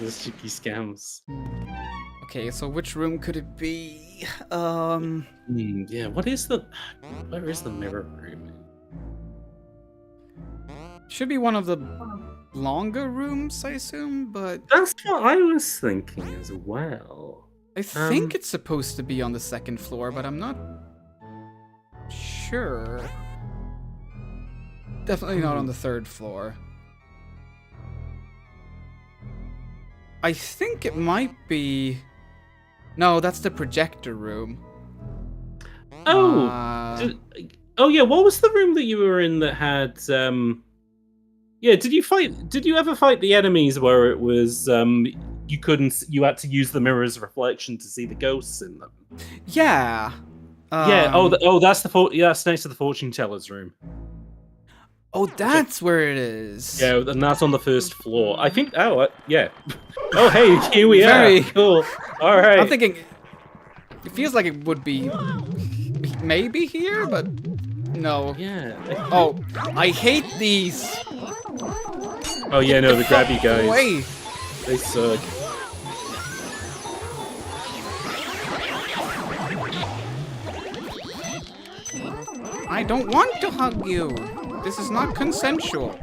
Those cheeky scams. Okay, so which room could it be? Yeah, where is the mirror room? Should be one of the longer rooms, I assume, but that's what I was thinking as well. I think it's supposed to be on the second floor, but I'm not sure. Definitely not on the third floor. I think it might be... No, that's the projector room. Oh! Oh yeah, what was the room that you were in that had Yeah, did you ever fight the enemies where it was you had to use the mirror's reflection to see the ghosts in them? Yeah. That's next to the fortune teller's room. Oh, that's where it is. Yeah, and that's on the first floor. I think. Yeah. Oh, hey, here we Very are. Cool. All right. I'm thinking. It feels like it would be maybe here, but no. Yeah. Oh, I hate these. Oh yeah, no, the grabby guys. Away. They suck. I don't want to hug you. This is not consensual.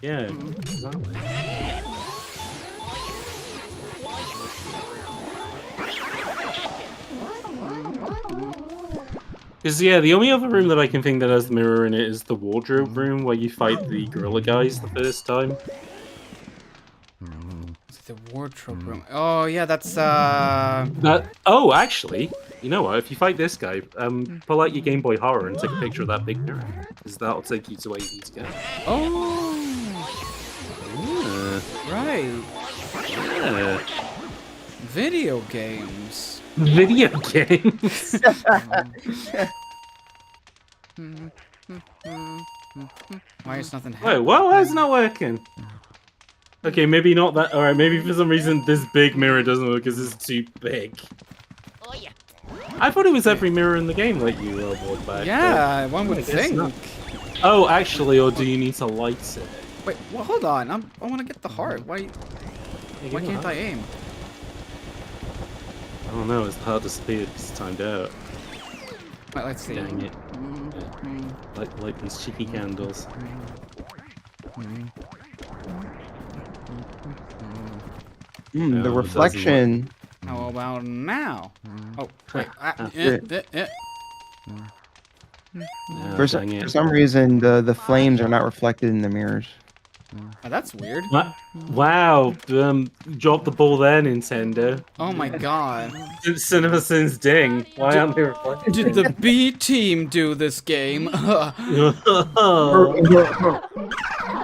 Yeah, exactly. Because, yeah, the only other room that I can think that has the mirror in it is the wardrobe room where you fight the gorilla guys the first time. The wardrobe room. Oh, yeah, that's, Oh, actually, you know what? If you fight this guy, pull out your Game Boy Horror and take a picture of that big mirror. Because that'll take you to where you need to go. Oh! Yeah. Right. Yeah. Video games. Video games? Why is nothing Wait, happening? why is it not working? Okay, maybe not that. Alright, maybe for some reason this big mirror doesn't work because it's too big. Oh yeah. I thought it was every mirror in the game let you board back. Yeah, but one would I guess think. not. Oh, actually, or do you need to light it? Wait, well, hold on. I want to get the heart. Why can't I aim? I don't know, it's hard to speed because it's timed out. Wait, let's see. Dang it. Yeah. Light these cheeky candles. The No, it reflection. How about now? Oh, wait. For some reason, the flames are not reflected in the mirrors. Oh, that's weird. Wow, drop the ball there, Nintendo. Oh my god. Cinema Sins ding. Why aren't they reflected? Did the B team do this game?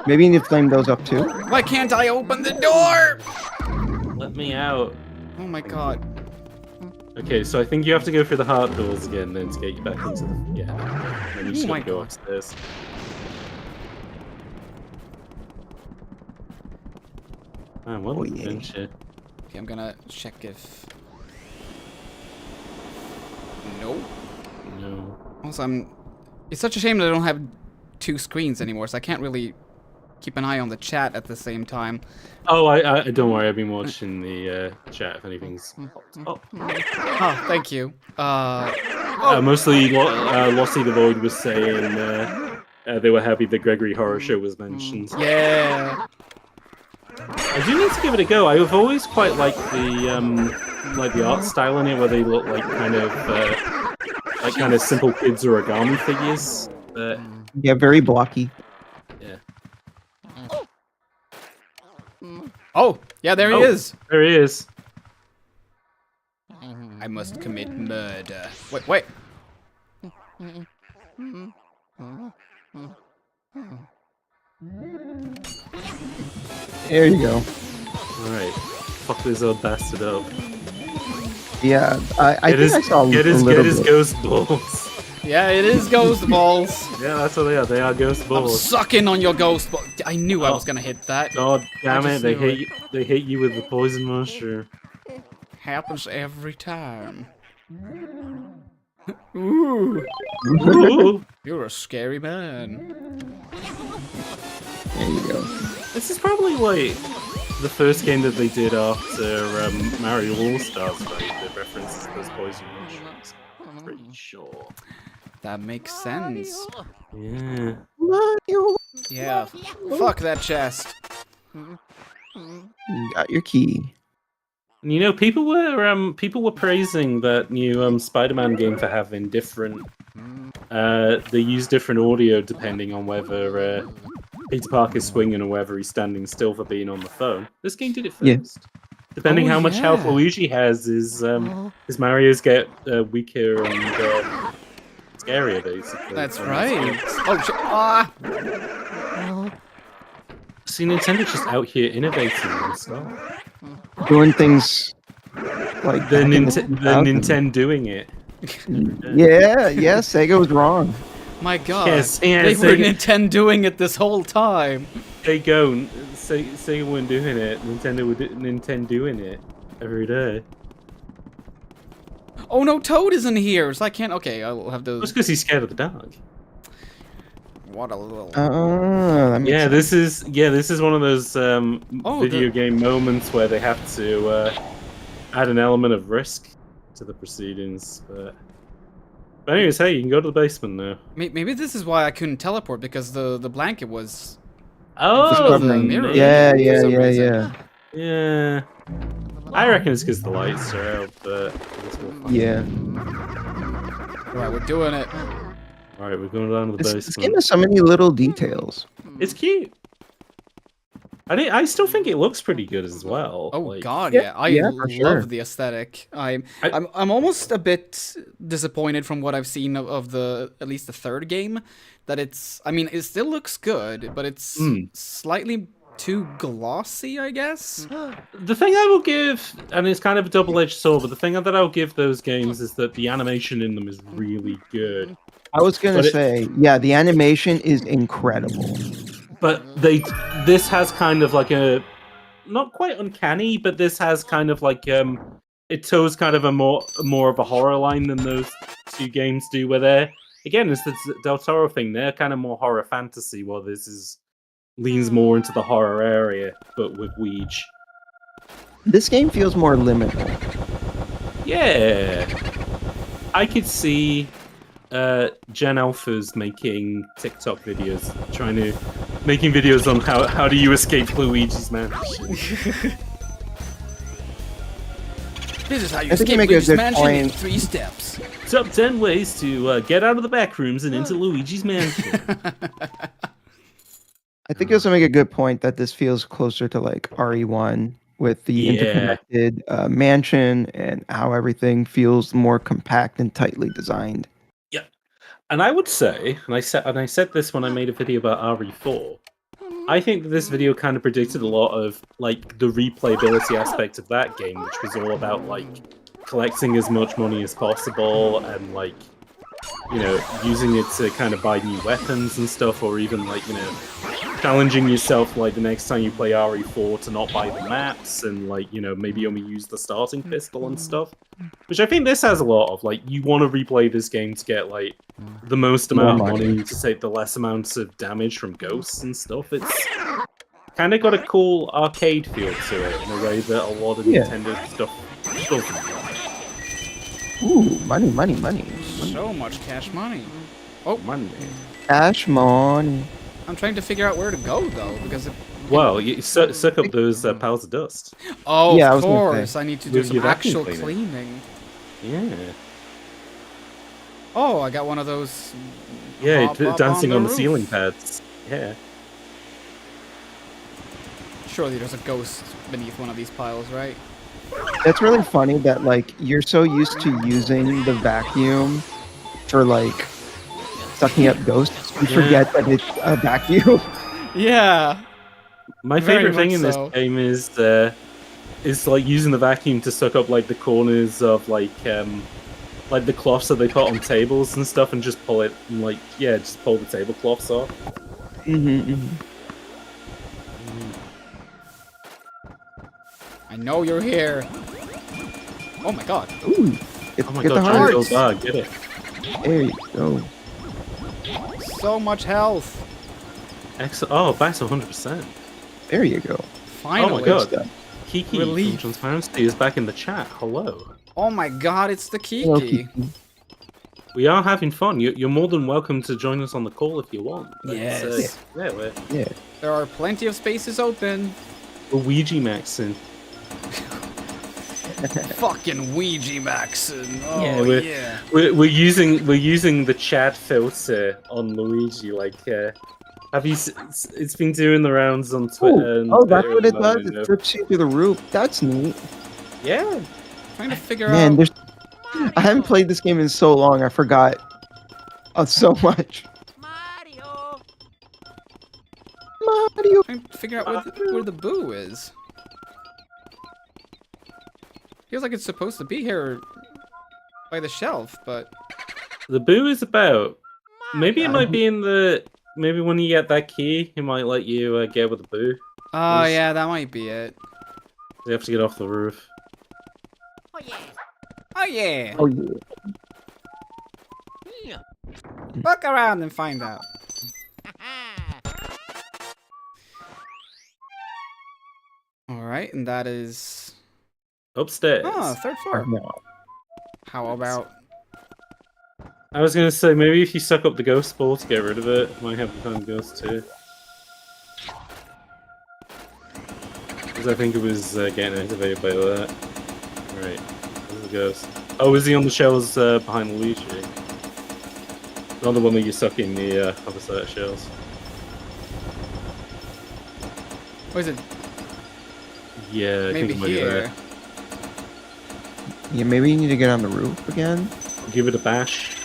Maybe you need to flame those up too. Why can't I open the door? Let me out. Oh my god. Okay, so I think you have to go through the heart doors again then to get you back into the... Yeah. And you just gotta go upstairs. Man, what an adventure. Okay, I'm gonna check if... Nope. No. Also, it's such a shame that I don't have two screens anymore, so I can't really keep an eye on the chat at the same time. Oh, I don't worry, I've been watching the chat if anything's popped up. Oh, thank you. Mostly Lossie the Void was saying they were happy the Gregory Horror Show was mentioned. Yeah. I do need to give it a go. I've always quite liked the art style in it, where they look like kind of simple kids origami figures. Yeah, very blocky. Yeah. Oh, yeah, there he is. There he is. I must commit murder. Wait. There you go. Alright. Fuck this old bastard up. Yeah, I think I saw get his bit. ghost balls. Yeah, it is ghost balls. Yeah, that's what they are. They are ghost I'm balls. sucking on your ghost ball. I knew I was gonna hit that. God damn I it! just They knew hate you. They hate you with the poison mushroom. Happens every time. Ooh. Ooh. You're a scary man. There you go. This is probably like the first game that they did after Mario All Stars, right? The references to those poison mushrooms. I'm pretty sure. That makes sense. Yeah. Yeah. Fuck that chest. You got your key. And you know, people were praising that new Spider-Man game for having different. They use different audio depending on whether Peter Parker's swinging or whether he's standing still for being on the phone. This game did it first. Yeah. Depending Oh, how much health yeah. Luigi has, his Mario's get weaker and scarier, basically. That's right. Oh, See, Nintendo's just out here innovating and stuff. Doing things like The back in the Nintendo doing it. Yeah, Sega was wrong. My God, Yes, they were Nintendo doing it this whole time. They go. Sega weren't doing it. Nintendo doing it every day. Oh no, Toad isn't here, so I can't. Okay, I'll have to. Just because he's scared of the dog. What a little. That makes sense. this is one of those video game moments where they have to add an element of risk to the proceedings. But anyways, hey, you can go to the basement now. Maybe this is why I couldn't teleport, because the blanket was. Oh, the mirror. Yeah. Yeah. I reckon it's because the lights are out, but Yeah. Right, we're doing it. Alright, we're going down to the basement. This game has so many little details. It's cute. I still think it looks pretty good as well. Oh God, yeah! I love the aesthetic. I'm almost a bit disappointed from what I've seen of at least the third game, that it's. I mean, it still looks good, but it's slightly too glossy, I guess. The thing I will give, and it's kind of a double-edged sword, but the thing that I'll give those games is that the animation in them is really good. I was gonna say, yeah, the animation is incredible. But this has kind of like a, not quite uncanny, but this has kind of like it toes kind of a more of a horror line than those two games do. Where they're, again, it's the Del Toro thing. They're kind of more horror fantasy, while this leans more into the horror area, but with Ouija. This game feels more limited. Yeah, I could see Gen Alphas making TikTok videos, making videos on how do you escape Luigi's Mansion. This is how you escape Luigi's Mansion in 3 steps. Top 10 ways to get out of the back rooms and into Luigi's Mansion. I think you also make a good point that this feels closer to like RE1 with the interconnected mansion and how everything feels more compact and tightly designed. Yeah, and I would say, and I said this when I made a video about RE4. I think that this video kind of predicted a lot of like the replayability aspect of that game, which was all about like collecting as much money as possible and like, you know, using it to kind of buy new weapons and stuff, or even like, you know, challenging yourself like the next time you play RE4 to not buy the maps and like, you know, maybe only use the starting pistol and stuff. Which I think this has a lot of, like, you want to replay this game to get like the most amount of money to take the less amounts of damage from ghosts and stuff. It's kind of got a cool arcade feel to it in a way that a lot of Nintendo stuff doesn't. Ooh, money. So much cash money. Oh, money. Cash money. I'm trying to figure out where to go though, because well, you suck up those piles of dust. Oh, yeah, of course. I need to do some actual cleaning. Yeah. Oh, I got one of those. Yeah, dancing on the ceiling pads. Yeah. Surely there's a ghost beneath one of these piles, right? It's really funny that like you're so used to using the vacuum for like sucking up ghosts, you forget that it's a vacuum. Yeah. My favorite thing in this game is like using the vacuum to suck up like the corners of like the cloths that they put on tables and stuff, and just pull it and like just pull the tablecloths off. I know you're here. Oh my god. Ooh. Oh my god, get it. There you go. So much health. Excellent. Oh, back to 100%. There you go. Finally. Oh my god. Kiki from Transparency is back in the chat. Hello. Oh my god, it's the Kiki. Hello, Kiki. We are having fun. You're more than welcome to join us on the call if you want. Yes. Yeah. There are plenty of spaces open. Luigi Maxon. Fucking Ouija Maxon. Oh yeah, we're using the chat filter on Luigi. Like, have you? It's been doing the rounds on Twitter. Oh, that's what it does. It trips you through the roof. That's neat. Yeah. Trying to figure Man, out. I haven't played this game in so long. I forgot so much. Mario. I'm figure out where the boo is. Feels like it's supposed to be here by the shelf, but... The boo is about... Maybe it might be in the... Maybe when you get that key, he might let you get with the boo. Oh, yeah, that might be it. You have to get off the roof. Oh, yeah! Oh, yeah. Look around and find out. Alright, and that is... Upstairs. Oh, third floor. How about... I was gonna say, maybe if you suck up the ghost ball to get rid of it, might have the time ghost too. Because I think it was getting activated by that. Right, there's the ghost. Oh, is he on the shells behind Luigi? Not the one that you suck in the other side of shells. What is it? Yeah, I Maybe think it might be here. there. Yeah, maybe you need to get on the roof again. Give it a bash.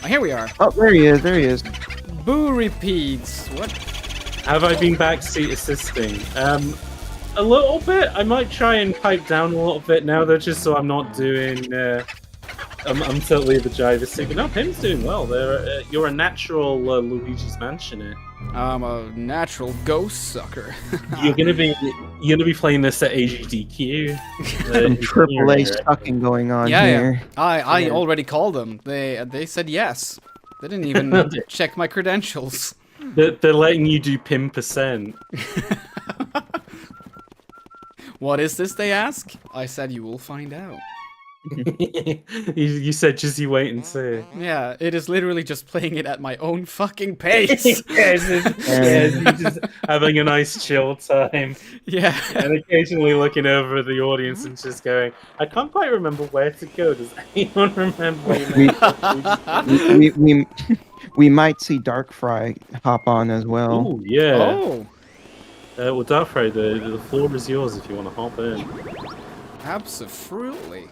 Oh, here we are. Oh, there he is. There he is. Boo repeats. What? Have I been backseat assisting? A little bit. I might try and pipe down a little bit now, though, just so I'm not doing. I'm totally the jive stick. No, Pim's doing well. You're a natural Luigi's Mansion here. I'm a natural ghost sucker. You're gonna be playing this at AGDQ. Some AAA sucking going on here. Yeah. I already called them. They said yes. They didn't even check my credentials. They're letting you do Pim%. What is this, they ask? I said you will find out. You said just you wait and see. Yeah, it is literally just playing it at my own fucking pace. Yes, you're just having a nice chill time. Yeah. And occasionally looking over at the audience and just going, I can't quite remember where to go. Does anyone remember? We might see Darkfry hop on as well. Oh, yeah. Oh. Well, Darkfry, the floor is yours if you want to hop in. Absolutely.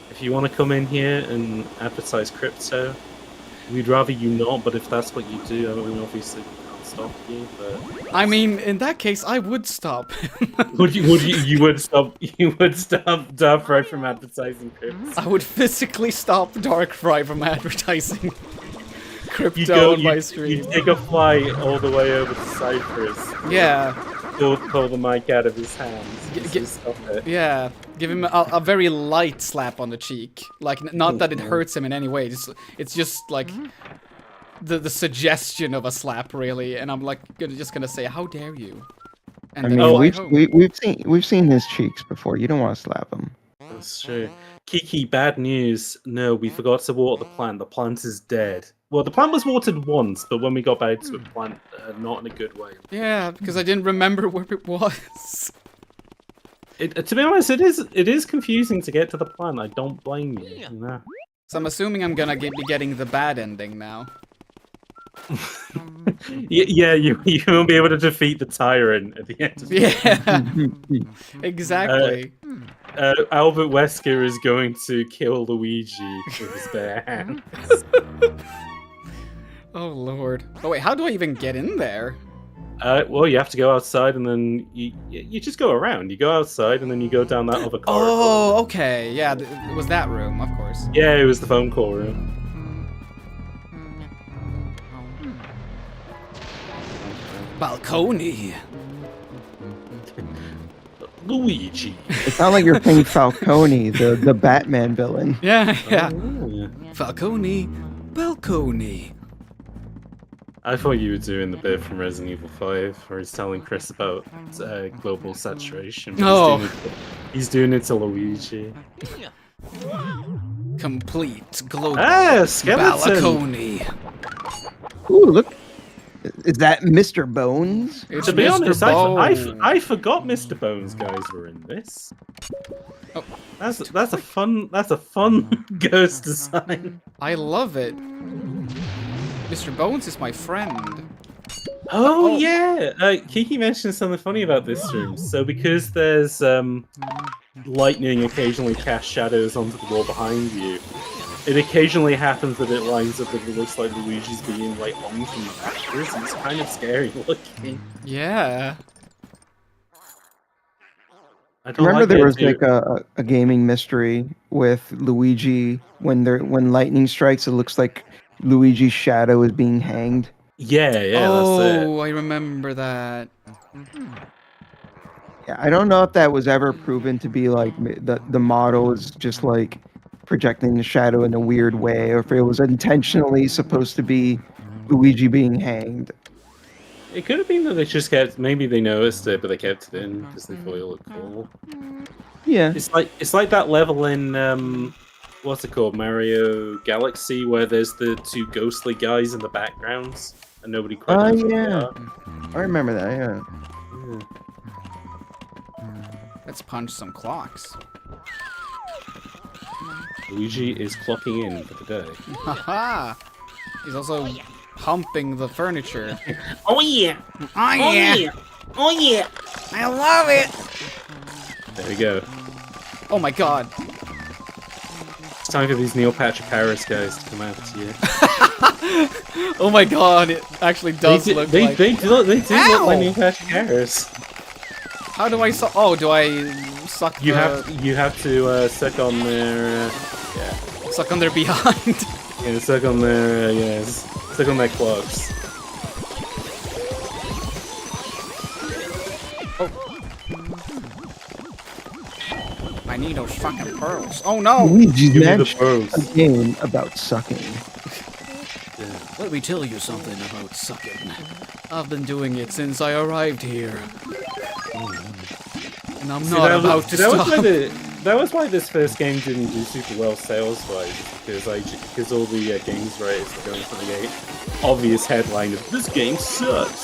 If you want to come in here and advertise crypto, we'd rather you not, but if that's what you do, I mean, obviously we can't stop you, but... I mean, in that case, I would stop. You would stop Darkfry from advertising crypto? I would physically stop Darkfry from advertising crypto on my stream. You take a flight all the way over to Cyprus. Yeah. Pull the mic out of his hands. Stop it. Yeah, give him a very light slap on the cheek. Like, not that it hurts him in any way. It's just like the suggestion of a slap, really. And I'm like just gonna say, "How dare you?" And I then mean, we've seen his cheeks before. You don't want to slap him. That's true. Kiki, bad news. No, we forgot to water the plant. The plant is dead. Well, the plant was watered once, but when we got back to it, plant not in a good way. Yeah, because I didn't remember where it was. To be honest, it is confusing to get to the plant. I don't blame you. No. So I'm assuming I'm gonna be getting the bad ending now. Yeah, you won't be able to defeat the tyrant at the end of the game. Exactly. Albert Wesker is going to kill Luigi with his bare hands. Oh lord. Oh wait, how do I even get in there? Well, you have to go outside and then you just go around. You go outside and then you go down that other corridor. Oh, okay. Yeah, it was that room, of course. Yeah, it was the phone call room. Balcony. Luigi. It's not like you're playing Falcone, the Batman villain. Yeah. Oh. Falcone, Balcony. I thought you were doing the bit from Resident Evil 5 where he's telling Chris about global saturation. Oh. He's doing it to Luigi. Complete global skeleton. balcony. Ooh, look. Is that Mr. Bones? It's to be Mr. honest, Bones. I forgot Mr. Bones guys were in this. Oh. That's a fun ghost design. I love it. Mr. Bones is my friend. Oh yeah, Kiki mentioned something funny about this room. So because there's lightning occasionally casts shadows onto the wall behind you, it occasionally happens that it lines up and it looks like Luigi's being like on from the backwards. It's kind of scary looking. Yeah. I don't Remember like there it was too. like a gaming mystery with Luigi when lightning strikes, it looks like Luigi's shadow is being hanged. Yeah, that's it. Oh, I remember that. Yeah, I don't know if that was ever proven to be like the model is just like projecting the shadow in a weird way, or if it was intentionally supposed to be Luigi being hanged. It could have been that they just kept. Maybe they noticed it, but they kept it in because they thought it looked cool. Yeah. It's like that level in what's it called, Mario Galaxy, where there's the two ghostly guys in the backgrounds and nobody quite Oh knows what they yeah, are. I remember that. Yeah. Let's punch some clocks. Luigi is clocking in for the day. Haha! He's also pumping the furniture. Oh yeah! Oh yeah! Oh yeah! I love it! There we go. Oh my god. It's time for these Neil Patrick Harris guys to come out to you. Oh my god, it actually does look like... They do look Ow! like Neil Patrick Harris. How do I suck? Oh, do I suck You have to suck on their suck on their behind? Yeah, suck on their suck on their clogs. I need those fucking pearls. Oh no! Luigi's Give me the Mansion, pearls. a game about sucking. Let me tell you something about sucking. I've been doing it since I arrived here. And I'm See, not about to stop. That was why this first game didn't do super well sales-wise, because all the games writers were going for the obvious headline of "This game sucks."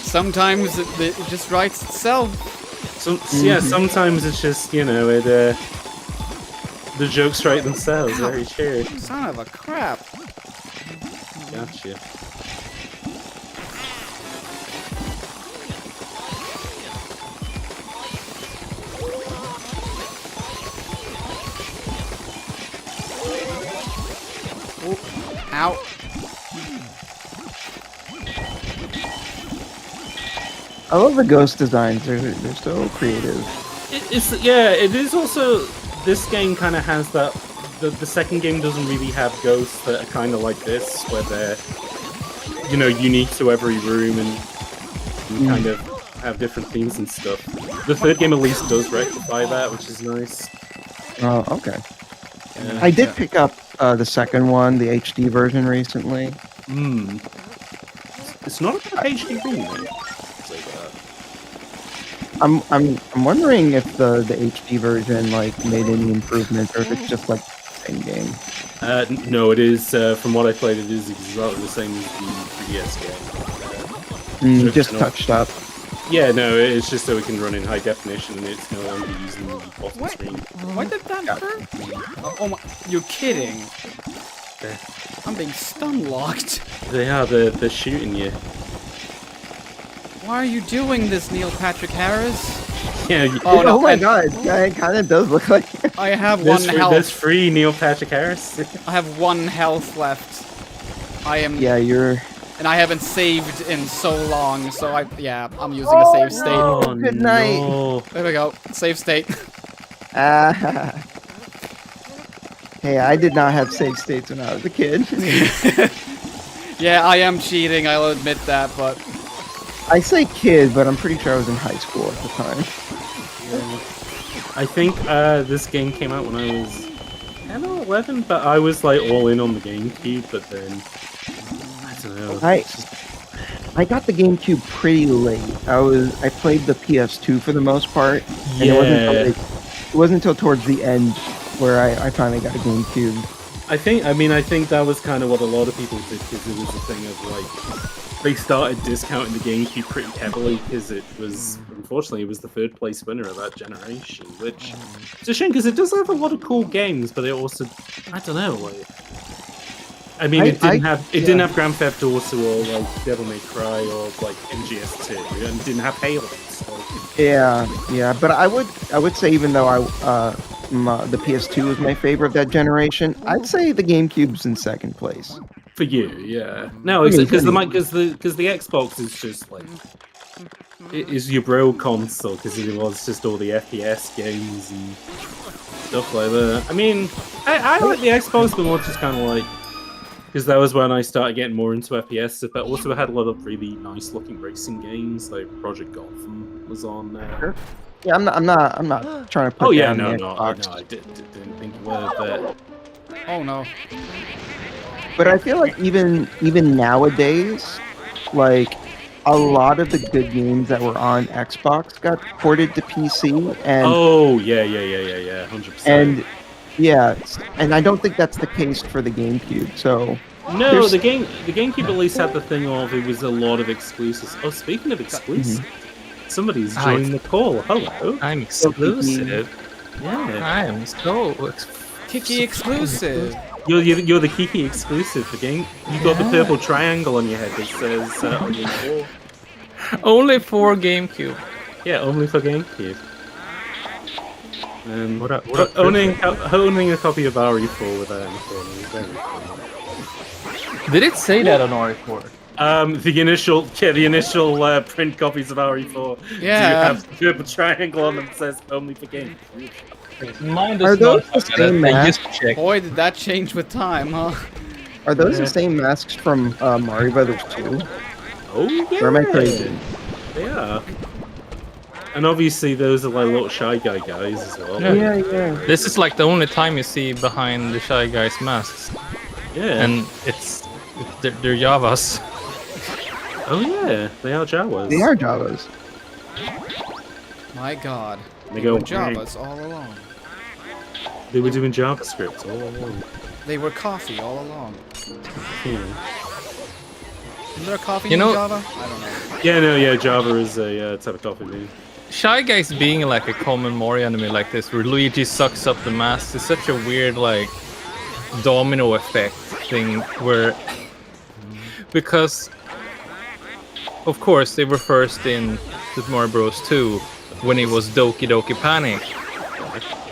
Sometimes it just writes itself. Yeah, sometimes it's just the jokes write themselves. Ow. Very true. Son of a crap. Gotcha. Ow. I love the ghost designs. They're so creative. It is also, this game kind of has that, the second game doesn't really have ghosts that are kind of like this, where they're, unique to every room and kind of have different themes and stuff. The third game at least does rectify that, which is nice. Oh, okay. Yeah. I did pick up the second one, the HD version, recently. It's not a HD remake. I'm wondering if the HD version like made any improvements, or if it's just like the same game. No, it is. From what I played, it is exactly the same as the 3DS game. Just touched up. Yeah, no, it's just so it can run in high definition and it's no longer using the bottom screen. Why did that hurt me? Oh my, you're kidding. I'm being stun locked. They're shooting you. Why are you doing this, Neil Patrick Harris? Yeah. Oh my god, it kind of does look like. I have one health. There's free Neil Patrick Harris. I have 1 health left. I am. Yeah, you're. And I haven't saved in so long, so I'm using a save state. Oh, good night. No. There we go. Save state. Hey, I did not have save states when I was a kid. Yeah, I am cheating, I'll admit that, but... I say kid, but I'm pretty sure I was in high school at the time. I think this game came out when I was 10 or 11, but I was like all in on the GameCube, but then... I don't know. I got the GameCube pretty late. I played the PS2 for the most part, and Yeah. it wasn't until towards the end where I finally got a GameCube. I think that was kind of what a lot of people did, because it was a thing of like, they started discounting the GameCube pretty heavily, because it was, unfortunately, it was the third place winner of that generation, which it's a shame, because it does have a lot of cool games, but it also, I don't know, like, I mean, it didn't have Grand Theft Auto or like Devil May Cry or like MGS2, and it didn't have Halo. So. Yeah, but I would say, even though the PS2 was my favorite of that generation, I'd say the GameCube's in second place. For you, yeah. No, because the Xbox is just like, is your bro console, because it was just all the FPS games and stuff like that. I mean, I like the Xbox, but more just kind of like, because that was when I started getting more into FPS, but also I had a lot of really nice looking racing games, like Project Gotham was on there. Sure. Yeah, I'm not trying to put down the Xbox. I didn't think you were, but Oh no. But I feel like even nowadays, like a lot of the good games that were on Xbox got ported to PC, and yeah, 100%. And yeah, and I don't think that's the case for the GameCube. So no, the GameCube at least had the thing of it was a lot of exclusives. Oh, speaking of exclusives, somebody's joined the call. Hello, I'm exclusive. Yeah, I am so Kiki exclusive. You're the Kiki exclusive for game. You got the purple triangle on your head that says only 4. Only for GameCube. Yeah, only for GameCube. What owning a copy of RE4 without anything is very cool. Did it say that on RE4? The initial print copies of RE4. Yeah. Do have the purple triangle on them that says only for GameCube. Are those the same masks? Boy, did that change with time, huh? Are those the same masks from Mario Brothers 2? Oh yeah. Or am I crazy? Yeah. And obviously those are like little Shy Guy guys as well. Yeah. This is like the only time you see behind the Shy Guys masks. Yeah. And they're Javas. Oh yeah, they are Jawas. They are Javas. My God. They go were Javas all along. They were doing JavaScript all along. They were coffee all along. Yeah. Is there a coffee in Java? I don't know. Yeah, Java is a type of coffee bean. Shy Guys being like a common Mario enemy like this, where Luigi sucks up the mask, is such a weird like domino effect thing where because of course they were first in Super Mario Bros. 2 when it was Doki Doki Panic,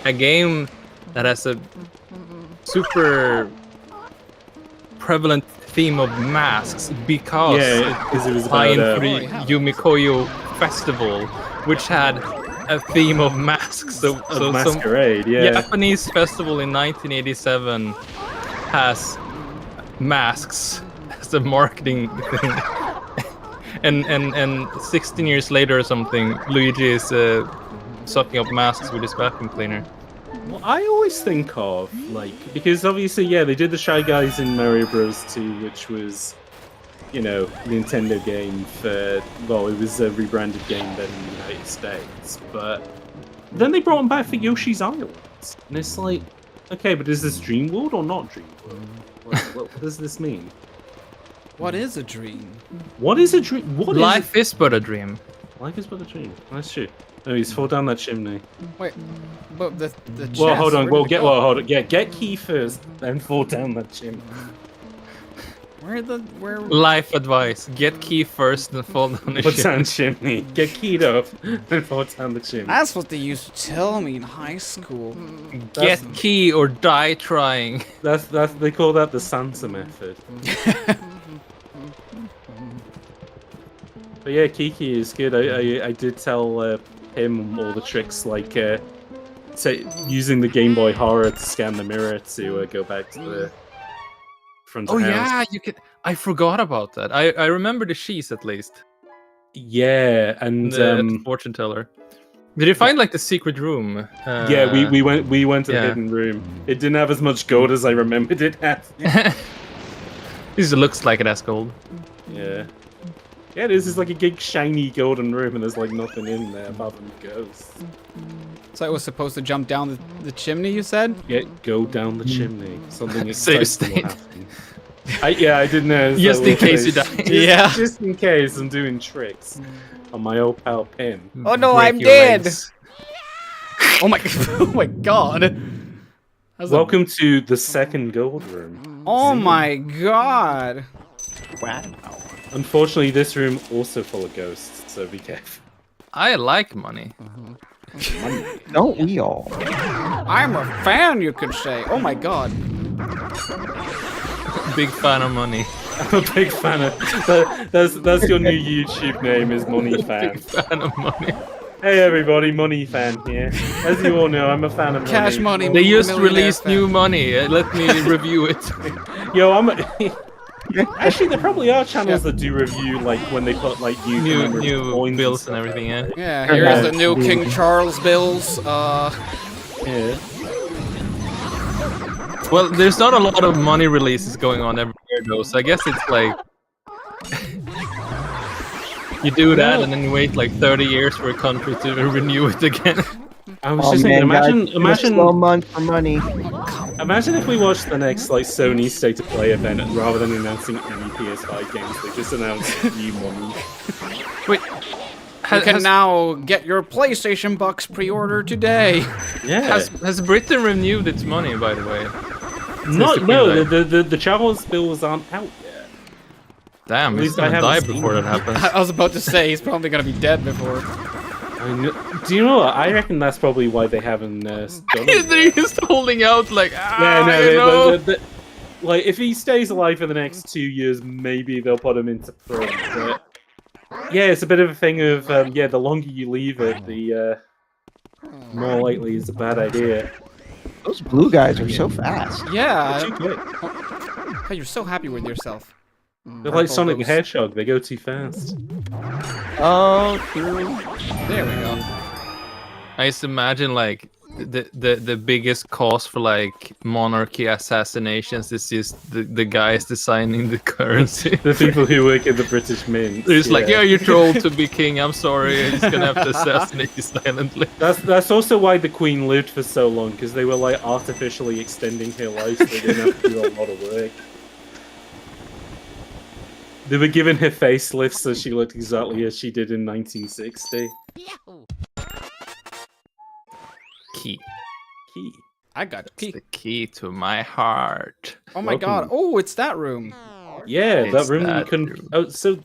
a game that has a super prevalent theme of masks because it was tie-in about for the Yumikoyo Festival, which had a theme of masks. So masquerade, some Japanese festival in 1987 has masks as a marketing thing. And 16 years later or something, Luigi is sucking up masks with his vacuum cleaner. Well, I always think of, like, because obviously, they did the Shy Guys in Mario Bros. 2, which was, Nintendo game for, well, it was a rebranded game then in the United States, but then they brought them back for Yoshi's Island. And it's like, okay, but is this Dream World or not Dream World? What does this mean? What is a dream? What is a dream? Life is but a dream. Life is but a dream. That's true. Oh, he's fall down that chimney. Wait, but the chest, well, hold on. hold on. Get key first, then fall down that chimney. Where? Life advice: get key first, then fall down the chimney. Get keyed up, then fall down the chimney. That's what they used to tell me in high school. Get key or die trying. That's they call that the Sansa method. But yeah, Kiki is good. I did tell him all the tricks, like using the Game Boy Horror to scan the mirror to go back to the front of the house. Yeah, you can. I forgot about that. I remember the sheets at least. Yeah, and the fortune teller. Did you find like the secret room? Yeah, we went to the hidden room. It didn't have as much gold as I remembered it had. This looks like it has gold. Yeah. Yeah, this is like a big shiny golden room and there's like nothing in there apart from ghosts. So I was supposed to jump down the chimney, you said? Yeah, go down the chimney. Something Save exciting will happen. I didn't know. Just in case you die. Just in case I'm doing tricks on my old pal Pim. Oh no, I'm dead! Oh my god. Welcome to the second gold room. Oh my god. Wow. Unfortunately, this room also full of ghosts, so be careful. I like money. Don't we all? I'm a fan, you could say. Oh my god. Big fan of money. I'm a big fan of that's your new YouTube name is Money Fan. Big fan of money. Hey everybody, Money Fan here. As you all know, I'm a fan of money. Cash money. They just millionaire released fan. new money. Let me review it. Yo, actually, there probably are channels that do review like when they put like new coins bills and and everything. Yeah. Yeah, here's the new King Charles bills. Yeah. Well, there's not a lot of money releases going on every year though, so I guess it's like you do that and then you wait like 30 years for a country to renew it again. I was just thinking, imagine slow month for money. Imagine if we watched the next like Sony State of Play event, and rather than announcing any PS5 games, they just announced new money. Wait, you can now get your PlayStation Box pre-order today. Yeah. Has Britain renewed its money, by the way? The Charles bills aren't out yet. Damn, At he's least I gonna die haven't before seen that happens. I was about to say he's probably gonna be dead before. Do you know what? I reckon that's probably why they haven't done it. They're just holding out like, like if he stays alive for the next 2 years, maybe they'll put him into print. But yeah, it's a bit of a thing of the longer you leave it, the more likely it's a bad idea. Those blue guys are so fast. Yeah. Too quick. Oh, you're so happy with yourself. They're like Sonic the Hedgehog. They go too fast. Oh, true. There we go. I used to imagine like the biggest cause for like monarchy assassinations is just the guys designing the currency. The people who work at the British Mint. They're just like, yeah, you're trolled to be king. I'm sorry. I'm just gonna have to assassinate you silently. That's also why the Queen lived for so long, because they were like artificially extending her life, so they didn't have to do a lot of work. They were giving her facelifts so she looked exactly as she did in 1960. Key. I got a key. The key to my heart. Oh my god. Oh, it's that room. Yeah, that It's room that you couldn't. room. Oh, so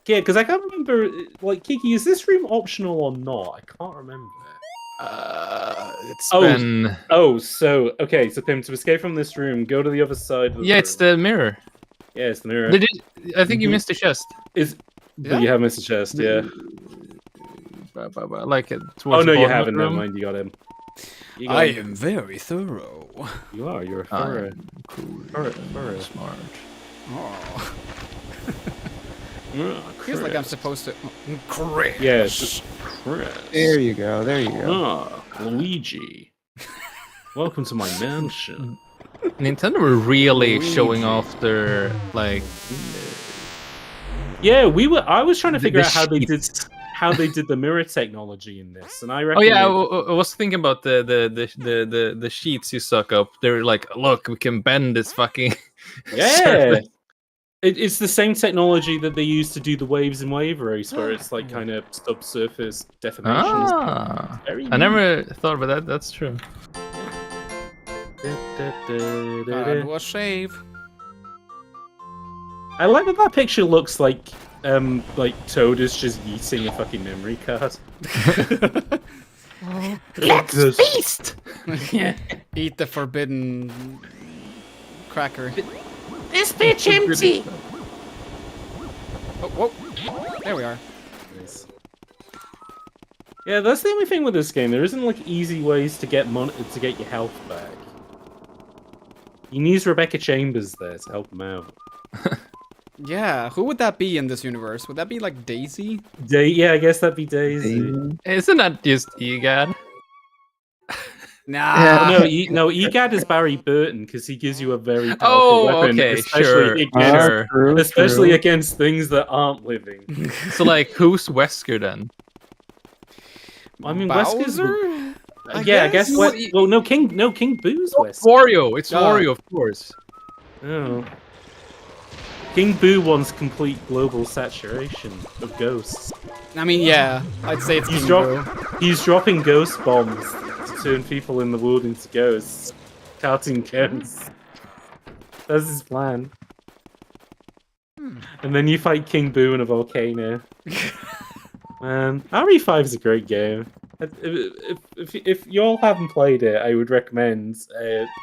yeah, because I can't remember. Like, Kiki, is this room optional or not? I can't remember. It's been. So okay, so Pim, to escape from this room, go to the other side. Of the Yeah, it's the mirror. Yeah, it's the mirror. I think you missed the chest. But you have missed the chest, yeah. Like it. Oh no, you haven't. Never mind. You got him. I am very thorough. You are. You're a thorough. Thorough. Smart. Oh. Oh, Feels like I'm supposed to. Chris. Yes. Chris. There you go. There you go. Oh, Luigi. Welcome to my mansion. Nintendo were really showing off their like. Yeah, I was trying to figure the out how they did the mirror technology in this, and I Oh reckon. yeah, I was thinking about the sheets you suck up. They're like, look, we can bend this fucking. Yeah. surface. It's the same technology that they use to do the waves in Wave Race, where it's like kind of subsurface deformations. Ah, I never thought about that. That's true. God, what a shave. I like that picture looks like Toad is just eating a fucking memory card. Let's feast! Yeah. Eat the forbidden cracker. This bitch empty! Oh, whoa. There we are. Nice. Yeah, that's the only thing with this game. There isn't like easy ways to get your health back. You need Rebecca Chambers there to help him out. Yeah, who would that be in this universe? Would that be like Daisy? Yeah, I guess that'd be Daisy. Isn't that just EGAD? Nah. No, EGAD is Barry Burton because he gives you a very powerful weapon, okay, especially against things that aren't living. So like, who's Wesker then? I mean, Bowser? Wesker's. I guess. Well, no, King Boo's Wesker. Wario. It's Wario, of course. Oh. King Boo wants complete global saturation of ghosts. I mean, yeah, I'd say it's King Boo. He's dropping ghost bombs to turn people in the world into ghosts. Counting ghosts. That's his plan. And then you fight King Boo in a volcano. Man, RE5 is a great game. If y'all haven't played it, I would recommend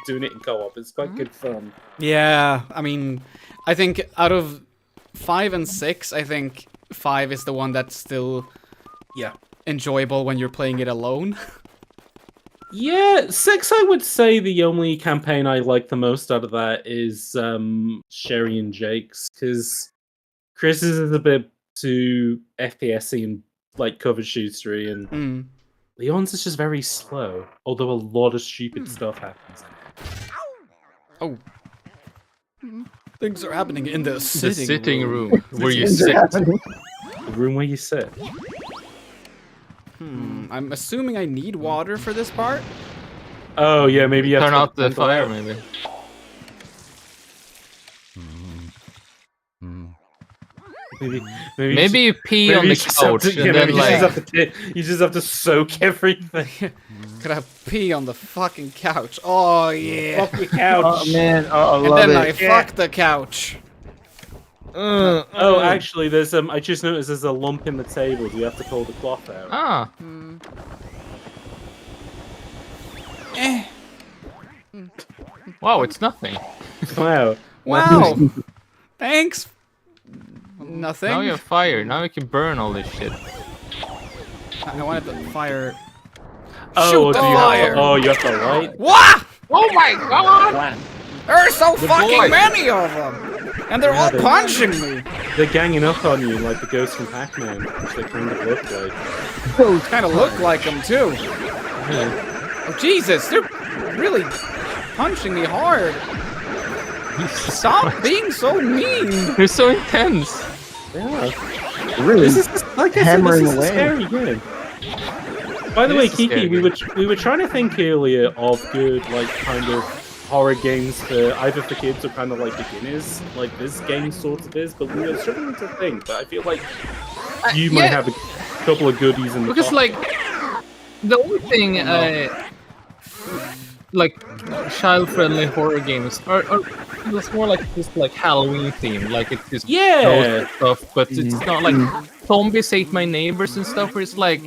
doing it in co-op. It's quite good fun. Yeah, I mean, I think out of 5 and 6, I think 5 is the one that's still enjoyable when you're playing it alone. Yeah, 6, I would say the only campaign I like the most out of that is Sherry and Jake's, because Chris's is a bit too FPS-y and like cover shootery, and Leon's is just very slow, although a lot of stupid stuff happens in it. Oh. Things are happening in the sitting room where you Things are sit. happening. The room where you sit. I'm assuming I need water for this part. Oh yeah, maybe you have Turn to out the handle fire, it. maybe. Maybe you pee on the couch and then like. You just have to soak everything. Could I pee on the fucking couch? Oh yeah. Fuck your couch. Oh man, I and love then it. I fuck the couch. Oh, actually, there's I just noticed there's a lump in the table. Do you have to pull the cloth out? Ah. Wow, it's nothing. Wow. Wow. Thanks. Nothing. Now you have fire. Now you can burn all this shit. I wanted the fire. Oh, Shoot the do you fire. have, oh, you have to light? What? Oh my god! There are so The fucking boy. many of them, and they're all they- punching me. They're ganging up on you like the ghosts from Pac-Man, which they kind of look like. Those kind of look like them too. Oh Jesus, they're really punching me hard. Stop being so mean. They're so intense. Yeah. Really This is like I said, hammering this is away. a scary game. By the It way, is a scary Kiki, we were trying to think earlier of good like kind of horror games for either for kids or kind of like beginners, like this game sort of is. But we were struggling to think. But I feel like you might have a couple of goodies in the Because pocket. like the only thing like child-friendly horror games are it's more like just like Halloween themed, like it's just Yeah. ghosts and stuff, but it's not like Zombies Ate My Neighbors and stuff where it's like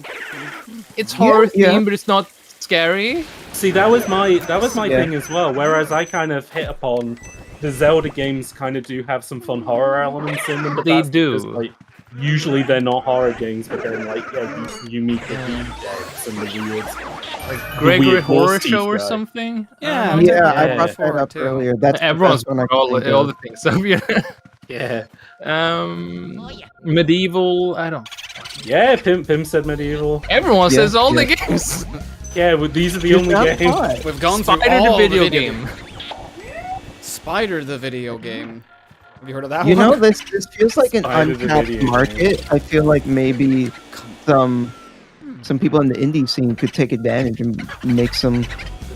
it's horror themed but it's not scary. See, that was my Yeah. thing as well. Whereas I kind of hit upon the Zelda games, kind of do have some fun horror elements in them. But They that's do. because, like, usually they're not horror games, but then like you meet the deaths and the weird, like, the Gregory weird Horror horse thief Show or guy. something. Yeah, I brought that up earlier. That's Everyone's the best one I all, can think all of. the things. So, yeah. Yeah. Medieval. I don't. Yeah, Pim said medieval. Everyone says all the yeah. games. Yeah, well, these are the Just only have games. fun. We've gone through Spider all the video the game. Spider the video game. Have you heard of that You one? know, this feels like an Spider the untapped video market. I feel like maybe some people in the indie scene could take advantage and make some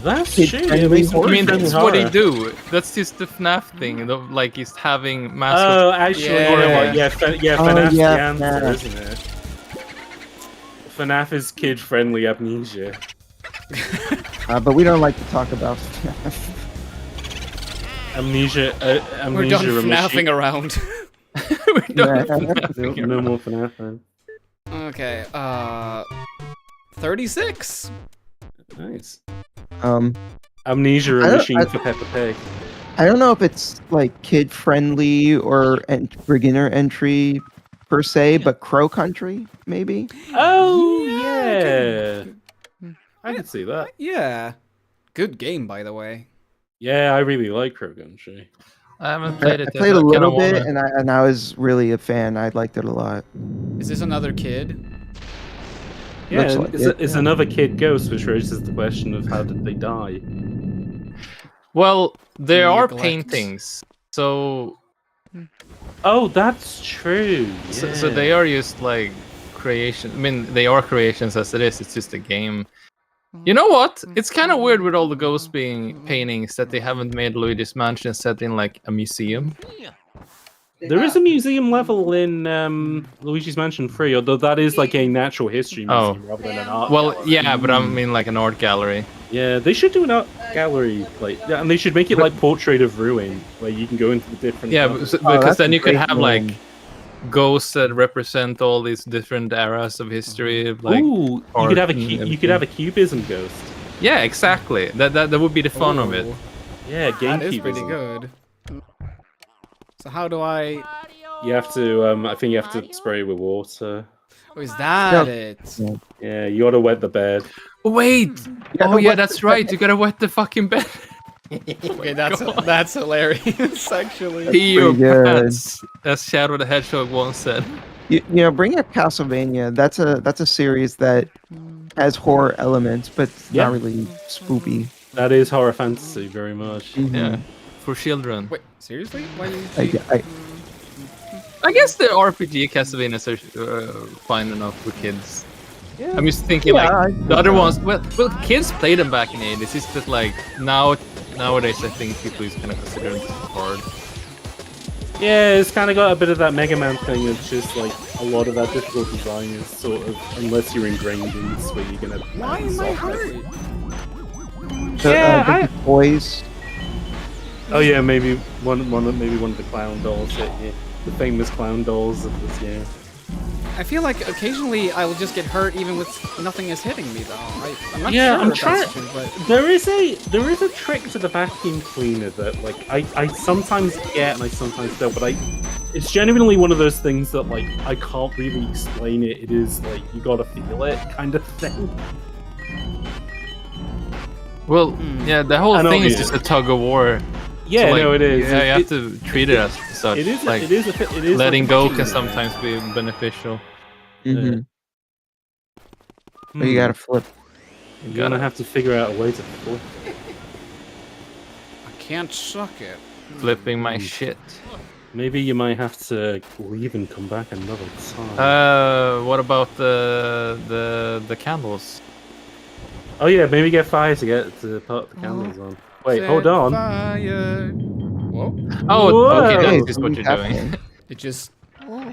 That's kid-friendly horror I mean, games. that's what they do. That's just the FNAF thing, like he's having massive. Oh, actually, FNAF's the answer, FNAF. isn't it? FNAF is kid-friendly amnesia. But we don't like to talk about Amnesia. We're done amnesia FNAFing around. No more FNAF then. Okay, 36. Nice. I Amnesia don't- machine I- for Peppa Pig. I don't know if it's like kid friendly or beginner entry per se, but Crow Country maybe. Oh yeah, I can see that. Yeah. Good game, by the way. Yeah, I really like Crow Country. I haven't I played it. played a yet. I kinda little bit, wanna- and I was really a fan. I liked it a lot. Is this another kid? Yeah, Looks like it's, it, it's yeah. another kid ghost, which raises the question of how did they die? Well, there are Neglect. paintings, so Oh, that's true. so they are just like creation. I mean, they are creations as it is. It's just a game. You know what? It's kind of weird with all the ghost being paintings that they haven't made Luigi's Mansion set in like a museum. There is a museum level in Luigi's Mansion 3, although that is like a natural history museum rather than an art. Well, gallery. yeah, but I mean like an art gallery. Yeah, they should do an art gallery, like, yeah, and they should make it like Portrait of Ruin, where you can go into the different. Yeah, because then you could have like ghosts that represent all these different eras of history. Like Ooh, you could have a cubism ghost. Yeah, exactly. That would be the fun of it. Ooh. Yeah, game That is pretty cubism. good. So how do I... You have to, I think you have to spray it with water. Oh, is that it? Yeah, you gotta wet the bed. Wait! Oh yeah, that's right. You gotta wet the fucking bed. Okay, that's hilarious, actually. Pee your Pretty good. pants, as Shadow the Hedgehog once said. You know, bring up Castlevania. That's a series that has horror elements, but Yeah. not really spoopy. That is horror fantasy, very much. Yeah, for children. Wait, seriously? Why do you... I guess the RPG Castlevania are fine enough for kids. Yeah. I'm just thinking like the other ones. Well, kids played them back in the 80s. It's just like nowadays I think people is kind of consider them hard. Yeah, it's kind of got a bit of that Mega Man thing. It's just like a lot of that difficult design is sort of, unless you're ingrained in this way, you're gonna. Why am I hurt? The toys. Oh yeah, maybe one of the clown dolls hit you. The famous clown dolls of this year. I feel like occasionally I will just get hurt even with nothing is hitting me though. I'm not Yeah, sure I'm if trying. that's true, but... There is a trick to the vacuum cleaner that like I sometimes get and I sometimes don't, but it's genuinely one of those things that like I can't really explain it. It is like you gotta feel it kind of thing. Well, yeah, the whole thing is just a tug of war. Yeah, So, like, no, it is. Yeah, you have to treat it as such. It is. Like, It is. letting like go a can machine. sometimes be beneficial. Mm-hmm. But you gotta flip. You're gonna have to figure out a way to flip it. I can't suck it. Flipping my shit. Maybe you might have to leave and come back another time. What about the candles? Oh yeah, maybe get fire to get to put the candles on. Wait, hold on. Fire. Whoa. Oh, okay, Whoa. that's just what you're doing. It just...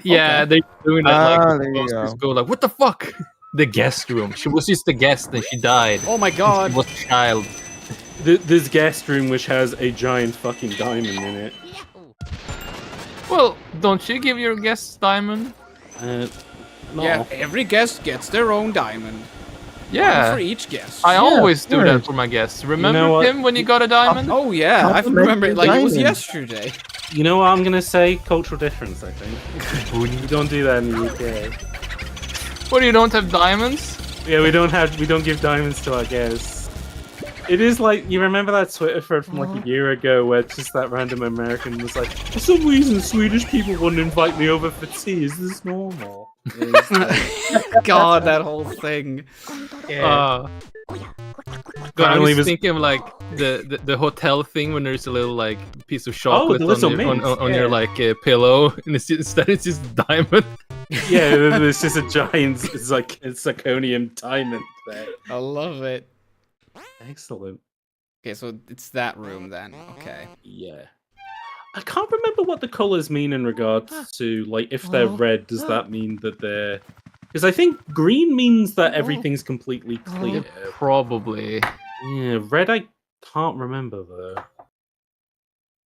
Yeah, okay. they're doing that like there you supposed to go. go like, what the fuck? The guest room. She was just the guest and she died. Oh my god. She was a child. This guest room which has a giant fucking diamond in it. Well, don't you give your guests diamond? No. Yeah, every guest gets their own diamond. Yeah. One for each guest. I always do course. that for my guests. Remember know what? him when you got a diamond? Oh yeah, I remember it like it was yesterday. You know what I'm gonna say? Cultural difference, I think. We don't do that in the UK. What, you don't have diamonds? Yeah, we don't give diamonds to our guests. It is like, you remember that Twitter thread from like a year ago where just that random American was like, for some reason Swedish people wouldn't invite me over for tea, is this normal? God, that whole thing. Yeah. I Finally was was- thinking of like the hotel thing when there's a little like piece of chocolate the little on, your, mint, on yeah. your like pillow, and instead it's just diamond. Yeah, there's just a giant, it's like a zirconium diamond there. I love it. Excellent. Okay, so it's that room then. Okay. Yeah. I can't remember what the colors mean in regards to, like, if they're red, does that mean that they're... Because I think green means that everything's completely clear. Probably. Yeah, red I can't remember, though.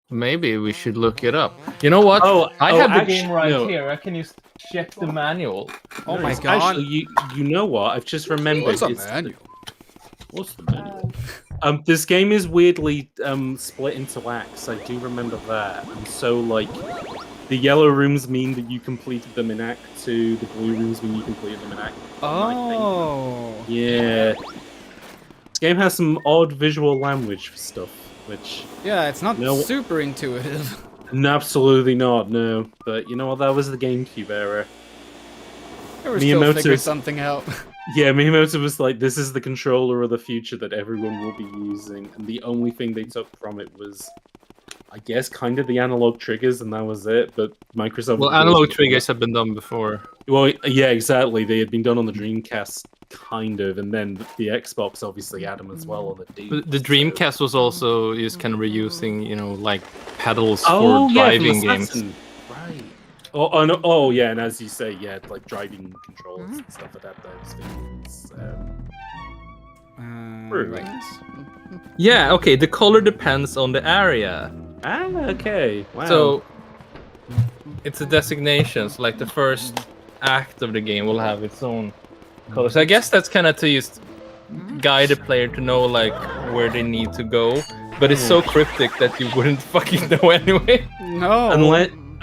Maybe we should look it up. You know what? I have the actually, game right no. here. I can just check the manual. Oh my Nice. god. Actually, you know what? I've just remembered. What's a it's- manual? What's the manual? This game is weirdly split into acts. I do remember that. And so, like, the yellow rooms mean that you completed them in Act 2. The blue rooms mean you completed them in Act 1. Oh. Yeah. This game has some odd visual language for stuff, which... Yeah, it's not No. super intuitive. No, absolutely not, no. But you know what? That was the GameCube era. They were still Miyamoto- figure something out. Yeah, Miyamoto was like, this is the controller of the future that everyone will be using, and the only thing they took from it was, I guess, kind of the analog triggers, and that was it, but Microsoft... Well, analog triggers have been done before. Well, yeah, exactly. They had been done on the Dreamcast, kind of, and then the Xbox obviously had them as well on the D. But the Dreamcast was also just kind of reusing, you know, like pedals Oh, for yeah, from driving the games. Saturn. Right. Oh, no, oh, yeah, and as you say, yeah, like driving controllers and stuff like that, those things. Right. Yeah, okay, the color depends on the area. Ah, okay. Wow. So, it's a designation. So like the first act of the game will have its own color. So I guess that's kind of to just guide the player to know like where they need to go. But it's so cryptic that you wouldn't fucking know anyway. No.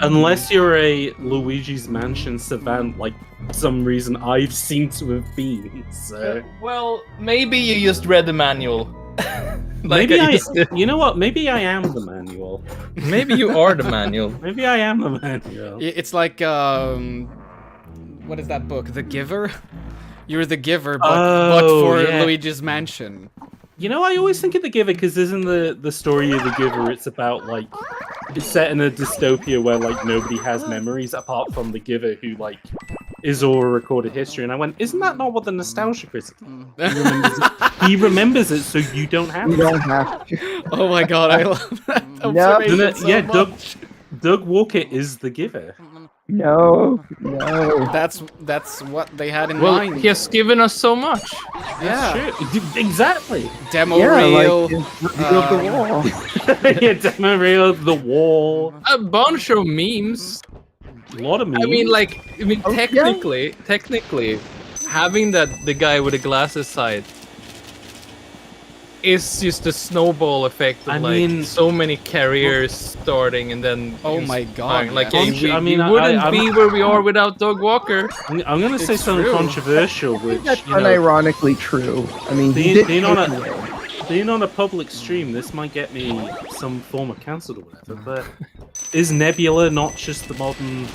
Unless you're a Luigi's Mansion savant, like some reason I've seem to have been. So. Well, maybe you just read the manual. Maybe you know what? Maybe I am the manual. Maybe you are the manual. Maybe I am the manual. It's like what is that book? The Giver. You're the Giver, but for Luigi's Mansion. You know, I always think of The Giver because isn't the story of The Giver? It's about like it's set in a dystopia where like nobody has memories apart from The Giver, who like is all recorded history. And I went, isn't that not what the nostalgia critic? He remembers it, so you don't have. You don't have to. Oh my god, I love that. No. So much. Doug Walker is The Giver. No. That's what they had in Well, mind. he has given us so much. Yeah. Exactly. Demo reel. Of the wall. Yeah, demo reel of the wall. A bunch of memes. A lot of memes. Technically, having the guy with the glasses side is just a snowball effect of so many carriers starting and then my god, like yeah. we wouldn't be where we are without Doug Walker. I'm gonna say something controversial, which That's unironically true. I mean, being on a public stream, this might get me some form of cancelled or whatever, but is Nebula not just the modern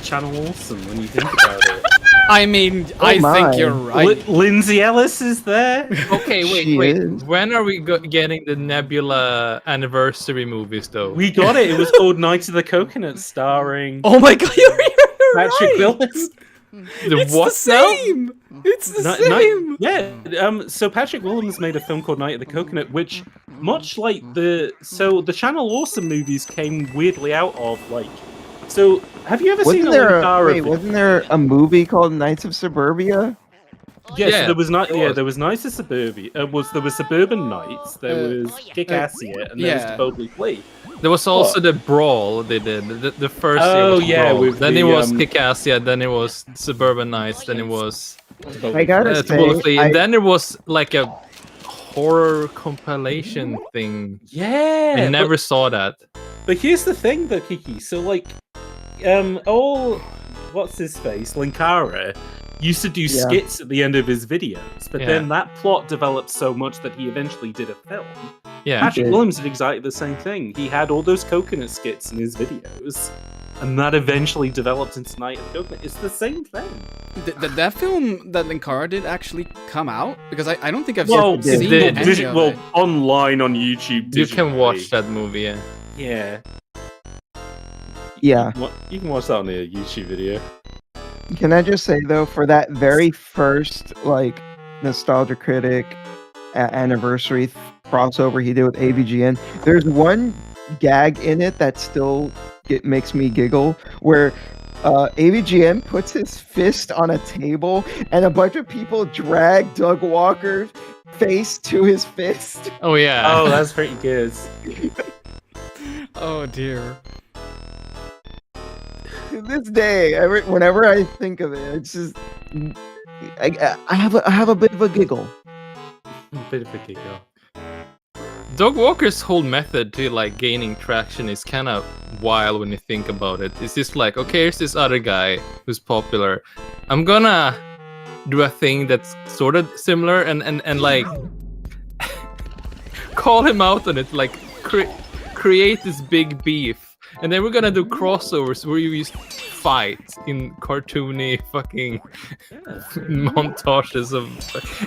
Channel Awesome when you think about it? I mean, I think you're right. Lindsay Ellis is there. Okay, wait. When are we getting the Nebula anniversary movies, though? We got it. It was called Night of the Coconut, starring. Oh my god, you're Patrick right. Willis. It's the same. It's the same. Yeah. So Patrick Williams made a film called Night of the Coconut, which, much like the Channel Awesome movies, came weirdly out of like. So, have you ever seen wasn't there a movie called Knights of Suburbia? Yes, there was not. Yeah, there was Knights of Suburbia. There was Suburban Knights. There was Kick-Assia, and there was Totally Play. There was also the Brawl they did. The first year was Brawl. Then it was Kick-Assia, then it was Suburban Knights, then it was I gotta say, and then there was like a horror compilation thing. Yeah, I never saw that. But here's the thing, though, Kiki. So like, what's his face, Linkara, used to do skits at the end of his videos, but then that plot developed so much that he eventually did a film. Yeah, Patrick Williams did exactly the same thing. He had all those coconut skits in his videos, and that eventually developed into Night of the Coconut. It's the same thing. Did that film that Linkara did actually come out? Because I don't think I've seen any of it. Online on YouTube. You can watch that movie. Yeah. Yeah. You can watch that on a YouTube video. Can I just say though, for that very first like Nostalgia Critic anniversary crossover he did with AVGN, there's one gag in it that still makes me giggle, where AVGN puts his fist on a table and a bunch of people drag Doug Walker's face to his fist. Oh yeah. Oh, that's pretty good. Oh dear. To this day, whenever I think of it, it's just I have a bit of a giggle. A bit of a giggle. Doug Walker's whole method to like gaining traction is kind of wild when you think about it. It's just like, okay, here's this other guy who's popular. I'm gonna do a thing that's sort of similar and like call him out on it, like create this big beef. And then we're gonna do crossovers where you just fight in cartoony fucking montages of,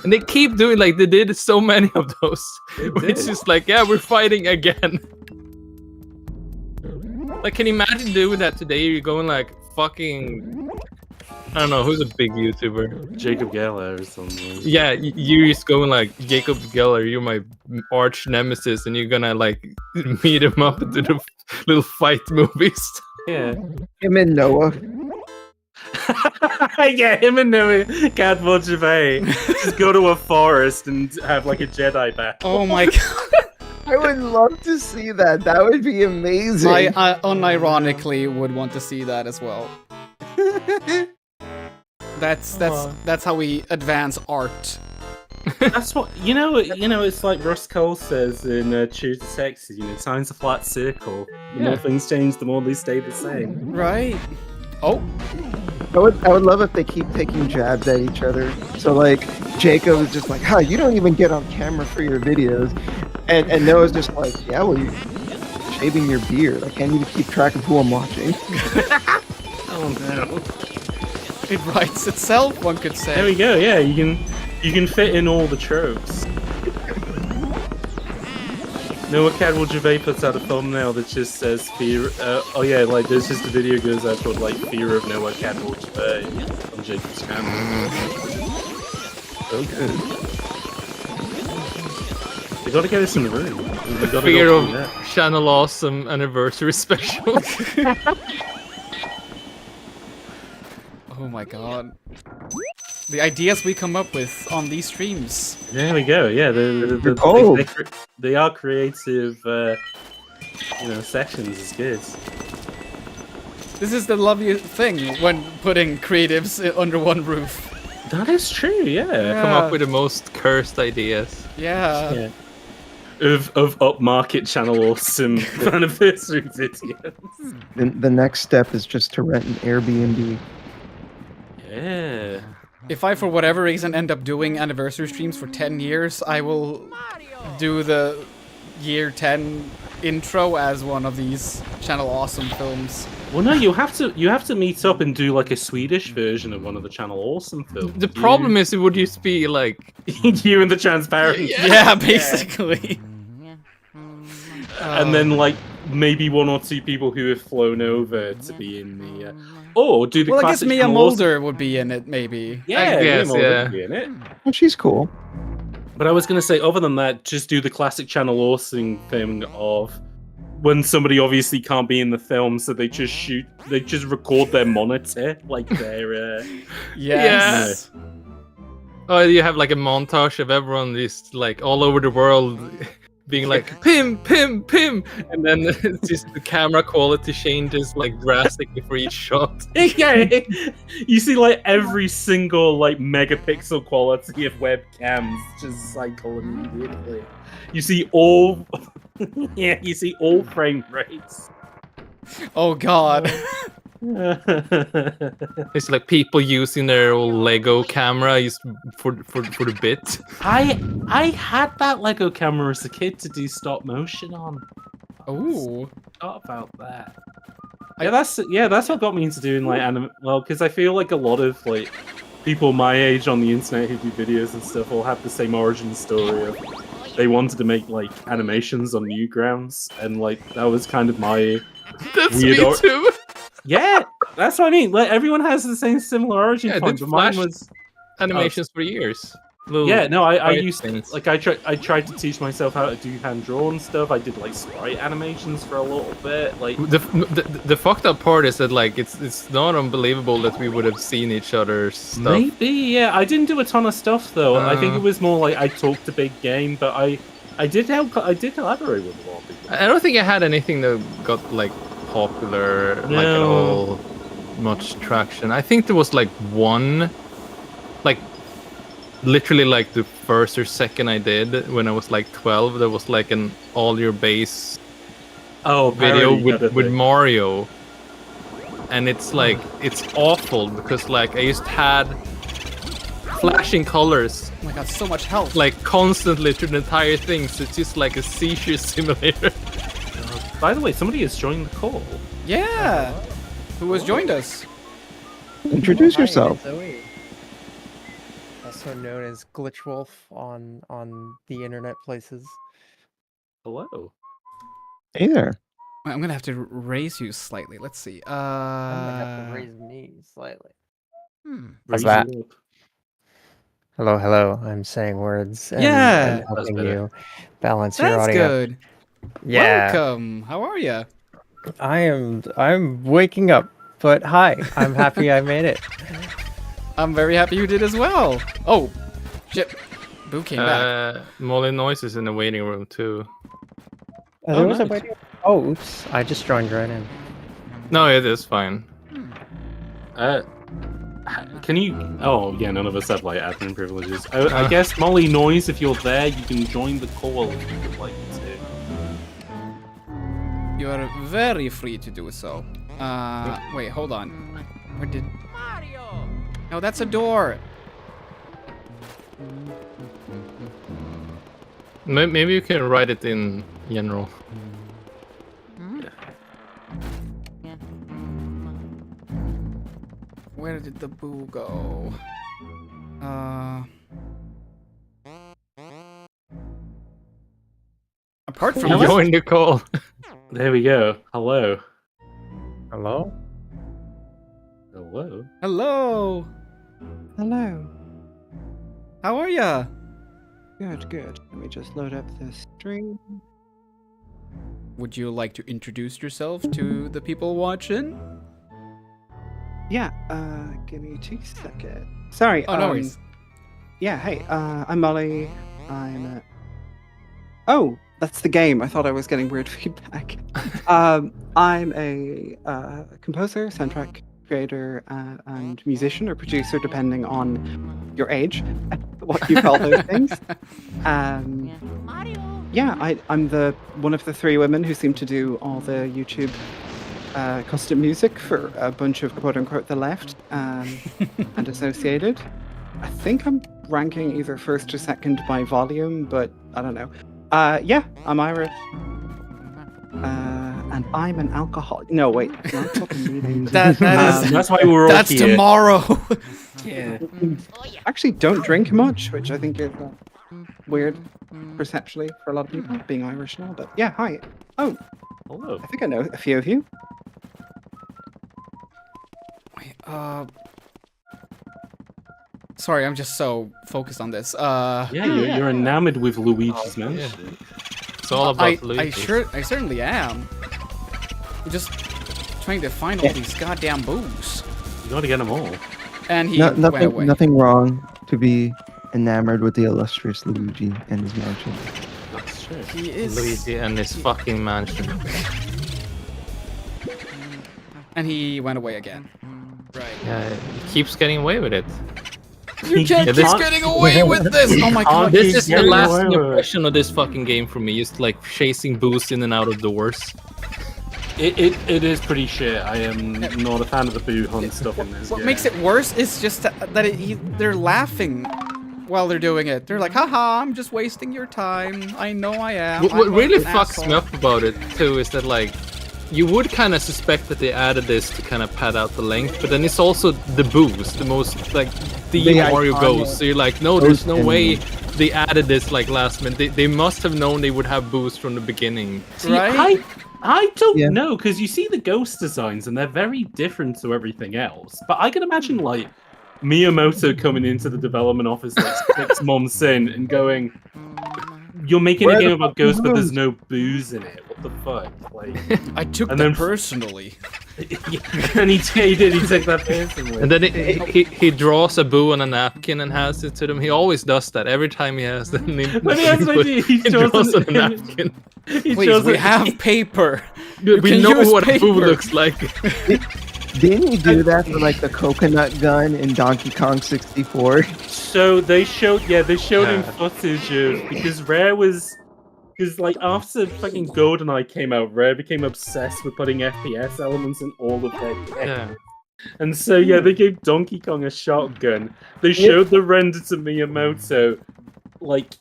and they keep doing like they did so many of those. It's just like, yeah, we're fighting again. Like, can you imagine doing that today? You're going like fucking, I don't know, who's a big YouTuber? Jacob Geller or something. Yeah, you're just going like, Jacob Geller, you're my arch nemesis, and you're gonna like meet him up into the little fight movies. Yeah. Him and Noah. Yeah, him and Noah can't much of a just go to a forest and have like a Jedi battle. Oh my god. I would love to see that. That would be amazing. I unironically would want to see that as well. That's how we advance art. That's what you know. It's like Russ Cole says in True to Texas. Time's a flat circle. The more things change, the more they stay the same. Right. Oh. I would love if they keep taking jabs at each other. So like Jacob is just like, you don't even get on camera for your videos, and Noah's just like, yeah, well, you're shaving your beard. I can't even keep track of who I'm watching. Oh no. It writes itself, one could say. There we go. Yeah, you can fit in all the tropes. Noah Cadwell Gervais puts out a thumbnail that just says fear. There's just a video goes out called like fear of Noah Cadwell Gervais on Jacob's channel. So good. They gotta get us in the room. The fear of Channel Awesome anniversary special. Oh my god. The ideas we come up with on these streams. There we go. Yeah, they are creative. Sections is good. This is the lovely thing when putting creatives under one roof. That is true. Yeah. Come up with the most cursed ideas. Yeah. Of upmarket Channel Awesome anniversary videos. The next step is just to rent an Airbnb. Yeah. If I, for whatever reason, end up doing anniversary streams for 10 years, I will do the year 10 intro as one of these Channel Awesome films. Well, no, you have to meet up and do like a Swedish version of one of the Channel Awesome films. The problem is, it would just be like you and the transparent. Yeah, basically. And then like maybe one or two people who have flown over to be in the. Or do the well, I guess classic Mia Channel Mulder would be in it, maybe. Yeah, guess, Mia Mulder yeah. would be in it. Well, she's cool. But I was gonna say, other than that, just do the classic Channel Awesome thing of when somebody obviously can't be in the film, so they just record their monitor like their. Yes. Oh, you have like a montage of everyone just like all over the world being like Pim, Pim, Pim, and then it's just the camera quality changes like drastically for each shot. Yeah, you see like every single like megapixel quality of webcams just cycle immediately. You see all, you see all frame rates. Oh god. It's like people using their old Lego camera just for the bit. I had that Lego camera as a kid to do stop motion on. Oh, forgot about that. That's what got me into doing like because I feel like a lot of like people my age on the internet who do videos and stuff all have the same origin story of they wanted to make like animations on Newgrounds, and like that was kind of my That's weird me too. Yeah, that's what I mean. Like everyone has the same similar origin Yeah, point, did but mine Flash was animations for years. Yeah, no, I used things. like I tried to teach myself how to do hand drawn stuff. I did like sprite animations for a little bit. Like the fucked up part is that like it's not unbelievable that we would have seen each other's stuff. maybe, yeah. I didn't do a ton of stuff though. I think it was more like I talked a big game, but I did collaborate with a lot of people. I don't think I had anything that got like popular like at all, much traction. I think there was like one, like literally like the first or second I did when I was like 12. There was like an all your base video with Mario, and it's like it's awful because like I just had flashing colors. Oh my god, so much health. Like constantly through the entire thing. So it's just like a seizure simulator. By the way, somebody has joined the call. Yeah. Who has joined us? Introduce yourself. Zoe. Also known as Glitch Wolf on the internet places. Hello. Hey there. I'm gonna have to raise you slightly. Let's see. I'm gonna have to raise me slightly. How's that? Hello. I'm saying words and, Yeah. and helping That's better. you balance your That's audio. good. Yeah. Welcome. How are you? I'm waking up, but hi. I'm happy I made it. I'm very happy you did as well. Oh, shit. Boo came back. Molly Noise is in the waiting room too. There was a waiting. Oh, oops! I just joined right in. No, it is fine. Can you? Oh yeah, none of us have like admin privileges. I guess Molly Noise, if you're there, you can join the call if you would like to. You are very free to do so. Wait, hold on. Where did? Mario. No, that's a door. Maybe you can write it in general. Where did the boo go? Apart from join the call. There we go. Hello. Hello. Hello. Hello. Hello. How are ya? Good, good. Let me just load up this stream. Would you like to introduce yourself to the people watching? Yeah, give me 2 seconds. Sorry. Oh, no worries. Yeah, hey, I'm Molly. Oh, that's the game. I thought I was getting weird feedback. I'm a composer, soundtrack creator, and musician or producer, depending on your age, what you call those things. Yeah, I'm one of the 3 women who seem to do all the YouTube custom music for a bunch of quote-unquote the left and associated. I think I'm ranking either first or second by volume, but I don't know. Yeah, I'm Irish. And I'm an alcoholic. No, wait. No, that's why we're all That's here. tomorrow. Yeah. Actually, don't drink much, which I think is weird perceptually for a lot of people, being Irish and all. But yeah, hi. Oh, hello. I think I know a few of you. Wait, sorry, I'm just so focused on this. Yeah, you're enamored with Luigi's Mansion. It's all about Luigi. I certainly am. I'm just trying to find all these goddamn boos. You gotta get them all. And he went away. Nothing wrong to be enamored with the illustrious Luigi and his mansion. That's true. He is. Luigi and his fucking mansion. And he went away again. Right. Yeah, he keeps getting away with it. You can't keep getting away with this! Oh my god. This is the lasting impression of this fucking game for me, just like chasing boost in and out of doors. It is pretty shit. I am not a fan of the boo hunt stuff in this What game. makes it worse is just that they're laughing while they're doing it. They're like, haha, I'm just wasting your time. I know I am. What I'm really an fucks asshole." me up about it too is that like you would kind of suspect that they added this to kind of pad out the length, but then it's also the boost, the most like the Mario Ghost. So you're like, no, there's no way they added this like last minute. They must have known they would have boost from the beginning. See, I don't know, because you see the ghost designs and they're very different to everything else. But I can imagine like Miyamoto coming into the development office like 6 months in and going, "You're making a game about ghosts, but there's no booze in it. What the fuck?" Like, I took that personally. And he did. He took that personally. And then he draws a boo on a napkin and hands it to them. He always does that every time he has the When he has an idea, he draws on a an- napkin. Please, we have paper. We know what a boo looks like. Didn't he do that for like the coconut gun in Donkey Kong 64? So they showed him footage of, because Rare was, because like after fucking GoldenEye came out, Rare became obsessed with putting FPS elements in all of their games. Yeah. And so they gave Donkey Kong a shotgun. They showed the render to Miyamoto, like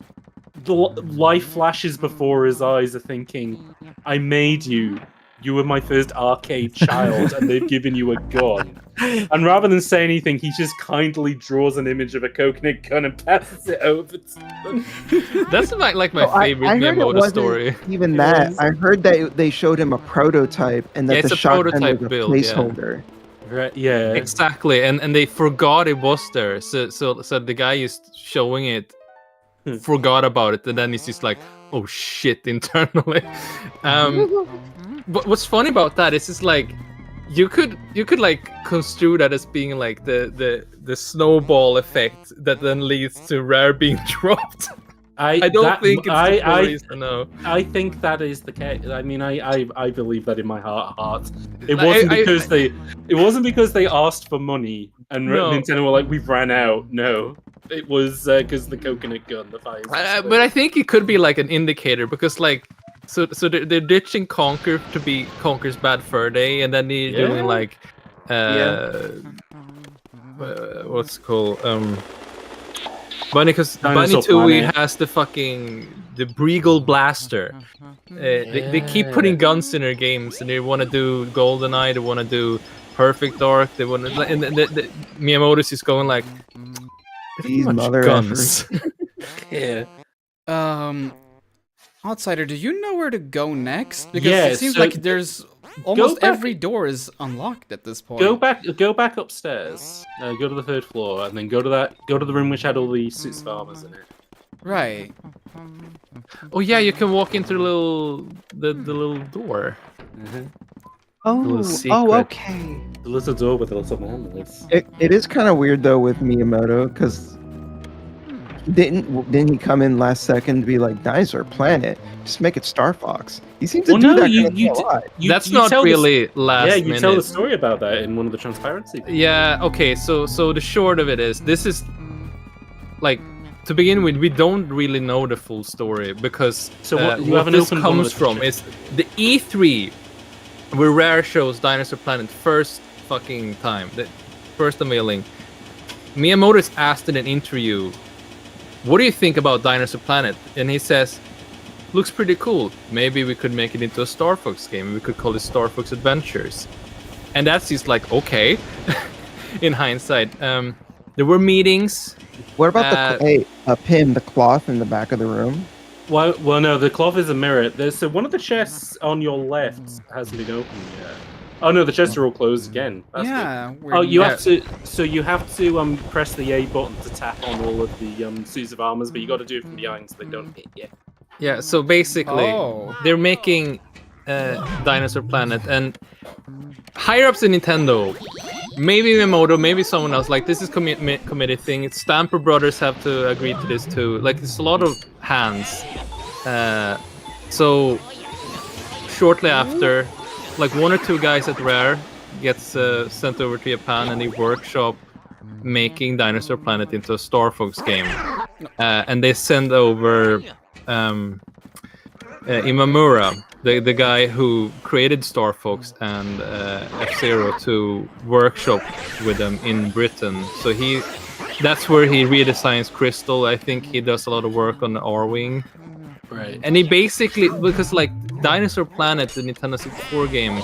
the life flashes before his eyes are thinking, "I made you. You were my first arcade child, and they've given you a gun." And rather than say anything, he just kindly draws an image of a coconut gun and passes it over to them. That's like my favorite I heard it Miyamoto wasn't story. even that. I heard that they showed him a prototype and that Yeah, it's the a shotgun prototype was a build, yeah. placeholder. Right, yeah. Exactly, and they forgot it was there. So the guy is showing it forgot about it, and then he's just like, "Oh shit!" internally. But what's funny about that is it's like you could like construe that as being like the snowball effect that then leads to Rare being dropped. I don't think it's the story, so no. I think that is the case. I mean, I believe that in my heart. It wasn't because they asked for money and Nintendo were like, we've ran out. No, it was because the coconut gun, the fire. But I think it could be like an indicator because like, so they're ditching Conker to be Conker's Bad Fur Day, and then they're doing like, what's it called? Bunny Tooie has the Breagle Blaster. They keep putting guns in their games, and they want to do GoldenEye, they want to do Perfect Dark, they want to, and Miyamoto's is going like, these mother guns. Yeah. Outsider, do you know where to go next? Because it seems like there's almost every door is unlocked at this point. Go back upstairs. Go to the 3rd floor, and then go to the room which had all the suits of armors in it. Right. Oh yeah, you can walk into the little door. Oh, okay. The little door with the little man. It is kind of weird though with Miyamoto because didn't he come in last second to be like Dinosaur Planet? Just make it Star Fox. He seems to do that kind of thing a lot. That's not really last minute. Yeah, you tell the story about that in one of the transparency. Yeah. Okay. So the short of it is, this is like, to begin with, we don't really know the full story because what this comes from is the E3, where Rare shows Dinosaur Planet first fucking time, the first unveiling. Miyamoto is asked in an interview, what do you think about Dinosaur Planet? And he says, looks pretty cool. Maybe we could make it into a Star Fox game. We could call it Star Fox Adventures. And that's just like, okay, in hindsight. There were meetings. What about the pin, the cloth in the back of the room? Well, no, the cloth is a mirror. There's one of the chests on your left hasn't been opened yet. Oh no, the chests are all closed again. That's good. Oh, you have to. So you have to press the A button to tap on all of the suits of armors, but you got to do it from behind so they don't hit you. Yeah. So basically, they're making Dinosaur Planet, and higher ups in Nintendo, maybe Miyamoto, maybe someone else. Like, this is committee thing. It's Stamper Brothers have to agree to this too. Like, it's a lot of hands. So shortly after, like 1 or 2 guys at Rare gets sent over to Japan, and they workshop making Dinosaur Planet into a Star Fox game. And they send over Imamura, the guy who created Star Fox and F-Zero, to workshop with them in Britain. So that's where he redesigns Crystal. I think he does a lot of work on the R-Wing. Right. And he basically, because like Dinosaur Planet, the Nintendo 64 game,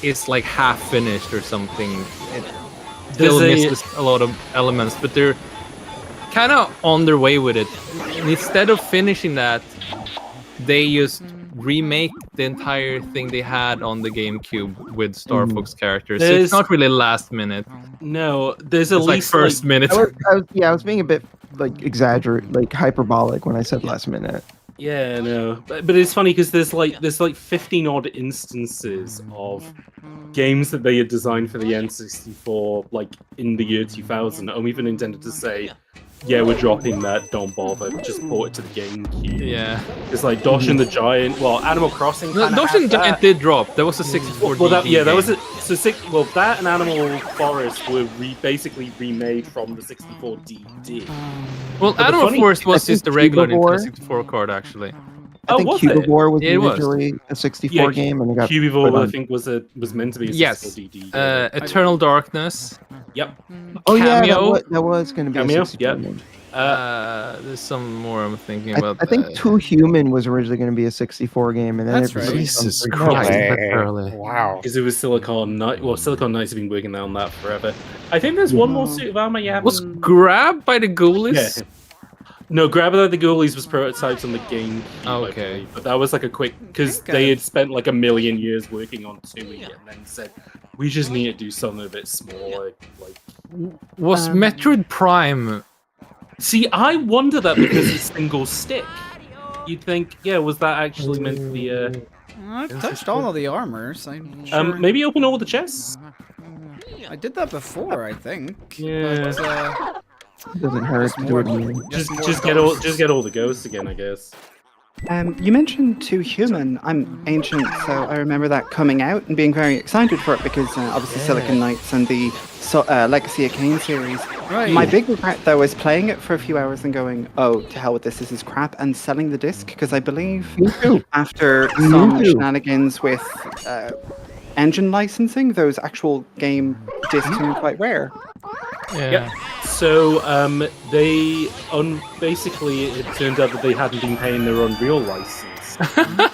is like half finished or something. It still misses a lot of elements, but they're kind of on their way with it. And instead of finishing that, they just remake the entire thing they had on the GameCube with Star Fox characters. So it's not really last minute. No, there's at least like first minute. I was being a bit like hyperbolic when I said last minute. Yeah, no, but it's funny because there's like 15 odd instances of games that they had designed for the N64, like in the year 2000, even intended to say, yeah, we're dropping that, don't bother, just port it to the GameCube. Yeah. It's like Dosh and the Giant, well, Animal Crossing. No, Dosh and the Giant did drop. That was a 64 well, that was that and Animal Forest were basically remade from the 64 DD. Well, Animal Forest was just the regular Nintendo 64 card, actually. I think Cubivore was it originally a 64 game, and it got Cubivore, I think, was meant to be a 64 DD. Eternal Darkness. Yep. Oh Cameo. yeah, that was going to be Cameo, a 64 game. There's some more I'm thinking about. I think Too Human was originally going to be a 64 game, and then That's right. Jesus Christ! Wow. Because it was Silicon Knight. Well, Silicon Knights have been working on that forever. I think there's one more suit of armor you haven't. Was Grab by the Ghoulies? Yeah. No, Grab by the Ghoulies was prototypes on the game. Okay. But that was like a quick, because they had spent like 1,000,000 years working on doing it, and then said, we just need to do something a bit smaller. Like, was Metroid Prime? See, I wonder that because it's single stick. You'd think, yeah, was that actually meant to be a? I touched all of the armors. I'm sure. Maybe open all the chests. I did that before, I think. Yeah. But, Doesn't hurt to do it again. Just get all the ghosts again, I guess. You mentioned 2 Human. I'm ancient, so I remember that coming out and being very excited for it because obviously Silicon Knights and the Legacy of Kain series. Right. My big regret though is playing it for a few hours and going, oh, to hell with this is crap, and selling the disc because I believe after some shenanigans with engine licensing, those actual game discs are quite rare. Yeah. So they basically it turned out that they hadn't been paying their Unreal license.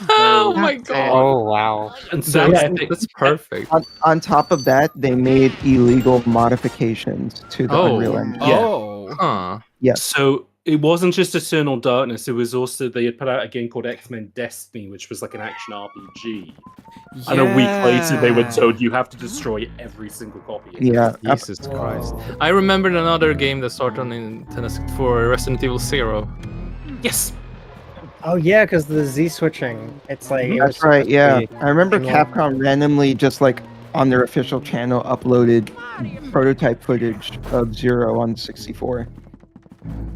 Oh my god! Oh wow! And so That's perfect. On top of that, they made illegal modifications to the Unreal Engine. Yeah. Yes. So it wasn't just Eternal Darkness, it was also, they had put out a game called X-Men Destiny, which was like an action RPG. And a week later they were told you have to destroy every single copy. Yeah. Jesus Christ. I remembered another game that started on Nintendo 64, Resident Evil 0. Yes! Oh yeah, because the Z switching. It's like it was That's right, supposed to yeah. be- I remember and, Capcom randomly just like on their official channel uploaded prototype footage of Zero on 64.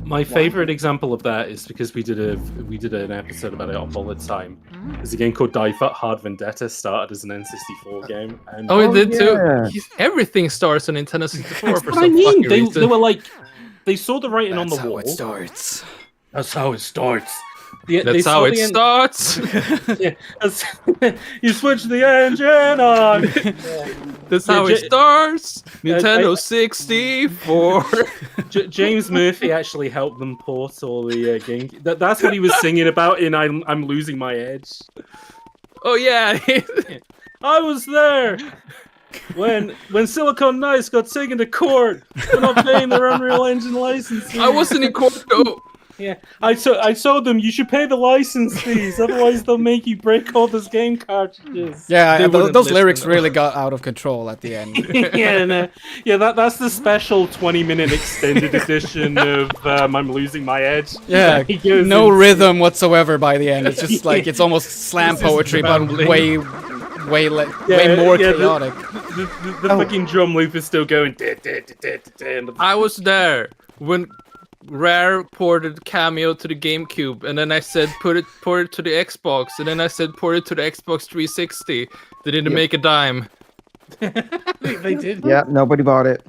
My favorite example of that is because we did an episode about it on Bullet Time. There's a game called Die Hard Vendetta, started as an N64 game. And Oh, it did too. Everything starts on Nintendo 64 That's for what some I mean. fucking They reason. were like, they saw the writing on the That's how wall. it starts. That's how it starts. That's how it starts. Yeah, you switch the engine on. That's how it starts. Nintendo 64. James Murphy actually helped them port all the game. That's what he was singing about in I'm Losing My Edge. Oh yeah. I was there when Silicon Knights got taken to court for not paying their Unreal Engine license. I wasn't in court though. Yeah, I told them you should pay the license fees, otherwise they'll make you break all those game cartridges. Yeah, those lyrics really got out of control at the end. That's the special 20-minute extended edition of I'm Losing My Edge. Yeah, He goes no into- rhythm whatsoever by the end. It's just like it's almost slam This is poetry, but rambling. way more chaotic. The fucking drum loop is still going. I was there when Rare ported Cameo to the GameCube, and then I said port it to the Xbox, and then I said port it to the Xbox 360. They didn't make a dime. They did. Yeah, nobody bought it.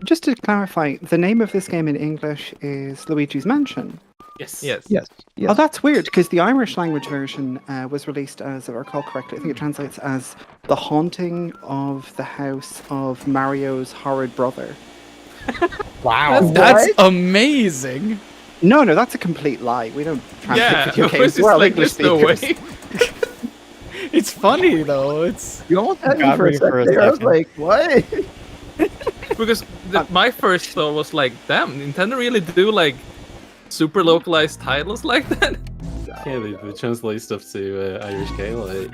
Just to clarify, the name of this game in English is Luigi's Mansion. Yes. Yes. Oh, that's weird, because the Irish language version was released as, if I recall correctly, I think it translates as The Haunting of the House of Mario's Horrid Brother. Wow. That's amazing. No, that's a complete lie. We don't translate video games. it's We're all like English this no speakers. way. It's funny though. It's You almost had me Got for a me for a second. I was second. like, what? Because my first thought was like, damn, Nintendo really do like super localized titles like that? Yeah, they translate stuff to Irish Gaelic.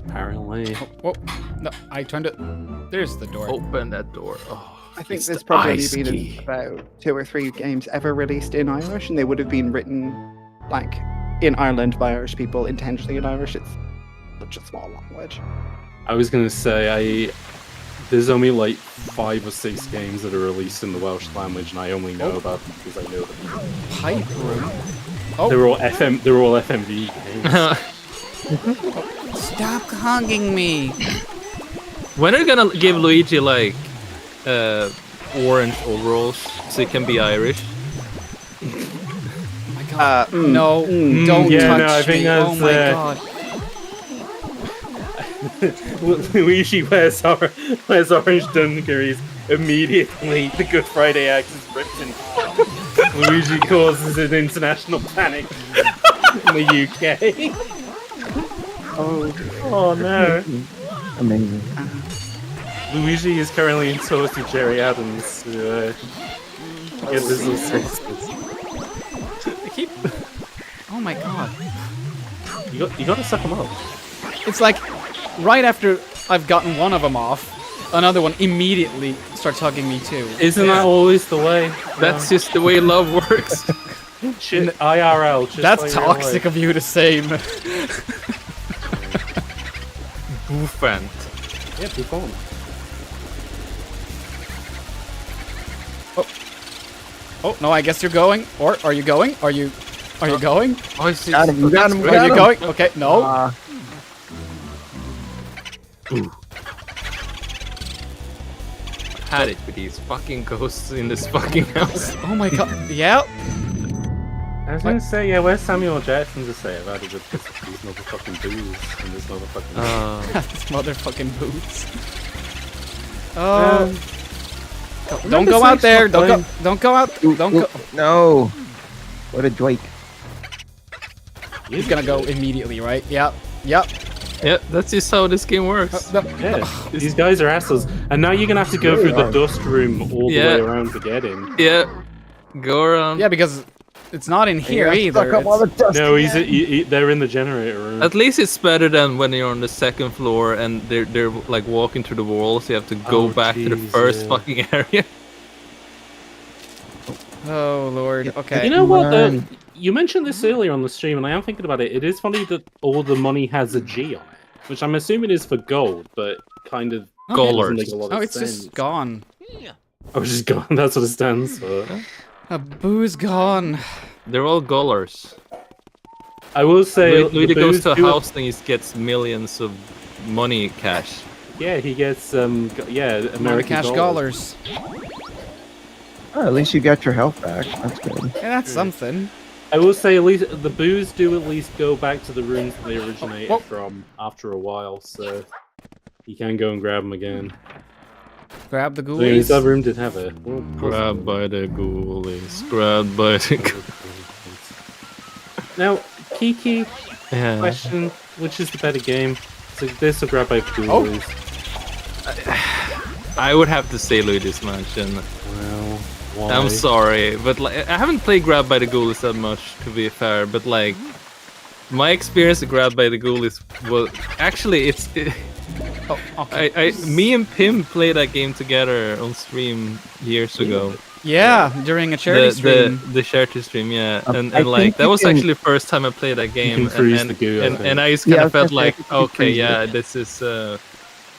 Apparently. Oh, no, I turned it. There's the door. Open that door. Oh, I think It's there's the probably ice been key. about 2 or 3 games ever released in Irish, and they would have been written like in Ireland by Irish people, intentionally in Irish. It's such a small language. I was gonna say there's only like 5 or 6 games that are released in the Welsh language, and I only know about them because I know them. Pipe room. Oh. They're all FMV games. Stop hugging me. when are you gonna give Luigi like orange overalls so he can be Irish? No, don't yeah, touch no, I think me. Oh that's, my god. Luigi wears orange dungarees. Immediately, the Good Friday Act is ripped in half. Luigi causes an international panic in the UK. Oh no. Amazing. Luigi is currently in talks with Jerry Adams to get this all sorted. Oh my god. You gotta suck them up. It's like right after I've gotten one of them off, another one immediately starts hugging me too. Isn't that always the way? That's just the way love works. Shit, IRL. Just That's like toxic of you to say. Boofant. Yeah, Buffon. Oh no, I guess you're going. Or are you going? Are you going? Oh, I see. Got him, you got him, Are got you him. going? Okay, no. Had it with these fucking ghosts in this fucking house. Oh my god. Yeah. I was gonna say, yeah, where's Samuel Jackson to say about it with these motherfucking booze and this motherfucking... These motherfucking boots. Oh. Don't go out there. Don't go out. Don't go. No. What a Drake. He's gonna go immediately, right? Yep. Yep. Yeah, that's just how this game works. Yeah, these guys are assholes. And now you're gonna have to go through the dust room all the way around to get in. Yeah. Go around. Yeah, because it's not in here either. No, they're in the generator room. At least it's better than when you're on the second floor and they're like walking through the walls. You have to go back to the first fucking area. Oh lord. Okay. You know what though? You mentioned this earlier on the stream, and I am thinking about it. It is funny that all the money has a G on it, which I'm assuming is for gold, but kind of doesn't make a lot of it's sense. just gone. Oh, it's just gone. That's what it stands for. A boo's gone. They're all dollars. I will say, Luigi goes to a house and he gets millions of money cash. Yeah, he gets American cash dollars. Oh, at least you got your health back. That's good. Yeah, that's something. I will say, at least the boos do at least go back to the rooms that they originated from after a while, so you can go and grab them again. Grab the So ghoulies. that room did have it. Grabbed by the ghoulies. Grabbed by the ghoulies. Now, Kiki, question: which is the better game? So this or Grab by the Ghoulies? I would have to say Luigi's Mansion. Well, why? I'm sorry, but like, I haven't played Grab by the Ghoulies that much, to be fair. But like, my experience with Grab by the Ghoulies was actually me and Pim played that game together on stream years ago. Yeah, during a charity stream. The charity stream, yeah, and I like think that you was can- actually the first time I played that game, can freeze the goo, I think. and I just kind Yeah, I of was felt gonna say, I like, think you can okay, freeze yeah, it.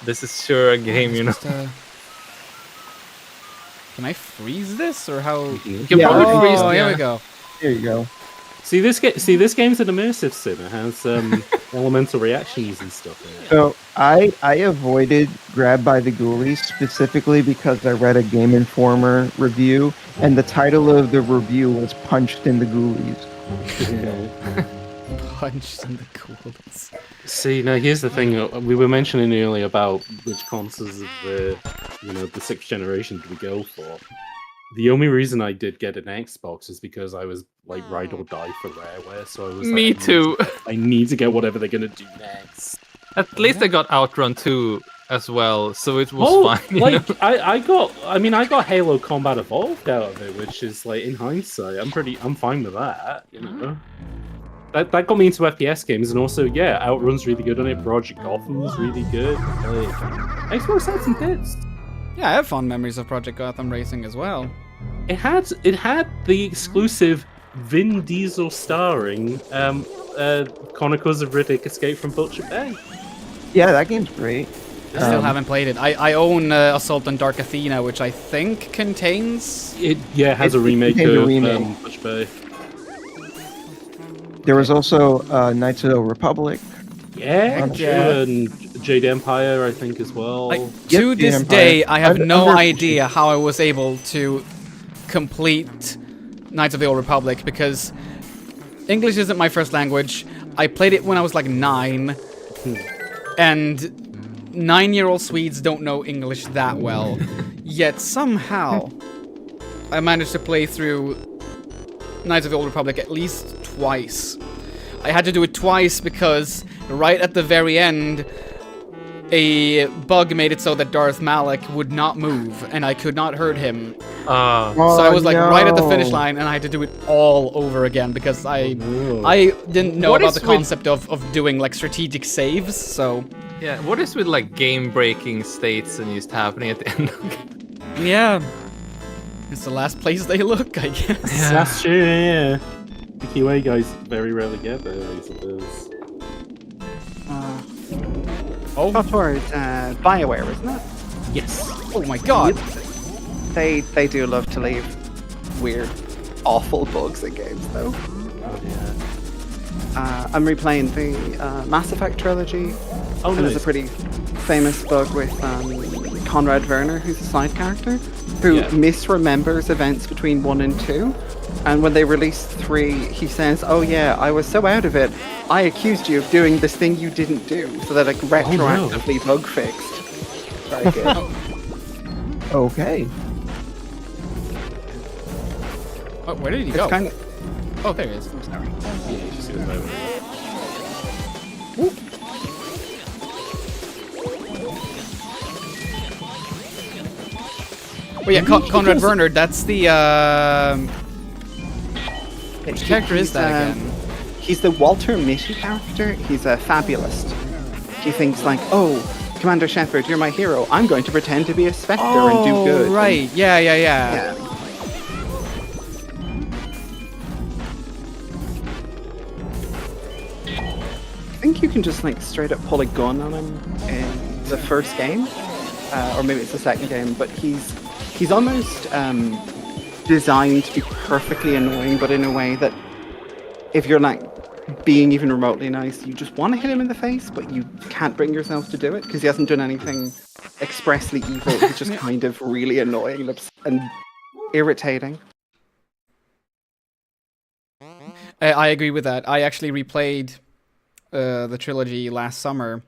this is sure a game, you know. Can I freeze this or how? You can probably freeze. Oh, here yeah. we go. There you go. See this game's an immersive sim. It has elemental reactions and stuff in it. So I avoided Grab by the Ghoulies specifically because I read a Game Informer review, and the title of the review was "Punched in the Ghoulies." Punched in the ghoulies. See, now here's the thing. We were mentioning earlier about which consoles of the 6th generation did we go for. The only reason I did get an Xbox is because I was like ride or die for Rareware, so I was Me like, too. I need to get whatever they're gonna do next. At least I got Outrun 2 as well, so it was fine. you Like know? I got Halo Combat Evolved out of it, which is like in hindsight, I'm fine with that. You know, that got me into FPS games, and also Outrun's really good on it. Project Gotham's really good. Like, Xbox had some hits. Yeah, I have fond memories of Project Gotham Racing as well. It had the exclusive Vin Diesel starring Chronicles of Riddick Escape from Butcher Bay. Yeah, that game's great. I still haven't played it. I own Assault on Dark Athena, which I think contains... It has a remake of Butcher Bay. There was also Knights of the Old Republic. Yeah, and Jade Empire, I think, as well. To this day, I have no idea how I was able to complete Knights of the Old Republic, because English isn't my first language. I played it when I was like 9, and 9-year-old Swedes don't know English that well. Yet somehow, I managed to play through Knights of the Old Republic at least twice. I had to do it twice because right at the very end, a bug made it so that Darth Malak would not move, and I could not hurt him. So I was like right at the finish line, and I had to do it all over again because I didn't know about the concept of doing like strategic saves. So yeah, what is with like game-breaking states and just happening at the end of the game? Yeah, it's the last place they look, I guess. Yeah. That's true. Yeah, the QA guys very rarely get there, I suppose. KOTOR is BioWare, isn't it? Yes. Oh my god. They do love to leave. weird, awful bugs in games, though. Oh, yeah. I'm replaying the Mass Effect trilogy. Oh, and there's a nice. pretty famous bug with Conrad Werner, who's a side character, who misremembers events between 1 and 2. And when they release 3, he says, "Oh yeah, I was so out of it, I accused you of doing this thing you didn't do." So they're like retroactively bug fixed. Very good. Okay. Oh, where did he It's go? kind of. Oh, there he is. I'm sorry. Yeah, you just see this moment. Well, yeah, Conrad Werner, that's the, which character is that again? He's the Walter Mitty character. He's a fabulist. He thinks like, "Oh, Commander Shepard, you're my hero. I'm going to pretend to be a Spectre and do good." Right. Yeah. I think you can just like straight up pull a gun on him in the first game, or maybe it's the second game. But he's almost designed to be perfectly annoying, but in a way that if you're like being even remotely nice, you just want to hit him in the face, but you can't bring yourself to do it because he hasn't done anything expressly evil. He's just kind of really annoying and irritating. I agree with that. I actually replayed the trilogy last summer,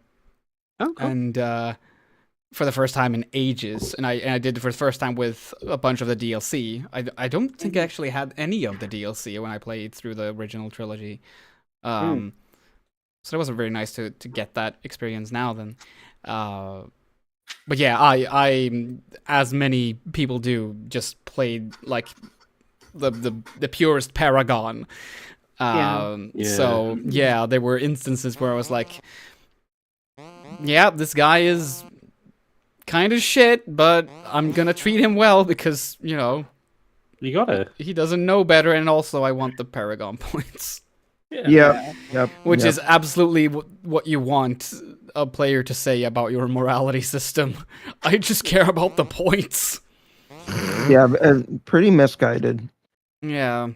and for the first time in ages, and I did it for the first time with a bunch of the DLC. I don't think I actually had any of the DLC when I played through the original trilogy, so it was very nice to get that experience now. Then, but yeah, I as many people do just played like the purest paragon. So yeah, there were instances where I was like, yeah, this guy is kind of shit, but I'm gonna treat him well because, you know, you gotta. He doesn't know better, and also I want the Paragon points. Yep. Which is absolutely what you want a player to say about your morality system. I just care about the points. Yeah, pretty misguided. Yeah.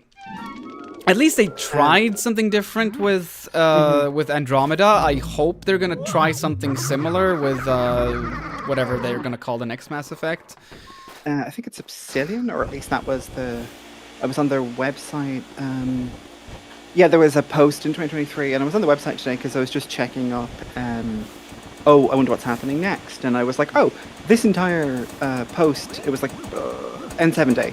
At least they tried something different with Andromeda. I hope they're gonna try something similar with whatever they're gonna call the next Mass Effect. I think it's Obsidian, or at least that was I was on their website. Yeah, there was a post in 2023, and I was on the website today because I was just checking up. Oh, I wonder what's happening next, and I was like, oh, this entire post. It was like N7 Day,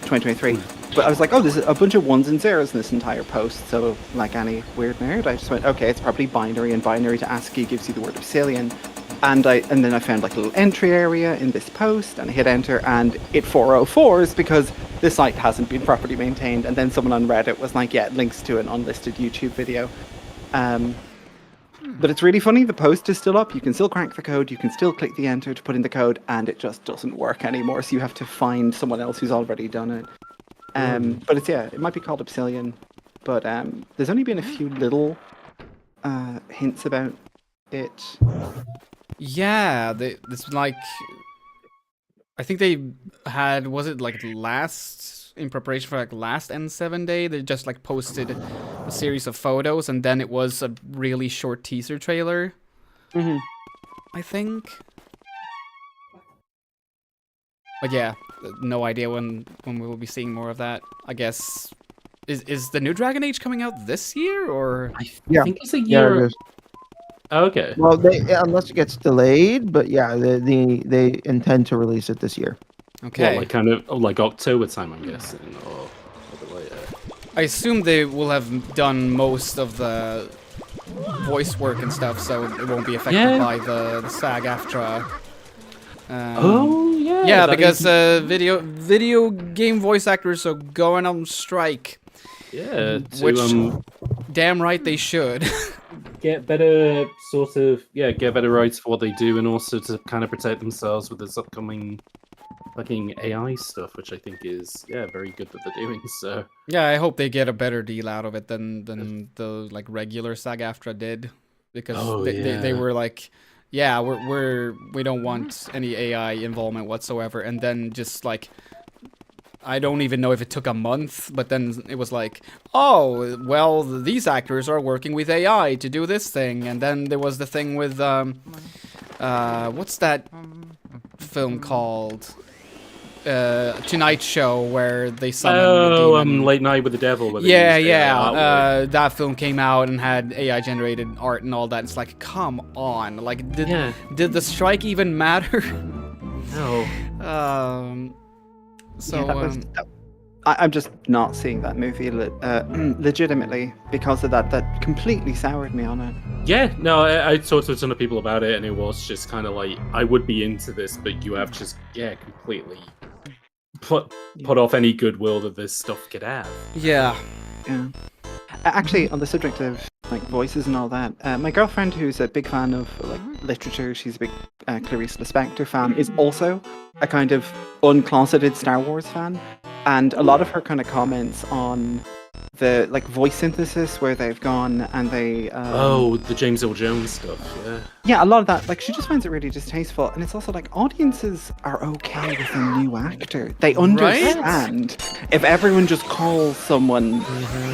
2023. But I was like, oh, there's a bunch of ones and zeros in this entire post. So, like any weird nerd, I just went, okay, it's probably binary, and binary to ASCII gives you the word Obsidian. And then I found like a little entry area in this post, and I hit enter, and it 404s because the site hasn't been properly maintained. And then someone on Reddit was like, yeah, it links to an unlisted YouTube video. But it's really funny, the post is still up, you can still crack the code, you can still click the enter to put in the code, and it just doesn't work anymore, so you have to find someone else who's already done it. But it might be called Obsidian, but there's only been a few little hints about it. Yeah, this like, I think they had, was it like in preparation for like last N7 Day, they just like posted a series of photos, and then it was a really short teaser trailer. I think. But yeah, no idea when we will be seeing more of that. I guess is the new Dragon Age coming out this year, or I Yeah. think it's a year. Yeah, it is. Okay. Well, unless it gets delayed, but yeah, they intend to release it this year. Okay. What, like kind of like October time, I'm guessing, or a bit later. I assume they will have done most of the voice work and stuff, so it won't be affected by the SAG-AFTRA. Yeah, because video game voice actors are going on strike. Yeah, which damn right they should. Get better get better rights for what they do, and also to kind of protect themselves with this upcoming fucking AI stuff, which I think is very good that they're doing. So yeah, I hope they get a better deal out of it than the like regular SAG-AFTRA did, because they were like, yeah, we don't want any AI involvement whatsoever, and then just like I don't even know if it took a month, but then it was like, oh, well, these actors are working with AI to do this thing. And then there was the thing with, what's that film called? Tonight Show, where they summon the demon. Late Night with the Devil. Where they Yeah, used AI artwork. that film came out and had AI-generated art and all that. It's like, come on. Like, did the strike even matter? No. I'm just not seeing that movie legitimately because of that. That completely soured me on it. Yeah, no, I talked to a ton of people about it, and it was just kind of like, I would be into this, but you have just, completely put off any goodwill that this stuff could have. Yeah. Actually, on the subject of like voices and all that, my girlfriend, who's a big fan of like literature, she's a big Clarice Lispector fan, is also a kind of uncloseted Star Wars fan, and a lot of her kind of comments on the like voice synthesis where they've gone and they the James Earl Jones stuff, a lot of that, like, she just finds it really distasteful. And it's also like, audiences are okay with a new actor. They understand if everyone just calls someone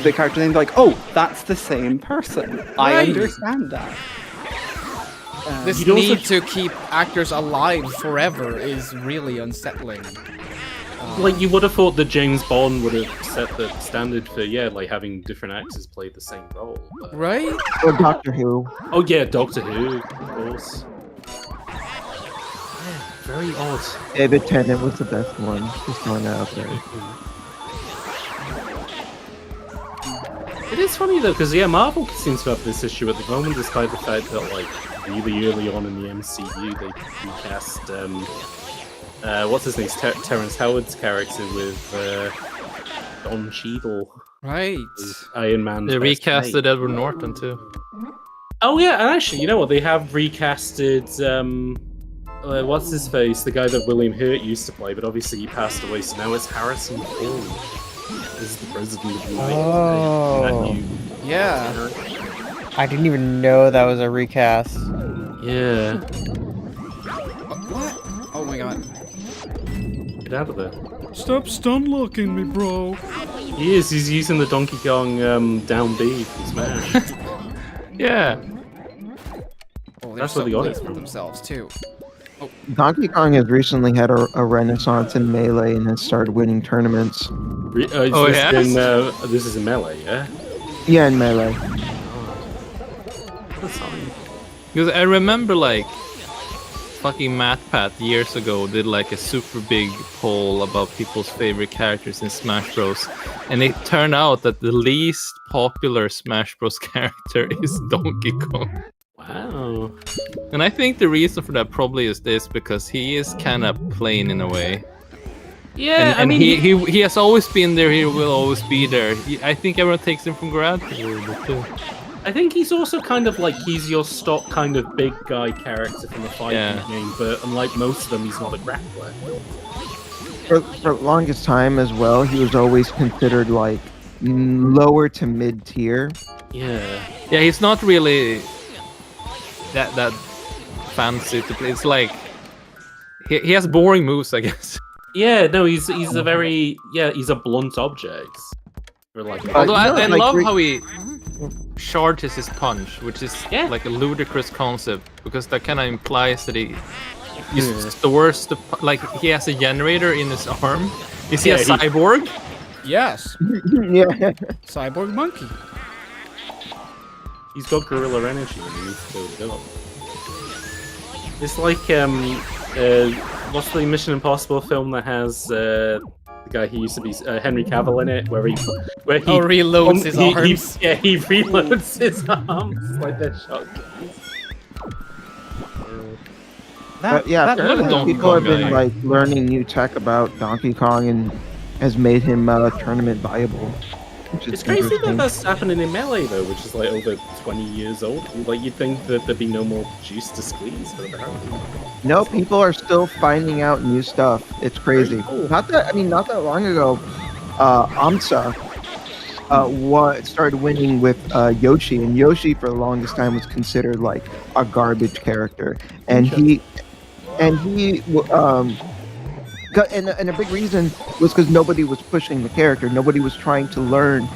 the character name, like, oh, that's the same person. I understand that. This need to keep actors alive forever is really unsettling. Like, you would have thought that James Bond would have set the standard for, like, having different actors play the same role. But... Right? Or Doctor Who. Oh, yeah, Doctor Who, of course. Yeah, very odd. David Tennant was the best one. Just throwing that out there. It is funny, though, because, Marvel seems to have this issue at the moment, despite the fact that, like, really early on in the MCU, they recast, what's his name? Terrence Howard's character with Don Cheadle. Right. Iron Man. They recasted Edward Norton too. Oh yeah, and actually, you know what? They have recasted what's his face? The guy that William Hurt used to play, but obviously he passed away, so now it's Harrison Ford. This is the president of the United States. Yeah. I didn't even know that was a recast. Yeah. What? Oh my god. Get out of there. Stop stun locking me, bro. He is. He's using the Donkey Kong down B for Smash. Yeah. Oh, That's so what they got late it for themselves too. Oh. Donkey Kong has recently had a renaissance in Melee and has started winning tournaments. This is in Melee, yeah? Yeah, in Melee. Because I remember, like, fucking MatPat years ago did like a super big poll about people's favorite characters in Smash Bros. And it turned out that the least popular Smash Bros. Character is Donkey Kong. Wow. And I think the reason for that probably is this, because he is kind of plain in a way. Yeah, and he has always been there. He will always be there. I think everyone takes him for granted a little bit too. I think he's also kind of like, he's your stock kind of big guy character from a fighting game, but unlike most of them, he's not a grappler. For the longest time as well, he was always considered like lower to mid tier. Yeah. Yeah, he's not really that fancy to play. It's like he has boring moves, I guess. Yeah, no, he's a very he's a blunt object. Although I love how he charges his punch, which is like a ludicrous concept, because that kind of implies that he stores the like he has a generator in his arm. Is he a cyborg? Yes. Yeah. Cyborg monkey. He's got gorilla energy and he needs to build it up. It's like what's the Mission Impossible film that has the guy who used to be Henry Cavill in it, where he reloads his arms. He reloads his arms like they're shotguns. People have been like learning new tech about Donkey Kong and has made him tournament viable. It's crazy that that's happening in Melee though, which is like over 20 years old. Like you'd think that there'd be no more juice to squeeze, but apparently. No, people are still finding out new stuff. It's crazy. Cool. Not that long ago, AMSA started winning with Yoshi, and Yoshi for the longest time was considered like a garbage character, and he And a big reason was because nobody was pushing the character. Nobody was trying to learn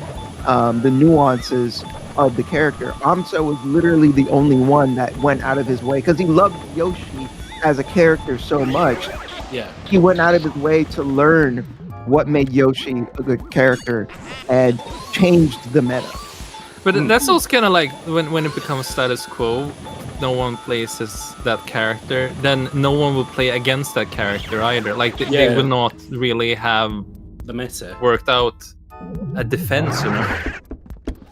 the nuances of the character. Amsa was literally the only one that went out of his way because he loved Yoshi as a character so much. Yeah. He went out of his way to learn what made Yoshi a good character and changed the meta. But that's also kind of like when it becomes status quo, no one plays as that character, then no one will play against that character either. Like they will not really have the meta worked out a defense, you know.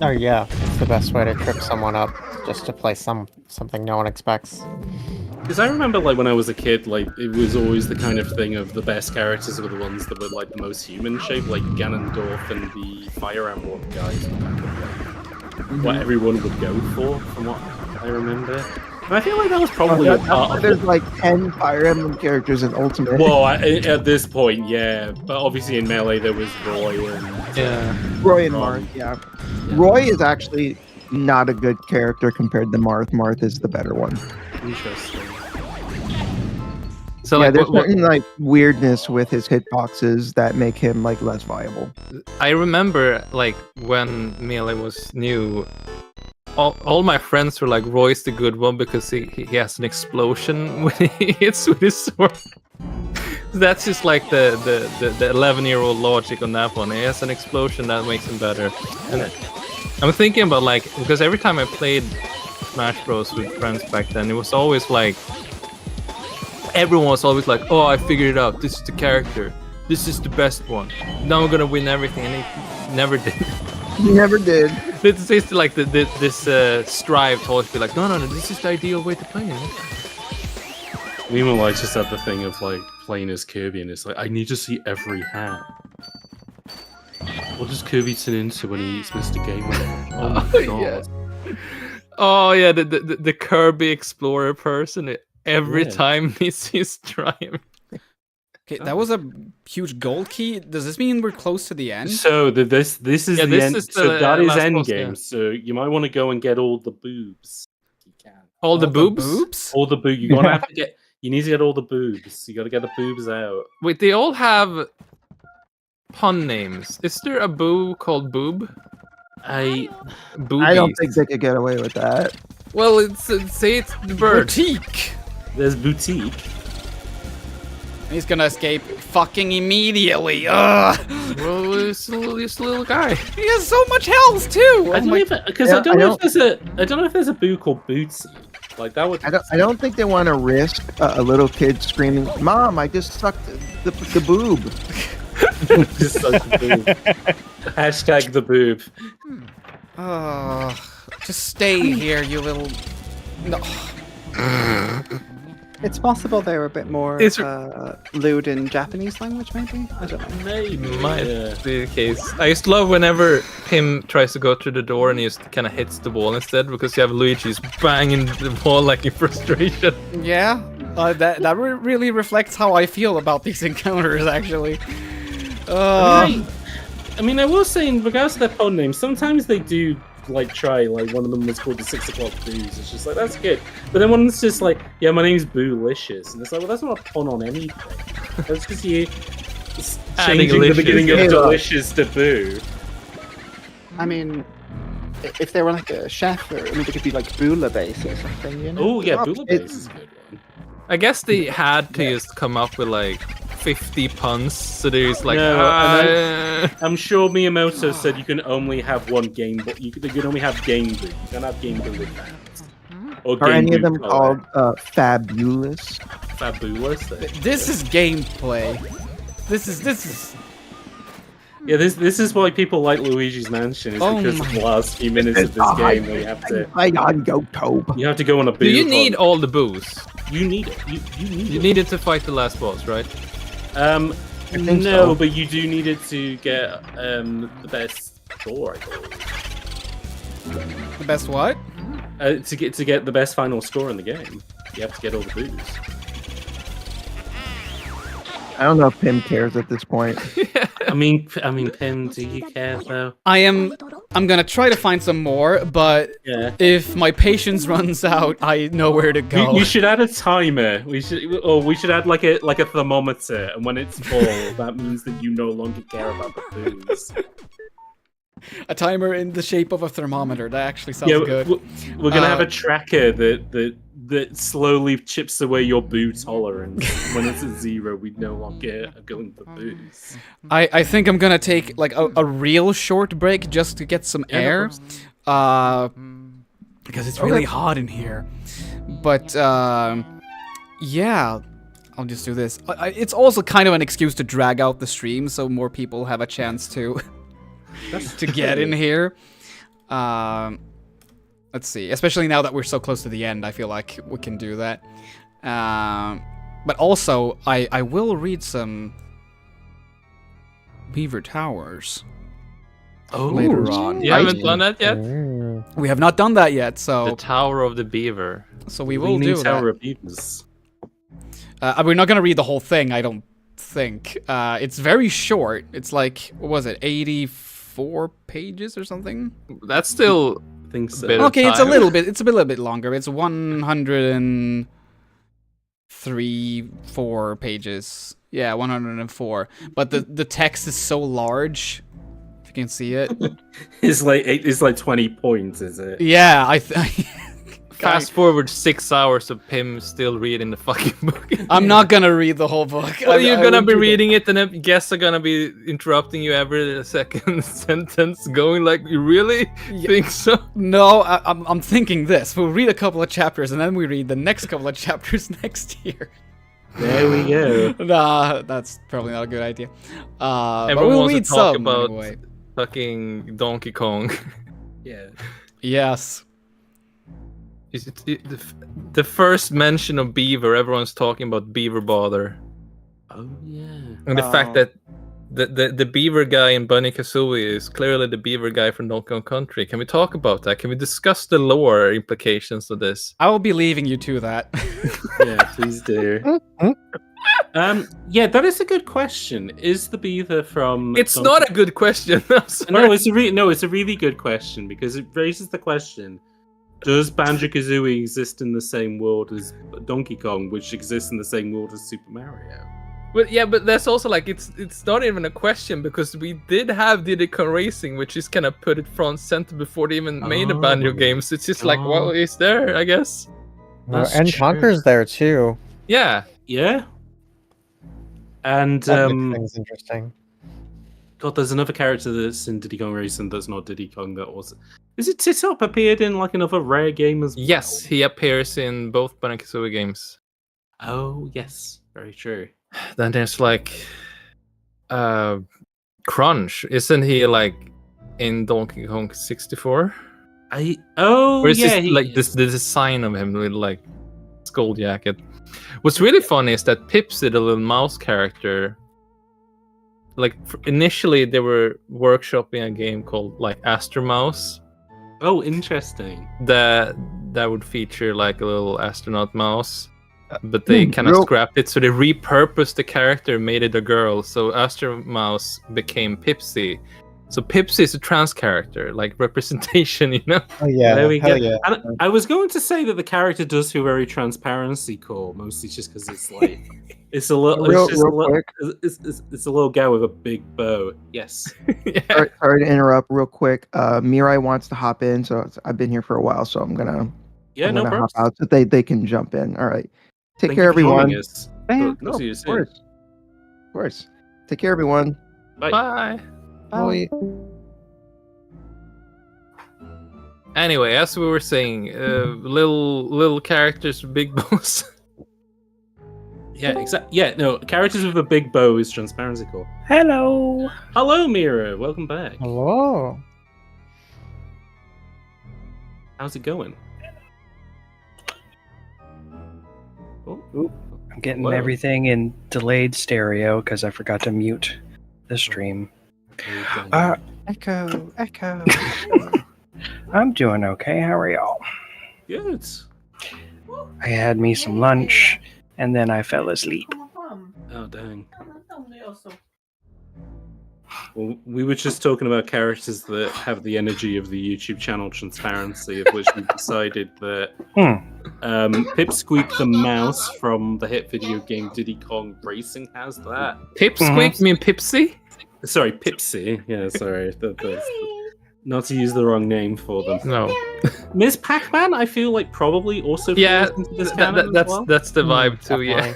Oh yeah, it's the best way to trip someone up, just to play something no one expects. Because I remember, like, when I was a kid, like, it was always the kind of thing of the best characters were the ones that were, like, the most human shape, like Ganondorf and the Fire Emblem guys were kind of like what everyone would go for, from what I remember. And I feel like that was probably a part of There's like 10 Fire Emblem characters in Ultimate. Well, at this point, yeah. But obviously in Melee there was Roy and... Roy and Marth, yeah. Roy is actually not a good character compared to Marth. Marth is the better one. Interesting. So yeah, like, there's certain like weirdness with his hitboxes that make him like less viable. I remember like when Melee was new, all my friends were like, Roy's the good one because he has an explosion when he hits with his sword. That's just like the 11-year-old logic on that one. He has an explosion that makes him better. And I'm thinking about like, because every time I played Smash Bros with friends back then, it was always like, everyone was always like, oh, I figured it out, this is the character, this is the best one, now I'm gonna win everything, and he never did. He never did. It's just like this strive to always be like, no, this is the ideal way to play it. Meanwhile, I just had the thing of like playing as Kirby, and it's like, I need to see every hand. What does Kirby turn into when he eats Mr. Gamer? Oh my god. Yeah. Oh yeah, the Kirby Explorer person. Every time he sees triumph. Okay, that was a huge gold key. Does this mean we're close to the end? So this is the end. So that is end game. So you might want to go and get all the boobs. You can. All the boobs? All the boobs. You're gonna have to get. You need to get all the boobs. You got to get the boobs out. Wait, they all have pun names. Is there a boo called Boob? I don't think they could get away with that. Well, say it's the bird. Boutique. There's Boutique. He's gonna escape fucking immediately. Ugh. Well, it's a little guy. He has so much health too. I don't know if there's a boo called Bootsy. Like that would. I don't think they want to risk a little kid screaming, "Mom, I just sucked the boob." Just sucked the boob. Hashtag the boob. Just stay here, you little. No. It's possible they're a bit more lewd in Japanese language, maybe? I don't know. Maybe. Might be the case. I used to love whenever him tries to go through the door and he just kind of hits the wall instead, because you have Luigi's banging the wall like in frustration. Yeah, that really reflects how I feel about these encounters, actually. I mean, I will say, in regards to their pun names, sometimes they do like try, like one of them was called the 6 o'clock booze. It's just like, that's good. But then one's just like, yeah, my name's Boolicious, and it's like, well, that's not a pun on anything. That's because you changing the beginning of delicious to boo. I mean, if they were like a chef, or maybe it could be like Bula Base or something, you know? Oh yeah, Bula Base is a good one. I guess they had to just come up with like 50 puns, so there's like. No, I'm sure Miyamoto said you can only have one game, but you can only have Game Boo. You can't have Game Boo with that. Or Are Game any of Boo them Color. called Fabulous? Fabulous? This is gameplay. This is. Yeah, this is why people like Luigi's Mansion, is because of the last few minutes of this game where you have to. You have to go on a boo. Do you need all the boos? You need it. You need it to fight the last boss, right? No, so. but you do need it to get the best score, I believe. The best what? To get the best final score in the game, you have to get all the boos. I don't know if Pim cares at this point. I mean, Pim, do you care though? I'm gonna try to find some more, but if my patience runs out, I know where to go. We should add a timer. We should add like a thermometer, and when it's full, that means that you no longer care about the booze. A timer in the shape of a thermometer. That actually sounds good. We're gonna have a tracker that slowly chips away your boo tolerance. When it's at 0, we no longer are going for booze. I think I'm gonna take like a real short break just to get some air, because it's really hot in here. But yeah, I'll just do this. It's also kind of an excuse to drag out the stream so more people have a chance to get in here. Let's see. Especially now that we're so close to the end, I feel like we can do that. But also, I will read some Beaver Towers later on. You haven't done that yet? We have not done that yet, so... The Tower of the Beaver. So we will do that. Tower of Beavers. We're not going to read the whole thing, I don't think. It's very short. It's like, what was it, 84 pages or something? That's still... Okay, it's a little bit longer. It's 104 pages. Yeah, 104. But the text is so large. If you can see it. It's like 20 points, is it? Yeah, Fast forward 6 hours of Pim still reading the fucking book. I'm not gonna read the whole book. Well, you're gonna be reading it, and then guests are gonna be interrupting you every second sentence, going like, "You really think so?" No, I'm thinking this. We'll read a couple of chapters, and then we read the next couple of chapters next year. There we go. Nah, that's probably not a good idea. Everyone but we'll wants read to talk some about anyway. fucking Donkey Kong. Yeah. Yes. The first mention of Beaver, everyone's talking about Beaver Bother. Oh yeah. And the fact that the Beaver guy in Bunny Kazooie is clearly the Beaver guy from Donkey Kong Country. Can we talk about that? Can we discuss the lore implications of this? I will be leaving you to that. Yeah, please do. Yeah, that is a good question. Is the Beaver from... It's not a good question. No, it's a really good question, because it raises the question: does Banjo-Kazooie exist in the same world as Donkey Kong, which exists in the same world as Super Mario? But yeah, but that's also like, it's not even a question, because we did have Diddy Kong Racing, which is kind of put it front center before they even made the Banjo games. It's just like, well, it's there, I guess. And Conker's there too. Yeah. Yeah. And That makes things interesting. God, there's another character that's in Diddy Kong Racing that's not Diddy Kong. That was... Is it Titop appeared in like another Rare game as well? Yes, he appears in both Banjo-Kazooie games. Oh, yes. Very true. Then there's like Crunch. Isn't he like in Donkey Kong 64? Or is yeah, this like the design of him with like skull jacket? What's really funny is that Pipsy, the little mouse character, like initially they were workshopping a game called like Astro Mouse. Oh, interesting. That would feature like a little astronaut mouse, but they kind of scrapped it, so they repurposed the character, made it a girl. So Astro Mouse became Pipsy. So Pipsy is a trans character, like representation, you know? Oh yeah, there we go. yeah. And I was going to say that the character does feel very transparency core, mostly just because it's like it's a little, it's a little guy with a big bow. Yes. Sorry to interrupt, real quick. Mirai wants to hop in, so I've been here for a while, so I'm gonna hop out so they can jump in. All right, take care, everyone. No, of course. Take care, everyone. Bye. Bye. Bye. Anyway, as we were saying, little characters, big bows. Yeah, exactly. Yeah, no, characters with a big bow is transparency core. Hello. Hello, Mira. Welcome back. Hello. How's it going? Oop. I'm getting Whoa. everything in delayed stereo because I forgot to mute the stream. Echo. I'm doing okay. How are y'all? Good. I had me some lunch and then I fell asleep. Oh, dang. Well, we were just talking about characters that have the energy of the YouTube channel Transparency, of which we decided that Pipsqueak the mouse from the hit video game Diddy Kong Racing has that. Pipsqueak? You mean Pipsy? Sorry, Pipsy. Yeah, sorry. Not to use the wrong name for them. No. Ms. Pac-Man, I feel like probably also Yeah, falls into this canon as well. that's the vibe too. Yeah.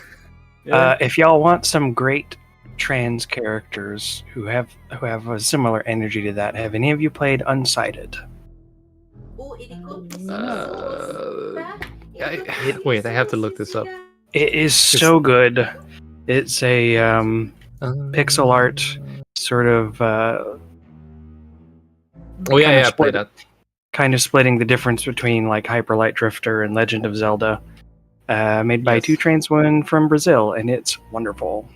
If y'all want some great trans characters who have a similar energy to that, have any of you played Unsighted? Wait, I have to look this up. It is so good. It's a pixel art sort of. I played that. Kind of splitting the difference between like Hyper Light Drifter and Legend of Zelda, made by two trans women from Brazil, and it's wonderful.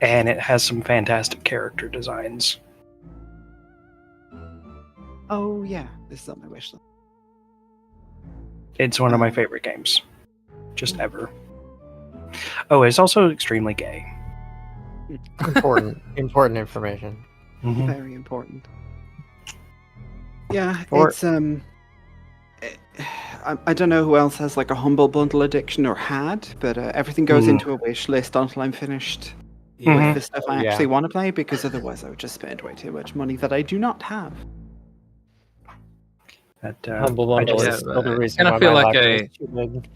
And it has some fantastic character designs. Oh yeah, this is on my wish list. It's one of my favorite games, just ever. Oh, it's also extremely gay. Important information. Very important. Yeah, Or- it's I don't know who else has like a humble bundle addiction or had, but everything goes into a wish list until I'm finished with the stuff I actually want to play, because otherwise I would just spend way too much money that I do not have. Humble bundle is still the reason why feel my like library is too big.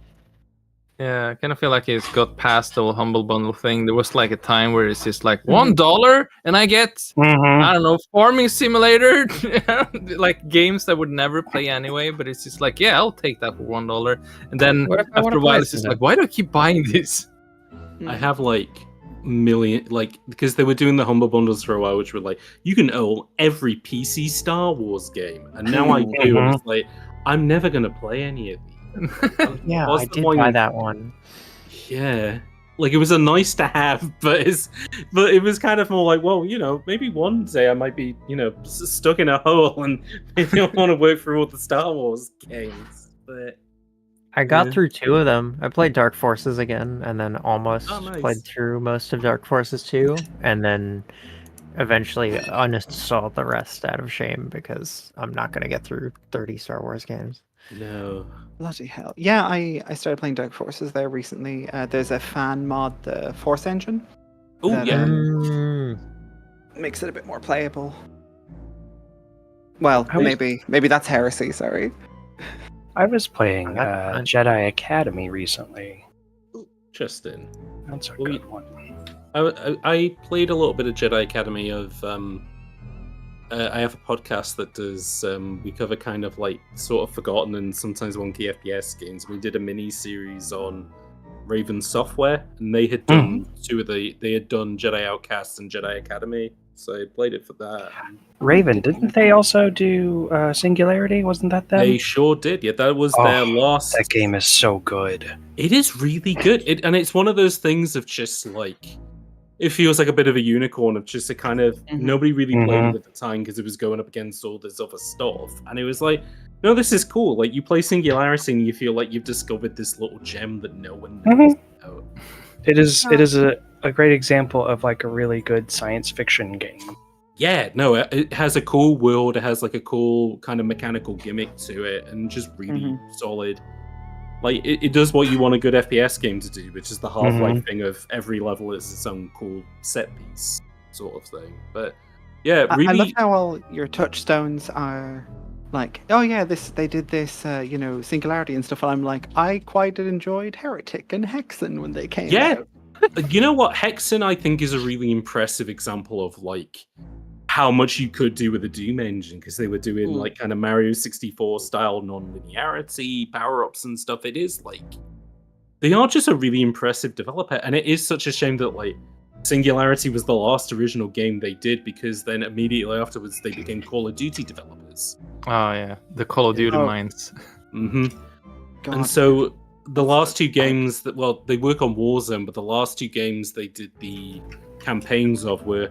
Yeah, I kind of feel like it's got past the whole humble bundle thing. There was like a time where it's just like $1 and I get I don't know, farming simulator, like games that would never play anyway. But it's just like, yeah, I'll take that for $1. And then What if I wanna after a while, play it's just some? like, why do I keep buying this? I have like million, like, because they were doing the humble bundles for a while, which were like, you can own every PC Star Wars game, and now I do, and it's like, I'm never gonna play any of these. Yeah, What's I the did point? buy that one. Yeah, like it was a nice to have, but it was kind of more like, well, you know, maybe one day I might be, you know, stuck in a hole and maybe I want to work through all the Star Wars games. But I got Yeah. through 2 of them. I played Dark Forces again, and then almost Oh, nice. played through most of Dark Forces 2, and then eventually uninstalled the rest out of shame because I'm not going to get through 30 Star Wars games. No. Bloody hell. Yeah, I started playing Dark Forces there recently. There's a fan mod, the Force Engine. Oh, that, yeah. Makes it a bit more playable. Well, maybe that's heresy, sorry. I was playing Jedi Academy recently. Interesting. That's a good one. I played a little bit of Jedi Academy of I have a podcast that does we cover kind of like sort of forgotten and sometimes wonky FPS games. We did a mini series on Raven Software, and they had done they had done Jedi Outcast and Jedi Academy, so I played it for that. Raven, didn't they also do Singularity? Wasn't that them? They sure did. Yeah, that was their last. That game is so good. It is really good, and it's one of those things of just like, it feels like a bit of a unicorn of just a kind of nobody really played it at the time because it was going up against all this other stuff, and it was like, no, this is cool. Like, you play Singularity and you feel like you've discovered this little gem that no one knows about. It is a great example of like a really good science fiction game. Yeah, no, it has a cool world. It has like a cool kind of mechanical gimmick to it, and just really solid. Like, it does what you want a good FPS game to do, which is the Half-Life thing of every level is its own cool set piece sort of thing. But yeah, really, I love how all your touchstones are like, oh yeah, they did this, Singularity and stuff. And I'm like, I quite enjoyed Heretic and Hexen when they came out. You know what? Hexen, I think, is a really impressive example of like how much you could do with the Doom engine, because they were doing like kind of Mario 64 style non-linearity, power-ups and stuff. It is like, they are just a really impressive developer, and it is such a shame that like Singularity was the last original game they did, because then immediately afterwards they became Call of Duty developers. Oh yeah, the Call of Duty minds. And so the last two games that, well, they work on Warzone, but the last two games they did the campaigns of were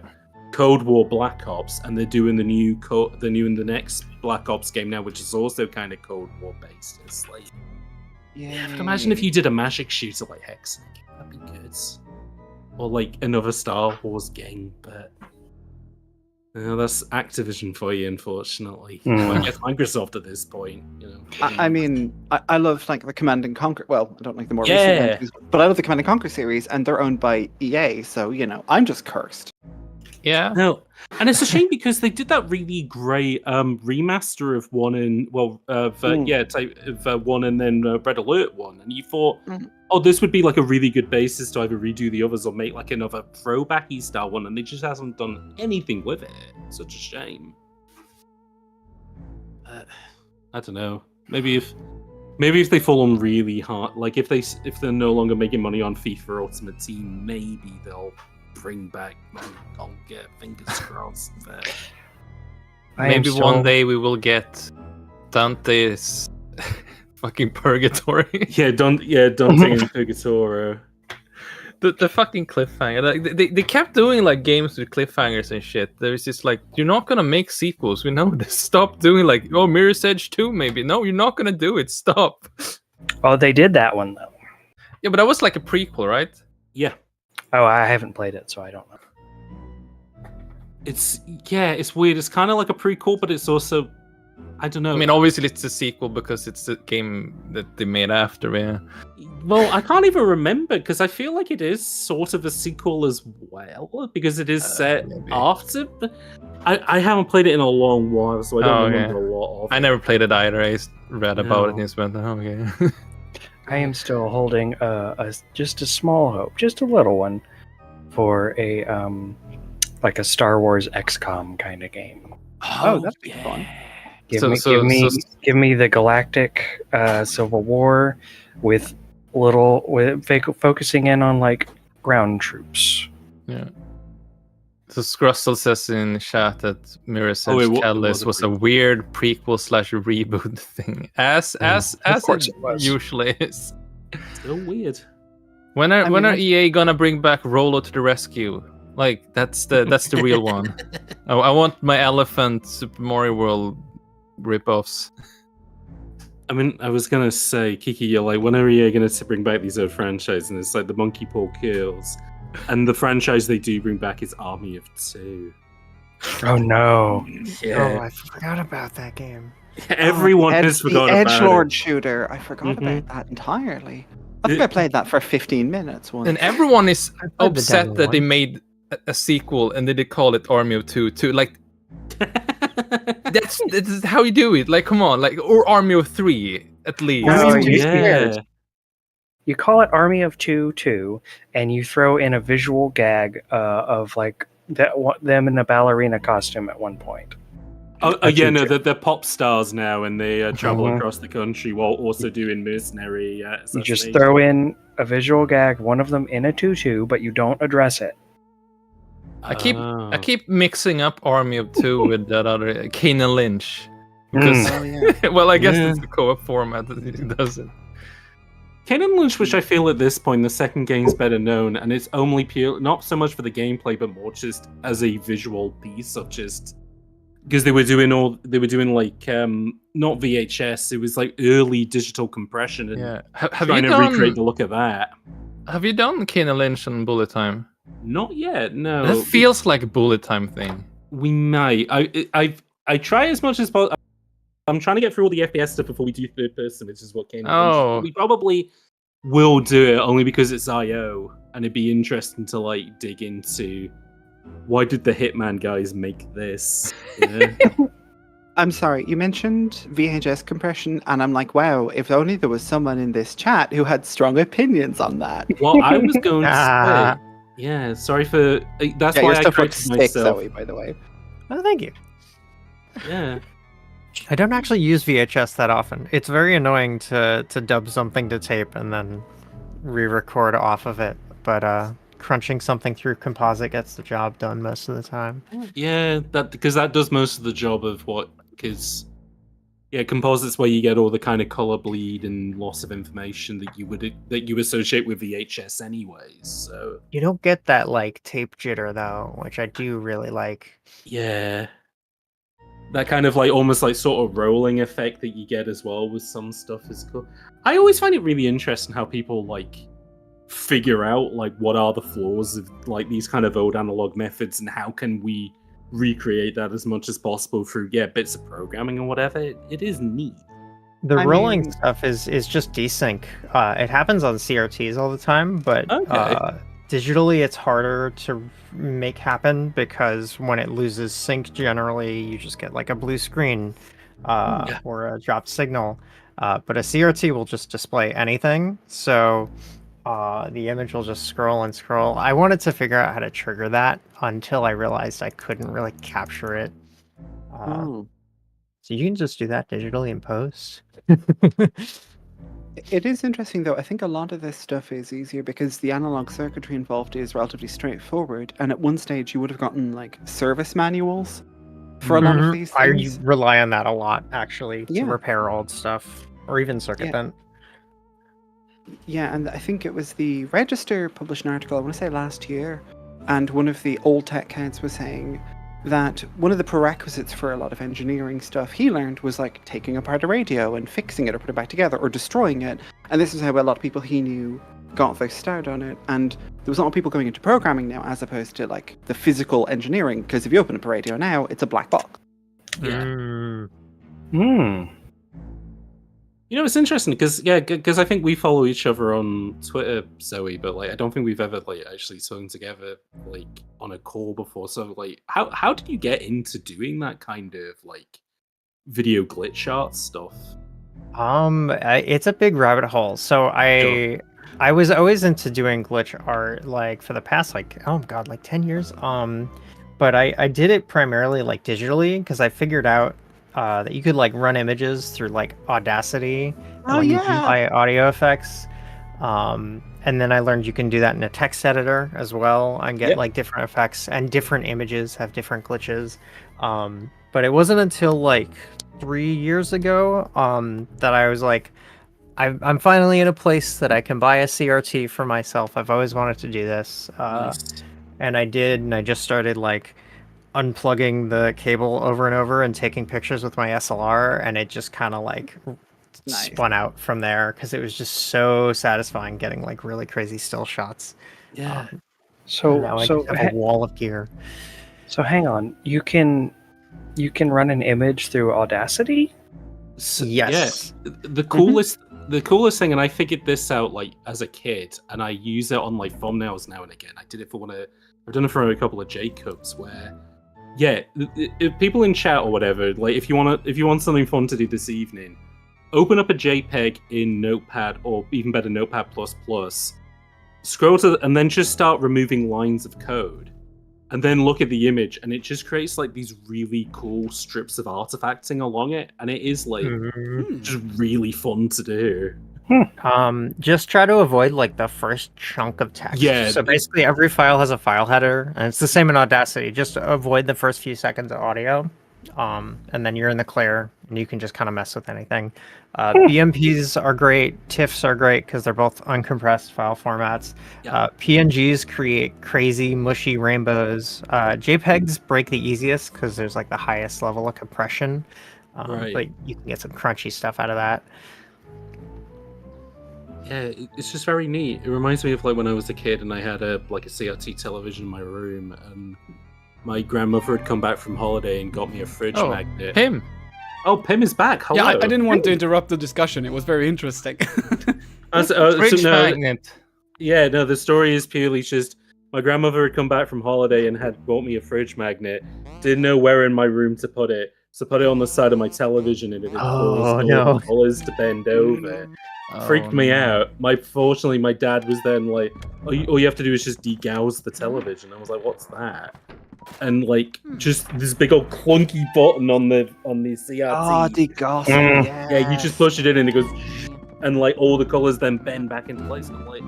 Cold War Black Ops, and they're doing the next Black Ops game now, which is also kind of Cold War based. It's like, Yeah, but imagine if you did a magic shooter like Hexen. That'd be good. Or like another Star Wars game, but that's Activision for you, unfortunately. I guess Microsoft at this point, I mean, I love like the Command and Conquer. Well, I don't like the more Yeah. recent entries, but I love the Command and Conquer series, and they're owned by EA, so I'm just cursed. Yeah. No, and it's a shame because they did that really great remaster of one and one and then Red Alert one, and you thought, oh, this would be like a really good basis to either redo the others or make like another throwbacky style one, and they just hasn't done anything with it. Such a shame. I don't know. Maybe if they fall on really hard, like if they're no longer making money on FIFA Ultimate Team, maybe they'll bring back Conquer. Fingers crossed. But... Maybe one day we will get Dante's fucking Purgatory. Dante and Purgatorio. The fucking cliffhanger. Like they kept doing like games with cliffhangers and shit. There's just like, you're not gonna make sequels. We know this. Stop doing like, Mirror's Edge 2 maybe. No, you're not gonna do it. Stop. Oh, they did that one though. Yeah, but that was like a prequel, right? Yeah. Oh, I haven't played it, so I don't know. It's weird. It's kind of like a prequel, but it's also, I don't know. I mean, obviously it's a sequel because it's the game that they made after, yeah. Well, I can't even remember because I feel like it is sort of a sequel as well because it is set after. But I haven't played it in a long while, so I don't remember a lot of it. I never played it either. I read about it and just went, oh, okay. I am still holding just a small hope, just a little one, for a like a Star Wars XCOM kind of game. Oh, that'd be fun. Give me the Galactic Civil War with focusing in on like ground troops. Yeah. So Scrussel says in chat that Mirror's Edge Catalyst was a weird prequel / reboot thing, as it usually is. Still weird. When are EA gonna bring back Rolo to the Rescue? Like that's the real one. I want my Elephant Super Mario World ripoffs. I mean, I was gonna say, Kiki, you're like, when are EA gonna bring back these old franchises? And it's like the Monkey Paw Kills. And the franchise they do bring back is Army of Two. Oh no! Yeah. Oh, I forgot about that game. Everyone has forgotten about it. The Edgelord shooter. I forgot about that entirely. I think I played that for 15 minutes once. And everyone is upset that they made a sequel and they call it Army of Two too. Like that's how you do it. Like, come on, like, or Army of Three at least. No, you call it Army of 2, and you throw in a visual gag of like them in a ballerina costume at one point. They're pop stars now, and they travel across the country while also doing mercenary. You just throw in a visual gag, one of them in a tutu, but you don't address it. I keep mixing up Army of Two with that other Kane Lynch because well, I guess it's the co-op format that it does it. Kane and Lynch, which I feel at this point the second game's better known, and it's only pure, not so much for the gameplay, but more just as a visual piece of just because they were doing like not VHS, it was like early digital compression and trying to recreate the look of that. Have you done Kane Lynch on Bullet Time? Not yet, no. That feels like a Bullet Time thing. We might. I try as much as possible. I'm trying to get through all the FPS stuff before we do third person, which is what came. We probably will do it only because it's IO, and it'd be interesting to like dig into why did the Hitman guys make this. I'm sorry, you mentioned VHS compression, and I'm like, wow, if only there was someone in this chat who had strong opinions on that. Well, I was going to say, yeah, sorry for that's why I corrected myself. Zoe, by the way. Oh, thank you. Yeah. I don't actually use VHS that often. It's very annoying to dub something to tape and then re-record off of it. But crunching something through composite gets the job done most of the time. Yeah, because that does most of the job of what. Because composite's where you get all the kind of color bleed and loss of information that you associate with VHS anyways. So you don't get that like tape jitter though, which I do really like. Yeah. that kind of like almost like sort of rolling effect that you get as well with some stuff is cool. I always find it really interesting how people like figure out like what are the flaws of like these kind of old analog methods and how can we recreate that as much as possible through bits of programming and whatever. It is neat. The rolling stuff is just desync. It happens on CRTs all the time, but digitally it's harder to make happen because when it loses sync, generally you just get like a blue screen or a dropped signal. But a CRT will just display anything, so the image will just scroll and scroll. I wanted to figure out how to trigger that until I realized I couldn't really capture it. So you can just do that digitally in post. It is interesting, though. I think a lot of this stuff is easier because the analog circuitry involved is relatively straightforward. And at one stage, you would have gotten like service manuals for a lot of these things. I rely on that a lot, actually, to repair old stuff or even circuit bent. Yeah, and I think it was the Register published an article, I want to say last year, and one of the old tech heads was saying that one of the prerequisites for a lot of engineering stuff he learned was like taking apart a radio and fixing it or putting it back together or destroying it. And this is how a lot of people he knew got their start on it. And there was a lot of people going into programming now as opposed to like the physical engineering, because if you open up a radio now, it's a black box. You know, it's interesting because I think we follow each other on Twitter, Zoe, but like I don't think we've ever like actually spoken together like on a call before. So like, how did you get into doing that kind of like video glitch art stuff? It's a big rabbit hole. So I was always into doing glitch art like for the past like 10 years. But I did it primarily like digitally because I figured out that you could like run images through like Audacity and apply audio effects. And then I learned you can do that in a text editor as well and get like different effects, and different images have different glitches. But it wasn't until like 3 years ago that I was like, I'm finally in a place that I can buy a CRT for myself. I've always wanted to do this. And I did, and I just started like unplugging the cable over and over and taking pictures with my SLR, and it just kind of like spun out from there because it was just so satisfying getting like really crazy still shots. So now I just have a wall of gear. So hang on, you can run an image through Audacity? Yes. Yeah. The coolest thing, and I figured this out like as a kid, and I use it on like thumbnails now and again. I did it for I've done it for a couple of Jacobs where if people in chat or whatever, like if you want something fun to do this evening, open up a JPEG in Notepad or even better Notepad++, scroll to and then just start removing lines of code, and then look at the image, and it just creates like these really cool strips of artifacting along it, and it is like just really fun to do. Just try to avoid like the first chunk of text. So basically every file has a file header, and it's the same in Audacity. Just avoid the first few seconds of audio, and then you're in the clear, and you can just kind of mess with anything. BMPs are great. TIFFs are great because they're both uncompressed file formats. PNGs create crazy mushy rainbows. JPEGs break the easiest because there's like the highest level of compression, but you can get some crunchy stuff out of that. Yeah, it's just very neat. It reminds me of like when I was a kid and I had a CRT television in my room, and my grandmother had come back from holiday and got me a fridge magnet. Pim! Oh, Pim is back. Hello. Yeah, I didn't want to interrupt the discussion. It was very interesting. Fridge magnet. Yeah, no, the story is purely just my grandmother had come back from holiday and had bought me a fridge magnet. Didn't know where in my room to put it, so put it on the side of my television, and it caused all the colours to bend over. Freaked me out. Fortunately, my dad was then like, all you have to do is just degauss the television. I was like, what's that? And like, just this big old clunky button on the CRT. Oh, degauss. Yeah, you just push it in and it goes, and like all the colors then bend back into place. And I'm like,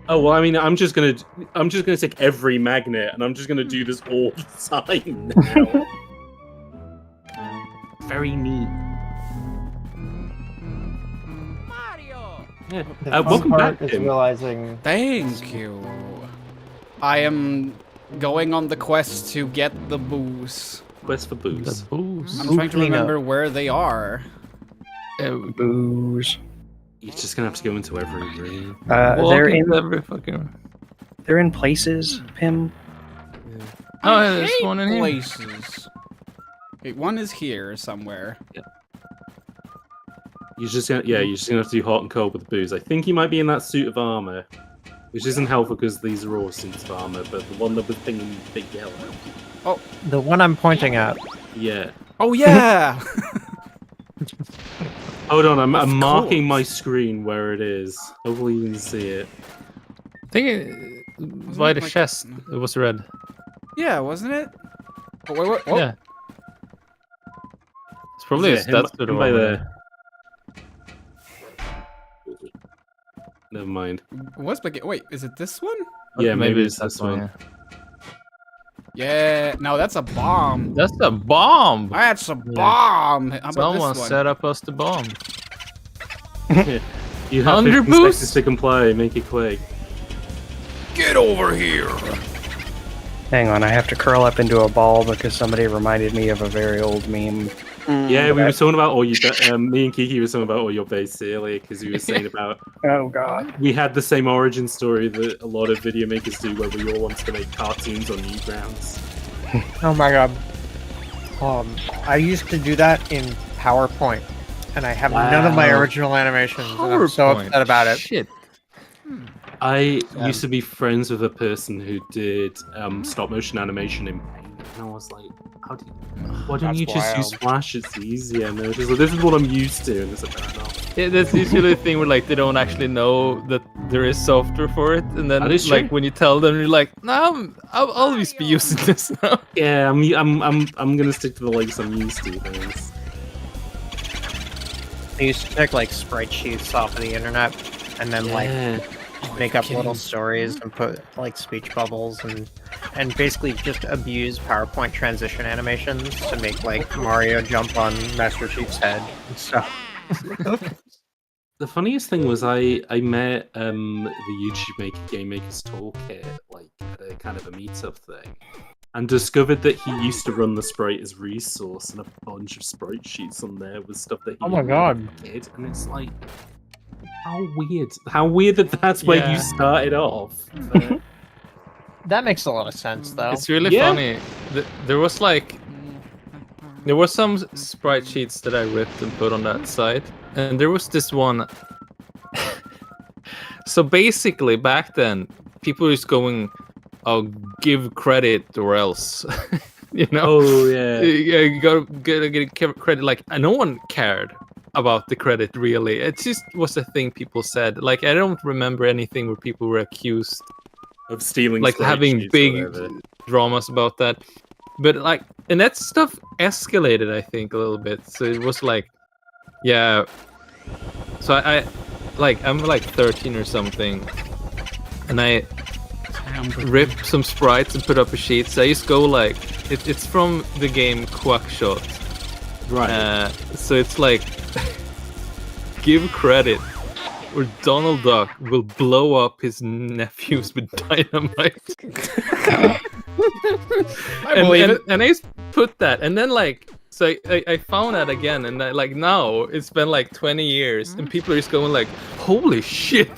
oh well, I mean, I'm just gonna take every magnet and I'm just gonna do this all the time now. Very neat. Yeah. Welcome back, Tim. Realizing... Thank you. I am going on the quest to get the booze. Quest for booze. I'm trying to remember where they are. Booze. You're just gonna have to go into every room. They're in every fucking. They're in places, Pim. Oh, I there's hate one in here. places. Okay, one is here somewhere. Yeah. You're just gonna have to do hot and cold with the booze. I think he might be in that suit of armor, which isn't helpful because these are all suits of armor. But the one that was thinking big yellow. Oh, the one I'm pointing at. Yeah. Oh yeah. Hold on, I'm marking my screen where it is. Hopefully you can see it. I think by the chest it was red. Yeah, wasn't it? Oh, wait. Oh. Yeah. It's probably Yeah, that's him the by one. there. Never mind. What's wait, is it this one? Yeah, maybe it's that this one. Yeah. Yeah, no, that's a bomb. That's a bomb. That's a bomb. How about Someone this one? set up us the bomb. You have 100 15 boost? seconds to comply. Make it quick. Get over here! Hang on, I have to curl up into a ball because somebody reminded me of a very old meme. Yeah, we were talking about all you. Me and Kiki were talking about all your base earlier because we were saying about. Oh god. We had the same origin story that a lot of video makers do, where we all wanted to make cartoons on Newgrounds. Oh my god. I used to do that in PowerPoint, and I have none of my Wow. original animations, and I'm so PowerPoint. upset about it. Shit. I used to be friends with a person who did stop motion animation in Paint, and I was like, why don't That's you just use wild. Flash? It's easier. And they're just like, this is what I'm used to. And it's like, I don't know. Yeah, that's usually the thing where like they don't actually know that there is software for it, and then That is like true. when you tell them, you're like, "No, I'll always be using this now." Yeah, I'm gonna stick to the legs I'm used to. Things. I used to pick like sprite sheets off of the internet, and then like make up little stories and put like speech bubbles and basically just abuse PowerPoint transition animations to make like Mario jump on Master Chief's head and stuff. The funniest thing was I met the YouTube Game Makers Toolkit like at a kind of a meetup thing, and discovered that he used to run the sprite as resource, and a bunch of sprite sheets on there with stuff that he Oh my god. did, and it's like, how weird that that's where Yeah. you started off. That makes a lot of sense though. It's really funny. There was some sprite sheets that I ripped and put on that site, and there was this one. So basically, back then, people were just going, "Oh, give credit or else," you know. Oh yeah. You gotta get credit. Like no one cared about the credit really. It just was a thing people said. Like I don't remember anything where people were accused of stealing, like sprite having sheets or big whatever. dramas about that. But like, and that stuff escalated, I think, a little bit. So it was like, yeah. So I'm like 13 or something, and I rip some sprites and put up a sheet. So I just go like, it's from the game Quackshot. Right. So it's like, give credit, or Donald Duck will blow up his nephews with dynamite. I believe it. And I just put that, and then like, so I found that again, and like now it's been like 20 years, and people are just going like, holy shit.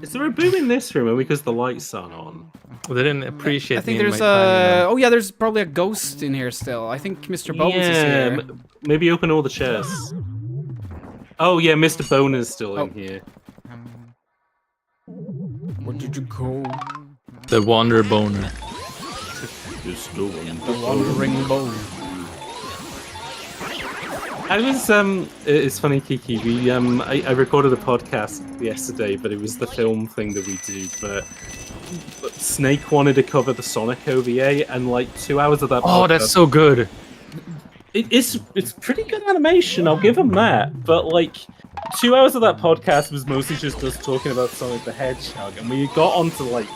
Is there a boom in this room because the lights aren't on? Well, they didn't appreciate I think me in there's my time, you know. oh yeah, there's probably a ghost in here still. I think Mr. Bones is here. Maybe open all the chests. Oh yeah, Mr. Boner's still in here. Where did you go? The Wander Boner. The wandering bone. I was it's funny, Kiki. We I recorded a podcast yesterday, but it was the film thing that we do. But Snake wanted to cover the Sonic OVA, and like 2 hours of that. Oh, that's so good. It's pretty good animation. I'll give him that. But like 2 hours of that podcast was mostly just us talking about Sonic the Hedgehog, and we got onto like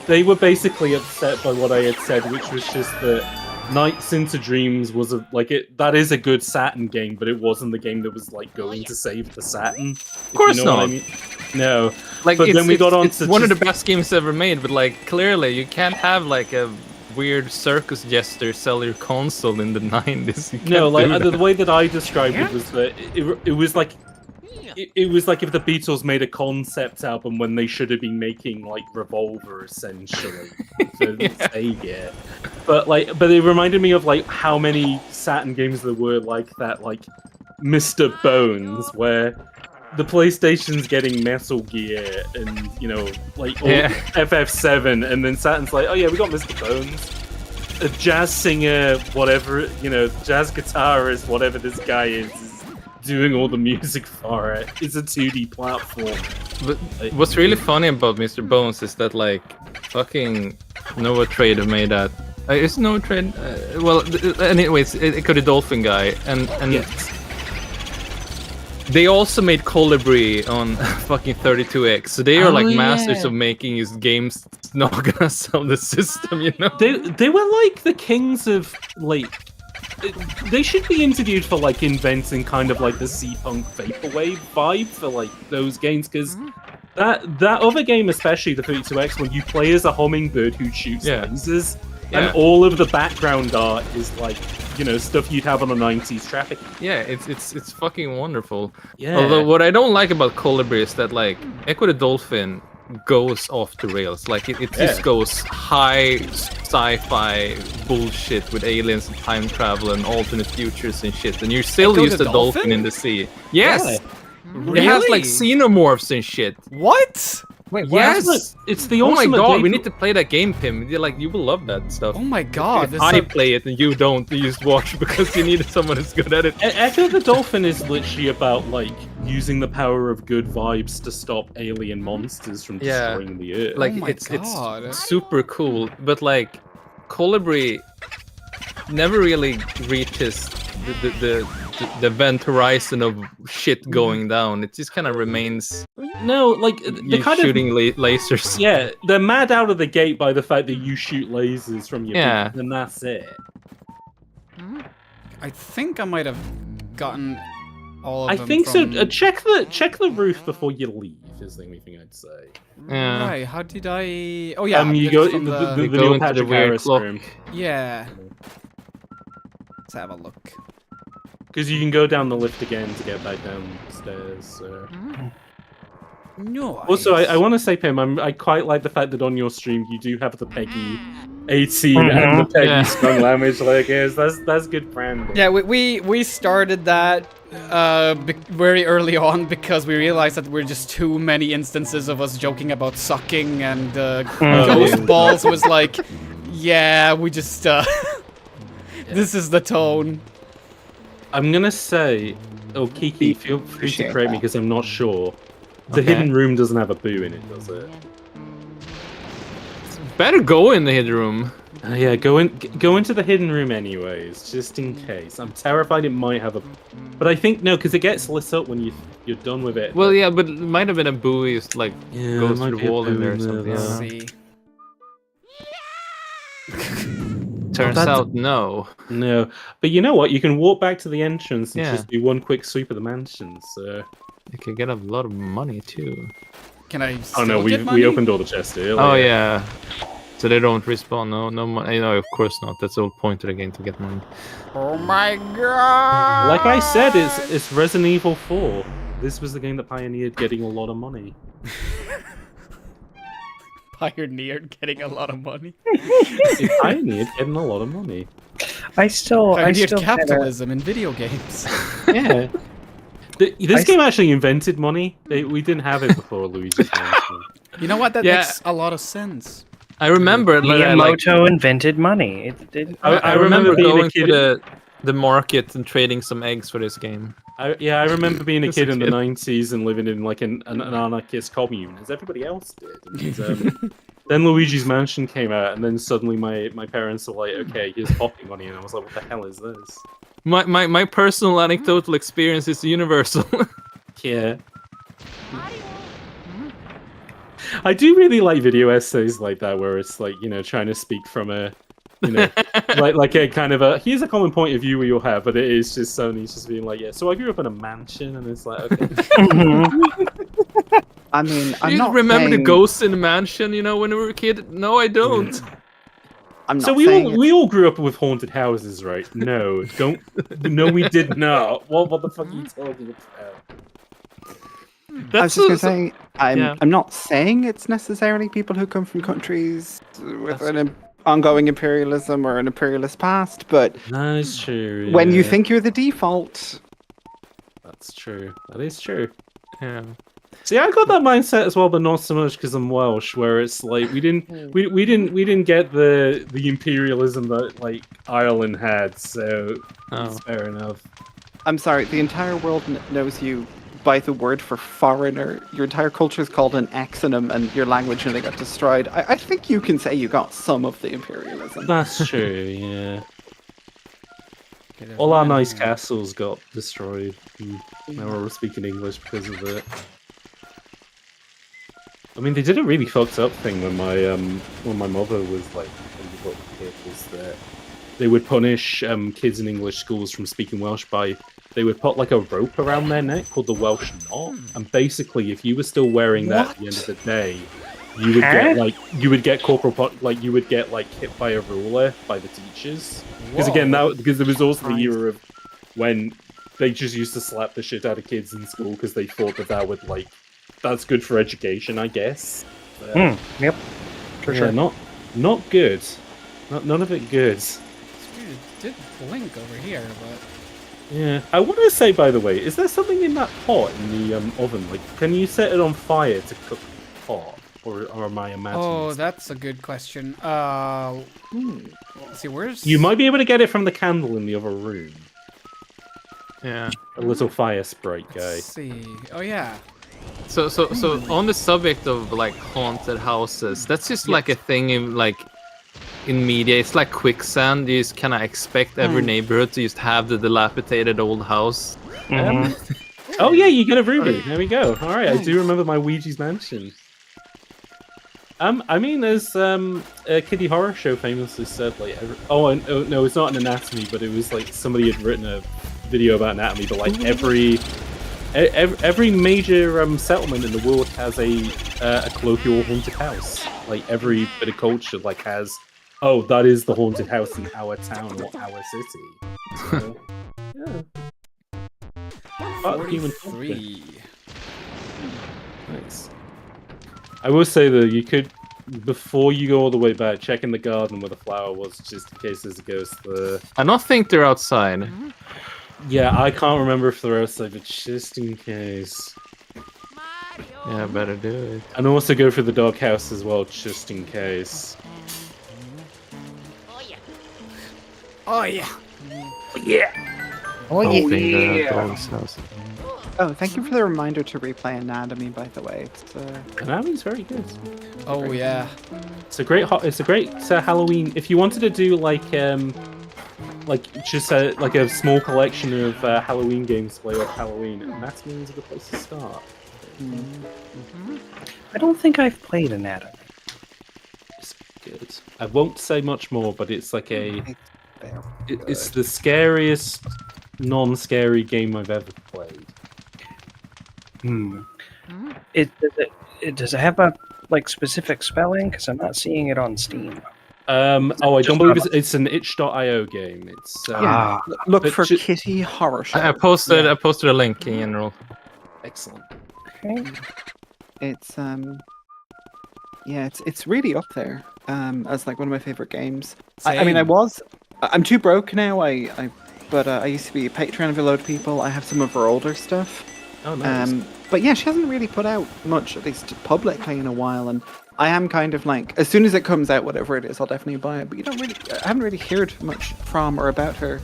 they were basically upset by what I had said, which was just that Nights into Dreams was that is a good Saturn game, but it wasn't the game that was like going to save the Saturn. Of course you know not. What I mean? No. Like, but then we got on it's to one of just- the best games ever made, but like clearly you can't have like a weird circus jester sell your console in the 90s. You No, can't like do the way that I described it was that it was like it was like if the Beatles made a concept album when they should have been making like Revolver essentially for Sega. But it reminded me of like how many Saturn games there were like that, like Mr. Bones, where the PlayStation's getting Metal Gear and like FF7, and then Saturn's like, oh yeah, we got Mr. Bones. A jazz singer, whatever, jazz guitarist, whatever this guy is doing all the music for it. It's a 2D platform. But what's really funny about Mr. Bones is that like fucking Nova Trade made that. Is Nova Trade? Anyways, it could be Dolphin guy, and they also made Colibri on fucking 32X. So they are masters of making his games not gonna sell the system, They were like the kings of like. They should be interviewed for like inventing kind of like the C-punk vaporwave vibe for like those games, because that other game, especially the 32X, when you play as a hummingbird who shoots lasers, and all of the background art is like stuff you'd have on a 90s traffic. Yeah, it's fucking wonderful. Yeah. Although what I don't like about Colibri is that like Echo the Dolphin goes off the rails. Like it just goes high sci-fi bullshit with aliens and time travel and alternate futures and shit, and you still use the dolphin in the sea. Yes. Really? It has like xenomorphs and shit. What? Wait, yes, it's the oh my ultimate god, game. we need to play that game, Pim. You will love that stuff. Oh my god, If I play it and you don't, you just watch because you need someone who's good at it. Echo the Dolphin is literally about like using the power of good vibes to stop alien monsters from destroying the Earth. Like it's super cool, but like Colibri never really reaches the event horizon of shit going down. It just kind of remains. No, like the kind shooting lasers. Yeah, they're mad out of the gate by the fact that you shoot lasers from your Yeah. feet, and that's it. I think I might have gotten all of I them think from... so. Check the roof before you leave. Is the only thing I'd say. Yeah. Right, how did I... Oh yeah, you it's go from the You Neil go into the Patrick weird Harris clock. room. Yeah. Let's have a look. Because you can go down the lift again to get back downstairs. So. No. Also, I want to say, Pim, I quite like the fact that on your stream you do have the Peggy 18 and the Peggy strong language logos. That's good branding. Yeah, we started that very early on because we realized that we're just too many instances of us joking about sucking, and Ghost Balls was like, yeah, we just this is the tone. I'm gonna say, Kiki, feel free to correct me because I'm not sure. The Okay. hidden room doesn't have a boo in it, does it? Better go in the hidden room. Yeah, go into the hidden room anyways, just in case. I'm terrified it might have a, but I think no, because it gets lit up when you're done with it. Well, yeah, but it might have been a buoy, like Yeah, goes there through might the be a wall in boo there or in there, something. let's see. Turns out no. No, but you know what? You can walk back to the entrance and Yeah. just do one quick sweep of the mansion. So. You could get a lot of money too. Can I Oh no, still get we money? opened all the chests earlier. Oh yeah. So they don't respawn. No money. No, of course not. That's the whole point of the game, to get money. Oh my god! Like I said, it's Resident Evil 4. This was the game that pioneered getting a lot of money. Pioneered getting a lot of money. It pioneered getting a lot of money. I still Pioneered kinda- capitalism in video games. Yeah. This game actually invented money. We didn't have it before Luigi's Mansion. You know what? That Yeah. makes a lot of sense. I remember Miyamoto invented money. I remember going to the market and trading some eggs for this game. I remember being a As kid a in the kid. 90s and living in like an anarchist commune, as everybody else did. And, then Luigi's Mansion came out, and then suddenly my parents were like, "Okay, here's pocket money," and I was like, "What the hell is this?" My personal anecdotal experience is universal. Yeah. I do really like video essays like that, where it's like, trying to speak from a You know, like a kind of a here's a common point of view we all have, but it is just Sony's just being like, yeah. So I grew up in a mansion, and it's like, okay. I mean, I'm You not remember the saying- ghosts in the mansion, you know, when we were a kid? No, I don't. I'm So not we saying we all grew up with haunted houses, right? No, don't. No, we did not. What the fuck are you talking about? I was just going to say, I'm not saying it's necessarily people who come from countries with an ongoing imperialism or an imperialist past, but That's true. when you yeah. think you're the default, That's true. That is true. Yeah. See, I got that mindset as well, but not so much because I'm Welsh, where it's like we didn't get the imperialism that like Ireland had, so it's fair enough. I'm sorry, the entire world knows you by the word for foreigner. Your entire culture is called an exonym, and your language nearly got destroyed. I think you can say you got some of the imperialism. That's true, yeah. All our nice castles got destroyed. Now we're all speaking English because of it. I mean, they did a really fucked up thing when my mother was like a little kid, was that they would punish kids in English schools from speaking Welsh by they would put like a rope around their neck called the Welsh knot, and basically, if you were still wearing that at the end of the day, you would get you would get hit by a ruler by the teachers. Because again, because there was also the era of when they just used to slap the shit out of kids in school because they thought that would that's good for education, I guess. Yep, for sure. Not good. None of it good. It did blink over here, but Yeah, I want to say, by the way, is there something in that pot in the oven? Like, can you set it on fire to cook the pot, or am I imagining? oh, that's a good question. Let's see, where's You might be able to get it from the candle in the other room. Yeah, a little fire sprite guy. Let's see. Oh yeah. So on the subject of like haunted houses, that's just like a thing in media. It's like quicksand. You just kind of expect every neighborhood to just have the dilapidated old house. Oh yeah, you get a ruby. There we go. All right, I do remember my Luigi's Mansion. I mean, as a kiddie horror show famously said, like, no, it's not an anatomy, but it was like somebody had written a video about anatomy, but like every major settlement in the world has a colloquial haunted house. Like every bit of culture like has, oh, that is the haunted house in our town or our city. So, yeah. Fuck human culture. 43. Nice. I will say though, you could, before you go all the way back, check in the garden where the flower was, just in case there's a ghost there. I don't think they're outside. Yeah, I can't remember if they're outside, but just in case. Yeah, better do it. And also go for the doghouse as well, just in case. Oh yeah. Yeah. The dog's house. Oh, thank you for the reminder to replay Anatomy, by the way. It's, Anatomy's very good. Oh yeah. It's a great Halloween. If you wanted to do like just a small collection of Halloween games to play with Halloween, Anatomy is a good place to start. I don't think I've played Anatomy. It's good. I won't say much more, but it's like it's the scariest non-scary game I've ever played. Does it have a specific spelling? Because I'm not seeing it on Steam. I don't believe it's an itch.io game. It's look for Kitty Horror Show. I posted a link in general. Excellent. Okay. It's it's really up there as like one of my favorite games. I mean, I'm too broke now. But I used to be a Patreon of a load of people. I have some of her older stuff. Oh, nice. But yeah, she hasn't really put out much, at least publicly, in a while. And I am kind of like, as soon as it comes out, whatever it is, I'll definitely buy it. But I haven't really heard much from or about her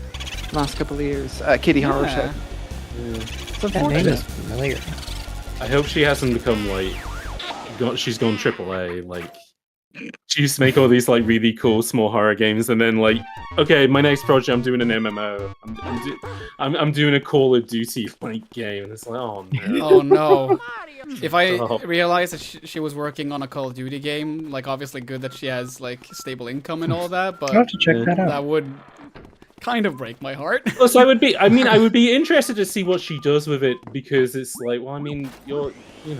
the last couple of years. Kitty Horror Show. Yeah. That name is familiar. I hope she hasn't become she's gone AAA. she used to make all these like really cool small horror games, and then like, okay, my next project, I'm doing an MMO. I'm doing a Call of Duty like game, and it's like, oh no. Oh no. If I Stop. realized that she was working on a Call of Duty game, like obviously good that she has like stable income and all that, but I'll have to check that out. that would kind of break my heart. Plus, I would be interested to see what she does with it, because it's like, well, I mean, you know,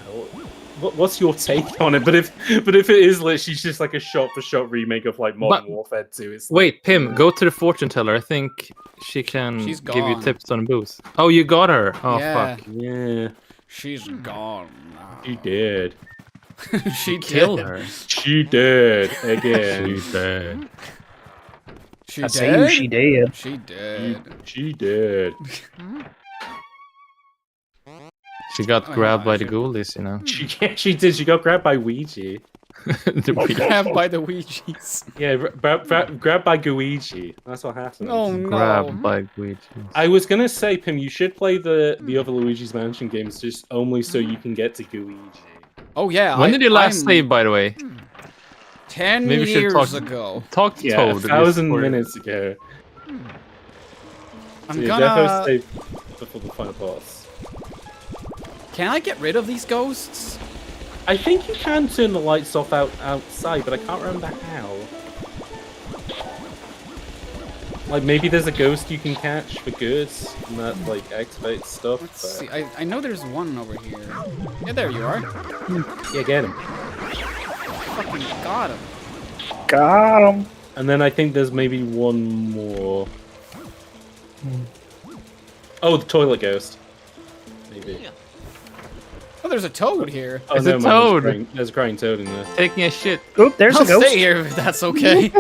what's your take on it? But if it is like she's just like a shot-for-shot remake of like Modern Warfare 2, it's Wait, Pim, go to the fortune teller. I think she can She's give you gone. tips on booth. Oh, you got her. Oh Yeah. fuck. Yeah. She's gone now. She did. She Killed did. her. She did again. She did. She I did. say you, she did. She did. She did. She got Oh, grabbed yeah, by I the should- ghoulies, you know. She did. She got grabbed by Luigi. Grabbed by the Ouija's. Yeah, grabbed by Luigi. That's what happened. Oh no. Grabbed by Luigi. I was gonna say, Pim, you should play the other Luigi's Mansion games just only so you can get to Luigi. Oh yeah. When did you last I'm save, by the way? 10 Maybe we should years talk- ago. Talk to Yeah, Toad. 1,000 before- minutes ago. I'm So yeah, gonna. definitely save before the final boss. Can I get rid of these ghosts? I think you can turn the lights off outside, but I can't remember how. Like maybe there's a ghost you can catch for goods, and that like activates stuff. Let's see. I know there's one over here. Yeah, there you are. Yeah, get him. Fucking got him. Got him. And then I think there's maybe one more. Oh, the toilet ghost. Maybe. Oh, there's a toad here. Oh, It's no, a man, toad. There's a crying toad in there. Taking a shit. Oop, there's I'll a ghost. stay here if that's okay.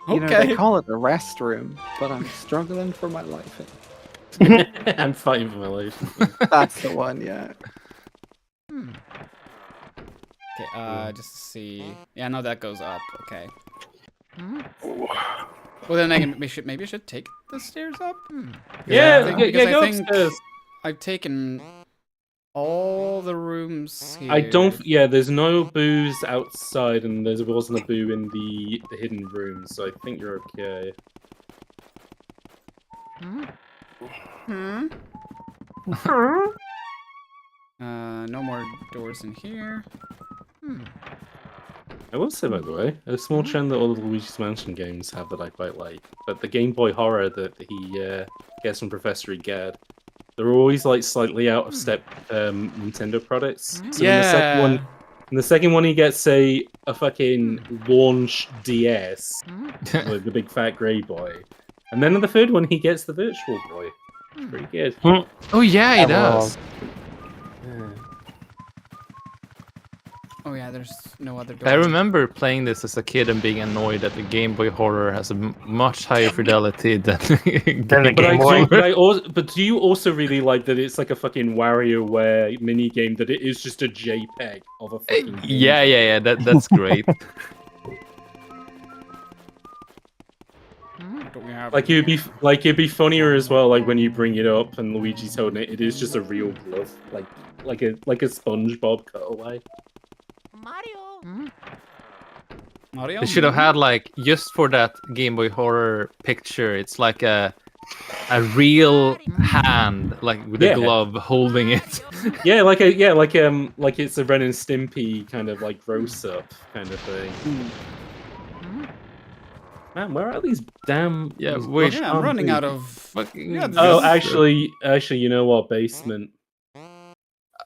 You know, Okay. they call it a rest room, but I'm struggling for my life. I'm fighting for my life. That's the one, yeah. Okay, just to see. Yeah, no, that goes up. Okay. Well, then maybe I should take the stairs up. Yeah, because go I think upstairs. I've taken all the rooms here. I don't. Yeah, there's no booze outside, and there wasn't a boo in the hidden room, so I think you're okay. No more doors in here. I will say, by the way, a small trend that all the Luigi's Mansion games have that I quite like, but the Game Boy horror that he gets from Professor Egad, they're always like slightly out of step Nintendo products. So Yeah. in the second one, he gets a fucking launch DS with the big fat grey boy, and then in the third one, he gets the Virtual Boy. Pretty good. Oh yeah, he does. Oh yeah, there's no other doors. I remember playing this as a kid and being annoyed that the Game Boy Horror has a much higher fidelity than the Game Boy. But do you also really like that it's like a fucking WarioWare mini game that it is just a JPEG of a fucking game? Yeah. That's great. Like it'd be funnier as well, like when you bring it up and Luigi's holding it, it is just a real glove, like a SpongeBob cutaway. Mario? They should have had like just for that Game Boy Horror picture. It's like a real hand, like with a glove holding it. Yeah, like it's a Ren and Stimpy kind of like gross up kind of thing. Man, where are these damn? Yeah, I'm running out of fucking. Yeah, Oh, actually, you know what? Basement.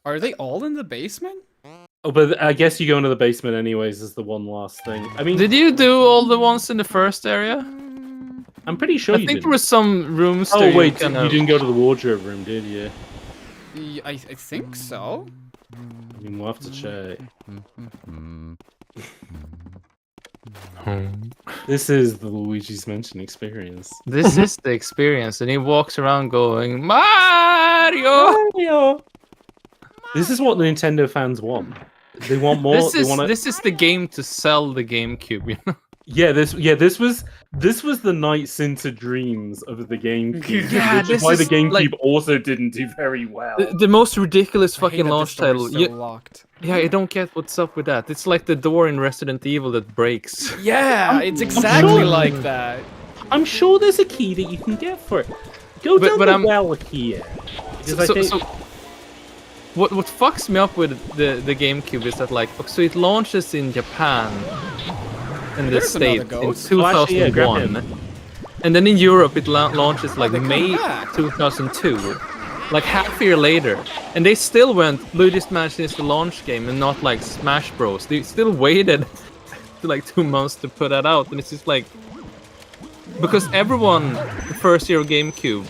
Are they all in the basement? Oh, but I guess you go into the basement anyways. Is the one last thing. I mean, Did you do all the ones in the first area? I'm pretty sure I you think did. there were some rooms. Oh there wait, you you didn't go to the wardrobe room, did you? I think so. I mean, we'll have to check. This is the Luigi's Mansion experience. This is the experience, and he walks around going Mario. This is what the Nintendo fans want. They want more. This is the game to sell the GameCube. You know? Yeah, this was the Nights into Dreams of the GameCube. Yeah, which is this why the is, GameCube like- also didn't do very well. The most ridiculous I hate fucking that the launch door is title. so locked. Yeah, I don't get what's up with that. It's like the door in Resident Evil that breaks. Yeah, it's exactly like that. I'm sure there's a key that you can get for it. Go down the well here. Because I think... What fucks me up with the GameCube is that, like, so it launches in Japan in the There's States another in ghost. 2001, and then in Europe it launches like they come May back. 2002, like half a year later, and they still went Luigi's Mansion is the launch game and not like Smash Bros. They still waited to like 2 months to put that out, and it's just like because everyone the first year of GameCube.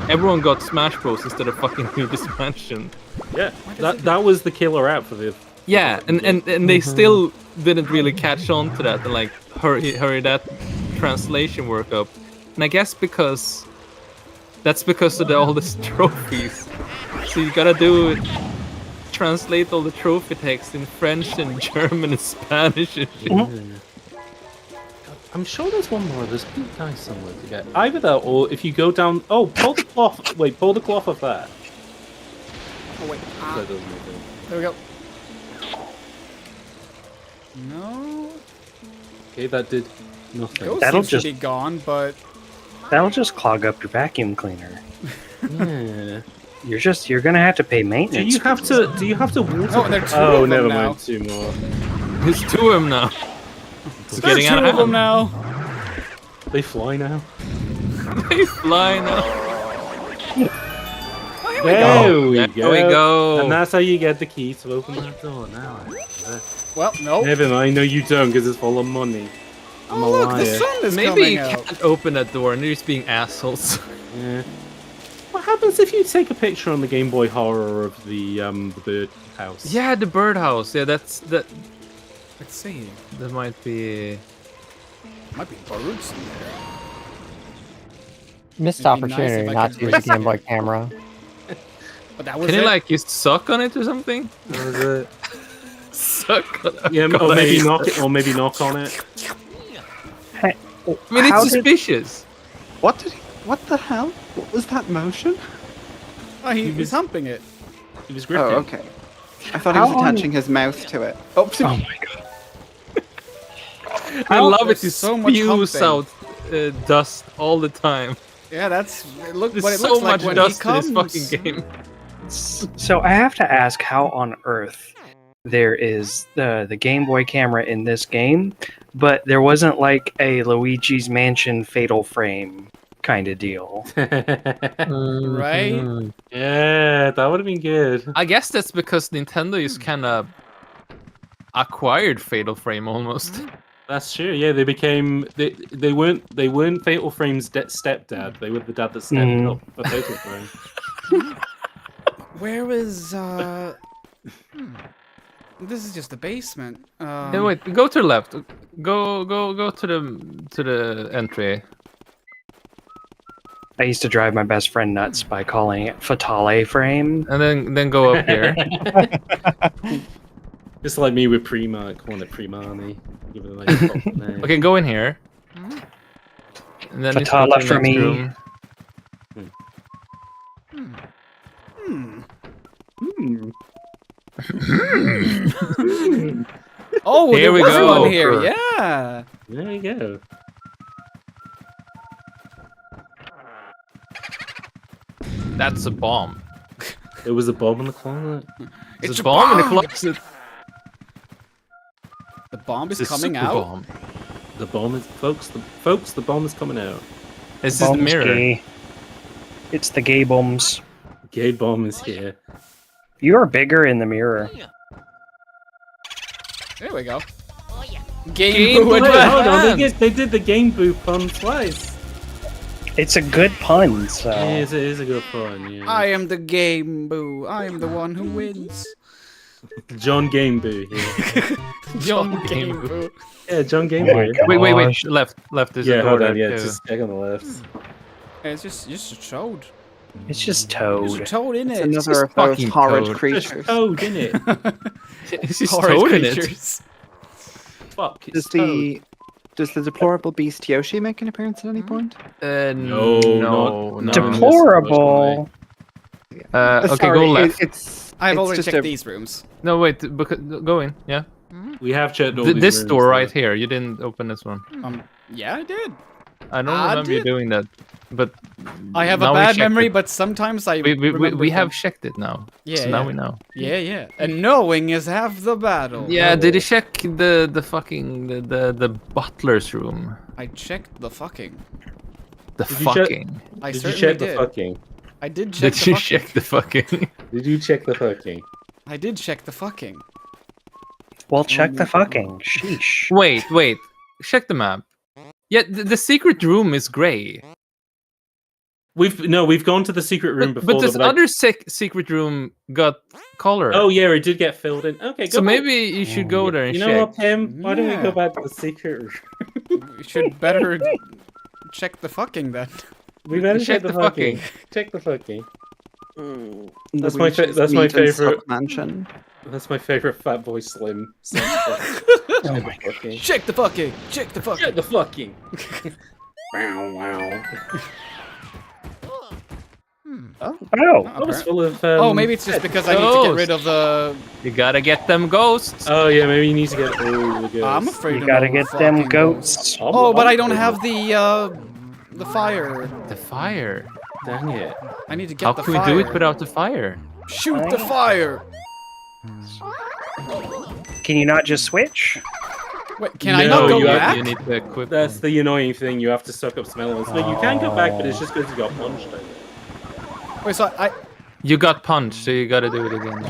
Everyone got Smash Bros instead of fucking Luigi's Mansion. Yeah, that was the killer app for the... Yeah, and they still didn't really catch on to that and like hurry that translation work up. And I guess that's because of all these trophies. So you gotta translate all the trophy text in French and German and Spanish and shit. I'm sure there's one more. There's blue guys somewhere to get. Either that, or if you go down... Oh, pull the cloth. Wait, pull the cloth off that. Oh, wait. That doesn't make sense. There we go. No. Okay, that did nothing. Ghost That'll seems just to be gone, but... That'll just clog up your vacuum cleaner. Yeah. You're gonna have to pay maintenance. Do you have to water? Oh, there are two oh, of them never now. mind. Two more. There's 2 of them now. It's There's getting 2 out of them hand. now. They fly now. They fly now. There we go. There we go. And that's how you get the key to open that door now. Well, no. Never mind. No, you don't, because it's full of money. I'm a Oh, look, liar. the sun is Maybe coming you out. can't open that door and they're just being assholes. Yeah. What happens if you take a picture on the Game Boy Horror of the bird house? Yeah, the birdhouse. Yeah, that. Let's see. That might be. Might be birds in there. Missed It'd be nice opportunity if I not could to use a raise Game it. Boy camera. But that was Can it. you like just suck on it or something? That was it. Suck on it. Yeah, or maybe knock it, or maybe knock on it. Hey, I mean, how it's did- suspicious. What the hell? What was that motion? Oh, he was humping it. He was gripping. Oh, okay. I thought he was attaching his mouth to it. Oh, Oh my god. I love it. There's He so much spews humping. out dust all the time. Yeah, that's what it There's so looks like much when dust he in comes. this fucking game. So I have to ask how on earth there is the Game Boy camera in this game, but there wasn't like a Luigi's Mansion Fatal Frame kind of deal. Right? Yeah, that would have been good. I guess that's because Nintendo is kind of acquired Fatal Frame almost. That's true. Yeah, they became they weren't Fatal Frame's stepdad. They were the dad that stepped up for Fatal Frame. Where is This is just the basement. Hey, wait, go to the left. Go to the entry. I used to drive my best friend nuts by calling it Fatale Frame. And then go up here. Just like me with Prima, calling it Primani. Give it like a proper name. Okay, go in here. And then just go Fatala to the for next me. room. Oh, Here there we was go. one here. Yeah. There you go. That's a bomb. There was a bomb in the closet. It's a bomb in the closet. The bomb is It's a coming super out. bomb. The bomb is, folks. The bomb is coming out. This is the Bomb's mirror. gay. It's the gay bombs. Gay bomb is here. You are bigger in the mirror. There we go. Game Game Boy Boy Hold on, Advance. they did the Game Boy pun twice. It's a good pun, so. It is a good pun. Yeah. I am the Game Boo. I am the one who wins. John Game Boo here. John Game Boo. Yeah, John Game Oh my Boo. God. Wait. Gosh. Left. There's Yeah, a door hold there on. Yeah, too. just check on the left. It's just a toad. It's just There's a Toad. toad in It's it. another of those fucking horrid Toad. creatures. Toad, innit? It's just Horrid toad in it. creatures. Fuck, it's Does the Does the deplorable beast Yoshi make an appearance at any point? No. Deplorable. Okay, Sorry, go left. I've it's already just checked a- these rooms. No, wait. Go in. Yeah. We have checked all This these door rooms, right here. You didn't open this one. Yeah, I did. I don't remember you doing that, but I have a now we bad checked memory, it. but sometimes I we remember have things. checked it now. Yeah, so yeah. now we know. Yeah. And knowing is half the battle. Yeah, did you check the fucking the butler's room? I checked the fucking. The Did you check- fucking. I Did you certainly check did. the fucking? I did check Did the you fucking. check the fucking? Did you check the fucking? I did check the fucking. Well, check the fucking. Sheesh. Wait. Check the map. Yeah, the secret room is grey. We've gone to the secret room before. But this but I- other secret room got color. Oh yeah, it did get filled in. Okay, go So back. maybe you should go there and You check. know what, Tim? Why don't we Yeah. go back to the secret room? We should better check the fucking then. We better check the fucking. fucking. Check the fucking. That's my fa- that's my favorite- mansion. That's my favorite Fat Boy Slim. Check Oh my God. Check the fucking. Check the fucking. Check the fucking. Wow. Oh. That was full of. Oh, maybe it's just because I need to get rid of the. You gotta get them ghosts. Oh yeah, maybe you need to get all the ghosts. I'm afraid You of gotta no get them fucking goats. Oh, but I don't have the fire. The fire. Dang it. I need to get How the can fire. we do it without the fire? Shoot the fire. Can you not just switch? Wait, can I not go back? You need to equip. That's the annoying thing. You have to suck up some elements. No, you can go back, but it's just because you got punched. I think. Wait, so I. You got punched, so you gotta do it again.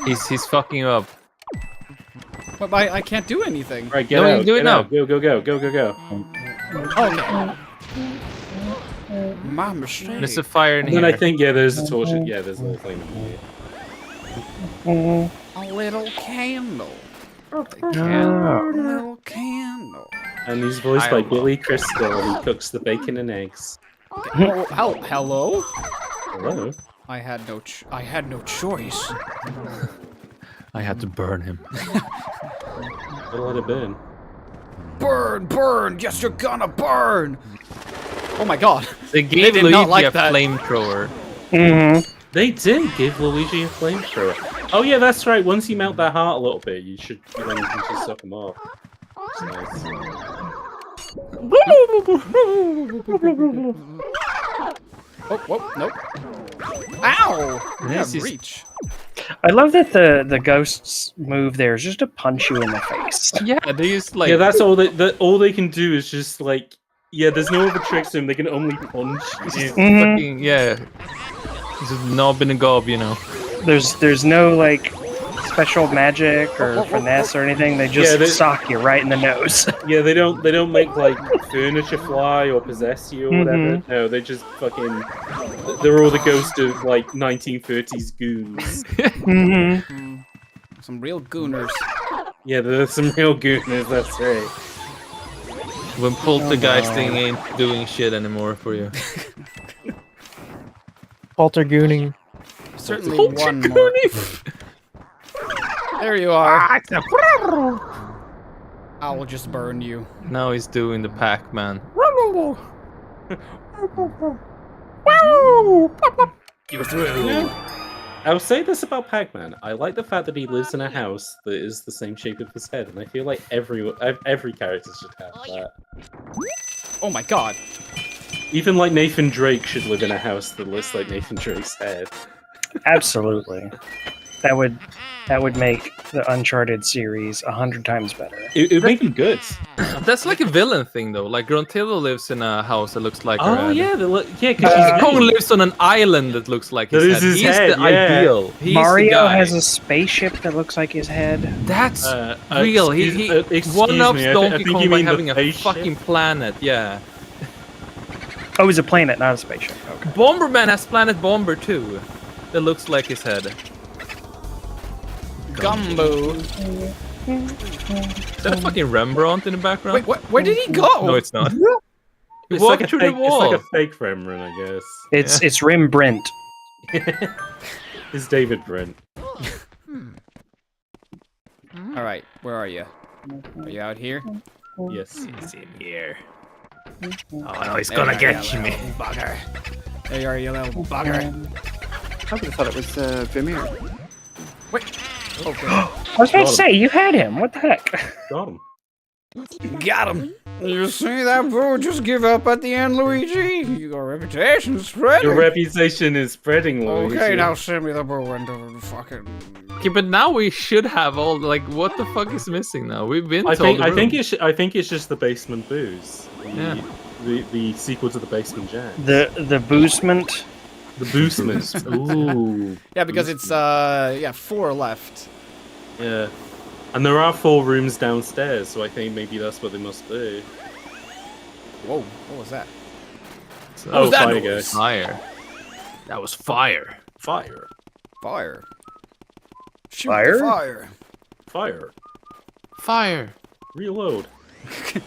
He's fucking you up. But I can't do anything. Right, get No, you out. do it get now. out. Go. Okay. My mistake. There's a fire in And here. then I think there's a torch. Yeah, there's a little thing in here. A little candle. Oh. A little candle. And he's voiced by Billy Crystal, and he cooks the bacon and eggs. Oh, hello. Hello. I had no choice. I had to burn him. Gotta let it burn. Burn! Yes, you're gonna burn. Oh my God. They gave did Luigi not like a that. flamethrower. They did give Luigi a flamethrower. Oh yeah, that's right. Once you melt that heart a little bit, you should suck him off. That's nice. Oh, nope. Ow! This Yeah, is- reach. I love that the ghost's move there is just to punch you in the face. Yeah, they just like. Yeah, that's all all they can do is just like. Yeah, there's no other tricks to him. They can only punch. Fucking, yeah. Just knob and a gob, you know. There's no like special magic or finesse or anything. They just sock you right in the nose. Yeah, they don't make like furniture fly or possess you or whatever. Mhm. No, they just fucking. They're all the ghost of like 1930s goons. Mm-hmm. Some real gooners. Yeah, there's some real gooners. That's right. When poltergeisting ain't doing shit anymore for you. Poltergooning. Certainly one more. There you are. I will just burn you. Now he's doing the Pac-Man. You're through. I'll say this about Pac-Man. I like the fact that he lives in a house that is the same shape of his head, and I feel like every character should have that. Oh my God. Even like Nathan Drake should live in a house that looks like Nathan Drake's head. Absolutely. That would make the Uncharted series 100 times better. It would make him good. That's like a villain thing, though. Like Gruntillo lives in a house that looks like her Oh head. yeah, because Kong lives on an island that looks like his That head. is his He's head, the yeah. ideal. He's the Mario guy. has a spaceship that looks like his head. That's real. excuse one ups me, I Donkey think Kong you by mean the having a spaceship? fucking planet. Yeah. Oh, he's a planet, not a spaceship. Okay. Bomberman has Planet Bomber too. That looks like his head. Gumbo. Is that a fucking Rembrandt in the background? Wait, where did he go? No, it's not. He It's walked like, through the wall. it's like a fake Rembrandt, I guess. It's Rembrandt. It's David Brent. All right, where are you? Are you out here? Yes. He's in here. Oh no, he's There gonna you get are, you, little me. bugger. There you are, you little bugger. I would have thought it was Vimir. Wait. Okay. I was about to say, you had him. What the heck? Got him. Got him. You see that, bro? Just give up at the end, Luigi. Your reputation is spreading. Your reputation is spreading, Luigi. Okay, now send me the bow and the fucking. Okay, but now we should have all like what the fuck is missing now? We've been. I to all think the it's just the basement booze. Yeah. The sequel to the basement jam. The boostment. The boostment. Ooh. Yeah, because it's 4 left. Yeah. And there are 4 rooms downstairs, so I think maybe that's what they must do. Whoa, what was that? Oh, fire, guys. Fire. That was fire. Fire. Fire. Shoot Fire? the fire. Fire. Fire. Reload.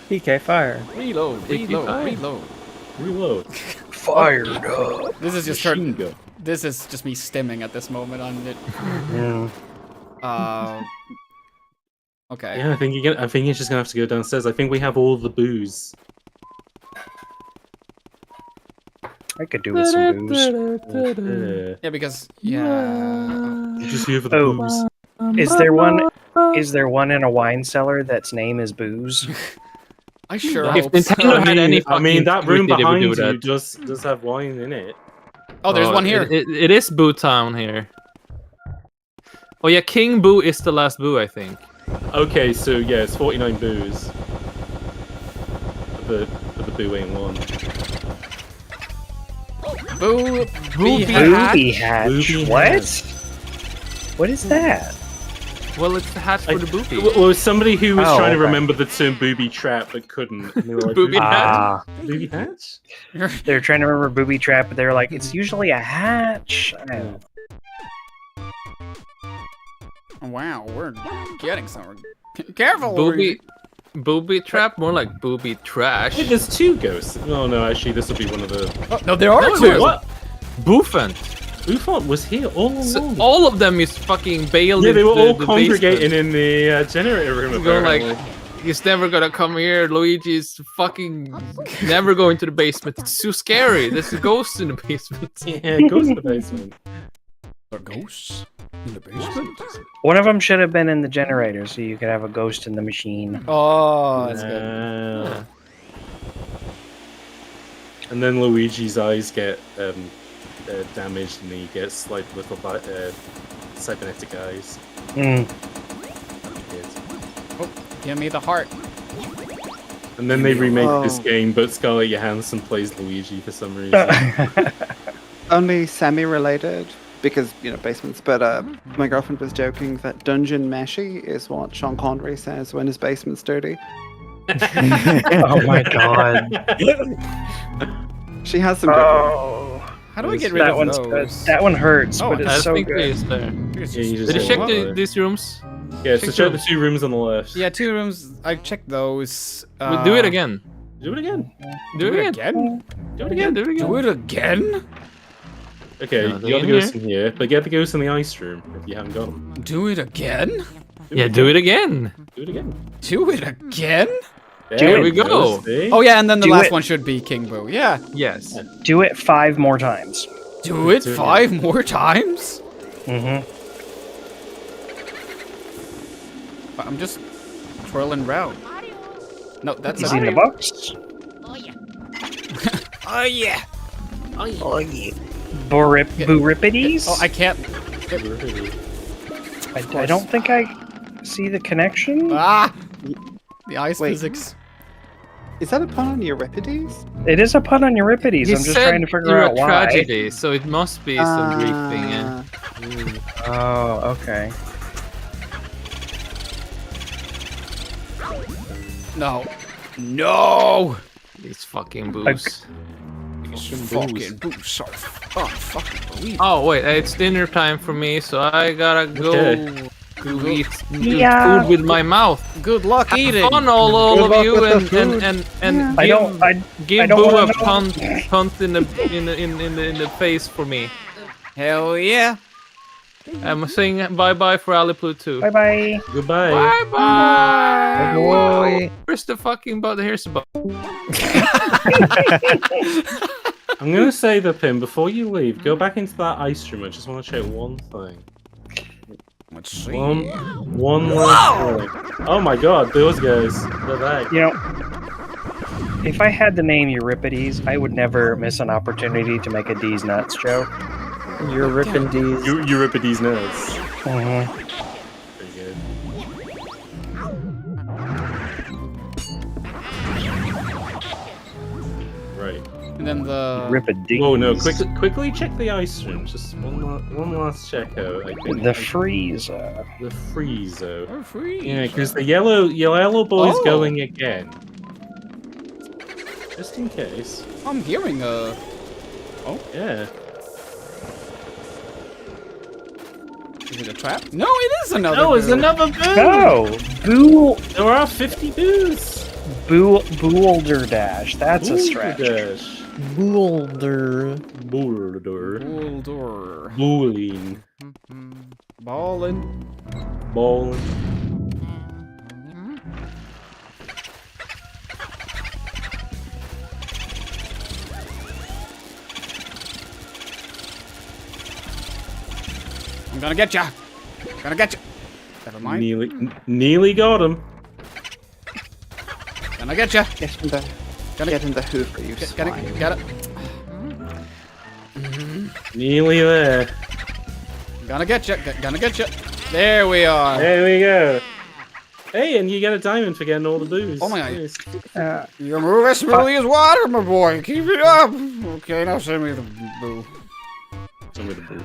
PK fire. Reload. Take you Reload. fire. Reload. Reload. Fired up. This is just Machine gun. This is just me stimming at this moment on it. Okay. Yeah, I think it's just gonna have to go downstairs. I think we have all the booze. I could do with some booze. Yeah, because Just here for the booze. Is there one in a wine cellar that's name is booze? I sure If hope so. Nintendo had any I mean, that room creativity, they would behind do you that. does have wine in it. Oh, there's one here. It is Boo Town here. Oh yeah, King Boo is the last Boo, I think. Okay, so yeah, it's 49 boos. But the boo ain't one. Booby Booby hatch. hatch. Booby What? hatch. What is that? Well, it's the hatch for the booby. Well, it was somebody who was Oh, trying to okay. remember the term booby trap but couldn't. And they were like, Booby Ah, Booby hatch? they're trying to remember booby trap, but they're like, it's usually a hatch. I don't know. Wow, we're getting somewhere. Careful, Booby, booby trap, more like booby trash. Hey, there's 2 ghosts. No, no, actually, this will be one of the. Oh, no, there are No, 2. What? Boofant. Buffon was here all along. So all of them is fucking bailed. Yeah, they were into all the congregating basement. in the generator room. Go Apparently. like, he's never gonna come here. Luigi's fucking never going to the basement. It's too scary. There's a ghost in the basement. Yeah, ghost in the basement. Are ghosts in the basement? One of them should have been in the generator, so you could have a ghost in the machine. Oh, that's good. And then Luigi's eyes get damaged, and he gets like little cybernetic eyes. Mm. Oh, give me the heart. And then they remake this Oh. game, but Scarlett Johansson plays Luigi for some reason. Only semi-related, because, basements, but my girlfriend was joking that dungeon meshy is what Sean Connery says when his basement's dirty. Oh my god. She has some good ones. How do I get rid that of one's those? good. That one hurts, Oh, but I it's so think good. it is there. Yeah, you just Did you check hold these rooms? Yeah, so Check check the those. 2 rooms on the left. Yeah, 2 rooms. I checked those. We'll do it again. Do it again. Do it again. again? Do it again. Do it again. Do it again? Okay, No, you they're got the in ghost in here, but get the ghost in the ice room if you haven't got them. Do it again? Yeah, do it again. Do it again. Do it again? There we go. See? Oh yeah, and then the Do last it. one should be King Boo. Yeah. Yes. Do it 5 more times. Do it Do it 5 more times? Mm-hmm. I'm just twirling round. No, that's Is a he in the box? Oh yeah. Oh yeah. Booripides? Oh, I can't. I don't think I see the connection. Ah! The ice Wait. physics. Is that a pun on Euripides? It is a pun on Euripides. He I'm just said trying to figure you're out a why. tragedy, so it must be some Greek thing. Yeah. Oh, okay. No. No! These fucking boos. Fucking boots are fucking believe. Oh wait, it's dinner time for me, so I gotta go Okay. to eat Yeah. food with my mouth. Good luck Have eating. fun, all Good of luck you, with the and I give, don't. I give don't Boo wanna a know. punt in the face for me. Hell yeah. I'm saying bye-bye for Aliplu too. Bye-bye. Goodbye. Bye-bye. Bye. Where's the fucking button? Here's the button. I'm gonna say the Pim, before you leave, go back into that ice room. I just want to check one thing. Let's see. One last thing. Oh my god, those guys. They're back. You know, if I had the name Euripides, I would never miss an opportunity to make a D's nuts joke. Euripides. Euripides nuts. Mm-hmm. Pretty good. Right. And then the... Euripides. Whoa, no, quickly check the ice room. Just one last check out. I think. The freezer. The freezer. Oh, freeze. Yeah, because the yellow boy's Oh. going again. Just in case. I'm hearing a... Oh. Yeah. Is it a trap? No, it is another No, it's boo. another boo! Oh! Boo! There are 50 boos! Boulder Dash. That's a stretch. Boulder. Boulder. Boulder. Bowling. Ballin'. Bowling. I'm gonna get ya. Gonna get ya. Never mind. Nearly got him. Gonna get ya. Get in the, get in the hoover, you swine. Get it. Nearly there. Gonna get ya. Gonna get ya. There we are. There we go. Hey, and you get a diamond for getting all the boos. Oh my god. Nice. You're moving as smoothly as water, my boy. Keep it up. Okay, now send me the boo. Send me the boo.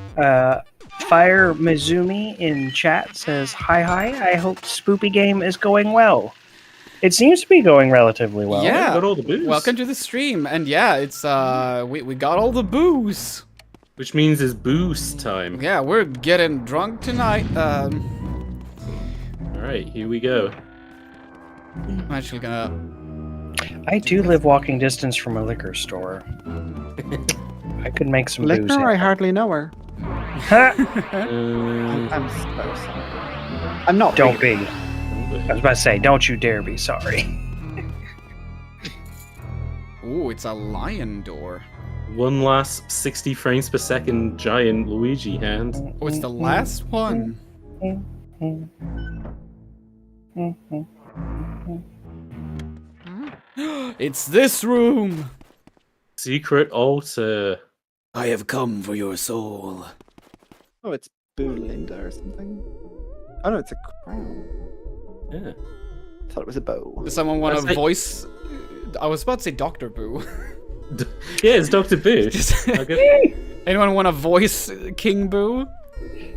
Fire Mizumi in chat says, Hi, I hope Spoopy Game is going well. It seems to be going relatively well. Yeah. Got all the boos. Welcome to the stream. And yeah, it's we got all the booze. Which means it's boost time. Yeah, we're getting drunk tonight. Alright, here we go. I'm actually gonna... I do live walking distance from a liquor store. I could make some booze. Liquor, I hardly know her. I'm so sorry. I'm not. Don't be. I was about to say, don't you dare be sorry. Ooh, it's a lion door. One last 60 frames per second giant Luigi hand. Oh, it's the last one. It's this room. Secret altar. I have come for your soul. Oh, it's Boo Linda or something. Oh no, it's a crown. Yeah. I thought it was a bow. Does someone want That's to like- voice? I was about to say Dr. Boo. Yeah, it's Dr. Boo. Anyone want to voice King Boo?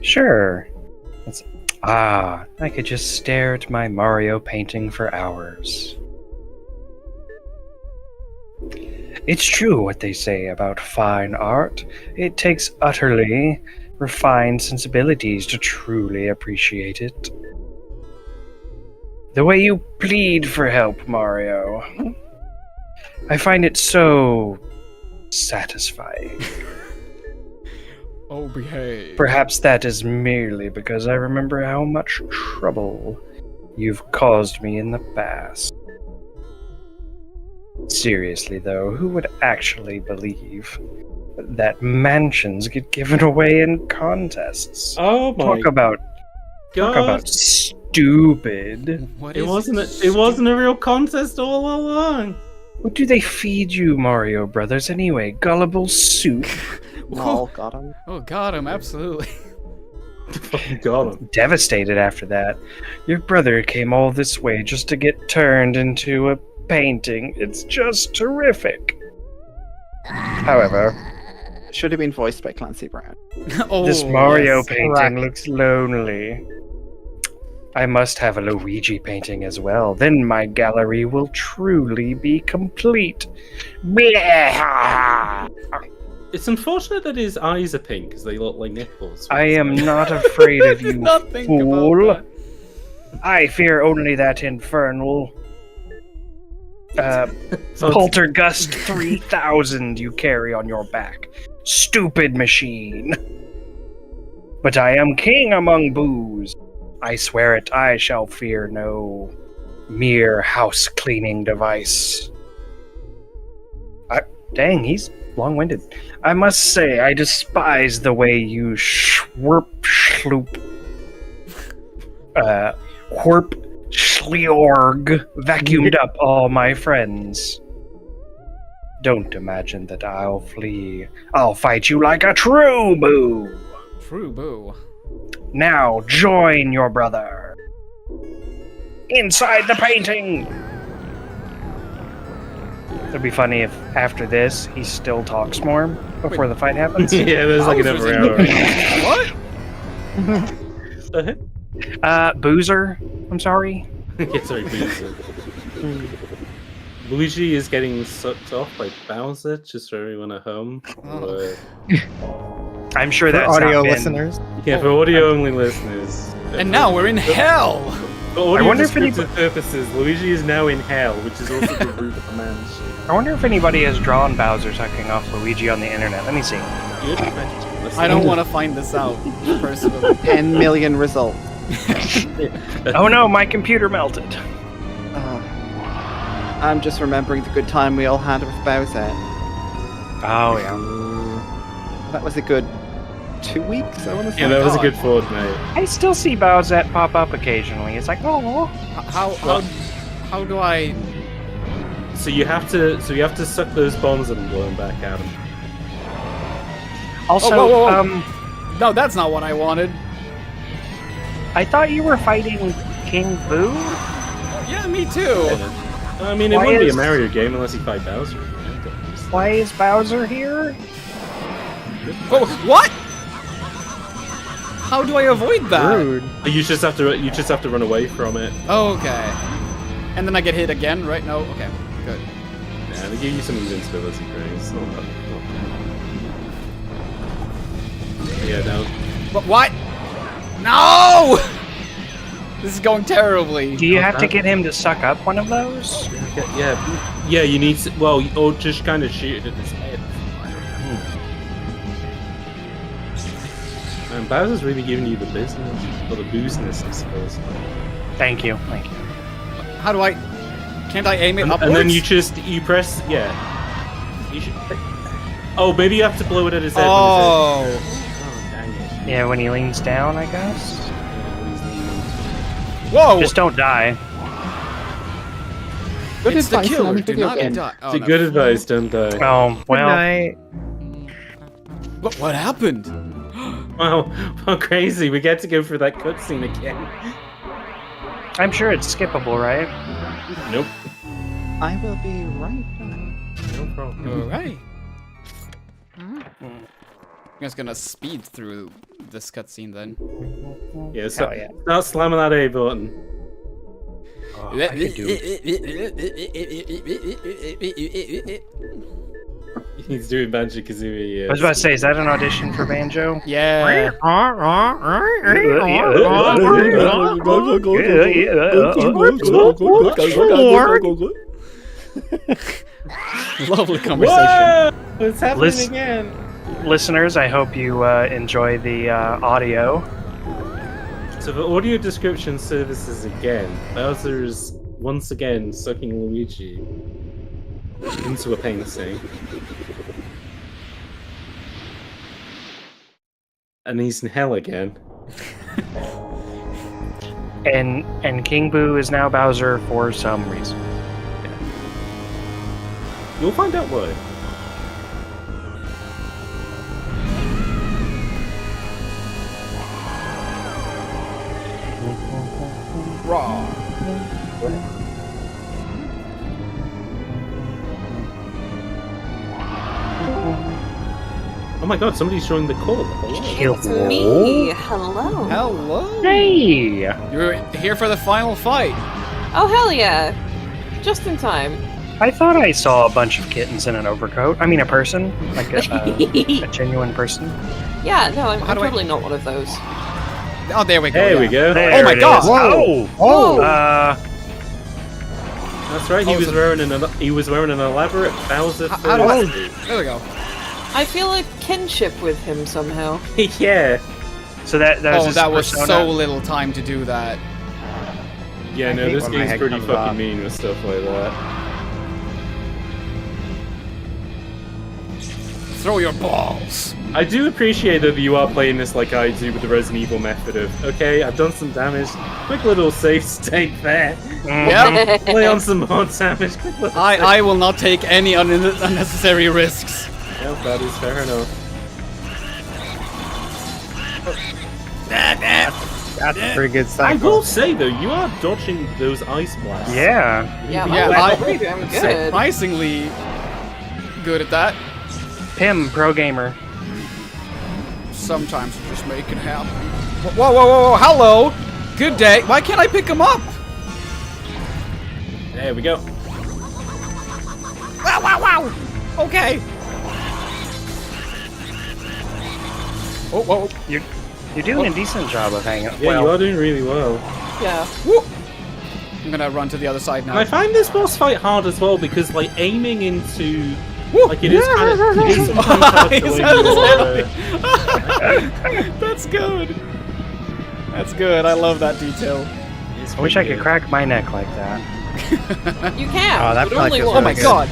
Sure. I could just stare at my Mario painting for hours. It's true what they say about fine art. It takes utterly refined sensibilities to truly appreciate it. The way you plead for help, Mario. I find it so satisfying. Oh, behave. Perhaps that is merely because I remember how much trouble you've caused me in the past. Seriously, though, who would actually believe that mansions get given away in contests? Oh my Talk about God. stupid. It wasn't a real contest all along. What do they feed you, Mario Brothers, anyway? Gullible soup? Oh, got him. Oh, got him, absolutely. Got him. Devastated after that. Your brother came all this way just to get turned into a painting. It's just terrific. However, should have been voiced by Clancy Brown. this Mario yes, painting correct. looks lonely. I must have a Luigi painting as well. Then my gallery will truly be complete. It's unfortunate that his eyes are pink because they look like nipples. I am not afraid of you, not think fool. about I fear only that infernal Poltergust 3000 you carry on your back. Stupid machine. But I am king among boos. I swear it, I shall fear no mere house cleaning device. Dang, he's long-winded. I must say, I despise the way you Whorp Schliorg vacuumed up all my friends. Don't imagine that I'll flee. I'll fight you like a true boo. True boo. Now join your brother. Inside the painting! It'd be funny if after this he still talks more before the fight happens. Yeah, there's like another hour. What? Boozer. I'm sorry. Yeah, sorry, Boozer. Luigi is getting sucked off by Bowser, just for everyone at home. I'm sure For that's audio not been... listeners. Yeah, for audio-only listeners. And now we're in hell! For I audio wonder if descriptive purposes, Luigi is now in hell, which is also the root of the mansion. I wonder if anybody has drawn Bowser sucking off Luigi on the internet. Let me see. I don't want to find this out, personally. 10 million results. Oh no, my computer melted. I'm just remembering the good time we all had with Bowser. Oh yeah. That was a good 2 weeks, I want to say. Yeah, that was a good fortnight. I still see Bowser pop up occasionally. It's like, oh. How do I... So you have to suck those bombs and blow them back at him. Also, whoa. No, that's not what I wanted. I thought you were fighting King Boo? Yeah, me too. I mean, it wouldn't be a Mario game unless you fight Bowser. Why is Bowser here? Oh, what? How do I avoid that? Rude. You just have to run away from it. Oh, okay. And then I get hit again, right? No? Okay, good. Yeah, they give you some invincibility, Grace. Yeah, no. But what? No! This is going terribly. Do you have to get him to suck up one of those? Yeah, you need to, well, or just kind of shoot it at his head. Man, Bowser's really giving you the business, or the boozness, I suppose. Thank you. How do I... Can't I aim it upwards? And then you press, yeah. You should... Oh, maybe you have to blow it at his head. Oh. Dang it. Yeah, when he leans down, I guess. Whoa! Just don't die. Good It's the advice, killer, on a do video not game. die. Oh, It's no. good advice, don't die. Oh, well. What happened? Wow, how crazy. We get to go through that cutscene again. I'm sure it's skippable, right? Nope. I will be right back. No problem. Alright. I'm just gonna speed through this cutscene then. Yeah, so start slamming that A button. Oh, I could do He's doing Banjo-Kazooie. I was about to say, is that an audition for Banjo? Yeah. Lovely conversation. Whoa! It's happening again. Listeners, I hope you enjoy the audio. So the audio description services again. Bowser's once again sucking Luigi into a painting. And he's in hell again. And King Boo is now Bowser for some reason. You'll find out why. Raw. Oh my god, somebody's joined the call. Hello. It's me. Hello. Hello. Hey. You're here for the final fight. Oh, hell yeah. Just in time. I thought I saw a bunch of kittens in an overcoat. I mean, a person, like a genuine person. Yeah, no, I'm How do I- totally not one of those. Oh, there we go. There yeah. we go. There Oh my it god. is. Whoa. Oh. That's right. He was wearing an elaborate Bowser. How do I... There we go. I feel a kinship with him somehow. Yeah. So that was his that was persona? so little time to do that. Yeah, no, this game's pretty fucking mean with stuff like that. Throw your balls. I do appreciate that you are playing this like I do with the Resident Evil method of, okay, I've done some damage, quick little safe state there. Yep. Play on some more damage. Quick little I will not take any unnecessary risks. Yep, that is fair enough. That's a pretty good I cycle. will say though, you are dodging those ice blasts. Yeah. I'm good. surprisingly good at that. Pim, pro gamer. Sometimes you just make it happen. Whoa, whoa, whoa, whoa, hello! Good day. Why can't I pick him up? There we go. Wow, wow, wow! Okay. Oh, whoa. You're doing a decent job of hanging out. Yeah, you are doing really well. Yeah. Woo. I'm gonna run to the other side now. And I find this boss fight hard as well because, like, aiming into like it is kind of it is sometimes hard to That's good. That's good. I love that detail. I wish I could crack my neck like that. You can. Oh, that but probably only feels Oh my once. god.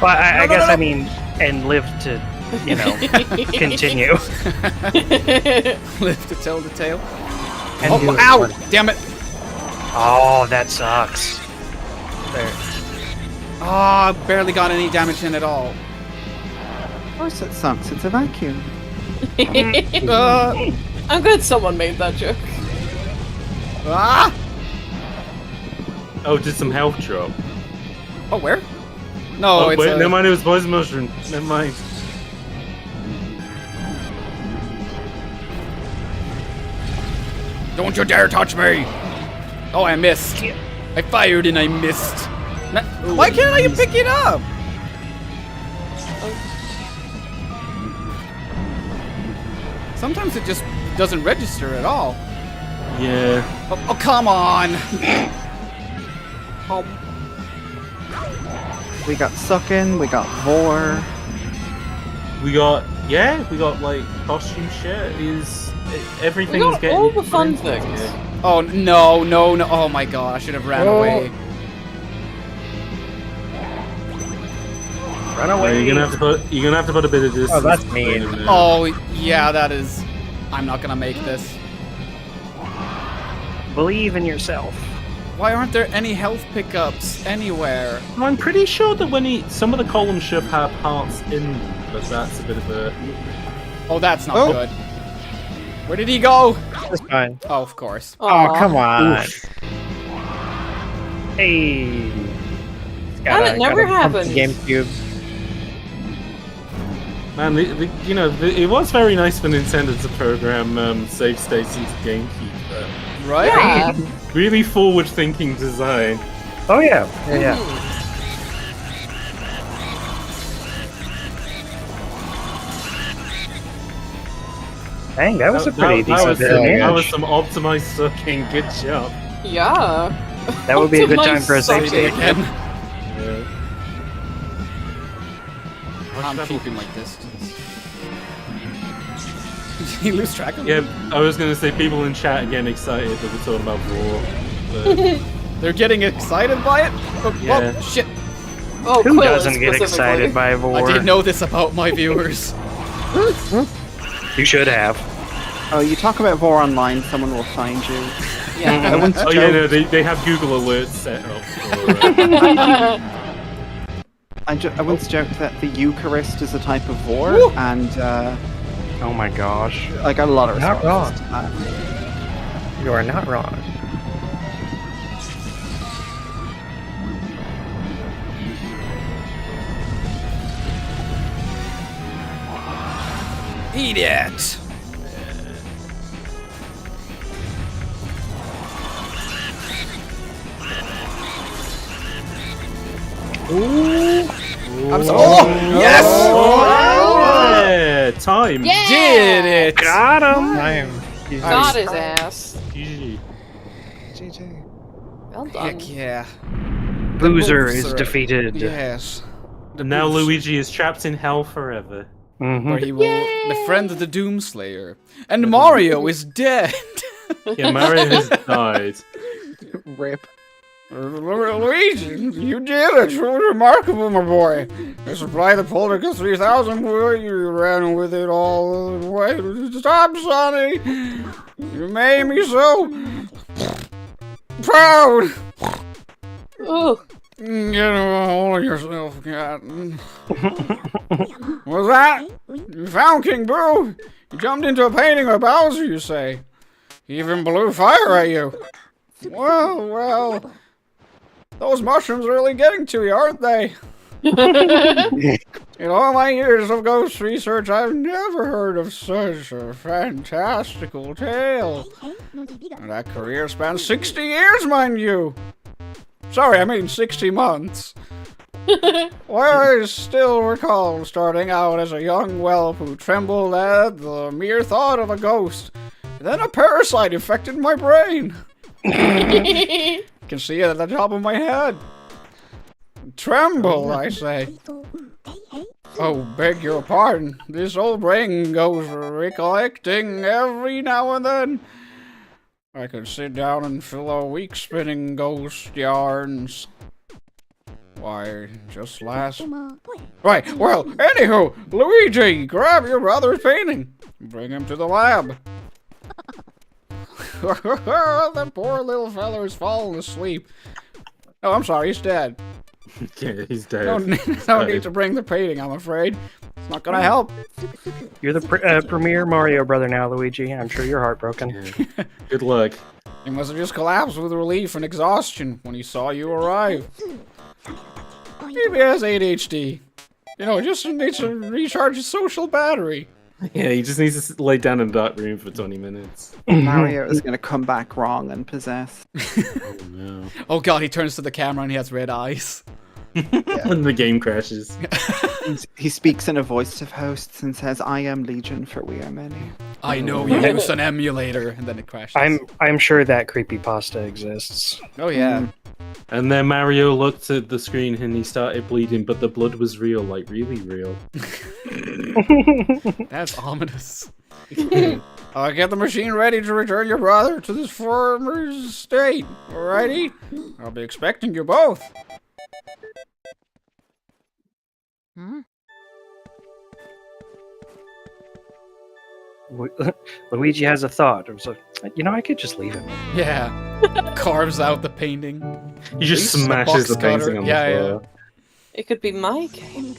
But I No, guess no. I mean, and live to, you know, continue. Live to tell the tale. And Oh, do it ow! once. Damn it. Oh, that sucks. There. Ah, barely got any damage in at all. Of course it sucks. It's a vacuum. I'm glad someone made that joke. Ah! Oh, did some health drop? Oh, where? No, Oh, it's wait, a... never mind, it was poison mushroom. Never mind. Don't you dare touch me! Oh, I missed. I fired and I missed. Why can't I pick it up? Sometimes it just doesn't register at all. Yeah. Oh, come on! Oh. We got Suckin', we got Vor. We got like costume shit. Everything's We got getting all the fun into it, things. yeah. Oh, no, no, no. Oh my god, I should have ran away. Run Yeah, away. you're gonna have to put a bit of distance. Oh, that's between mean. them now. Oh, yeah, that is... I'm not gonna make this. Believe in yourself. Why aren't there any health pickups anywhere? I'm pretty sure that some of the columns should have hearts in them, but that's a bit of a... Oh, that's not good. Where did he go? It's fine. Oh, of course. Oh, come on. Oof. Hey. That never happened. GameCube. Man, it was very nice for Nintendo to program save states into GameCube. Right? Yeah. Really forward-thinking design. Oh yeah. Yeah. Dang, that was a pretty decent bit of that was damage. some optimized sucking. Good job. Yeah. That would be a good time for a save state. Again. Yeah. I'm keeping my distance. Did you lose track of me? Yeah, I was gonna say people in chat are getting excited that we're talking about war. But They're getting excited by it? Oh, Yeah. oh, shit. Oh, Who Quill doesn't get specifically. excited by Vor? I didn't know this about my viewers. You should have. Oh, you talk about Vor Online, someone will find you. Yeah. I once oh yeah, no, joked- they have Google alerts set up. I once joked that the Eucharist is a type of Vor, Woo! and Oh my gosh. I got a lot of Not responses wrong. to that. You are not wrong. Eat it! I'm so. Oh! Yes! Yeah, time. Yeah! Did it! Got him! Time. Got his ass. GG. GG. Well done. Heck yeah. Boozer Boozer. is defeated. Yes. And now Luigi is trapped in hell forever. where he will befriend the Doomslayer. And Mario is dead! Yeah, Mario has died. Rip. Luigi, you did it! It was remarkable, my boy. I supply the Poltergeist 3000, boy. You ran with it all the way. Stop, Sonny! You made me so proud! Oh. Get a hold of yourself, cat. What's that? You found King Boo! You jumped into a painting of Bowser, you say? He even blew fire at you. Well. Those mushrooms are really getting to you, aren't they? In all my years of ghost research, I've never heard of such a fantastical tale. And that career spans 60 years, mind you. Sorry, I mean 60 months. Well, I still recall starting out as a young whelp who trembled at the mere thought of a ghost. And then a parasite infected my brain. I can see it at the top of my head. Tremble, I say. Oh, beg your pardon. This old brain goes recollecting every now and then. I could sit down and fill a week spinning ghost yarns. Why, just last... Right, well, anywho, Luigi, grab your brother's painting. Bring him to the lab. That poor little fella is falling asleep. Oh, I'm sorry, he's dead. Yeah, he's dead. No need to bring the painting, I'm afraid. It's not gonna help. You're the premier Mario brother now, Luigi. I'm sure you're heartbroken. Yeah. Good luck. He must have just collapsed with relief and exhaustion when he saw you arrive. Maybe he has ADHD. You know, just needs to recharge his social battery. Yeah, he just needs to lay down in a dark room for 20 minutes. Mario is going to come back wrong and possessed. Oh no. Oh god, he turns to the camera and he has red eyes. When the game crashes. He speaks in a voice of hosts and says, I am Legion, for we are many. I know you used an emulator, and then it crashes. I'm sure that creepypasta exists. Oh yeah. And then Mario looked at the screen and he started bleeding, but the blood was real, like really real. That's ominous. I'll get the machine ready to return your brother to this former state. Alrighty? I'll be expecting you both. Luigi has a thought. It was like, I could just leave him. Yeah. Carves out the painting. He just smashes the painting on the floor. It could be my game.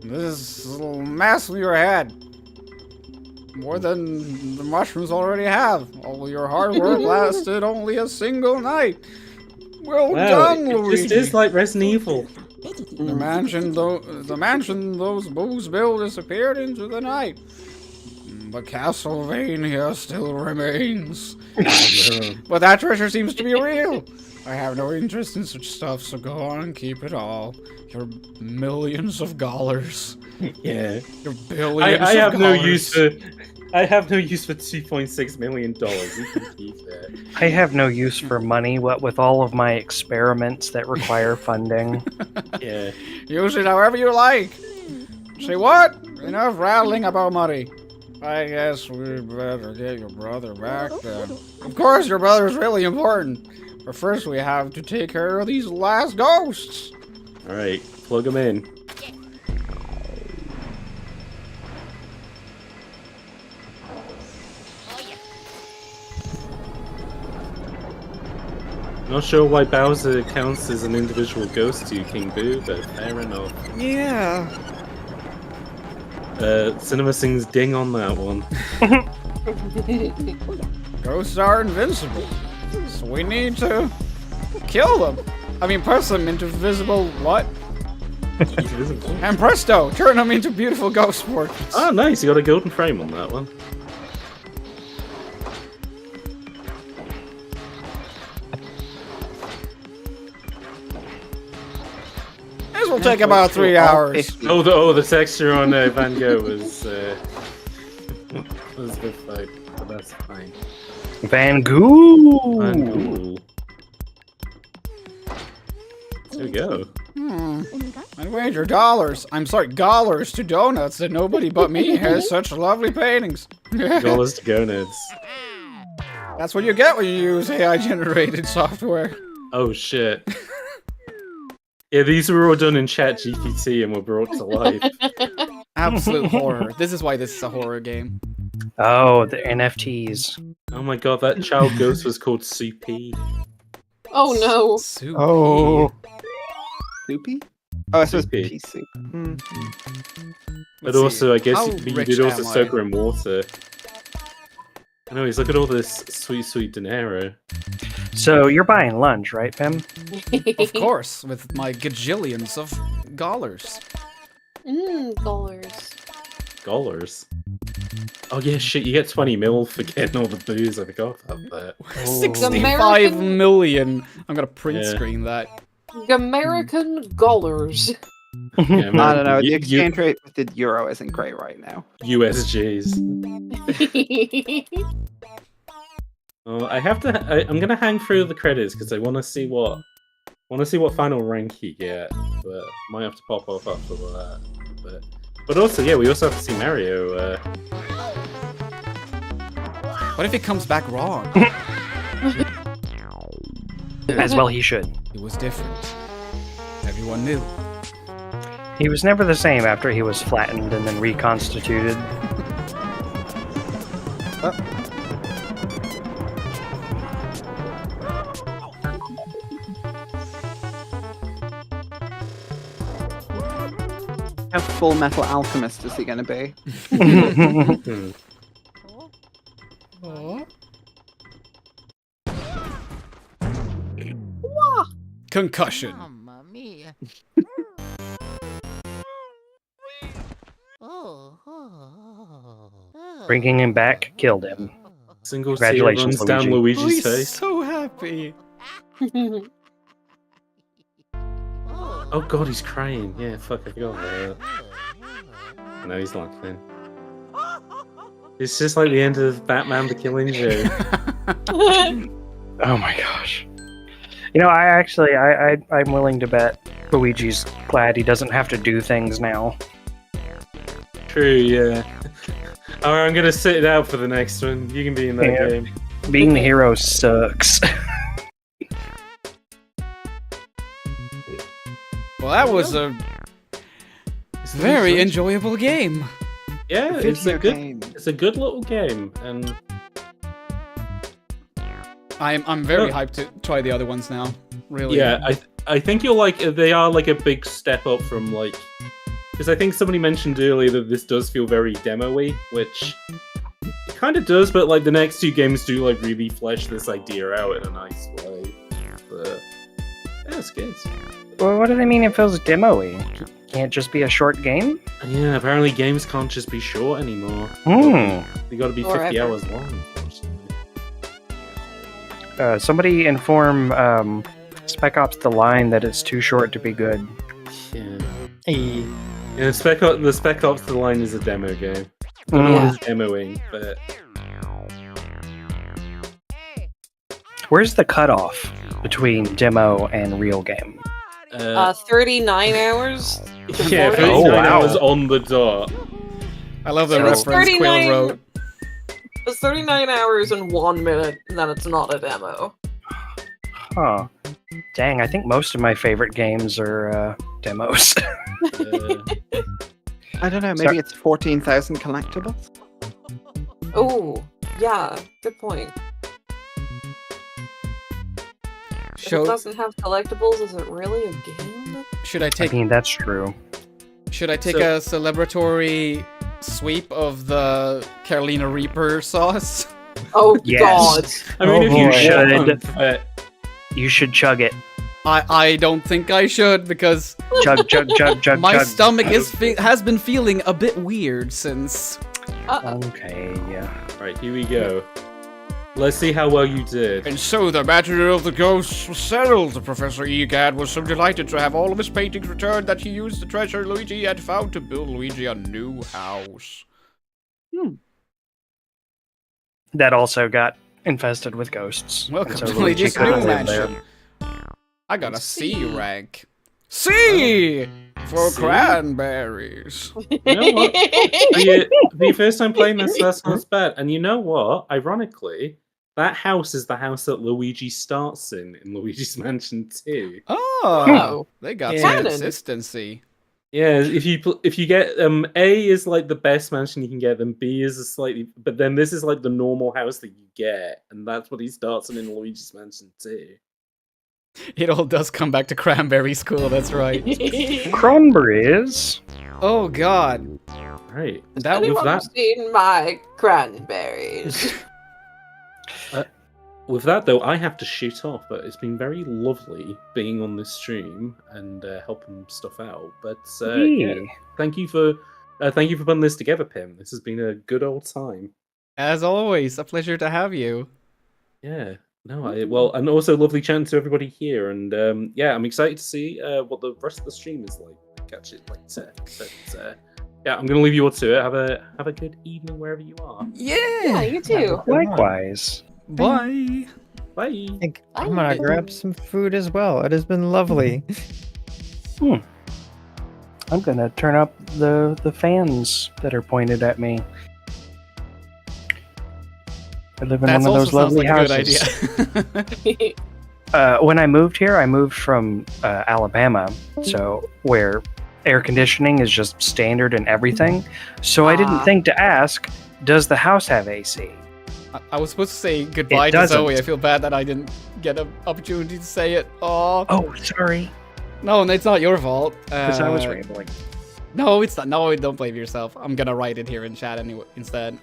This little mess in your head. More than the mushrooms already have. All your hard work lasted only a single night. Well done, Luigi. It just is like Resident Evil. The mansion those boos built disappeared into the night. But Castlevania still remains. But that treasure seems to be real. I have no interest in such stuff, so go on and keep it all. Your millions of dollars. Yeah. Your billions I have of no dollars. use for $2.6 million. You can keep that. I have no use for money, what with all of my experiments that require funding. Yeah. Use it however you like. Say what? Enough rattling about money. I guess we'd better get your brother back then. Of course, your brother's really important. But first we have to take care of these last ghosts. Alright, plug them in. Not sure why Bowser counts as an individual ghost to King Boo, but fair enough. Yeah. Cinema sings ding on that one. Ghosts are invincible. So we need to kill them. I mean, press them into visible what? Invisible. And presto, turn them into beautiful ghost portraits. Oh, nice. You got a golden frame on that one. This will take about 3 hours. Oh, the texture on Van Gogh was a good fight, but that's fine. Van Gogh. Van Gogh. There we go. I'd wager dollars. I'm sorry, dollars to donuts that nobody but me has such lovely paintings. Dollars to gonads. That's what you get when you use AI-generated software. Oh shit. Yeah, these were all done in ChatGPT and were brought to life. Absolute horror. This is why this is a horror game. Oh, the NFTs. Oh my god, that child ghost was called Soupy. Oh no. Soupy. Oh. Soupy? Oh, I suppose Soupy. pea soup. But also, I guess How you rich did also am I? soak her in water. Anyways, look at all this sweet, sweet dinero. So you're buying lunch, right, Pim? Of course, with my gajillions of dollars. Dollars. Dollars. Oh yeah, shit, you get 20 mil for getting all the booze. I forgot about that. 65 million. I'm gonna print Yeah. screen that. American dollars. Yeah, I don't know. The you- exchange rate with the euro isn't great right now. USGs. Oh, I'm gonna hang through the credits because I want to see what final rank you get, but might have to pop off after that. But also, yeah, we also have to see Mario. What if it comes back wrong? As well he should. It was different. Everyone knew. He was never the same after he was flattened and then reconstituted. How Full Metal Alchemist is he going to be? Concussion. Mamma mia. Bringing him back killed him. Single tear Congratulations, runs down Luigi. Luigi's He's face. so happy. Oh god, he's crying. Yeah, fuck, I forgot about that. No, he's laughing. It's just like the end of Batman the Killing Joke. Oh my gosh. You know, I'm willing to bet Luigi's glad he doesn't have to do things now. True, yeah. Alright, I'm gonna sit it out for the next one. You can be in that Yeah. game. Being the hero sucks. Well, that was a very enjoyable game. Yeah, it's a Video good little game, and I'm very hyped to try the other ones now. Really. yeah, I think you'll like. They are like a big step up from like, because I think somebody mentioned earlier that this does feel very demo-y, which it kind of does, but like the next two games do like really flesh this idea out in a nice way. But yeah, it's good. Well, what do they mean it feels demo-y? Can't just be a short game? Yeah, apparently games can't just be short anymore. Hmm. They got to be 50 Forever. hours long. Unfortunately. Somebody inform Spec Ops The Line that it's too short to be good. Yeah. Yeah, the Spec Ops The Line is a demo game. I don't know what it's demoing, but Where's the cutoff between demo and real game? 39 hours. yeah, 39 Oh, wow. hours on the dot. I love the So it's reference Quill 39 wrote. It's 39 hours and 1 minute, and then it's not a demo. Huh. Dang, I think most of my favorite games are demos. I don't know, maybe Sorry. it's 14,000 collectibles? Oh, yeah, good point. If it doesn't have collectibles, is it really a game? Should I I take mean, that's true. Should I take a celebratory sweep of the Carolina Reaper sauce? Oh Yes. god. I mean, if you should, but you should chug it. I don't think I should because Chug, chug, chug, chug, my chug. stomach has been feeling a bit weird since. Okay, yeah. Right, here we go. Let's see how well you did. And so the matter of the ghosts was settled. Professor Egad was so delighted to have all of his paintings returned that he used the treasure Luigi had found to build Luigi a new house. That also got infested with ghosts. Welcome And so to Luigi Luigi's couldn't new live there. mansion. I got a C rank. C for C? cranberries. You know what? The first time playing this, that's not bad. And you know what? Ironically, that house is the house that Luigi starts in Luigi's Mansion 2. Oh, they got some Canon. consistency. Yeah, if you get A is like the best mansion you can get, then B is a slightly, but then this is like the normal house that you get, and that's what he starts in Luigi's Mansion 2. It all does come back to cranberry school. That's right. Cranberries. Oh God. Right. Has anyone seen my cranberries? With that though, I have to shoot off. But it's been very lovely being on this stream and helping stuff out. But yeah, thank you for putting this together, Pim. This has been a good old time. As always, a pleasure to have you. Yeah. No, well, and also lovely chatting to everybody here, and yeah, I'm excited to see what the rest of the stream is like. Catch it later, but yeah, I'm gonna leave you all to it. Have a good evening wherever you are. Yeah, you too. Likewise. Bye. Bye. I think I'm gonna grab some food as well. It has been lovely. I'm gonna turn up the fans that are pointed at me. I live in one of those lovely houses. When I moved here, I moved from Alabama, so where air conditioning is just standard and everything. So I didn't think to ask, does the house have AC? I was supposed to say goodbye to Zoe. I feel bad that I didn't get an opportunity to say it. Oh, sorry. No, it's not your fault. Because I was rambling. No, it's not. No, don't blame yourself. I'm gonna write it here in chat anyway instead.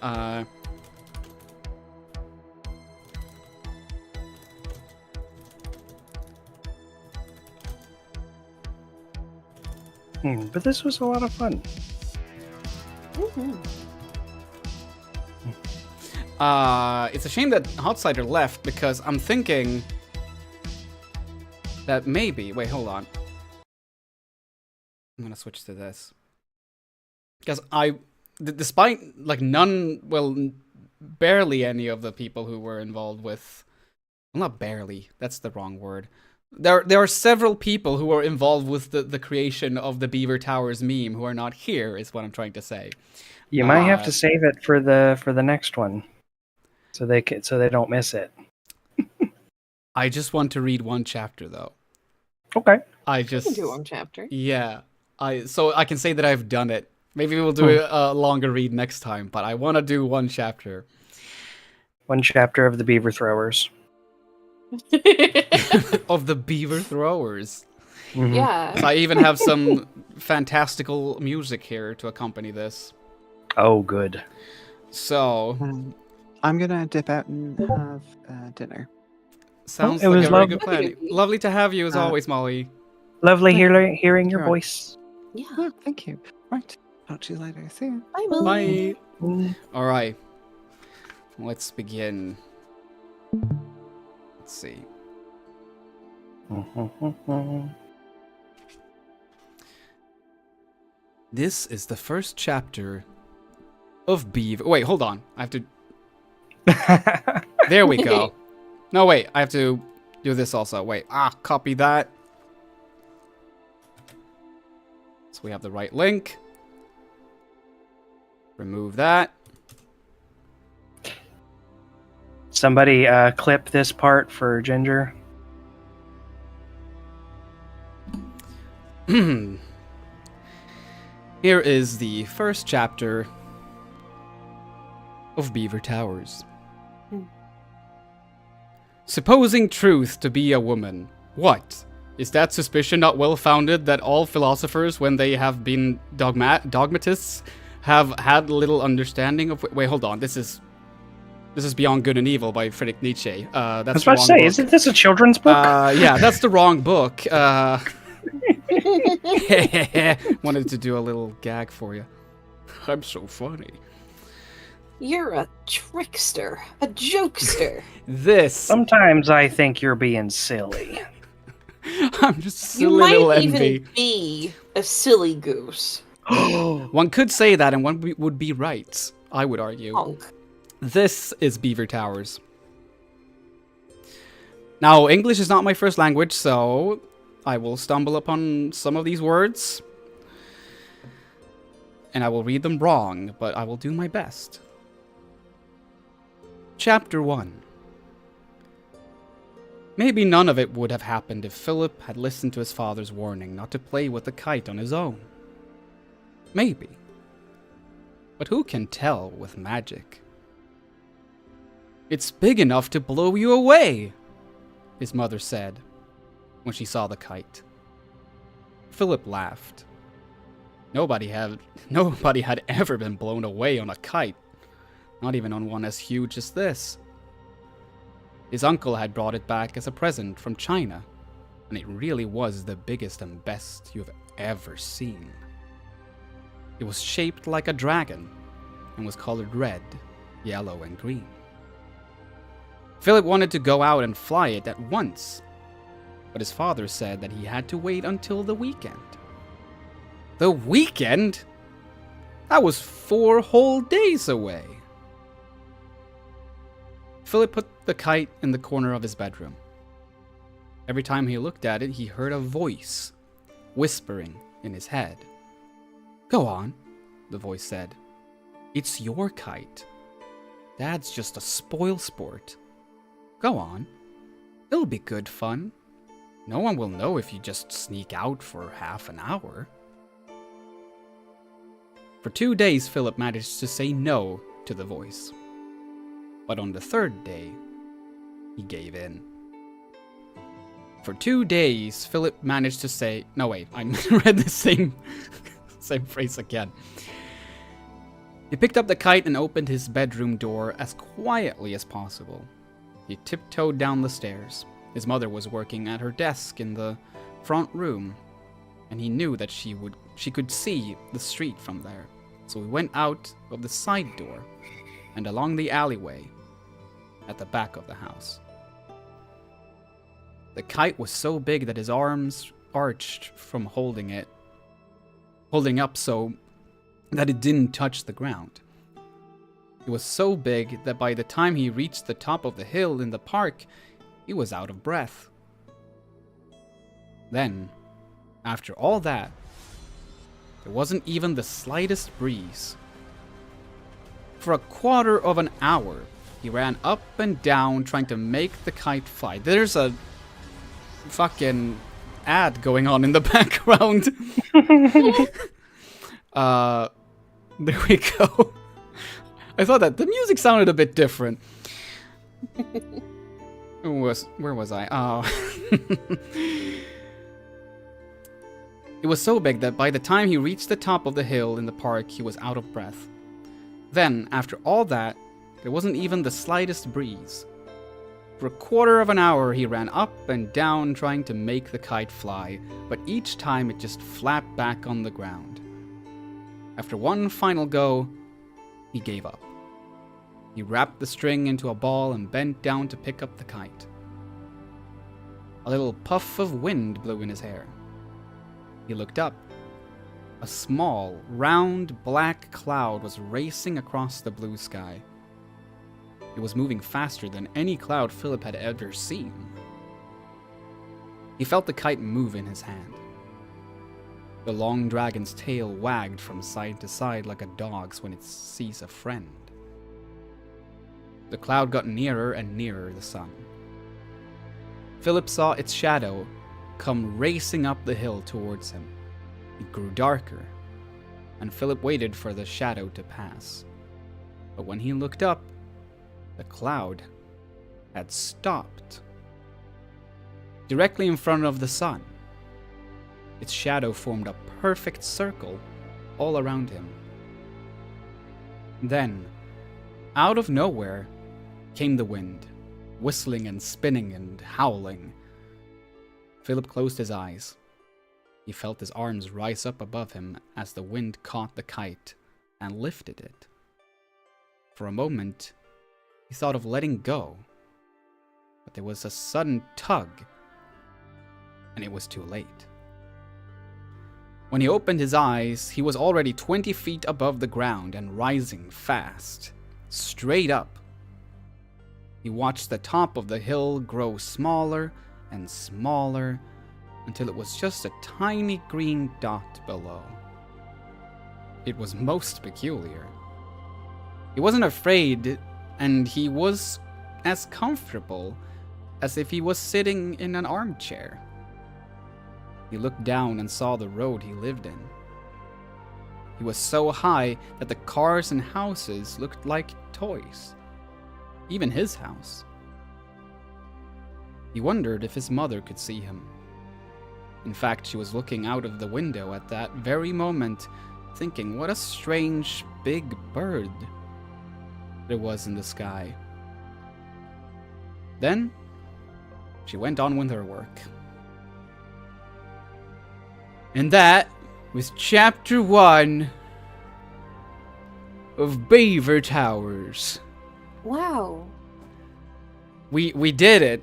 But this was a lot of fun. It's a shame that Hotsider left because I'm thinking that maybe. Wait, hold on. I'm gonna switch to this because despite like barely any of the people who were involved with, well, not barely. That's the wrong word. There are several people who are involved with the creation of the Beaver Towers meme who are not here, is what I'm trying to say. You might have to save it for the next one, so they don't miss it. I just want to read one chapter though. Okay. I can do one chapter. Yeah. So I can say that I've done it. Maybe we'll do a longer read next time, but I want to do one chapter. One chapter of the Beaver Throwers. Of the Beaver Throwers. Yeah. I even have some fantastical music here to accompany this. Oh, good. So I'm gonna dip out and have dinner. Sounds like a very good plan. Lovely to have you as always, Molly. Lovely hearing your voice. Yeah, thank you. Right, talk to you later. See you. Bye, Molly. Bye. All right, let's begin. Let's see. This is the first chapter of Beaver. Wait, hold on. I have to. There we go. No, wait. I have to do this also. Wait. Copy that. So we have the right link. Remove that. Somebody clip this part for Ginger. Here is the first chapter of Beaver Towers. Supposing truth to be a woman, what? Is that suspicion not well-founded that all philosophers, when they have been dogmatists, have had little understanding of... Wait, hold on. This is Beyond Good and Evil by Friedrich Nietzsche. That's I was about to say, isn't this a children's book? Yeah, that's the wrong book. Wanted to do a little gag for you. I'm so funny. You're a trickster, a jokester. Sometimes I think you're being silly. I'm just silly You might little even envy. be a silly goose. One could say that, and one would be right. I would argue. Honk. This is Beaver Towers. Now, English is not my first language, so I will stumble upon some of these words. And I will read them wrong, but I will do my best. Chapter 1. Maybe none of it would have happened if Philip had listened to his father's warning not to play with the kite on his own. Maybe. But who can tell with magic? It's big enough to blow you away, his mother said when she saw the kite. Philip laughed. Nobody had ever been blown away on a kite, not even on one as huge as this. His uncle had brought it back as a present from China, and it really was the biggest and best you've ever seen. It was shaped like a dragon and was colored red, yellow, and green. Philip wanted to go out and fly it at once, but his father said that he had to wait until the weekend. The weekend? That was 4 whole days away. Philip put the kite in the corner of his bedroom. Every time he looked at it, he heard a voice whispering in his head. Go on, the voice said. It's your kite. Dad's just a spoilsport. Go on. It'll be good fun. No one will know if you just sneak out for half an hour. For 2 days, Philip managed to say no to the voice. But on the 3rd day, he gave in. For 2 days, Philip managed to say... No, wait, I read the same phrase again. He picked up the kite and opened his bedroom door as quietly as possible. He tiptoed down the stairs. His mother was working at her desk in the front room, and he knew that she could see the street from there. So he went out of the side door and along the alleyway at the back of the house. The kite was so big that his arms arched from holding up so that it didn't touch the ground. It was so big that by the time he reached the top of the hill in the park, he was out of breath. Then, after all that, there wasn't even the slightest breeze. For a quarter of an hour, he ran up and down trying to make the kite fly. There's a fucking ad going on in the background. There we go. I thought that the music sounded a bit different. Where was I? Oh. It was so big that by the time he reached the top of the hill in the park, he was out of breath. Then, after all that, there wasn't even the slightest breeze. For a quarter of an hour, he ran up and down trying to make the kite fly, but each time it just flapped back on the ground. After one final go, he gave up. He wrapped the string into a ball and bent down to pick up the kite. A little puff of wind blew in his hair. He looked up. A small, round, black cloud was racing across the blue sky. It was moving faster than any cloud Philip had ever seen. He felt the kite move in his hand. The long dragon's tail wagged from side to side like a dog's when it sees a friend. The cloud got nearer and nearer the sun. Philip saw its shadow come racing up the hill towards him. It grew darker, and Philip waited for the shadow to pass. But when he looked up, the cloud had stopped. Directly in front of the sun, its shadow formed a perfect circle all around him. Then, out of nowhere, came the wind, whistling and spinning and howling. Philip closed his eyes. He felt his arms rise up above him as the wind caught the kite and lifted it. For a moment, he thought of letting go, but there was a sudden tug, and it was too late. When he opened his eyes, he was already 20 feet above the ground and rising fast, straight up. He watched the top of the hill grow smaller and smaller until it was just a tiny green dot below. It was most peculiar. He wasn't afraid, and he was as comfortable as if he was sitting in an armchair. He looked down and saw the road he lived in. He was so high that the cars and houses looked like toys. Even his house. He wondered if his mother could see him. In fact, she was looking out of the window at that very moment, thinking what a strange big bird there was in the sky. Then, she went on with her work. And that was Chapter 1 of Beaver Towers. Wow. We did it.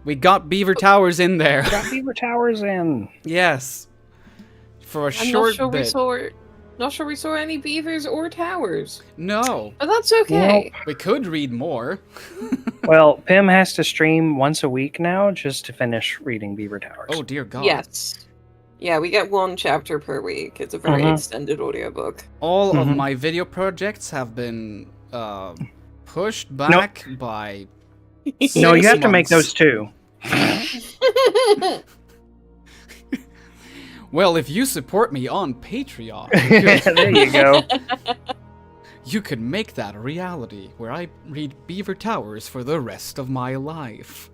We got Beaver Towers in there. Got Beaver Towers in. Yes. For a I'm short bit. Not sure we saw any beavers or towers. No. But that's okay. We could read more. Well, Pim has to stream once a week now just to finish reading Beaver Towers. Oh dear God. Yes. Yeah, we get 1 chapter per week. It's a very Mhm. extended audiobook. All of my video projects have been pushed back by No, you 6 have to make months. those too. Well, if you support me on Patreon, There you go. You could make that a reality, where I read Beaver Towers for the rest of my life.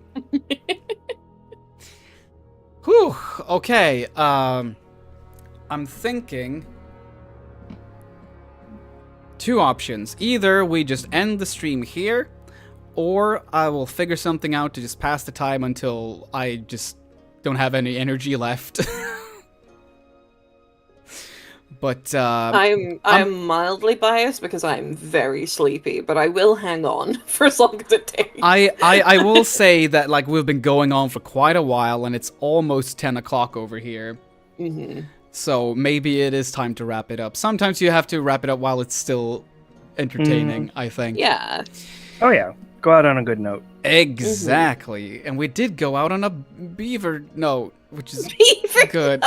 Whew, okay, I'm thinking 2 options. Either we just end the stream here, or I will figure something out to just pass the time until I just don't have any energy left. But I'm mildly biased because I'm very sleepy, but I will hang on for as long as it takes. I will say that like we've been going on for quite a while, and it's almost 10 o'clock over here. Mm-hmm. So maybe it is time to wrap it up. Sometimes you have to wrap it up while it's still entertaining, I think. Yeah. Oh yeah, go out on a good note. Exactly. And we did go out on a beaver note, which is good.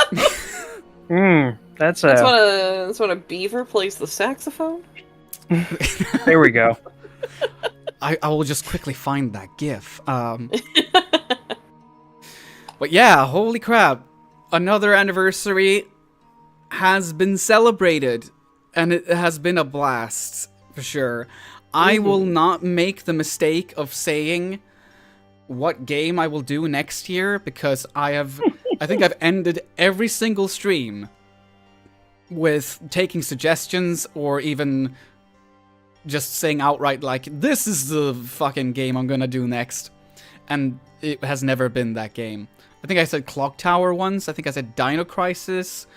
That's That's when a beaver plays the saxophone. There we go. I will just quickly find that GIF. But yeah, holy crap. Another anniversary has been celebrated, and it has been a blast, for sure. I will not make the mistake of saying what game I will do next year, because I think I've ended every single stream with taking suggestions or even just saying outright like, this is the fucking game I'm gonna do next. And it has never been that game. I think I said Clock Tower once, I think I said Dino Crisis,